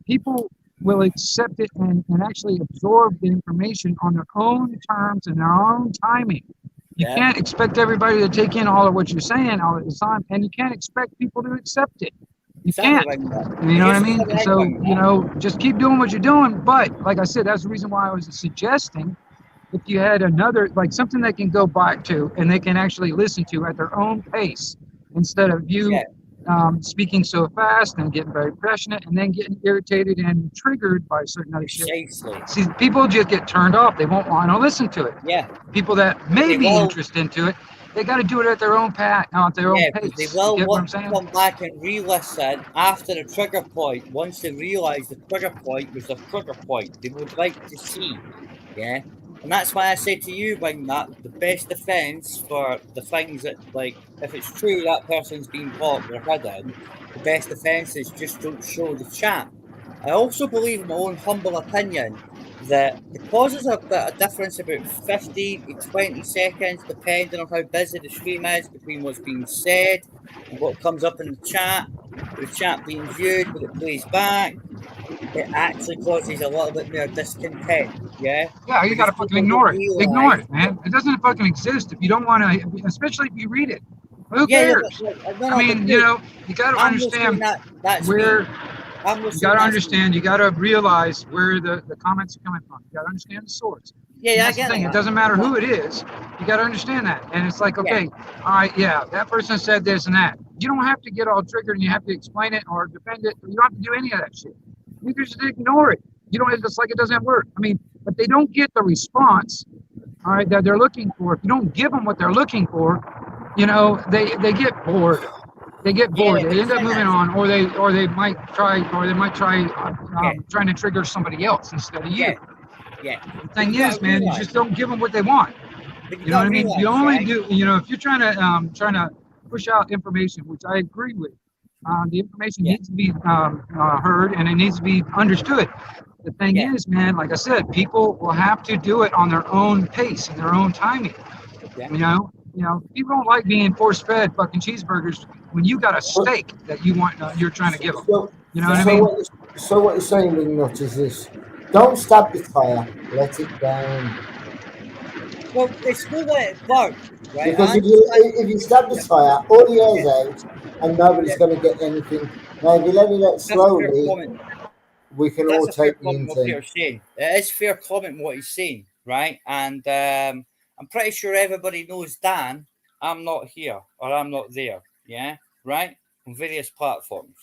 people will accept it and actually absorb the information on their own terms and their own timing. You can't expect everybody to take in all of what you're saying all the time, and you can't expect people to accept it. You can't. You know what I mean? So, just keep doing what you're doing. But like I said, that's the reason why I was suggesting if you had another, like something they can go back to and they can actually listen to at their own pace instead of you speaking so fast and getting very passionate and then getting irritated and triggered by certain other shit. See, people just get turned off. They won't want to listen to it. Yeah. People that may be interested into it, they got to do it at their own pace. They will want to come back and re-listen after the trigger point. Once they realise the trigger point was a trigger point, they would like to see. Yeah. And that's why I say to you, Wing, that the best defence for the things that, like, if it's true that person's been blocked or hidden, the best defence is just don't show the chat. I also believe, in my own humble opinion, that because there's a bit of difference about 15 to 20 seconds, depending on how busy the stream is, between what's being said and what comes up in the chat, with the chat being viewed, when it plays back, it actually causes a little bit more discontent. Yeah, you gotta fucking ignore it. Ignore it, man. It doesn't fucking exist if you don't want to, especially if you read it. Who cares? I mean, you gotta understand where. You gotta understand. You gotta realize where the comments are coming from. You gotta understand the source. Yeah, that's the thing. It doesn't matter who it is. You gotta understand that. And it's like, okay, all right, that person said this and that. You don't have to get all triggered and you have to explain it or defend it. You don't have to do any of that shit. You can just ignore it. You don't. It's like it doesn't work. I mean, if they don't get the response, all right, that they're looking for, if you don't give them what they're looking for, they get bored. They get bored. They end up moving on, or they might try trying to trigger somebody else instead of you. Yeah. The thing is, man, you just don't give them what they want. You know what I mean? You only do. If you're trying to push out information, which I agree with, the information needs to be heard and it needs to be understood. The thing is, man, like I said, people will have to do it on their own pace and their own timing. People don't like being force-fed fucking cheeseburgers when you got a steak that you want. You're trying to give them. You know what I mean? So what you're saying, Wingnut, is this: don't stab the fire, let it burn. Well, it's still let it burn, right? Because if you stab the fire, all the air's out, and nobody's going to get anything. Now, if you let it out slowly, we can all take the intent. It is fair comment what he's saying, right? And I'm pretty sure everybody knows Dan. I'm not here or I'm not there. Yeah, right? On various platforms,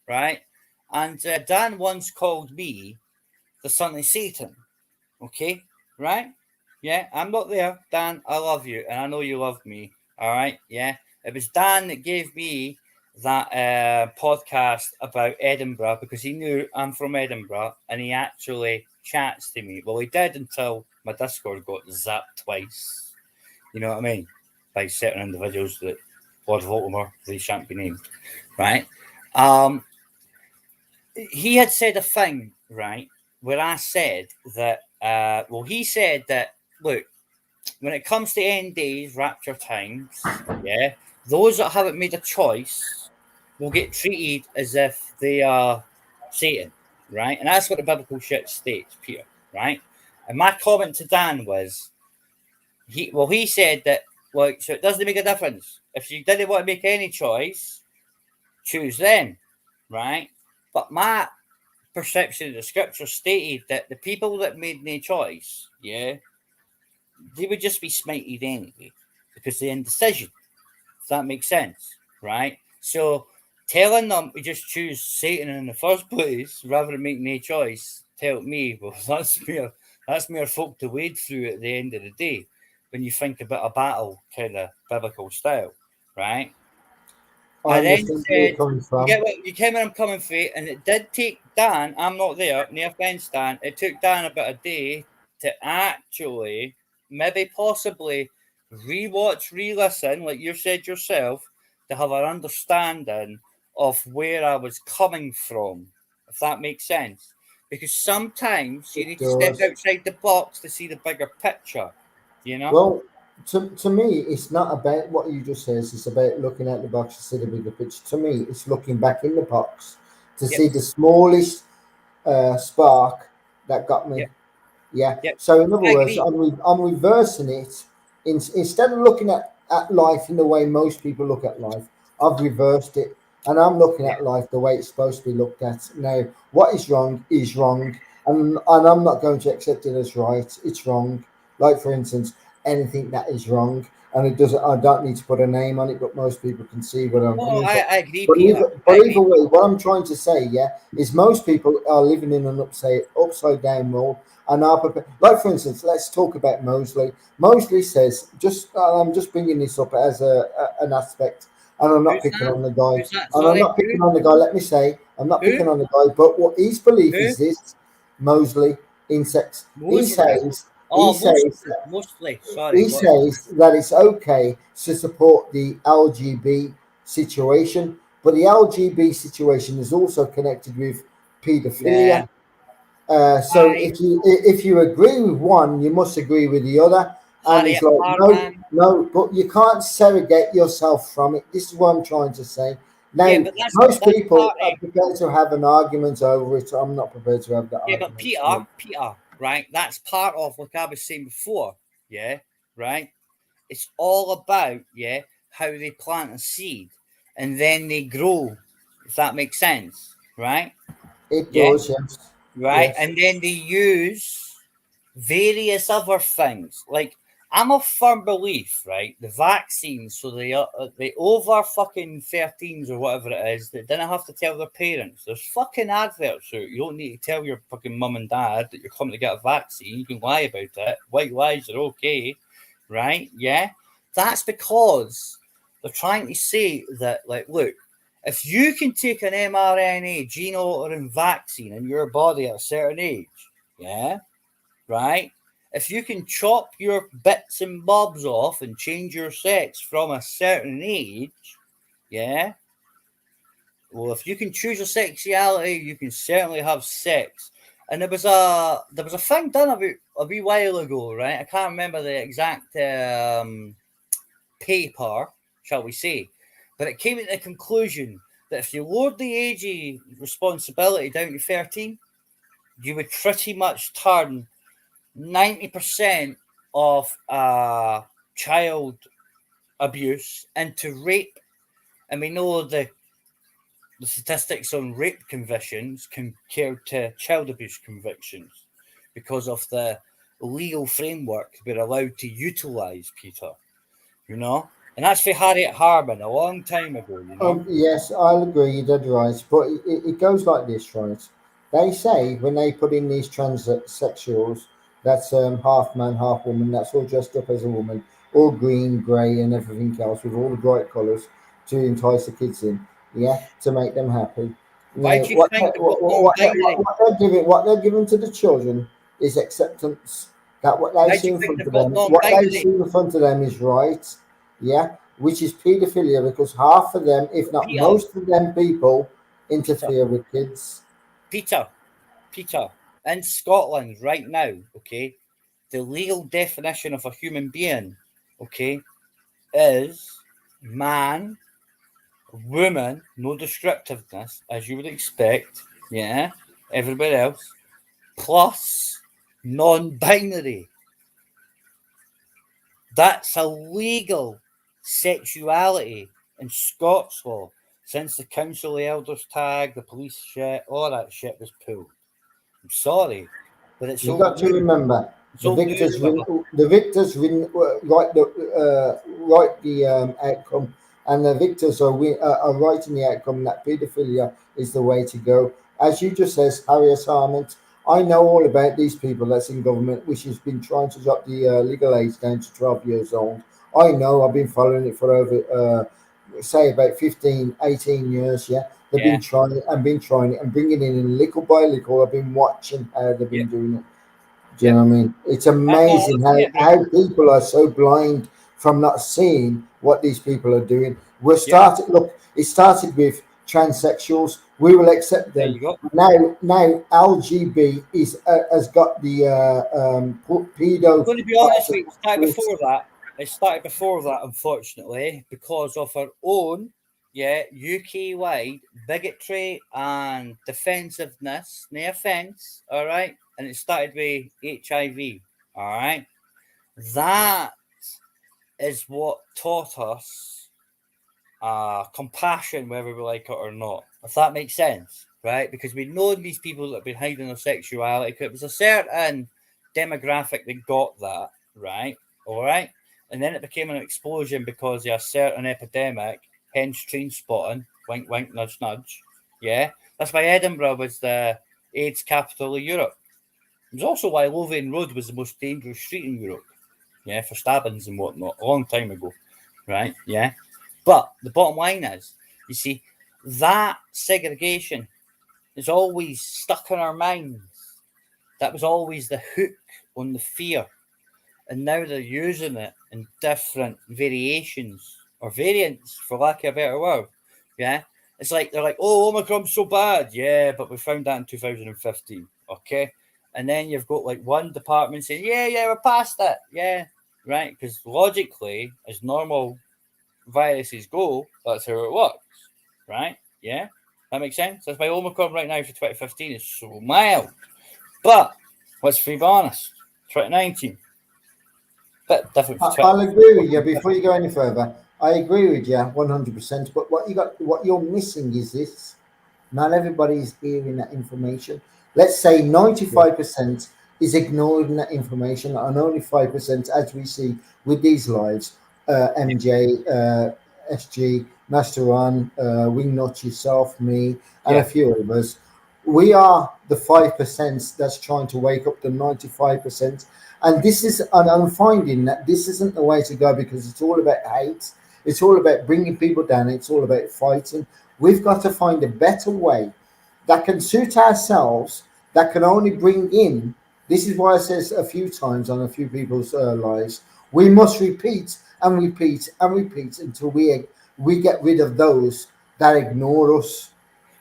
right? And Dan once called me the son of Satan. Okay, right? Yeah, I'm not there. Dan, I love you, and I know you love me. All right, yeah. It was Dan that gave me that podcast about Edinburgh because he knew I'm from Edinburgh, and he actually chats to me. Well, he did until my Discord got zapped twice. You know what I mean? By certain individuals that Lord Voldemort, they shan't be named, right? He had said a thing, right, where I said that, he said that, look, when it comes to end days, rapture times, those that haven't made a choice will get treated as if they are Satan, right? And that's what the biblical shit states, Peter, right? And my comment to Dan was, he said that, so it doesn't make a difference. If you didn't want to make any choice, choose them, right? But my perception of the scripture stated that the people that made no choice, they would just be smited anyway because they're indecision. If that makes sense, right? So telling them to just choose Satan in the first place rather than making a choice, tell me, well, that's mere folk to wade through at the end of the day when you think about a battle kind of biblical style, right? I then said, you came where I'm coming from, and it did take Dan, I'm not there, no offense, Dan, it took Dan about a day to actually, maybe possibly, re-listen, like you said yourself, to have an understanding of where I was coming from, if that makes sense. because sometimes you It need to step does. outside the box to see the bigger picture. You know. Well, to me, it's not about what you just said. It's about looking at the box to see the bigger picture. To me, it's looking back in the box to Yep. see the smallest spark that got me. Yep. Yeah. Yep. So in other I words, agree. I'm reversing it. Instead of looking at life in the way most people look at life, I've reversed it, and I'm looking Yeah. at life the way it's supposed to be looked at. Now, what is wrong, and I'm not going to accept it as right. It's wrong. Like for instance, anything that is wrong, and it doesn't. I don't need to put a name on it, but most people can see what I'm No, coming from. I agree, But Peter. either way, what I'm trying to say, yeah, is most people are living in an upside down world, and are prepared. Like for instance, let's talk about Mosley. Mosley says, I'm just bringing this up as an aspect, and I'm not Who's picking that? on the guy, Who's that? and I'm Sorry. not picking Who? on the guy. Let me say, I'm not Who? picking on the guy, but what his belief Who? is this: Mosley, insects. He Mosley. says, Oh, he mostly. Sorry. What? says that it's okay to support the LGB situation, but the LGB situation is also connected with Nah. paedophilia. So if you agree with one, you must agree with the other. And Harry it's like Harman. no, but you can't segregate yourself from it. This is what I'm trying to say. Now, Yeah, but most that's people are party. prepared to have an argument over it. I'm not prepared to have that Yeah, but argument. Peter, right? That's part of, like I was saying before, yeah, right? It's all about, yeah, how they plant a seed and then they grow, if that makes sense, right? It Yeah, does, yes. right? Yes. And then they use various other things. Like, I'm of firm belief, right? The vaccines, so the over fucking 13s or whatever it is, that didn't have to tell their parents. There's fucking adverts out. You don't need to tell your fucking mum and dad that you're coming to get a vaccine. You can lie about it. White lies are okay, right? Yeah, that's because they're trying to say that, like, look, if you can take an mRNA gene altering vaccine in your body at a certain age, yeah, right? If you can chop your bits and bobs off and change your sex from a certain age, yeah. Well, if you can choose your sexuality, you can certainly have sex. And there was a thing done about a wee while ago, right? I can't remember the exact paper, shall we say, but it came to the conclusion that if you lowered the age of responsibility down to 13, you would pretty much turn 90% of child abuse into rape. And we know the statistics on rape convictions compared to child abuse convictions because of the legal framework we're allowed to utilise, Peter. You know? And that's for Harriet Harman a long time ago, you know? Yes, I'll agree, you're dead right. But it goes like this, right? They say when they put in these transsexuals, that's half man, half woman, that's all dressed up as a woman, all green, grey, and everything else with all the bright colours to entice the kids in, yeah, to make them happy. Why Now, do you think they've got non-binary? what they're giving to the children is acceptance. That what they Why do see you in think front they've of got them, what they non-binary? see in front of them is right, yeah, which is paedophilia because half of them, if not Peter, most of them people, interfere with kids. Peter, in Scotland right now, okay, the legal definition of a human being, okay, is man, woman, no descriptiveness, as you would expect, yeah, everybody else, plus non-binary. That's a legal sexuality in Scots law since the Council of Elders tag, the police shit, all that shit was pulled. I'm sorry, but it's You old got to news. remember It's old news, brother. the victors write the outcome, and the victors are writing the outcome that paedophilia is the way to go. As you just says, Harriet Harman. I know all about these people that's in government, which has been trying to drop the legal age down to 12 years old. I know. I've been following it for over, say, about 15, 18 years. Yeah, they've Yeah. been trying it and bringing it in little by little. I've been watching how they've been doing it. Do you know what I mean? It's amazing how people are so blind from not seeing what these people are doing. It started with transsexuals, we will accept There them. you go. Now LGB is has got the pedo. I'm going to be honest with you, it started before that. It started before that, unfortunately, because of our own, UK-wide bigotry and defensiveness. No offence, all right? And it started with HIV, all right? That is what taught us compassion, whether we like it or not, if that makes sense, right? Because we've known these people that have been hiding their sexuality. It was a certain demographic that got that, right? All right. And then it became an explosion because of a certain epidemic, hence train spotting, wink, wink, nudge, nudge. Yeah. That's why Edinburgh was the AIDS capital of Europe. It was also why Lothian Road was the most dangerous street in Europe. Yeah, for stabbings and whatnot, a long time ago. Right? Yeah. But the bottom line is, you see, that segregation is always stuck in our minds. That was always the hook on the fear. And now they're using it in different variations or variants, for lack of a better word. Yeah. It's like they're like, oh, Omicron's so bad. Yeah, but we found that in 2015. Okay. And then you've got like one department saying, yeah, we're past it. Yeah. Right. Because logically, as normal viruses go, that's how it works. Right? Yeah. That makes sense. That's why Omicron right now for 2015 is so mild. But let's be honest, 2019. Bit different for I'll agree with you. Before you go any further, I agree with you 100%. But what you're missing is this: not everybody is hearing that information. Let's say 95% is ignoring that information, and only 5%, as we see with these lives, MJ, SG, Master Run, Wingnut, yourself, me, and a few of us. We are the 5% that's trying to wake up the 95%. And this is, and I'm finding that this isn't the way to go, because it's all about hate. It's all about bringing people down. It's all about fighting. We've got to find a better way that can suit ourselves, that can only bring in. This is why I says a few times on a few people's lives, we must repeat and repeat and repeat until we get rid of those that ignore us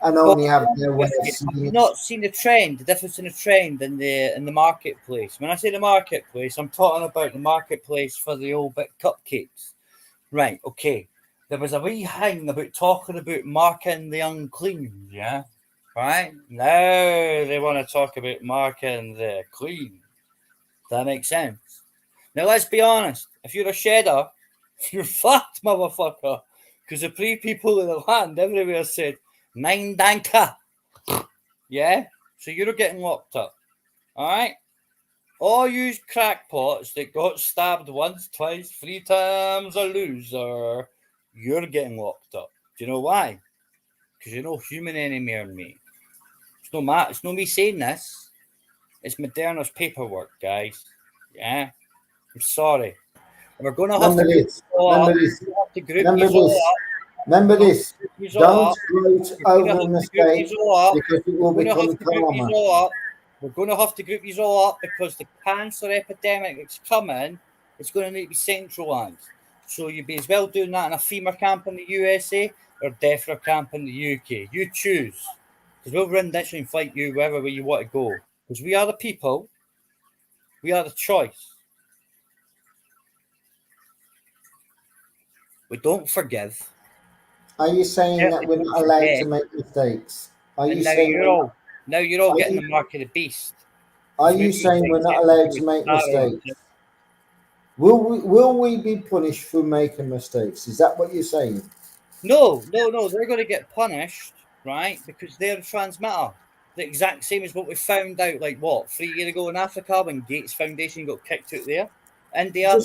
and only have their way of seeing You've it. not seen the trend, the difference in the trend in the marketplace. When I say the marketplace, I'm talking about the marketplace for the old bit cupcakes. Right, okay. There was a wee hang about talking about marking the unclean, yeah? Right? Now they want to talk about marking the clean. That makes sense. Now let's be honest. If you're a shedder, you're fucked, motherfucker. Because the three people in the land everywhere said, Nine danka. Yeah? So you're getting locked up. Alright? All you crackpots that got stabbed once, twice, 3 times a loser, you're getting locked up. Do you know why? Because you're no human anymore, mate. It's no me saying this. It's Moderna's paperwork, guys. Yeah? I'm sorry. And we're going to have Remember to this. Remember this. Remember this. Remember this. Don't gloat over a mistake because it will become a karma. We're going to have to group these all up because the cancer epidemic that's coming is going to need to be centralised. So you'd be as well doing that in a FEMA camp in the USA or DEFRA camp in the UK. You choose. Because we'll run this and fight you wherever you want to go. Because we are the people. We are the choice. We don't forgive. Are you saying that we're not allowed to make mistakes? Are you saying now you're all getting the mark of the beast? Are you saying we're not allowed to make mistakes? Will we be punished for making mistakes? Is that what you're saying? No. They're going to get punished, right? Because they're a transmitter. The exact same as what we found out, 3 years ago in Africa when Gates Foundation got kicked out there. India.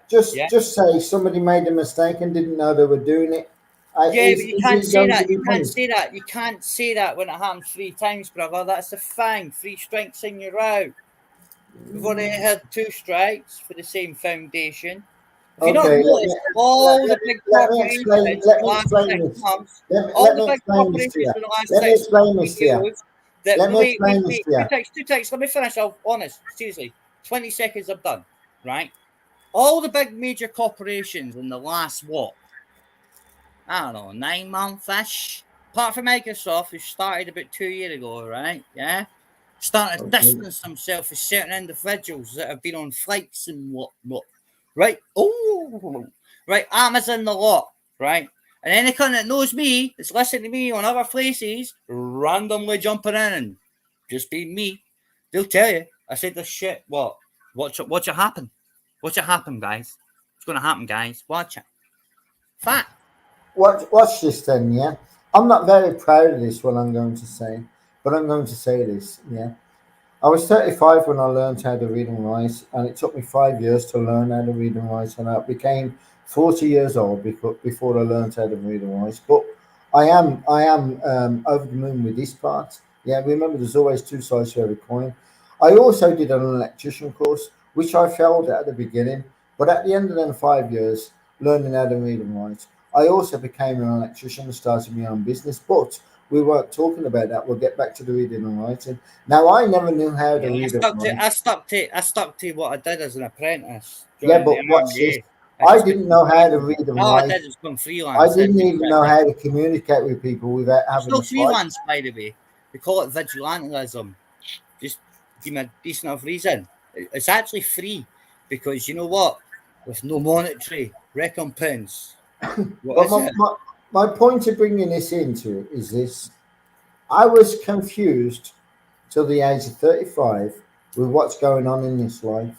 Just say somebody made a mistake and didn't know they were doing it. But you can't say that. You can't say that. You can't say that when it happens 3 times, brother. That's the thing. 3 strikes and you're out. We've already had 2 strikes for the same foundation. If you not noticed, all the big corporations in the last 6 months, all the big corporations in the last 6 months, two takes. Let me finish. I'll honest, seriously. 20 seconds, I'm done. Right? All the big major corporations in the last, I don't know, 9 months-ish, apart from Microsoft, who started about 2 years ago, right? Yeah. Started to distance themselves from certain individuals that have been on flights and whatnot. Right? Oh, right. Amazon the lot, right? And any cunt that knows me, that's listening to me on other places, randomly jumping in and just being me, they'll tell you. I said this shit. What? Watch it happen. Watch it happen, guys. It's going to happen, guys. Watch it. Fact. Watch this then, yeah? I'm not very proud of this, what I'm going to say, but I'm going to say this, yeah? I was 35 when I learned how to read and write, and it took me 5 years to learn how to read and write, and I became 40 years old before I learned how to read and write. But I am over the moon with this part. Yeah, remember, there's always two sides to every coin. I also did an electrician course, which I failed at the beginning, but at the end of them 5 years, learning how to read and write, I also became an electrician and started my own business, but we weren't talking about that. We'll get back to the reading and writing. Now, I never knew how to read and write. I stuck to what I did as an apprentice. Yeah, but watch this. I didn't know how to read and write. I did is become freelance. I didn't even know how to communicate with people without having a freelance, by the way. We call it vigilantism. Just give me a decent enough reason. It's actually free because you know what? With no monetary recompense. But my point of bringing this into is this. I was confused till the age of 35 with what's going on in this life.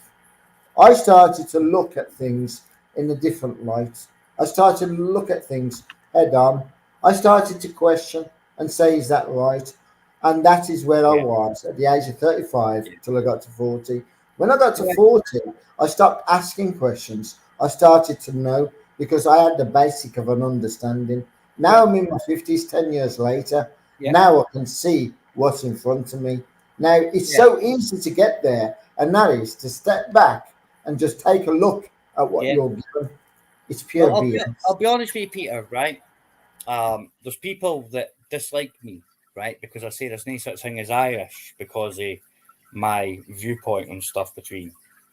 I started to look at things in a different light. I started to look at things head on. I started to question and say, is that right? And that is where I was at the age of 35 till I got to 40. When I got to 40, I stopped asking questions. I started to know because I had the basic of an understanding. Now I'm in my 50s, 10 years later. Now I can see what's in front of me. Now it's so easy to get there, and that is to step back and just take a look at what you're given. It's pure BS. I'll be honest with you, Peter, right? There's people that dislike me, right? Because I say there's no such thing as Irish because of my viewpoint on stuff between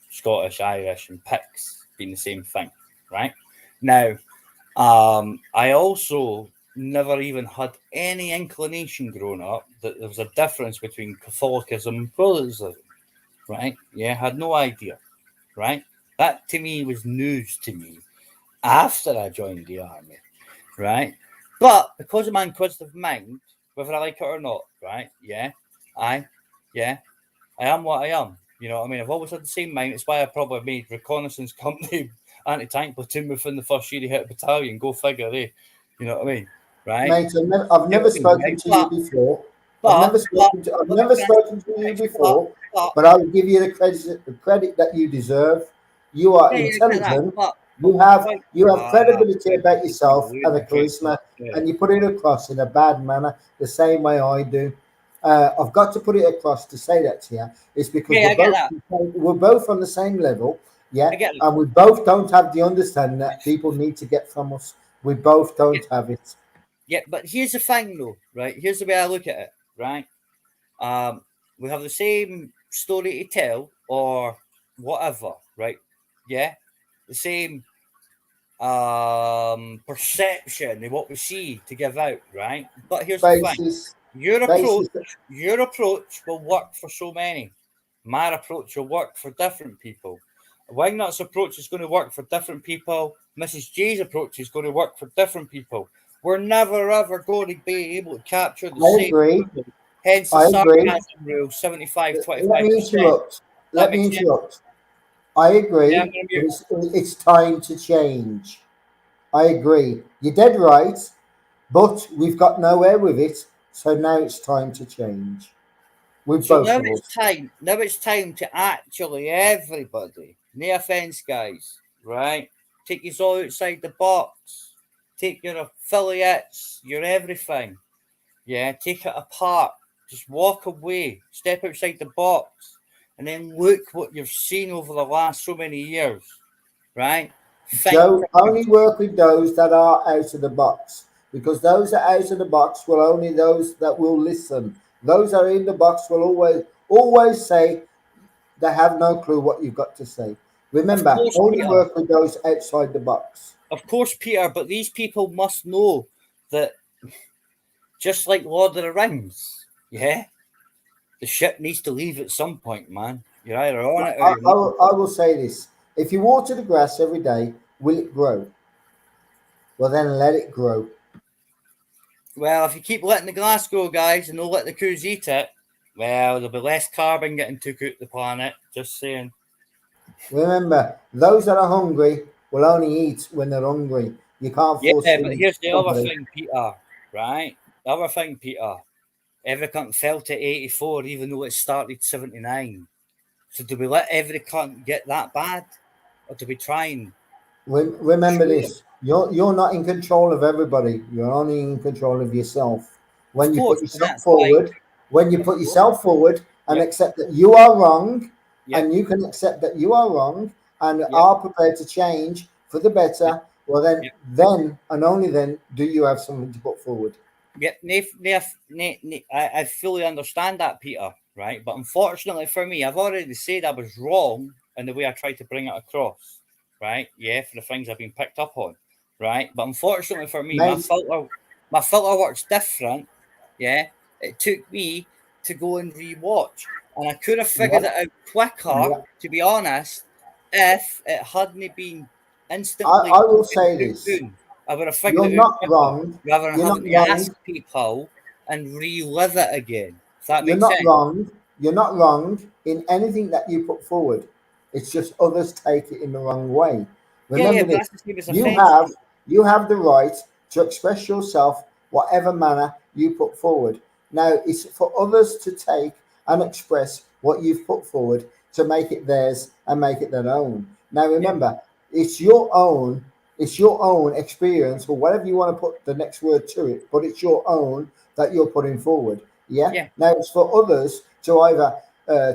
Scottish, Irish, and Picts being the same thing, right? Now, I also never even had any inclination growing up that there was a difference between Catholicism and Protestantism, right? Yeah, had no idea, right? That to me was news to me after I joined the army, right? But because of my inquisitive mind, whether I like it or not, right? I am what I am. You know what I mean? I've always had the same mind. It's why I probably made reconnaissance company anti-tank platoon within the first year he hit a battalion. Go figure, eh? You know what I mean? Right? Mate, I've never spoken to you before. I've never spoken to you before, but I will give you the credit that you deserve. You are intelligent. You have credibility about yourself and a charisma, and you put it across in a bad manner, the same way I do. I've got to put it across to say that to you. It's because we're both on the same level, and we both don't have the understanding that people need to get from us. We both don't have it. Yeah, but here's the thing, though, right? Here's the way I look at it, right? We have the same story to tell, or whatever, right? Yeah, the same perception of what we see to give out, right? But here's the thing: your approach will work for so many. My approach will work for different people. Wingnut's approach is going to work for different people. Mrs. J's approach is going to work for different people. We're never ever going to be able to capture the same. Agree. People. Hence the sarcasm rule 75-25%. Let me interrupt. I agree. Yeah, it's time to change. I agree. You're dead right, but we've got nowhere with it. So now it's time to change. Now it's time to actually everybody. No offense, guys. Right? Take us all outside the box. Take your affiliates, your everything. Yeah, take it apart. Just walk away. Step outside the box. And then look what you've seen over the last so many years. Right? Joe, only work with those that are out of the box. Because those that are out of the box will only those that will listen. Those that are in the box will always say they have no clue what you've got to say. Remember, only work with those outside the box. Of course, Peter, but these people must know that. Do just like Lord of the Rings. Yeah, the ship needs to leave at some point, man. You're either on it or you're not. I will say this: if you water the grass every day, will it grow? Well, then let it grow. Well, if you keep letting the grass grow, guys, and don't let the cows eat it, well, there'll be less carbon getting took out the planet. Just saying. Remember, those that are hungry will only eat when they're hungry. You can't force Yeah, feed but here's the other somebody. thing, Peter. Right? The other thing, Peter. Every cunt felt it 84, even though it started 79. So do we let every cunt get that bad, or do we try and Remember this: you're not in control of everybody. You're only in control of yourself. When Of you course, put and yourself that's forward, fine. when you Of put course. yourself forward and Yep. accept that you are wrong, Yep. and you can accept that you are wrong and Yep. are prepared to change for the better, Yep. well then, Yep. then and only then do you have something to put forward. Yep, I fully understand that, Peter, right? But unfortunately for me, I've already said I was wrong in the way I tried to bring it across, right? Yeah, for the things I've been picked up on, right? But unfortunately for me, my Mate. filter works different. Yeah, it took me to go and rewatch, and I could have figured Yep. it out quicker, Yep. to be honest, if it hadn't been I instantly will say put this: down. I would have figured you're it out not quicker, wrong. rather than You're not having to wrong. ask people and relive it again. Does that You're make not sense? wrong. You're not wrong in anything that you put forward. It's just others take it in the wrong way. Yeah, Remember but this: that's the same as you offensive. have the right to express yourself whatever manner you put forward. Now it's for others to take and express what you've put forward to make it theirs and make it their own. Now remember, it's your own. It's your own experience, or whatever you want to put the next word to it, but it's your own that you're putting forward. Yeah. Now it's for others to either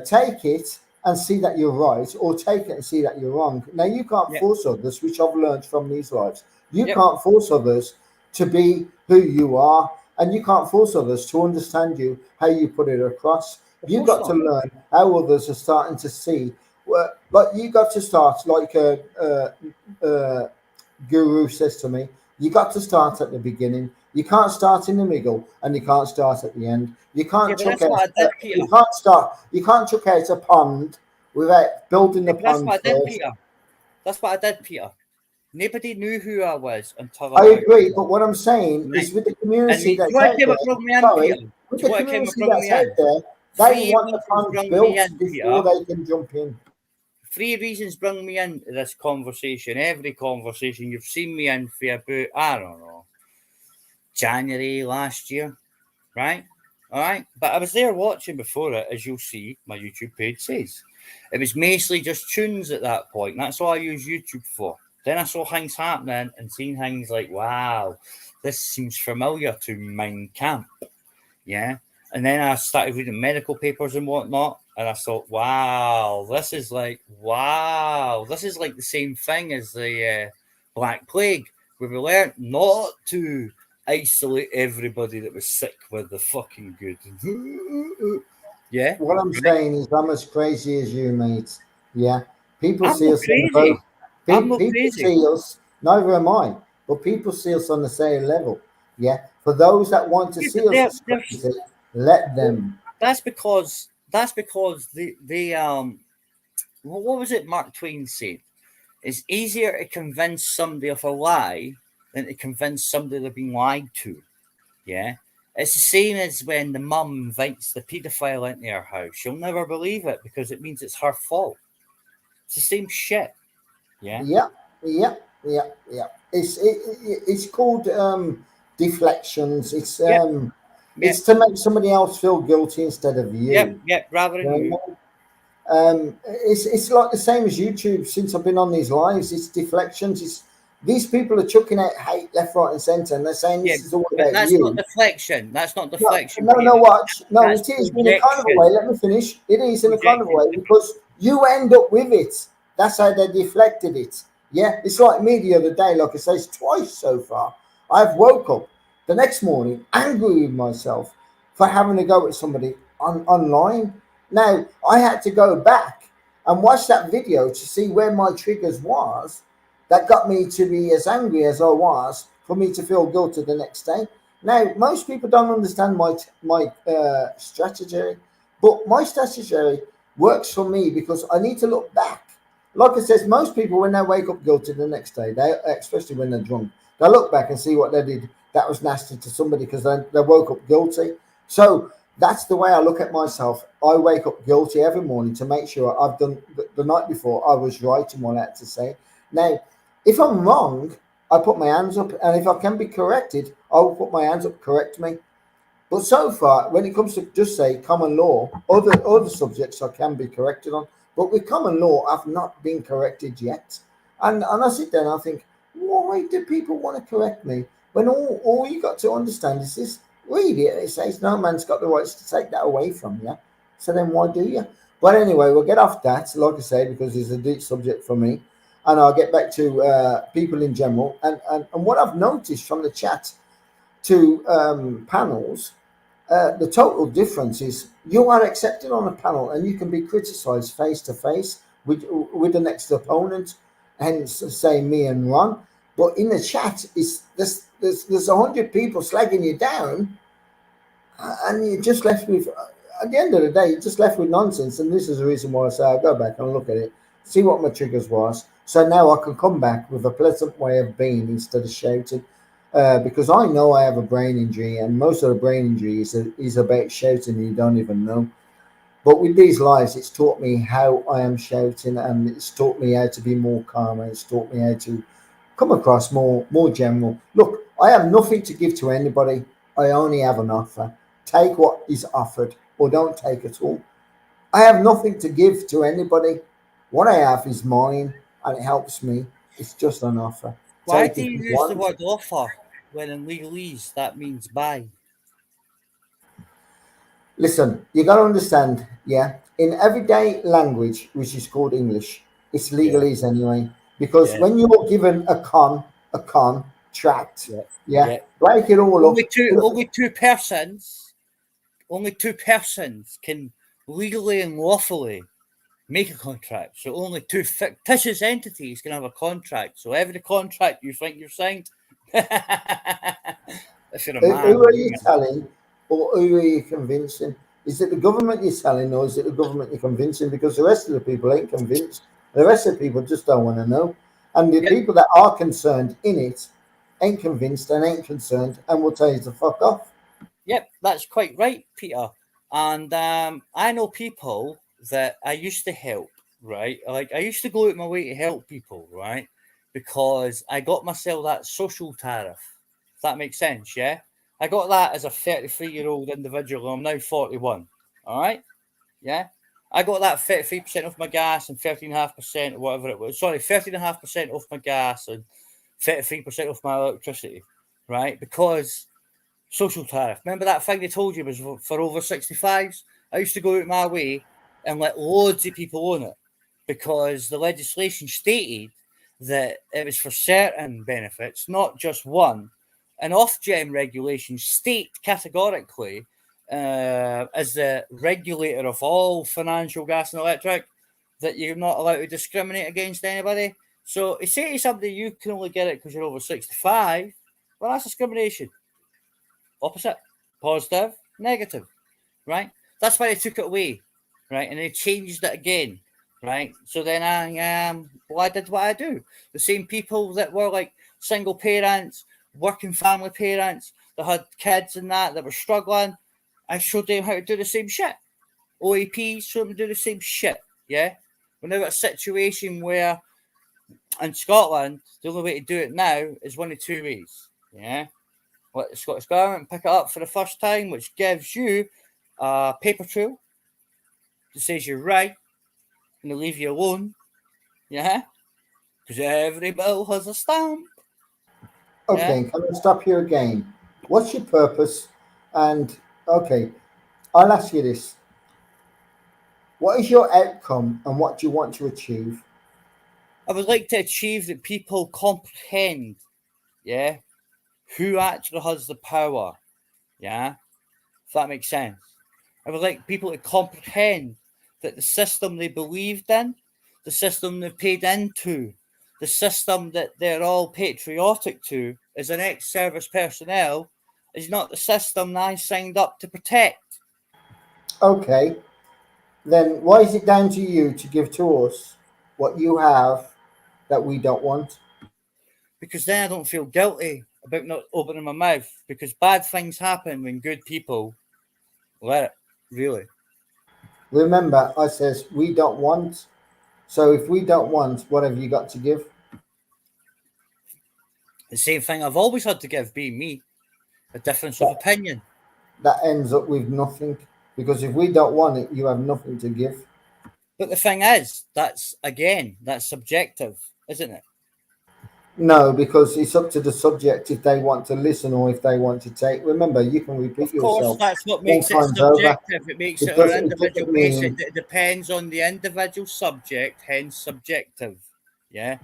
take it and see that you're right, or take it and see that you're wrong. Now you can't force others, which I've learned from these lives. You can't force others to be who you are, and you can't force others to understand you how you put it across. You've got to learn how others are starting to see. Well, like you got to start like Guru says to me, you got to start at the beginning. You can't start in the middle, and you can't start at the end. You can't but chuck that's what I out. did, Peter. You can't chuck out a pond without building the But that's pond what I did, first. Peter. That's what I did, Peter. Nobody knew who I was until I about agree, but what I'm saying is with the and community do you that's want out to came there, and brought me in, sorry, Peter? with Do you the want to came and community brought that's me out in? there, they Three want the reasons pond brought built me in, before Peter. they can jump in. 3 reasons bring me into this conversation. Every conversation you've seen me in for about, I don't know, January last year, right? All right. But I was there watching before it, as you'll see, my YouTube page says. It was mostly just tunes at that point. That's all I use YouTube for. Then I saw things happening and seen things like, wow, this seems familiar to Mein Camp. Yeah. And then I started reading medical papers and whatnot. And I thought, wow, this is like the same thing as the Black Plague, where we learned not to isolate everybody that was sick with the fucking good. Yeah. What I'm saying is, I'm as crazy as you, mate. Yeah. People I'm see not us on the crazy. boat. I'm not People crazy. see us, neither am I, but people see us on the same level. Yeah. For those that want to see us as crazy, let them. That's because they what was it Mark Twain said? It's easier to convince somebody of a lie than to convince somebody they've been lied to. Yeah. It's the same as when the mum invites the paedophile into her house. She'll never believe it because it means it's her fault. It's the same shit. Yeah. Yeah. It's called deflections. It's it's to make somebody else feel guilty instead of you. Yep, rather than you. It's like the same as YouTube. Since I've been on these lives, it's deflections. It's these people are chucking out hate left, right, and centre, and they're saying this is all but about that's you. not deflection. That's not deflection. No, watch. No, That's it is in a kind of a projection. way. Let me finish. It is in a kind of a way because you end up with it. That's how they deflected it. Yeah, it's like me the other day. Like I say, it's twice so far. I've woke up the next morning angry with myself for having to go at somebody online. Now I had to go back and watch that video to see where my triggers was. That got me to be as angry as I was for me to feel guilty the next day. Now, most people don't understand my strategy, but my strategy works for me because I need to look back. Like I said, most people, when they wake up guilty the next day, they, especially when they're drunk, they look back and see what they did that was nasty to somebody because they woke up guilty. So that's the way I look at myself. I wake up guilty every morning to make sure I've done the night before I was right in what I had to say. Now, if I'm wrong, I put my hands up, and if I can be corrected, I will put my hands up, correct me. But so far, when it comes to just say common law, other subjects I can be corrected on, but with common law, I've not been corrected yet. And I sit there and I think, why do people want to correct me when all you got to understand is this? Read it. It says no man's got the rights to take that away from you. So then why do you? But anyway, we'll get off that, like I say, because it's a deep subject for me. And I'll get back to people in general. And what I've noticed from the chat to panels, the total difference is you are accepted on a panel and you can be criticized face to face with the next opponent, hence say me and Ron. But in the chat, there's 100 people slagging you down, and you're just left with, at the end of the day, you're just left with nonsense. And this is the reason why I say I'll go back and look at it, see what my triggers was. So now I can come back with a pleasant way of being instead of shouting. Because I know I have a brain injury, and most of the brain injury is about shouting and you don't even know. But with these lives, it's taught me how I am shouting, and it's taught me how to be more calm, and it's taught me how to come across more general. Look, I have nothing to give to anybody. I only have an offer. Take what is offered or don't take at all. I have nothing to give to anybody. What I have is mine, and it helps me. It's just an offer. Why Take do it you if use the want. word offer when in legalese that means buy? Listen, you got to understand, yeah, in everyday language, which is called English, it's legalese anyway, because Yeah. when you're given a contract, Yeah. break it all up. Only two persons can legally and lawfully make a contract. So only two fictitious entities can have a contract. So every contract you think you've signed, if you're a man, Who are you telling, or who are you convincing? Is it the government you're telling, or is it the government you're convincing? Because the rest of the people ain't convinced. The rest of the people just don't want to know. And the people that are concerned in it ain't convinced and ain't concerned and will tell you to fuck off. Yep, that's quite right, Peter. And I know people that I used to help, right? Like I used to go out my way to help people, right? Because I got myself that social tariff. If that makes sense, yeah? I got that as a 33-year-old individual. I'm now 41. All right? Yeah? I got that 33% off my gas and 13.5% or whatever it was. Sorry, 13.5% off my gas and 33% off my electricity, right? Because social tariff. Remember that thing they told you was for over 65s? I used to go out my way and let loads of people own it because the legislation stated that it was for certain benefits, not just one. And Ofgem regulations state categorically, as the regulator of all financial gas and electric, that you're not allowed to discriminate against anybody. So if say to somebody you can only get it because you're over 65, well, that's discrimination. Opposite, positive, negative, right? That's why they took it away, right? And they changed it again, right? So then I did what I do. The same people that were like single parents, working family parents, that had kids and that were struggling, I showed them how to do the same shit. OAPs showed them to do the same shit, yeah? We're now at a situation where in Scotland, the only way to do it now is one of two ways, yeah? Let the Scottish Government pick it up for the first time, which gives you a paper trail that says you're right and they leave you alone. Yeah? Because every bill has a stamp. Okay, can I stop you again? What's your purpose? And okay, I'll ask you this. What is your outcome and what do you want to achieve? I would like to achieve that people comprehend, yeah, who actually has the power. Yeah? If that makes sense. I would like people to comprehend that the system they believed in, the system they paid into, the system that they're all patriotic to, as an ex-service personnel, is not the system that I signed up to protect. Okay, then why is it down to you to give to us what you have that we don't want? Because then I don't feel guilty about not opening my mouth, because bad things happen when good people let it, really. Remember, I says we don't want. So if we don't want, what have you got to give? The same thing I've always had to give, being me. A difference of opinion. That ends up with nothing. Because if we don't want it, you have nothing to give. But the thing is, that's subjective, isn't it? No, because it's up to the subject if they want to listen or if they want to take. Remember, you can repeat yourself. Of course, that's what makes it subjective. It makes it on an individual basis. It depends on the individual subject, hence subjective. Yeah.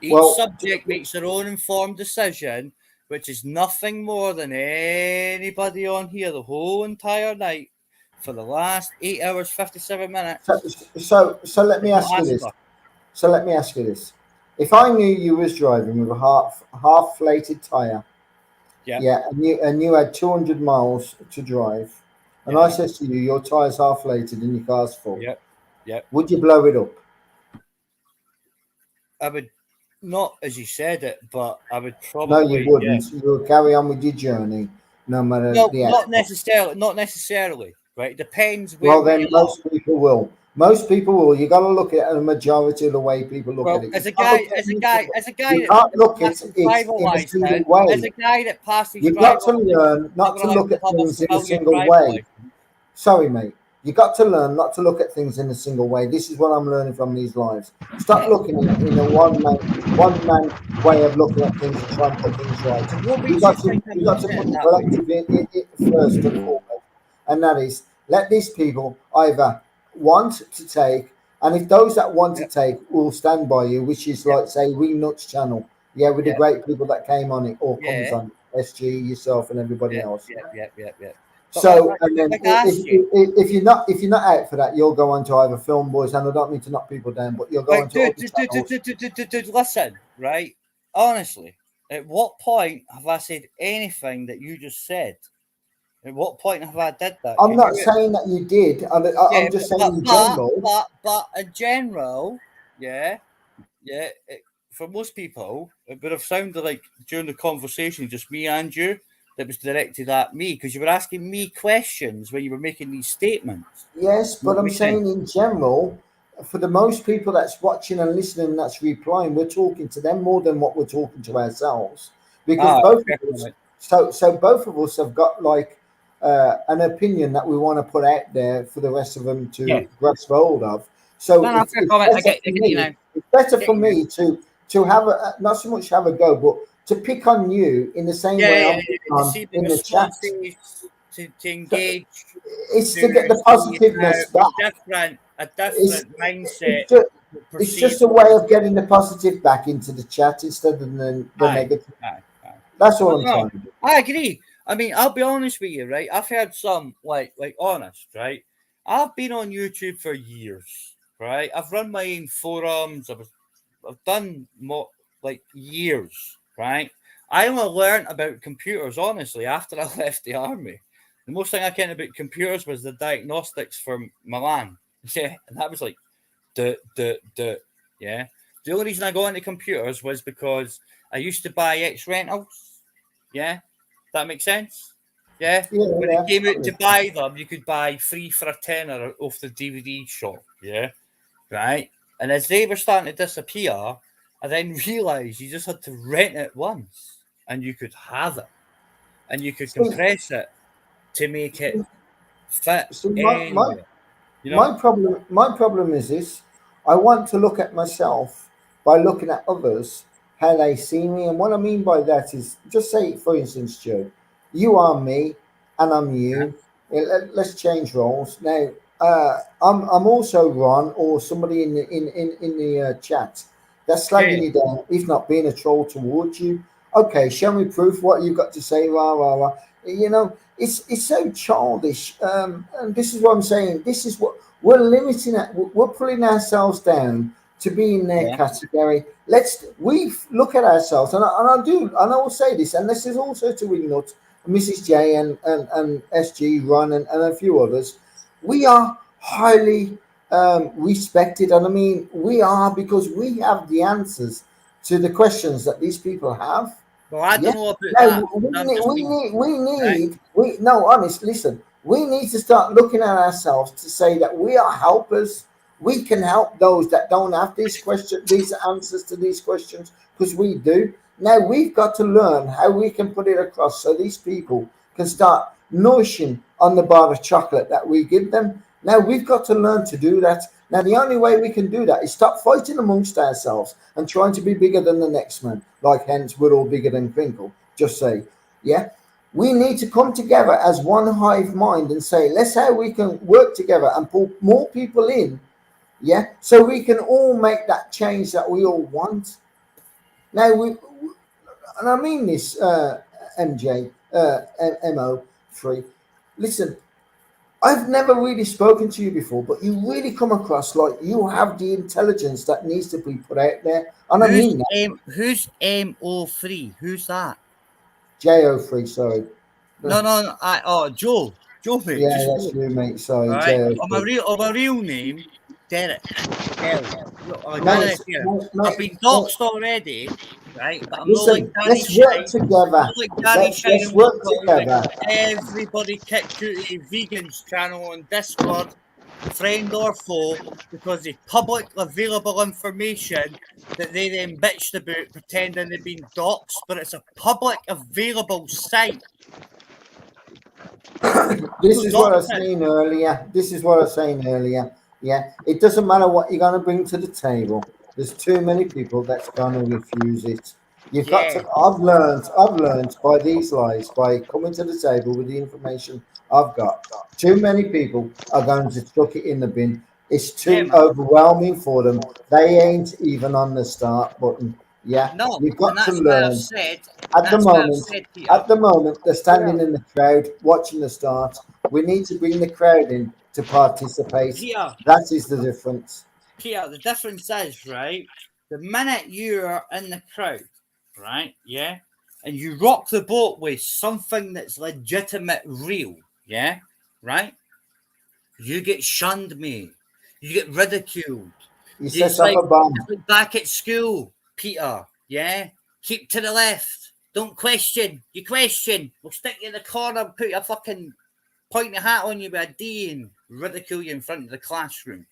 Each subject makes their own informed decision, which is nothing more than anybody on here the whole entire night for the last 8 hours, 57 minutes. So let me ask you this. So let me ask you this. If I knew you was driving with a half flated tire, and you had 200 miles to drive, and I says to you, your tire's half flated and your car's full, would you blow it up? I would not, as you said it, but I would probably. No, you wouldn't. You would carry on with your journey, no matter the not necessarily. Not necessarily. Right? It depends. Well, then most people will. Most people will. You got to look at a majority of the way people look at it. As a guy you can't look at it in a single way. As a guy that passes, you've got to learn not to look at things in a single way. Sorry, mate. You got to learn not to look at things in a single way. This is what I'm learning from these lives. Stop looking in a one man way of looking at things and trying to put things right. You got to put the collective in first and foremost, and that is let these people either want to take, and if those that want to take will stand by you, which is like say We Nuts channel, with the great people that came on it or comes on SG, yourself, and everybody else. So, and then if you're not out for that, you'll go on to either Film Boys, and I don't mean to knock people down, but you'll go on to listen, right? Honestly, at what point have I said anything that you just said? At what point have I did that? I'm not saying that you did. I'm just saying in general. But in general, for most people, it would have sounded like during the conversation, just me and you, that was directed at me because you were asking me questions when you were making these statements. Yes, but I'm saying in general, for the most people that's watching and listening, that's replying, we're talking to them more than what we're talking to ourselves. Because both of us have got like an opinion that we want to put out there for the rest of them to grasp hold of. So it's better for me to have not so much have a go, but to pick on you in the same way I'm picking on in the chat. To engage. It's to get the positiveness back. A different mindset. It's just a way of getting the positive back into the chat instead of the negative. That's all I'm trying to do. I agree. I mean, I'll be honest with you, right? I've heard some like honest, right? I've been on YouTube for years, right? I've run my own forums. I've done more like years, right? I only learned about computers, honestly, after I left the army. The most thing I knew about computers was the diagnostics for Milan. Yeah, and that was like, yeah. The only reason I got into computers was because I used to buy X rentals. Yeah, that makes sense. Yeah, when it came out to buy them, you could buy 3 for a tenner off the DVD shop. Yeah, right. And as they were starting to disappear, I then realized you just had to rent it once, and you could have it, and you could compress it to make it fit. So my problem is this: I want to look at myself by looking at others, how they see me, and what I mean by that is, just say, for instance, Joe, you are me, and I'm you. Let's change roles now. I'm also Ron or somebody in the chat that's slagging you down, if not being a troll towards you. Okay, show me proof what you've got to say. Rah rah rah. You know, it's so childish. And this is what I'm saying. This is what we're limiting at. We're pulling ourselves down to be in their category. We look at ourselves, and I will say this, and this is also to Wingnut Mrs. J and SG Run and a few others, we are highly respected. And I mean, we are, because we have the answers to the questions that these people have. Well, I don't know about that. Honest, listen, we need to start looking at ourselves to say that we are helpers. We can help those that don't have these answers to these questions, because we do. Now we've got to learn how we can put it across so these people can start nourishing on the bar of chocolate that we give them. Now we've got to learn to do that. Now the only way we can do that is stop fighting amongst ourselves and trying to be bigger than the next man. Like, hence, we're all bigger than Crinkle. Just say, yeah. We need to come together as one hive mind and say, let's how we can work together and pull more people in, yeah, so we can all make that change that we all want. Now and I mean this, MJ, MO3. Listen, I've never really spoken to you before, but you really come across like you have the intelligence that needs to be put out there. And I mean that. Who's MO3? Who's that? JO3, sorry. No. Joe. Joe, mate. Yeah, that's you, mate. Sorry, right. JO3. On my real name, Derek. I've been doxed already, right? But I'm Listen, not like let's work together. Let's work together. Everybody kicked out the vegans channel on Discord, friend or foe, because the public available information that they then bitched about pretending they've been doxed, but it's a public available site. This is what I was saying earlier. Yeah, it doesn't matter what you're going to bring to the table. There's too many people that's going to refuse it. You've got to. I've learned by these lies, by coming to the table with the information I've got. Too many people are going to chuck it in the bin. It's too overwhelming for them. They ain't even on the start button. Yeah, you've got to learn. At the moment, they're standing in the crowd watching the start. We need to bring the crowd in to participate. That is the difference. Peter, the difference is, right, the minute you're in the crowd, right, yeah, and you rock the boat with something that's legitimate, real, yeah, right, you get shunned, mate. You get ridiculed. It's like back at school, Peter, yeah? Keep to the left. Don't question. You question. We'll stick you in the corner and put a fucking point a hat on you with a D and ridicule you in front of the classroom.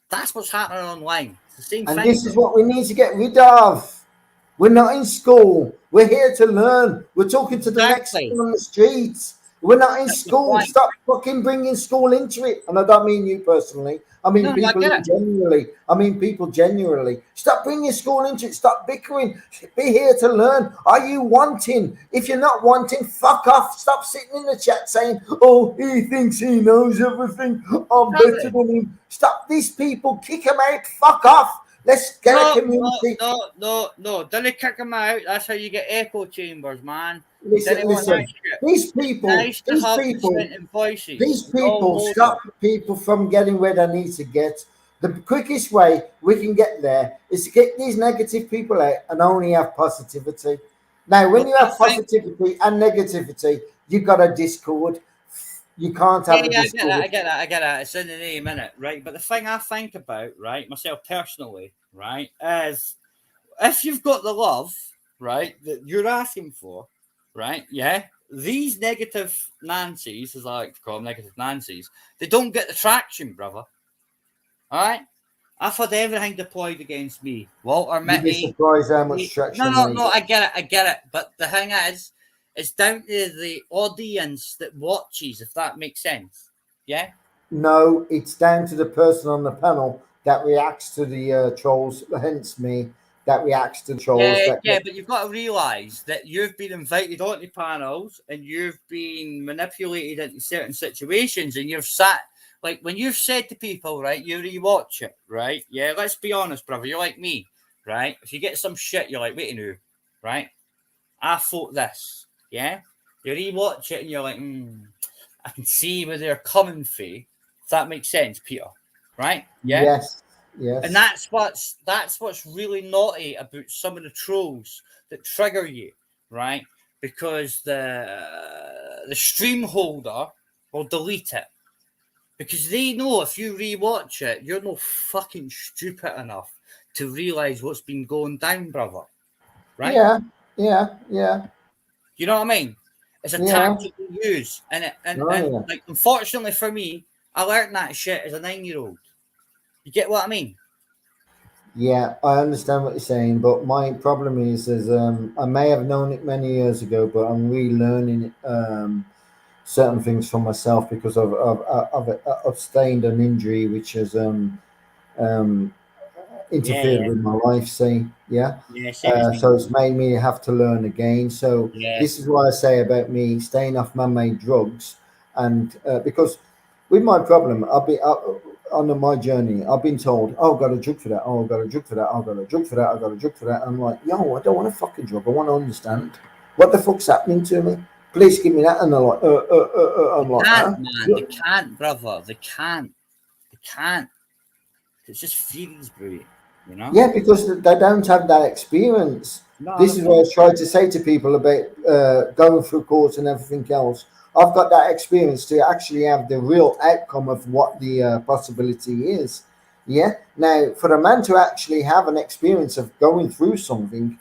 That's what's happening online. It's the same thing. And this is what we need to get rid of. We're not in school. We're here to learn. We're talking to the next one on the streets. We're not in school. Stop fucking bringing school into it. And I don't mean you personally. I mean people genuinely. Stop bringing school into it. Stop bickering. Be here to learn. Are you wanting? If you're not wanting, fuck off. Stop sitting in the chat saying, oh, he thinks he knows everything. I'm better than him. Stop these people. Kick them out. Fuck off. Let's get a community. No. Don't kick them out. That's how you get echo chambers, man. Listen. These people stop people from getting where they need to get. The quickest way we can get there is to get these negative people out and only have positivity. Now, when you have positivity and negativity, you've got a discord. You can't have a discord. I get that. It's in the name, innit? Right? But the thing I think about, right, myself personally, right, is if you've got the love, right, that you're asking for, right, yeah, these negative Nancy's, as I like to call them, negative Nancy's, they don't get the traction, brother. All right? I've had everything deployed against me. Walter Mitty. You'd be surprised how much traction. No, I get it. But the thing is, it's down to the audience that watches, if that makes sense. Yeah? No, it's down to the person on the panel that reacts to the trolls, hence me, that reacts to trolls. But you've got to realise that you've been invited onto panels and you've been manipulated into certain situations and you've sat, like when you've said to people, right, you rewatch it, right? Yeah, let's be honest, brother, you're like me, right? If you get some shit, you're like, wait a minute, right? I thought this, yeah? You rewatch it and you're like, I can see where they're coming from. If that makes sense, Peter, right? Yeah. Yes. And that's what's really naughty about some of the trolls that trigger you, right? because the stream holder will delete it. Because they know if you rewatch it, you're not fucking stupid enough to realise what's been going down, brother. Right? Yeah. You know what I mean? It's a tactic you use. And like, unfortunately for me, I learned that shit as a 9-year-old. You get what I mean? Yeah, I understand what you're saying, but my problem is I may have known it many years ago, but I'm relearning certain things for myself because I've sustained an injury which has interfered with my life. So it's made me have to learn again. So this is why I say about me staying off man-made drugs, and because with my problem, on my journey, I've been told, "Oh, I've got a drug for that. Oh, I've got a drug for that. I've got a drug for that. I've got a drug for that." I'm like, "Yo, I don't want a fucking drug. I want to understand what the fuck's happening to me. Please give me that." And they're like, I'm like, man, they can't, brother. They can't. It's just feelings, bro. You know? Yeah, because they don't have that experience. This is what I try to say to people about going through courts and everything else. I've got that experience to actually have the real outcome of what the possibility is. Yeah. Now, for a man to actually have an experience of going through something,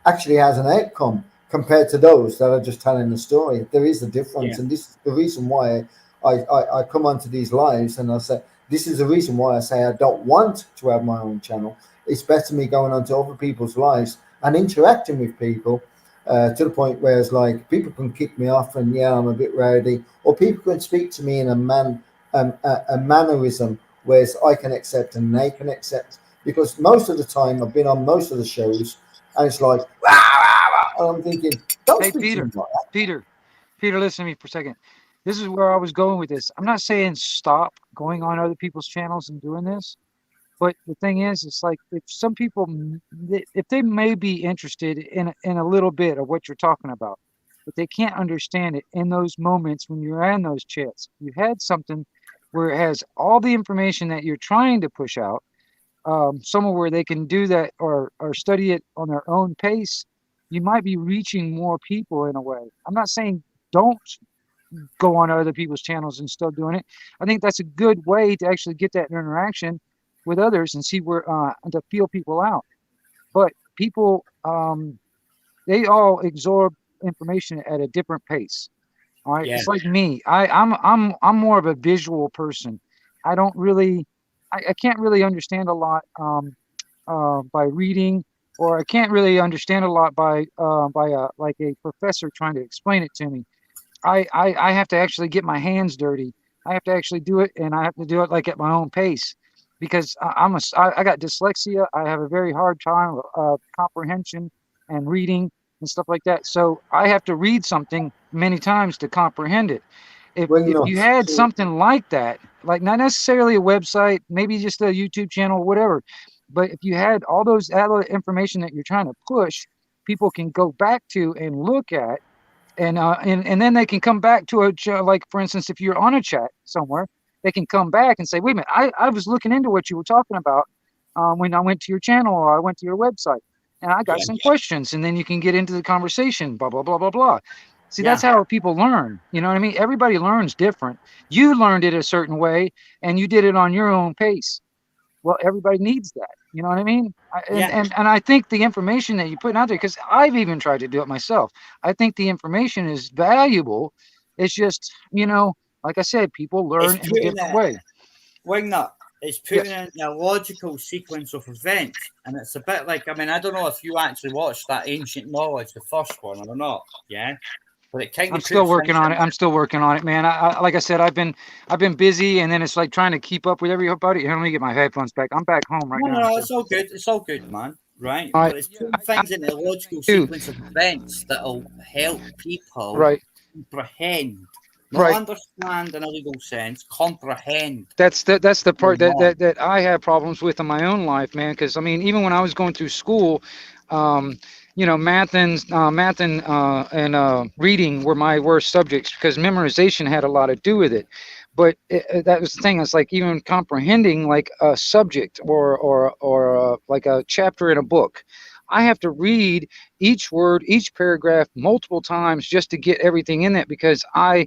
actually has an outcome compared to those that are just telling the story. There is a difference, and this is the reason why I come onto these lives and I say this is the reason why I say I don't want to have my own channel. It's better me going onto other people's lives and interacting with people. To the point where it's like people can kick me off and I'm a bit rowdy, or people can speak to me in a mannerism whereas I can accept and they can accept, because most of the time I've been on most of the shows and it's like and I'm thinking, don't Hey, speak Peter, to me like that. Peter, listen to me for a second. This is where I was going with this. I'm not saying stop going on other people's channels and doing this. But the thing is, it's like if some people, if they may be interested in a little bit of what you're talking about, but they can't understand it in those moments when you're in those chats. You had something where it has all the information that you're trying to push out, somewhere where they can do that or study it on their own pace. You might be reaching more people in a way. I'm not saying don't go on other people's channels and still doing it. I think that's a good way to actually get that interaction with others and see where to feel people out. But people they all absorb information at a different pace. All right. It's like me. I'm more of a visual person. I don't really I can't really understand a lot by reading, or I can't really understand a lot by like a professor trying to explain it to me. I have to actually get my hands dirty. I have to actually do it, and I have to do it like at my own pace, because I got dyslexia. I have a very hard time comprehension and reading and stuff like that. So I have to read something many times to comprehend it. If you had something like that, like not necessarily a website, maybe just a YouTube channel, whatever, but if you had all those other information that you're trying to push, people can go back to and look at. And then they can come back to like, for instance, if you're on a chat somewhere, they can come back and say, wait a minute, I was looking into what you were talking about when I went to your channel or I went to your website, and I got some questions, and then you can get into the conversation, blah, blah, blah, blah, blah. See, that's how people learn. You know what I mean? Everybody learns different. You learned it a certain way, and you did it on your own pace. Well, everybody needs that. You know what I mean? And I think the information that you put out there, because I've even tried to do it myself, I think the information is valuable. It's just, like I said, people learn in a different way. Wingnut, it's putting in a logical sequence of events. And it's a bit like, I don't know if you actually watched that Ancient Knowledge, the first one, or not. Yeah. But it kind of I'm still working on it. I'm still working on it, man. I like I said, I've been busy, and then it's like trying to keep up with everybody. Here, let me get my headphones back. I'm back home right now. No, it's all good. It's all good, man. Right? But it's putting things in a logical sequence of events that'll help people comprehend. Not understand in a legal sense, comprehend. That's the part that I have problems with in my own life, man. Because even when I was going through school, math and reading were my worst subjects, because memorization had a lot to do with it. But that was the thing. It's like even comprehending like a subject or like a chapter in a book. I have to read each word, each paragraph multiple times just to get everything in that, because I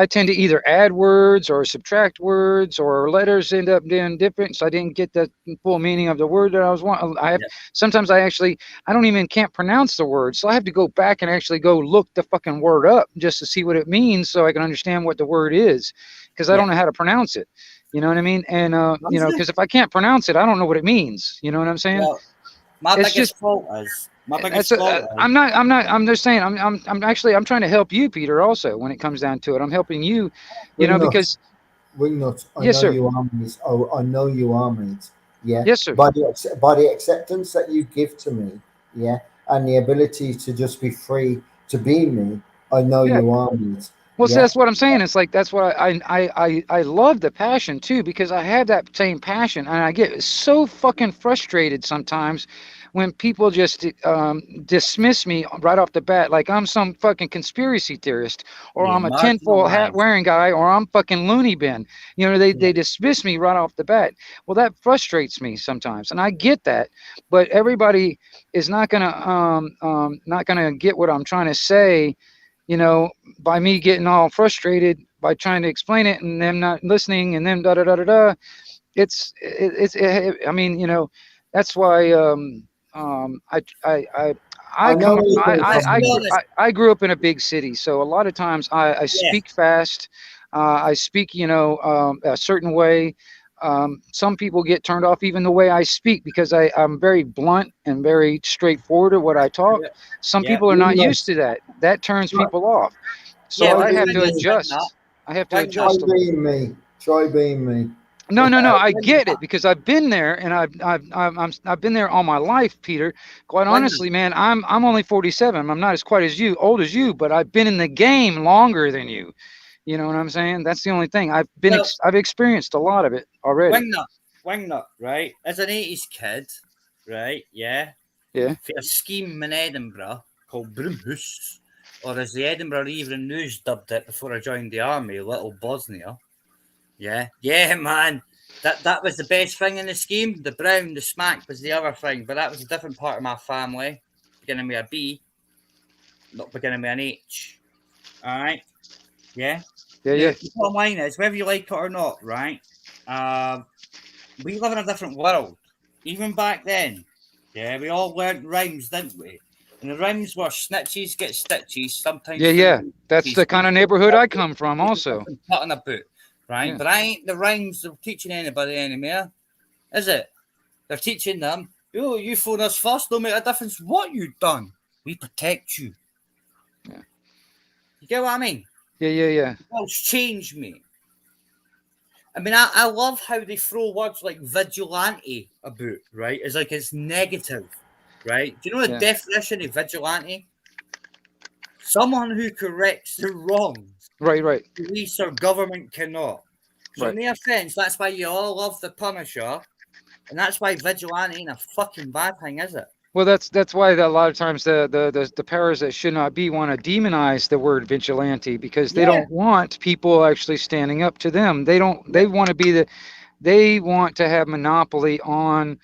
tend to either add words or subtract words, or letters end up being different, so I didn't get the full meaning of the word that I was wanting. Sometimes I can't pronounce the word, so I have to go back and actually go look the fucking word up just to see what it means, so I can understand what the word is, because I don't know how to pronounce it. You know what I mean? And you know, because if I can't pronounce it, I don't know what it means. You know what I'm saying? Well, my It's biggest just fault is I'm just saying, I'm trying to help you, Peter, also, when it comes down to it. I'm helping you, you know, because Wingnut, I yes, know sir. you are, mate. Oh, I know you are, mate. Yeah. Yes, sir. By the acceptance that you give to me, yeah, and the ability to just be free to be me, I know you are, mate. Well, see, Yeah. that's what I'm saying. It's like, that's what I love the passion too, because I have that same passion, and I get so fucking frustrated sometimes when people just dismiss me right off the bat, like I'm some fucking conspiracy theorist, or I'm a tinfoil hat wearing guy, or I'm fucking loony bin. You know, they dismiss me right off the bat. Well, that frustrates me sometimes, and I get that, but everybody is not gonna get what I'm trying to say, you know, by me getting all frustrated by trying to explain it and them not listening and them da da da da da. I mean, you know, that's why I grew up in a big city, so a lot of times I speak fast. I speak, you know, a certain way. Some people get turned off even the way I speak, because I'm very blunt and very straightforward at what I talk. Some people are not used to that. That turns people off. So I have to adjust. I have to adjust a little. Try being me. No, I get it, because I've been there, and I've been there all my life, Peter. Quite honestly, man, I'm only 47. I'm not as quite as old as you, but I've been in the game longer than you. You know what I'm saying? That's the only thing. I've experienced a lot of it already. Wingnut, right? As an 80s kid, right? Yeah. Yeah. For a scheme in Edinburgh called Broomhouse, or as the Edinburgh Evening News dubbed it before I joined the army, Little Bosnia. Yeah, man. That was the best thing in the scheme. The brown, the smack was the other thing, but that was a different part of my family, beginning with a B, not beginning with an H. All right. Yeah. The bottom line is, whether you like it or not, right? We live in a different world. Even back then, yeah, we all learned rhymes, didn't we? And the rhymes were snitches get stitches. Sometimes. Yeah. That's the kind of neighborhood I come from, also. Cutting a boot, right? Yeah. But I ain't the rhymes they're teaching anybody anymore, is it? They're teaching them, oh, you phone us first, don't make a difference what you've done. We protect you. Yeah. You get what I mean? Yeah. World's changed me. I mean, I love how they throw words like vigilante about, right? It's like it's negative, right? Do you know the definition of vigilante? Someone who corrects the wrongs. Right. Police or government cannot. So in the offence, that's why you all love the Punisher, and that's why vigilante ain't a fucking bad thing, is it? Well, that's why a lot of times the powers that should not be want to demonize the word vigilante, because they don't want people actually standing up to them. They want to have monopoly on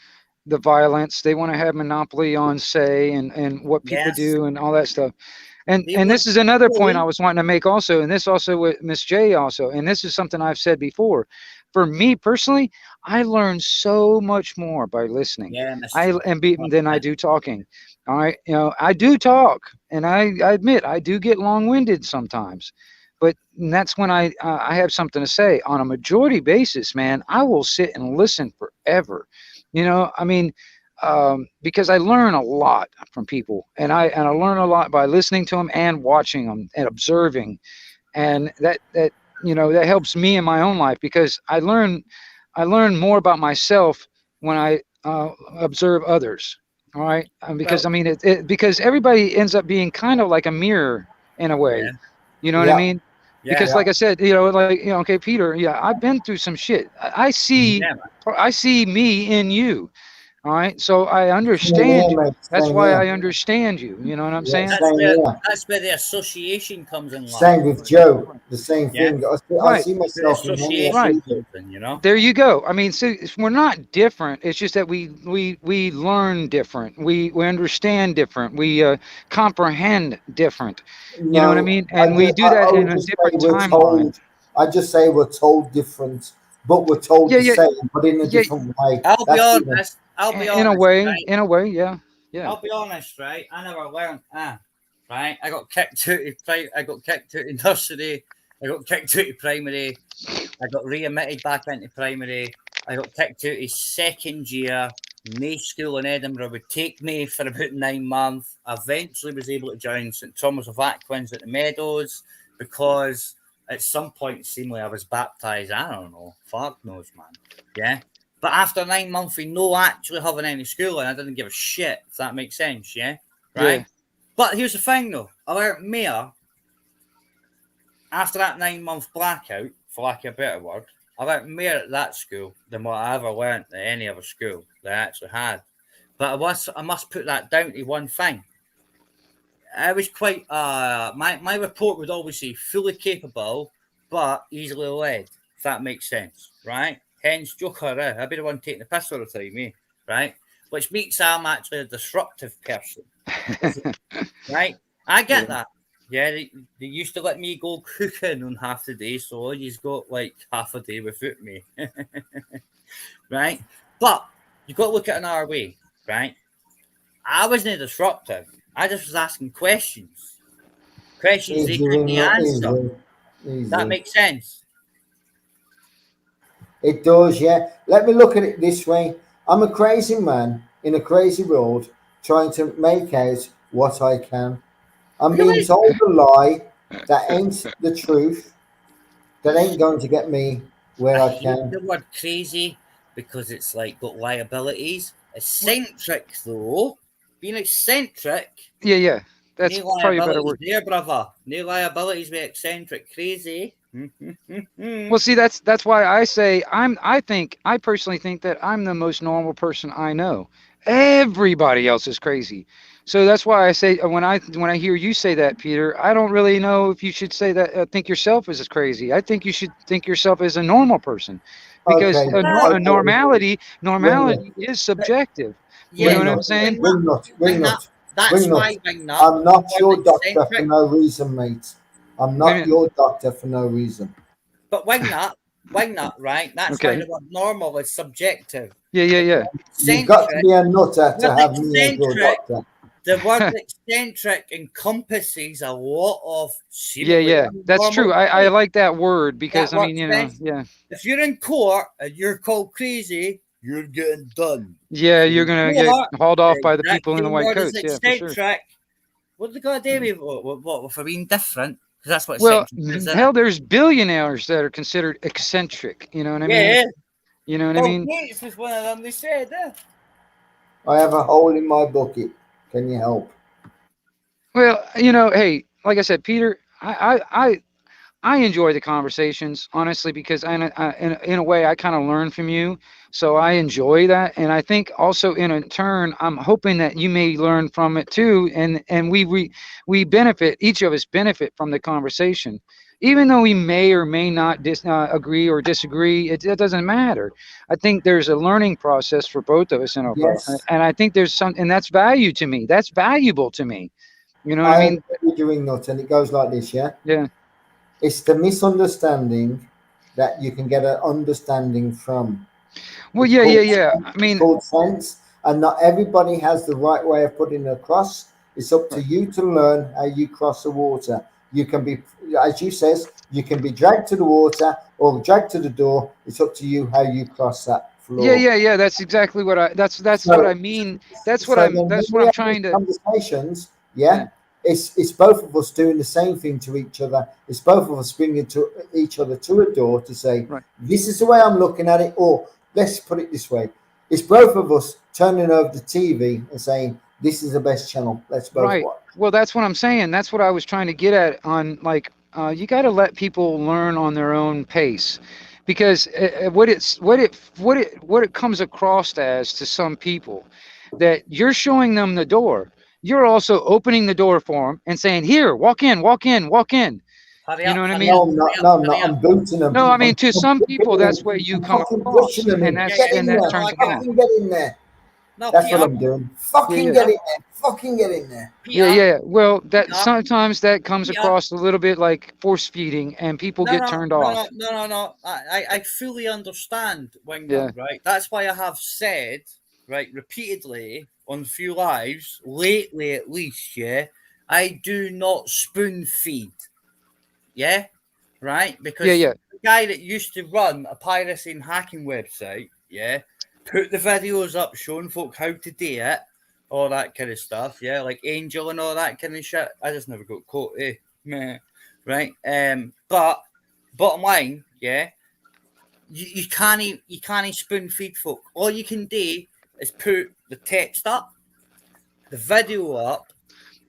the violence. They want to have monopoly on say and what people do and all that stuff. And this is another point I was wanting to make also, and this also with Miss J also, and this is something I've said before. For me personally, I learn so much more by listening. Than I do talking. All right, you know, I do talk, and I admit I do get long-winded sometimes, but that's when I have something to say. On a majority basis, man, I will sit and listen forever. You know, I mean, because I learn a lot from people, and I learn a lot by listening to them and watching them and observing, and that you know, that helps me in my own life, because I learn more about myself when I observe others. All right, because I mean, because everybody ends up being kind of like a mirror in a way. You know what I mean? Because like I said, you know, okay, Peter, I've been through some shit. I see me in you. All right, so I understand you. That's why I understand you. You know what I'm saying? That's where the association comes in. Same with Joe, the same thing. I see The myself in many association people. comes in, you know. There you go. I mean, so we're not different. It's just that we learn different. We understand different. We comprehend different. You know what I No, mean? And we do that in a different timeline. I just say we're told different, but we're told the same, but in a different way. I'll be honest. In a way, yeah. I'll be honest, right? I never learned. Right? I got kicked out of nursery. I got kicked out of primary. I got re-admitted back into primary. I got kicked out of second year. No school in Edinburgh would take me for about 9 months. I eventually was able to join St Thomas of Aquins at the Meadows because at some point it seemed like I was baptised. I don't know. Fuck knows, man. Yeah. But after 9 months of no actually having any schooling, I didn't give a shit, if that makes sense, yeah? Right? Yeah. But here's the thing, though. I learned more after that 9 month blackout, for lack of a better word. I learned more at that school than what I ever learned at any other school that I actually had. But I must put that down to one thing. I was quite, my report would always say fully capable, but easily led, if that makes sense, right? Hence, Joker, I'll be the one taking the piss all the time, eh? Right? Which makes I'm actually a disruptive person, right? I get that. Yeah, they used to let me go cooking on half the day, so you've got like half a day without me, right? But you've got to look at it another way, right? I wasn't disruptive. I just was asking questions. Questions they couldn't answer. That makes sense. It does, yeah. Let me look at it this way. I'm a crazy man in a crazy world trying to make out what I can. I'm being told a lie that ain't the truth, that ain't going to get me where I hate can. the word crazy because it's like got liabilities. Eccentric, though. Being eccentric. Yeah. That's No probably a better word. there, brother. No liabilities with eccentric. Crazy. Well, see, that's why I say I personally think that I'm the most normal person I know. Everybody else is crazy. So that's why I say when I hear you say that, Peter, I don't really know if you should say that. Think yourself as crazy. I think you should think yourself as a normal person, because normality is subjective. You know what I'm saying? Wingnut. That's why Wingnut. I'm not your doctor for no reason, mate. I'm not your doctor for no reason. But Wingnut, right? That's why the word normal is subjective. Yeah. You've got to be a nutter to have me as your doctor. The word eccentric encompasses a lot of. Yeah. That's true. I like that word because I mean, yeah. If you're in court and you're called crazy, you're getting done. Yeah, you're gonna get hauled off by the people in the white coats. Yeah, for sure. What they got to do with for being different? Because that's what. Well, hell, there's billionaires that are considered eccentric. You know what I mean? You know what I mean? Gates was one of them. They said that. I have a hole in my bucket. Can you help? Well, hey, like I said, Peter, I enjoy the conversations, honestly, because in a way I kind of learn from you, so I enjoy that, and I think also in a turn I'm hoping that you may learn from it too, and we benefit, each of us benefit from the conversation, even though we may or may not agree or disagree. It doesn't matter. I think there's a learning process for both of us, and I think there's some, and that's value to me. That's valuable to me. You know what I mean? You're doing nuts, and it goes like this, yeah. Yeah. It's the misunderstanding that you can get an understanding from. Well, yeah. I mean, it's called sense, and not everybody has the right way of putting it across. It's up to you to learn how you cross the water. You can be, as you says, you can be dragged to the water or dragged to the door. It's up to you how you cross that floor. Yeah. That's exactly what that's what I mean. That's what I'm trying to. Conversations, yeah. It's both of us doing the same thing to each other. It's both of us bringing to each other to a door to say, this is the way I'm looking at it, or let's put it this way. It's both of us turning over the TV and saying, this is the best channel. Let's both watch. Well, that's what I'm saying. That's what I was trying to get at on, like, you got to let people learn on their own pace. because what it comes across as to some people, that you're showing them the door, you're also opening the door for them and saying, "Here, walk in, walk in, walk in." Hurry You up, know what I hurry mean? up, No, I'm not. hurry up, No, I'm hurry not. up. I'm booting them. No, I mean, I'm to some people, fucking that's what you come fucking across, pushing them and in. that's Get and in that there. No, I turns get them it. on. Fucking get in there. No, That's Peter. what I'm doing. Yeah, Fucking yeah. get in there. Fucking get in there. Yeah, Peter. yeah. Well, that Peter. sometimes that comes Peter. across a little bit like force feeding, and people No, get no, turned no, off. no, no, no. I fully understand, Yeah. Wingham, right? That's why I have said, right, repeatedly on few lives, lately at least, yeah, I do not spoon feed. Yeah? Right? Because Yeah, yeah. the guy that used to run a piracy and hacking website, yeah, put the videos up showing folk how to do it, all that kind of stuff, yeah, like Angel and all that kind of shit. I just never got caught, Meh. Right? But bottom line, yeah, you can't spoon feed folk. All you can do is put the text up, the video up,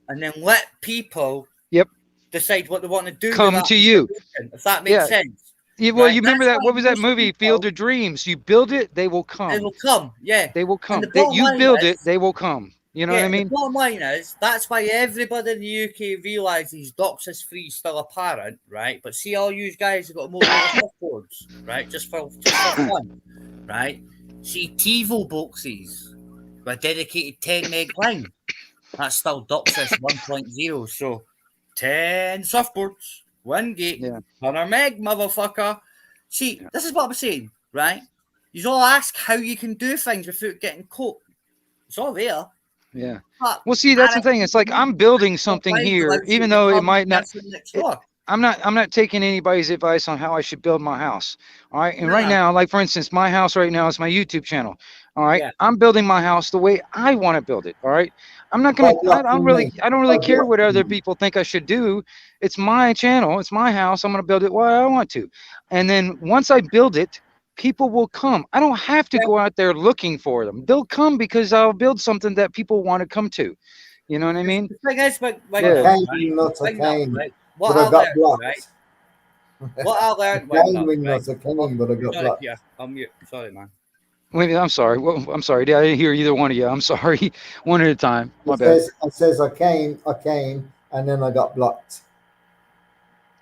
and then let people Yep. decide what they want to do with Come that to you. information, if that makes Yeah. sense. Yeah, well, Right? you remember That's that? why What was that most movie, people, Field of Dreams? You build it, they will they come. will come, yeah. They will And the come. That bottom you line build it, is, they will come. You know what I and the mean? bottom line is, that's why everybody in the UK realises Doxus free is still apparent, right? But see, all you guys have got to move over surfboards, right? Just for fun, right? See, TiVo boxes with dedicated 10 meg line. That's still Doxus 1.0. So 10 surfboards, 1 gig, Yeah. 100 meg, motherfucker. See, this is what I'm saying, right? You all ask how you can do things without getting caught. It's all there. Yeah. But Well, see, that's the thing. It's like I'm building something here, even though it might not. I'm not taking anybody's advice on how I should build my house. All right. And right now, like for instance, my house right now is my YouTube channel. All right. Yeah. I'm building my house the way I want to build it. All right. I'm not gonna. I don't really care what other people think I should do. It's my channel. It's my house. I'm gonna build it why I want to. And then once I build it, people will come. I don't have to go out there looking for them. They'll come because I'll build something that people want to come to. You know what I mean? The thing is, But I got blocked. What I learned, but I got blocked. Yeah, I'm mute. Sorry, man. Wait, I'm sorry. Well, I'm sorry. I didn't hear either one of you. I'm sorry. One at a time. My bad. It says I came, and then I got blocked.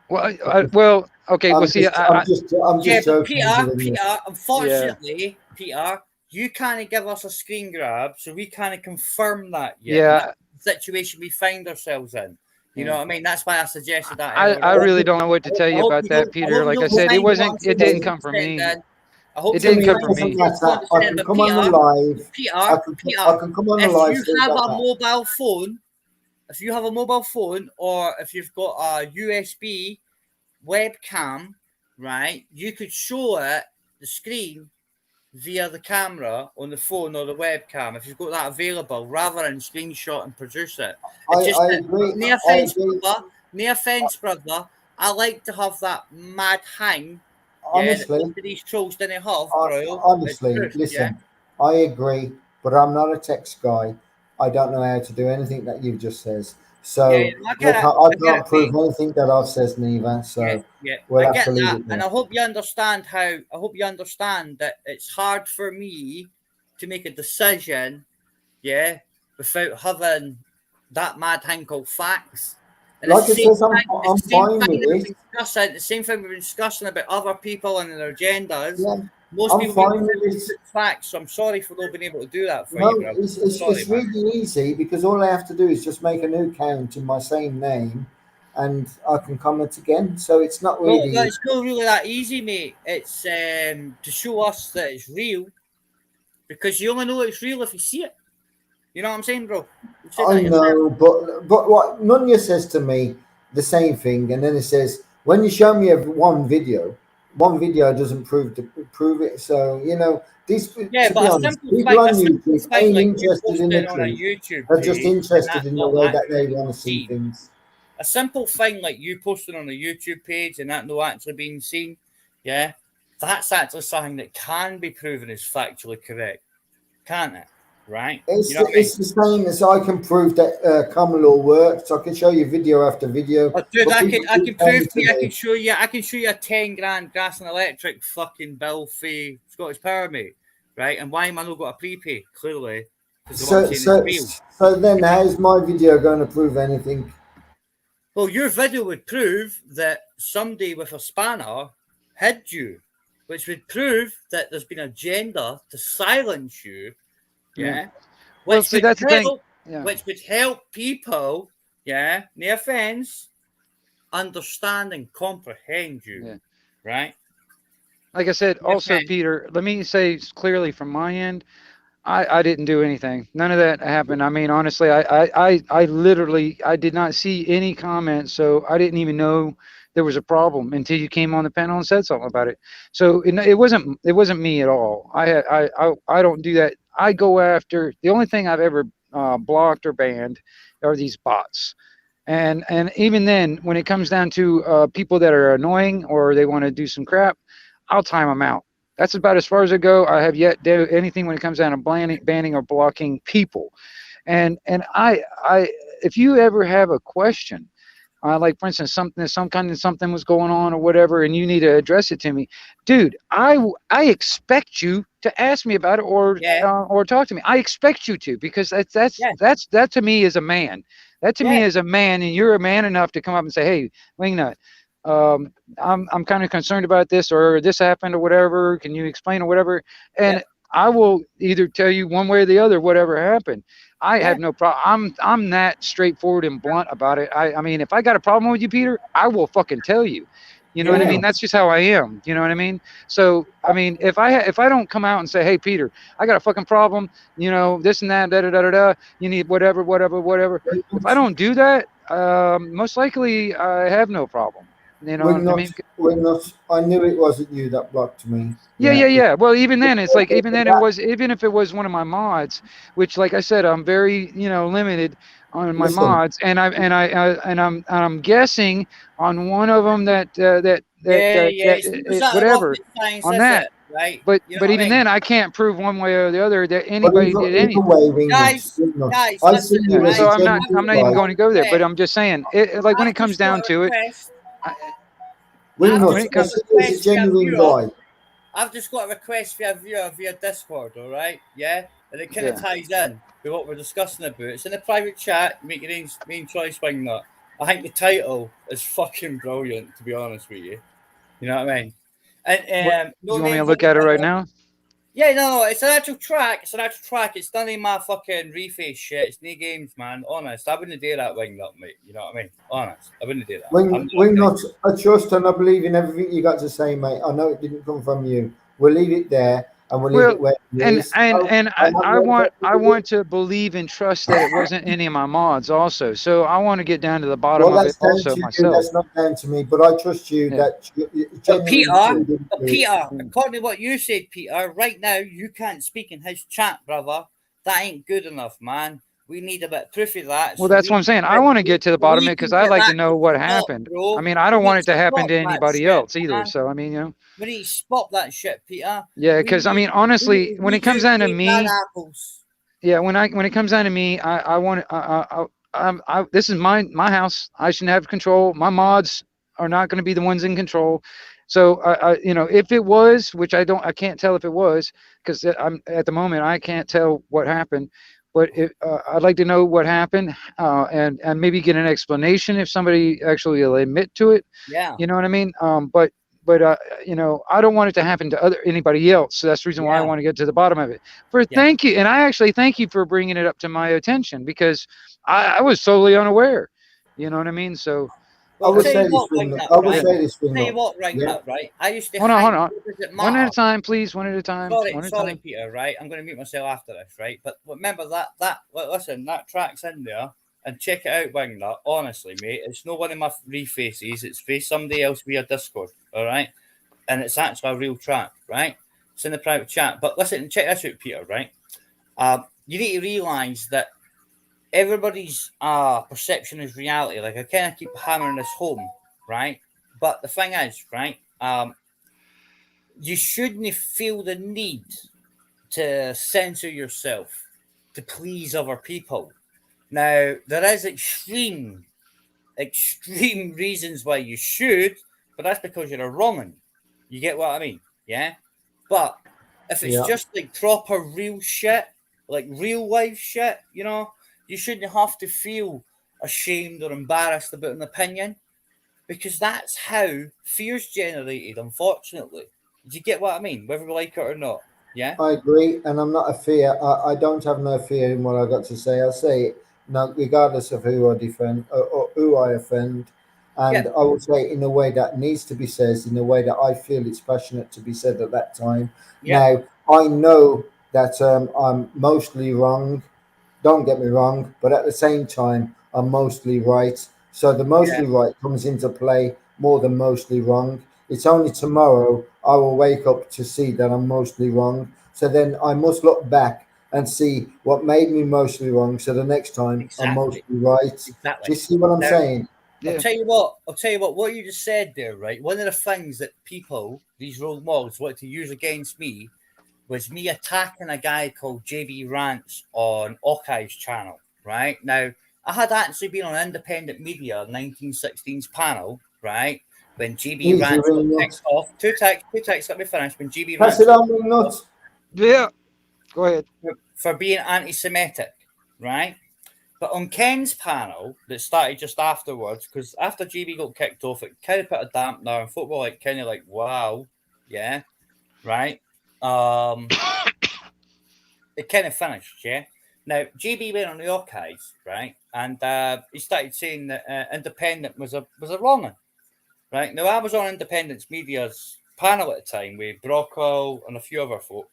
Well, okay. Well, see, I'm just joking. Peter, unfortunately, Peter, you can't give us a screen grab, so we can't confirm that yet. Yeah. That's the situation we find ourselves in. You know what I mean? That's why I suggested that. I really don't know what to tell you about that, Peter. Like I said, it didn't come from me. It didn't come from me. I can come on the live. Peter, I can come on the live. If you have a mobile phone, or if you've got a USB webcam, right, you could show it the screen via the camera on the phone or the webcam if you've got that available, rather than screenshot and produce it. I agree. No offense, brother. I like to have that mad hang. Honestly, these trolls didn't have. Honestly, listen, I agree, but I'm not a text guy. I don't know how to do anything that you've just said. So I can't prove anything that I've said neither. So I get that, and I hope you understand that it's hard for me to make a decision, without having that mad thing called facts. And like I said, I'm fine with it. The same thing we've been discussing about other people and their agendas. Yeah. Most I'm people fine with it. Facts, so I'm sorry for not being able to do that for No, you, bro. it's really easy, because all I have to do is just make a new account in my same name, and I can comment again. So it's not really. No, it's not really that easy, mate. It's to show us that it's real, because you only know it's real if you see it. You know what I'm saying, bro? I know, but what Nunya says to me, the same thing, and then it says, when you show me one video doesn't prove it. So these. But people on YouTube ain't interested in the truth. They're just interested in the way that they want to see things. A simple thing like you posting on a YouTube page and that not actually being seen, that's actually something that can be proven as factually correct, can't it? right? It's, You know what I mean? it's the same as I can prove that common law works. I can show you video after video. Oh, dude, but I people can keep prove to saying you. I me, can show you a 10 grand gas and electric fucking bill for Scottish Power, mate. Right? And why am I not got a prepay? Clearly, because what I'm saying is real. So then, how's my video going to prove anything? Well, your video would prove that somebody with a spanner hid you, which would prove that there's been an agenda to silence you. Yeah. Well, Which see, would that's the thing. help. Yeah. Which would help people. Yeah. No offense. Understand and comprehend you. Yeah. Right. Like I said, also, Okay. Peter, let me say clearly from my end, I didn't do anything. None of that happened. I mean, honestly, I literally, I did not see any comments, so I didn't even know there was a problem until you came on the panel and said something about it. So it wasn't me at all. I don't do that. I go after, the only thing I've ever blocked or banned are these bots. And even then, when it comes down to people that are annoying or they want to do some crap, I'll time them out. That's about as far as I go. I have yet to do anything when it comes down to banning or blocking people. And I if you ever have a question, like for instance, something was going on or whatever, and you need to address it to me, dude, I expect you to ask me about it or talk to me. I expect you to, because that to me is a man. That to me is a man, and you're a man enough to come up and say, hey, Wingnut, I'm kind of concerned about this, or this happened, or whatever. Can you explain, or whatever? And I will either tell you one way or the other whatever happened. I have no problem. I'm that straightforward and blunt about it. I mean, if I got a problem with you, Peter, I will fucking tell you. You know what I mean? That's just how I am. You know what I mean? So, I mean, if I don't come out and say, hey, Peter, I got a fucking problem, you know, this and that, da da da da da, you need whatever. If I don't do that, most likely I have no problem. You know what I mean? I knew it wasn't you that blocked me. Yeah. Well, even then, it's like, even if it was one of my mods, which, like I said, I'm very, limited on my mods, and I'm guessing on one of them that whatever on that. Right? But You know what I even mean? then, I can't prove one way or the other that anybody did anything. Guys, listen, right? So I'm not even going to go there. But I'm just saying, like when it comes down to it. I've just got a request for via Discord, all right? Yeah? And it kind of ties in with what we're discussing about. It's in a private chat, make your main choice, Wingnut. I think the title is fucking brilliant, to be honest with you. You know what I mean? And you want me to look at it right now? Yeah, no, it's an actual track. It's none of my fucking reface shit. It's no games, man. Honest, I wouldn't do that, Wingnut, mate. You know what I mean? Honest, I wouldn't do that. Wingnut, I trust and I believe in everything you got to say, mate. I know it didn't come from you. We'll leave it there, and we'll leave it where it is. I want to believe and trust that it wasn't any of my mods also. So I want to get down to the bottom of it also myself. That's not down to me, but I trust you that Peter, according to what you said, Peter, right now you can't speak in his chat, brother. That ain't good enough, man. We need a bit of proof of that. Well, that's what I'm saying. I want to get to the bottom of it because I'd like to know what happened. I mean, I don't want it to happen to anybody else either. So, I mean, we need to stop that shit, Peter. Yeah, because I mean, honestly, when it comes down to me, when it comes down to me, I want this is my house. I shouldn't have control. My mods are not going to be the ones in control. So if it was, which I can't tell if it was, because I'm at the moment I can't tell what happened. But I'd like to know what happened, and maybe get an explanation if somebody actually will admit to it. Yeah. You know what I mean? But I don't want it to happen to anybody else. So that's the reason why I want to get to the bottom of it. Thank you, and I actually thank you for bringing it up to my attention because I was totally unaware. You know what I mean? So. I would say this thing. Tell you what, right? I used to. Hold on. One at a time, please. One at a time. Sorry, Peter. Right, I'm going to mute myself after this. Right, but remember listen, that track's in there, and check it out, Wingnut. Honestly, mate, it's not one of my refaces. It's for somebody else via Discord. All right, and it's actually a real track. Right, it's in the private chat. But listen, check this out, Peter. Right, you need to realise that everybody's perception is reality. Like I kind of keep hammering this home, right? But the thing is, right, you shouldn't feel the need to censor yourself, to please other people. Now, there is extreme reasons why you should, but that's because you're a wrong one. You get what I mean? Yeah? But if it's just like proper real shit, like real life shit, you know, you shouldn't have to feel ashamed or embarrassed about an opinion, because that's how fear's generated, unfortunately. Do you get what I mean? Whether we like it or not. Yeah? I agree, and I'm not a fear. I don't have no fear in what I got to say. I say it now, regardless of who I defend or who I offend, and I will say it in a way that needs to be said, in a way that I feel it's passionate to be said at that time. Now, I know that I'm mostly wrong. Don't get me wrong, but at the same time, I'm mostly right. So the mostly right comes into play more than mostly wrong. It's only tomorrow I will wake up to see that I'm mostly wrong. So then I must look back and see what made me mostly wrong. So the next time I'm mostly right. Exactly. Do you see what I'm saying? I'll tell you what you just said there, right? One of the things that people, these role models, want to use against me was me attacking a guy called JB Rants on Ockey's channel, right? Now, I had actually been on independent media 1916's panel, right? When JB Rants got kicked off. Two texts, let me finish. When JB Rants Pass it on, me nuts. Yeah, go ahead. For being anti-Semitic, right? But on Ken's panel that started just afterwards, because after GB got kicked off, it kind of put a dampener on football, like kind of like, wow, yeah, right. It kind of finished, yeah. Now GB went on the archives, right, and he started saying that independent was a wrong one, right. Now I was on Independence Media's panel at the time with Brocco and a few other folk,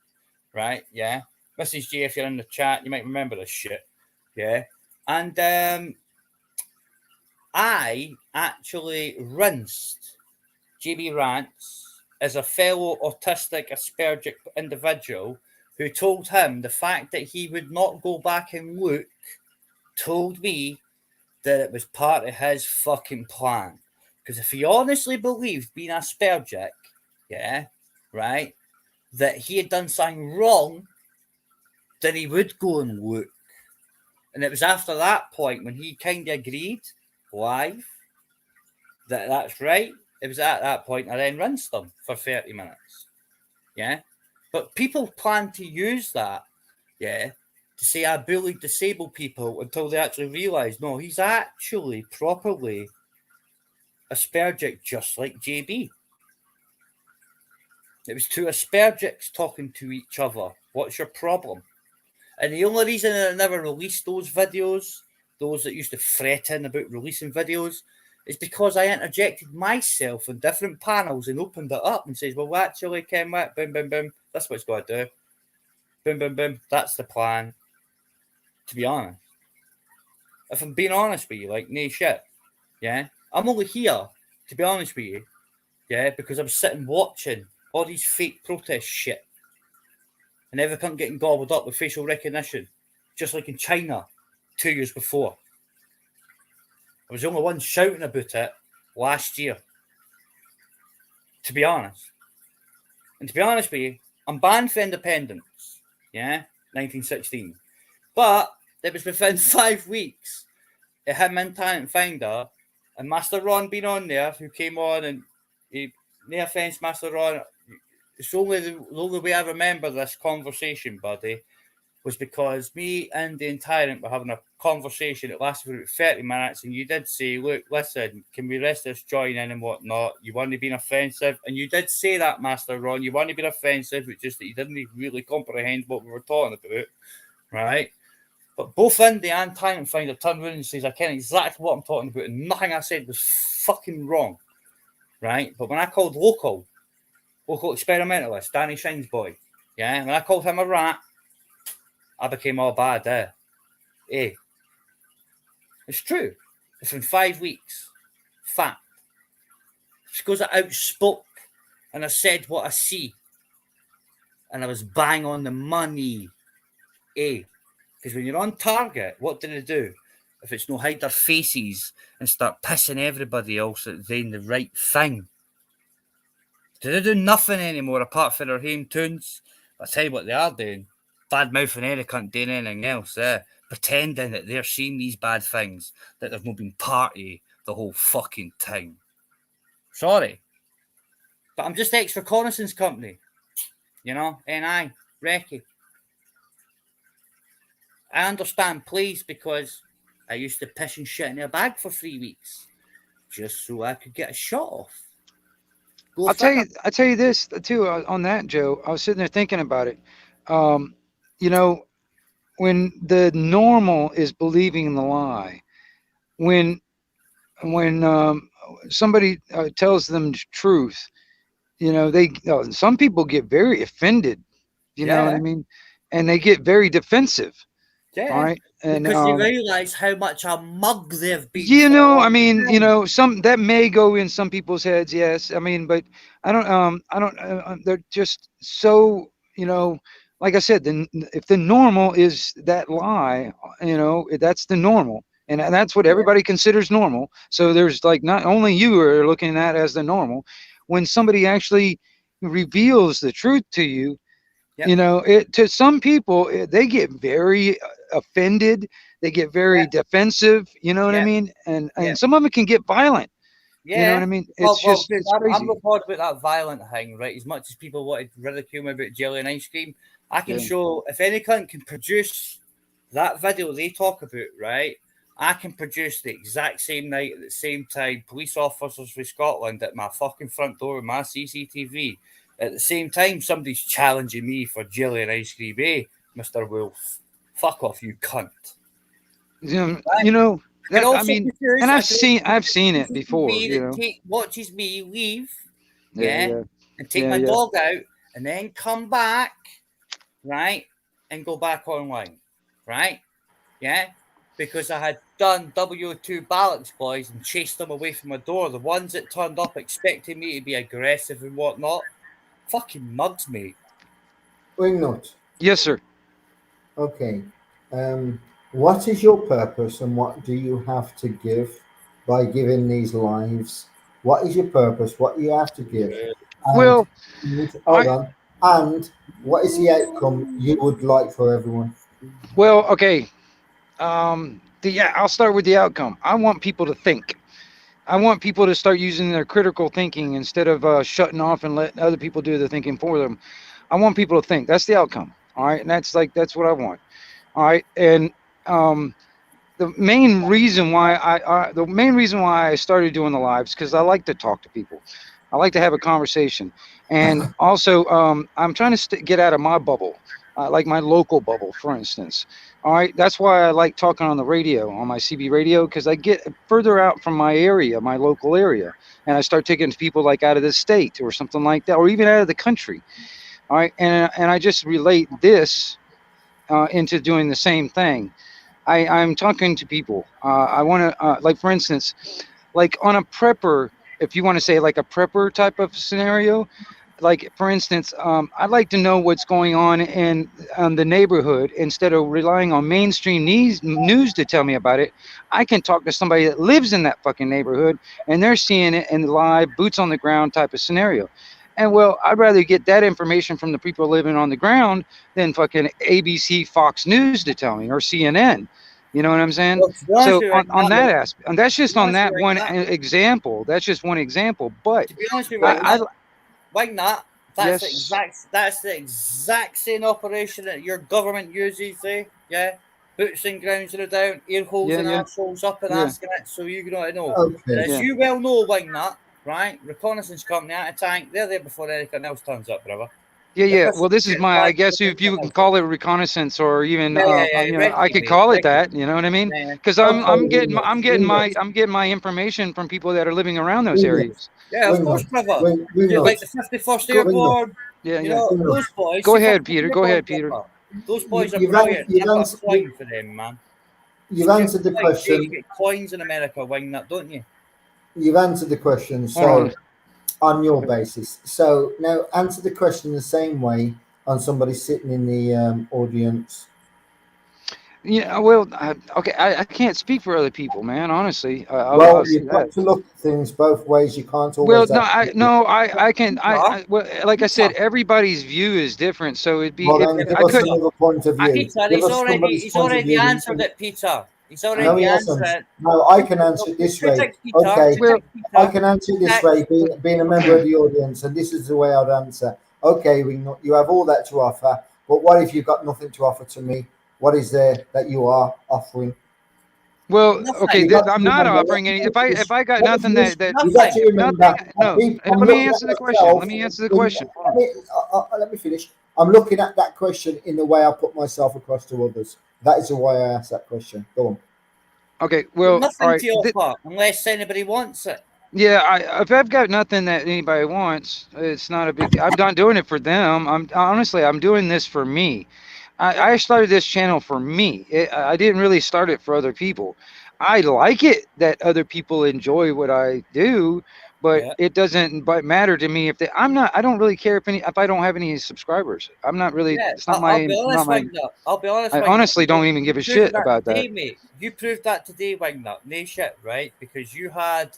right, yeah. Mrs. J, if you're in the chat, you might remember this shit, yeah. And I actually rinsed GB Rants as a fellow autistic Aspergic individual who told him the fact that he would not go back and look told me that it was part of his fucking plan. Because if he honestly believed being Aspergic, yeah, right, that he had done something wrong, then he would go and look. And it was after that point when he kind of agreed live that that's right. It was at that point I then rinsed them for 30 minutes. Yeah. But people plan to use that, yeah, to say I bullied disabled people until they actually realise, no, he's actually properly Aspergic, just like JB. It was two Aspergics talking to each other. What's your problem? And the only reason I never released those videos, those that used to threaten about releasing videos, is because I interjected myself in different panels and opened it up and says, well, actually, Ken, boom, boom, boom, that's what it's got to do. Boom, boom, boom, that's the plan. To be honest. If I'm being honest with you, like, no shit, yeah? I'm only here, to be honest with you, yeah, because I'm sitting watching all these fake protest shit. And everything getting gobbled up with facial recognition, just like in China 2 years before. I was the only one shouting about it last year, to be honest. And to be honest with you, I'm banned for independence, yeah, 1916. But it was within 5 weeks of him in Talent Finder and Master Ron being on there, who came on and he, no offence, Master Ron, it's only the only way I remember this conversation, buddy, was because me and the Tyrant were having a conversation that lasted for about 30 minutes, and you did say, look, listen, can we rest this join in and whatnot? You want to be offensive? And you did say that, Master Ron, you want to be offensive, it's just that you didn't really comprehend what we were talking about, right? But both Indy and Tyrant Finder turned around and says, I ken exactly what I'm talking about, and nothing I said was fucking wrong, right? But when I called local experimentalist, Danny Shine's boy, yeah, when I called him a rat, I became all bad there. Hey, it's true. It's in 5 weeks. Fact. It's because I outspoke and I said what I see. And I was bang on the money. Hey, because when you're on target, what do they do? If it's no hide their faces and start pissing everybody else that they're doing the right thing. Do they do nothing anymore apart from their home tunes? I'll tell you what they are doing. bad mouthing any cunt doing anything else, pretending that they're seeing these bad things, that they've not been party the whole fucking time. Sorry. But I'm just ex-reconnaissance company. You know, NI, recce. I understand, please, because I used to piss and shit in a bag for 3 weeks just so I could get a shot off. I'll tell you this too on that, Joe. I was sitting there thinking about it. You know, when the normal is believing the lie, when somebody tells them the truth, you know, some people get very offended. You know what I mean? And they get very defensive. Yeah. All right. And because you realize how much a mug they've been. You know, I mean, you know, some that may go in some people's heads. Yes. I mean, but I don't, they're just so, you know, like I said, if the normal is that lie, you know, that's the normal. And that's what everybody considers normal. So there's like, not only you are looking at as the normal, when somebody actually reveals the truth to you, you know, to some people, they get very offended. They get very defensive. You know what I mean? And some of them can get violent. Yeah. You know what I mean? It's just dude, it's crazy. I'm not bothered about that violent thing, right? As much as people wanted to ridicule me about jelly and ice cream, I can show, if any cunt can produce that video they talk about, right? I can produce the exact same night at the same time police officers from Scotland at my fucking front door with my CCTV. At the same time, somebody's challenging me for jelly and ice cream, Mr. Wolf. Fuck off, you cunt. You know, that, I mean, and I've seen it before. You know, watches me leave, and take my dog out, and then come back, right, and go back online, right, because I had done WO2 Ballocks boys and chased them away from my door. The ones that turned up expecting me to be aggressive and whatnot, fucking mugs, mate. Wingnut. Yes, sir. Okay. What is your purpose and what do you have to give by giving these lives? What is your purpose? What do you have to give? Well, hold on. And what is the outcome you would like for everyone? Well, okay. I'll start with the outcome. I want people to think. I want people to start using their critical thinking instead of shutting off and letting other people do the thinking for them. I want people to think. That's the outcome. All right. And that's what I want. All right. And the main reason why I started doing the lives, because I like to talk to people. I like to have a conversation. And also, I'm trying to get out of my bubble, like my local bubble, for instance. All right. That's why I like talking on the radio, on my CB radio, because I get further out from my area, my local area. And I start taking people like out of the state or something like that, or even out of the country. All right. And I just relate this into doing the same thing. I'm talking to people. I want to, like, for instance, like on a prepper, if you want to say like a prepper type of scenario, like, for instance, I'd like to know what's going on in the neighborhood instead of relying on mainstream news to tell me about it. I can talk to somebody that lives in that fucking neighborhood and they're seeing it in the live, boots on the ground type of scenario. And well, I'd rather get that information from the people living on the ground than fucking ABC, Fox News to tell me, or CNN. You know what I'm saying? So on that aspect, and that's just on that one example. That's just one example. But to be honest with you, that's the exact same operation that your government uses, boots and grounds are down, ear holes and assholes up and asking it, so you're going to know. Okay. As you well know, Wingnut, right? Reconnaissance company out of tank, they're there before anything else turns up, brother. Yeah. Well, this is my, I guess if you can call it reconnaissance or even, you know, I could call it that. You know what I mean? Because I'm getting my information from people that are living around those areas. Yeah, of course, brother. Like the 51st Airborne. Yeah. Those boys. Go ahead, Peter. Go ahead, Peter. Those boys are brilliant. I've got a coin for them, man. You've answered the question. You get coins in America, Wingnut, don't you? You've answered the question. So, on your basis. So now answer the question the same way on somebody sitting in the audience. Yeah, well, okay, I can't speak for other people, man. Honestly, Well, I'll say you've that. got to look at things both ways. You can't Well, always no, have. I can, well, like I said, everybody's view is different, so Well, then give I us could, another point of view. Peter, Give us somebody's he's point of already view. answered it, Peter. He's No, already he answered hasn't. it. No, I can answer it this Two way. ticks, Peter. Okay, Two ticks, Peter. I can answer it this way, being a member okay. of the audience, and this is the way I'd answer. Okay, you have all that to offer, but what if you've got nothing to offer to me? What is there that you are offering? Well, okay, You got to I'm not remember. offering any. If I got nothing You got to remember. nothing, no. I'm Let me looking at answer the question. Let myself. me answer the question. Let me finish. I'm looking at that question in the way I put myself across to others. That is the way I ask that question. Go on. Okay, well, Nothing all right. to offer unless anybody wants it. Yeah, if I've got nothing that anybody wants, it's not a big deal. I'm not doing it for them. I'm doing this for me. I started this channel for me. I didn't really start it for other people. I like it that other people enjoy what I do, but it doesn't matter to me if I don't really care if I don't have any subscribers. I'm not really. Yeah, It's not I'll be honest, not my. Wagner. I'll be honest, I Wagner. honestly don't even give a shit about today, that. mate. You proved that today, Wagner. No shit, right? Because you had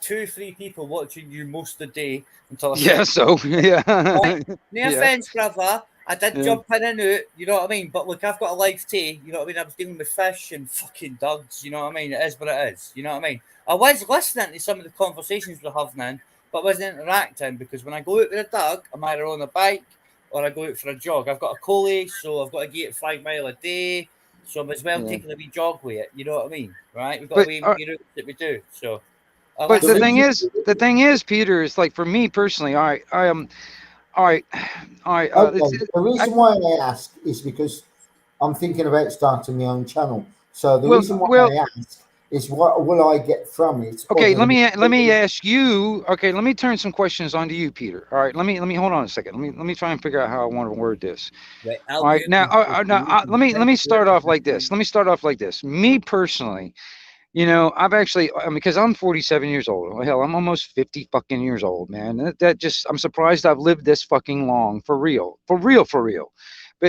2-3 people watching you most of the day until I Yeah. said, So yeah. right? No Yeah. offense, brother. I did Yeah. jump in and out, you know what I mean? But look, I've got a life too, you know what I mean? I was dealing with fish and fucking dogs, you know what I mean? It is what it is, you know what I mean? I was listening to some of the conversations we're having, but wasn't interacting because when I go out with a dog, I'm either on a bike or I go out for a jog. I've got a collie, so I've got to get 5 mile a day, so I'm as well Yeah. taking a wee jog with it, you know what I mean? Right? We've got But a wee route that we do, so. But the thing is, Peter, is like for me personally, all right, I am, all right, all right. Okay. The reason why I ask is because I'm thinking about starting my own channel. So the reason why I ask is what will I get from it? Okay, let me ask you. Okay, let me turn some questions onto you, Peter. All right, let me hold on a second. Let me try and figure out how I want to word this. Right, all right, now, let me start off like this. Me personally, you know, I've actually, because I'm 47 years old. Hell, I'm almost 50 fucking years old, man. That just, I'm surprised I've lived this fucking long, for real. But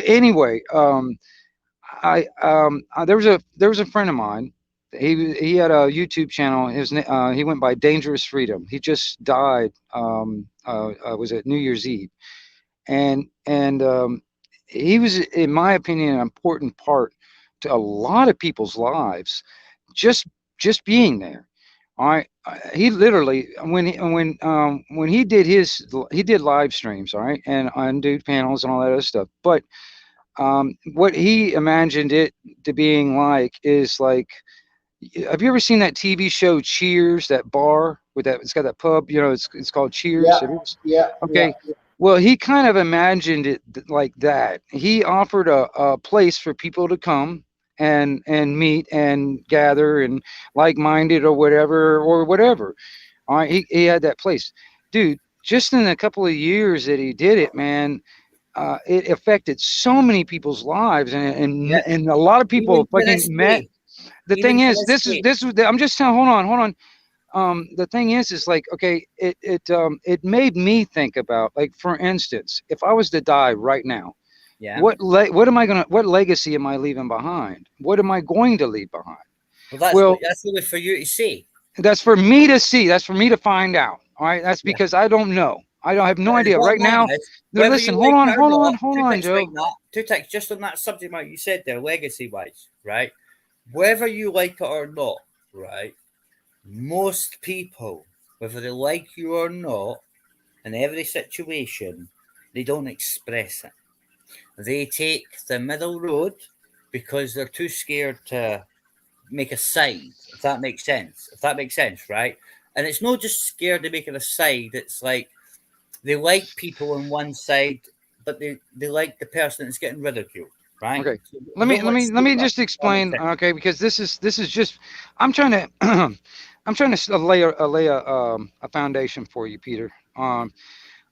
anyway, there was a friend of mine. He had a YouTube channel. He went by Dangerous Freedom. He just died. Was it New Year's Eve? And he was, in my opinion, an important part to a lot of people's lives. Just being there. All right. He literally, when he did live streams, all right, and undo panels and all that other stuff. But what he imagined it to being like is like, have you ever seen that TV show Cheers, that bar with that, it's got that pub, you know, it's called Cheers. Okay. Well, he kind of imagined it like that. He offered a place for people to come and meet and gather and like-minded or whatever. All right, he had that place, dude. Just in a couple of years that he did it, man, it affected so many people's lives, and a lot of people fucking met. The thing is, this is I'm just telling. Hold on. The thing is like, okay, it made me think about, like, for instance, if I was to die right now, what legacy am I leaving behind? What am I going to leave behind? Well, that's only for you to see. That's for me to see. That's for me to find out. All right. That's because I don't know. I don't have no idea right now. Listen, hold on, Joe. Two texts just on that subject matter you said there, legacy-wise, right? Whether you like it or not, right? Most people, whether they like you or not, in every situation, they don't express it. They take the middle road because they're too scared to make a side, if that makes sense. Right? And it's not just scared of making a side, it's like they like people on one side, but they like the person that's getting ridiculed, right? Okay. So Let me just explain, okay, because this is just, I'm trying to I'm trying to lay a foundation for you, Peter.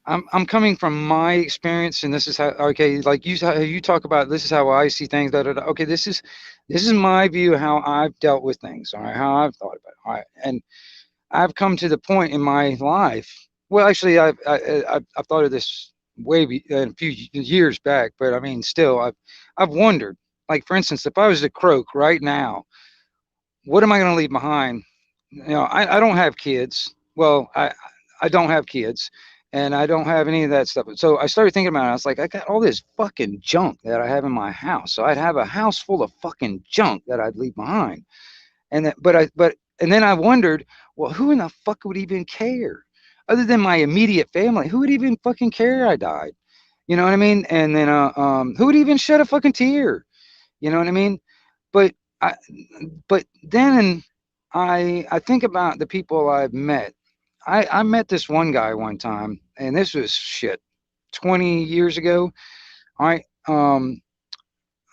I'm coming from my experience, and this is how, okay, like you talk about, this is how I see things. Okay, this is my view, how I've dealt with things. All right, how I've thought about it. All right, and I've come to the point in my life. Well, actually, I've thought of this a few years back, but I mean, still, I've wondered. like for instance, if I was to croak right now, what am I going to leave behind? You know, I don't have kids. Well, I don't have kids, and I don't have any of that stuff. So I started thinking about it. I was like, I got all this fucking junk that I have in my house. So I'd have a house full of fucking junk that I'd leave behind. And that, and then I wondered, well, who in the fuck would even care? Other than my immediate family, who would even fucking care I died? You know what I mean? And then, who would even shed a fucking tear? You know what I mean? But I, but then I think about the people I've met. I met this one guy one time, and this was shit, 20 years ago. All right.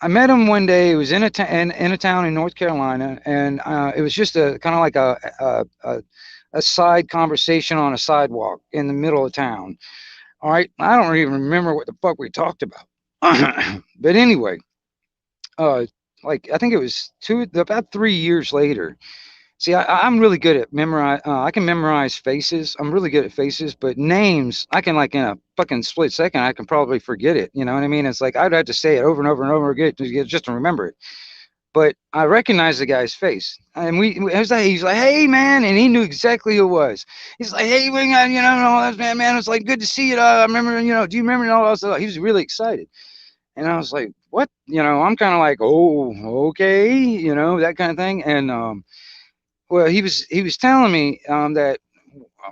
I met him one day. It was in a town in North Carolina, and it was just a kind of like a side conversation on a sidewalk in the middle of town. All right, I don't even remember what the fuck we talked about, but anyway, like I think it was about 3 years later. See, I'm really good at memorize. I can memorize faces. I'm really good at faces, but names, I can like in a fucking split second, I can probably forget it. You know what I mean? It's like I'd have to say it over and over and over again just to remember it. But I recognized the guy's face, and he's like, "Hey, man," and he knew exactly who it was. He's like, "Hey, you know, man, it's like good to see you. I remember, you know, do you remember all that stuff?" He was really excited, and I was like, "What?" You know, I'm kind of like, "Oh, okay," you know, that kind of thing, and well, he was telling me that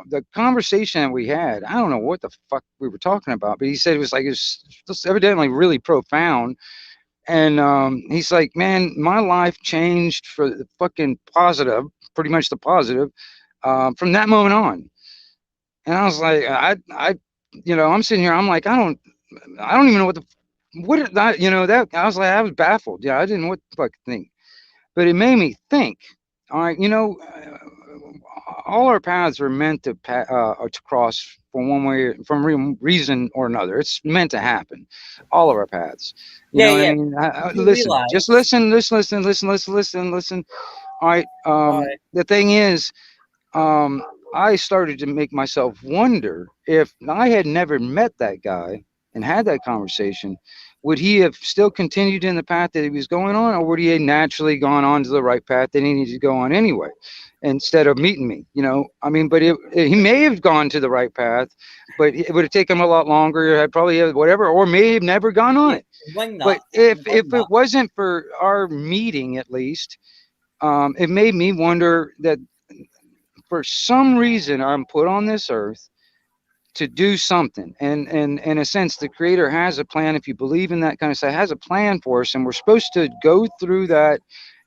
the conversation that we had, I don't know what the fuck we were talking about, but he said it was just evidently really profound. And he's like, man, my life changed for the fucking positive, pretty much the positive, from that moment on. And I was like, you know, I'm sitting here, I'm like, I don't even know what did I, you know, that I was like, I was baffled. Yeah, I didn't know what the fuck to think, but it made me think. All right, you know, all our paths are meant to cross from one way, from reason or another. It's meant to happen. All of our paths. You know what I mean? Listen, just listen. All right. The thing is, I started to make myself wonder if I had never met that guy and had that conversation, would he have still continued in the path that he was going on, or would he have naturally gone on to the right path that he needed to go on anyway, instead of meeting me? You know, I mean, but he may have gone to the right path, but it would have taken him a lot longer. I'd probably have whatever, or may have never gone on it. But if it wasn't for our meeting, at least, it made me wonder that for some reason I'm put on this earth to do something, and in a sense the creator has a plan. If you believe in that kind of stuff, has a plan for us, and we're supposed to go through that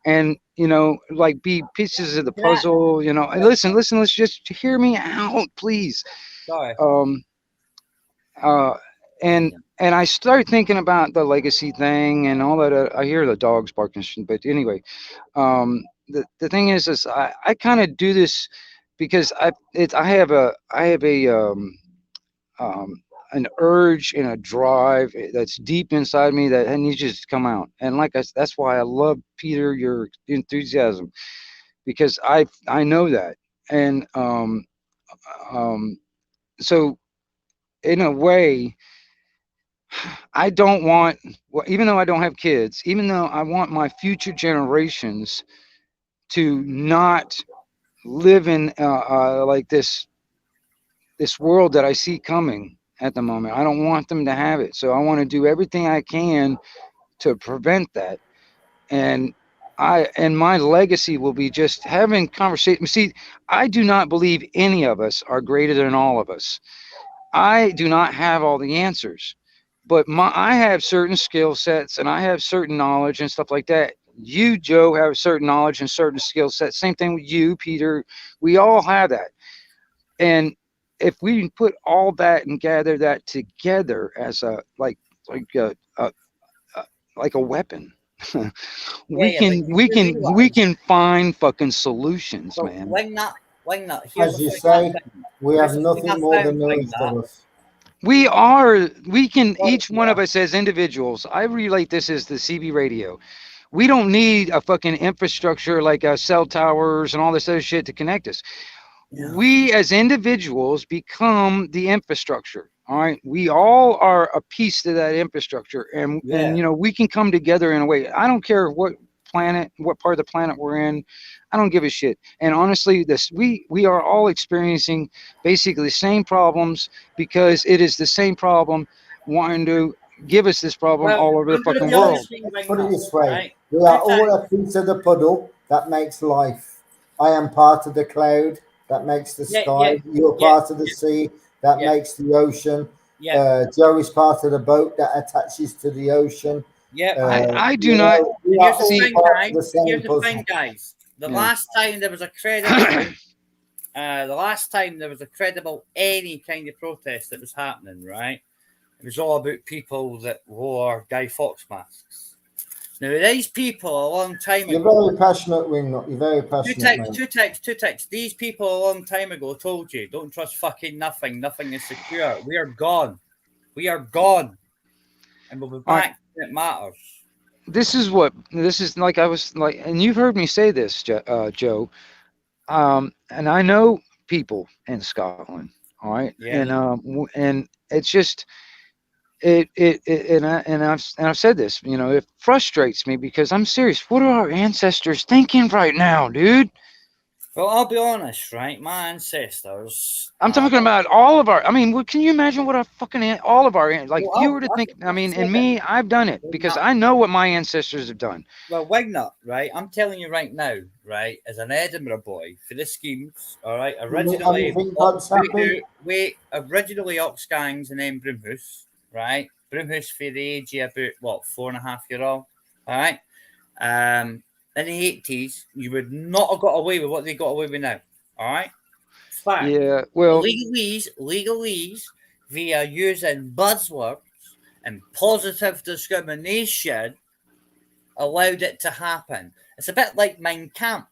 and, you know, like be pieces of the puzzle, you know. And listen, let's just hear me out, please. Sorry. And I started thinking about the legacy thing and all that. I hear the dogs barking, but anyway, the thing is I kind of do this because I have an urge and a drive that's deep inside me that needs to just come out. And that's why I love, Peter, your enthusiasm, because I know that. And so in a way, I don't want, even though I don't have kids, even though I want my future generations to not live in like this world that I see coming at the moment. I don't want them to have it. So I want to do everything I can to prevent that. And my legacy will be just having conversations. See, I do not believe any of us are greater than all of us. I do not have all the answers, but I have certain skill sets and I have certain knowledge and stuff like that. You, Joe, have certain knowledge and certain skill sets. Same thing with you, Peter. We all have that. And if we put all that and gather that together as a like a weapon, we can find fucking solutions, man. As you say, we have nothing more than the rest of us. We can, each one of us as individuals, I relate this as the CB radio. We don't need a fucking infrastructure like cell towers and all this other shit to connect us. Yeah. We as individuals become the infrastructure. All right, we all are a piece to that infrastructure, and you know, we can come together in a way. I don't care what part of the planet we're in. I don't give a shit. And honestly, we are all experiencing basically the same problems, because it is the same problem wanting to give us this problem all over the fucking world. Put it this way: we are all a piece of the puddle that makes life. I am part of the cloud that makes the sky. You're part of the sea that makes the ocean. Joe is part of the boat that attaches to the ocean. I do not see. Here's the thing, guys. The last time there was a credible, any kind of protest that was happening, right? It was all about people that wore Guy Fawkes masks. Now, these people a long time ago... You're very passionate, Wingnut. You're very passionate. Two texts. These people a long time ago told you, don't trust fucking nothing. Nothing is secure. We are gone. We are gone. And we'll be back when it matters. This is like I was like, and you've heard me say this, Joe. And I know people in Scotland, all right? And it's just... I've said this, you know, it frustrates me, because I'm serious. What are our ancestors thinking right now, dude? Well, I'll be honest, right? My ancestors. I'm talking about all of our. I mean, can you imagine what our fucking all of our like? Well, if you were to think, I mean, and me, I've done it because I know what my ancestors have done. Well, Wingnut, right? I'm telling you right now, right? As an Edinburgh boy, for the schemes, all right. Originally, originally Oxgangs and then Broomhouse. Right, Broomhouse for the age of about 4.5-year-old. All right, in the 80s, you would not have got away with what they got away with now. All right, fact. Yeah, well, legalese via using buzzwords and positive discrimination allowed it to happen. It's a bit like Mein Kampf,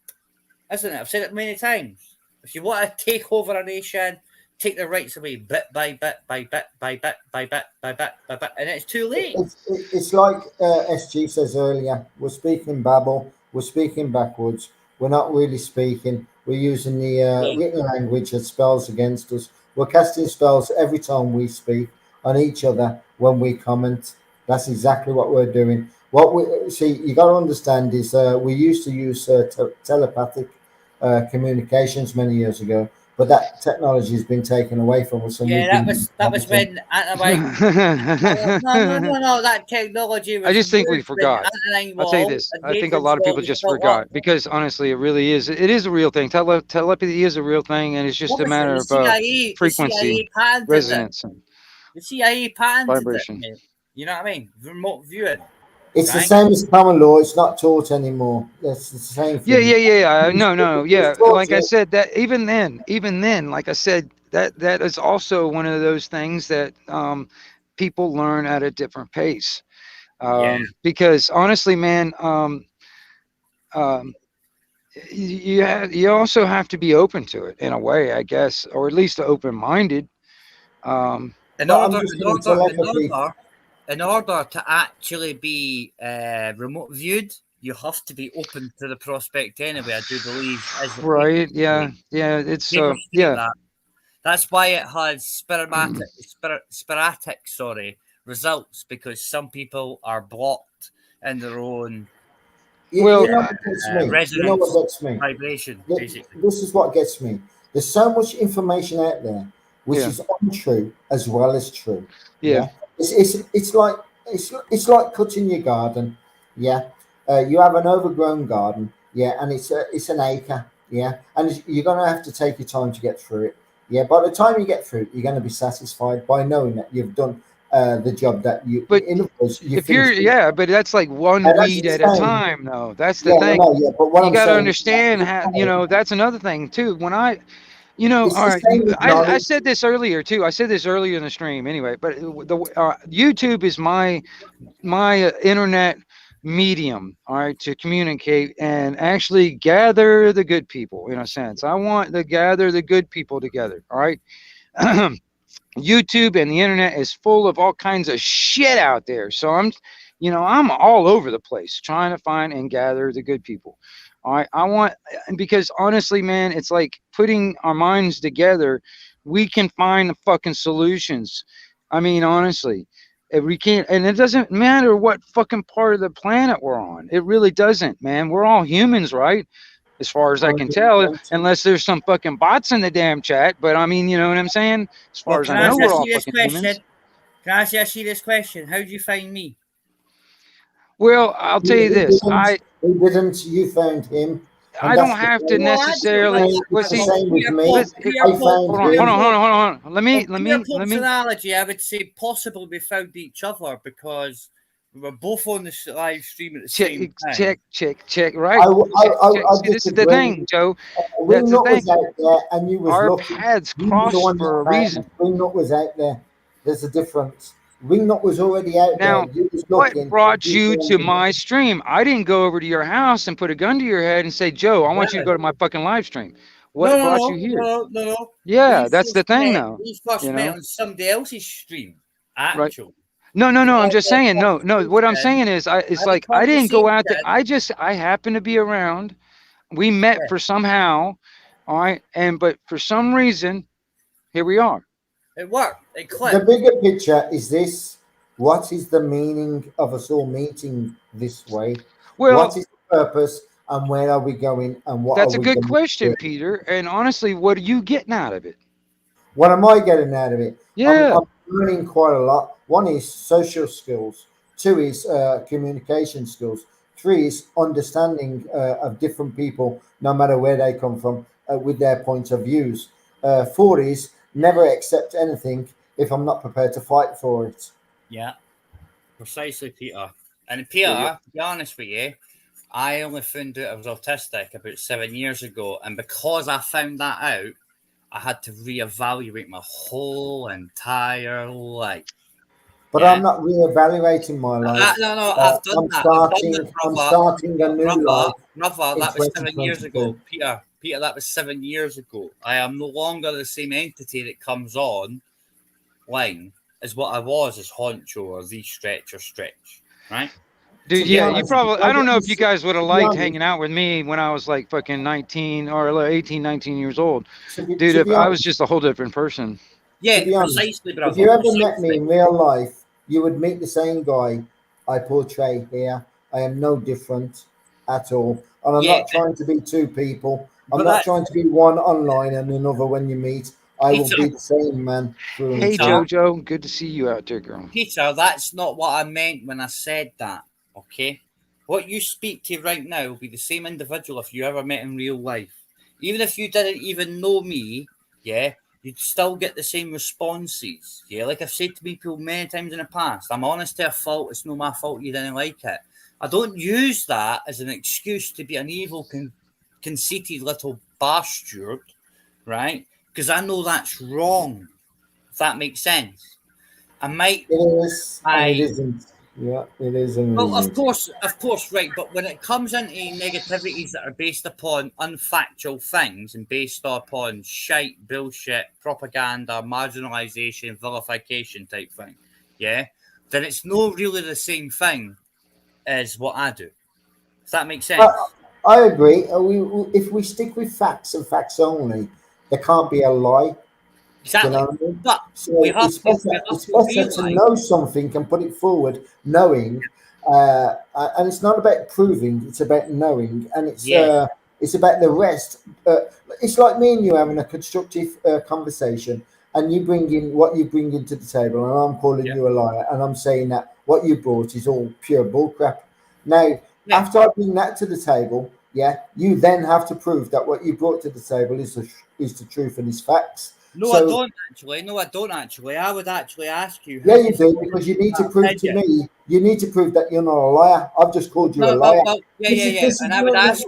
isn't it? I've said it many times. If you want to take over a nation, take the rights away bit by bit, by bit, by bit, by bit, by bit, by bit, and it's too late. It's like SG says earlier. We're speaking babble. We're speaking backwards. We're not really speaking. We're using the written language that spells against us. We're casting spells every time we speak on each other when we comment. That's exactly what we're doing. What we see, you got to understand is we used to use telepathic communications many years ago. But that technology has been taken away from us. That was when no, that technology was... I just think we forgot. I'll tell you this. I think a lot of people just forgot, because honestly, it really is. It is a real thing. Telepathy is a real thing, and it's just a matter of frequency, resonance, and the CIA patented vibration. You know what I mean? Remote viewing. It's the same as common law. It's not taught anymore. It's the same thing. Yeah. No. Yeah. Like I said, that even then, like I said, that is also one of those things that people learn at a different pace. Because honestly, man, you also have to be open to it in a way, I guess, or at least open-minded. In order to actually be remote viewed, you have to be open to the prospect anyway, I do believe. Right, yeah. It's That's why it has sporadic results, because some people are blocked in their own resonance vibration, basically. This is what gets me. There's so much information out there which is untrue as well as true. It's like cutting your garden. You have an overgrown garden, and it's an acre, and you're gonna have to take your time to get through it. By the time you get through it, you're gonna be satisfied by knowing that you've done the job that you. But but that's like one weed at a time, though. That's the thing. But what you got to understand how, that's another thing too. When all right. I said this earlier too. I said this earlier in the stream anyway, but the YouTube is my internet medium, all right, to communicate and actually gather the good people, in a sense. I want to gather the good people together, all right? YouTube and the internet is full of all kinds of shit out there. So I'm all over the place trying to find and gather the good people. All right, because honestly, man, it's like putting our minds together. We can find the fucking solutions I mean, honestly, we can't, and it doesn't matter what fucking part of the planet we're on. It really doesn't, man. We're all humans, right? As far as I can tell, unless there's some fucking bots in the damn chat. But I mean, you know what I'm saying? As far as I know, we're all fucking humans. Can I ask you this question? How did you find me? Well, I'll tell you this. Who didn't? You found him. I don't have to necessarily. It's the same with me. Hold on. Let me. Personality, I would say possibly we found each other because we were both on this live stream at the same time. Check. Right. See, this is the thing, Joe. That's the thing. Was out there and you was Our looking. paths crossed for a reason. Wingnut was out there. There's a difference. Wingnut was already out now, there. What brought you to my stream? I didn't go over to your house and put a gun to your head and say, Joe, I want you to go to my fucking live stream. What brought you here? No. Yeah, that's the thing, though. We first met on somebody else's stream, actually. Right. No. I'm just saying. No. What I'm saying is, it's like I didn't go out there. I happened to be around. We met for somehow, all right. But for some reason, here we are. It worked. It clicked. The bigger picture is this: what is the meaning of us all meeting this way? Well, what is the purpose, and where are we going? And what? That's are a we good question, Peter. And honestly, what are you getting out of it? What am I getting out of it? Yeah, I'm learning quite a lot. One is social skills. Two is communication skills. Three is understanding of different people, no matter where they come from, with their points of views. Four is never accept anything if I'm not prepared to fight for it. Yeah, precisely, Peter. And Peter, to be honest with you, I only found out I was autistic about 7 years ago. And because I found that out, I had to reevaluate my whole entire life. But I'm not reevaluating my life. No, I've done that. I'm starting a new life. Brother, that was 7 years ago. Peter, that was 7 years ago. I am no longer the same entity that comes on line as what I was as Honcho or the Stretch, right? Dude, yeah, you probably, I don't know if you guys would have liked hanging out with me when I was like fucking 19 or 18, 19 years old. Dude, if I was just a whole different person. Yeah, precisely, brother. If you ever met me in real life, you would meet the same guy I portray here. I am no different at all. And I'm not trying to be two people. I'm not trying to be one online and another when you meet. I will be the same man. Hey, Jojo, good to see you out there, girl. Peter, that's not what I meant when I said that, okay? What you speak to right now will be the same individual if you ever met in real life. Even if you didn't even know me, yeah, you'd still get the same responses. Yeah, like I've said to people many times in the past, I'm honest to a fault. It's not my fault you didn't like it. I don't use that as an excuse to be an evil, conceited little bastard, right? Because I know that's wrong. If that makes sense. I might. It is. And it isn't. Yeah, it is. And well, of course, right. But when it comes into negativities that are based upon unfactual things and based upon shite, bullshit, propaganda, marginalisation, vilification type thing, yeah, then it's not really the same thing as what I do. Does that make sense? I agree. If we stick with facts and facts only, there can't be a lie. Exactly. You know what I mean? But so it's better to know something and put it forward, knowing, and it's not about proving; it's about knowing, and it's about the rest. It's like me and you having a constructive conversation, and you bring in what you bring into the table, and I'm calling you a liar, and I'm saying that what you brought is all pure bullcrap. Now, after I bring that to the table, you then have to prove that what you brought to the table is the truth and is facts. No, I don't actually. I would actually ask you. Yeah, you do, because you need to prove to me. You need to prove that you're not a liar. I've just called you a liar. And I would ask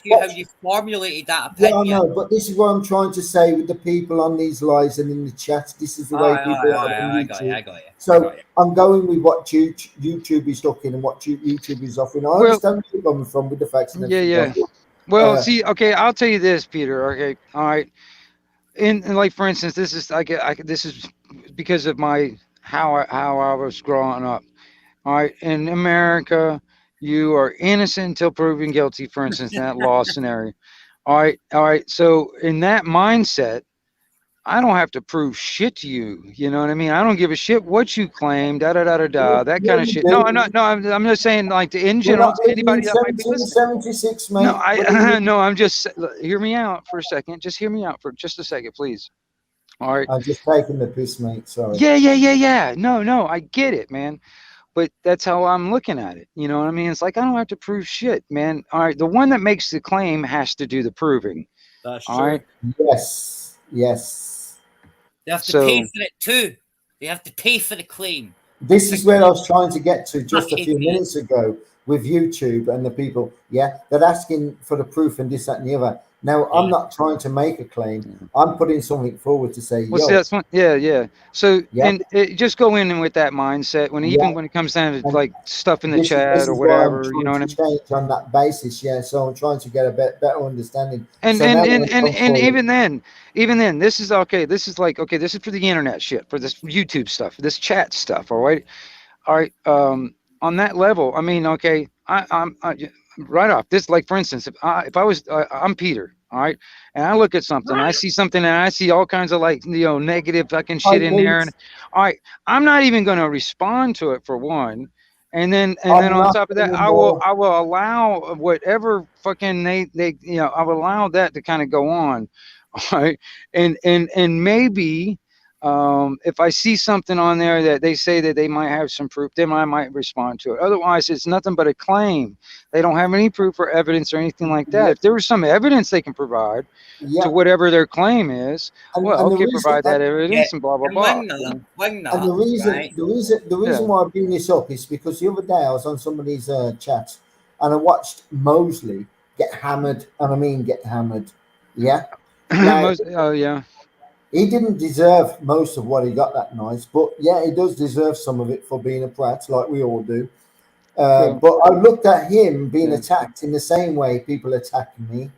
you how you formulated that opinion. Yeah, I know, but this is what I'm trying to say with the people on these lives and in the chat. This is the way people are on YouTube. I got you. So I'm going with what YouTube is talking and what YouTube is offering. I understand where you're coming from with the facts and everything. Yeah. Well, see, okay, I'll tell you this, Peter. Okay, all right. And like, for instance, this is this is because of how I was growing up. All right, in America, you are innocent until proven guilty. For instance, in that law scenario. All right. So in that mindset, I don't have to prove shit to you. You know what I mean? I don't give a shit what you claim, da da da da da, that kind of shit. No, I'm not. No, I'm just saying, like, in We're general, not to living in anybody that might be listening. 1776, mate. No, I no, I'm just hear me out for a second. Just hear me out for just a second, please. All right. I'm just taking the piss, mate. Sorry. Yeah. No, I get it, man. But that's how I'm looking at it. You know what I mean? It's like I don't have to prove shit, man. All right, the one that makes the claim has to do the proving. That's all true. right. Yes. They have to pay for it too. They have to pay for the claim. This is where I was trying to get to just a few minutes ago with YouTube and the people. Yeah, they're asking for the proof and this, that, and the other. Now, I'm not trying to make a claim. I'm putting something forward to say, Well, yo. see, that's one. Yeah. So, and just go in with that mindset even when it comes down to like stuff in the chat or whatever, you know what I mean? Change on that basis, yeah. So I'm trying to get a better understanding. And so and even then, this is okay. This is like okay. This is for the internet shit, for this YouTube stuff, this chat stuff. All right. On that level, I mean, okay. I'm right off this. Like for instance, if I was, I'm Peter. All right, and I look at something, I see something, and I see all kinds of like negative fucking shit in there, and all right, I'm not even going to respond to it for one, and then on top of that, I will allow whatever fucking they I will allow that to kind of go on, all right, and maybe. If I see something on there that they say that they might have some proof, then I might respond to it. Otherwise, it's nothing but a claim. They don't have any proof or evidence or anything like that. If there was some evidence they can provide to whatever their claim is, provide that evidence and blah blah blah. And the reason why I bring this up is because the other day I was on somebody's chat and I watched Mosley get hammered, and I mean get hammered. Yeah. He didn't deserve most of what he got that night, but yeah, he does deserve some of it for being a prat, like we all do. But I looked at him being attacked in the same way people attack me.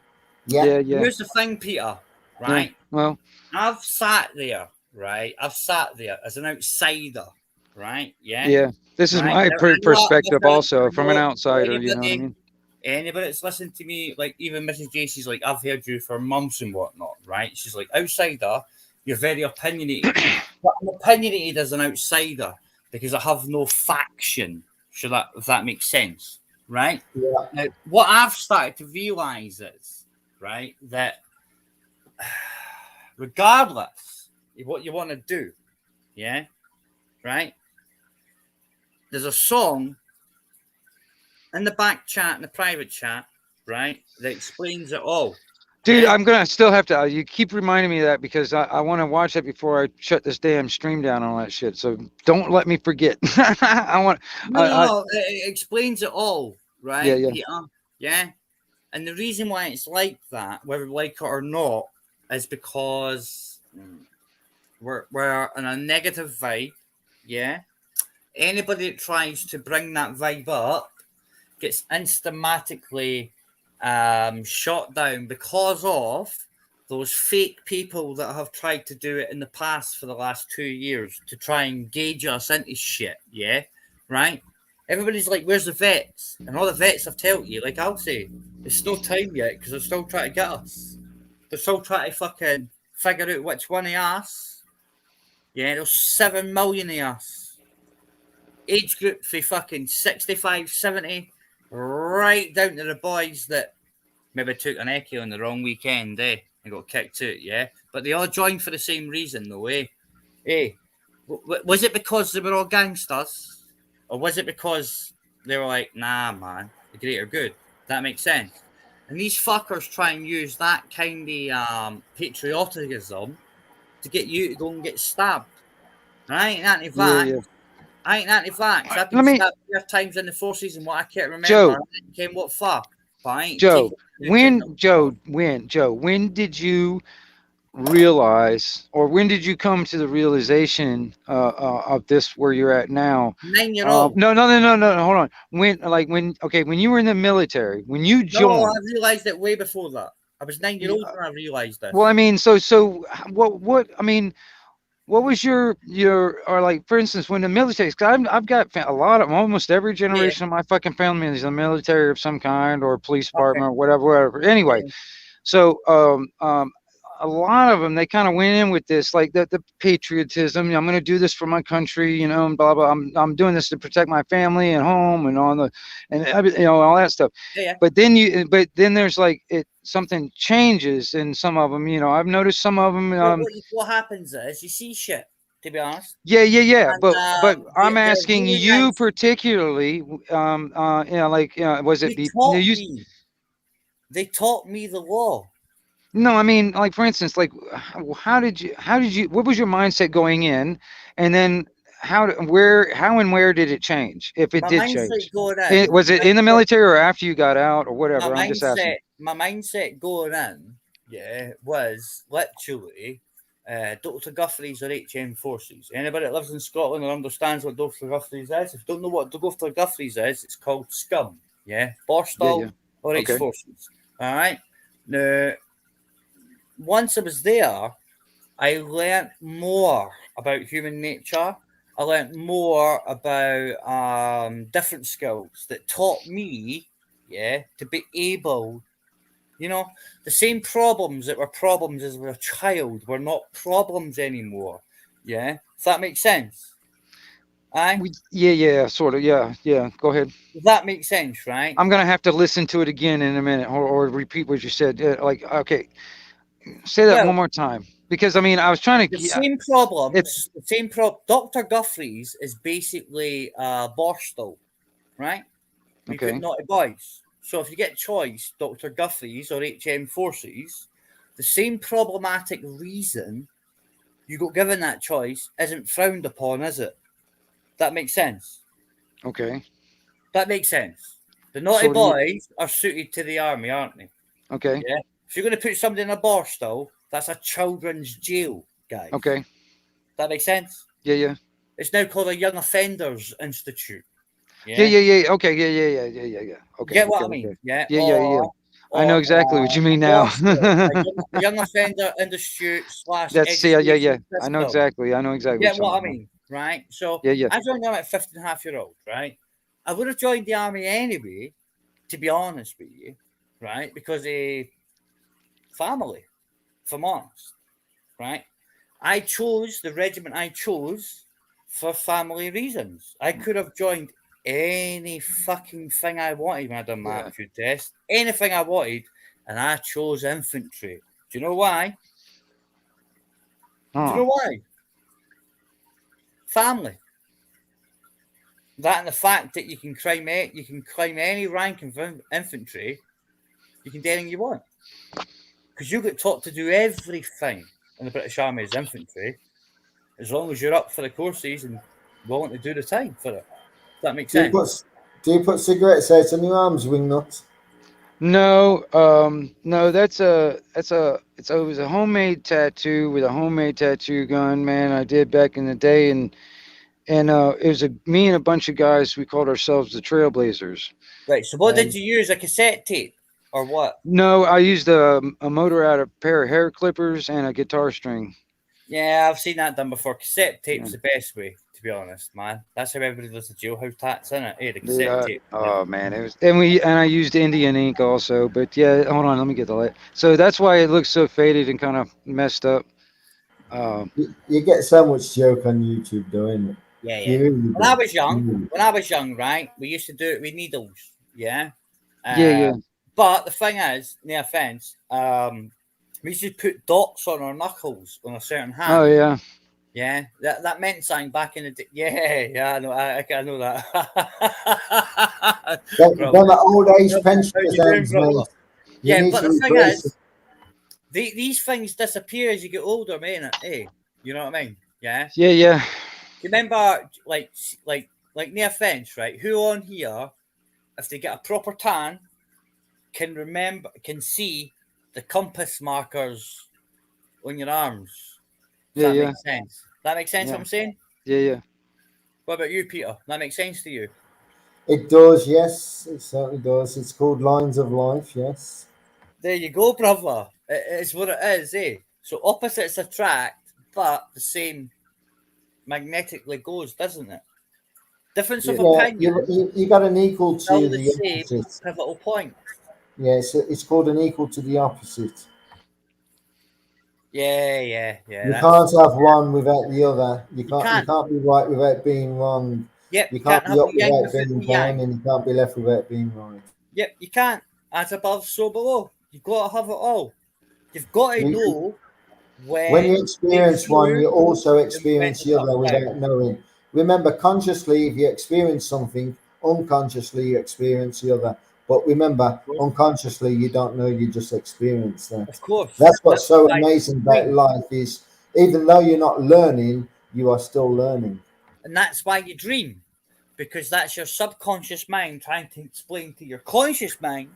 Yeah. Here's the thing, Peter. Right. Well, I've sat there. Right. I've sat there as an outsider. Right. Yeah. Yeah. This is my perspective, also from an outsider. You know what I mean? Anybody that's listened to me, like even Mrs. J, she's like, I've heard you for months and whatnot. Right. She's like, outsider. You're very opinionated. But I'm opinionated as an outsider because I have no faction. If that makes sense, right? Yeah. Now, what I've started to realize is, right, that regardless of what you want to do, yeah, right, there's a song in the back chat, in the private chat, right, that explains it all. Dude, I'm gonna still have to. You keep reminding me of that because I want to watch that before I shut this damn stream down on that shit. So don't let me forget. I want. No, it explains it all, right? Yeah. Peter? Yeah. And the reason why it's like that, whether we like it or not, is because we're in a negative vibe. Yeah. Anybody that tries to bring that vibe up gets instantly shot down because of those fake people that have tried to do it in the past for the last 2 years to try and gauge us into shit. Yeah, right. Everybody's like, "Where's the vets?" And all the vets have told you, like I'll say, it's no time yet because they're still trying to get us. They're still trying to fucking figure out which one of us. Yeah, there's 7 million of us. Age group for fucking 65, 70. Right down to the boys that maybe took an echo on the wrong weekend, and got kicked out, yeah? But they all joined for the same reason, though, was it because they were all gangsters? Or was it because they were like, nah, man, the greater good? That makes sense. And these fuckers try and use that kind of patriotism to get you to go and get stabbed. And I ain't anti-vax. I ain't anti-vax. I've been stabbed 3 times in the forces and what I can't remember. Joe. Came what far. Joe, when did you realize, or when did you come to the realization of this where you're at now? 9-year-old. No, hold on. When you were in the military, when you joined. No, I realized it way before that. I was 9-year-old when I realized this. Well, I mean, so what? I mean, what was your or like, for instance, when the military? Because I've got a lot of almost every generation of my fucking family is in the military of some kind or police department or whatever. Anyway, so a lot of them, they kind of went in with this, like the patriotism. I'm going to do this for my country, you know, and blah blah. I'm doing this to protect my family and home and all that stuff. Yeah. But then there's like something changes in some of them. You know, I've noticed some of them. What happens is you see shit. To be honest. Yeah. And, but I'm asking really you nice. particularly. Was it They taught me the law. No, I mean, like for instance, like how did you? What was your mindset going in, and then how and where did it change? If it did change, was it in the military or after you got out or whatever? I'm just asking. My mindset going in, was literally Dr. Guthries or HM forces. Anybody that lives in Scotland or understands what Dr. Guthries is, if you don't know what Dr. Guthries is, it's called scum. Postal or H forces. All right. Now, once I was there, I learned more about human nature. I learned more about different skills that taught me, to be able, the same problems that were problems as a child were not problems anymore. Yeah, if that makes sense. Yeah, sort of. Yeah. Go ahead. Does that make sense, right? I'm gonna have to listen to it again in a minute, or repeat what you said. Okay, say that one more time, because I mean I was trying to. The same problems. The same problem. Dr. Guthries is basically Postal, right? You put naughty boys. So if you get choice, Dr. Guthries or HM forces, the same problematic reason you got given that choice isn't frowned upon, is it? That makes sense. Okay. That makes sense. The naughty boys are suited to the army, aren't they? Okay. Yeah. If you're going to put somebody in a Postal, that's a children's jail, guys. Okay. That makes sense? Yeah. It's now called a Young Offenders Institute. Yeah. Okay. Yeah. Okay. Get what I mean? Yeah. I know exactly what you mean now. Young Offender Institute / That's yeah. I know exactly. Get what I mean, right? So I joined the army at 15.5-year-old, right? I would have joined the army anyway, to be honest with you, right? Because family, if I'm honest, right? I chose the regiment I chose for family reasons. I could have joined any fucking thing I wanted when I done my aptitude test. Anything I wanted, and I chose infantry. Do you know why? Do you know why? Family. That and the fact that you can climb any rank in infantry, you can do anything you want. Because you get taught to do everything in the British Army as infantry, as long as you're up for the courses and willing to do the time for it. Does that make sense? Do you put cigarettes out on your arms, wingnut? No, that's it was a homemade tattoo with a homemade tattoo gun, man. I did back in the day, and it was me and a bunch of guys. We called ourselves the Trailblazers. Right. So what did you use? A cassette tape or what? No, I used a motor out, a pair of hair clippers, and a guitar string. Yeah, I've seen that done before. Cassette tape's the best way, to be honest, man. That's how everybody does the jailhouse tats, isn't it? Hey, the cassette tape. Oh man, it was, and I used Indian ink also. But yeah, hold on, let me get the light. So that's why it looks so faded and kind of messed up. You get so much joke on YouTube, doing it. Yeah. When I was young, right, we used to do it with needles. Yeah. But the thing is, no offense, we used to put dots on our knuckles on a certain hand. Oh yeah. Yeah, that meant something back in the day. Yeah, I know. I know that. The old age pensioners. Yeah, but the thing is, these things disappear as you get older, man. Hey, you know what I mean? Yeah. Yeah. You remember, like, no offense, right? Who on here, if they get a proper tan, can see the compass markers on your arms? Does that make sense? That makes sense, what I'm saying? Yeah. What about you, Peter? That makes sense to you? It does, yes. It certainly does. It's called Lines of Life, yes. There you go, brother. It's what it is, eh? So opposites attract, but the same magnetically goes, doesn't it? Difference of opinion. You got an equal to the same opposite. Pivotal point. Yeah, it's called an equal to the opposite. Yeah. You can't have one without the other. You can't be right without being wrong. Yep, You can't be have up the yang without being the yang. down, and you can't be left without being right. Yep, you can't. As above, so below. You've got to have it all. You've got to know when you experience one, you also experience the other down. without knowing. Remember, consciously, if you experience something, unconsciously you experience the other. But remember, unconsciously, you don't know, you just experience that. Of course. That's what's so amazing about life is, even though you're not learning, you are still learning. And that's why you dream, because that's your subconscious mind trying to explain to your conscious mind.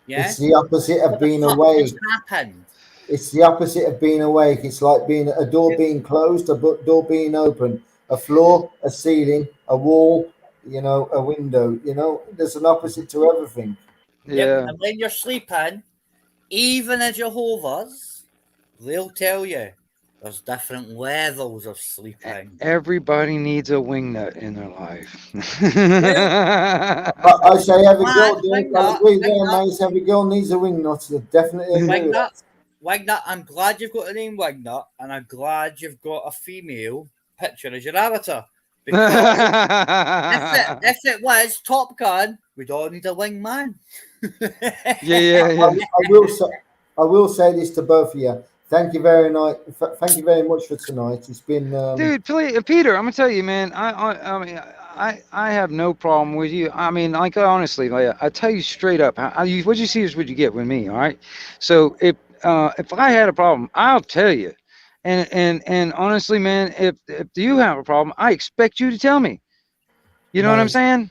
Yeah, it's the opposite of being awake. Happened. It's the opposite of being awake. It's like being a door being closed, a door being open, a floor, a ceiling, a wall, a window. There's an opposite to everything. Yeah. And when you're sleeping, even as Jehovah's, they'll tell you there's different levels of sleeping. Everybody needs a wingnut in their life. I say every girl, every girl needs a wingnut. Definitely agree. Wingnut, I'm glad you've got the name Wingnut, and I'm glad you've got a female picture as your avatar. Because if it was Top Gun, we'd all need a wingman. Yeah. I will say this to both of you. Thank you very much. Thank you very much for tonight. It's been, dude. Please, Peter, I'm gonna tell you, man. I mean, I have no problem with you. I mean, like honestly, like, I tell you straight up. What you see is what you get with me. All right. So if I had a problem, I'll tell you. And honestly, man, if you have a problem, I expect you to tell me. You know what I'm saying?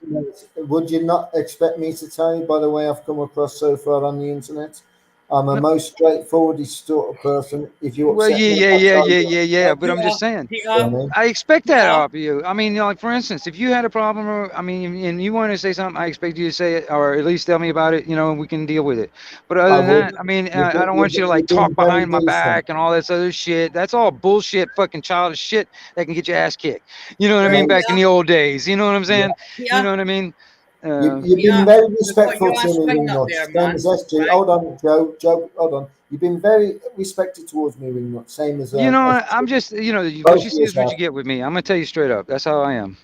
Would you not expect me to tell you? By the way, I've come across so far on the internet. I'm a most straightforward sort of person. If you upset me, yeah. But I'm just saying, I expect that off of you. I mean, like for instance, if you had a problem, and you want to say something, I expect you to say it, or at least tell me about it. And we can deal with it. But other than that, I mean, I don't want you to like talk behind my back and all this other shit. That's all bullshit, fucking childish shit that can get your ass kicked. You know what I mean? Back in the old days. You know what I'm saying? You know what I mean? You've been very respectful to me, Wingnut. Hold on, Joe, hold on. You've been very respected towards me, Wingnut. Same as I'm just, what you see is what you get with me. I'm gonna tell you straight up. That's how I am.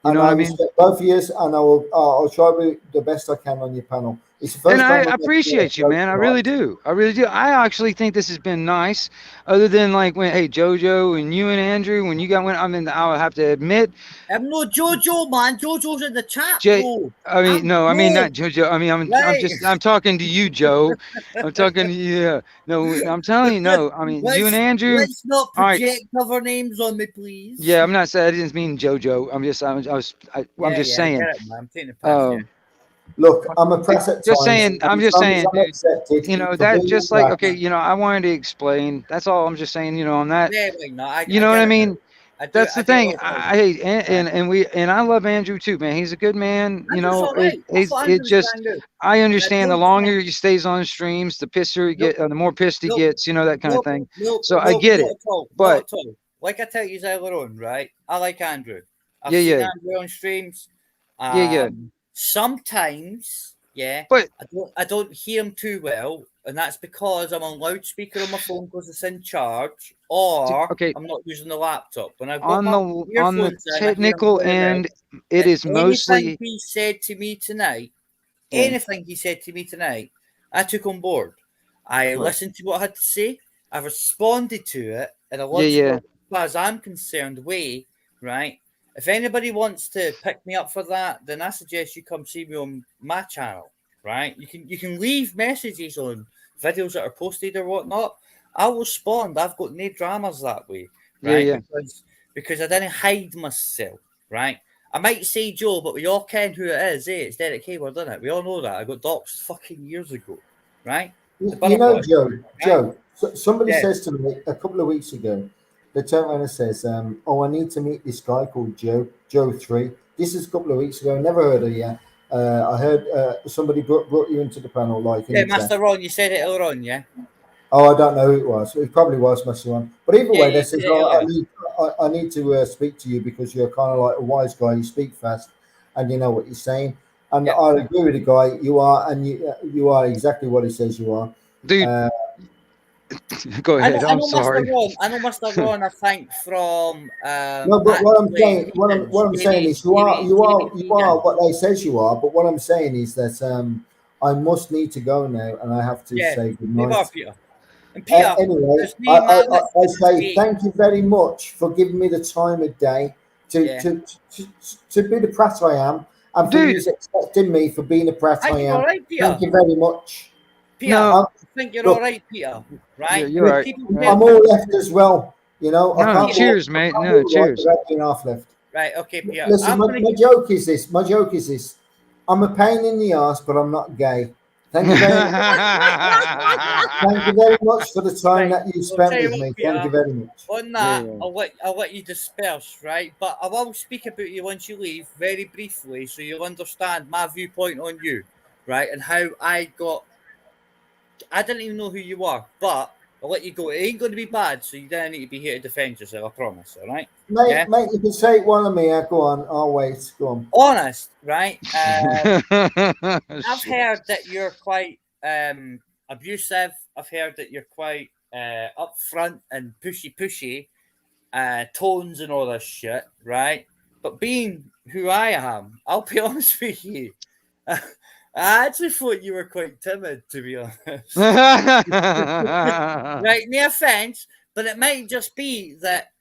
You know what I mean? Respect both of you, and I'll try to be the best I can on your panel. It's the first and time I appreciate you, man. I really do. I actually think this has been nice. Other than like when, hey, JoJo and you and Andrew, when you got one, I mean, I'll have to admit. I'm no JoJo, man. JoJo's in the chat, bro. I mean, I mean not JoJo. I mean, I'm talking to you, Joe. I'm talking to you. No, I'm telling you, no. I mean, you and Andrew. Let's not project cover names on me, please. Yeah, I'm not saying I didn't mean JoJo. I'm just saying. I get it, man. I'm taking the piss, Look, I'm a press at just times, saying. I'm just saying, dude, that just like okay, I wanted to explain. That's all. I'm just saying, on that. Yeah, no, you know what I mean? That's the thing. I hate and I love Andrew too, man. He's a good man. I understand the longer he stays on streams, the pisser he get, the more pissed he gets. That kind of thing. So I get it. But like I tell you earlier on, right? I like Andrew. I've seen Andrew on streams. Sometimes, but I don't hear him too well, and that's because I'm on loudspeaker on my phone because it's in charge, or I'm not using the laptop. When I've got on the technical end, it is mostly anything he said to me tonight. Anything he said to me tonight, I took on board. I listened to what I had to say. I responded to it in a logical, as far as I'm concerned, way. Right. If anybody wants to pick me up for that, then I suggest you come see me on my channel, right? You can leave messages on videos that are posted or whatnot. I'll respond. I've got no dramas that way, right? Because I didn't hide myself, right? I might say Joe, but we all ken who it is, eh? It's Derek Hayward, isn't it? We all know that. I got doxed fucking years ago, right? Joe, somebody says to me a couple of weeks ago, the turn around and says, I need to meet this guy called Joe3. This is a couple of weeks ago. Never heard of you. I heard somebody brought you into the panel. Master Ron, you said it earlier on, yeah? Oh, I don't know who it was. It probably was Master Ron. But either way, they said, I need to speak to you because you're kind of like a wise guy. You speak fast and you know what you're saying. And I agree with the guy. You are, and you are exactly what he says you are. Dude. Go I ahead. know, I'm sorry. I know Mr. Ron, I think, from No, but what I'm saying, Activism, what I'm saying is, you are what they says you are. But what I'm saying is that I must need to go now, and I have to say good leave night. our Peter. And Peter, Anyway, there's me, man, I say thank you very much for giving me the time of day to be the prat I am, and for you accepting me for being the prat I am. all right, Peter. Thank you very much. Peter, I think you're look, all right, Peter. Right? You're right. I'm all left as well. You know, I No, can't cheers, walk, mate. I can't No, walk cheers. without being half left. Right, okay, Peter. Listen, my joke is this. My joke is this. I'm a pain in the ass, but I'm not gay. Thank you very much. Thank you very much for the time that you spent with me. Thank you very much. On that, I'll let you disperse, right? But I will speak about you once you leave, very briefly, so you'll understand my viewpoint on you, right? And how I didn't even know who you are, but I'll let you go. It ain't going to be bad, so you don't need to be here to defend yourself, I promise, all right? Mate, you can say it one of me. Go on, I'll wait. Go on. Honest, right? I've heard that you're quite abusive. I've heard that you're quite upfront and pushy tones and all this shit, right? But being who I am, I'll be honest with you. I actually thought you were quite timid, to be honest. Right, no offense, but it might just be that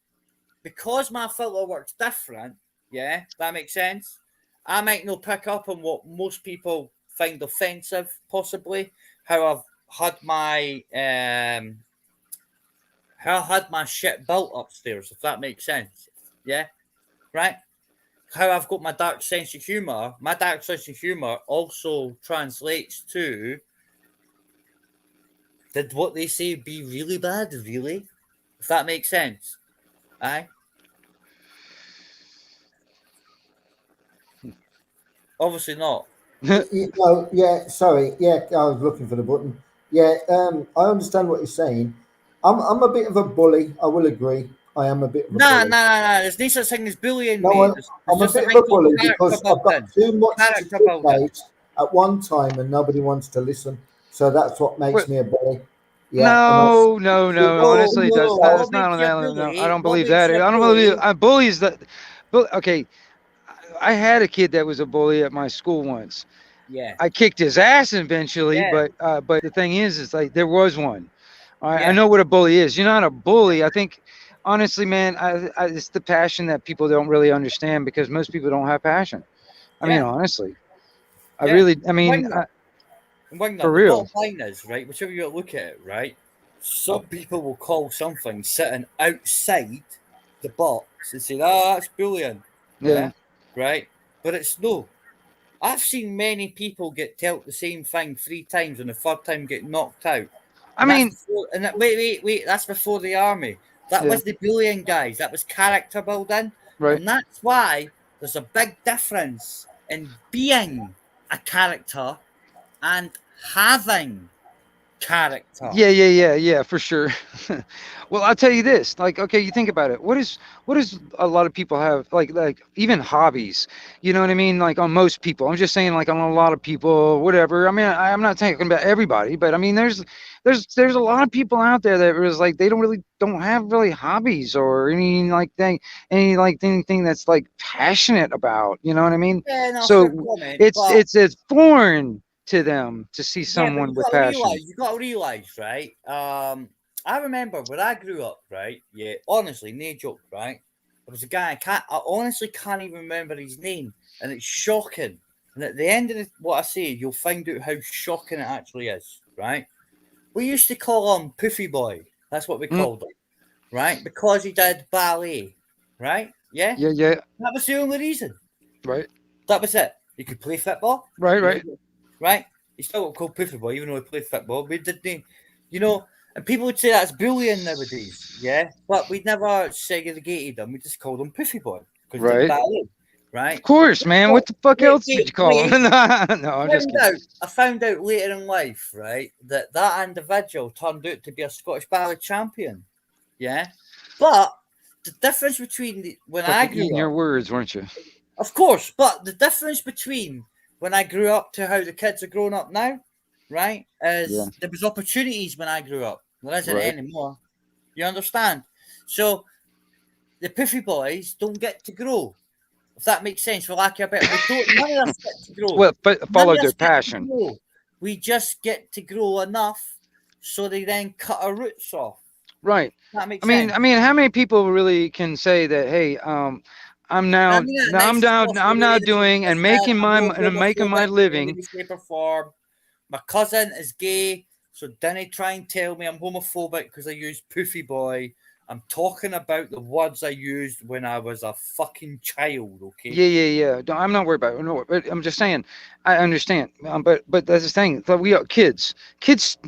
because my filter works different, that makes sense. I might not pick up on what most people find offensive, possibly. How I've had my shit built upstairs, if that makes sense. Yeah, right. How I've got my dark sense of humor. My dark sense of humor also translates to, did what they say be really bad, really? If that makes sense. Aye. Obviously not. Sorry. Yeah, I was looking for the button. Yeah, I understand what you're saying. I'm a bit of a bully. I will agree. I am a bit of a bully. Nah. There's no such thing as bullying, no, mate. I'm a bit of a bully because I've got too much to think about at one time and nobody wants to listen. So that's what makes me a bully. Yeah. No. Honestly, that's not on that. No, I don't believe that. I don't believe bullies that. Okay, I had a kid that was a bully at my school once. Yeah. I kicked his ass eventually, but the thing is like there was one. I know what a bully is. You're not a bully. I think, honestly, man, it's the passion that people don't really understand because most people don't have passion. I mean, honestly, for real. The bottom line is, right, whichever you look at it, right, some people will call something sitting outside the box and say, that's bullying. Yeah. Right? But it's no. I've seen many people get told the same thing 3 times and the 3rd time get knocked out. Wait, that's before the army. That was the bullying, guys. That was character building. Right. And that's why there's a big difference in being a character and having character. Yeah, for sure. Well, I'll tell you this. Like, okay, you think about it. What is a lot of people have like even hobbies? You know what I mean? Like on most people. I'm just saying like on a lot of people, whatever. I mean, I'm not talking about everybody, but I mean, there's a lot of people out there that was like they don't have really hobbies or anything that's like passionate about. You know what I mean? Yeah, no, so comment, it's foreign to them to see someone with passion. You got to realize, right? I remember when I grew up, right? Yeah, honestly, no joke, right? There was a guy I honestly can't even remember his name, and it's shocking. And at the end of what I say, you'll find out how shocking it actually is, right? We used to call him Poofy Boy. That's what we called him, right? Because he did ballet, right? Yeah. Yeah. That was the only reason. Right. That was it. He could play football. Right. Right? He still got called Poofy Boy, even though he played football. We didn't, and people would say that's bullying nowadays, yeah? But we never segregated him. We just called him Poofy Boy. Right. Ballet, right? Of course, man. What the fuck else would you call him? No, I'm just kidding. I found out later in life, right, that individual turned out to be a Scottish ballet champion, yeah? But the difference between when I grew up... your words, weren't you? Of course, but the difference between when I grew up to how the kids are growing up now, right, is there was opportunities when I grew up. There isn't Right. anymore. You understand? So the Puffy boys don't get to grow. If that makes sense, for lack of a better, none of us get to grow. Well, but None follow of their us get to passion. grow. We just get to grow enough so they then cut our roots off. Right. That makes I mean, sense. how many people really can say that? Hey, I'm now, I mean, that nicest possible I'm now way to say doing this, and making I'm not making my homophobic in living. any shape or form. My cousin is gay, so don't try and tell me I'm homophobic because I use Poofy Boy. I'm talking about the words I used when I was a fucking child, okay? Yeah. I'm not worried about it. No, but I'm just saying, I understand. But that's the thing. So we are kids. Kids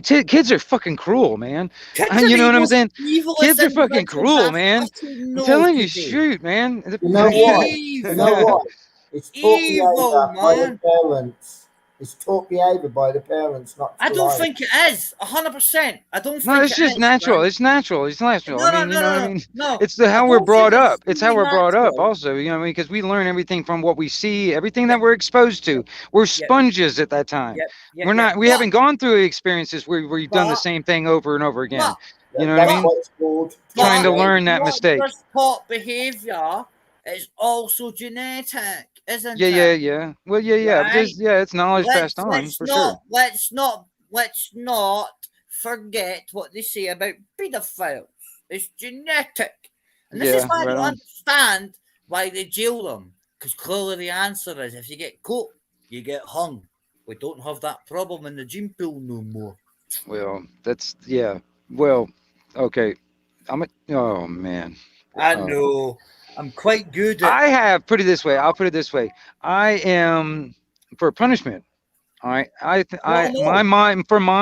are fucking cruel, man. Kids are You know the what I'm most saying? evilest Kids are fucking individuals cruel, I man. fucking I'm know telling you, today. shoot, man. You know what? Evil. You know what? It's taught Evil, behaviour by the man. parents. It's taught behaviour by the parents, not I to don't lie. think it is 100%. I don't No, think it's it just is, natural. man. It's natural. It's natural. No, I mean, no, you know no, what I no, mean? no. It's how I we're don't brought think up. it's It's how really we're brought up natural. also, you know what I mean? Because we learn everything from what we see, everything that we're exposed to. We're sponges at that time. Yep, We're yep. not, we haven't gone through experiences where we've done the But- same thing over and over again. But- You know what I That's mean? what it's called. Trying to But learn it's that not mistake. just taught behaviour, it's also genetic, isn't Yeah. it? Well, yeah. Right? Because, it's knowledge passed on, for sure. Let's not forget what they say about paedophiles. It's genetic. And this is Yeah, why I right don't on. understand why they jail them. Because clearly the answer is if you get caught, you get hung. We don't have that problem in the gene pool no more. Well, that's, yeah. Well, okay. Oh, man. I know. I'm quite good at. I have, put it this way. I'll put it this way. I am for punishment. All right. My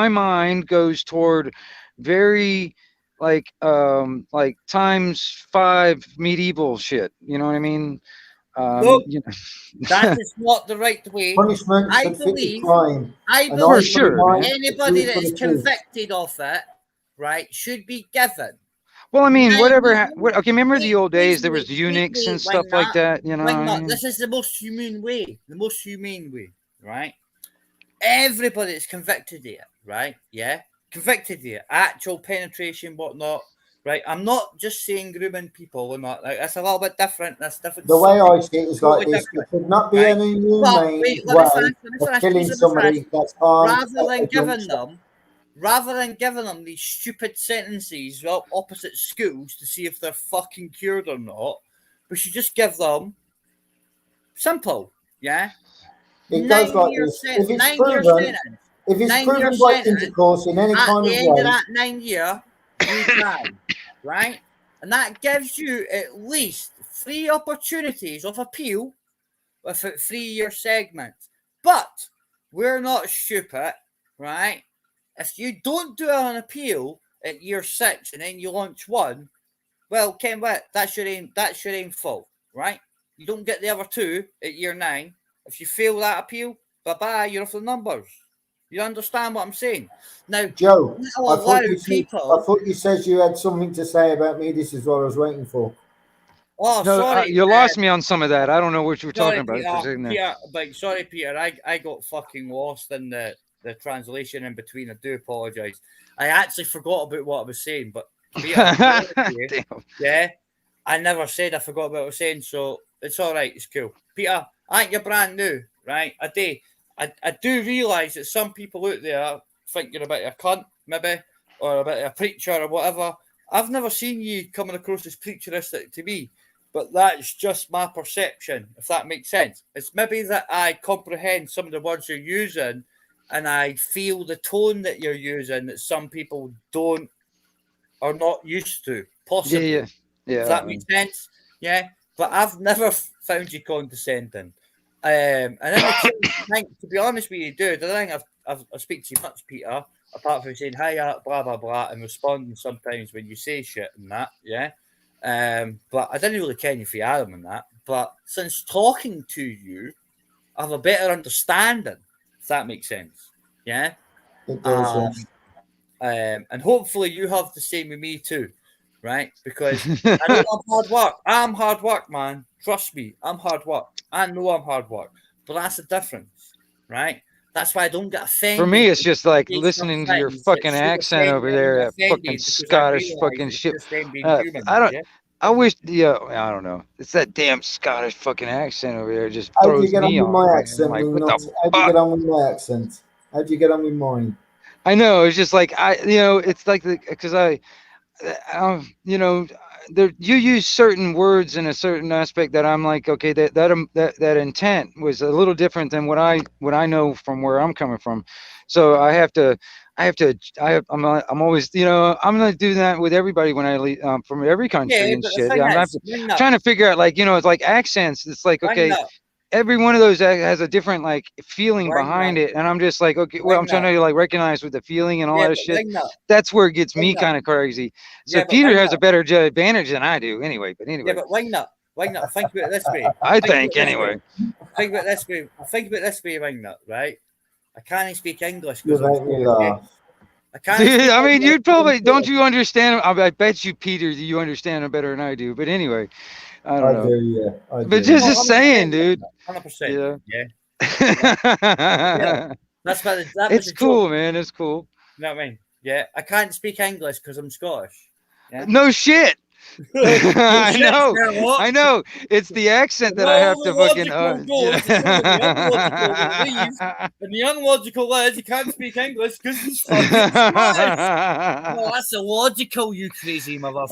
mind goes toward very like times 5 medieval shit. You know what I mean? No, you know. that is not the right way. Punishment I should fit the believe. crime. I An eye For believe sure, an eye, man. a anybody tooth for that's the tooth. convicted of it, right, should be given. Well, I mean, Now, whatever. Okay, remember the old days? please There was wait, eunuchs and wing stuff like that. You know. Wing what I nut. mean? This is the most humane way. The most humane way, right? Everybody that's convicted here, right? Yeah, convicted here, actual penetration, whatnot. Right, I'm not just saying grooming people and that. Like, that's a little bit different. That's different. The way I see it is like Totally this: different, there could not be right? an But inhumane wait, way let me of finish. killing somebody that's harmed Rather than giving them these stupid sentences opposite schools to see if they're fucking cured or not, we should just give them simple, yeah. It goes like this: if it's proven by intercourse in any kind of way, at the end of way, that 9 year, you die, right? And that gives you at least 3 opportunities of appeal with a 3-year segment. But we're not stupid, right? If you don't do an appeal at year 6 and then you launch one, well, Ken, what? That's your aim fault, right? You don't get the other 2 at year 9. If you fail that appeal, bye-bye, you're off the numbers. You understand what I'm saying? Now, Joe, I thought you said you had something to say about me. This is what I was waiting for. Oh, no, sorry. you lost me on some of that. I don't know what you were talking about. Sorry, Peter. I got fucking lost in the translation in between. I do apologise. I actually forgot about what I was saying, but Peter, yeah, I never said I forgot what I was saying, so it's all right. It's cool. Peter, I think you're brand new, right? I do realise that some people out there think you're a bit of a cunt, maybe, or a bit of a preacher or whatever. I've never seen you coming across as preacheristic to me, but that's just my perception, if that makes sense. It's maybe that I comprehend some of the words you're using and I feel the tone that you're using that some people don't or not used to, possibly. Yeah. Does that make sense? Yeah. But I've never found you condescending. And then to be honest with you, dude, I think I speak to you much, Peter, apart from saying hiya, blah blah blah, and responding sometimes when you say shit and that, yeah. But I didn't really ken you for Adam and that. But since talking to you, I have a better understanding, if that makes sense. Yeah. It does, and hopefully you have the same with me too, right? Because I know I'm hard work. I'm hard work, man. Trust me, I'm hard work. I know I'm hard work. But that's the difference, right? That's why I don't get offended. For me, it's just like Say listening to your some things fucking that should accent offend over me, and I'm there, that offended fucking because I Scottish realise fucking it's shit. just them being human. I don't. Yeah? I wish. Yeah, I don't know. It's that damn Scottish fucking accent over there just How do you throws get on me with off, my man. accent? Like, what the How do you fuck? get on with my accent? How do you get on with mine? I know. It's just like it's like because you know, there you use certain words in a certain aspect that I'm like, okay, that intent was a little different than what I know from where I'm coming from, so I'm always, I'm gonna do that with everybody when I leave from every country Yeah, and but the shit. thing I'm is, wing nut, trying to figure out, like, it's like accents. It's like, wing okay, nut, every one of those has a different like feeling wing behind nut, it, and I'm just like, okay, well, I'm wing trying nut. to like recognize with the feeling and all Yeah, that but shit. wing nut, That's where it gets wing me nut. kind of crazy. So Yeah, but Peter wing has a nut. better advantage than I do anyway. But Yeah, anyway, but wing nut. Think about it this way. I Think about think it this anyway. way. Think about it this way. Think about it this way, wing nut. Right? I can't speak English You because I'm make me Scottish. Yeah? laugh. I can't Dude, speak I mean, English you'd 'cause I'm probably don't Scottish. you understand? I bet you, Peter, that you understand it better than I do. But anyway, I don't I know. do, yeah. I But do. just saying, dude. 100%. Yeah. Yeah. That's what that was It's a cool, joke. man. It's cool. You know what I mean? Yeah. I can't speak English because I'm Scottish. Yeah. No shit. No I shit, know. Sherlock. I know. It's the accent that I Well, have the to fucking. logical goes, it's only the unlogical that leaves, and the unlogical is he can't speak English because he's fucking Scottish. No, that's illogical, you crazy motherfucker.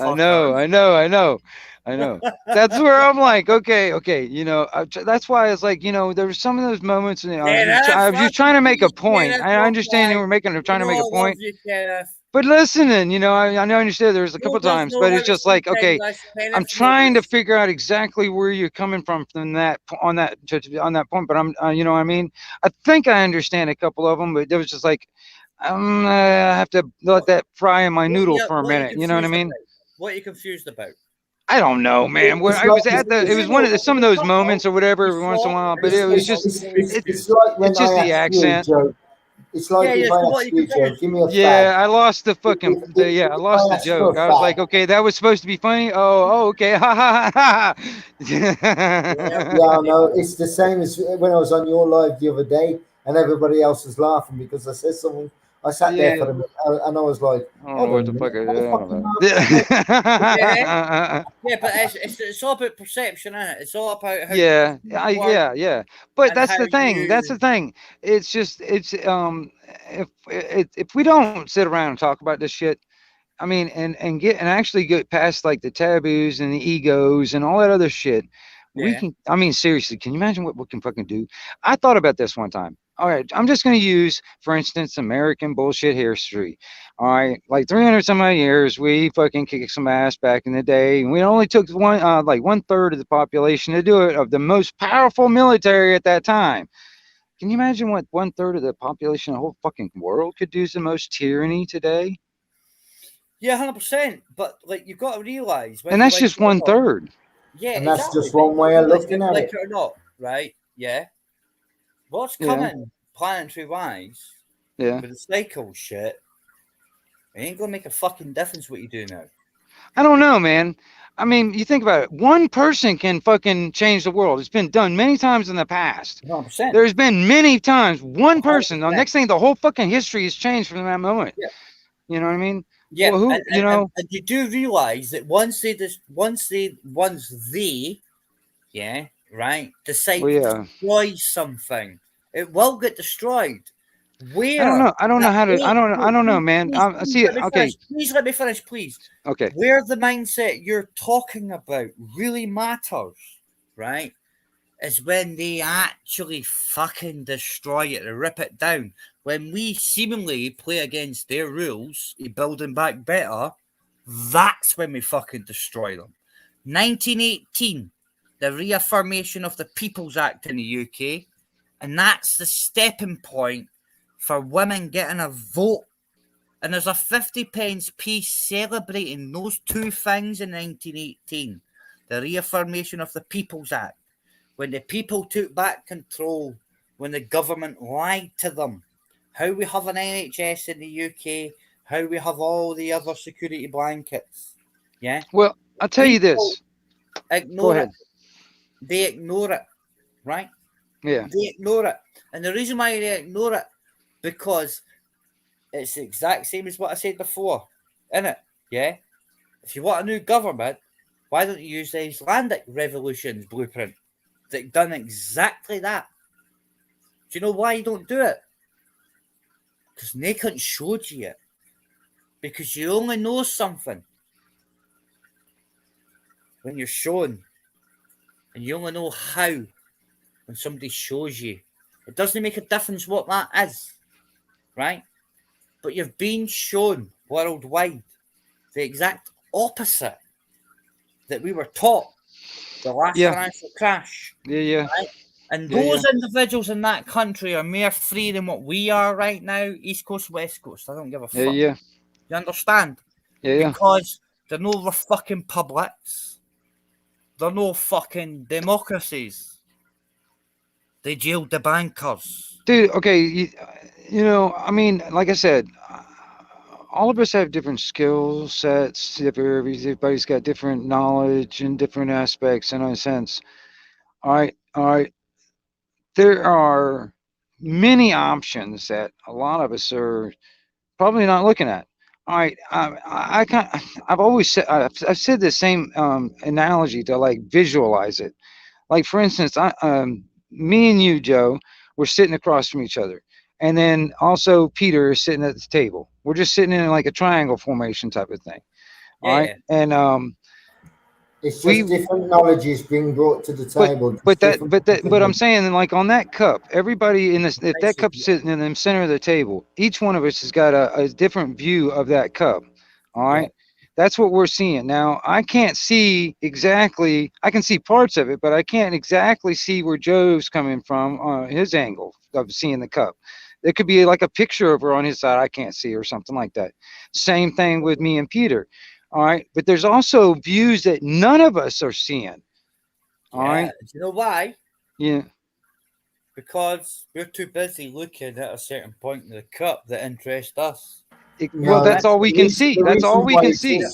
I know. That's where I'm like, okay. That's why it's like, there were some of those moments, and I was just trying to make a point. I understand you were trying to make a point. You, Kenneth. But listening, I understand there's a couple Does times, know but how it's to just like, speak okay, English. I'm Kenneth trying to knows. figure out exactly where you're coming from on that point. But I'm, you know what I mean? I think I understand a couple of them, but it was just like, I have to let that fry in my noodle for a minute. You know what I mean? What are you confused about? I don't know, man. Where It's I was like at it was one of some of those moments or whatever every once in a while, but it was just it's like when it's just I the ask you, accent. Joe. It's like if I ask you, Joe, give me a Yeah, fact. I lost the fucking I lost the ask for a joke. I was like, fact. okay, that was supposed to be funny. Oh, okay. Ha ha ha ha. Yeah, I know. It's the same as when I was on your live the other day, and everybody else was laughing because I said something. I sat there for a minute, and I was like, I don't know "Hold what on a the fuck minute, I what the don't fucking Yeah, but it's all about perception, isn't it? It's all about how yeah, but and that's how the thing. That's the thing. It's just if we don't sit around and talk about this shit, I mean, and actually get past like the taboos and the egos and all that other shit, we Yeah. can. I mean, seriously, can you imagine what we can fucking do? I thought about this one time. All right, I'm just going to use, for instance, American bullshit history. All right, like 300 some odd years, we fucking kicked some ass back in the day, and we only took like 1/3 of the population to do it, of the most powerful military at that time. Can you imagine what 1/3 of the population of the whole fucking world could do to the most tyranny today? Yeah, 100%. But like, you've got to realize, And that's just 1/3. Yeah, and that's exactly. just one way of Like looking at like it. it or not, right? Yeah. What's Yeah. coming, planetary wise, Yeah. with the cycle shit, it ain't gonna make a fucking difference what you do now. I don't know, man. I mean, you think about it. One person can fucking change the world. It's been done many times in the past. 100%. There's been many times one person. The next thing, the whole fucking history has changed from that moment. Yeah. You know what I mean? Yeah. Well, who? And you do realize that once they, yeah, right, decide to destroy something, it will get destroyed. Where? I don't know how to. I don't know, man. See, okay. Please let me finish, please. Okay. Where the mindset you're talking about really matters, right, is when they actually fucking destroy it and rip it down. When we seemingly play against their rules of building back better, that's when we fucking destroy them. 1918, the reaffirmation of the People's Act in the UK, and that's the stepping point for women getting a vote. And there's a 50p piece celebrating those two things in 1918. The reaffirmation of the People's Act, when the people took back control, when the government lied to them. How we have an NHS in the UK, how we have all the other security blankets. Yeah? Well, I'll tell you this. Ignore it. They ignore it, right? Yeah. They ignore it. And the reason why they ignore it, because it's the exact same as what I said before, innit? Yeah? If you want a new government, why don't you use the Icelandic Revolution's blueprint that done exactly that? Do you know why you don't do it? Because they couldn't show you it. Because you only know something when you're shown. And you only know how when somebody shows you. It doesn't make a difference what that is, right? But you've been shown worldwide the exact opposite that we were taught the last financial crash. Yeah. Right? And those individuals in that country are more free than what we are right now, East Coast, West Coast. I don't give a fuck. Yeah. You understand? Yeah. Because they're no fucking publics. They're no fucking democracies. They jailed the bankers. Dude, okay, you know, I mean, like I said, all of us have different skill sets. Everybody's got different knowledge and different aspects, in a sense. All right. There are many options that a lot of us are probably not looking at. All right, I've always said, I've said the same analogy to like visualize it. Like for instance, me and you, Joe, we're sitting across from each other, and then also Peter is sitting at the table. We're just sitting in like a triangle formation type of thing. All right, and it's just different knowledges being brought to the table. But I'm saying, like on that cup, everybody in this, if that cup's sitting in the center of the table, each one of us has got a different view of that cup. All right, that's what we're seeing now. I can't see exactly. I can see parts of it, but I can't exactly see where Joe's coming from, his angle of seeing the cup. There could be like a picture over on his side I can't see, or something like that. Same thing with me and Peter. All right, but there's also views that none of us are seeing. All right. Do you know why? Yeah. Because we're too busy looking at a certain point in the cup that interests us. Well, that's all we can see. That's all we can see.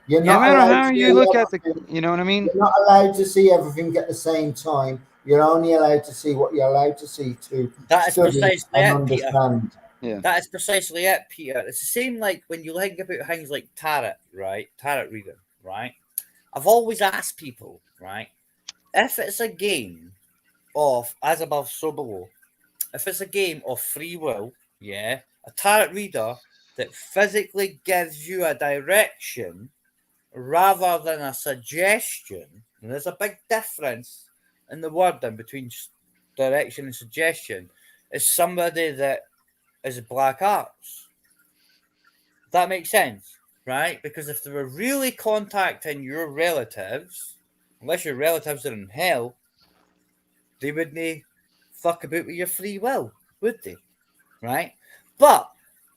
You're No not matter allowed how to you see look at the, everything. you know what I mean? You're not allowed to see everything at the same time. You're only allowed to see what you're allowed to see to That is study precisely and it, Peter. understand. Yeah. That is precisely it, Peter. It's the same like when you think about things like tarot, right? Tarot reading, right? I've always asked people, right? If it's a game of as above, so below, if it's a game of free will, yeah, a tarot reader that physically gives you a direction rather than a suggestion, and there's a big difference in the wording between direction and suggestion, is somebody that is black arts. That makes sense, right? Because if they were really contacting your relatives, unless your relatives are in hell, they wouldn't fuck about with your free will, would they? Right? But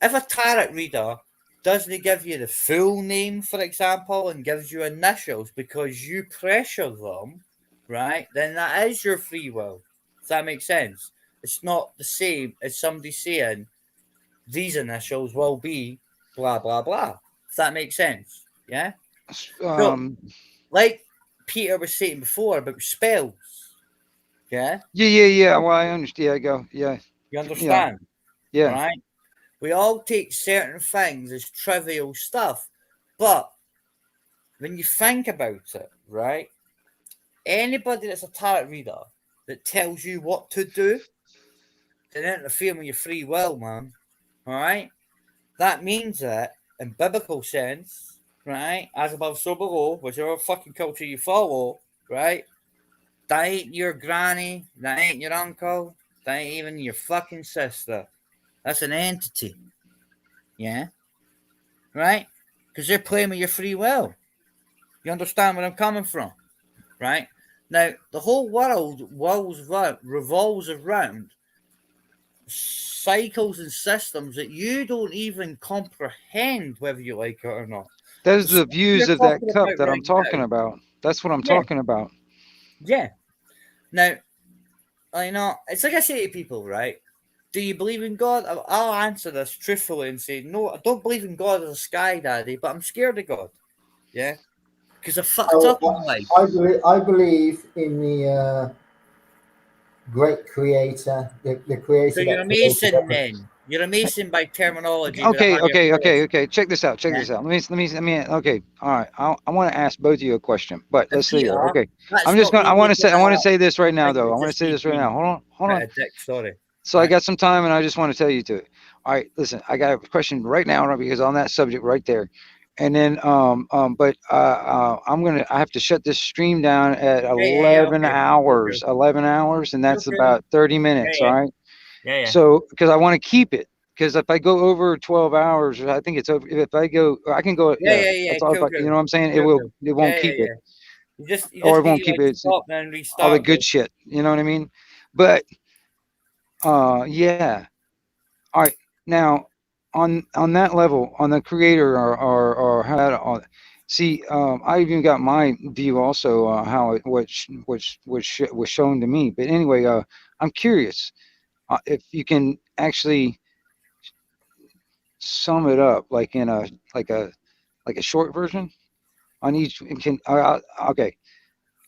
if a tarot reader doesn't give you the full name, for example, and gives you initials because you pressure them, right, then that is your free will. Does that make sense? It's not the same as somebody saying these initials will be blah, blah, blah. Does that make sense? Yeah? So, like Peter was saying before about spells. Yeah? Yeah. Well, I understand. Yeah. You understand? Yeah. Right? We all take certain things as trivial stuff, but when you think about it, right? Anybody that's a tarot reader that tells you what to do, they interfere with your free will, man. All right? That means that in biblical sense, right? As above, so below, whichever fucking culture you follow, right? That ain't your granny, that ain't your uncle, that ain't even your fucking sister. That's an entity. Yeah? Right? Because they're playing with your free will. You understand where I'm coming from? Right? Now, the whole world revolves around cycles and systems that you don't even comprehend whether you like it or not. Those are the views of that cup that I'm talking about. That's what I'm talking about. Yeah. Now, you know, it's like I say to people, right? Do you believe in God? I'll answer this truthfully and say, no, I don't believe in God as a sky daddy, but I'm scared of God. Yeah? Because I fucked up in life. I believe in great creator, the creator. So you're a mason then. You're a mason by terminology. Okay. Check this out. Let me. Okay. All right. I want to ask both of you a question, but let's see. Okay. I want to say this right now, though. I want to say this right now. Hold on. Sorry. So I got some time, and I just want to tell you to it. All right. Listen, I got a question right now because on that subject right there, and then but I have to shut this stream down at 11 hours. 11 hours, and that's about 30 minutes. All right. Yeah. So, because I want to keep it, because if I go over 12 hours, I think it's over. If I go, I can go. Yeah. That's all, you know what I'm saying? It won't keep it. You just Or it won't keep it. Stop and restart all the good shit. You know what I mean? But, yeah. All right. Now, on that level, on the creator or how. See, I even got my view also how it was shown to me. But anyway, I'm curious. If you can actually sum it up like in a short version on each, okay.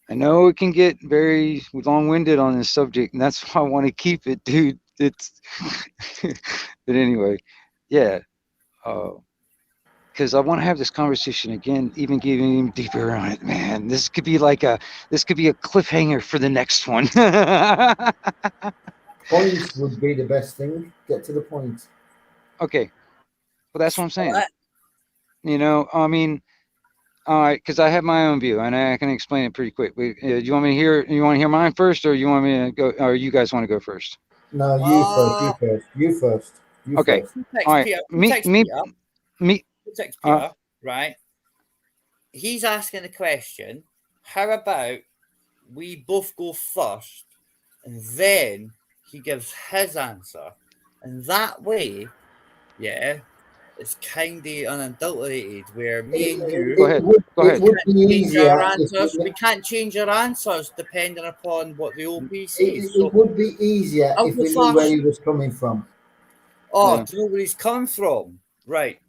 I know it can get very long-winded on this subject, and that's why I want to keep it, dude. It's but anyway, yeah, because I want to have this conversation again, even getting deeper on it, man. This could be a cliffhanger for the next one. Points would be the best thing. Get to the point. Okay. Well, that's what I'm saying. You know, I mean, all right, because I have my own view, and I can explain it pretty quick. Do you want me to hear? You want to hear mine first, or you want me to go? Or you guys want to go first? No, you first. Okay. All right. Me. Right. He's asking the question. How about we both go first, and then he gives his answer, and that way, yeah, it's kind of unadulterated. Where me and you, go ahead. It would be easier. We can't change our answers depending upon what the OP says. It would be easier if we knew where he was coming from. Oh, do you know where he's coming from? Right.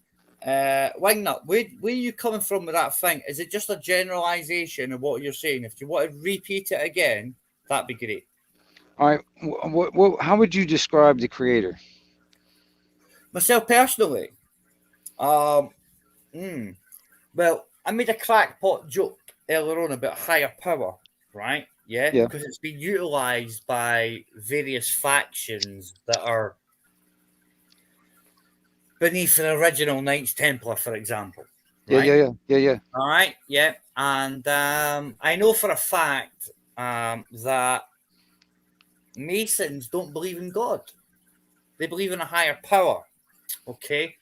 Wingnut, where are you coming from with that thing? Is it just a generalization of what you're saying? If you want to repeat it again, that'd be great. All right. How would you describe the creator? Myself personally, well, I made a crackpot joke earlier on about higher power, right? Yeah, because it's been utilized by various factions that are beneath the original Knights Templar, for example. Right? Yeah. All right, yeah. And I know for a fact that Masons don't believe in God. They believe in a higher power, okay?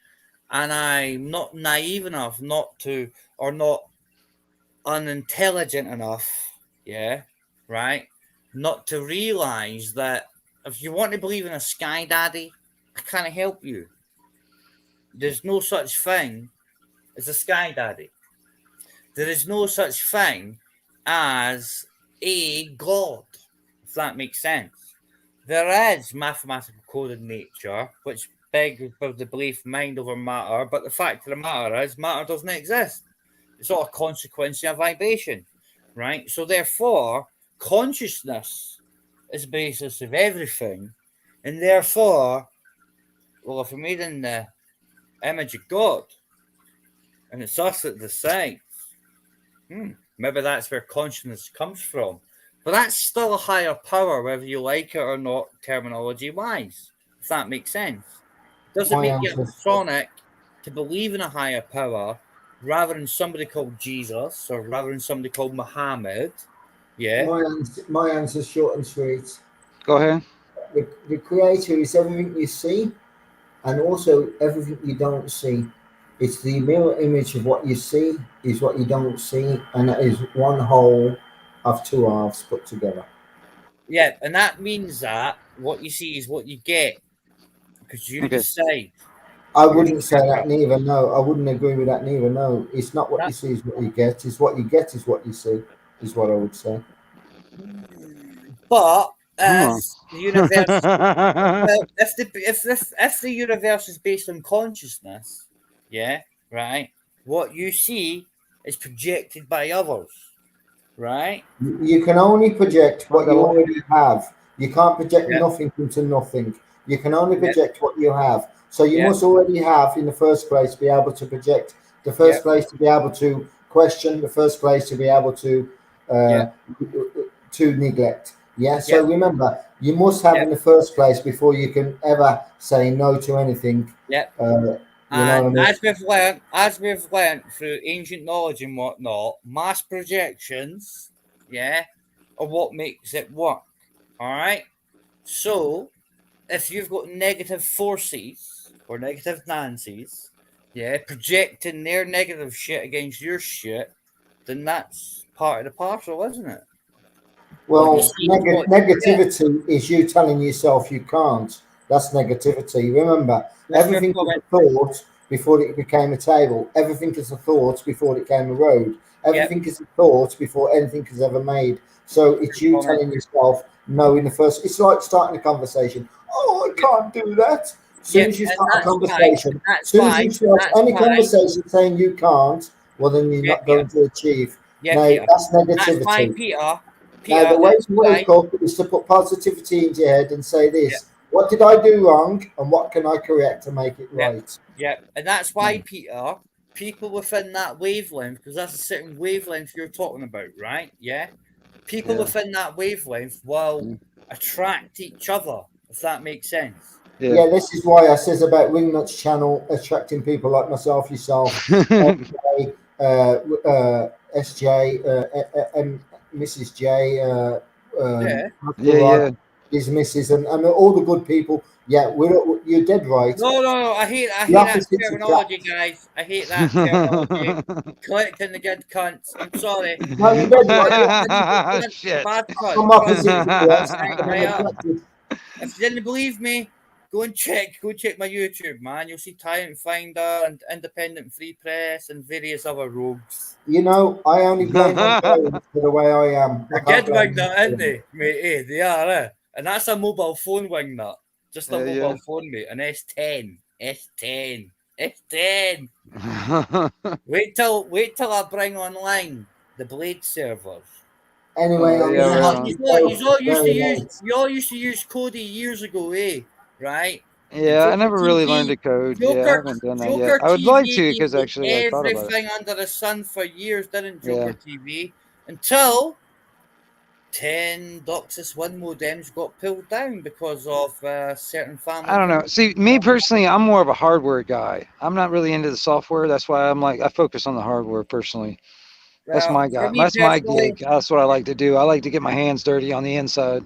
And I'm not naive enough or not unintelligent enough, yeah, right, not to realize that if you want to believe in a sky daddy, I can't help you. There's no such thing as a sky daddy. There is no such thing as a God, if that makes sense. There is mathematical code in nature, which begs the belief mind over matter, but the fact of the matter is matter doesn't exist. It's all a consequence of vibration, right? So therefore, consciousness is the basis of everything, and therefore, well, if we're made in the image of God, and it's us that decides, maybe that's where consciousness comes from. But that's still a higher power, whether you like it or not, terminology-wise, if that makes sense. Doesn't make you Masonic to believe in a higher power rather than somebody called Jesus or rather than somebody called Muhammad. Yeah. My answer's short and sweet. Go ahead. The creator is everything you see and also everything you don't see. It's the mirror image of what you see is what you don't see, and that is one whole of two halves put together. Yeah, and that means that what you see is what you get because you decide. I wouldn't say that neither, no. I wouldn't agree with that neither, no. It's not what you see is what you get. It's what you get is what you see, is what I would say. But if the universe, if the universe is based on consciousness, yeah, right, what you see is projected by others, right? You can only project what you already have. You can't project Yeah. nothing into nothing. You can only Yeah. project what you have. So you Yeah. must already have, in the first place, be able to project. The first place to be able to question. The first place to be able to neglect. Yeah. So remember, you must have in the first place before you can ever say no to anything. Yeah. You know what I And mean? as we've learned through ancient knowledge and whatnot, mass projections, are what makes it work. All right. So if you've got negative forces or negative Nancy's, projecting their negative shit against your shit, then that's part of the parcel, isn't it? Well, What- negativity is you telling yourself you can't. That's negativity. Remember, That's everything your was a thought before it became a table. Everything is a thought before it became a road. Everything is a thought before anything is ever made. So it's you telling yourself no in the first. It's like starting a conversation. Oh, I can't do that. As soon as you and start a that's conversation, fine, as soon as you start that's any fine. conversation saying you can't, well, then you're not going to achieve. Now, Peter. that's negativity. That's fine, Peter. Now, the way that's to wake fine. up is to put positivity into your head and say this: what did I do wrong, and what can I correct to make it right? Yeah, and that's why, Peter, people within that wavelength, because that's a certain wavelength you're talking about, right? Yeah? People within that wavelength will attract each other, if that makes sense. Yeah, this is why I says about Wingnut's channel attracting people like myself, yourself, SJ, and Mrs. J, his missus, and all the good people. Yeah, you're dead right. No, I hate The that opposites terminology, attract. guys. I hate that terminology. Collecting the good cunts. I'm sorry. No, you're dead right. Shit. Bad cunt. Some opposites attract. If you didn't believe me, go check my YouTube, man. You'll see Talent Finder and Independent Free Press and various other rogues. You know, I only blame my parents for the way I am. They're good wingnut, aren't they? Mate, they are, And that's a mobile phone wingnut. Just a mobile phone, mate. An S10. S10. S10. Wait till I bring online the Blade servers. Anyway, you all used to use Kodi years ago, right? Yeah, I never really learned to code. I haven't done that yet. I would like to, because actually I thought about it. Everything under the sun for years didn't Joker TV until 10 DOCSIS 1 modems got pulled down because of certain family. I don't know. See, me personally, I'm more of a hardware guy. I'm not really into the software. That's why I focus on the hardware personally. That's my guy. That's my gig. That's what I like to do. I like to get my hands dirty on the inside.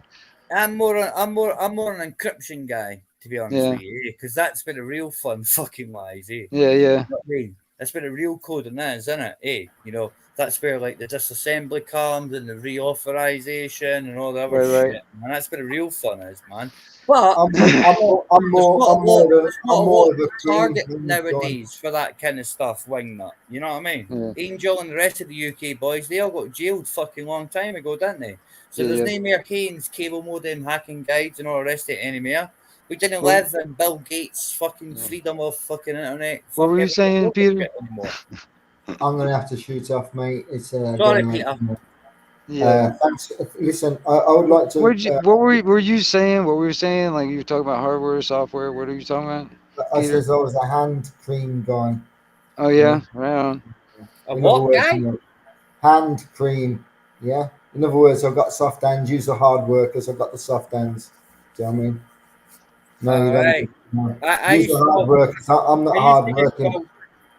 I'm more an encryption guy, to be honest with you, because that's been a real fun fucking lies, Yeah. You know what I mean? That's been a real code in that, isn't it? You know, that's where like the disassembly comes and the reauthorization and all the other shit. And that's been a real fun, man. But I'm more of a target nowadays for that kind of stuff, wingnut. You know what I mean? Angel and the rest of the UK boys, they all got jailed fucking long time ago, didn't they? So there's no more Kane's cable modem hacking guides and all the rest of it anymore. We didn't live in Bill Gates' fucking freedom of fucking internet. What were you saying, Peter? I'm gonna have to shoot off, mate. It's sorry, Peter. Thanks. Listen, I would like to. What were you saying? What were you saying? Like you were talking about hardware, software. What are you talking about? I says I was a hand cream guy. Oh yeah, right on. A what guy? Hand cream. Yeah. In other words, I've got soft hands. Use the hard workers. I've got the soft hands. Do you know what I mean? No, you don't. No. Use the hard workers. I'm not hard working.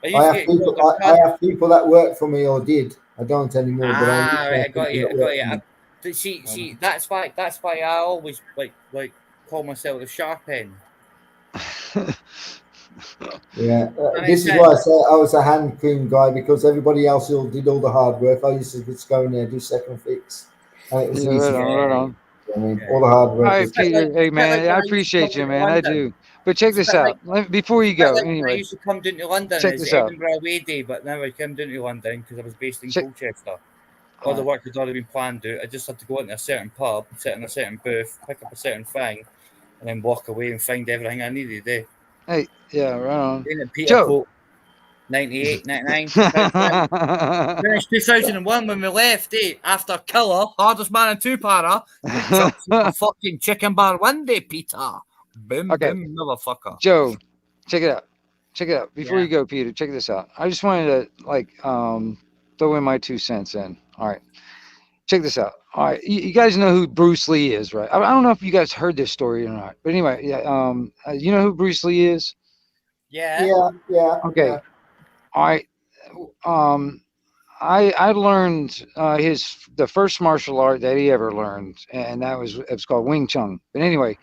I have people that work for me or did. I don't anymore. But I got you. See, that's why I always like call myself the sharp end. Yeah, this is why I say I was a hand cream guy, because everybody else who did all the hard work. I used to just go in there, do second fix, and it was easy. Right on. I mean, all the hard work. All right, Peter. Hey, man, I appreciate you, man. I do. But check this out. Before you go, anyway. I used to come down to London. Check this out. Edinburgh away day, but now I come down to London because I was based in Colchester. All the work had already been planned out. I just had to go into a certain pub, sit in a certain booth, pick up a certain thing, and then walk away and find everything I needed. Hey, yeah, right on. Joe. 98, 99, 2000. Finished 2001 when we left, after Killer, Hardest Man in 2-para, it drops in the fucking chicken bar one day, Peter. Boom, Okay. boom, motherfucker. Joe, check it out. Check it out. Before Yeah. you go, Peter, check this out. I just wanted to throw in my 2 cents in. All right. Check this out. All right. You guys know who Bruce Lee is, right? I don't know if you guys heard this story or not. But anyway, yeah, you know who Bruce Lee is? Yeah. Yeah. Okay. Yeah. All right. I learned the first martial art that he ever learned, and it's called Wing Chun. But anyway,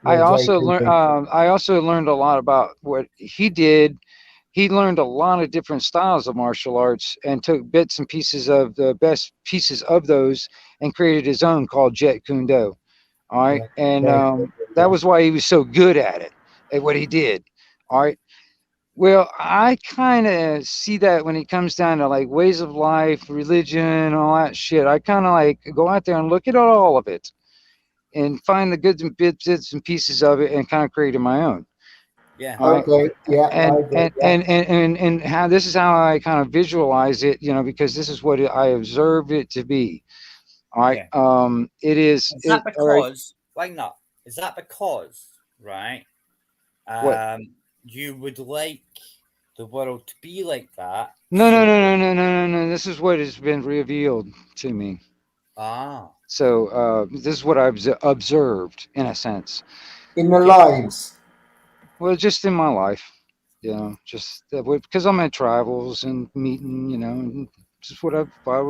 I Yeah, also JPP. learned a lot about what he did. He learned a lot of different styles of martial arts and took bits and pieces of the best pieces of those and created his own called Jet Kune Do. All right, Yeah. and Yeah. that was why he was so good at it, at what he did. All right. Well, I kind of see that when it comes down to like ways of life, religion, all that shit. I kind of like go out there and look at all of it and find the good bits and pieces of it and kind of create my own. Yeah. All right. Okay. Yeah. I And, agree. and, Yeah. and how this is how I kind of visualize it, because this is what I observed it to be. All right. Yeah. It is. Is that all right. because, why not? Is that because, right? What? You would like the world to be like that. No. This is what has been revealed to me. Ah. So this is what I've observed in a sense. In the lives. Well, just in my life, just because I'm at travels and meeting, and just what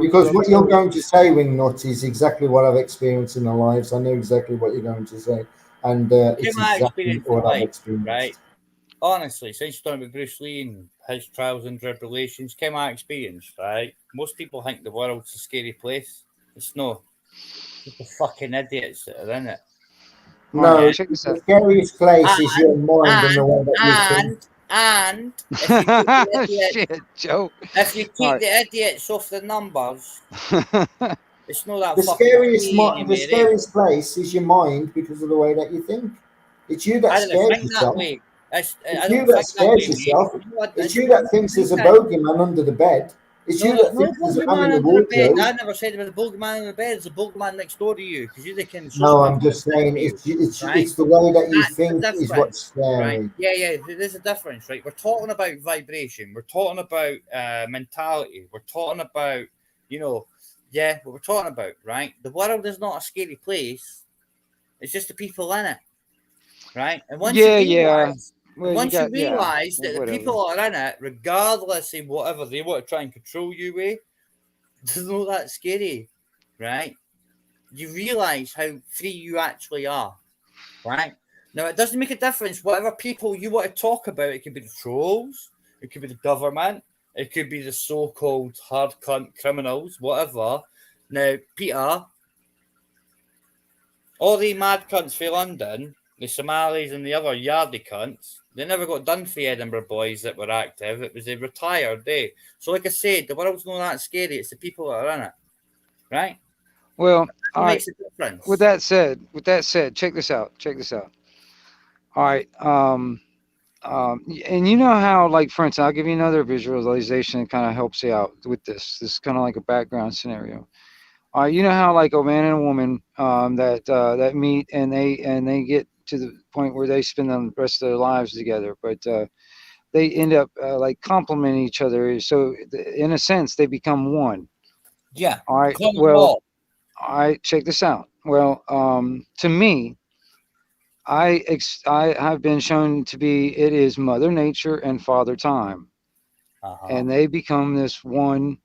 Because what you're going to say, Wingnut, is exactly what I've experienced in the lives. I know exactly what you're going to say, and it's my exactly experience what in I've life, experienced. right? Honestly, since starting with Bruce Lee and his trials and tribulations, came my experience, right? Most people think the world's a scary place. It's not. Just the fucking idiots that are in it. No, right, check this the out. scariest place is your mind and the way that you think. And if you take the idiots, Shit, Joe. if you take All right. the idiots off the numbers, it's not that The fucking scariest place is your mind because of the way that you think. It's you that I don't scares think that yourself. way. It's I you don't that think that scares way, mate. yourself. You know what? It's you that thinks there's a bogeyman under the bed. It's No, you there's that no thinks there's a man bogeyman in the under the bed. wardrobe. I never said there was a bogeyman under the bed. There's a bogeyman next door to you because you're the kind of No, I'm sociopath just next saying to you, it's right? the way that you That's think the is difference, what's scary. right? Yeah. There's a difference, right? We're talking about vibration. We're talking about mentality. We're talking about, what we're talking about, right? The world is not a scary place. It's just the people in it, right? And once you realize, Well, once you realize that the whatever. people are in it, regardless of whatever they want to try and control you with, it's not that scary, right? You realize how free you actually are, right? Now, it doesn't make a difference. Whatever people you want to talk about, it could be the trolls, it could be the government, it could be the so-called hard cunt criminals, whatever. Now, Peter, all the mad cunts for London, the Somalis and the other yardy cunts, they never got done for the Edinburgh boys that were active. It was they retired, So, like I said, the world's not that scary. It's the people that are in it, right? Well, all right. Makes a difference. With that said, check this out. All right. And you know how, like, for instance, I'll give you another visualization that kind of helps you out with this. This is kind of like a background scenario. You know how, like, a man and a woman that meet and they get to the point where they spend the rest of their lives together, but they end up like complementing each other. So in a sense, they become one. Yeah. All right. Well, all right. Check this out. Well, to me, I have been shown to be it is Mother Nature and Father Time, and they become this one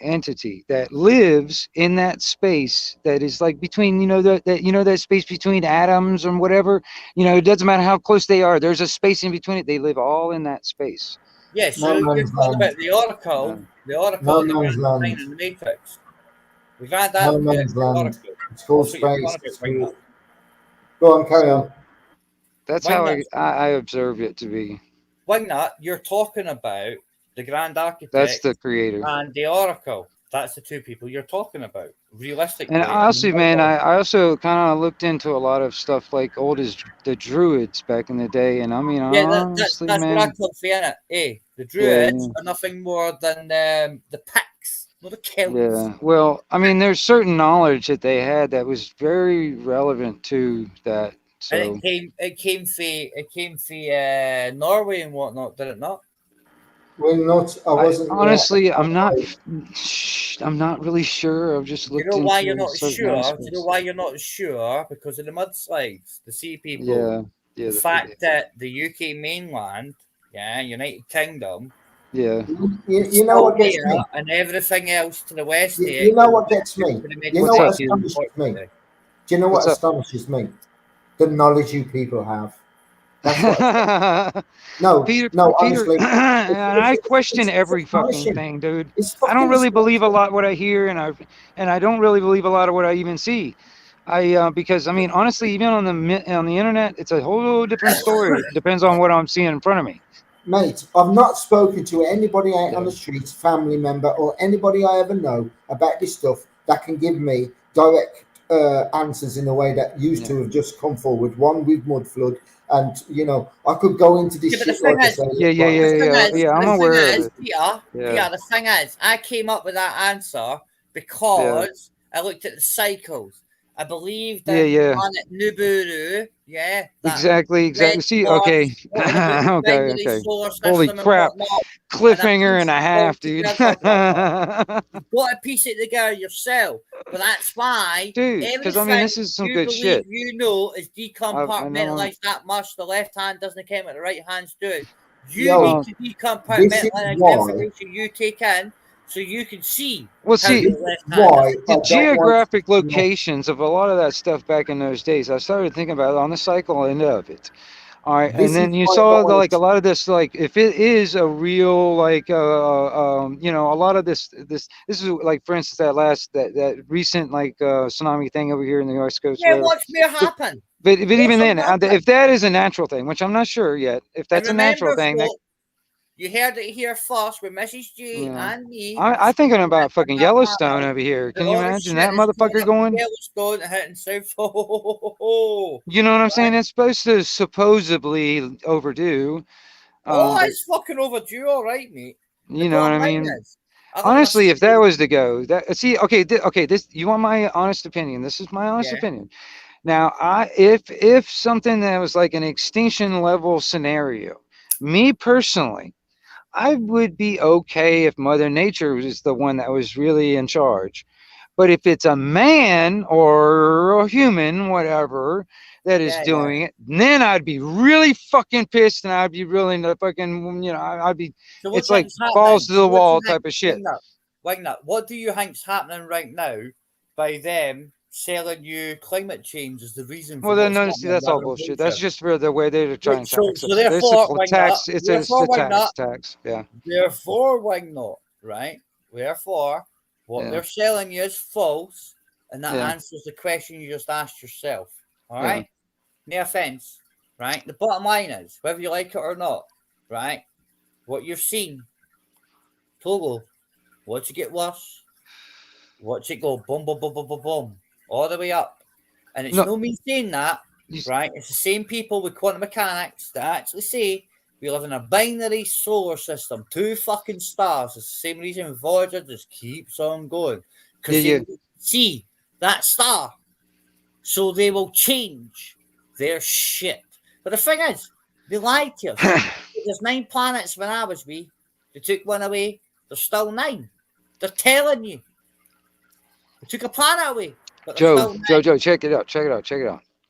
entity that lives in that space that is like between that space between atoms and whatever. It doesn't matter how close they are. There's a space in between it. They live all in that space. Yeah, so you're talking about the Oracle, and the Grand Design in the Matrix. We've had that. No man's land. It's called space. Go on, carry on. That's how I observe it to be. Why not? You're talking about the Grand Architect. That's the creator. And the Oracle. That's the two people you're talking about. Realistically. And honestly, man, I also kind of looked into a lot of stuff like old as the Druids back in the day, and I mean, Yeah, honestly, that's man, what I come for, innit? The Druids are nothing more than the Picts, not the Celts. yeah. Well, I mean, there's certain knowledge that they had that was very relevant to that. So And it came from Norway and whatnot, did it not? Well, not. I wasn't. Honestly, I'm not really sure. I've just Do you looked know why into you're not certain sure? Do you aspects. know why you're not sure? Because of the mudslides, the sea people. Yeah, The fact that the UK mainland, United Kingdom, yeah. You know what gets me? and everything else to the west. You know what gets me? You know what astonishes me? Do you know what astonishes me? The knowledge you people have. That's what. Peter, honestly. and I question every fucking thing, dude. I don't really believe a lot what I hear, and I don't really believe a lot of what I even see. Because I mean, honestly, even on the internet, it's a whole different story. It depends on what I'm seeing in front of me. Mate, I've not spoken to anybody out on the streets, family member, or anybody I ever know about this stuff that can give me direct answers in a way that used to have just come forward. One with mud flood, and I could go into this shit like I say. Yeah. I'm aware of it. Peter, the thing is, I came up with that answer because I looked at the cycles. I believe that planet Nibiru, Exactly. See, okay. Okay. Holy crap. Cliffhanger and a half, dude. You've got to piece it together yourself. But that's why, dude, because I mean, this is some good shit. You know, is decompartmentalized that much. The left hand doesn't count what the right hand's doing. You need to decompartmentalize the information you take in, so you can see. Well, see, the geographic locations of a lot of that stuff back in those days, I started thinking about it on the cycle end of it. All right, and then you saw like a lot of this, like if it is a real, like, a lot of this is like, for instance, that recent like tsunami thing over here in the West Coast. Yeah, what's going to happen? But even then, if that is a natural thing, which I'm not sure yet, if that's a natural thing, you heard it here first with Mrs. G and me. I'm thinking about fucking Yellowstone over here. Can you imagine that motherfucker going? Yellowstone hitting South Pole. You know what I'm saying? It's supposed to supposedly overdue. It's fucking overdue, all right, mate. You know what I mean? Honestly, if that was to go, this, you want my honest opinion? This is my honest opinion. Now, if something that was like an extinction level scenario, me personally, I would be okay if Mother Nature was the one that was really in charge. But if it's a man or a human, whatever, that is doing it, then I'd be really fucking pissed, and I'd be really fucking, I'd be, so it's like balls to the wall type of shit. What do you think's happening right now by them selling you climate change as the reason? Well, then that's all bullshit. That's just for the way they're trying to tax us. So therefore, it's a tax. Yeah. Therefore, why not? Right. Therefore, what they're selling you is false, and that answers the question you just asked yourself. All right. No offense. Right. The bottom line is, whether you like it or not, right, what you've seen, Togo, watch it get worse. Watch it go boom, boom, boom, boom, boom, boom, all the way up. And it's no me saying that, right? It's the same people with quantum mechanics that actually say we live in a binary solar system, 2 fucking stars. It's the same reason Voyager just keeps on going. Because they see that star. So they will change their shit. But the thing is, they lied to us. There's 9 planets when I was wee. They took one away. There's still 9. They're telling you. They took a planet away. Joe, check it out.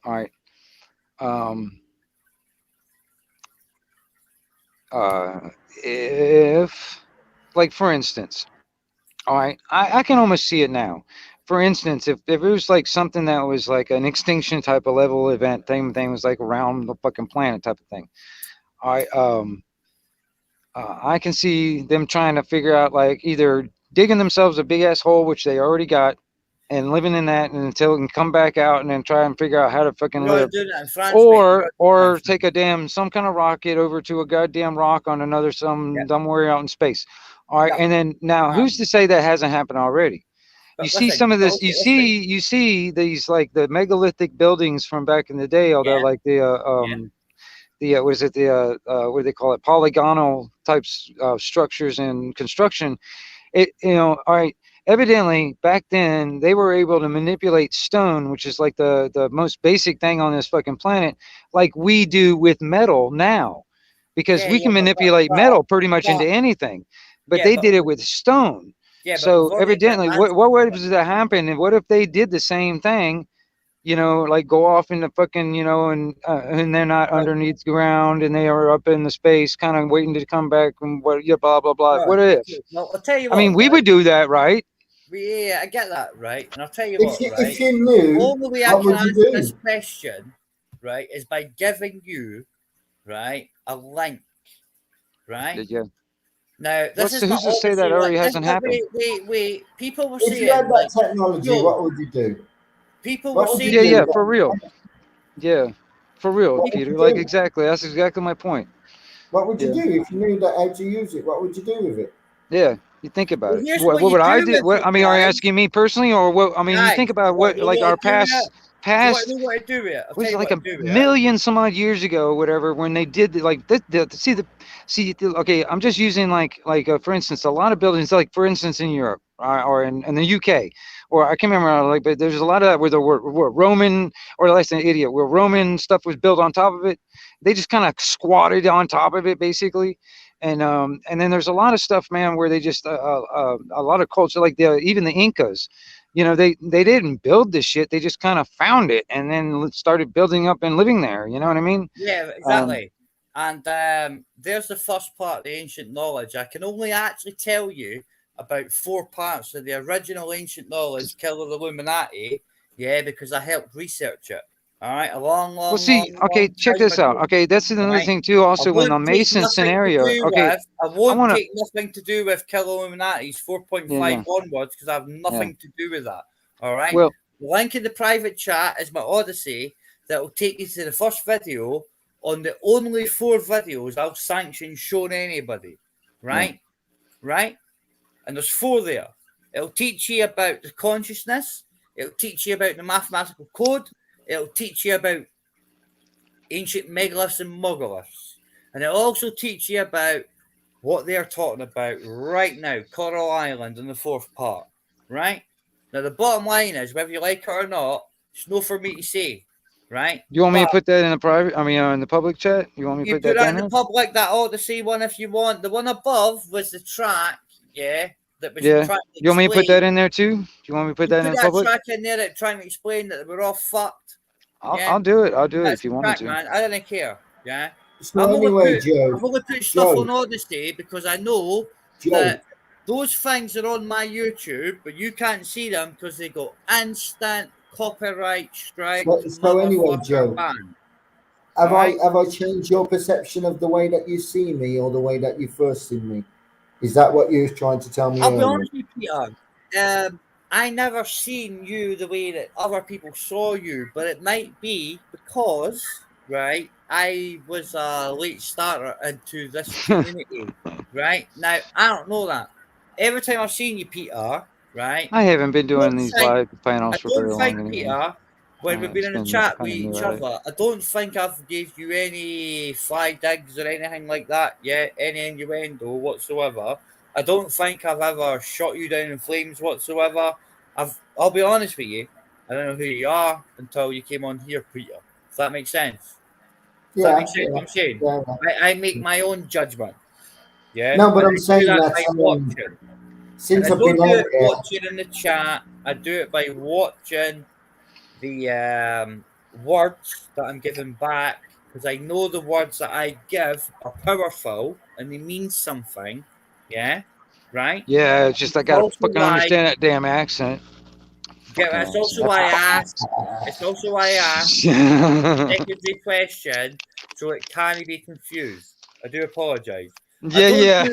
All right. If, like, for instance, all right, I can almost see it now. For instance, if it was like something that was like an extinction type of level event thing was like around the fucking planet type of thing. All right. I can see them trying to figure out, like, either digging themselves a big ass hole, which they already got, and living in that until it can come back out and then try and figure out how to fucking live. Or take some kind of rocket over to a goddamn rock on somewhere out in space. All right, and then now, who's to say that hasn't happened already? You see some of this. You see these like the megalithic buildings from back in the day, although like the what is it, what do they call it, polygonal types of structures and construction. All right, evidently back then they were able to manipulate stone, which is like the most basic thing on this fucking planet, like we do with metal now, because we can manipulate metal pretty much into anything, but they did it with stone. So evidently, what was that happen? And what if they did the same thing? Like go off in the fucking, and they're not underneath the ground, and they are up in the space, kind of waiting to come back, and blah blah blah. What if? Well, I'll tell you I mean, we would do that, right? Yeah, I get that, right? And I'll tell you If you knew, the only way I what can would you answer do? this question, right, is by giving you, right, a link, right? Yeah. Now, this is who's to say that already hasn't happened? Wait. People were If saying, you had that technology, what would you do? People What were would you saying, do? Yeah, for real. Yeah, for real, What would Peter. you Like do? exactly. That's exactly my point. What would you Yeah. do if you knew that how to use it? What would you do with it? Yeah, you think about Well, it. here's What what you would I do do? with What, it, I mean, are you guys. asking me personally, or what? I mean, you think about what, like our past. Do you want to know what to do with it? I'll tell Was you like what a to do with million some odd years ago, whatever, when they did like okay, I'm just using like for instance, a lot of buildings, like for instance in Europe or in the UK, or I can't remember, like, but there's a lot of that where the were Roman, or less than an idiot, where Roman stuff was built on top of it. They just kind of squatted on top of it, basically. And then there's a lot of stuff, man, where they just a lot of culture, like even the Incas. They didn't build this shit. They just kind of found it and then started building up and living there. You know what I mean? Yeah, exactly. And there's the first part of the ancient knowledge. I can only actually tell you about 4 parts of the original ancient knowledge, Killer Illuminati, because I helped research it. All right, a long okay, check this out. Okay, that's another thing too. Also, when the Mason scenario, okay, I won't take nothing to do with Killer Illuminati's 4.5 onwards, because I have nothing to do with that. All right. Well, the link in the private chat is my Odyssey that will take you to the first video on the only 4 videos I'll sanction shown anybody. Right, right. And there's 4 there. It'll teach you about the consciousness. It'll teach you about the mathematical code. It'll teach you about ancient megaliths and megaliths. And it'll also teach you about what they're talking about right now, Coral Island in the 4th part. Right? Now, the bottom line is, whether you like it or not, it's no for me to say. Right? You want me to put that in the private? I mean, in the public chat. You want me to You put put that that down in the there? public, that Odyssey one if you want. The one above was the track, that was Yeah. trying to You want me to put explain- that in there too? Do you want me to put that in the that public? track in there that trying to explain that we're all fucked. I'll do it. I'll do it That's if you the want me track, to. man. I don't care. Yeah. So I've anyway, Joe, only put stuff Joe. on Odyssey because I know Joe. that those things are on my YouTube, but you can't see them because they got instant copyright strike. So anyway, Joe, ban. have I changed your perception of the way that you see me or the way that you first see me? Is that what you were trying to tell me I'll be earlier? honest with you, Peter. I never seen you the way that other people saw you, but it might be because, right, I was a late starter into this community, right? Now, I don't know that. Every time I've seen you, Peter, right? I haven't been doing these live panels for very long anyway. Peter, when we've been in a it's chat been with kinda each new, other, I don't think I've gave you any fly digs or anything like that yet, any innuendo whatsoever. I don't think I've ever shot you down in flames whatsoever. I'll be honest with you, I don't know who you are until you came on here, Peter. If that makes sense. Yeah, I'm saying. yeah. I make my own judgment. Yeah. No, but And I'm I do saying that that by watching. since And I I've don't been do out it there, watching in the chat. I do it by watching the words that I'm giving back, because I know the words that I give are powerful and they mean something. Yeah, right? Yeah, it's just I gotta Also fucking why- understand that damn accent. Yeah, that's also why I asked. It's also why I asked the secondary question, so it can't be confused. I do apologise. Yeah.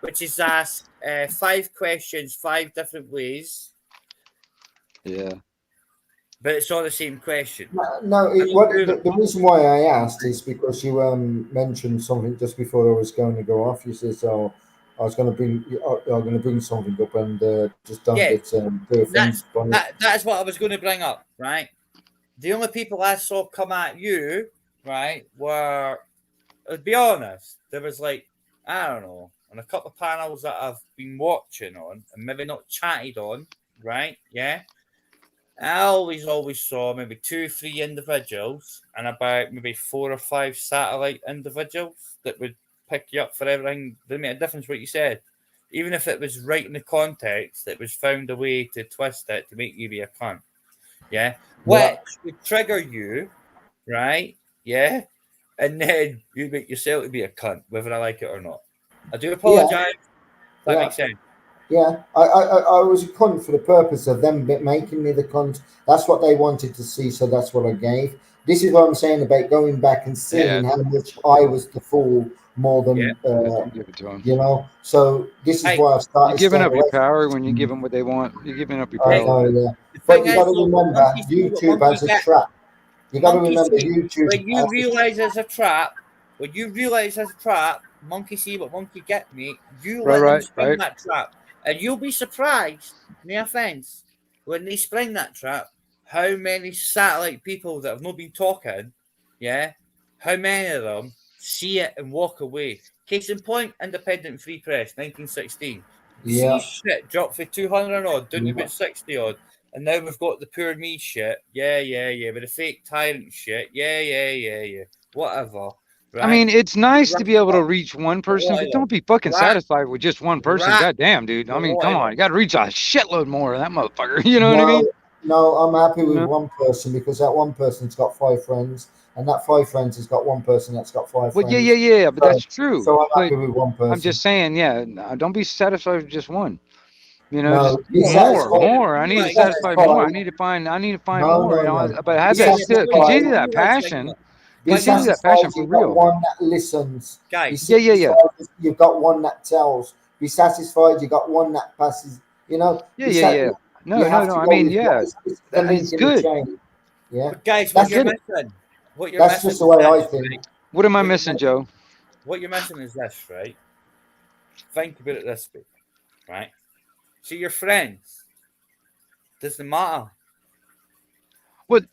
Which is ask 5 questions 5 different ways. Yeah. But it's all the same question. No, the reason why I asked is because you mentioned something just before I was going to go off. You said, "So I was going to bring something up and just don't get too offended by it." That's what I was going to bring up, right? The only people I saw come at you, right, were, to be honest, there was like, I don't know, on a couple of panels that I've been watching on and maybe not chatted on, right? Yeah. I always saw maybe 2 or 3 individuals and about maybe 4 or 5 satellite individuals that would pick you up for everything. They made a difference what you said. Even if it was right in the context, it was found a way to twist it to make you be a cunt. Yeah. Which would trigger you, right? Yeah. And then you make yourself to be a cunt, whether I like it or not. I do apologise. That makes sense. Yeah, I was a cunt for the purpose of them making me the cunt. That's what they wanted to see, so that's what I gave. This is what I'm saying about going back and seeing how much I was the fool more than, you know. So this is why I've started. You're giving up staying your away power from when you give them what they want. You're giving up your I power. know, yeah. But you got to remember, YouTube has a trap. You got to remember, YouTube. When you realise there's a trap, monkey see what monkey get, me. You let them spring that trap, and you'll be surprised. No offense, when they spring that trap, how many satellite people that have not been talking, how many of them see it and walk away. Case in point, Independent Free Press, 1916. Yeah. See shit drop for 200 odd, down to about 60 odd. And now we've got the poor me shit. Yeah. With the fake tyrant shit. Yeah. Whatever. Right? I mean, it's nice to be able to reach one person, but don't be fucking satisfied with just one person. God damn, dude. I mean, come on. You got to reach a shitload more of that motherfucker. You know what I mean? No, I'm happy with one person because that one person's got 5 friends, and that 5 friends has got one person that's got 5 friends. Yeah, but that's true. So I'm happy with one person. I'm just saying, don't be satisfied with just one. You know, No, just more. I need to satisfy more. I need to find more. You know, but have that still continue that passion. Continue that passion for real. One that listens. Guys. Yeah. You've got one that tells. Be satisfied. You got one that passes. You know. Yeah. No. I mean, it's good. Yeah. But guys, what you're missing. That's just the way I think. What am I missing, Joe? What you're missing is this, right? Think about it this way, right? So your friends doesn't matter. What?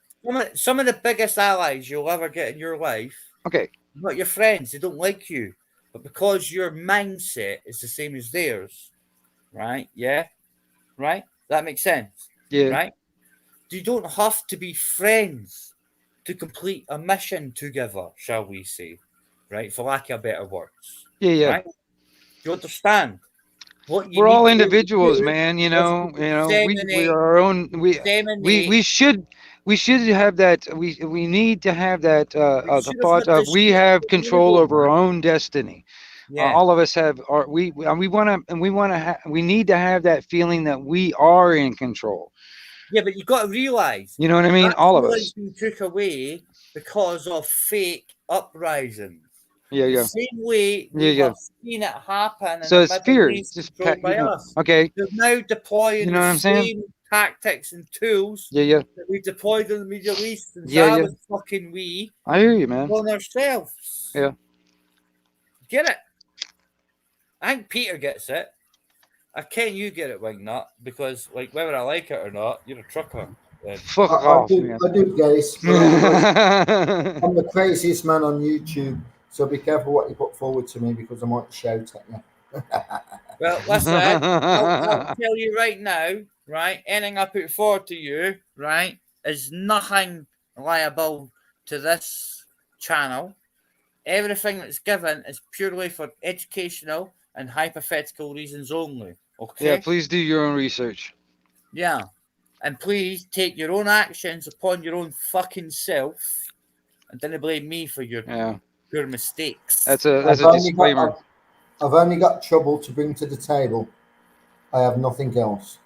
Some of the biggest allies you'll ever get in your life. Okay. Not your friends. They don't like you, but because your mindset is the same as theirs, right? Yeah. Right. That makes sense. Yeah. Right. You don't have to be friends to complete a mission together, shall we say? Right. For lack of better words. Yeah. Right. Do you understand? We're all individuals, man. We are our own. We should have that. We need to have that the thought of we have control over our own destiny. All of us have. We need to have that feeling that we are in control. Yeah, but you've got to realize. You know what I mean? All of us. Been took away because of fake uprisings. Yeah. The same way we have seen it happen. So it's fear. Just by us. Okay. They're now deploying the same tactics and tools that we deployed in the Middle East since I was fucking wee. I hear you, man. On ourselves. Yeah. Get it? I think Peter gets it. Can you get it, Wingnut? Because, like, whether I like it or not, you're a trucker. Fuck off, man. I do, guys. I'm the craziest man on YouTube. So be careful what you put forward to me because I might shout at you. Well, listen, I'll tell you right now, right? Anything I put forward to you, right, is nothing liable to this channel. Everything that's given is purely for educational and hypothetical reasons only. Okay? Yeah, please do your own research. Yeah. And please take your own actions upon your own fucking self and don't blame me for your mistakes. That's a disclaimer. I've only got trouble to bring to the table. I have nothing else.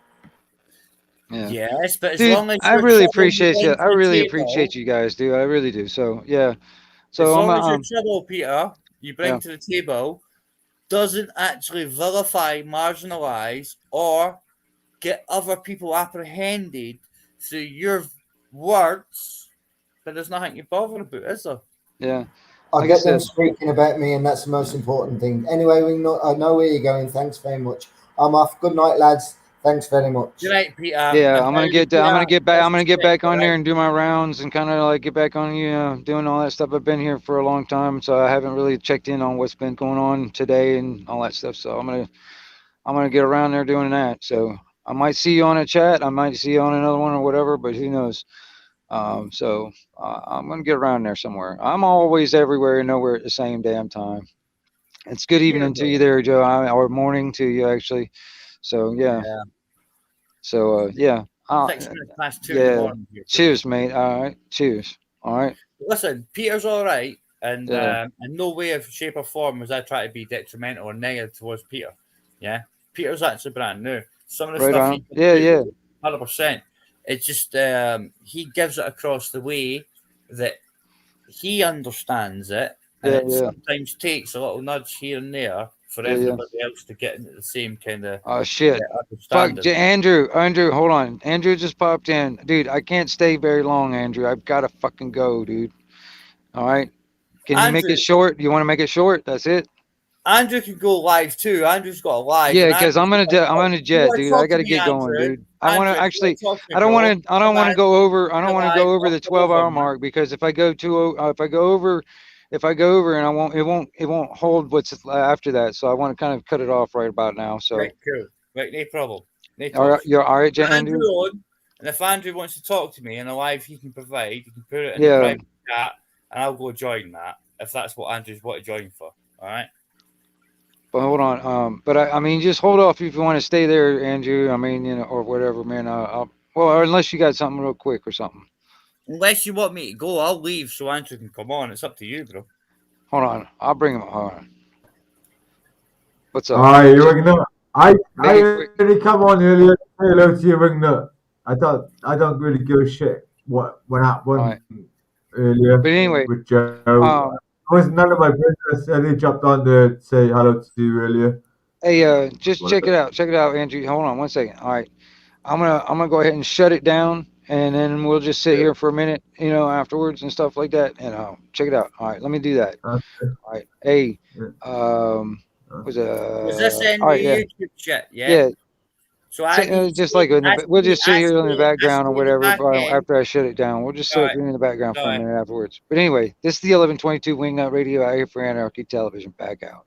Yeah. Yes, but as dude, long as I really appreciate you. I really appreciate you guys, dude. I really do. So yeah. So as long as your trouble, Peter, you bring to the table doesn't actually vilify, marginalize, or get other people apprehended through your words, but there's nothing to bother about, is there? Yeah. I Like I get them said, speaking about me, and that's the most important thing. Anyway, I know where you're going. Thanks very much. I'm off. Good night, lads. Thanks very much. Good night, Peter. yeah, I'm gonna get back on right? there and do my rounds and kind of like get back on, doing all that stuff. I've been here for a long time, so I haven't really checked in on what's been going on today and all that stuff. So I'm gonna get around there doing that. So I might see you on a chat, I might see you on another one or whatever, but who knows? So I'm gonna get around there somewhere. I'm always everywhere and nowhere at the same damn time. It's good evening to you there, Joe, or morning to you actually. So yeah. So yeah. 6 minutes past 2 in the morning. Cheers, mate. All right. Cheers. All right. Listen, Peter's all right, and Yeah. in no way, of shape, or form was I trying to be detrimental or negative towards Peter. Yeah, Peter's actually brand new. Some of the Right stuff on. Yeah. 100%. It's just he gives it across the way that he understands it, and it sometimes takes a little nudge here and there for everybody else to get into the same kind of Oh shit! Fuck, understanding. Andrew, hold on. Andrew just popped in, dude. I can't stay very long, Andrew. I've got to fucking go, dude. All right. Can you make Andrew- it short? You want to make it short? That's it. Andrew can go live too. Andrew's got a live. Yeah, and because I'm Andrew's gonna You jet, wanna dude. talk I got to me, get going, Andrew? dude. I want to Andrew, actually. if you wanna talk to I don't me, want to. I don't want to go over. I don't want to go over the Come on, 12-hour man. mark because if I go over, and it won't hold what's after that. So I want to kind of cut it off right about now. So. Right, cool. Right, no problem. No All right, problem. you're all right, Put Andrew. on, and if Andrew wants to talk to me in a live he can provide, you can put it in Yeah. the private chat, and I'll go join that if that's what Andrew's want to join for. All right. But hold on, but I mean, just hold off if you want to stay there, Andrew. I mean, or whatever, man. Well, unless you got something real quick or something. Unless you want me to go, I'll leave so Andrew can come on. It's up to you, bro. Hold on, I'll bring him. Hold on. What's up? Hi, you Wingnut. I only come on earlier to say hello to you, Wingnut. I don't really give a shit what happened earlier. But anyway, with Joe. It was none of my business. I only jumped on to say hello to you earlier. Hey, just check it out. Check it out, Andrew. Hold on one second. All right, I'm gonna go ahead and shut it down, and then we'll just sit here for a minute, afterwards and stuff like that. And check it out. All right, let me do that. Okay. All right. Hey, Was this in all right, your yeah. YouTube chat? Yeah. So I Just like we'll just sit here in the background or whatever after I shut it down. We'll just sit up in the background for a minute afterwards. But anyway, this is the 1122 Wingnut Radio out here for Anarchy Television. Back out.